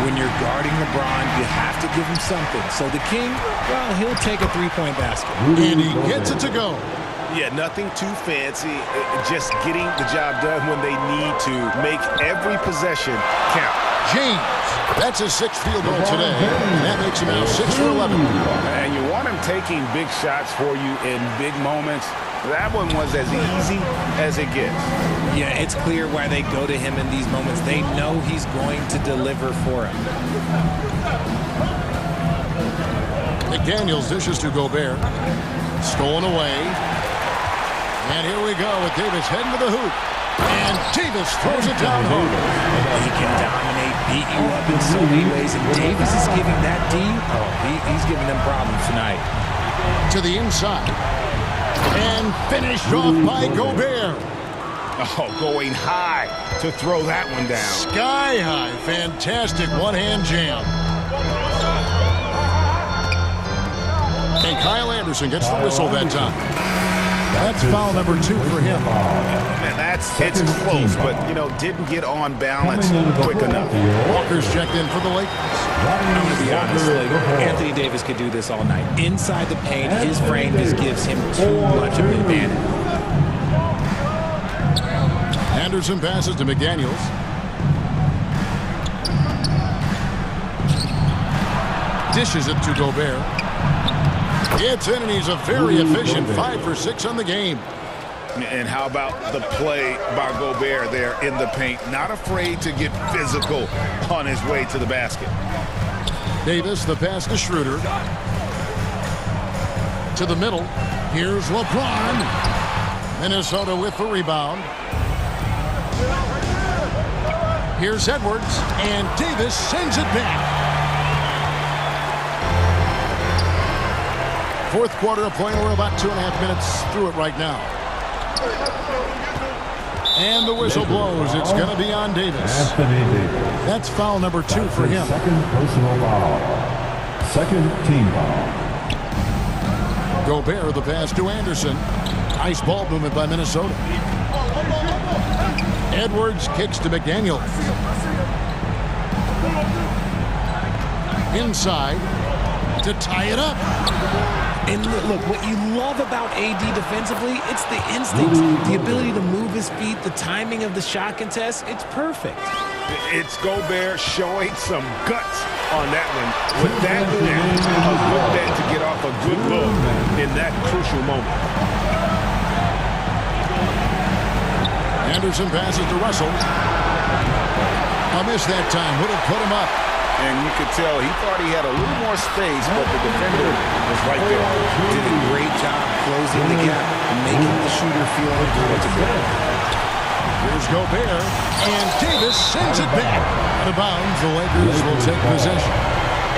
When you're guarding LeBron, you have to give him something. So the King, well, he'll take a 3-point basket. And he gets it to go. Yeah, nothing too fancy. Just getting the job done when they need to. Make every possession count. James, that's his 6th field goal today. And that makes him now 6 for 11. And you want him taking big shots for you in big moments. That one was as easy as it gets. Yeah, it's clear why they go to him in these moments. They know he's going to deliver for him. McDaniels dishes to Gobert. Stolen away. And here we go with Davis heading to the hoop. And Davis throws it down home. He can dominate, beat you up in so many ways. And Davis is giving that D. He's giving them problems tonight. To the inside. And finished off by Gobert. Oh, going high to throw that one down. Sky high. Fantastic one-hand jam. And Kyle Anderson gets the whistle that time. That's foul number 2 for him. And it's close, but, didn't get on balance quick enough. Walker's checked in for the Lakers. I'm going to be honest, Anthony Davis could do this all night. Inside the paint, his frame just gives him too much of an advantage. Anderson passes to McDaniels. Dishes it to Gobert. Gets in, and he's a very efficient 5 for 6 on the game. And how about the play by Gobert there in the paint? Not afraid to get physical on his way to the basket. Davis, the pass to Schroeder. To the middle. Here's LeBron. Minnesota with the rebound. Here's Edwards, and Davis sends it back. Fourth quarter of play. We're about 2.5 minutes through it right now. And the whistle blows. It's going to be on Davis. That's foul number 2 for him. Second personal foul. Second team foul. Gobert, the pass to Anderson. Nice ball movement by Minnesota. Edwards kicks to McDaniels. Inside to tie it up. And look, what you love about AD defensively, it's the instincts, the ability to move his feet, the timing of the shot contest. It's perfect. It's Gobert showing some guts on that one. With that there, a good bet to get off a good look in that crucial moment. Anderson passes to Russell. A miss that time. Would have put him up. And you could tell he thought he had a little more space, but the defender was right there. Did a great job closing the gap and making the shooter feel uncomfortable. Here's Gobert, and Davis sends it back. Out of bounds, the Lakers will take possession.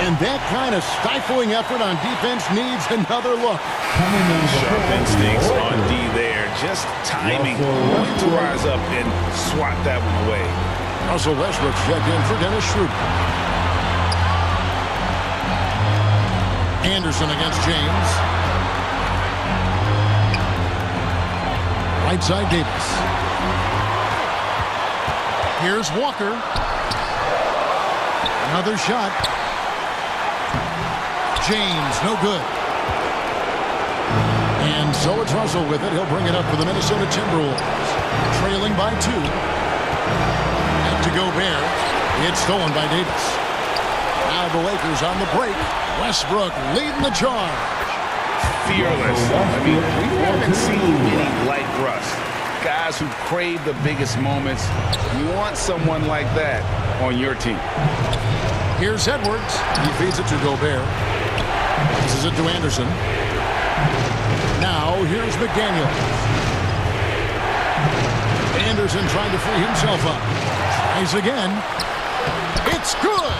And that kind of stifling effort on defense needs another look. Sharp instincts on D there. Just timing to rise up and swat that one away. Russell Westbrook's checked in for Dennis Schroeder. Anderson against James. Right side Davis. Here's Walker. Another shot. James, no good. And so it's Russell with it. He'll bring it up for the Minnesota Timberwolves. Trailing by 2. And to Gobert. It's stolen by Davis. Now the Lakers on the break. Westbrook leading the charge. Fearless. I mean, we haven't seen many like Russ. Guys who crave the biggest moments. You want someone like that on your team. Here's Edwards. He feeds it to Gobert. This is it to Anderson. Now here's McDaniel. Anderson trying to free himself up. Tries again. It's good.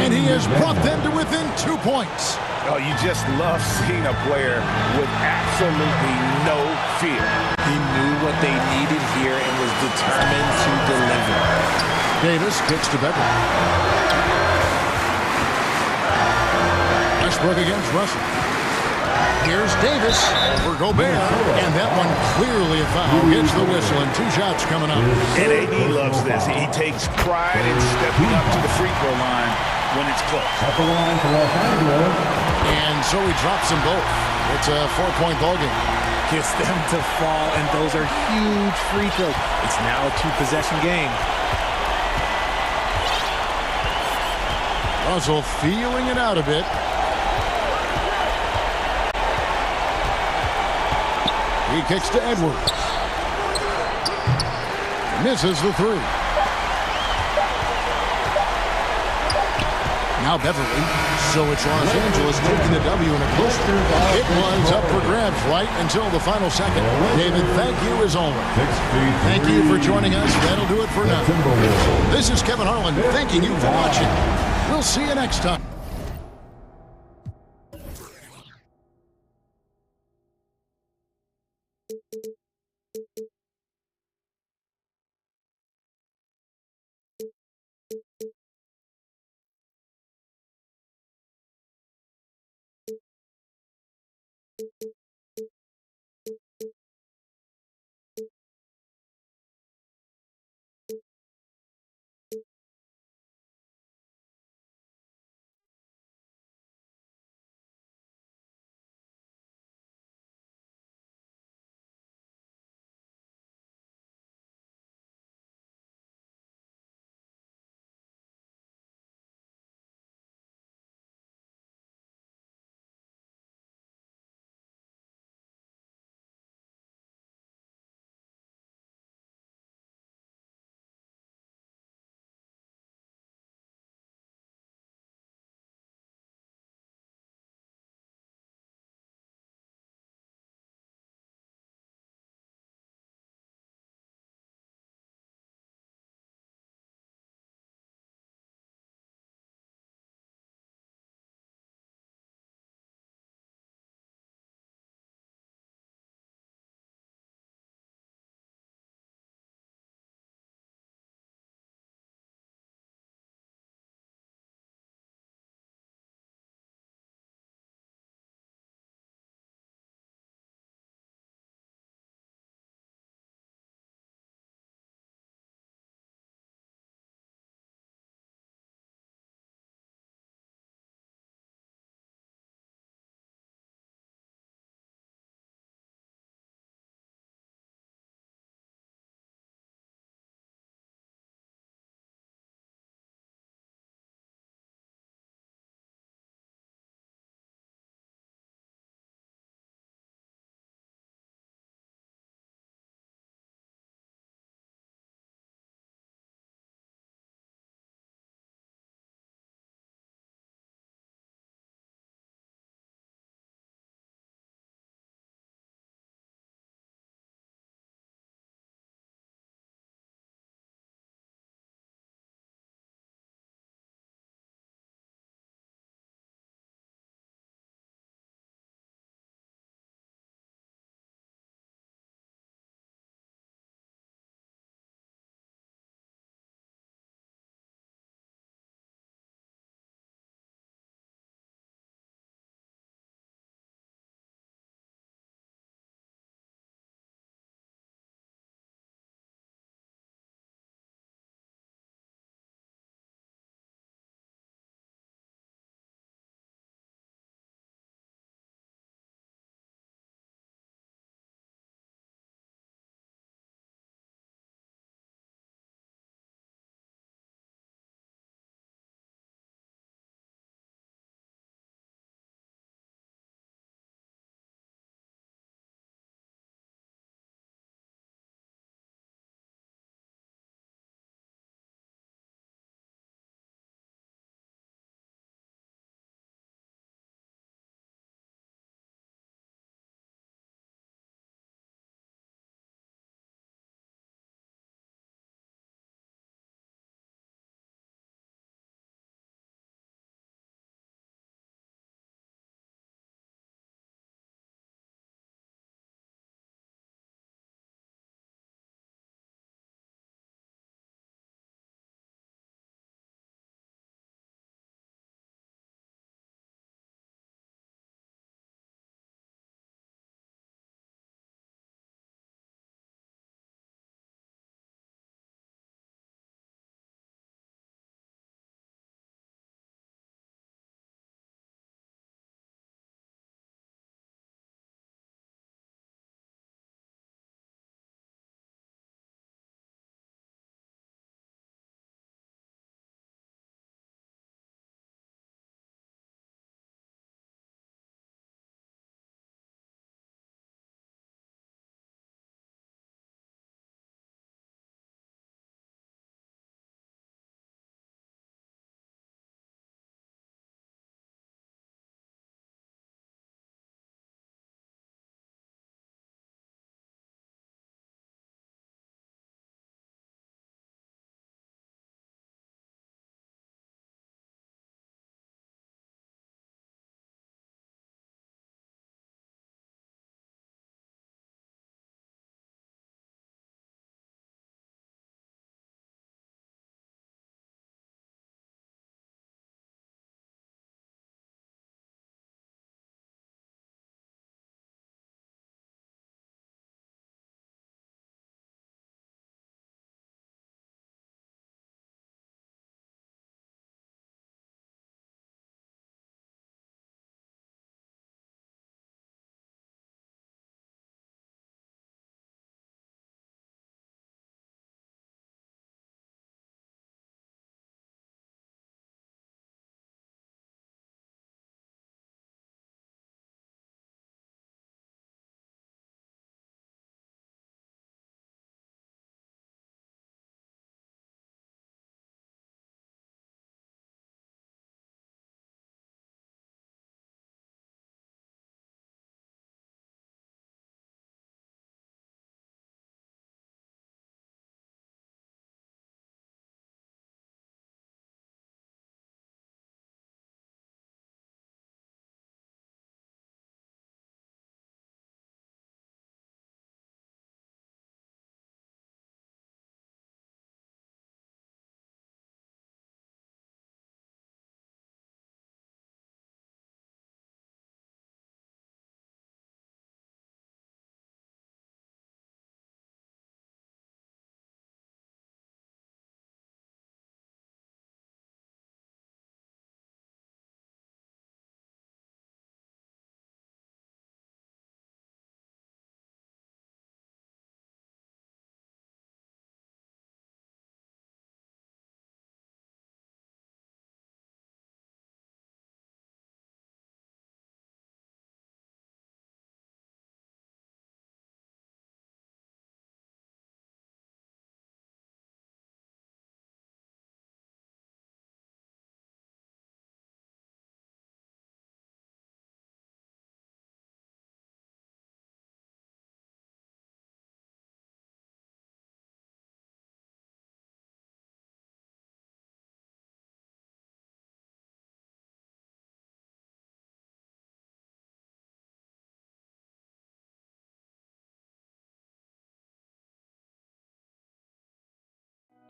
And he has brought them to within 2 points. Oh, you just love seeing a player with absolutely no fear. He knew what they needed here and was determined to deliver. Davis kicks to Beverly. Westbrook against Russell. Here's Davis over Gobert. And that one clearly a foul. Gets the whistle and 2 shots coming up. And AD loves this. He takes pride in stepping up to the free throw line when it's close. And so he drops them both. It's a 4-point ball game. Gets them to fall, and those are huge free throws. It's now a 2-possession game. Russell feeling it out a bit. He kicks to Edwards. Misses the 3. Now Beverly. So it's Los Angeles taking the W in a close. It was up for grabs right until the final second. David, thank you as always. Thank you for joining us. That'll do it for now. This is Kevin Harlan thanking you for watching. We'll see you next time.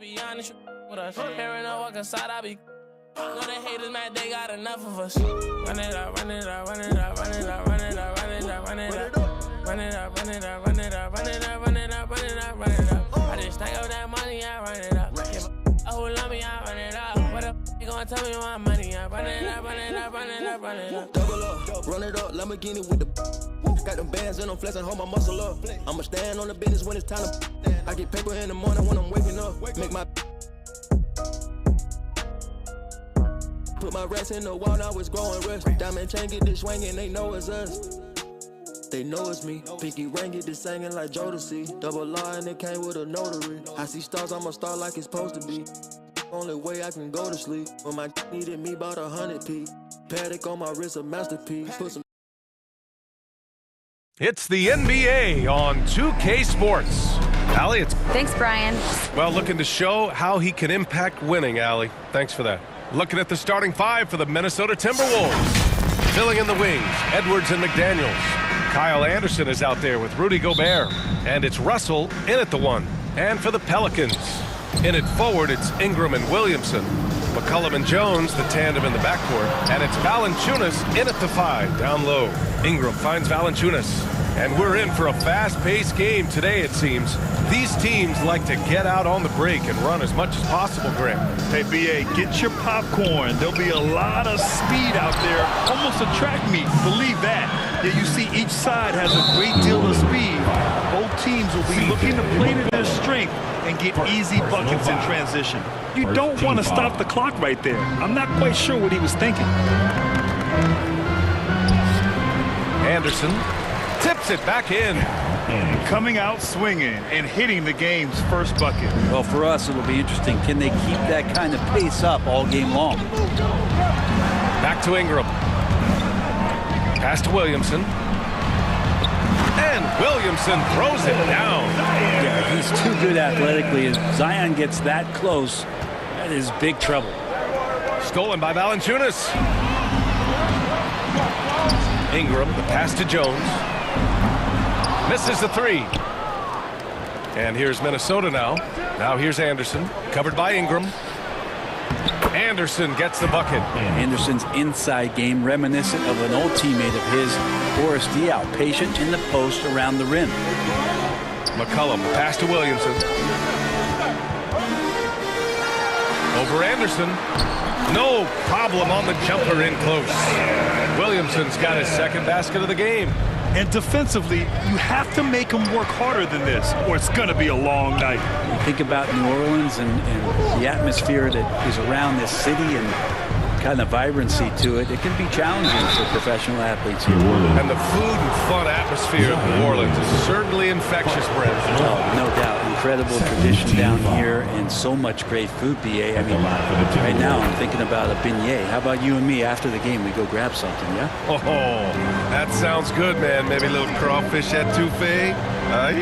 Be honest with us. Hearing no walk inside, I be. Know the haters mad, they got enough of us. Run it up, run it up, run it up, run it up, run it up, run it up, run it up. Run it up, run it up, run it up, run it up, run it up, run it up, run it up. I just stack up that money, I run it up. Give a who love me, I run it up. What up, you gonna tell me my money? I run it up, run it up, run it up, run it up. Double up, run it up, Lamborghini with the. Got them bands and I'm flexing, hold my muscle up. I'ma stand on the business when it's time to. I get paper in the morning when I'm waking up. Make my. Put my rest in the wall, now it's growing rust. Diamond chain get this swinging, they know it's us. They know it's me. Pinky ring get this singing like Jodeci. Double R and it came with a notary. I see stars, I'm a star like it's supposed to be. Only way I can go to sleep. When my needed me, bought 100p. Paddock on my wrist, a masterpiece. Put some. It's the NBA on 2K Sports. Allie, it's... Thanks, Brian. Well, looking to show how he can impact winning, Allie. Thanks for that. Looking at the starting five for the Minnesota Timberwolves. Filling in the wings, Edwards and McDaniels. Kyle Anderson is out there with Rudy Gobert. And it's Russell in at the 1. And for the Pelicans, in it forward, it's Ingram and Williamson. McCollum and Jones, the tandem in the backcourt. And it's Valanciunas in at the 5, down low. Ingram finds Valanciunas. And we're in for a fast-paced game today, it seems. These teams like to get out on the break and run as much as possible, Grant. Hey, B.A., get your popcorn. There'll be a lot of speed out there, almost a track meet. Believe that. Yeah, you see each side has a great deal of speed. Both teams will be looking to play to their strength and get easy buckets in transition. You don't want to stop the clock right there. I'm not quite sure what he was thinking. Anderson tips it back in. Coming out swinging and hitting the game's first bucket. Well, for us, it'll be interesting. Can they keep that kind of pace up all game long? Back to Ingram. Pass to Williamson. And Williamson throws it down. Yeah, he's too good athletically. If Zion gets that close, that is big trouble. Stolen by Valanciunas. Ingram, the pass to Jones. Misses the 3. And here's Minnesota now. Now here's Anderson, covered by Ingram. Anderson gets the bucket. Anderson's inside game reminiscent of an old teammate of his, Boris Diaw, patient in the post around the rim. McCollum, pass to Williamson. Over Anderson. No problem on the jumper in close. Williamson's got his second basket of the game. And defensively, you have to make them work harder than this, or it's going to be a long night. You think about New Orleans and the atmosphere that is around this city and kind of vibrancy to it. It can be challenging for professional athletes here. And the food and fun atmosphere of New Orleans is certainly infectious, Brent. Oh, no doubt. Incredible tradition down here and so much great food, BA. I mean, right now I'm thinking about a beignet. How about you and me after the game? We go grab something, yeah? Oh, that sounds good, man. Maybe a little crawfish etouffee. I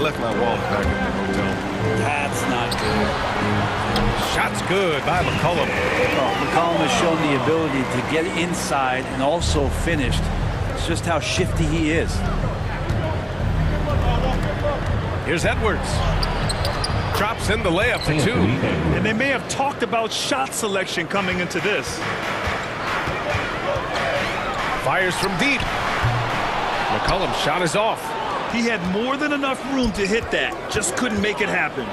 left my wallet back at the hotel. That's not good. Shot's good by McCollum. Oh, McCollum has shown the ability to get inside and also finished. It's just how shifty he is. Here's Edwards. Drops in the layup for 2. And they may have talked about shot selection coming into this. Fires from deep. McCollum's shot is off. He had more than enough room to hit that. Just couldn't make it happen.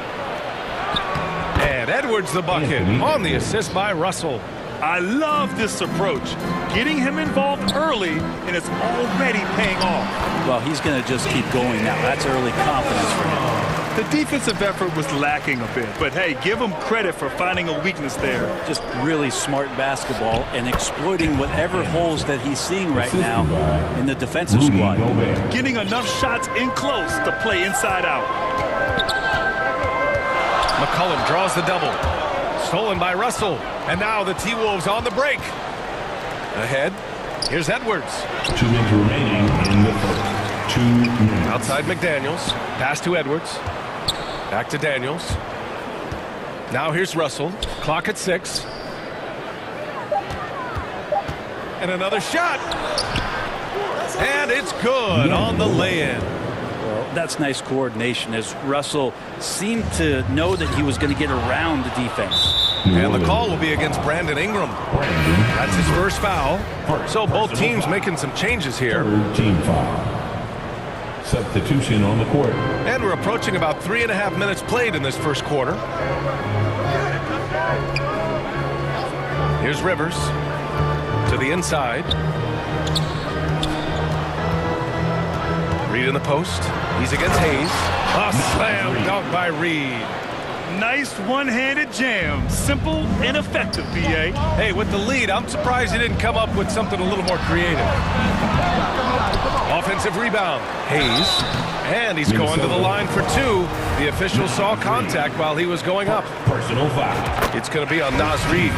And Edwards the bucket on the assist by Russell. I love this approach. Getting him involved early, and it's already paying off. Well, he's going to just keep going now. That's early confidence for him. The defensive effort was lacking a bit, but hey, give him credit for finding a weakness there. Just really smart basketball and exploiting whatever holes that he's seeing right now in the defensive squad. Getting enough shots in close to play inside out. McCollum draws the double. Stolen by Russell. And now the T-Wolves on the break. Ahead. Here's Edwards. 2 minutes remaining in the first. 2 minutes. Outside McDaniels. Pass to Edwards. Back to Daniels. Now here's Russell. Clock at 6. And another shot. And it's good on the lay-in. Well, That's nice coordination as Russell seemed to know that he was going to get around the defense. And the call will be against Brandon Ingram. That's his first foul. So both teams making some changes here. Team foul. Substitution on the court. And we're approaching about 3.5 minutes played in this first quarter. Here's Rivers to the inside. Reed in the post. He's against Hayes. A slam dunk by Reed. Nice one-handed jam. Simple and effective, B.A. Hey, with the lead, I'm surprised he didn't come up with something a little more creative. Offensive rebound. Hayes. And he's going to the line for two. The official saw contact while he was going up. Personal foul. It's going to be on Naz Reid.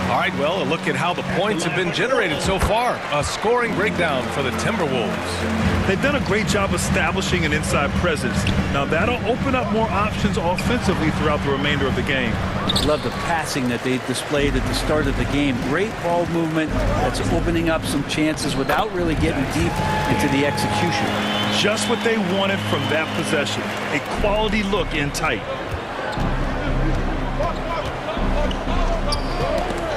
All right, well, a look at how the points have been generated so far. A scoring breakdown for the Timberwolves. They've done a great job establishing an inside presence. Now that'll open up more options offensively throughout the remainder of the game. Love the passing that they displayed at the start of the game. Great ball movement that's opening up some chances without really getting deep into the execution. Just what they wanted from that possession. A quality look in tight.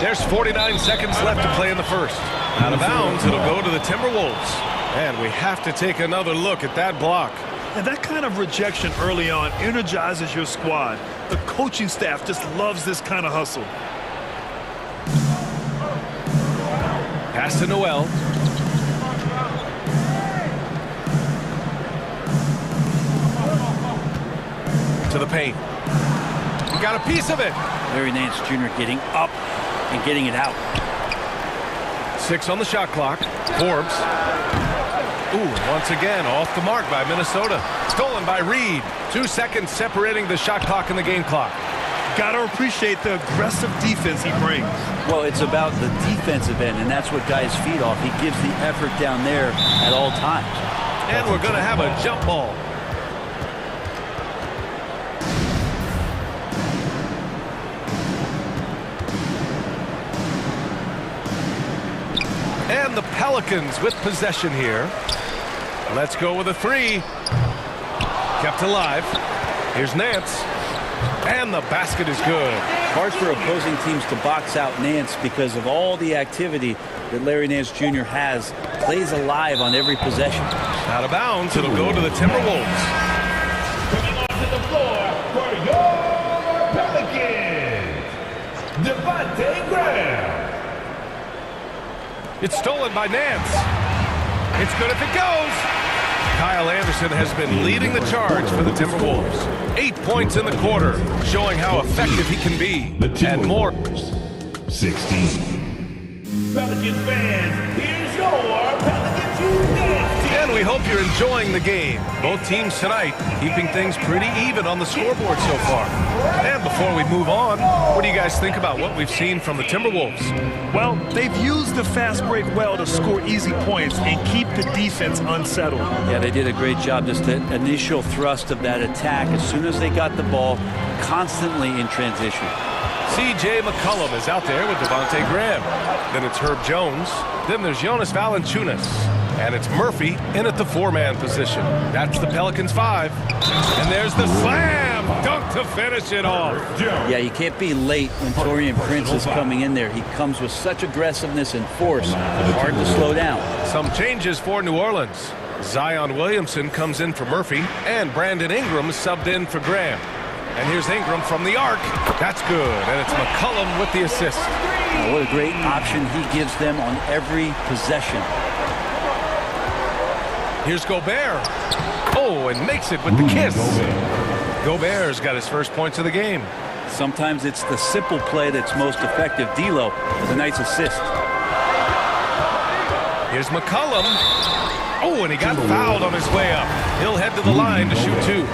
There's 49 seconds left to play in the first. Out of bounds, it'll go to the Timberwolves. And we have to take another look at that block. And that kind of rejection early on energizes your squad. The coaching staff just loves this kind of hustle. Pass to Noel. To the paint. We got a piece of it. Larry Nance Jr. getting up and getting it out. 6 on the shot clock. Forbes. Ooh, once again, off the mark by Minnesota. Stolen by Reed. 2 seconds separating the shot clock and the game clock. Got to appreciate the aggressive defense he brings. Well, it's about the defensive end, and that's what guys feed off. He gives the effort down there at all times. And we're going to have a jump ball. And the Pelicans with possession here. Let's go with a 3. Kept alive. Here's Nance. And the basket is good. Hard for opposing teams to box out Nance because of all the activity that Larry Nance Jr. has. Plays alive on every possession. Out of bounds, it'll go to the Timberwolves. Coming onto the floor for your Pelicans, Devontae Graham. It's stolen by Nance. It's good if it goes. Kyle Anderson has been leading the charge for the Timberwolves. 8 points in the quarter, showing how effective he can be. And more. 16. Pelicans fans, here's your Pelicans You Dance Team. And we hope you're enjoying the game. Both teams tonight keeping things pretty even on the scoreboard so far. And before we move on, what do you guys think about what we've seen from the Timberwolves? Well, they've used the fast break well to score easy points and keep the defense unsettled. Yeah, they did a great job. Just the initial thrust of that attack, as soon as they got the ball, constantly in transition. C.J. McCollum is out there with Devontae Graham. Then it's Herb Jones. Then there's Jonas Valanciunas. And it's Murphy in at the 4-man position. That's the Pelicans 5. And there's the slam dunk to finish it off. Yeah, you can't be late when Taurean Prince is coming in there. He comes with such aggressiveness and force. Hard to slow down. Some changes for New Orleans. Zion Williamson comes in for Murphy. And Brandon Ingram subbed in for Graham. And here's Ingram from the arc. That's good. And it's McCollum with the assist. Oh, what a great option he gives them on every possession. Here's Gobert. Oh, and makes it with the kiss. Gobert's got his first points of the game. Sometimes it's the simple play that's most effective. D'Lo with a nice assist. Here's McCollum. Oh, and he got fouled on his way up. He'll head to the line to shoot 2.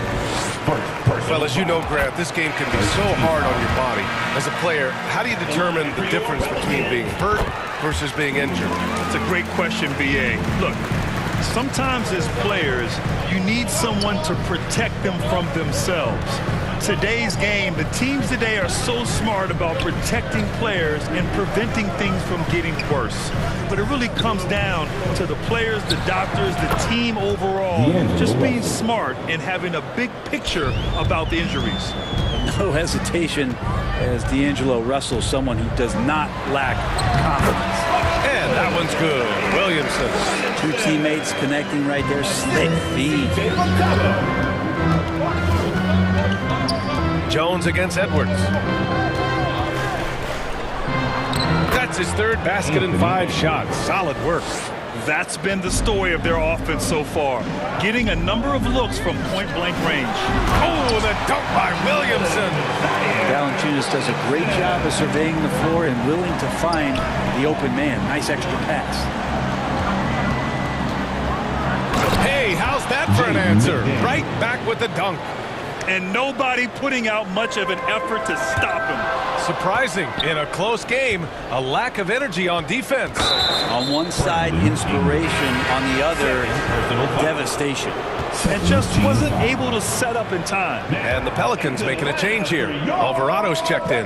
Well, as you know, Grant, this game can be so hard on your body. As a player, how do you determine the difference between being hurt versus being injured? It's a great question, B.A. Look, sometimes as players, you need someone to protect them from themselves. Today's game, the teams today are so smart about protecting players and preventing things from getting worse. But it really comes down to the players, the doctors, the team overall, just being smart and having a big picture about the injuries. No hesitation as D'Angelo Russell, someone who does not lack confidence. And that one's good. Williamson. Two teammates connecting right there. Slick feed. Jones against Edwards. That's his third basket in 5 shots. Solid work. That's been the story of their offense so far. Getting a number of looks from point-blank range. Oh, the dunk by Williamson. Valanciunas does a great job of surveying the floor and willing to find the open man. Nice extra pass. Hey, how's that for an answer? Right back with the dunk. And nobody putting out much of an effort to stop him. Surprising, in a close game, a lack of energy on defense. On one side, inspiration. On the other, devastation. And just wasn't able to set up in time. And the Pelicans making a change here. Alvarado's checked in.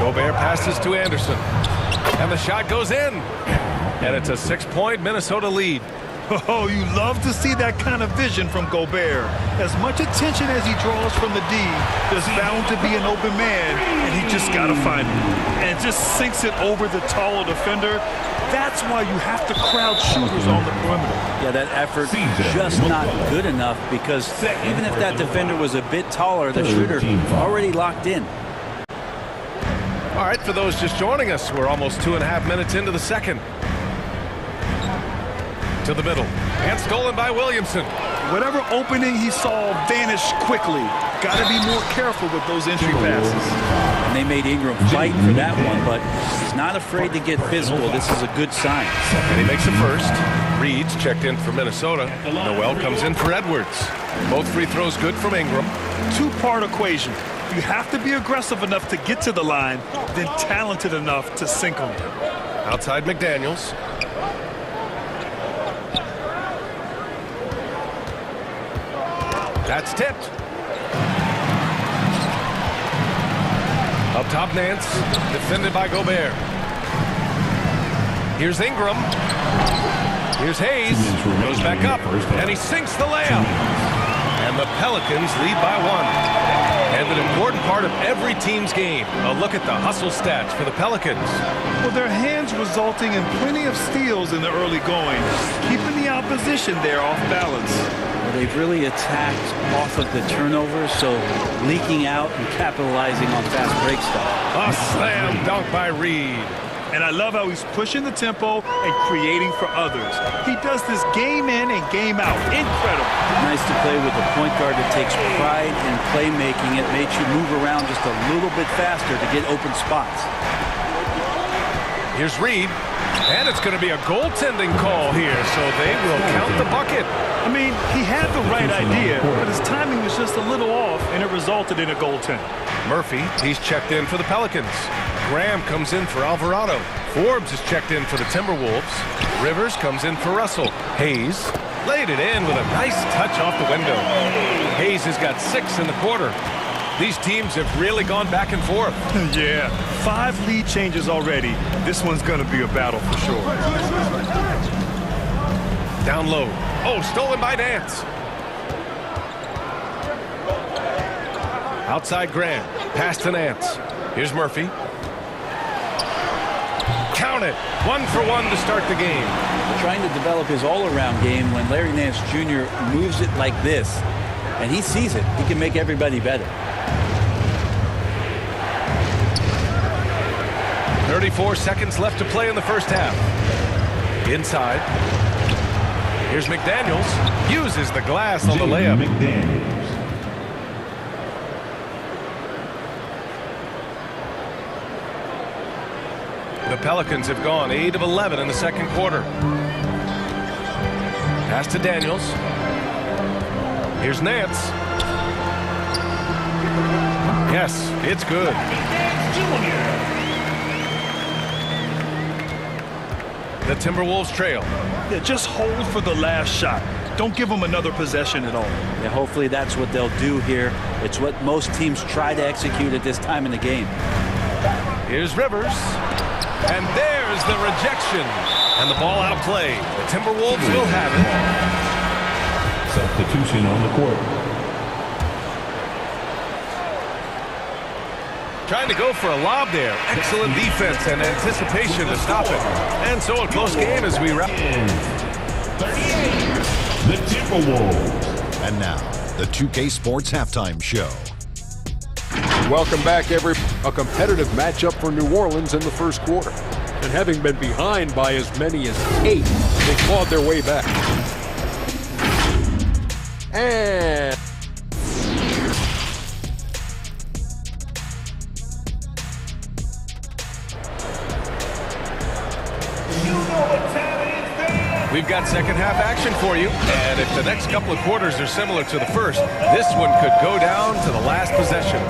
Gobert passes to Anderson. And the shot goes in. And it's a 6-point Minnesota lead. Oh, you love to see that kind of vision from Gobert. As much attention as he draws from the D, there's bound to be an open man, and he just got to find him. And just sinks it over the taller defender. That's why you have to crowd shooters on the perimeter. Yeah, that effort just not good enough, because even if that defender was a bit taller, the shooter already locked in. All right, for those just joining us, we're almost 2.5 minutes into the second. To the middle, and stolen by Williamson. Whatever opening he saw vanished quickly. Got to be more careful with those entry passes. And they made Ingram fight for that one, but he's not afraid to get physical. This is a good sign. And he makes a first. Reed's checked in for Minnesota. Noel comes in for Edwards. Both free throws good from Ingram. Two-part equation. You have to be aggressive enough to get to the line, then talented enough to sink them. Outside McDaniels. That's tipped. Up top, Nance. Defended by Gobert. Here's Ingram. Here's Hayes. Goes back up. And he sinks the layup. And the Pelicans lead by 1. And an important part of every team's game. A look at the hustle stats for the Pelicans. Well, their hands resulting in plenty of steals in the early going, keeping the opposition there off balance. Well, they've really attacked off of the turnovers, so leaking out and capitalizing on fast break stuff. A slam dunk by Reed. And I love how he's pushing the tempo and creating for others. He does this game in and game out. Incredible. Nice to play with a point guard that takes pride in playmaking. It makes you move around just a little bit faster to get open spots. Here's Reed. And it's going to be a goaltending call here, so they will count the bucket. I mean, he had the right idea, but his timing was just a little off, and it resulted in a goaltend. Murphy, he's checked in for the Pelicans. Graham comes in for Alvarado. Forbes is checked in for the Timberwolves. Rivers comes in for Russell. Hayes laid it in with a nice touch off the window. Hayes has got 6 in the quarter. These teams have really gone back and forth. Yeah, 5 lead changes already. This one's going to be a battle for sure. Down low. Oh, stolen by Nance. Outside Graham. Pass to Nance. Here's Murphy. Count it. 1 for 1 to start the game. Trying to develop his all-around game when Larry Nance Jr. moves it like this. And he sees it. He can make everybody better. 34 seconds left to play in the first half. Inside. Here's McDaniels. Uses the glass on the layup. The Pelicans have gone 8 of 11 in the second quarter. Pass to Daniels. Here's Nance. Yes, it's good. The Timberwolves trail. Yeah, just hold for the last shot. Don't give them another possession at all. Yeah, hopefully that's what they'll do here. It's what most teams try to execute at this time in the game. Here's Rivers. And there's the rejection. And the ball out of play. The Timberwolves will have it. Substitution on the court. Trying to go for a lob there. Excellent defense and anticipation to stop it. And so a close game as we wrap. 38, the Timberwolves. And now, the 2K Sports Halftime Show. Welcome back, a competitive matchup for New Orleans in the first quarter. And having been behind by as many as 8, they clawed their way back. And we've got second half action for you. And if the next couple of quarters are similar to the first, this one could go down to the last possession.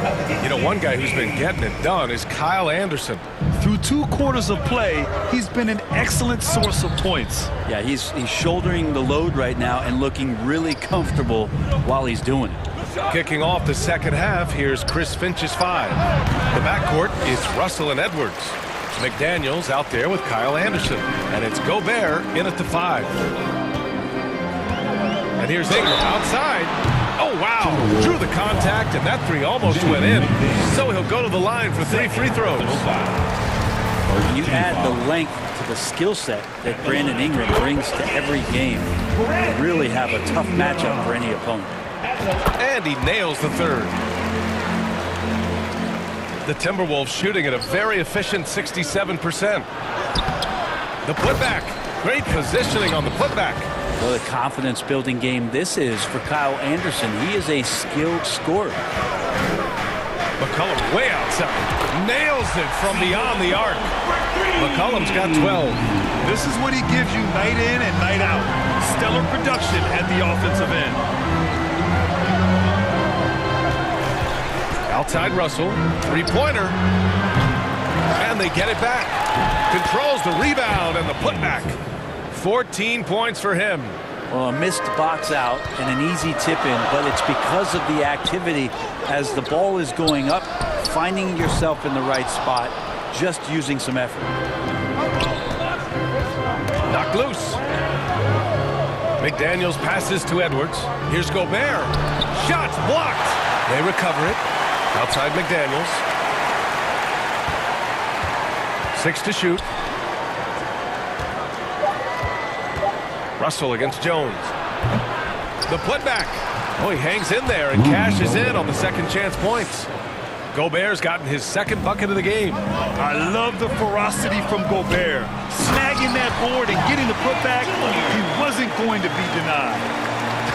You know, one guy who's been getting it done is Kyle Anderson. Through 2 quarters of play, he's been an excellent source of points. Yeah, he's shouldering the load right now and looking really comfortable while he's doing it. Kicking off the second half, here's Chris Finch's 5. The backcourt is Russell and Edwards. McDaniels out there with Kyle Anderson. And it's Gobert in at the 5. And here's Ingram outside. Oh, wow. Drew the contact, and that 3 almost went in. So he'll go to the line for 3 free throws. You add the length to the skill set that Brandon Ingram brings to every game. You really have a tough matchup for any opponent. And he nails the 3rd. The Timberwolves shooting at a very efficient 67%. The putback. Great positioning on the putback. Well, the confidence-building game this is for Kyle Anderson. He is a skilled scorer. McCollum way outside. Nails it from beyond the arc. McCollum's got 12. This is what he gives you night in and night out. Stellar production at the offensive end. Outside Russell. 3-pointer. And they get it back. Controls the rebound and the putback. 14 points for him. Well, a missed box out and an easy tip in, but it's because of the activity as the ball is going up, finding yourself in the right spot, just using some effort. Knocked loose. McDaniels passes to Edwards. Here's Gobert. Shots blocked. They recover it. Outside McDaniels. 6 to shoot. Russell against Jones. The putback. Oh, he hangs in there and cashes in on the second chance points. Gobert's gotten his 2nd bucket of the game. I love the ferocity from Gobert. Snagging that board and getting the putback, he wasn't going to be denied.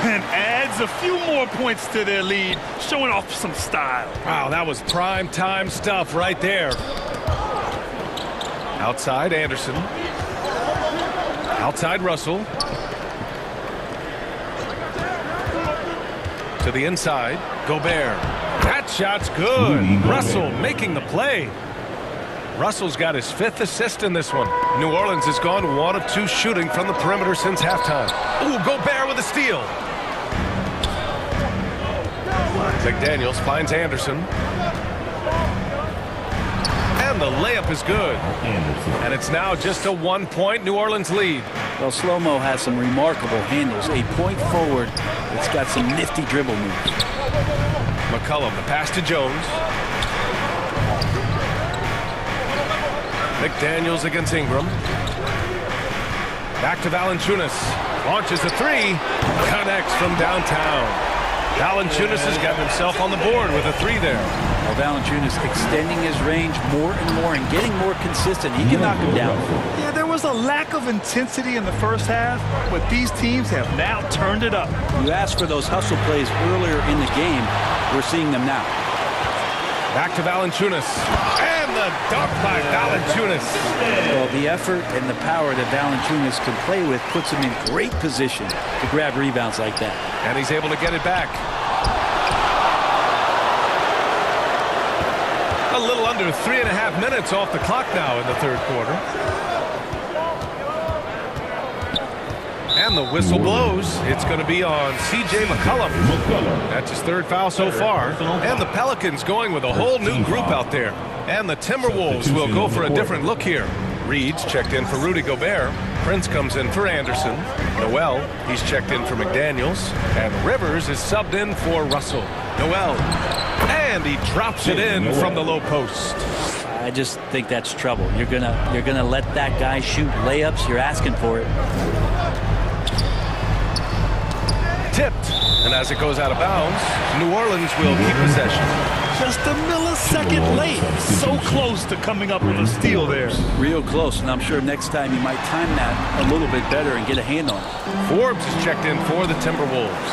And adds a few more points to their lead, showing off some style. Wow, that was prime time stuff right there. Outside Anderson. Outside Russell. To the inside, Gobert. That shot's good. Russell making the play. Russell's got his 5th assist in this one. New Orleans has gone 1 of 2 shooting from the perimeter since halftime. Ooh, Gobert with a steal. McDaniels finds Anderson. And the layup is good. And it's now just a 1-point New Orleans lead. Well, Slow-Mo has some remarkable handles. A point forward. It's got some nifty dribble moves. McCollum, the pass to Jones. McDaniels against Ingram. Back to Valanciunas. Launches a 3. Connects from downtown. Valanciunas has got himself on the board with a 3 there. Well, Valanciunas extending his range more and more and getting more consistent. He can knock him down. Yeah, there was a lack of intensity in the first half, but these teams have now turned it up. You asked for those hustle plays earlier in the game. We're seeing them now. Back to Valanciunas. And the dunk by Valanciunas. Well, the effort and the power that Valanciunas can play with puts him in great position to grab rebounds like that. And he's able to get it back. A little under 3.5 minutes off the clock now in the 3rd quarter. And And the whistle blows. It's going to be on C.J. McCollum. That's his third foul so far. And the Pelicans going with a whole new group out there. And the Timberwolves will go for a different look here. Reed's checked in for Rudy Gobert. Prince comes in for Anderson. Noel, he's checked in for McDaniels. And Rivers is subbed in for Russell. Noel. And he drops it in from the low post. I just think that's trouble. You're gonna let that guy shoot layups. You're asking for it. Tipped, and as it goes out of bounds, New Orleans will keep possession. Just a millisecond late. So close to coming up with a steal there. Real close, and I'm sure next time he might time that a little bit better and get a hand on it. Forbes is checked in for the Timberwolves.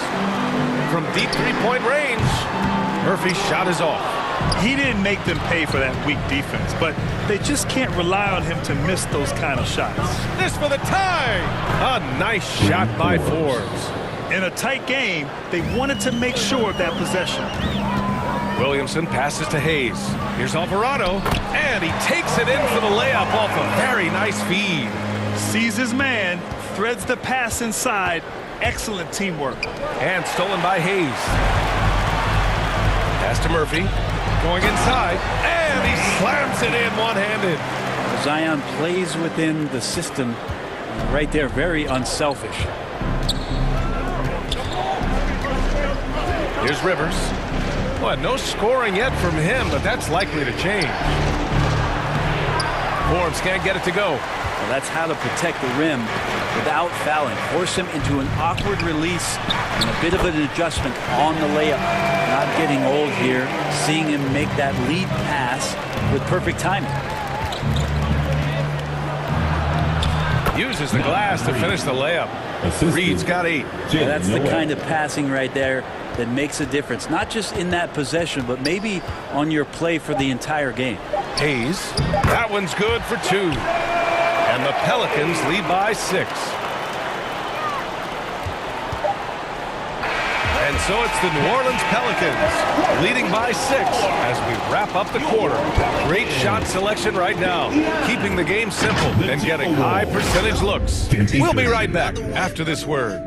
From deep three-point range, Murphy's shot is off. He didn't make them pay for that weak defense, but they just can't rely on him to miss those kind of shots. This for the tie! A nice shot by Forbes. In a tight game, they wanted to make sure of that possession. Williamson passes to Hayes. Here's Alvarado, and he takes it in for the layup off a very nice feed. Sees his man, threads the pass inside. Excellent teamwork. And stolen by Hayes. Pass to Murphy. Going inside, and he slams it in one-handed. Zion plays within the system right there, very unselfish. Here's Rivers. Well, no scoring yet from him, but that's likely to change. Forbes can't get it to go. Well, that's how to protect the rim without fouling. Force him into an awkward release and a bit of an adjustment on the layup. Not getting old here, seeing him make that lead pass with perfect timing. Uses the glass to finish the layup. Reed's got 8. Yeah, that's the kind of passing right there that makes a difference. Not just in that possession, but maybe on your play for the entire game. Hayes, that one's good for 2. And the Pelicans lead by 6. And so it's the New Orleans Pelicans leading by 6 as we wrap up the quarter. Great shot selection right now, keeping the game simple and getting high percentage looks. We'll be right back after this word.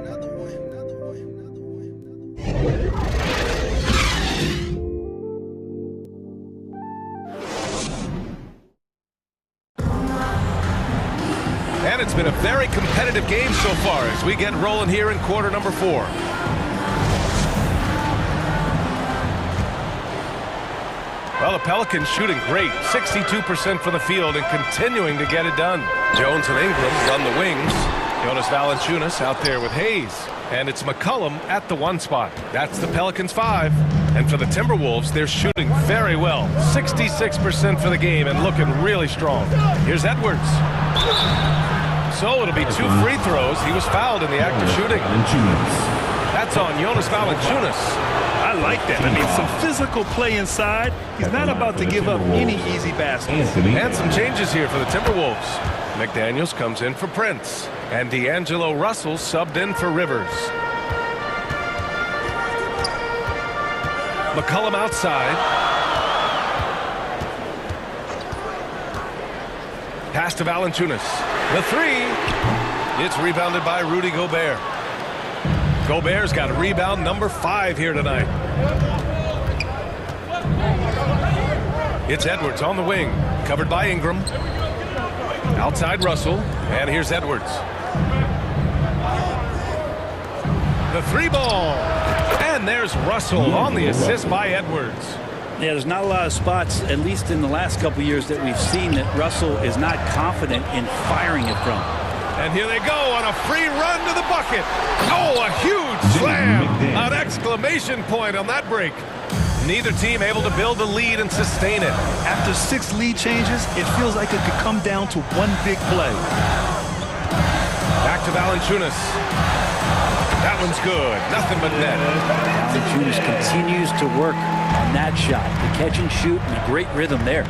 And it's been a very competitive game so far as we get rolling here in quarter number 4. Well, the Pelicans shooting great, 62% from the field and continuing to get it done. Jones and Ingram run the wings. Jonas Valanciunas out there with Hayes. And it's McCollum at the 1 spot. That's the Pelicans 5. And for the Timberwolves, they're shooting very well. 66% for the game and looking really strong. Here's Edwards. So it'll be 2 free throws. He was fouled in the act of shooting. That's on Jonas Valanciunas. I like that. I mean, some physical play inside. He's not about to give up any easy baskets. And some changes here for the Timberwolves. McDaniels comes in for Prince. And D'Angelo Russell subbed in for Rivers. McCollum outside. Pass to Valanciunas. The 3. It's rebounded by Rudy Gobert. Gobert's got a rebound number 5 here tonight. It's Edwards on the wing, covered by Ingram. Outside Russell, and here's Edwards. The 3 ball, and there's Russell on the assist by Edwards. Yeah, there's not a lot of spots, at least in the last couple years, that we've seen that Russell is not confident in firing it from. And here they go on a free run to the bucket. Oh, a huge slam. An exclamation point on that break. Neither team able to build the lead and sustain it. After 6 lead changes, it feels like it could come down to one big play. Back to Valanciunas. That one's good. Nothing but net. Valanciunas continues to work on that shot. The catch and shoot and a great rhythm there.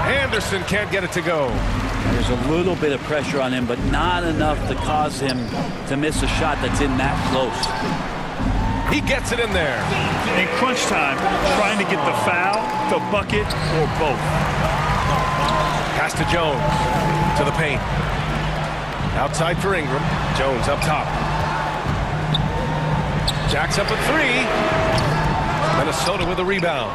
Anderson can't get it to go. There's a little bit of pressure on him, but not enough to cause him to miss a shot that's in that close. He gets it in there. In crunch time, trying to get the foul, the bucket, or both. Pass to Jones. To the paint. Outside for Ingram. Jones up top. Jacks up a three. Minnesota with a rebound.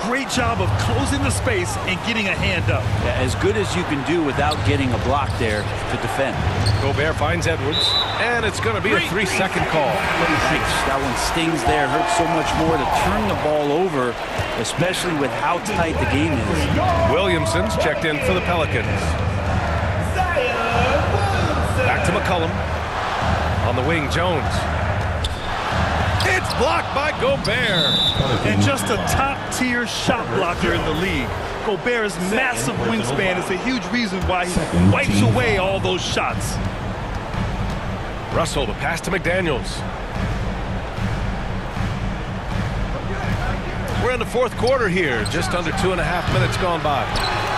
Great job of closing the space and getting a hand up. Yeah, as good as you can do without getting a block there to defend. Gobert finds Edwards, and it's going to be a 3-second call. Nice. That one stings there. Hurts so much more to turn the ball over, especially with how tight the game is. Williamson's checked in for the Pelicans. Back to McCollum. On the wing, Jones. It's blocked by Gobert. And just a top-tier shot blocker in the league. Gobert's massive wingspan is a huge reason why he wipes away all those shots. Russell, the pass to McDaniels. We're in the fourth quarter here. Just under 2.5 minutes gone by.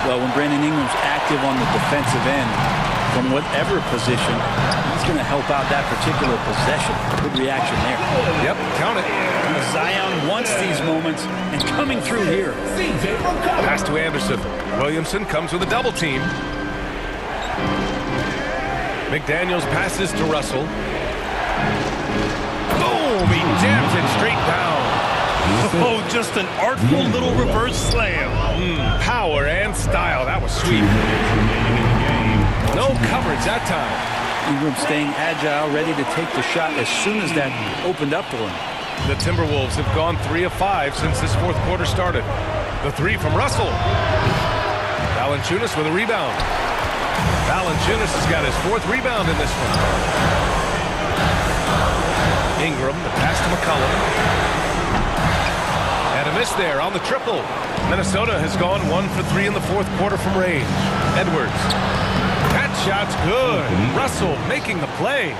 Well, when Brandon Ingram's active on the defensive end, from whatever position, he's going to help out that particular possession. Good reaction there. Yep, count it. Zion wants these moments, and coming through here. Pass to Anderson. Williamson comes with a double team. McDaniels passes to Russell. Boom! He jams it straight down. Oh, just an artful little reverse slam. Power and style. That was sweet. No coverage that time. Ingram staying agile, ready to take the shot as soon as that opened up for him. The Timberwolves have gone 3 of 5 since this fourth quarter started. The three from Russell. Valanciunas with a rebound. Valanciunas has got his 4th rebound in this one. Ingram, the pass to McCollum. And a miss there on the triple. Minnesota has gone 1 for 3 in the fourth quarter from range. Edwards. That shot's good. Russell making the play.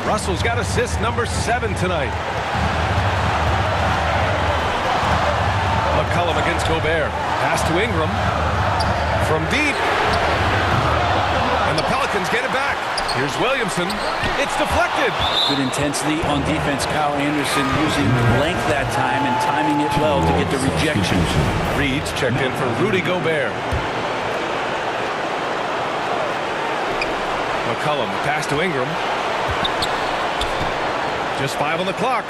Russell's got assist number 7 tonight. McCollum against Gobert. Pass to Ingram. From deep. And the Pelicans get it back. Here's Williamson. It's deflected. Good intensity on defense. Kyle Anderson using length that time and timing it well to get the rejection. Reed's checked in for Rudy Gobert. McCollum, pass to Ingram. Just 5 on the clock.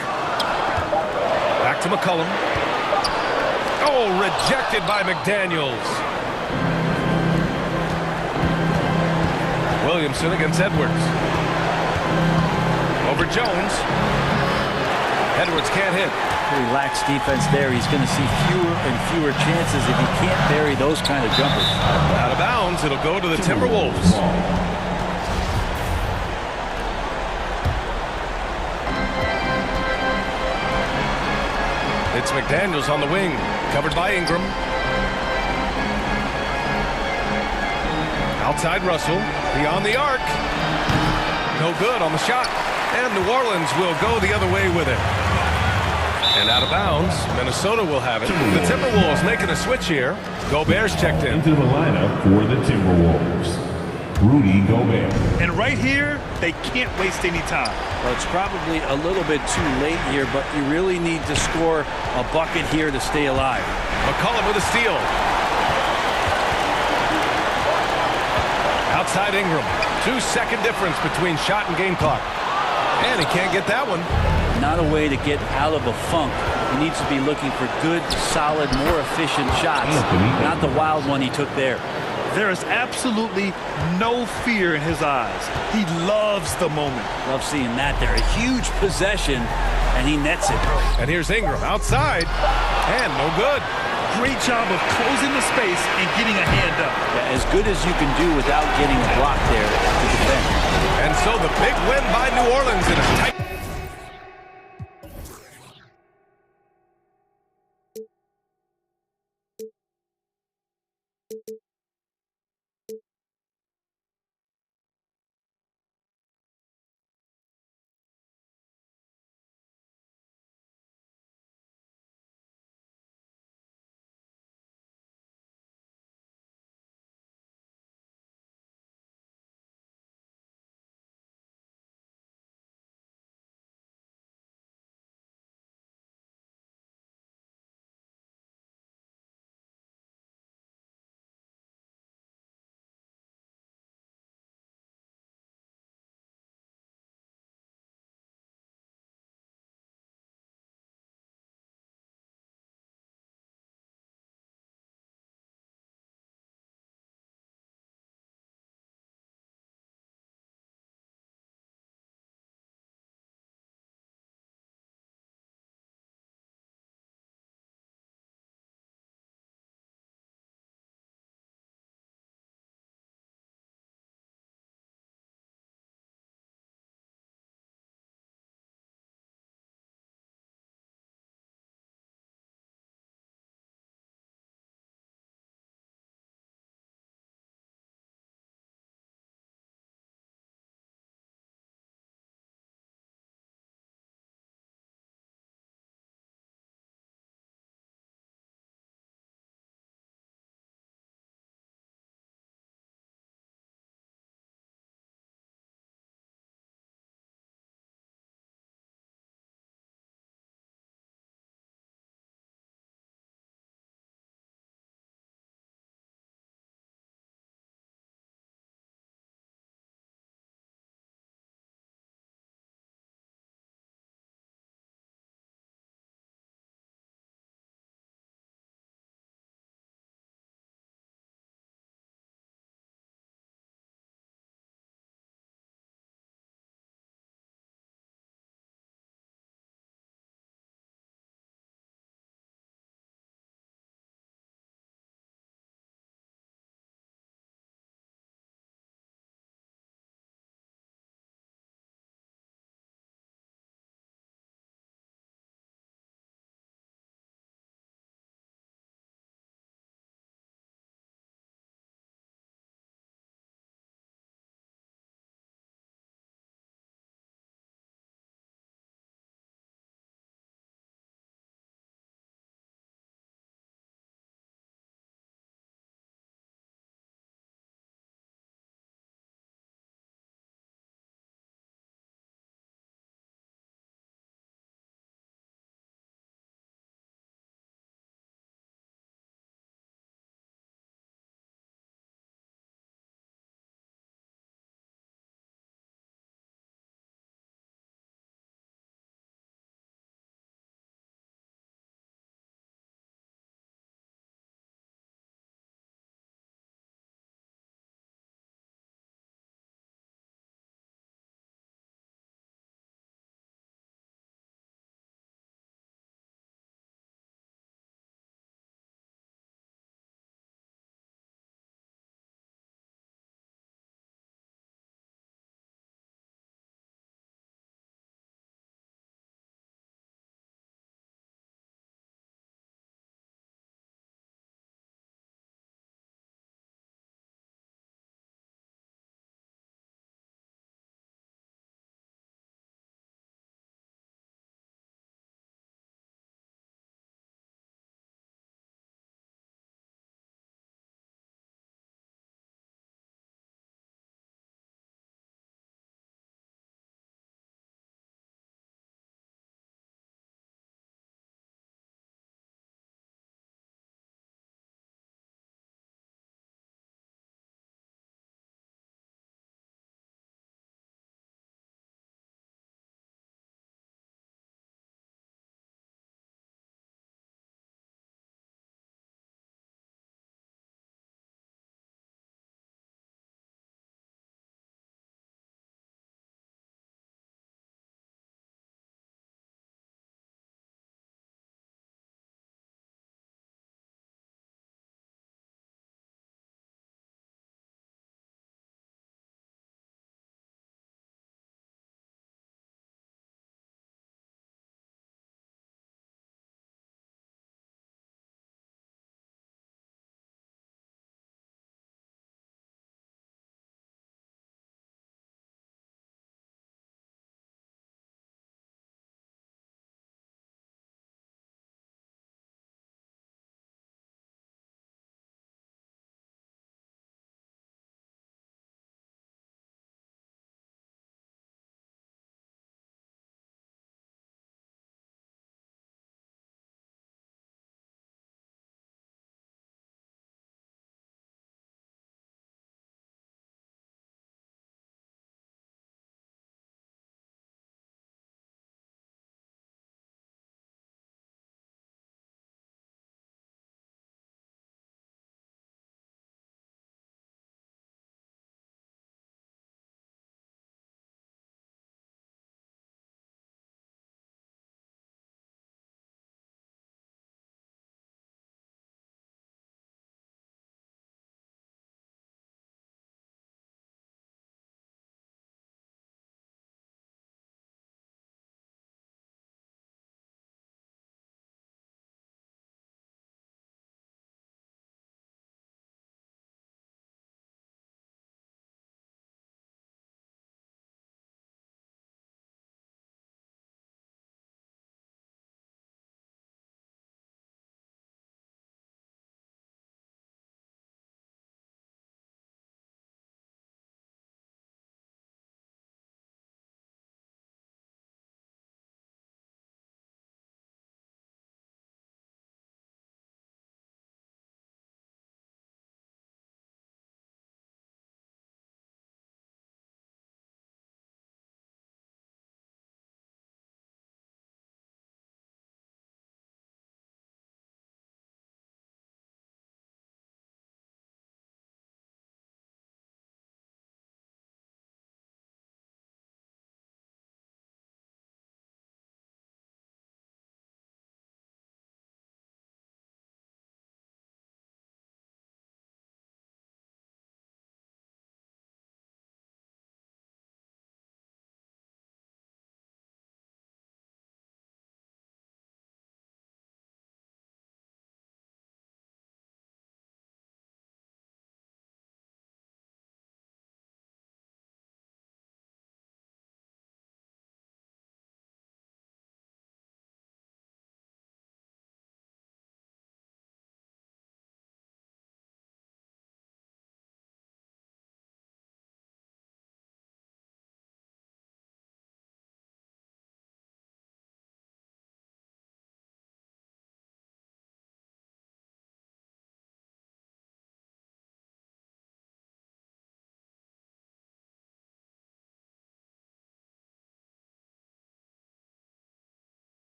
Back to McCollum. Oh, rejected by McDaniels. Williamson against Edwards. Over Jones. Edwards can't hit. Relaxed defense there. He's going to see fewer and fewer chances if he can't bury those kind of jumpers. Out of bounds, it'll go to the Timberwolves. It's McDaniels on the wing, covered by Ingram. Outside Russell, beyond the arc. No good on the shot. And New Orleans will go the other way with it. And out of bounds, Minnesota will have it. The Timberwolves making a switch here. Gobert's checked in. Into the lineup for the Timberwolves, Rudy Gobert. And right here, they can't waste any time. Well, it's probably a little bit too late here, but you really need to score a bucket here to stay alive. McCollum with a steal. Outside Ingram. 2-second difference between shot and game clock. And he can't get that one. Not a way to get out of a funk. He needs to be looking for good, solid, more efficient shots. Not the wild one he took there. There is absolutely no fear in his eyes. He loves the moment. Love seeing that there. A huge possession, and he nets it. And here's Ingram outside, and no good. Great job of closing the space and getting a hand up. Yeah, as good as you can do without getting a block there to defend. And so the big win by New Orleans in a tight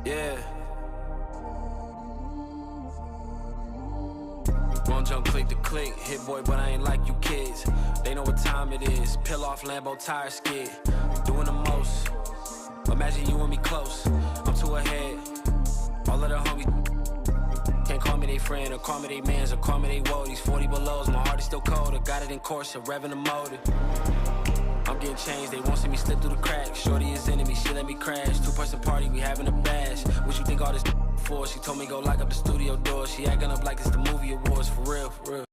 Yeah. Won't jump click to click, hit boy, but I ain't like you kids. They know what time it is. Peel off Lambo tire skid. Doing the most. Imagine you and me close. I'm too ahead. All of the homies can't call me they friend or call me they mans or call me they woadies. 40 belows, my heart is still cold. I got it in course, revving the motor. I'm getting changed, they won't see me slip through the cracks. Shorty is enemy, she let me crash. 2-person party, we having a bash. What you think all this for? She told me go lock up the studio door. She acting up like it's the movie awards, for real, for real.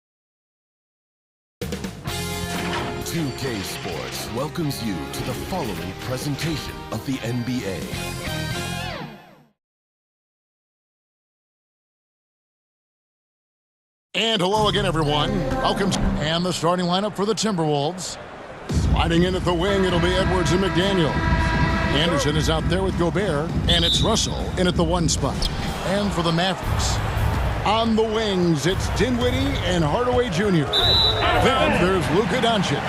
2K Sports welcomes you to the following presentation of the NBA. And hello again, everyone. Welcome. And the starting lineup for the Timberwolves. Sliding in at the wing, it'll be Edwards and McDaniel. Anderson is out there with Gobert, and it's Russell in at the 1 spot. And for the Mavericks, on the wings, it's Dinwiddie and Hardaway Jr. Then there's Luka Doncic.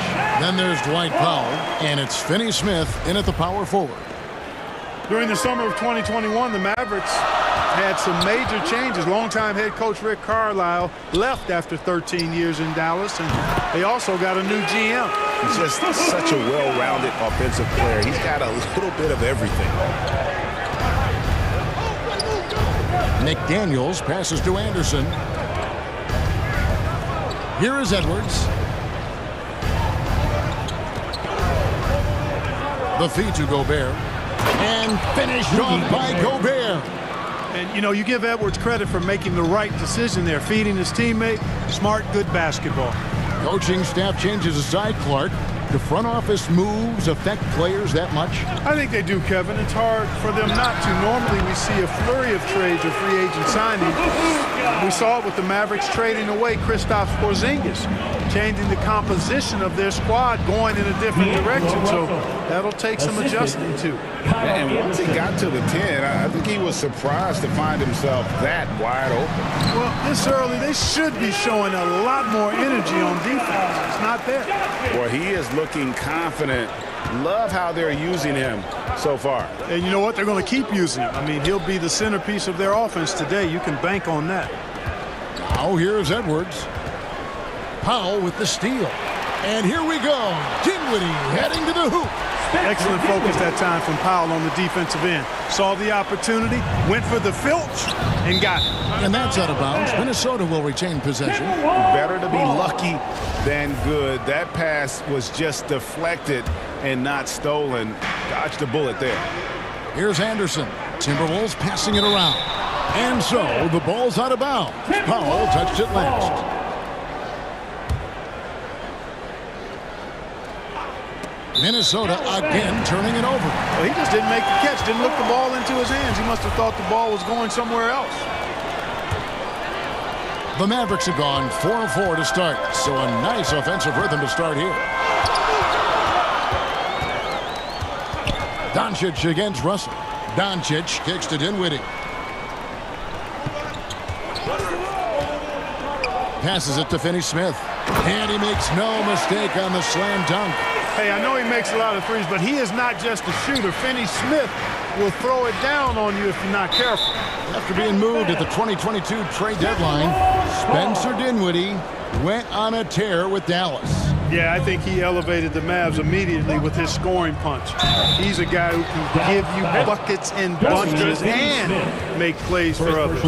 Then there's Dwight Powell, and it's Finney Smith in at the power forward. During the summer of 2021, the Mavericks had some major changes. Longtime head coach Rick Carlisle left after 13 years in Dallas, and they also got a new GM. He's just such a well-rounded offensive player. He's got a little bit of everything. McDaniels passes to Anderson. Here is Edwards. The feed to Gobert. And finished off by Gobert. And, you know, you give Edwards credit for making the right decision there, feeding his teammate. Smart, good basketball. Coaching staff changes aside, Clark. Do front office moves affect players that much? I think they do, Kevin. It's hard for them not to. Normally we see a flurry of trades or free agent signings. We saw it with the Mavericks trading away Kristaps Porzingis, changing the composition of their squad, going in a different direction. So that'll take some adjusting too. And once he got to the 10, I think he was surprised to find himself that wide open. Well, this early, they should be showing a lot more energy on defense. It's not there. Well, he is looking confident. Love how they're using him so far. And you know what? They're going to keep using him. I mean, he'll be the centerpiece of their offense today. You can bank on that. Now here's Edwards. Powell with the steal. And here we go. Dinwiddie heading to the hoop. Excellent focus that time from Powell on the defensive end. Saw the opportunity, went for the filch, and got it. And that's out of bounds. Minnesota will retain possession. Better to be lucky than good. That pass was just deflected and not stolen. Dodged a bullet there. Here's Anderson. Timberwolves passing it around. And so the ball's out of bounds. Powell touched it last. Minnesota again turning it over. Well, he just didn't make the catch, didn't look the ball into his hands. He must have thought the ball was going somewhere else. The Mavericks have gone 4 of 4 to start, so a nice offensive rhythm to start here. Doncic against Russell. Doncic kicks to Dinwiddie. Passes it to Finney Smith. And he makes no mistake on the slam dunk. Hey, I know he makes a lot of threes, but he is not just a shooter. Finney Smith will throw it down on you if you're not careful. After being moved at the 2022 trade deadline, Spencer Dinwiddie went on a tear with Dallas. Yeah, I think he elevated the Mavs immediately with his scoring punch. He's a guy who can give you buckets in bunches and make plays for others.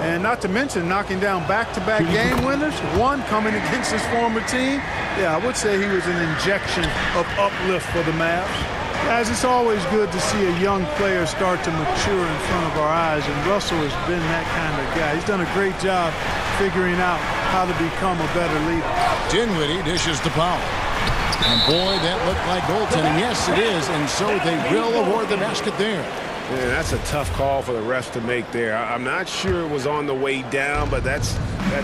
And not to mention knocking down back-to-back game winners, one coming against his former team. Yeah, I would say he was an injection of uplift for the Mavs. Guys, it's always good to see a young player start to mature in front of our eyes, and Russell has been that kind of guy. He's done a great job figuring out how to become a better leader. Dinwiddie dishes to Powell. And boy, that looked like goaltending. Yes, it is, and so they will award the basket there. Yeah, that's a tough call for the refs to make there. I'm not sure it was on the way down, but that's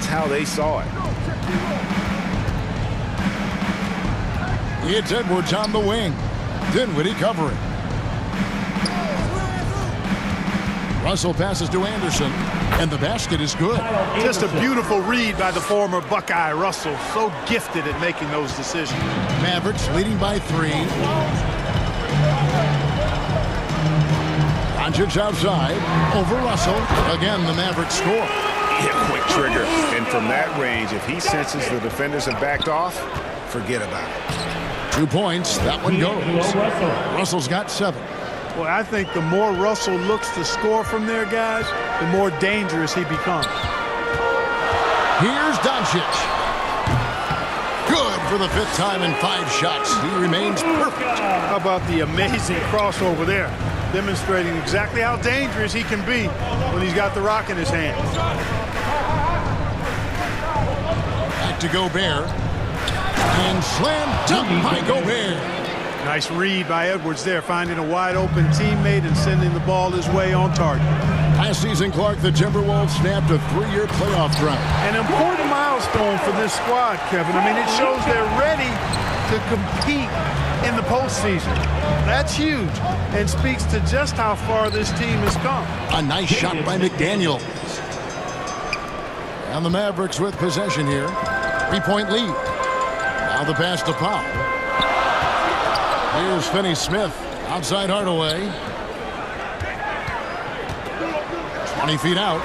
how they saw it. It's Edwards on the wing. Dinwiddie covering. Russell passes to Anderson, and the basket is good. Just a beautiful read by the former Buckeye Russell. So gifted at making those decisions. Mavericks leading by 3. Doncic outside, over Russell. Again, the Mavericks score. Quick trigger. And from that range, if he senses the defenders have backed off, forget about it. 2 points. That one goes. Russell's got 7. Well, I think the more Russell looks to score from there, guys, the more dangerous he becomes. Here's Doncic. Good for the 5th time in 5 shots. He remains perfect. How about the amazing crossover there? Demonstrating exactly how dangerous he can be when he's got the rock in his hand. Back to Gobert. And slam dunk by Gobert. Nice read by Edwards there, finding a wide-open teammate and sending the ball his way on target. Last season, Clark, the Timberwolves snapped a 3-year playoff drought. An important milestone for this squad, Kevin. I mean, it shows they're ready to compete in the postseason. That's huge and speaks to just how far this team has come. A nice shot by McDaniels. And the Mavericks with possession here. 3-point lead. Now the pass to Powell. Here's Finney-Smith, outside Hardaway. 20 feet out.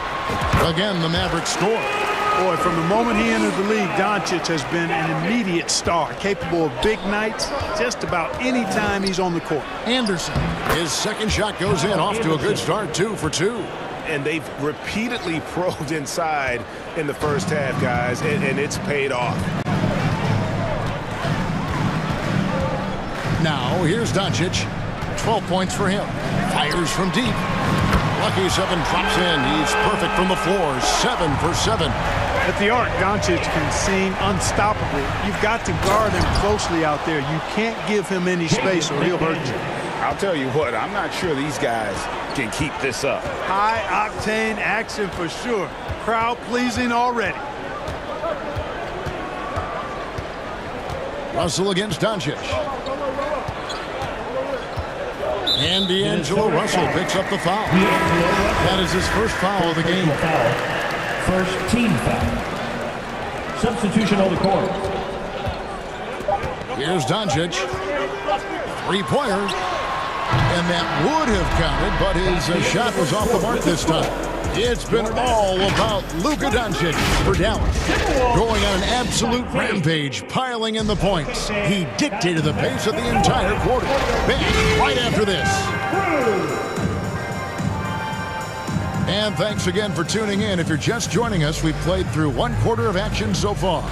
Again, the Mavericks score. Boy, from the moment he entered the league, Doncic has been an immediate star, capable of big nights just about any time he's on the court. Anderson, his second shot goes in, off to a good start, 2 for 2. And they've repeatedly probed inside in the first half, guys, and it's paid off. Now, here's Doncic. 12 points for him. Fires from deep. Lucky 7 drops in. He's perfect from the floor. 7 for 7. At the arc, Doncic can seem unstoppable. You've got to guard him closely out there. You can't give him any space or he'll hurt you. I'll tell you what, I'm not sure these guys can keep this up. High-octane action for sure. Crowd-pleasing already. Russell against Doncic. And D'Angelo Russell picks up the foul. That is his first foul of the game. First team foul. Substitution on the court. Here's Doncic. 3-pointer. And that would have counted, but his shot was off the mark this time. It's been all about Luka Doncic for Dallas. Going on an absolute rampage, piling in the points. He dictated the pace of the entire quarter. Back right after this. And thanks again for tuning in. If you're just joining us, we've played through 1 quarter of action so far.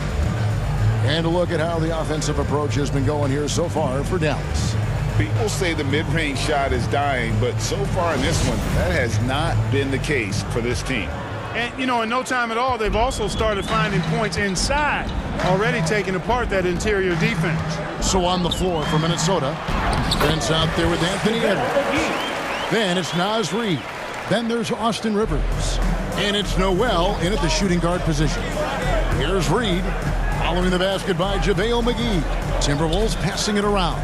And a look at how the offensive approach has been going here so far for Dallas. People say the mid-range shot is dying, but so far in this one, that has not been the case for this team. And, you know, in no time at all, they've also started finding points inside, already taking apart that interior defense. So on the floor for Minnesota, Spence out there with Anthony Edwards. Then it's Naz Reid. Then there's Austin Rivers. And it's Noel in at the shooting guard position. Here's Reid, following the basket by JaVale McGee. Timberwolves passing it around.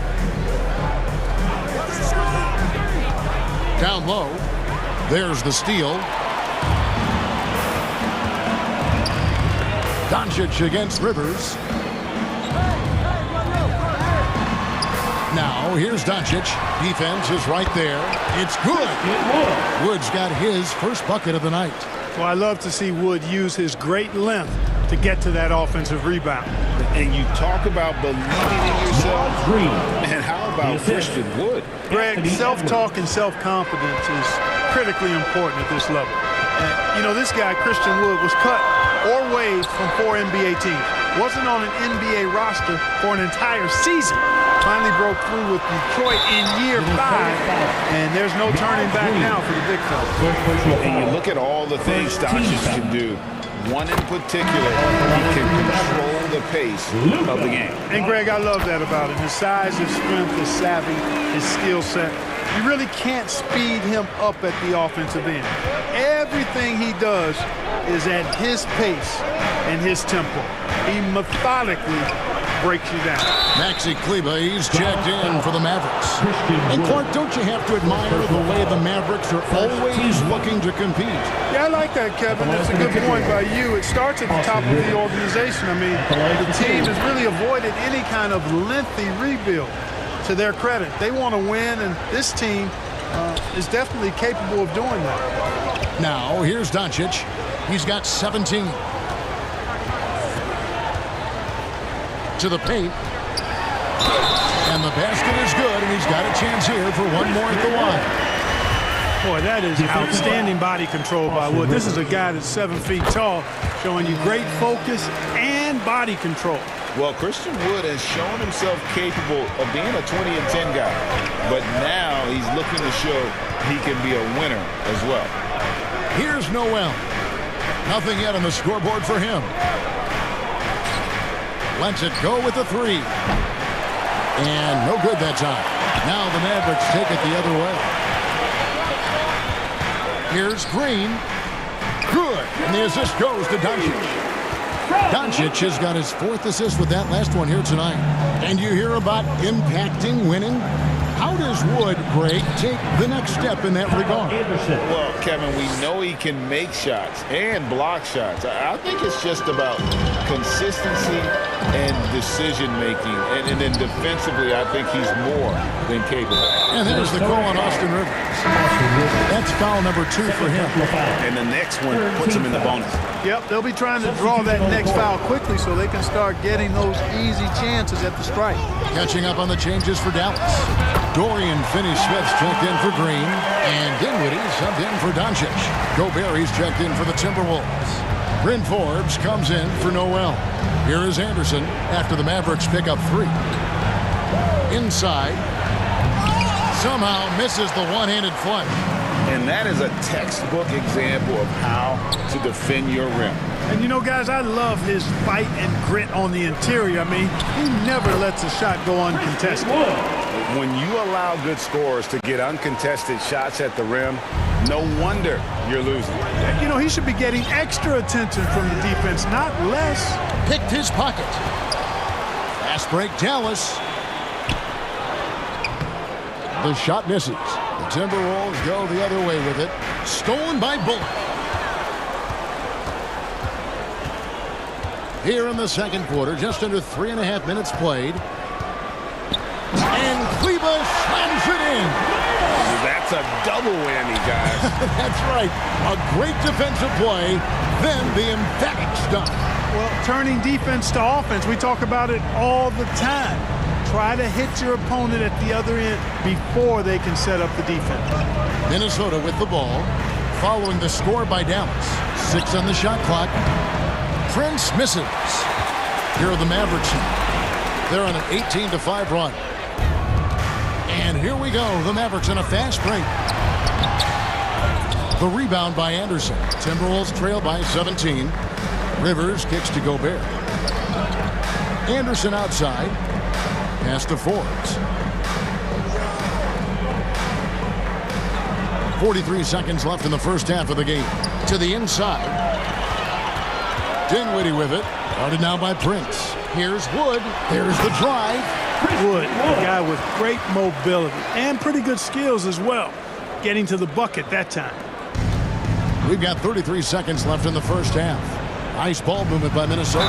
Down low, there's the steal. Doncic against Rivers. Now, here's Doncic. Defense is right there. It's good. Wood's got his first bucket of the night. Well, I love to see Wood use his great length to get to that offensive rebound. And you talk about believing in yourself. And how about Christian Wood? Greg, self-talk and self-confidence is critically important at this level. And, you know, this guy, Christian Wood, was cut or waived from 4 NBA teams. Wasn't on an NBA roster for an entire season. Finally broke through with Detroit in year 5, and there's no turning back now for the big fella. And you look at all the things Doncic can do. One in particular, he can control the pace of the game. And Greg, I love that about him. His size, his strength, his savvy, his skill set. You really can't speed him up at the offensive end. Everything he does is at his pace and his tempo. He methodically breaks you down. Maxi Kleba, he's checked in for the Mavericks. And Clark, don't you have to admire the way the Mavericks are always looking to compete? Yeah, I like that, Kevin. That's a good point by you. It starts at the top of the organization. I mean, the team has really avoided any kind of lengthy rebuild. To their credit, they want to win, and this team is definitely capable of doing that. Now, here's Doncic. He's got 17. To the paint. And the basket is good, and he's got a chance here for one more at the line. Boy, that is outstanding body control by Wood. This is a guy that's 7 feet tall, showing you great focus and body control. Well, Christian Wood has shown himself capable of being a 20 and 10 guy, but now he's looking to show he can be a winner as well. Here's Noel. Nothing yet on the scoreboard for him. Lets it go with the three. And no good that time. Now the Mavericks take it the other way. Here's Green. Good. And the assist goes to Doncic. Doncic has got his 4th assist with that last one here tonight. And you hear about impacting winning? How does Wood, Greg, take the next step in that regard? Well, Kevin, we know he can make shots and block shots. I think it's just about consistency and decision-making. And then defensively, I think he's more than capable. And there's the call on Austin Rivers. That's foul number 2 for him. And the next one puts him in the bonus. Yep, they'll be trying to draw that next foul quickly so they can start getting those easy chances at the strike. Catching up on the changes for Dallas. Dorian Finney-Smith's checked in for Green, and Dinwiddie subbed in for Doncic. Gobert checked in for the Timberwolves. Bryn Forbes comes in for Noel. Here is Anderson after the Mavericks pick up 3. Inside. Somehow misses the one-handed flush. And that is a textbook example of how to defend your rim. And you know, guys, I love his fight and grit on the interior. I mean, he never lets a shot go uncontested. When you allow good scorers to get uncontested shots at the rim, no wonder you're losing. You know, he should be getting extra attention from the defense, not less. Picked his pocket. Fast break, Dallas. The shot misses. The Timberwolves go the other way with it. Stolen by Bullock. Here in the second quarter, just under 3.5 minutes played. And Kleba slams it in. That's a double whammy, guys. That's right. A great defensive play, then the emphatic stuff. Well, turning defense to offense, we talk about it all the time. Try to hit your opponent at the other end before they can set up the defense. Minnesota with the ball, following the score by Dallas. 6 on the shot clock. Prince misses. Here are the Mavericks. They're on an 18-5 run. And here we go. The Mavericks on a fast break. The rebound by Anderson. Timberwolves trail by 17. Rivers kicks to Gobert. Anderson outside. Pass to Forbes. 43 seconds left in the first half of the game. To the inside. Dinwiddie with it. Guarded now by Prince. Here's Wood. There's the drive. Wood, a guy with great mobility and pretty good skills as well. Getting to the bucket that time. We've got 33 seconds left in the first half. Nice ball movement by Minnesota.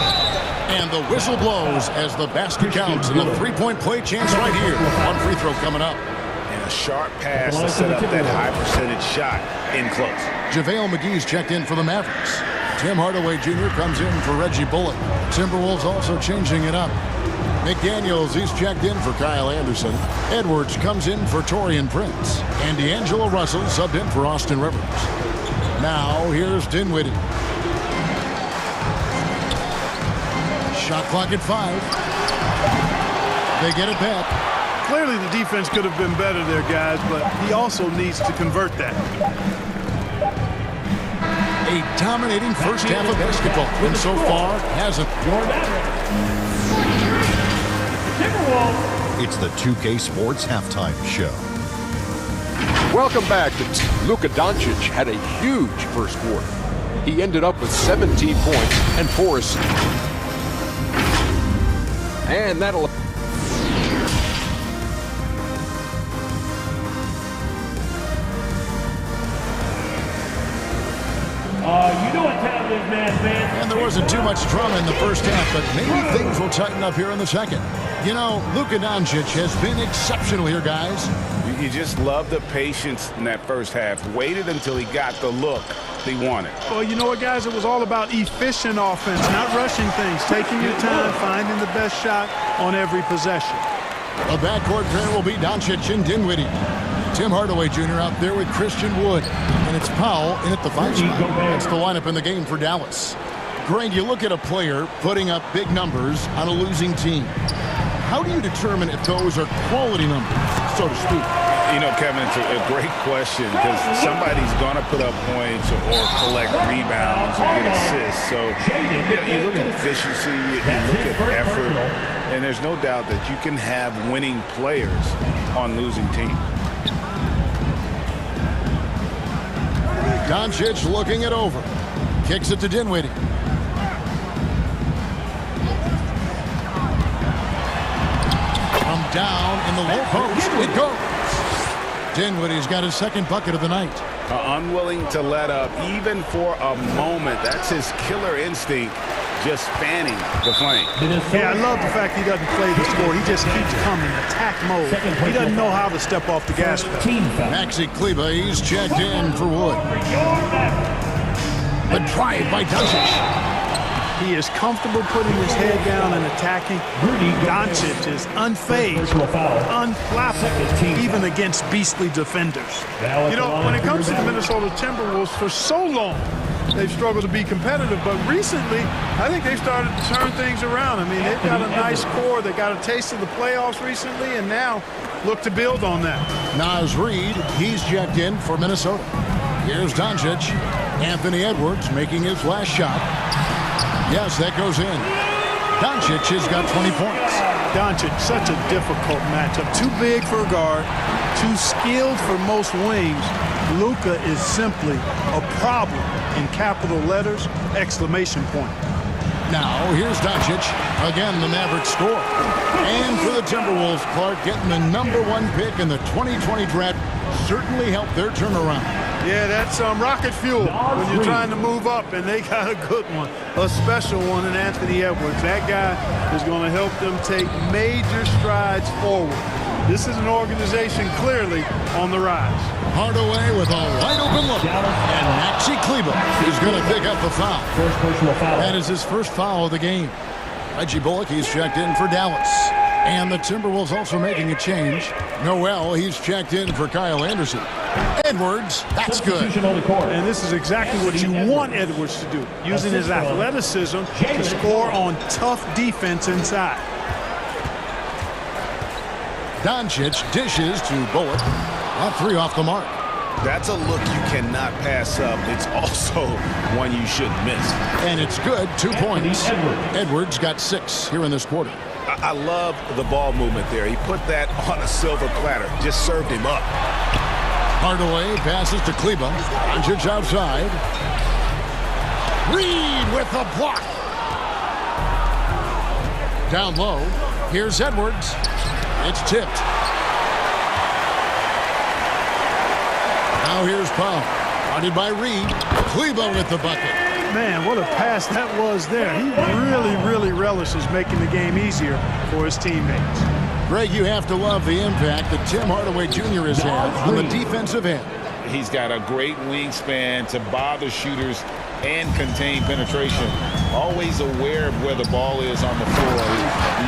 And the whistle blows as the basket counts. And a three-point play chance right here. One free throw coming up. And a sharp pass to set up that high percentage shot in close. JaVale McGee's checked in for the Mavericks. Tim Hardaway Jr. comes in for Reggie Bullock. Timberwolves also changing it up. McDaniels, he's checked in for Kyle Anderson. Edwards comes in for Taurean Prince. And D'Angelo Russell subbed in for Austin Rivers. Now, here's Dinwiddie. Shot clock at 5. They get it back. Clearly the defense could have been better there, guys, but he also needs to convert that. A dominating first half of basketball, and so far hasn't. It's the 2K Sports Halftime Show. Welcome back. Luka Doncic had a huge first quarter. He ended up with 17 points and 4 assists. And that'll... You know what time it is, man. And there wasn't too much drama in the first half, but maybe things will tighten up here in the second. You know, Luka Doncic has been exceptional here, guys. You just love the patience in that first half. Waited until he got the look he wanted. Well, you know what, guys? It was all about efficient offense, not rushing things, taking your time, finding the best shot on every possession. The backcourt pair will be Doncic and Dinwiddie. Tim Hardaway Jr. out there with Christian Wood. And it's Powell in at the 5 spot. That's the lineup in the game for Dallas. Greg, you look at a player putting up big numbers on a losing team. How do you determine if those are quality numbers, so to speak? You know, Kevin, it's a great question because somebody's going to put up points or collect rebounds or get assists. So you look at efficiency, you look at effort, and there's no doubt that you can have winning players on losing teams. Doncic looking it over. Kicks it to Dinwiddie. From down in the low post, it goes. Dinwiddie's got his second bucket of the night. Unwilling to let up, even for a moment. That's his killer instinct, just fanning the flame. Yeah, I love the fact he doesn't play the score. He just keeps coming, attack mode. He doesn't know how to step off the gas pedal. Maxi Kleber, he's checked in for Wood. The drive by Doncic. He is comfortable putting his head down and attacking. Doncic is unfazed, unflappable, even against beastly defenders. You know, when it comes to the Minnesota Timberwolves, for so long, they've struggled to be competitive, but recently, I think they've started to turn things around. I mean, they've got a nice core. They got a taste of the playoffs recently, and now look to build on that. Naz Reid, he's checked in for Minnesota. Here's Doncic. Anthony Edwards making his last shot. Yes, that goes in. Doncic has got 20 points. Doncic, such a difficult matchup. Too big for a guard, too skilled for most wings. Luka is simply a problem in capital letters, exclamation point. Now, here's Doncic. Again, the Mavericks score. And for the Timberwolves, Clark, getting the #1 pick in the 2020 draft certainly helped their turnaround. Yeah, that's rocket fuel when you're trying to move up, and they got a good one, a special one in Anthony Edwards. That guy is going to help them take major strides forward. This is an organization clearly on the rise. Hardaway with a wide open look, and Maxi Kleber is going to pick up the foul. First personal foul. That is his first foul of the game. Reggie Bullock, he's checked in for Dallas. And the Timberwolves also making a change. Noel, he's checked in for Kyle Anderson. Edwards, that's good. And this is exactly what you want Edwards to do, using his athleticism to score on tough defense inside. Doncic dishes to Bullock. A 3 off the mark. That's a look you cannot pass up. It's also one you shouldn't miss. And it's good, 2 points. Edwards got 6 here in this quarter. I love the ball movement there. He put that on a silver platter. Just served him up. Hardaway passes to Kleber. Doncic outside. Reid with the block. Down low. Here's Edwards. It's tipped. Now here's Powell. Guarded by Reid. Kleber with the bucket. Man, what a pass that was there. He really relishes making the game easier for his teammates. Greg, you have to love the impact that Tim Hardaway Jr. has had on the defensive end. He's got a great wingspan to bother shooters and contain penetration. Always aware of where the ball is on the floor.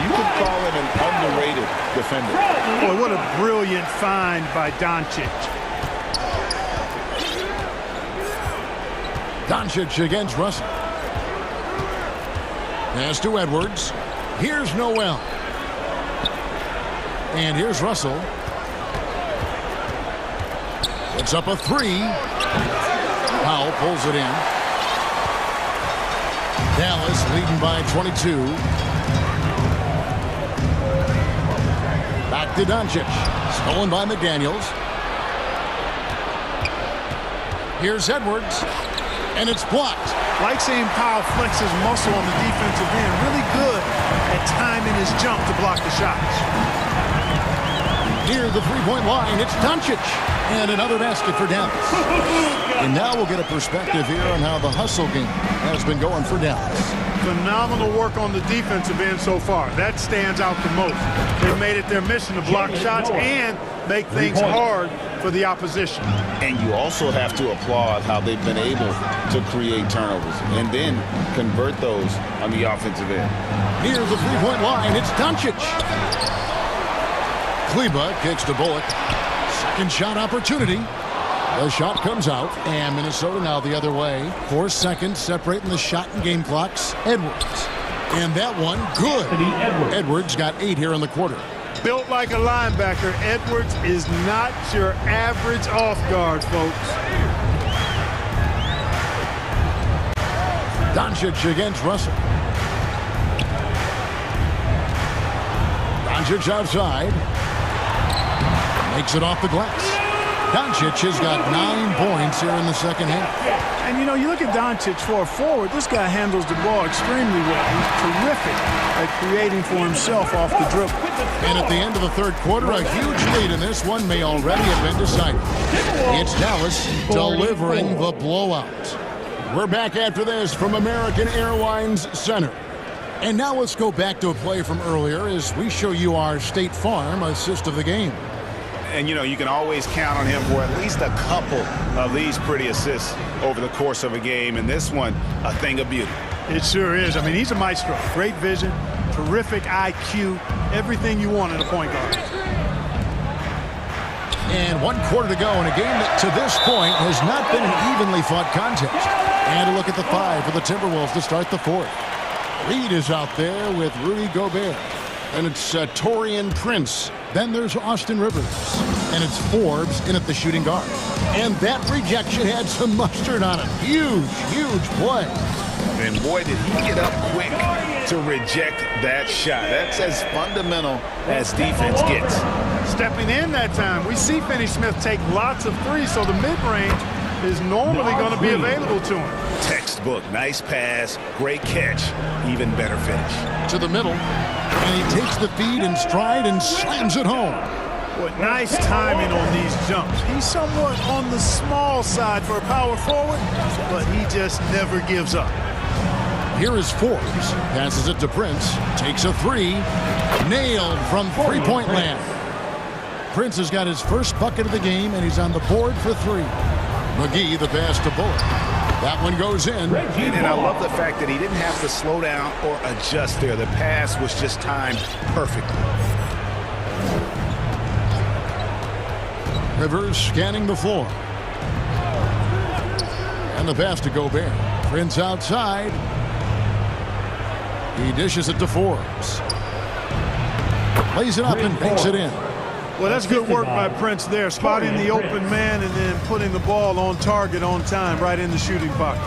You could call him an underrated defender. Boy, what a brilliant find by Doncic. Doncic against Russell. Pass to Edwards. Here's Noel. And here's Russell. It's up a 3. Powell pulls it in. Dallas leading by 22. Back to Doncic. Stolen by McDaniels. Here's Edwards. And it's blocked. Like seeing Powell flex his muscle on the defensive end. Really good at timing his jump to block the shots. Near the three-point line, it's Doncic. And another basket for Dallas. And now we'll get a perspective here on how the hustle game has been going for Dallas. Phenomenal work on the defensive end so far. That stands out the most. They've made it their mission to block shots and make things hard for the opposition. And you also have to applaud how they've been able to create turnovers and then convert those on the offensive end. Near the three-point line, it's Doncic. Kleba kicks to Bullock. Second shot opportunity. The shot comes out, and Minnesota now the other way. 4 seconds separating the shot and game clocks. Edwards. And that one, good. Edwards got 8 here in the quarter. Built like a linebacker, Edwards is not your average off guard, folks. Doncic against Russell. Doncic outside. Makes it off the glass. Doncic has got 9 points here in the second half. And, you know, you look at Doncic for a forward, this guy handles the ball extremely well. He's terrific at creating for himself off the dribble. And at the end of the third quarter, a huge lead in this one may already have been decided. It's Dallas delivering the blowout. We're back after this from American Airlines Center. And now let's go back to a play from earlier as we show you our State Farm assist of the game. And, you know, you can always count on him for at least a couple of these pretty assists over the course of a game. And this one, a thing of beauty. It sure is. I mean, he's a maestro. Great vision, terrific IQ, everything you want in a point guard. And 1 quarter to go in a game that to this point has not been an evenly fought contest. And a look at the 5 for the Timberwolves to start the 4th. Reed is out there with Rudy Gobert. And it's Taurean Prince. Then there's Austin Rivers. And it's Forbes in at the shooting guard. And that rejection had some mustard on it. Huge, huge play. And boy, did he get up quick to reject that shot. That's as fundamental as defense gets. Stepping in that time. We see Finney-Smith take lots of threes, so the mid-range is normally going to be available to him. Textbook. Nice pass. Great catch. Even better finish. To the middle. And he takes the feed in stride and slams it home. What nice timing on these jumps. He's somewhat on the small side for a power forward, but he just never gives up. Here is Forbes. Passes it to Prince. Takes a 3. Nailed from three-point land. Prince has got his first bucket of the game, and he's on the board for 3. McGee, the pass to Bullock. That one goes in. And I love the fact that he didn't have to slow down or adjust there. The pass was just timed perfectly. Rivers scanning the floor. And the pass to Gobert. Prince outside. He dishes it to Forbes. Lays it up and banks it in. Well, that's good work by Prince there, spotting the open man and then putting the ball on target on time right in the shooting pocket.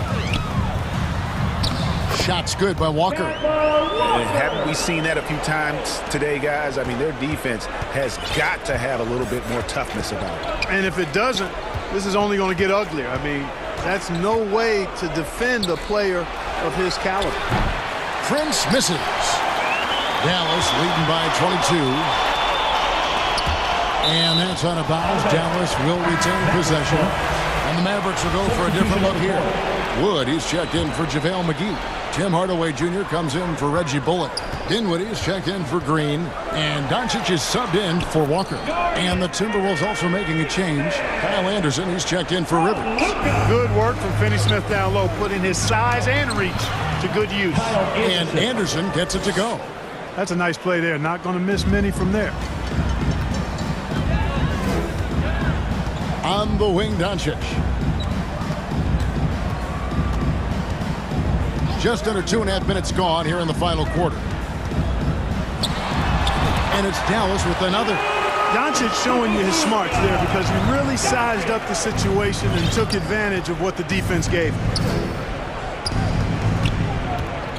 Shot's good by Walker. And haven't we seen that a few times today, guys? I mean, their defense has got to have a little bit more toughness about it. And if it doesn't, this is only going to get uglier. I mean, that's no way to defend a player of his caliber. Prince misses. Dallas leading by 22. And that's out of bounds. Dallas will retain possession. And the Mavericks will go for a different look here. Wood, he's checked in for JaVale McGee. Tim Hardaway Jr. comes in for Reggie Bullock. Dinwiddie's checked in for Green. And Doncic is subbed in for Walker. And the Timberwolves also making a change. Kyle Anderson, he's checked in for Rivers. Good work from Finney-Smith down low, putting his size and reach to good use. And Anderson gets it to go. That's a nice play there. Not going to miss many from there. On the wing, Doncic. Just under 2.5 minutes gone here in the final quarter. And it's Dallas with another. Doncic showing you his smarts there because he really sized up the situation and took advantage of what the defense gave him.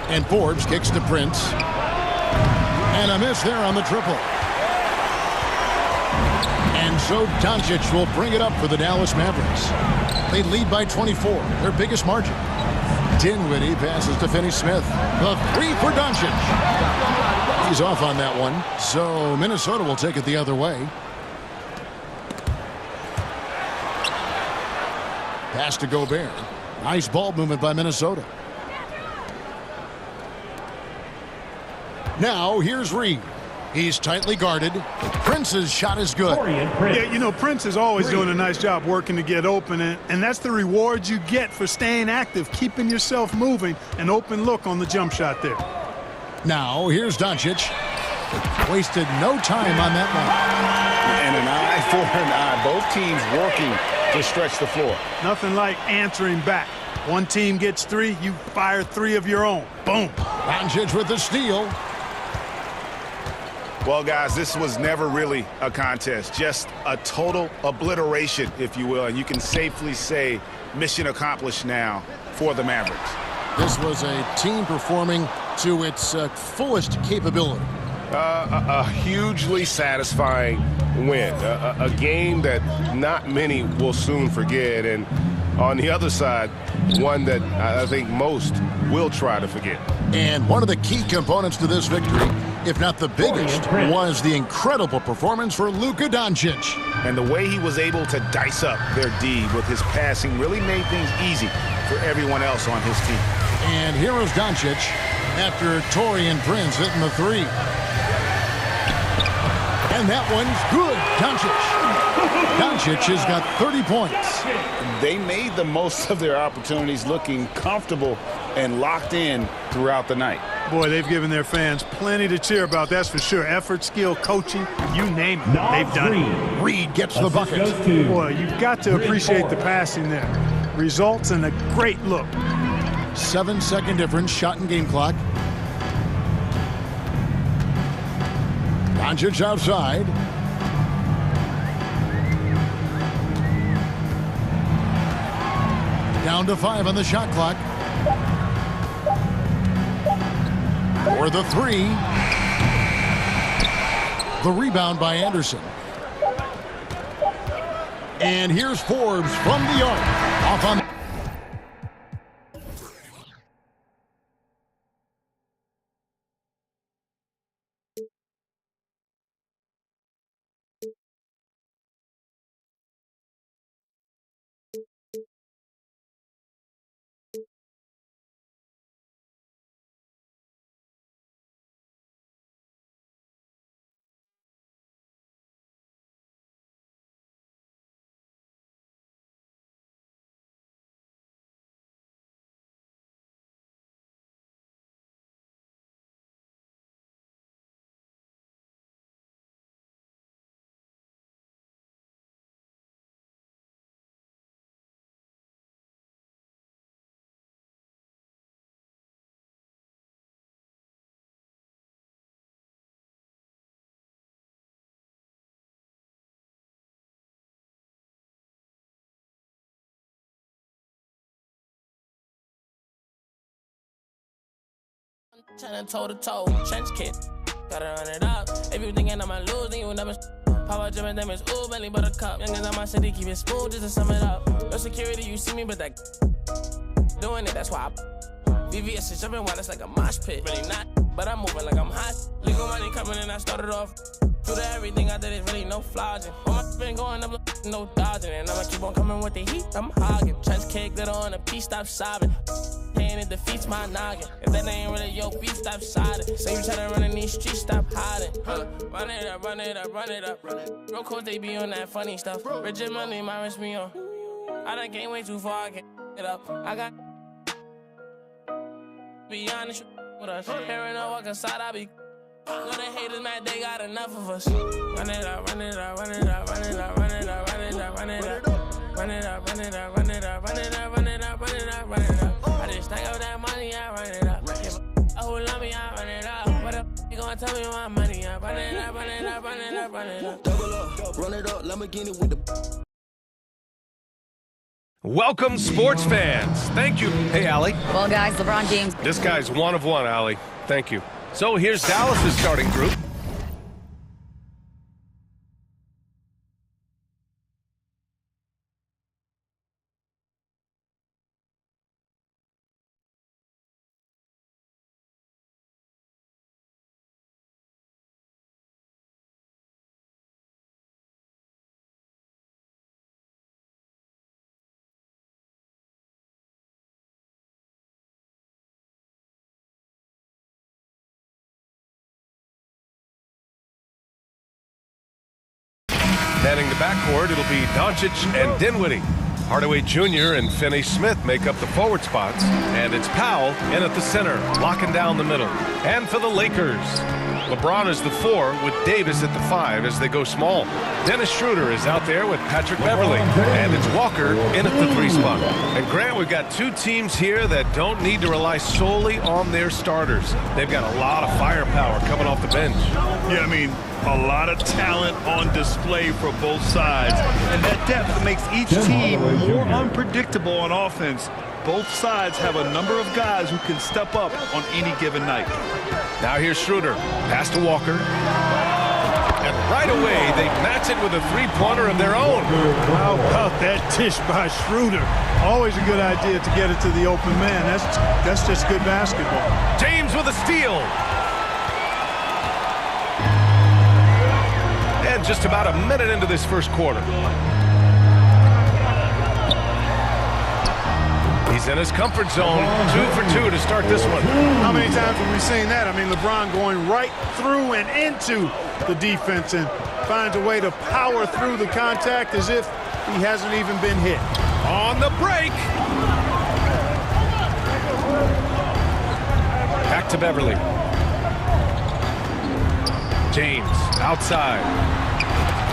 And Forbes kicks to Prince. And a miss there on the triple. And And so Doncic will bring it up for the Dallas Mavericks. They lead by 24, their biggest margin. Dinwiddie passes to Finney-Smith. The three for Doncic. He's off on that one, so Minnesota will take it the other way. Pass to Gobert. Nice ball movement by Minnesota. Now here's Reed. He's tightly guarded. Prince's shot is good. Yeah, you know, Prince is always doing a nice job working to get open, and that's the reward you get for staying active, keeping yourself moving, an open look on the jump shot there. Now here's Doncic. Wasted no time on that one. And an eye for an eye. Both teams working to stretch the floor. Nothing like answering back. One team gets three, you fire three of your own. Boom. Doncic with the steal. Well, guys, this was never really a contest, just a total obliteration, if you will, and you can safely say mission accomplished now for the Mavericks. This was a team performing to its fullest capability. A hugely satisfying win, a game that not many will soon forget, and on the other side, one that I think most will try to forget. And one of the key components to this victory, if not the biggest, was the incredible performance for Luka Doncic. And the way he was able to dice up their D with his passing really made things easy for everyone else on his team. And here is Doncic after Taurean Prince hitting the three. And that one's good. Doncic has got 30 points. They made the most of their opportunities, looking comfortable and locked in throughout the night. Boy, they've given their fans plenty to cheer about, that's for sure. Effort, skill, coaching, you name it, they've done it. Reed gets the bucket. Boy, you've got to appreciate the passing there. Results in a great look. 7-second difference, shot and game clock. Doncic outside. Down to 5 on the shot clock. For the three. The rebound by Anderson. And here's Forbes from the arc. Off on. Tryna toe to toe, trench kid. Gotta run it up. If you thinking I'ma lose, then you never. Power driven damage, ooh, belly buttercup. Youngins on my city, keep it smooth just to sum it up. No security, you see me, but that doing it, that's why VVS is jumping wild, it's like a mosh pit. Really not, but I'm moving like I'm hot. Legal money coming in, I started off. Through to everything I did is really no flogging. All my been going up, no dodging. And I'ma keep on coming with the heat, I'm hogging. Trench kick, little on a piece, stop sobbing. Pain, it defeats my noggin. If that ain't really your beef, stop siding. Say you tryna run in these streets, stop hiding. Run it up, run it up, run it up. Real course, they be on that funny stuff. Rigid money, my wrist me on. I done came way too far, I can't get up. I got be honest with us. Hearing her walk inside, I be know the haters mad, they got enough of us. Run it up, run it up, run it up, run it up, run it up, run it up, run it up. Run it up, run it up, run it up, run it up, run it up, run it up, run it up. I just stack up that money, I run it up. Oh, love me, I run it up. What up? You gonna tell me my money up? Run it up, run it up, run it up, run it up. Double up, run it up, Lamborghini with the. Welcome, sports fans. Thank you. Hey, Allie. Well, guys, LeBron James. This guy's one of one, Allie. Thank you. So here's Dallas's starting group. Manning the backcourt, it'll be Doncic and Dinwiddie. Hardaway Jr. and Finney-Smith make up the forward spots. And it's Powell in at the center, locking down the middle. And for the Lakers, LeBron is the 4 with Davis at the 5 as they go small. Dennis Schroeder is out there with Patrick Beverly. And it's Walker in at the 3 spot. And Grant, we've got 2 teams here that don't need to rely solely on their starters. They've got a lot of firepower coming off the bench. Yeah, I mean, a lot of talent on display for both sides. And that depth makes each team more unpredictable on offense. Both sides have a number of guys who can step up on any given night. Now here's Schroeder. Pass to Walker. And right away, they match it with a 3-pointer of their own. How about that dish by Schroeder? Always a good idea to get it to the open man. That's just good basketball. James with a steal. And just about a minute into this first quarter. He's in his comfort zone. 2 for 2 to start this one. How many times have we seen that? I mean, LeBron going right through and into the defense and finds a way to power through the contact as if he hasn't even been hit. On the break. Back to Beverly. James outside.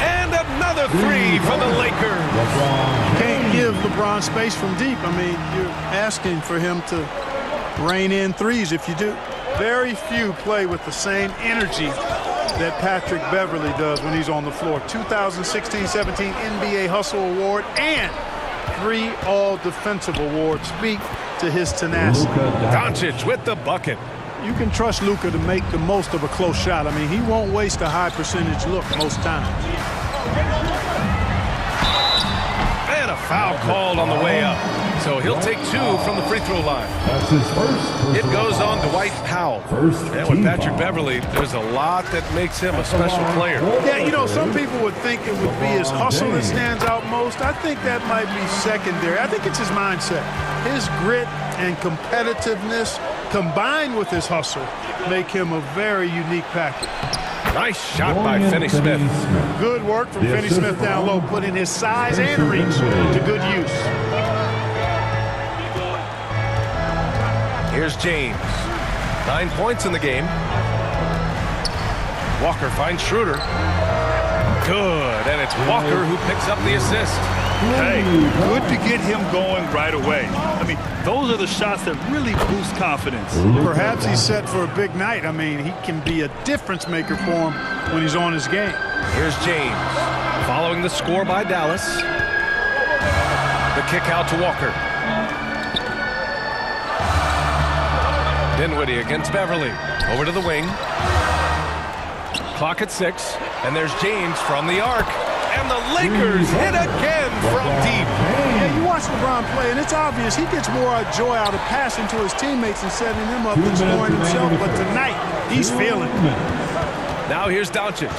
And another 3 for the Lakers. Can't give LeBron space from deep. I mean, you're asking for him to rain in threes if you do. Very few play with the same energy that Patrick Beverly does when he's on the floor. 2016-17 NBA Hustle Award and 3 All-Defensive Awards speak to his tenacity. Doncic with the bucket. You can trust Luka to make the most of a close shot. I mean, he won't waste a high percentage look most times. And a foul called on the way up. So he'll take 2 from the free throw line. That's his first. It goes on Dwight Powell. And with Patrick Beverly, there's a lot that makes him a special player. Yeah, you know, some people would think it would be his hustle that stands out most. I think that might be secondary. I think it's his mindset. His grit and competitiveness combined with his hustle make him a very unique package. Nice shot by Finney-Smith. Good work from Finney-Smith down low, putting his size and reach to good use. Here's James. 9 points in the game. Walker finds Schroeder. Good, and it's Walker who picks up the assist. Hey, good to get him going right away. I mean, those are the shots that really boost confidence. Perhaps he's set for a big night. I mean, he can be a difference maker for him when he's on his game. Here's James, following the score by Dallas. The kick out to Walker. Dinwiddie against Beverly. Over to the wing. Clock at 6, and there's James from the arc. And the Lakers hit again from deep. Yeah, you watch LeBron play, and it's obvious he gets more joy out of passing to his teammates and setting them up than scoring himself. But tonight, he's feeling it. Now here's Doncic.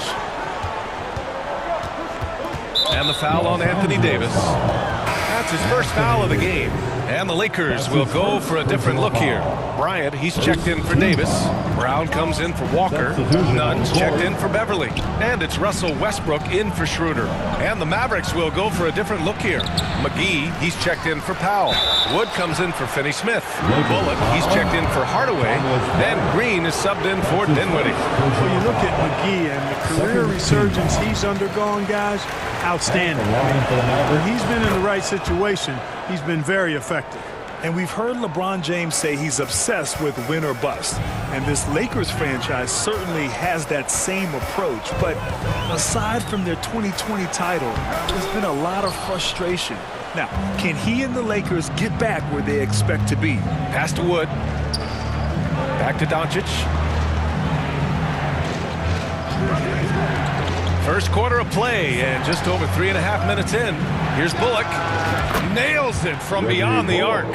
And the foul on Anthony Davis. That's his first foul of the game. And the Lakers will go for a different look here. Bryant, he's checked in for Davis. Brown comes in for Walker. Nunn's checked in for Beverly. And it's Russell Westbrook in for Schroeder. And the Mavericks will go for a different look here. McGee, he's checked in for Powell. Wood comes in for Finney-Smith. Bullock, he's checked in for Hardaway. And Green is subbed in for Dinwiddie. Well, you look at McGee and the career resurgence he's undergone, guys, outstanding. When he's been in the right situation, he's been very effective. And we've heard LeBron James say he's obsessed with win or bust. And this Lakers franchise certainly has that same approach. But aside from their 2020 title, there's been a lot of frustration. Now, can he and the Lakers get back where they expect to be? Pass to Wood. Back to Doncic. First quarter of play, and just over 3.5 minutes in. Here's Bullock. Nails it from beyond the arc.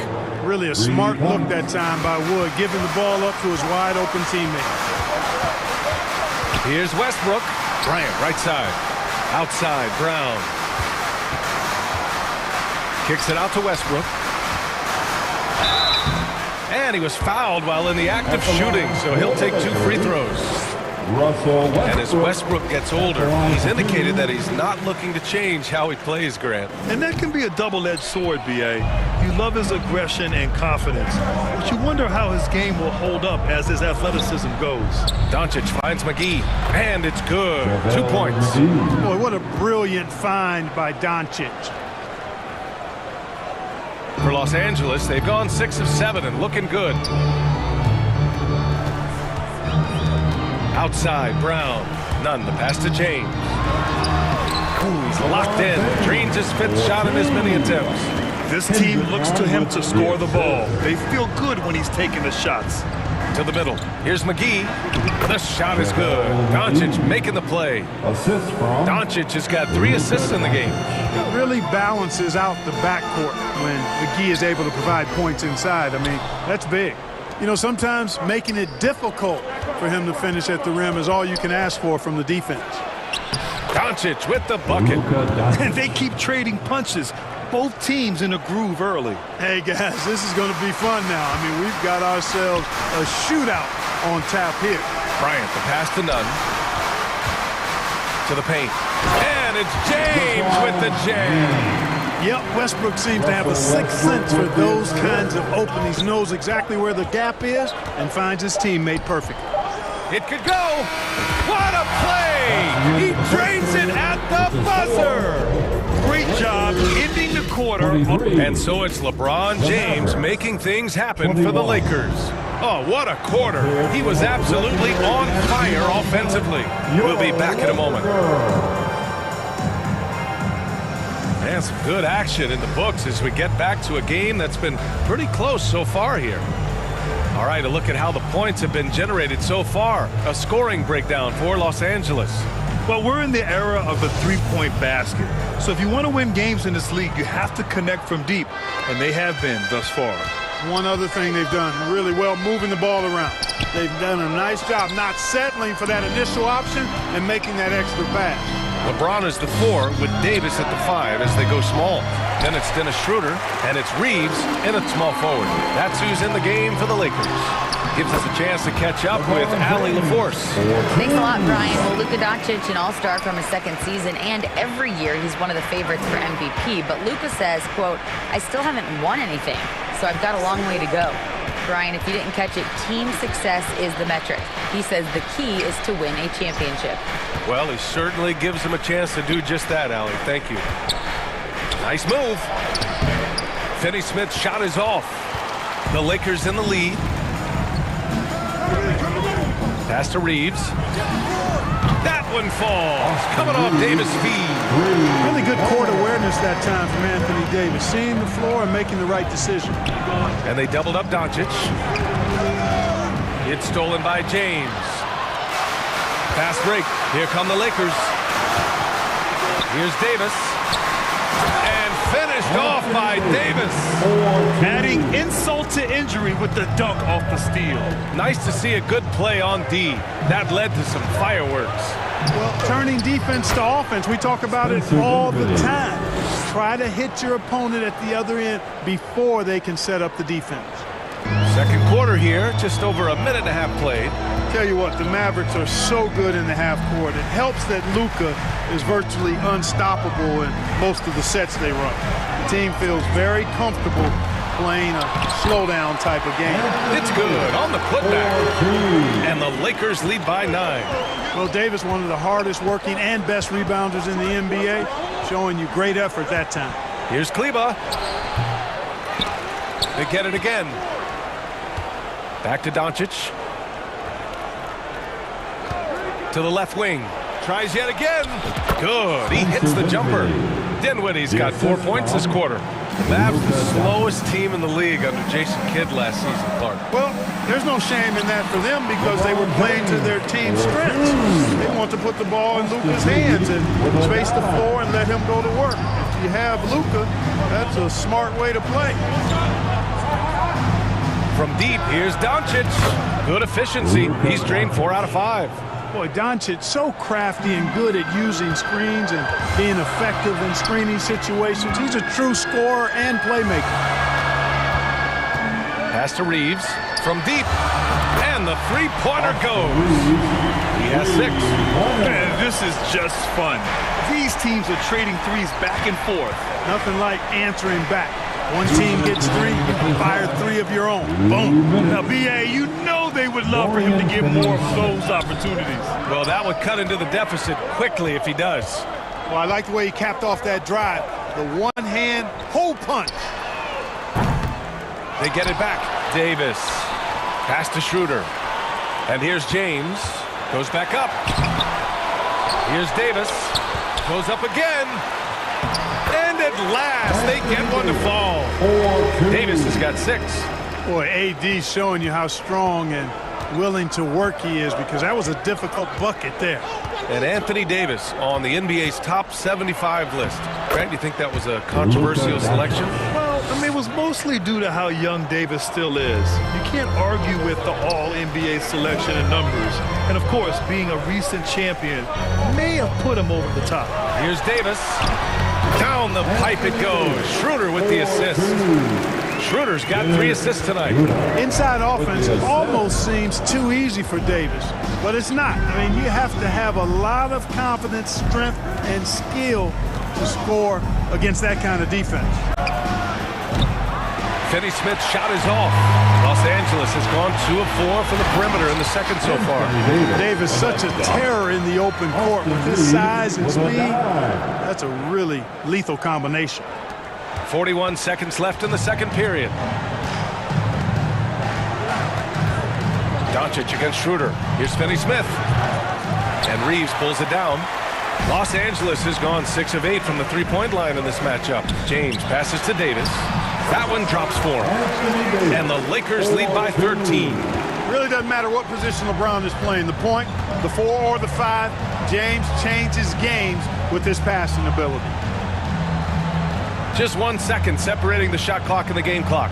Really a smart look that time by Wood, giving the ball up to his wide-open teammate. Here's Westbrook. Bryant, right side. Outside, Brown. Kicks it out to Westbrook. And he was fouled while in the act of shooting, so he'll take 2 free throws. And as Westbrook gets older, he's indicated that he's not looking to change how he plays, Grant. And that can be a double-edged sword, B.A. You love his aggression and confidence, but you wonder how his game will hold up as his athleticism goes. Doncic finds McGee, and it's good. 2 points. Boy, what a brilliant find by Doncic. For Los Angeles, they've gone 6 of 7 and looking good. Outside, Brown. None. The pass to James. Ooh, he's locked in. Drains his 5th shot in as many attempts. This team looks to him to score the ball. They feel good when he's taking the shots. To the middle. Here's McGee. The shot is good. Doncic making the play. Doncic has got 3 assists in the game. It really balances out the backcourt when McGee is able to provide points inside. I mean, that's big. You know, sometimes making it difficult for him to finish at the rim is all you can ask for from the defense. Doncic with the bucket. And they keep trading punches. Both teams in a groove early. Hey, guys, this is going to be fun now. I mean, we've got ourselves a shootout on tap here. Bryant, the pass to Nunn. To the paint. And it's James with the jam. Yep, Westbrook seems to have a sixth sense for those kinds of openings. Knows exactly where the gap is and finds his teammate perfect. It could go. What a play! He drains it at the buzzer. Great job ending the quarter. And so it's LeBron James making things happen for the Lakers. Oh, what a quarter. He was absolutely on fire offensively. We'll be back in a moment. And some good action in the books as we get back to a game that's been pretty close so far here. All right, a look at how the points have been generated so far. A scoring breakdown for Los Angeles. Well, we're in the era of the three-point basket. So if you want to win games in this league, you have to connect from deep, and they have been thus far. One other thing they've done really well, moving the ball around. They've done a nice job not settling for that initial option and making that extra pass. LeBron is the 4 with Davis at the 5 as they go small. Then it's Dennis Schroeder, and it's Reeves in at small forward. That's who's in the game for the Lakers. Gives us a chance to catch up with Allie LaForce. Thanks a lot, Brian. Well, Luka Doncic, an all-star from his second season, and every year he's one of the favorites for MVP. But Luka says, quote, I still haven't won anything, so I've got a long way to go. Brian, if you didn't catch it, team success is the metric. He says the key is to win a championship. Well, he certainly gives him a chance to do just that, Allie. Thank you. Nice move. Finney-Smith's shot is off. The Lakers in the lead. Pass to Reeves. That one falls. Coming off Davis' feed. Really good court awareness that time from Anthony Davis. Seeing the floor and making the right decision. And they doubled up Doncic. It's stolen by James. Fast break. Here come the Lakers. Here's Davis. And finished off by Davis. Adding insult to injury with the dunk off the steal. Nice to see a good play on D. That led to some fireworks. Well, turning defense to offense, we talk about it all the time. Try to hit your opponent at the other end before they can set up the defense. Second quarter here, just over a minute and a half played. Tell you what, the Mavericks are so good in the half court. It helps that Luka is virtually unstoppable in most of the sets they run. The team feels very comfortable playing a slowdown type of game. It's good on the putback. And the Lakers lead by 9. Well, Davis, one of the hardest working and best rebounders in the NBA, showing you great effort that time. Here's Kleba. They get it again. Back to Doncic. To the left wing. Tries yet again. Good. He hits the jumper. Dinwiddie's got 4 points this quarter. The Mavs the slowest team in the league under Jason Kidd last season, Clark. Well, there's no shame in that for them because they were playing to their team's strengths. They want to put the ball in Luka's hands and space the floor and let him go to work. If you have Luka, that's a smart way to play. From deep, here's Doncic. Good efficiency. He's drained 4 out of 5. Boy, Doncic so crafty and good at using screens and being effective in screening situations. He's a true scorer and playmaker. Pass to Reeves. from deep, and the three-pointer goes. He has 6. Man, this is just fun. These teams are trading threes back and forth. Nothing like answering back. One team gets 3, you fire 3 of your own. Boom. Now, B.A., you know they would love for him to get more of those opportunities. Well, that would cut into the deficit quickly if he does. Well, I like the way he capped off that drive. The one-hand hole punch. They get it back. Davis. Pass to Schroeder. And here's James. Goes back up. Here's Davis. Goes up again. And at last, they get one to fall. Davis has got 6. Boy, AD's showing you how strong and willing to work he is, because that was a difficult bucket there. And Anthony Davis on the NBA's top 75 list. Grant, you think that was a controversial selection? Well, I mean, it was mostly due to how young Davis still is. You can't argue with the all-NBA selection and numbers. And, of course, being a recent champion may have put him over the top. Here's Davis. Down the pipe it goes. Schroeder with the assist. Schroeder's got 3 assists tonight. Inside offense almost seems too easy for Davis, but it's not. I mean, you have to have a lot of confidence, strength, and skill to score against that kind of defense. Finney-Smith's shot is off. Los Angeles has gone 2 of 4 from the perimeter in the second so far. Davis, such a terror in the open court with his size and speed. That's a really lethal combination. 41 seconds left in the second period. Doncic against Schroeder. Here's Finney-Smith. And Reeves pulls it down. Los Angeles has gone 6 of 8 from the three-point line in this matchup. James passes to Davis. That one drops for him. And the Lakers lead by 13. Really doesn't matter what position LeBron is playing. The point, the 4 or the 5, James changes games with his passing ability. Just 1 second separating the shot clock and the game clock.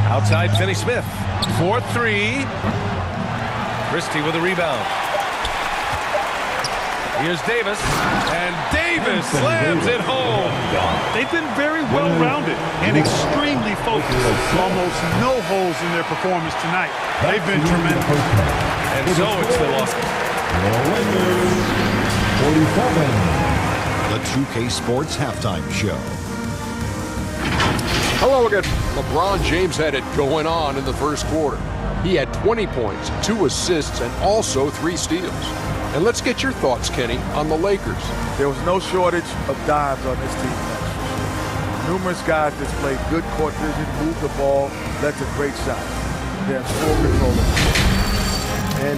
Outside Finney-Smith. 4-3. Christie with a rebound. Here's Davis, and Davis slams it home. They've been very well-rounded and extremely focused. Almost no holes in their performance tonight. They've been tremendous. And so it's the loss. 47. The 2K Sports Halftime Show. Hello again. LeBron James had it going on in the first quarter. He had 20 points, 2 assists, and also 3 steals. And let's get your thoughts, Kenny, on the Lakers. There was no shortage of dimes on this team. Numerous guys displayed good court vision, moved the ball, led to great shots. They have full control of it.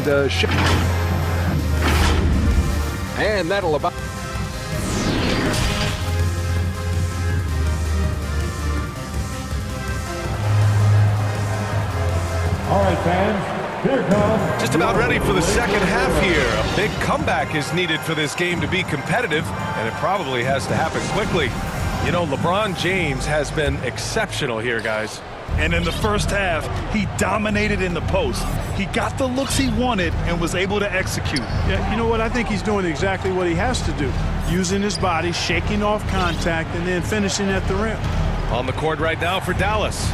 And that'll about... All right, fans. Here comes. Just about ready for the second half here. A big comeback is needed for this game to be competitive, and it probably has to happen quickly. You know, LeBron James has been exceptional here, guys. And in the first half, he dominated in the post. He got the looks he wanted and was able to execute. Yeah, you know what? I think he's doing exactly what he has to do. Using his body, shaking off contact, and then finishing at the rim. On the court right now for Dallas.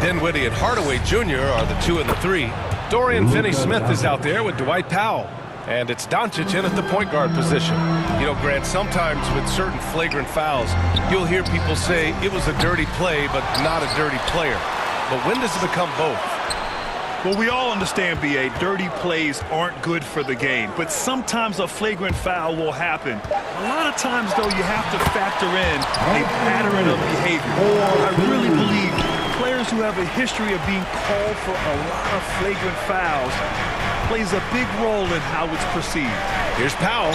Dinwiddie and Hardaway Jr. are the 2 and the 3. Dorian Finney-Smith is out there with Dwight Powell. And it's Doncic in at the point guard position. You know, Grant, sometimes with certain flagrant fouls, you'll hear people say it was a dirty play, but not a dirty player. But when does it become both? Well, we all understand, B.A., dirty plays aren't good for the game. But sometimes a flagrant foul will happen. A lot of times, though, you have to factor in a pattern of behavior. I really believe players who have a history of being called for a lot of flagrant fouls plays a big role in how it's perceived. Here's Powell.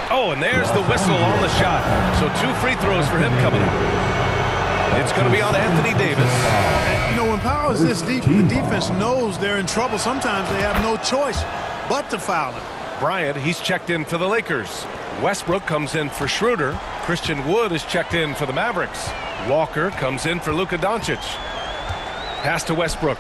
Oh, and there's the whistle on the shot. So 2 free throws for him coming up. It's going to be on Anthony Davis. You know, when Powell is this deep, the defense knows they're in trouble. Sometimes they have no choice but to foul him. Bryant, he's checked in for the Lakers. Westbrook comes in for Schroeder. Christian Wood is checked in for the Mavericks. Walker comes in for Luka Doncic. Pass to Westbrook.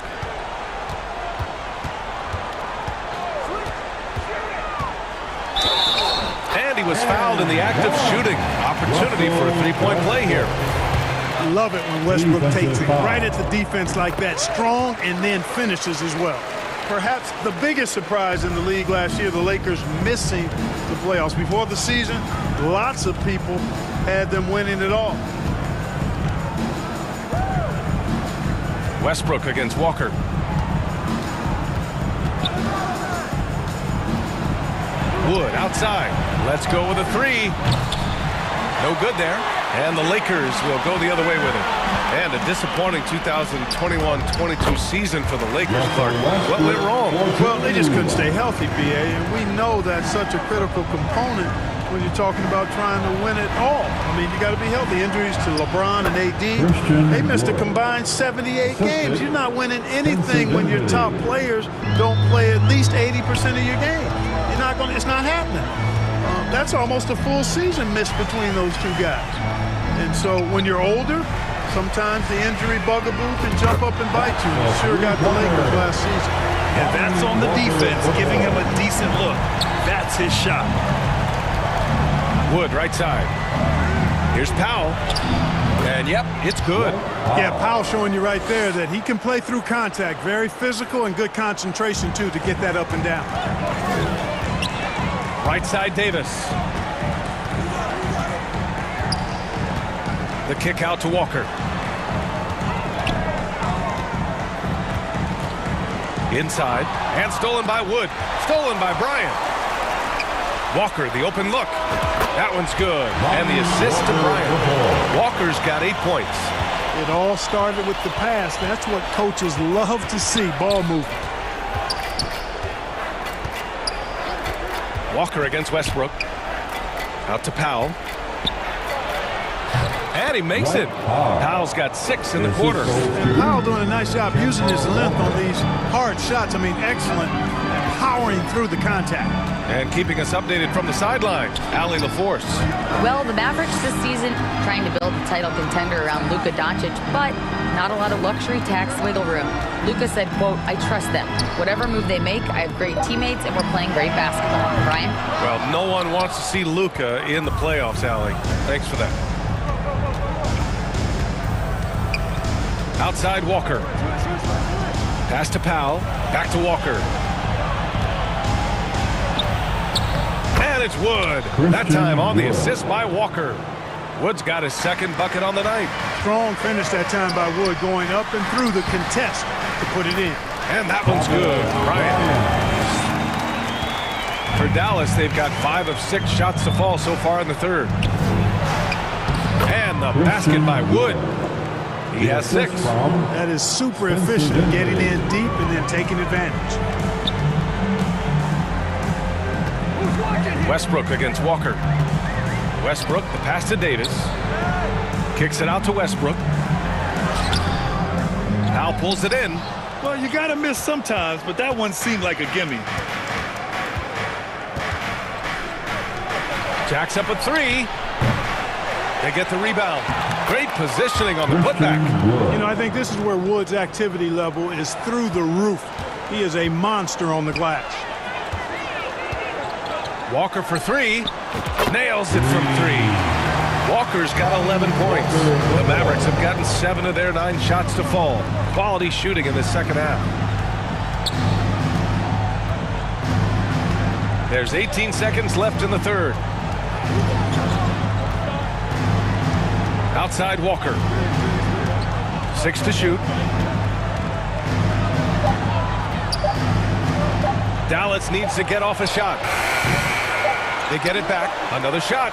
And he was fouled in the act of shooting. Opportunity for a 3-point play here. Love it when Westbrook takes it right at the defense like that, strong, and then finishes as well. Perhaps the biggest surprise in the league last year, the Lakers missing the playoffs. Before the season, lots of people had them winning it all. Westbrook against Walker. Wood outside. Let's go with a three. No good there. And the Lakers will go the other way with it. And a disappointing 2021-22 season for the Lakers, Clark. What went wrong? Well, they just couldn't stay healthy, BA. And we know that's such a critical component when you're talking about trying to win it all. I mean, you got to be healthy. Injuries to LeBron and AD. They missed a combined 78 games. You're not winning anything when your top players don't play at least 80% of your game. You're not going to, it's not happening. That's almost a full season missed between those two guys. And so when you're older, sometimes the injury bugaboo can jump up and bite you. You sure got the Lakers last season. And that's on the defense, giving him a decent look. That's his shot. Wood, right side. Here's Powell. And, yep, it's good. Yeah, Powell showing you right there that he can play through contact. Very physical and good concentration, too, to get that up and down. Right side, Davis. The kick out to Walker. Inside, and stolen by Wood. Stolen by Bryant. Walker, the open look. That one's good. And the assist to Bryant. Walker's got 8 points. It all started with the pass. That's what coaches love to see, ball movement. Walker against Westbrook. Out to Powell. And he makes it. Powell's got 6 in the quarter. And Powell doing a nice job using his length on these hard shots. I mean, excellent. Powering through the contact. And keeping us updated from the sideline, Allie LaForce. Well, the Mavericks this season trying to build a title contender around Luka Doncic, but not a lot of luxury tax wiggle room. Luka said, quote, "I trust them. Whatever move they make, I have great teammates and we're playing great basketball." Brian? Well, no one wants to see Luka in the playoffs, Allie. Thanks for that. Outside Walker. Pass to Powell. Back to Walker. And it's Wood. That time on the assist by Walker. Wood's got his second bucket on the night. Strong finish that time by Wood, going up and through the contest to put it in. And that one's good. Bryant. For Dallas, they've got 5 of 6 shots to fall so far in the third. And the basket by Wood. He has 6. That is super efficient, getting in deep and then taking advantage. Westbrook against Walker. Westbrook, the pass to Davis. Kicks it out to Westbrook. Powell pulls it in. Well, you got to miss sometimes, but that one seemed like a gimme. Jacks up a 3. They get the rebound. Great positioning on the putback. You know, I think this is where Wood's activity level is through the roof. He is a monster on the glass. Walker for 3. Nails it from 3. Walker's got 11 points. The Mavericks have gotten 7 of their 9 shots to fall. Quality shooting in the second half. There's 18 seconds left in the third. Outside Walker. 6 to shoot. Dallas needs to get off a shot. They get it back. Another shot.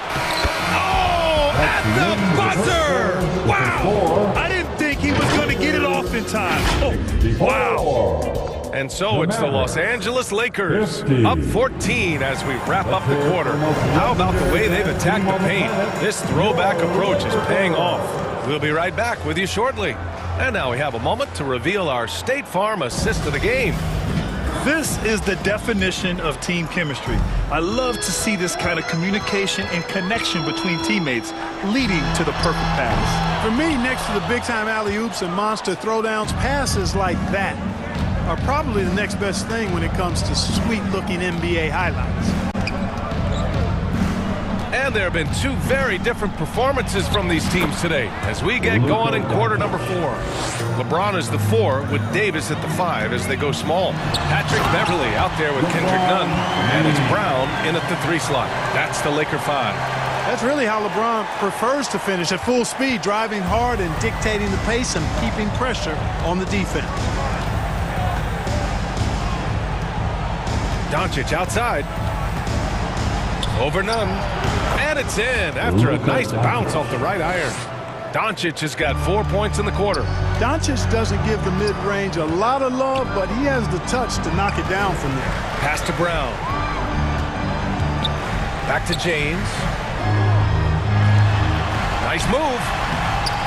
Oh, at the buzzer! Wow! I didn't think he was going to get it off in time. Oh, wow. And so it's the Los Angeles Lakers up 14 as we wrap up the quarter. How about the way they've attacked the paint? This throwback approach is paying off. We'll be right back with you shortly. And now we have a moment to reveal our State Farm assist of the game. This is the definition of team chemistry. I love to see this kind of communication and connection between teammates leading to the perfect pass. For me, next to the big-time alley-oops and monster throwdowns, passes like that are probably the next best thing when it comes to sweet-looking NBA highlights. And there have been two very different performances from these teams today as we get going in quarter number 4. LeBron is the 4 with Davis at the 5 as they go small. Patrick Beverly out there with Kendrick Nunn, and it's Brown in at the 3 slot. That's the Laker 5. That's really how LeBron prefers to finish, at full speed, driving hard and dictating the pace and keeping pressure on the defense. Doncic outside. Over Nunn. And it's in after a nice bounce off the right iron. Doncic has got 4 points in the quarter. Doncic doesn't give the mid-range a lot of love, but he has the touch to knock it down from there. Pass to Brown. Back to James. Nice move.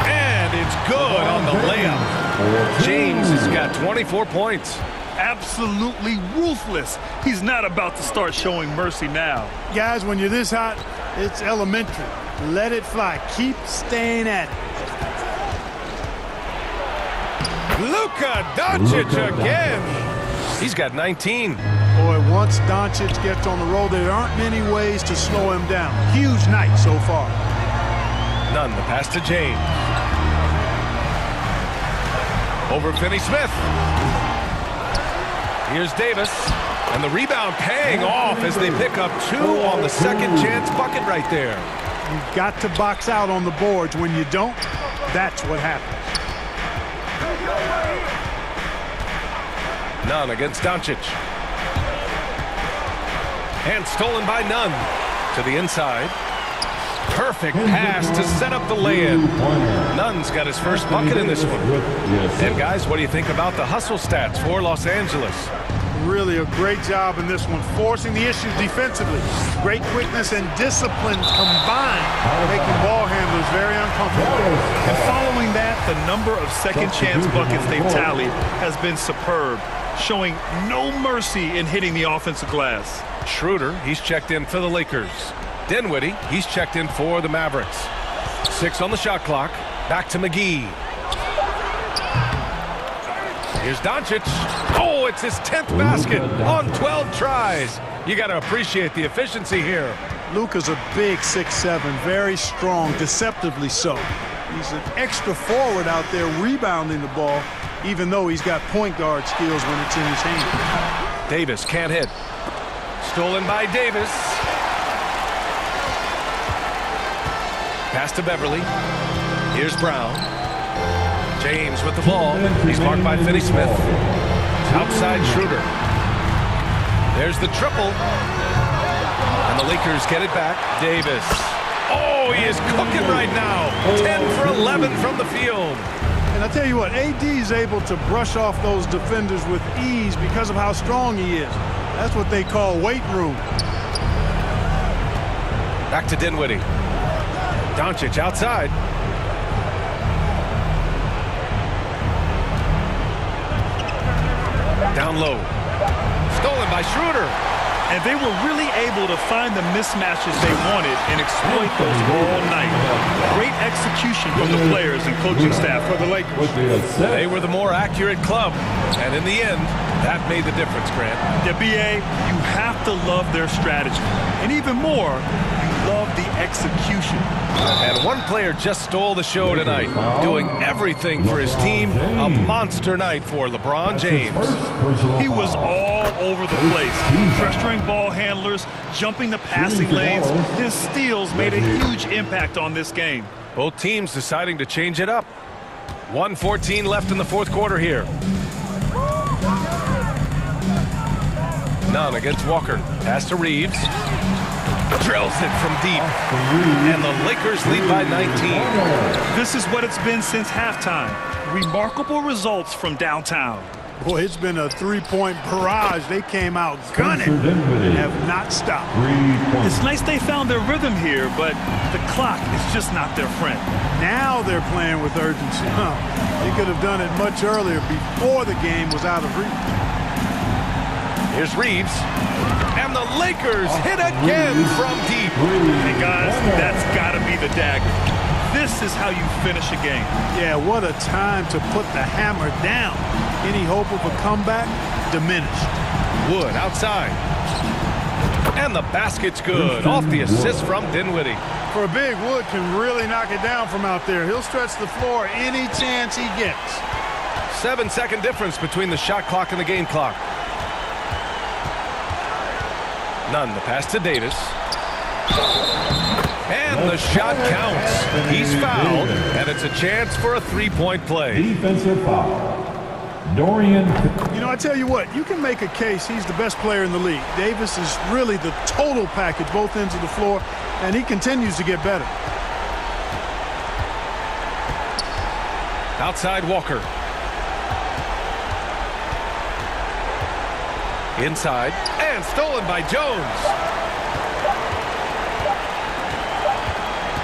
And it's good on the layup. James has got 24 points. Absolutely ruthless. He's not about to start showing mercy now. Guys, when you're this hot, it's elementary. Let it fly. Keep staying at it. Luka Doncic again. He's got 19. Boy, once Doncic gets on the roll, there aren't many ways to slow him down. Huge night so far. Nunn, the pass to James. Over Finney-Smith. Here's Davis, and the rebound paying off as they pick up 2 on the second chance bucket right there. You've got to box out on the boards. When you don't, that's what happens. Nunn against Doncic. And stolen by Nunn to the inside. Perfect pass to set up the lay-in. Nunn's got his first bucket in this one. And guys, what do you think about the hustle stats for Los Angeles? Really a great job in this one, forcing the issues defensively. Great quickness and discipline combined, making ball handlers very uncomfortable. And following that, the number of second chance buckets they've tallied has been superb, showing no mercy in hitting the offensive glass. Schroeder, he's checked in for the Lakers. Dinwiddie, he's checked in for the Mavericks. 6 on the shot clock. Back to McGee. Here's Doncic. Oh, it's his 10th basket on 12 tries. You got to appreciate the efficiency here. Luka's a big 6'7", very strong, deceptively so. He's an extra forward out there rebounding the ball, even though he's got point guard skills when it's in his hand. Davis can't hit. Stolen by Davis. Pass to Beverly. Here's Brown. James with the ball. He's marked by Finney-Smith. Outside Schroeder. There's the triple. And the Lakers get it back. Davis. Oh, he is cooking right now. 10 for 11 from the field. And I'll tell you what, AD is able to brush off those defenders with ease because of how strong he is. That's what they call weight room. Back to Dinwiddie. Doncic outside. Down low. Stolen by Schroeder. And they were really able to find the mismatches they wanted and exploit those all night. Great execution from the players and coaching staff for the Lakers. They were the more accurate club. And in the end, that made the difference, Grant. Yeah, BA, you have to love their strategy. And even more, you love the execution. And one player just stole the show tonight, doing everything for his team. A monster night for LeBron James. He was all over the place, pressuring ball handlers, jumping the passing lanes. His steals made a huge impact on this game. Both teams deciding to change it up. 1:14 left in the fourth quarter here. Nunn against Walker. Pass to Reeves. Drills it from deep. And the Lakers lead by 19. This is what it's been since halftime. Remarkable results from downtown. Boy, it's been a three-point barrage. They came out gunning and have not stopped. It's nice they found their rhythm here, but the clock is just not their friend. Now they're playing with urgency. They could have done it much earlier before the game was out of reach. Here's Reeves. And the Lakers hit again from deep. Hey, guys, that's got to be the dagger. This is how you finish a game. Yeah, what a time to put the hammer down. Any hope of a comeback? Diminished. Wood outside. And the basket's good. Off the assist from Dinwiddie. For a big, Wood can really knock it down from out there. He'll stretch the floor any chance he gets. 7-second difference between the shot clock and the game clock. Nunn, the pass to Davis. And the shot counts. He's fouled, and it's a chance for a three-point play. Defensive foul. Dorian. You know, I tell you what, you can make a case he's the best player in the league. Davis is really the total package, both ends of the floor, and he continues to get better. Outside Walker. Inside, and stolen by Jones.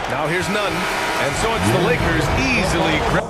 Now here's Nunn, and so it's the Lakers easily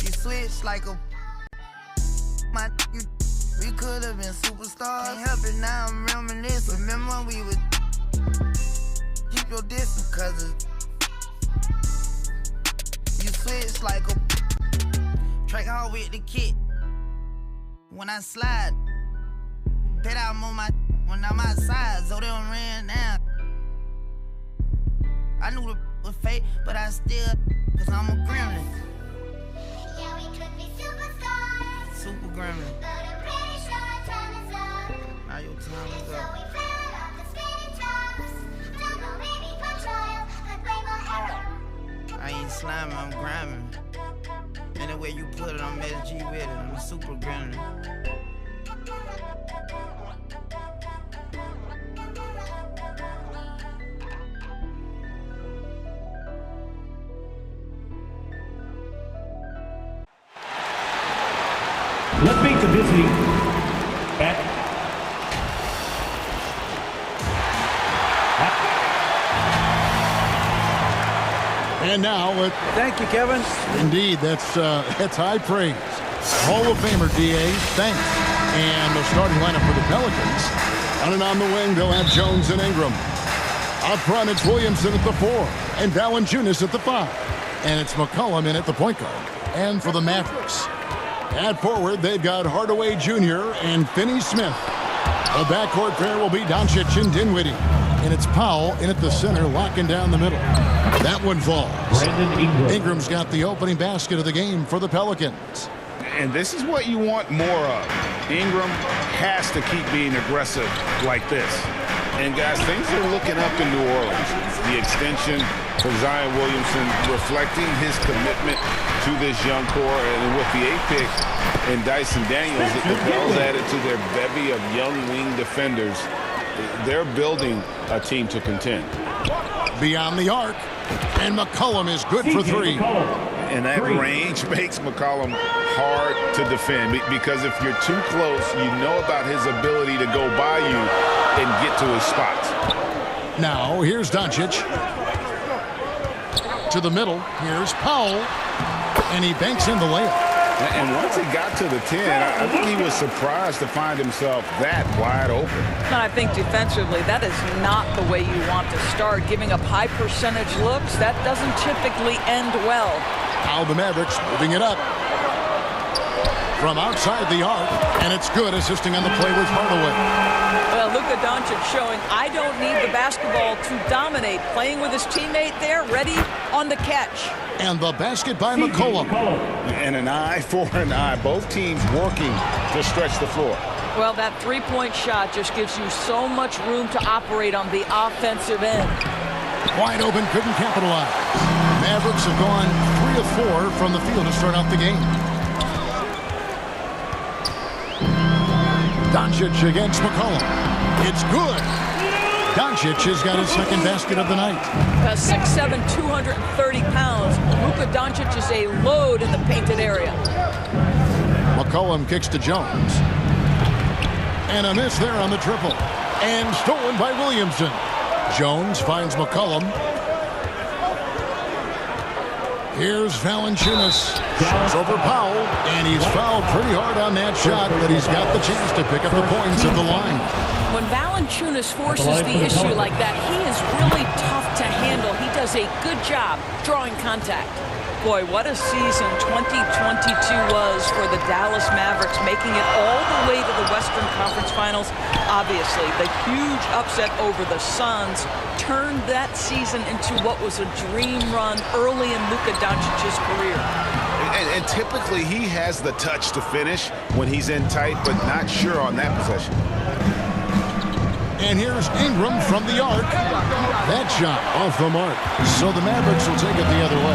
You switch like a we could have been superstars. Can't help it now, I'm reminiscing. Remember when we would keep your distance, cause you switch like a track hard with the kid. When I slide, bet I'm on my when I'm outside, so they don't ran down. I knew the was fake, but I still, cause I'm a gremlin. Yeah, we could be superstars. Super gremlin. But I'm pretty sure our time is up. Now your time is up. So we fell off the spinning tops. Don't know, maybe for trial, but blame my error. I ain't sliming, I'm grinding. Any way you put it, I'm SG with it. I'm a super gremlin. Let's meet the visiting And now, thank you, Kevin. Indeed, that's high praise. Hall of Famer D.A., thanks. And the starting lineup for the Pelicans. On and on the wing, they'll have Jones and Ingram. Up front, it's Williamson at the 4, and Valanciunas at the 5. And it's McCollum in at the point guard. And for the Mavericks, at forward, they've got Hardaway Jr. and Finney-Smith. The backcourt pair will be Doncic and Dinwiddie. And it's Powell in at the center, locking down the middle. That one falls. Ingram's got the opening basket of the game for the Pelicans. And this is what you want more of. Ingram has to keep being aggressive like this. And guys, things are looking up in New Orleans. The extension for Zion Williamson reflecting his commitment to this young core. And with the 8th pick and Dyson Daniels, the Bells added to their bevy of young wing defenders. They're building a team to contend. Beyond the arc, and McCollum is good for 3. And that range makes McCollum hard to defend because if you're too close, you know about his ability to go by you and get to his spots. Now, here's Doncic. To the middle, here's Powell, and he banks in the layup. And once he got to the 10, I think he was surprised to find himself that wide open. And I think defensively, that is not the way you want to start. Giving up high percentage looks, that doesn't typically end well. Now the Mavericks moving it up. From outside the arc, and it's good, assisting on the play with Hardaway. Well, Luka Doncic showing I don't need the basketball to dominate. Playing with his teammate there, ready on the catch. And the basket by McCollum. And an eye for an eye. Both teams working to stretch the floor. Well, that three-point shot just gives you so much room to operate on the offensive end. Wide open, couldn't capitalize. Mavericks have gone 3 of 4 from the field to start out the game. Doncic against McCollum. It's good. Doncic has got his second basket of the night. 6'7", 230 pounds. Luka Doncic is a load in the painted area. McCollum kicks to Jones. And a miss there on the triple. And stolen by Williamson. Jones finds McCollum. Here's Valanciunas. Shots over Powell, and he's fouled pretty hard on that shot, but he's got the chance to pick up the points at the line. When Valanciunas forces the issue like that, he is really tough to handle. He does a good job drawing contact. Boy, what a season 2022 was for the Dallas Mavericks, making it all the way to the Western Conference Finals. Obviously, the huge upset over the Suns turned that season into what was a dream run early in Luka Doncic's career. And typically, he has the touch to finish when he's in tight, but not sure on that possession. And here's Ingram from the arc. That shot off the mark. So the Mavericks will take it the other way.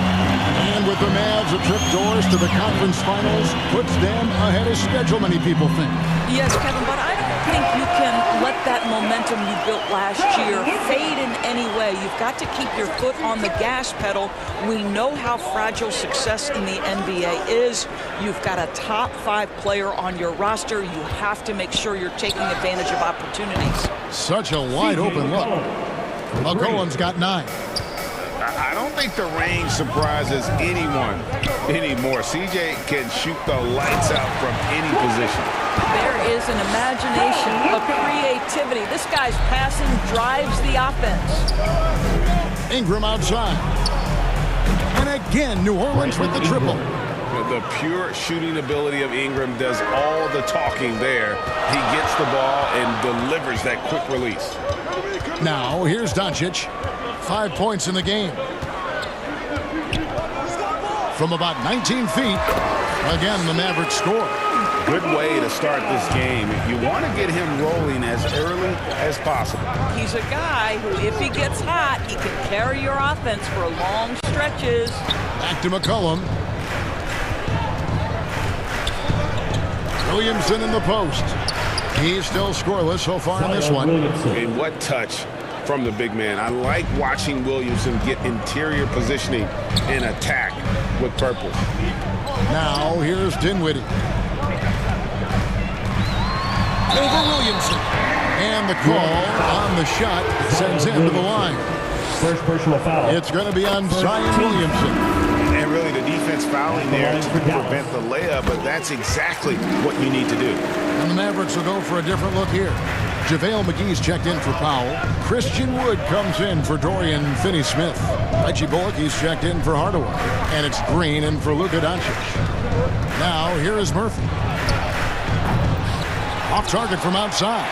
And with the Mavs a trip doors to the conference finals, puts them ahead of schedule, many people think. Yes, Kevin, but I don't think you can let that momentum you built last year fade in any way. You've got to keep your foot on the gas pedal. We know how fragile success in the NBA is. You've got a top 5 player on your roster. You have to make sure you're taking advantage of opportunities. Such a wide open look. McCollum's got 9. I don't think the range surprises anyone anymore. CJ can shoot the lights out from any position. There is an imagination, a creativity. This guy's passing drives the offense. Ingram outside. And again, New Orleans with the triple. The pure shooting ability of Ingram does all the talking there. He gets the ball and delivers that quick release. Now, here's Doncic. 5 points in the game. From about 19 feet, again, the Mavericks score. Good way to start this game. You want to get him rolling as early as possible. He's a guy who, if he gets hot, he can carry your offense for long stretches. Back to McCollum. Williamson in the post. He's still scoreless so far in this one. And what touch from the big man. I like watching Williamson get interior positioning and attack with purpose. Now here's Dinwiddie. Over Williamson. And the call on the shot sends him to the line. First personal foul. It's going to be on Zion Williamson. And really the defense fouling there to prevent the layup, but that's exactly what you need to do. And the Mavericks will go for a different look here. JaVale McGee's checked in for Powell. Christian Wood comes in for Dorian Finney-Smith. Reggie Bullock, he's checked in for Hardaway. And it's Green in for Luka Doncic. Now, here is Murphy. Off target from outside.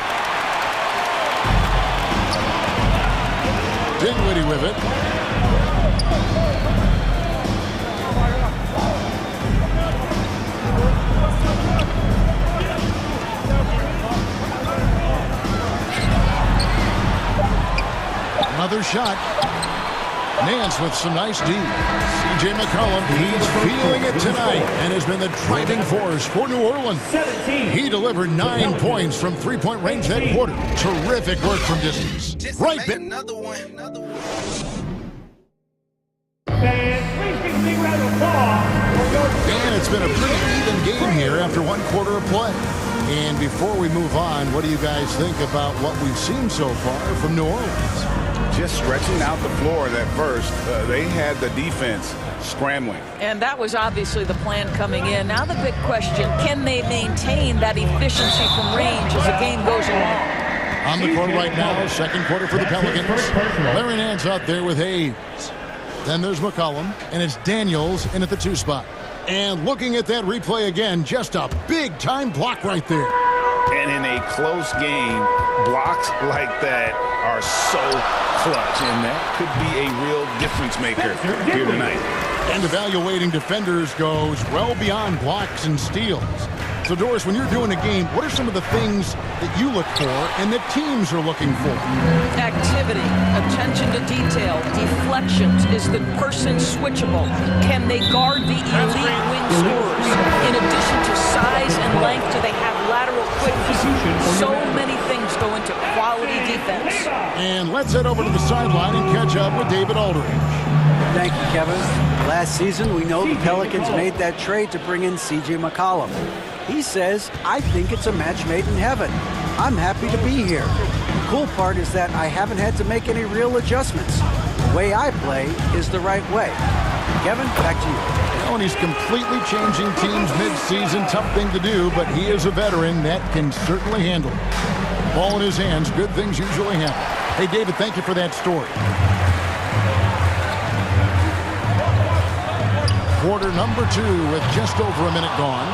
Dinwiddie with it. Another shot. Nance with some nice D. C.J. McCollum, he's feeling it tonight and has been the driving force for New Orleans. He delivered 9 points from three-point range that quarter. Terrific work from distance. Right back. And it's been a pretty even game here after one quarter of play. And before we move on, what do you guys think about what we've seen so far from New Orleans? Just stretching out the floor that first. They had the defense scrambling. And that was obviously the plan coming in. Now the big question, can they maintain that efficiency from range as the game goes along? On the court right now, second quarter for the Pelicans. Larry Nance out there with Hayes. Then there's McCollum, and it's Daniels in at the 2 spot. And looking at that replay again, just a big-time block right there. And in a close game, blocks like that are so clutch, and that could be a real difference maker here tonight. And evaluating defenders goes well beyond blocks and steals. So, Doris, when you're doing a game, what are some of the things that you look for and that teams are looking for? Activity, attention to detail, deflections. Is the person switchable? Can they guard the elite wing scorers? In addition to size and length, do they have lateral quickness? So many things go into quality defense. And let's head over to the sideline and catch up with David Aldridge. Thank you, Kevin. Last season, we know the Pelicans made that trade to bring in C.J. McCollum. He says, I think it's a match made in heaven. I'm happy to be here. The cool part is that I haven't had to make any real adjustments. The way I play is the right way. Kevin, back to you. And he's completely changing teams mid-season. Tough thing to do, but he is a veteran that can certainly handle it. Ball in his hands, good things usually happen. Hey, David, thank you for that story. Quarter number 2 with just over a minute gone.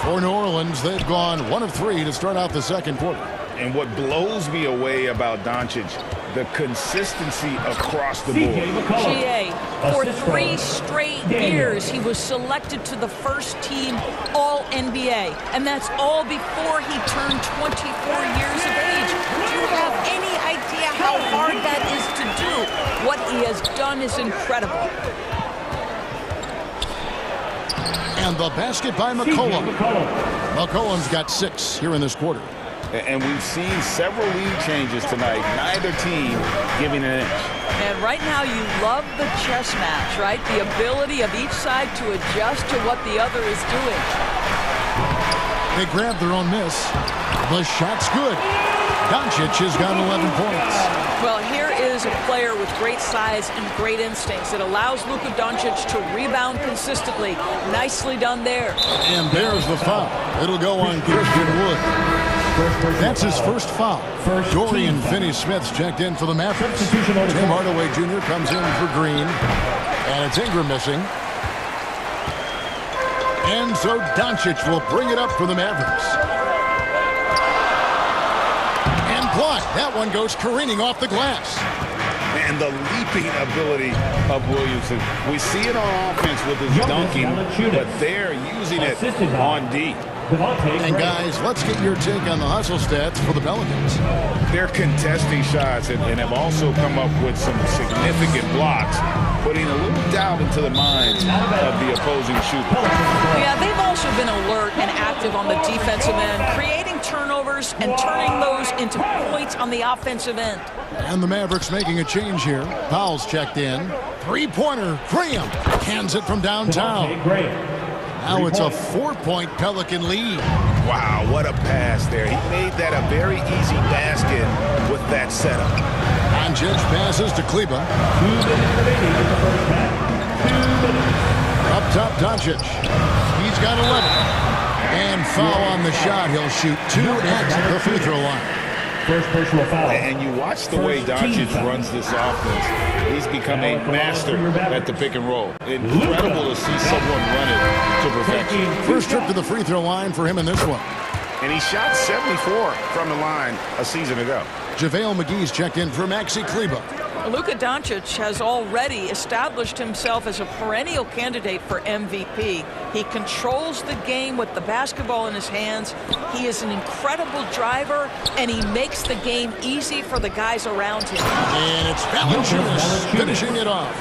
For New Orleans, they've gone 1 of 3 to start out the second quarter. And what blows me away about Doncic, the consistency across the board. GA, for 3 straight years, he was selected to the first team All-NBA. And that's all before he turned 24 years of age. Do you have any idea how hard that is to do? What he has done is incredible. And the basket by McCollum. McCollum's got 6 here in this quarter. And we've seen several lead changes tonight. Neither team giving an inch. And right now you love the chess match, right? The ability of each side to adjust to what the other is doing. They grab their own miss. The shot's good. Doncic has got 11 points. Well, here is a player with great size and great instincts. It allows Luka Doncic to rebound consistently. Nicely done there. And there's the foul. It'll go on Christian Wood. That's his first foul. Dorian Finney-Smith's checked in for the Mavericks. Tim Hardaway Jr. comes in for Green. And it's Ingram missing. And so Doncic will bring it up for the Mavericks. And blocked. That one goes careening off the glass. And the leaping ability of Williamson. We see it on offense with his dunking, but they're using it on D. And guys, let's get your take on the hustle stats for the Pelicans. They're contesting shots and have also come up with some significant blocks, putting a little doubt into the minds of the opposing shooter. Yeah, they've also been alert and active on the defensive end, creating turnovers and turning those into points on the offensive end. And the Mavericks making a change here. Powell's checked in. Three-pointer, Graham hands it from downtown. Now it's a 4-point Pelican lead. Wow, what a pass there. He made that a very easy basket with that setup. Doncic passes to Kleba. Up top, Doncic. He's got 11. And foul on the shot. He'll shoot 2 at the free throw line. First personal foul. And you watch the way Doncic runs this offense. He's become a master at the pick and roll. Incredible to see someone run it to perfection. First trip to the free throw line for him in this one. And he shot 74 from the line a season ago. JaVale McGee's checked in for Maxi Kleba. Luka Doncic has already established himself as a perennial candidate for MVP. He controls the game with the basketball in his hands. He is an incredible driver, and he makes the game easy for the guys around him. And it's Valanciunas finishing it off.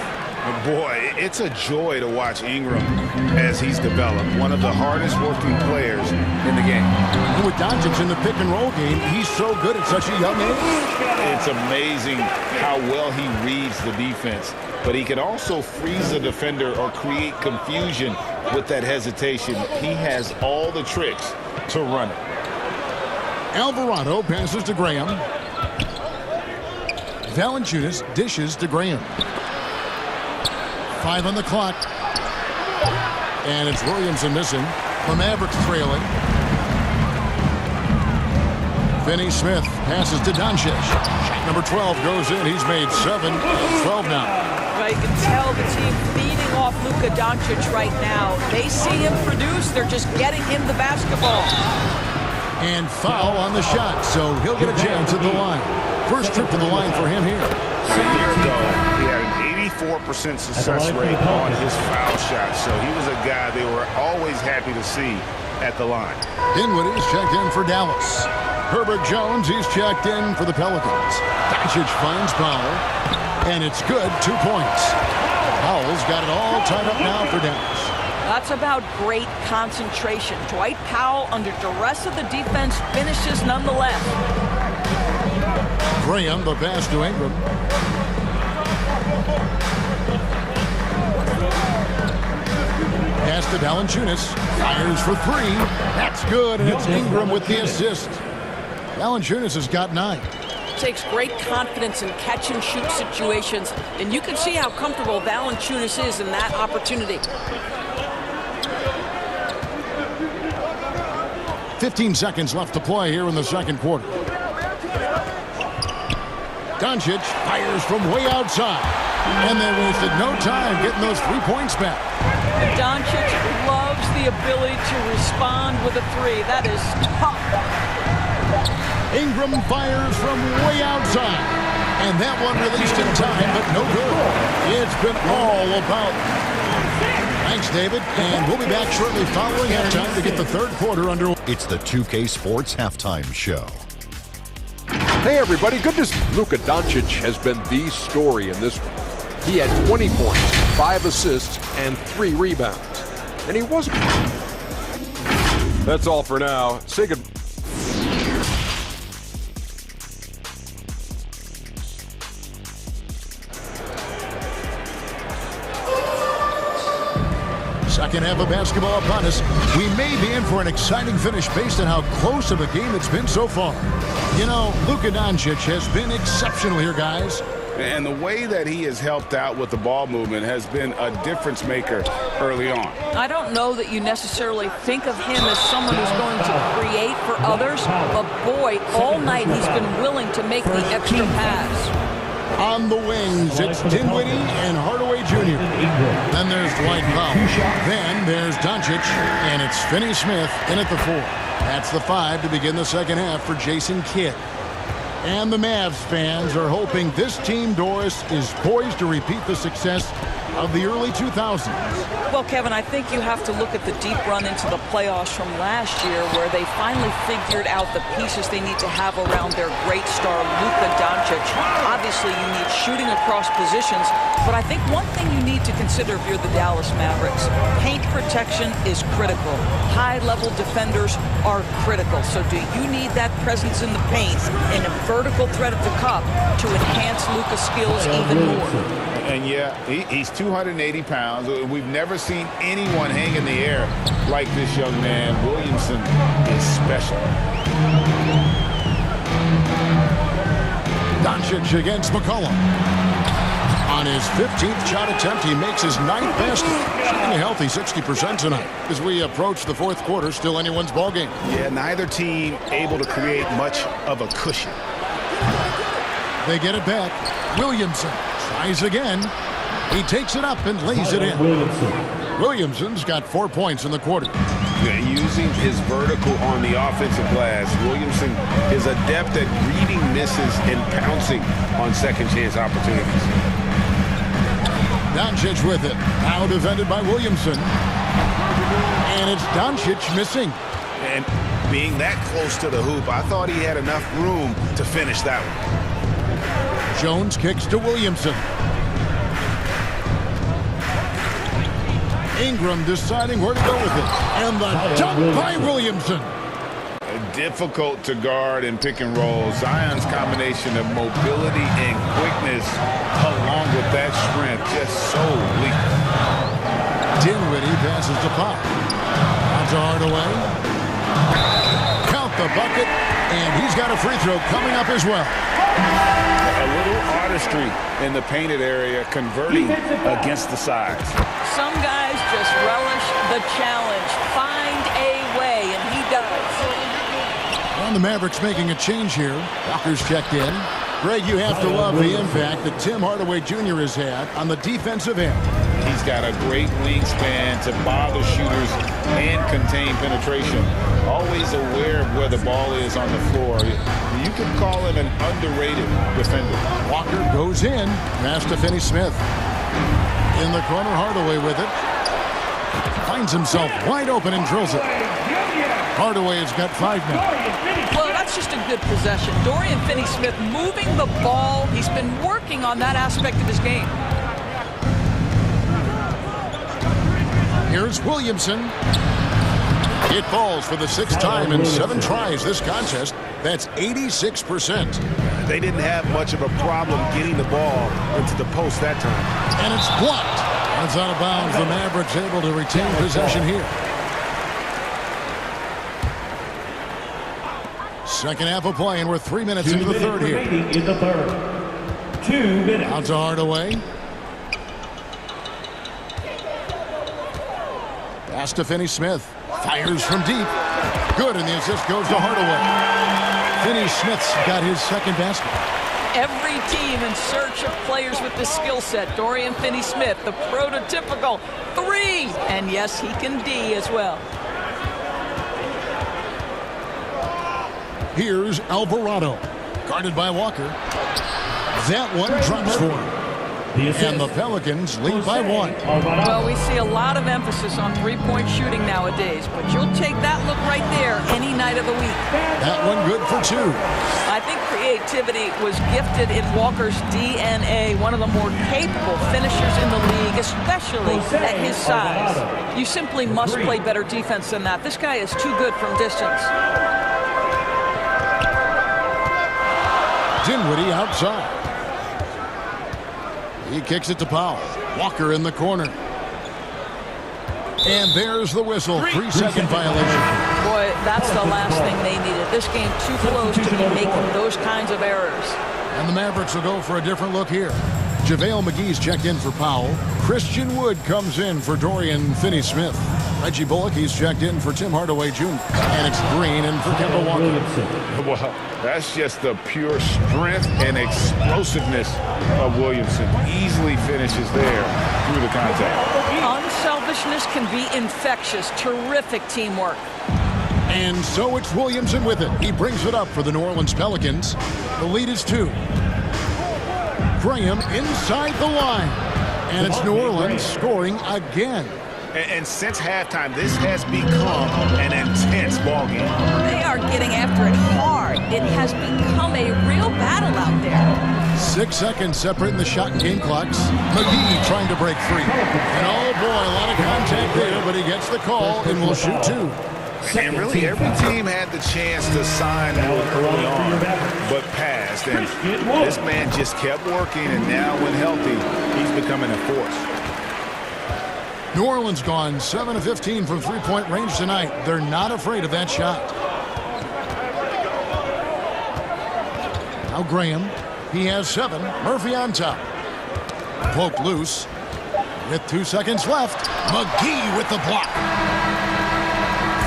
Boy, it's a joy to watch Ingram as he's developed. One of the hardest working players in the game. With Doncic in the pick and roll game, he's so good at such a young age. It's amazing how well he reads the defense. But he can also freeze the defender or create confusion with that hesitation. He has all the tricks to run it. Alvarado passes to Graham. Valanciunas dishes to Graham. 5 on the clock. And it's Williamson missing. The Mavericks trailing. Finney-Smith passes to Doncic. Shot number 12 goes in. He's made 7 of 12 now. Right, you can tell the team feeding off Luka Doncic right now. They see him produce. They're just getting him the basketball. And foul on the shot, so he'll get a chance at the line. First trip to the line for him here. A year ago, he had an 84% success rate on his foul shot, so he was a guy they were always happy to see at the line. Dinwiddie's checked in for Dallas. Herbert Jones, he's checked in for the Pelicans. Doncic finds Powell, and it's good, 2 points. Powell's got it all tied up now for Dallas. That's about great concentration. Dwight Powell, under duress of the defense, finishes nonetheless. Graham, the pass to Ingram. Pass to Valanciunas. Fires for 3. That's good, and it's Ingram with the assist. Valanciunas has got 9. Takes great confidence in catch-and-shoot situations, and you can see how comfortable Valanciunas is in that opportunity. 15 seconds left to play here in the second quarter. Doncic fires from way outside. And they wasted no time getting those 3 points back. Doncic loves the ability to respond with a 3. That is tough. Ingram fires from way outside. And that one released in time, but no good. It's been all about. Thanks, David. And we'll be back shortly following halftime to get the third quarter underway. It's the 2K Sports Halftime Show. Hey, everybody. Good to see Luka Doncic has been the story in this one. He had 20 points, 5 assists, and 3 rebounds. And he wasn't. That's all for now. Say goodbye. Second half of basketball upon us. We may be in for an exciting finish based on how close of a game it's been so far. You know, Luka Doncic has been exceptional here, guys. And the way that he has helped out with the ball movement has been a difference maker early on. I don't know that you necessarily think of him as someone who's going to create for others, but boy, all night he's been willing to make the extra pass. On the wings, it's Dinwiddie and Hardaway Jr. Then there's Dwight Powell. Then there's Doncic, and it's Finney-Smith in at the 4. That's the 5 to begin the second half for Jason Kidd. And the Mavs fans are hoping this team, Doris, is poised to repeat the success of the early 2000s. Well, Kevin, I think you have to look at the deep run into the playoffs from last year where they finally figured out the pieces they need to have around their great star, Luka Doncic. Obviously, you need shooting across positions, but I think one thing you need to consider if you're the Dallas Mavericks, paint protection is critical. High-level defenders are critical. So do you need that presence in the paint and a vertical threat at the cup to enhance Luka's skills even more? And yeah, he's 280 pounds. We've never seen anyone hang in the air like this young man. Williamson is special. Doncic against McCollum. On his 15th shot attempt, he makes his 9th basket. Shooting a healthy 60% tonight. As we approach the fourth quarter, still anyone's ballgame. Yeah, neither team able to create much of a cushion. They get it back. Williamson tries again. He takes it up and lays it in. Williamson's got 4 points in the quarter. Yeah, using his vertical on the offensive glass, Williamson is adept at reading misses and pouncing on second chance opportunities. Doncic with it. Now defended by Williamson. And it's Doncic missing. And being that close to the hoop, I thought he had enough room to finish that one. Jones kicks to Williamson. Ingram deciding where to go with it. And the dunk by Williamson. Difficult to guard in pick and roll. Zion's combination of mobility and quickness along with that strength just so lethal. Dinwiddie passes to Pop. Out to Hardaway. Count the bucket. And he's got a free throw coming up as well. A little artistry in the painted area, converting against the size. Some guys just relish the challenge. Find a way, and he does. Well, the Mavericks making a change here. Walker's checked in. Greg, you have to love the impact that Tim Hardaway Jr. has had on the defensive end. He's got a great wingspan to bother shooters and contain penetration. Always aware of where the ball is on the floor. You can call him an underrated defender. Walker goes in. Pass to Finney-Smith. In the corner, Hardaway with it. Finds himself wide open and drills it. Hardaway has got 5 now. Well, that's just a good possession. Dorian Finney-Smith moving the ball. He's been working on that aspect of his game. Here's Williamson. It falls for the 6th time in 7 tries this contest. That's 86%. They didn't have much of a problem getting the ball into the post that time. And it's blocked. It's out of bounds. The Mavericks able to retain possession here. Second half of play, and we're 3 minutes into the third here. In the third. 2 minutes. Out to Hardaway. Pass to Finney-Smith. Fires from deep. Good, and the assist goes to Hardaway. Finney-Smith's got his 2nd basket. Every team in search of players with this skill set. Dorian Finney-Smith, the prototypical 3. And yes, he can D as well. Here's Alvarado. Guarded by Walker. That one drops for him. And the Pelicans lead by 1. Well, we see a lot of emphasis on three-point shooting nowadays, but you'll take that look right there any night of the week. That one good for 2. I think creativity was gifted in Walker's DNA, one of the more capable finishers in the league, especially at his size. You simply must play better defense than that. This guy is too good from distance. Dinwiddie outside. He kicks it to Powell. Walker in the corner. And there's the whistle. 3-second violation. Boy, that's the last thing they needed. This game too close to be making those kinds of errors. And the Mavericks will go for a different look here. JaVale McGee's checked in for Powell. Christian Wood comes in for Dorian Finney-Smith. Reggie Bullock, he's checked in for Tim Hardaway Jr. And it's Green in for Kemba Walker. Well, that's just the pure strength and explosiveness of Williamson. Easily finishes there through the contact. Unselfishness can be infectious. Terrific teamwork. And so it's Williamson with it. He brings it up for the New Orleans Pelicans. The lead is 2. Graham inside the line. And it's New Orleans scoring again. And since halftime, this has become an intense ballgame. They are getting after it hard. It has become a real battle out there. 6 seconds separating the shot and game clocks. McGee trying to break free. And oh boy, a lot of contact there, but he gets the call and will shoot 2. And really, every team had the chance to sign early on, but passed. And this man just kept working, and now when healthy, he's becoming a force. New Orleans gone 7 of 15 from three-point range tonight. They're not afraid of that shot. Now Graham, he has 7. Murphy on top. Poked loose. With 2 seconds left, McGee with the block.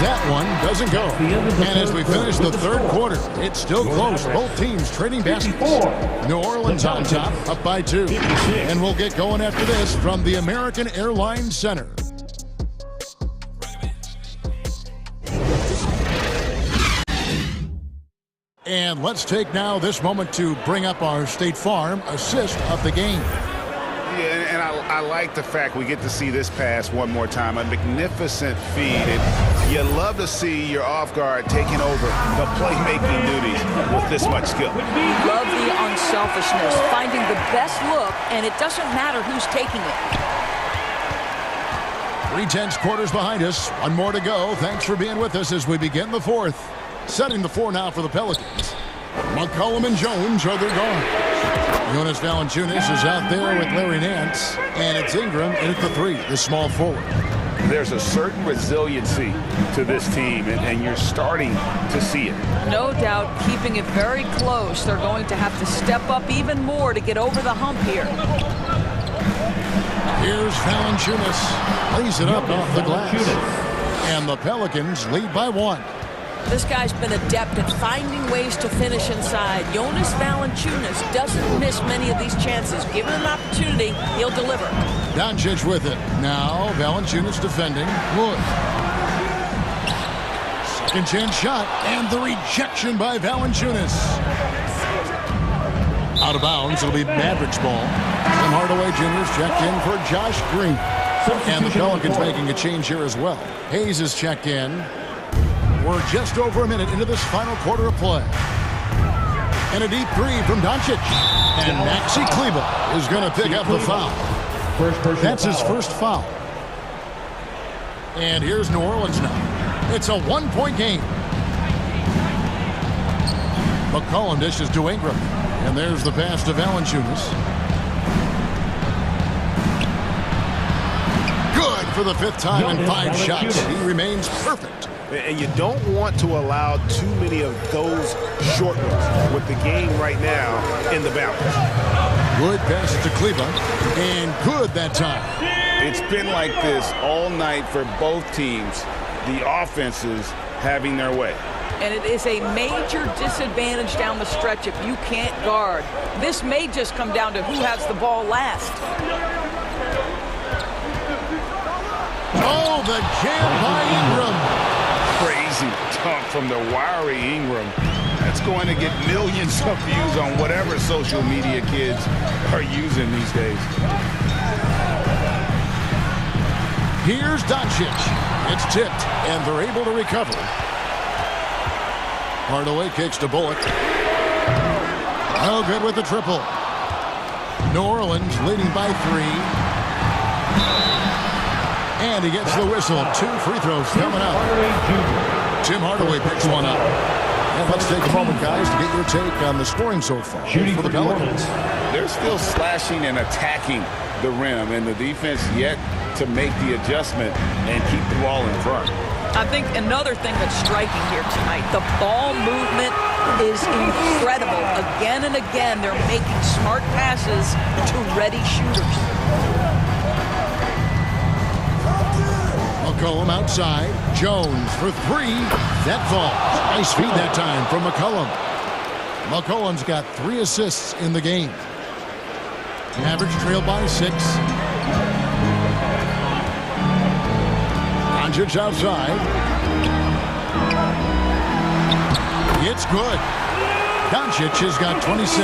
That one doesn't go. And as we finish the third quarter, it's still close. Both teams trading baskets. New Orleans on top, up by 2. And we'll get going after this from the American Airlines Center. And let's take now this moment to bring up our State Farm assist of the game. Yeah, and I like the fact we get to see this pass one more time. A magnificent feed. And you love to see your off guard taking over the playmaking duties with this much skill. Love the unselfishness, finding the best look, and it doesn't matter who's taking it. 3/10 quarters behind us. One more to go. Thanks for being with us as we begin the fourth. Setting the floor now for the Pelicans. McCollum and Jones are their guards. Jonas Valanciunas is out there with Larry Nance. And it's Ingram in at the 3, the small forward. There's a certain resiliency to this team, and you're starting to see it. No doubt, keeping it very close. They're going to have to step up even more to get over the hump here. Here's Valanciunas. Lays it up off the glass. And the Pelicans lead by 1. This guy's been adept at finding ways to finish inside. Jonas Valanciunas doesn't miss many of these chances. Given an opportunity, he'll deliver. Doncic with it. Now Valanciunas defending. Wood. Second chance shot. And the rejection by Valanciunas. Out of bounds. It'll be Mavericks ball. Tim Hardaway Jr. is checked in for Josh Green. And the Pelicans making a change here as well. Hayes is checked in. We're just over a minute into this final quarter of play. And a deep 3 from Doncic. And Maxi Kleber is going to pick up the foul. That's his first foul. And here's New Orleans now. It's a 1-point game. McCollum dishes to Ingram. And there's the pass to Valanciunas. Good for the 5th time in 5 shots. He remains perfect. And you don't want to allow too many of those short ones with the game right now in the balance. Good pass to Kleber. And good that time. It's been like this all night for both teams. The offenses having their way. And it is a major disadvantage down the stretch if you can't guard. This may just come down to who has the ball last. Oh, the jam by Ingram. Crazy dunk from the wiry Ingram. That's going to get millions of views on whatever social media kids are using these days. Here's Doncic. It's tipped, and they're able to recover. Hardaway kicks to Bullock. No good with the triple. New Orleans leading by 3. And he gets the whistle. 2 free throws coming up. Tim Hardaway picks one up. And let's take a moment, guys, to get your take on the scoring so far for the Pelicans. They're still slashing and attacking the rim, and the defense yet to make the adjustment and keep the ball in front. I think another thing that's striking here tonight, the ball movement is incredible. Again and again, they're making smart passes to ready shooters. McCollum outside. Jones for three. That falls. Nice feed that time from McCollum. McCollum's got 3 assists in the game. Mavericks trailed by 6. Doncic outside. It's good. Doncic has got 26.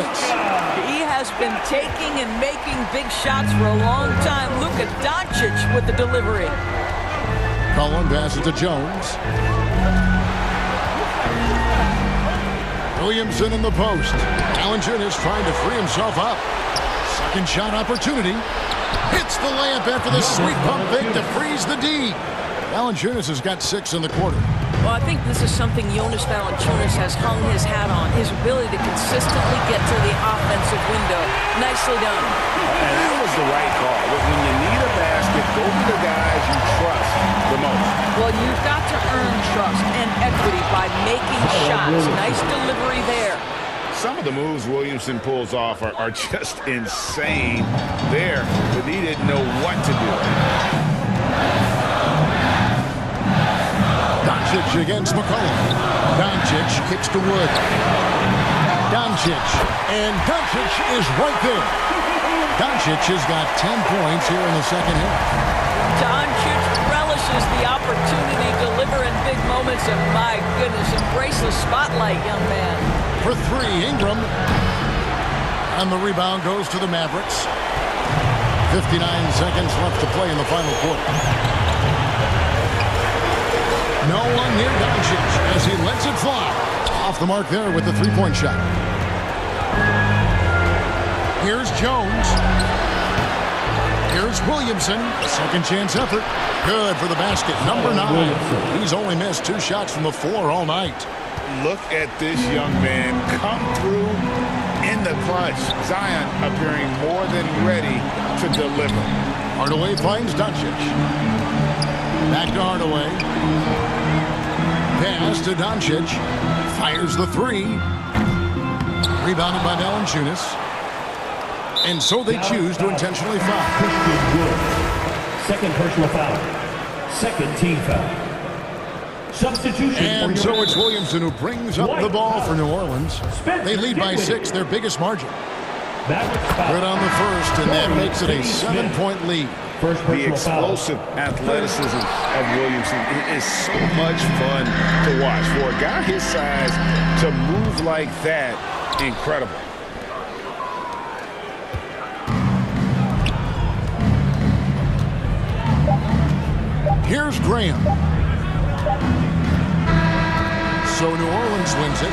He has been taking and making big shots for a long time. Look at Doncic with the delivery. Cullen passes to Jones. Williamson in the post. Valanciunas trying to free himself up. Second shot opportunity. Hits the layup after the sweet pump fake to freeze the D. Valanciunas has got 6 in the quarter. Well, I think this is something Jonas Valanciunas has hung his hat on, his ability to consistently get to the offensive window. Nicely done. And that was the right call. When you need a basket, go to the guys you trust the most. Well, you've got to earn trust and equity by making shots. Nice delivery there. Some of the moves Williamson pulls off are just insane there, but he didn't know what to do. Doncic against McCollum. Doncic kicks to Wood. Doncic. And Doncic is right there. Doncic has got 10 points here in the second half. Doncic relishes the opportunity to deliver in big moments, and my goodness, embrace the spotlight, young man. For 3, Ingram. And the rebound goes to the Mavericks. 59 seconds left to play in the final quarter. No one near Doncic as he lets it fly. Off the mark there with the 3-point shot. Here's Jones. Here's Williamson. A second chance effort. Good for the basket. Number 9. He's only missed 2 shots from the floor all night. Look at this young man come through in the clutch. Zion appearing more than ready to deliver. Hardaway finds Doncic. Back to Hardaway. Pass to Doncic. Fires the 3. Rebounded by Valanciunas. And so they choose to intentionally foul. Second personal foul. Second team foul. Substitution. And so it's Williamson who brings up the ball for New Orleans. They lead by 6, their biggest margin. Good on the first, and that makes it a 7-point lead. The explosive athleticism of Williamson is so much fun to watch. For a guy his size to move like that, incredible. Here's Graham. So New Orleans wins it.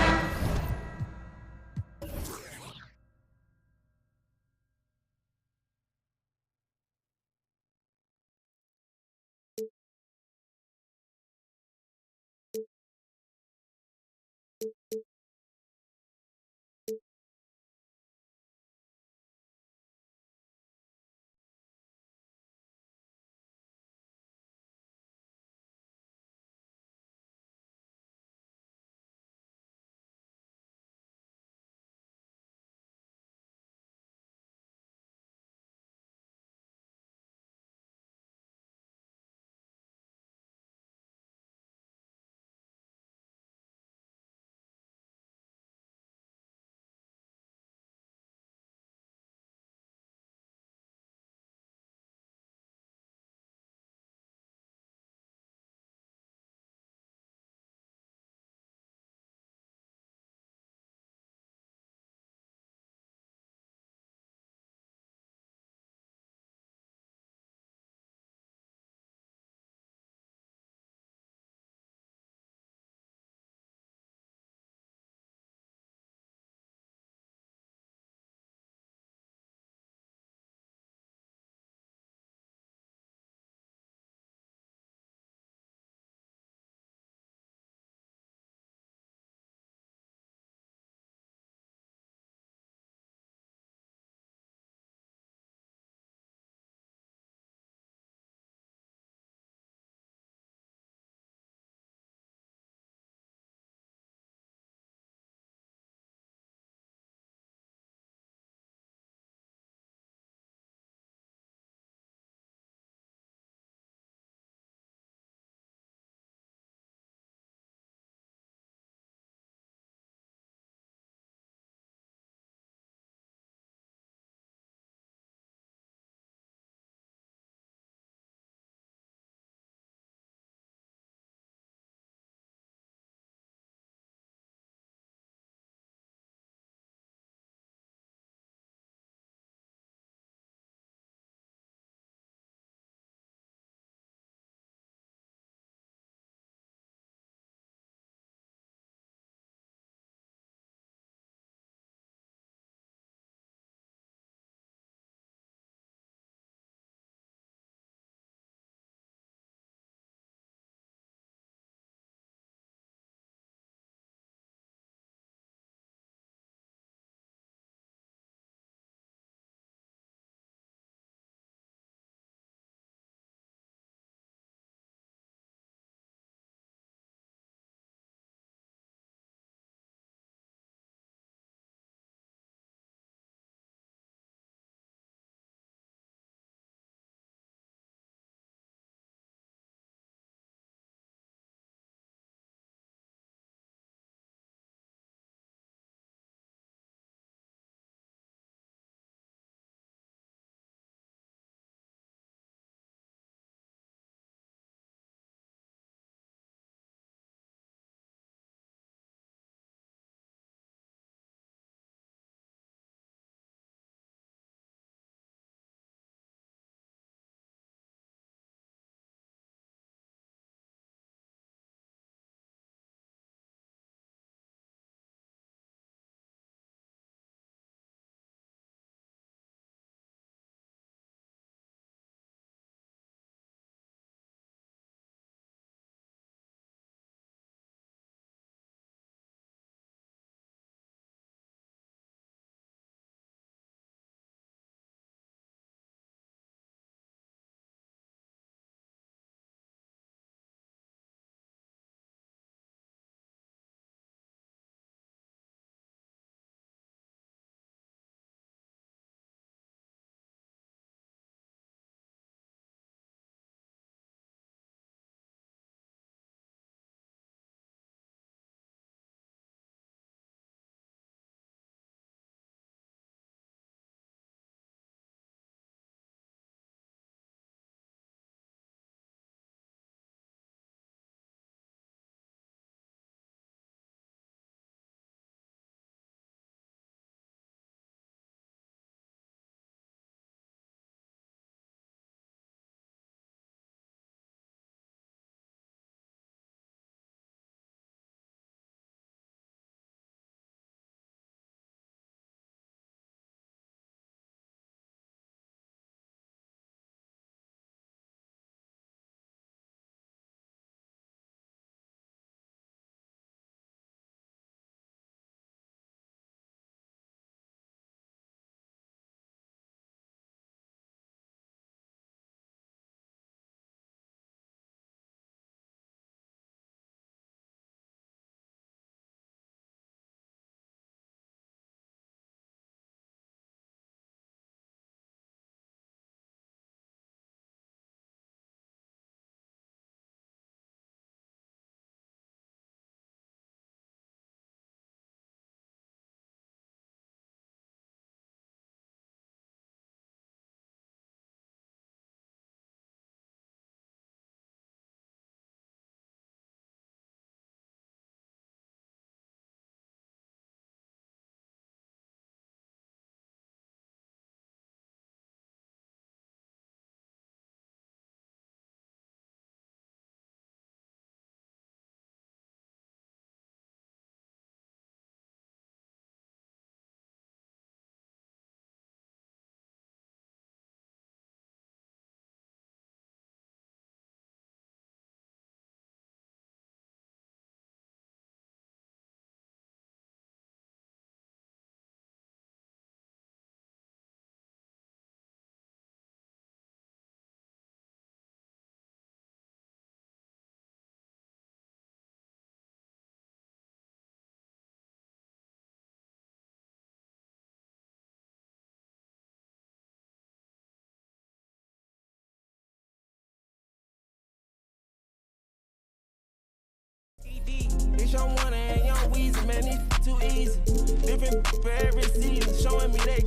It's your one and young Weezy, man, these too easy. Different for every season, showing me they.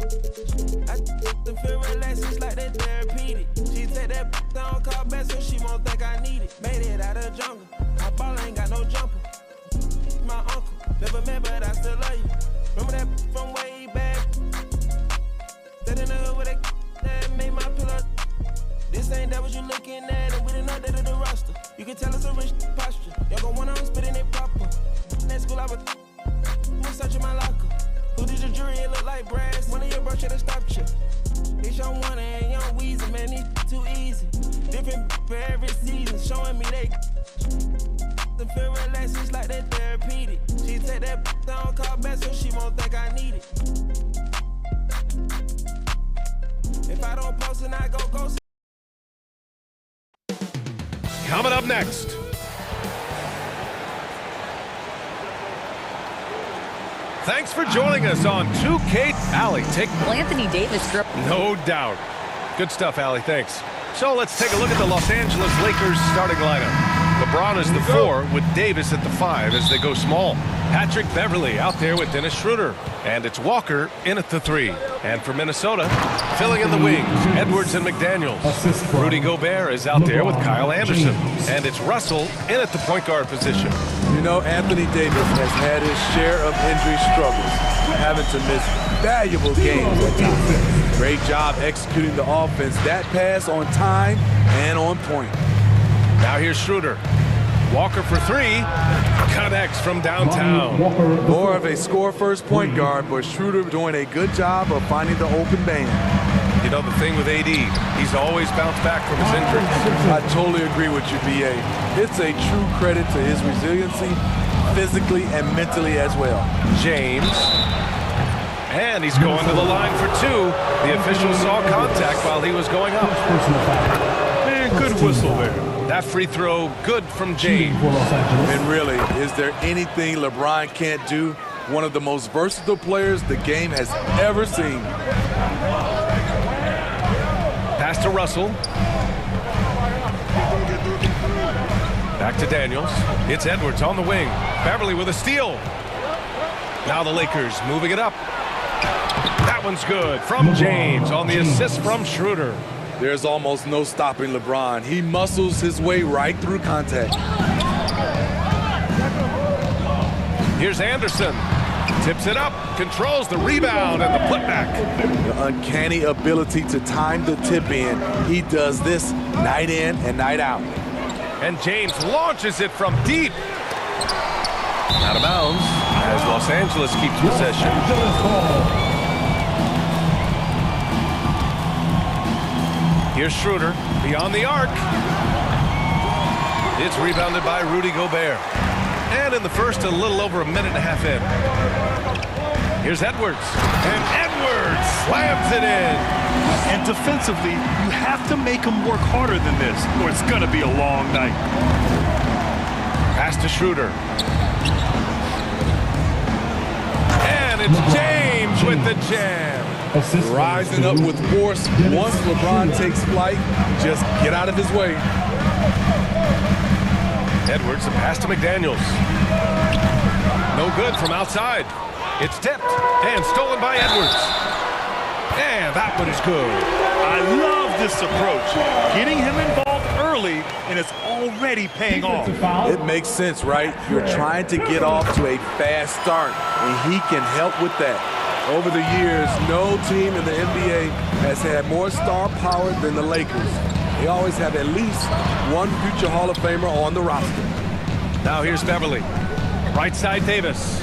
I feel relaxed, it's like they therapeutic. She take that down, call back so she won't think I need it. Made it out of the jungle, my ball ain't got no jumper. My uncle, never met, but I still love you. Remember that from way back? That in the hood with that made my pillow. This ain't that what you looking at, and we didn't update the roster. You can tell it's a rich posture. Y'all gon' want on spitting it proper. That school I was searching my locker. Who did your jury? It look like brass. One of your bro should've stopped you. It's your one and young Weezy, man, these too easy. Different for every season, showing me they. The feel relaxed, it's like they therapeutic. She take that down, call back so she won't think I need it. If I don't post and I go. Coming up next. Thanks for joining us on 2K. Allie, take... Well, Anthony Davis grew up... No doubt. Good stuff, Allie. Thanks. So let's take a look at the Los Angeles Lakers starting lineup. LeBron is the 4 with Davis at the 5 as they go small. Patrick Beverley out there with Dennis Schroeder. And it's Walker in at the 3. And for Minnesota, filling in the wings, Edwards and McDaniels. Rudy Gobert is out there with Kyle Anderson. And it's Russell in at the point guard position. You know, Anthony Davis has had his share of injury struggles, having to miss valuable games at times. Great job executing the offense. That pass on time and on point. Now here's Schroeder. Walker for 3. Connects from downtown. More of a score-first point guard, but Schroeder doing a good job of finding the open man. You know, the thing with AD, he's always bounced back from his injuries. I totally agree with you, B.A. It's a true credit to his resiliency, physically and mentally as well. James. And he's going to the line for 2. The official saw contact while he was going up. Man, good whistle there. That free throw, good from James. And really, is there anything LeBron can't do? One of the most versatile players the game has ever seen. Pass to Russell. Back to Daniels. It's Edwards on the wing. Beverly with a steal. Now the Lakers moving it up. That one's good from James on the assist from Schroeder. There's almost no stopping LeBron. He muscles his way right through contact. Here's Anderson. Tips it up, controls the rebound and the putback. The uncanny ability to time the tip in. He does this night in and night out. And James launches it from deep. Out of bounds as Los Angeles keeps possession. Here's Schroeder beyond the arc. It's rebounded by Rudy Gobert. And in the first, a little over a minute and a half in. Here's Edwards. And Edwards slams it in. And defensively, you have to make him work harder than this, or it's going to be a long night. Pass to Schroeder. And it's James with the jam. Rising up with force. Once LeBron takes flight, just get out of his way. Edwards, a pass to McDaniels. No good from outside. It's tipped and stolen by Edwards. And that one is good. I love this approach. Getting him involved early, and it's already paying off. It makes sense, right? You're trying to get off to a fast start, and he can help with that. Over the years, no team in the NBA has had more star power than the Lakers. They always have at least one future Hall of Famer on the roster. Now here's Beverly. Right side Davis.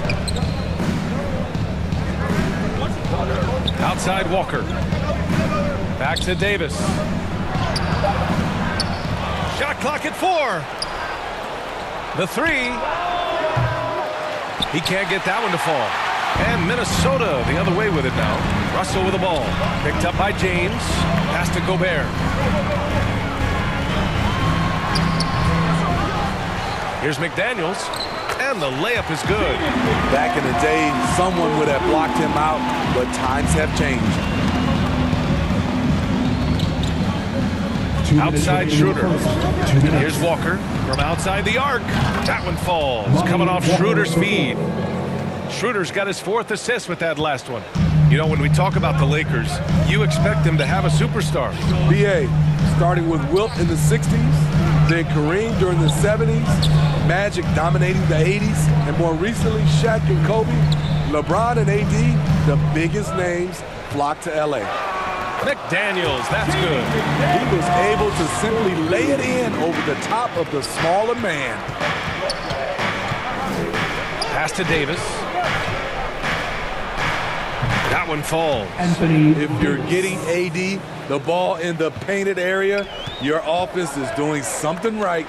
Outside Walker. Back to Davis. Shot clock at 4. The 3. He can't get that one to fall. And Minnesota the other way with it now. Russell with the ball. Picked up by James. Pass to Gobert. Here's McDaniels. And the layup is good. Back in the day, someone would have blocked him out, but times have changed. Outside Schroeder. Here's Walker from outside the arc. That one falls, coming off Schroeder's feed. Schroeder's got his 4th assist with that last one. You know, when we talk about the Lakers, you expect them to have a superstar. BA, starting with Wilt in the 60s, then Kareem during the 70s, Magic dominating the 80s, and more recently Shaq and Kobe, LeBron and AD, the biggest names flocked to LA. McDaniels, that's good. He was able to simply lay it in over the top of the smaller man. Pass to Davis. That one falls. If you're getting AD the ball in the painted area, your offense is doing something right.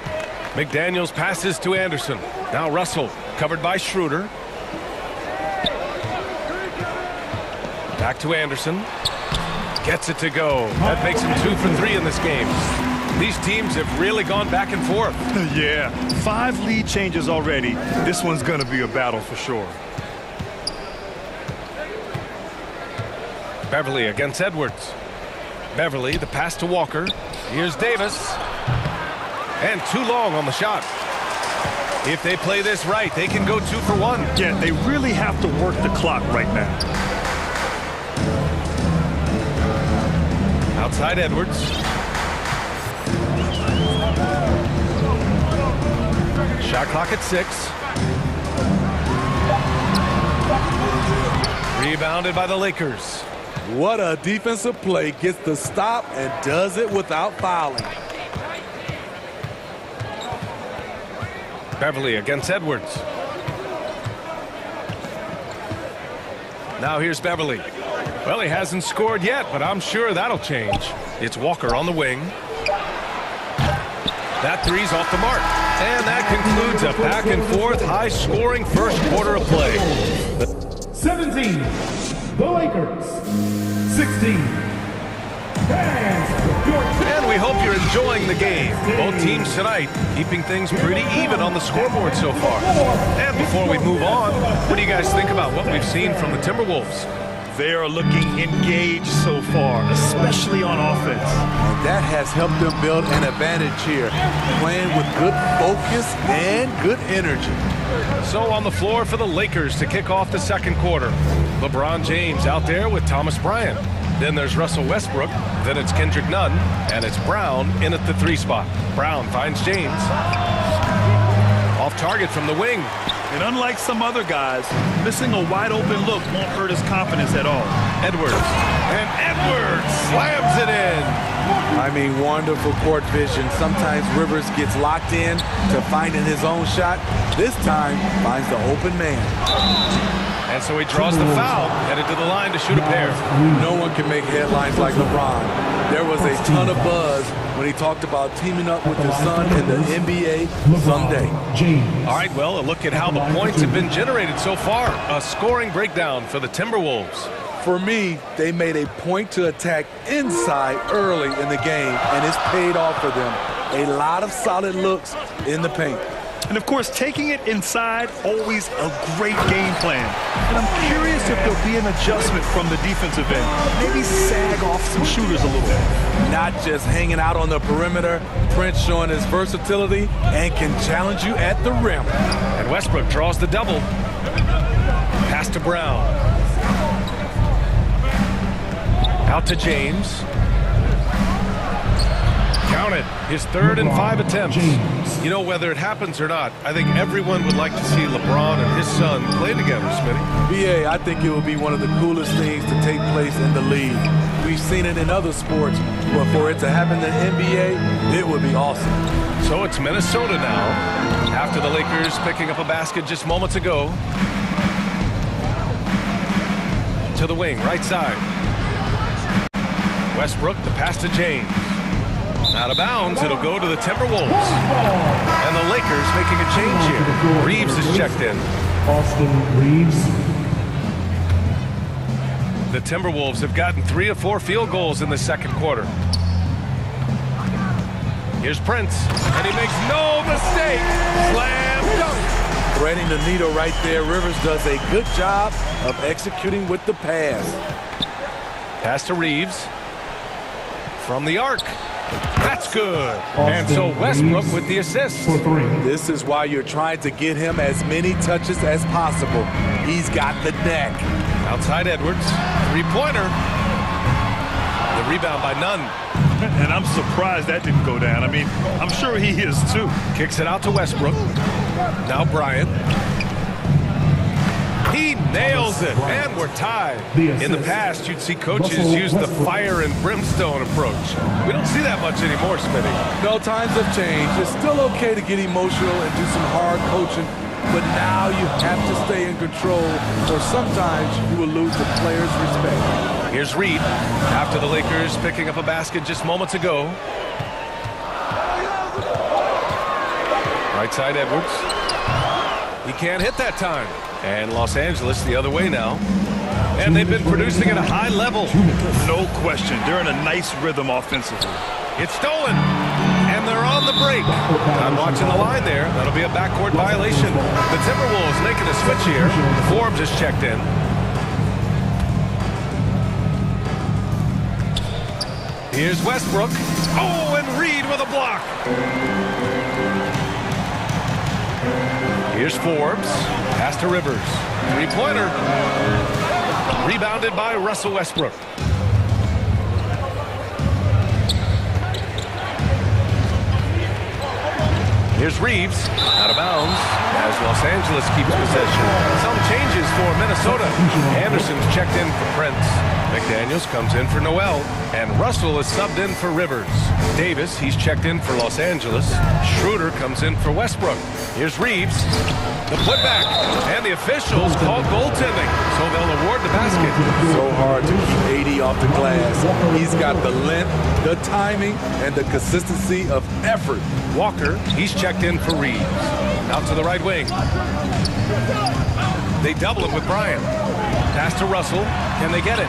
McDaniels passes to Anderson. Now Russell, covered by Schroeder. Back to Anderson. Gets it to go. That makes him 2 for 3 in this game. These teams have really gone back and forth. Yeah, 5 lead changes already. This one's going to be a battle for sure. Beverly against Edwards. Beverly, the pass to Walker. Here's Davis. And too long on the shot. If they play this right, they can go 2 for 1. Yeah, they really have to work the clock right now. Outside Edwards. Shot clock at 6. Rebounded by the Lakers. What a defensive play. Gets the stop and does it without fouling. Beverly against Edwards. Now here's Beverly. Well, he hasn't scored yet, but I'm sure that'll change. It's Walker on the wing. That three's off the mark. And that concludes a back-and-forth, high-scoring first quarter of play. 17, the Lakers. 16, and we hope you're enjoying the game. Both teams tonight keeping things pretty even on the scoreboard so far. And before we move on, what do you guys think about what we've seen from the Timberwolves? They are looking engaged so far, especially on offense. And that has helped them build an advantage here, playing with good focus and good energy. So on the floor for the Lakers to kick off the second quarter. LeBron James out there with Thomas Bryant. Then there's Russell Westbrook. Then it's Kendrick Nunn. And it's Brown in at the 3 spot. Brown finds James. Off target from the wing. And unlike some other guys, missing a wide open look won't hurt his confidence at all. Edwards. And Edwards slams it in. I mean, wonderful court vision. Sometimes Rivers gets locked in to finding his own shot. This time, finds the open man. And so he draws the foul, headed to the line to shoot a pair. No one can make headlines like LeBron. There was a ton of buzz when he talked about teaming up with his son in the NBA someday. All right, well, a look at how the points have been generated so far. A scoring breakdown for the Timberwolves. For me, they made a point to attack inside early in the game, and it's paid off for them. A lot of solid looks in the paint. And, of course, taking it inside, always a great game plan. And I'm curious if there'll be an adjustment from the defensive end. Maybe sag off some shooters a little bit. Not just hanging out on the perimeter. Prince showing his versatility and can challenge you at the rim. And Westbrook draws the double. Pass to Brown. Out to James. Counted. His 3rd and 5 attempts. You know, whether it happens or not, I think everyone would like to see LeBron and his son play together, Smitty. BA, I think it would be one of the coolest things to take place in the league. We've seen it in other sports, but for it to happen in the NBA, it would be awesome. So it's Minnesota now, after the Lakers picking up a basket just moments ago. To the wing, right side. Westbrook, the pass to James. Out of bounds, it'll go to the Timberwolves. And the Lakers making a change here. Reeves is checked in. Austin Reeves. The Timberwolves have gotten 3 of 4 field goals in the second quarter. Here's Prince, and he makes no mistake. Slam dunk. Threading the needle right there. Rivers does a good job of executing with the pass. Pass to Reeves. from the arc. That's good. And so Westbrook with the assist. This is why you're trying to get him as many touches as possible. He's got the neck. Outside Edwards, three-pointer. The rebound by Nunn. And I'm surprised that didn't go down. I mean, I'm sure he is too. Kicks it out to Westbrook. Now Bryant. He nails it, and we're tied. In the past, you'd see coaches use the fire and brimstone approach. We don't see that much anymore, Smitty. No, times have changed. It's still okay to get emotional and do some hard coaching, but now you have to stay in control, or sometimes you will lose the players' respect. Here's Reed, after the Lakers picking up a basket just moments ago. Right side Edwards. He can't hit that time. And Los Angeles the other way now. And they've been producing at a high level. No question. They're in a nice rhythm offensively. It's stolen. And they're on the break. I'm watching the line there. That'll be a backcourt violation. The Timberwolves making a switch here. Forbes has checked in. Here's Westbrook. Oh, and Reed with a block. Here's Forbes. Pass to Rivers. Three-pointer. Rebounded by Russell Westbrook. Here's Reeves. Out of bounds as Los Angeles keeps possession. Some changes for Minnesota. Anderson's checked in for Prince. McDaniels comes in for Noel. And Russell is subbed in for Rivers. Davis, he's checked in for Los Angeles. Schroeder comes in for Westbrook. Here's Reeves. The putback. And the officials call goaltending. So they'll award the basket. So hard to keep AD off the glass. He's got the length, the timing, and the consistency of effort. Walker, he's checked in for Reeves. Out to the right wing. They double it with Bryant. Pass to Russell. Can they get it?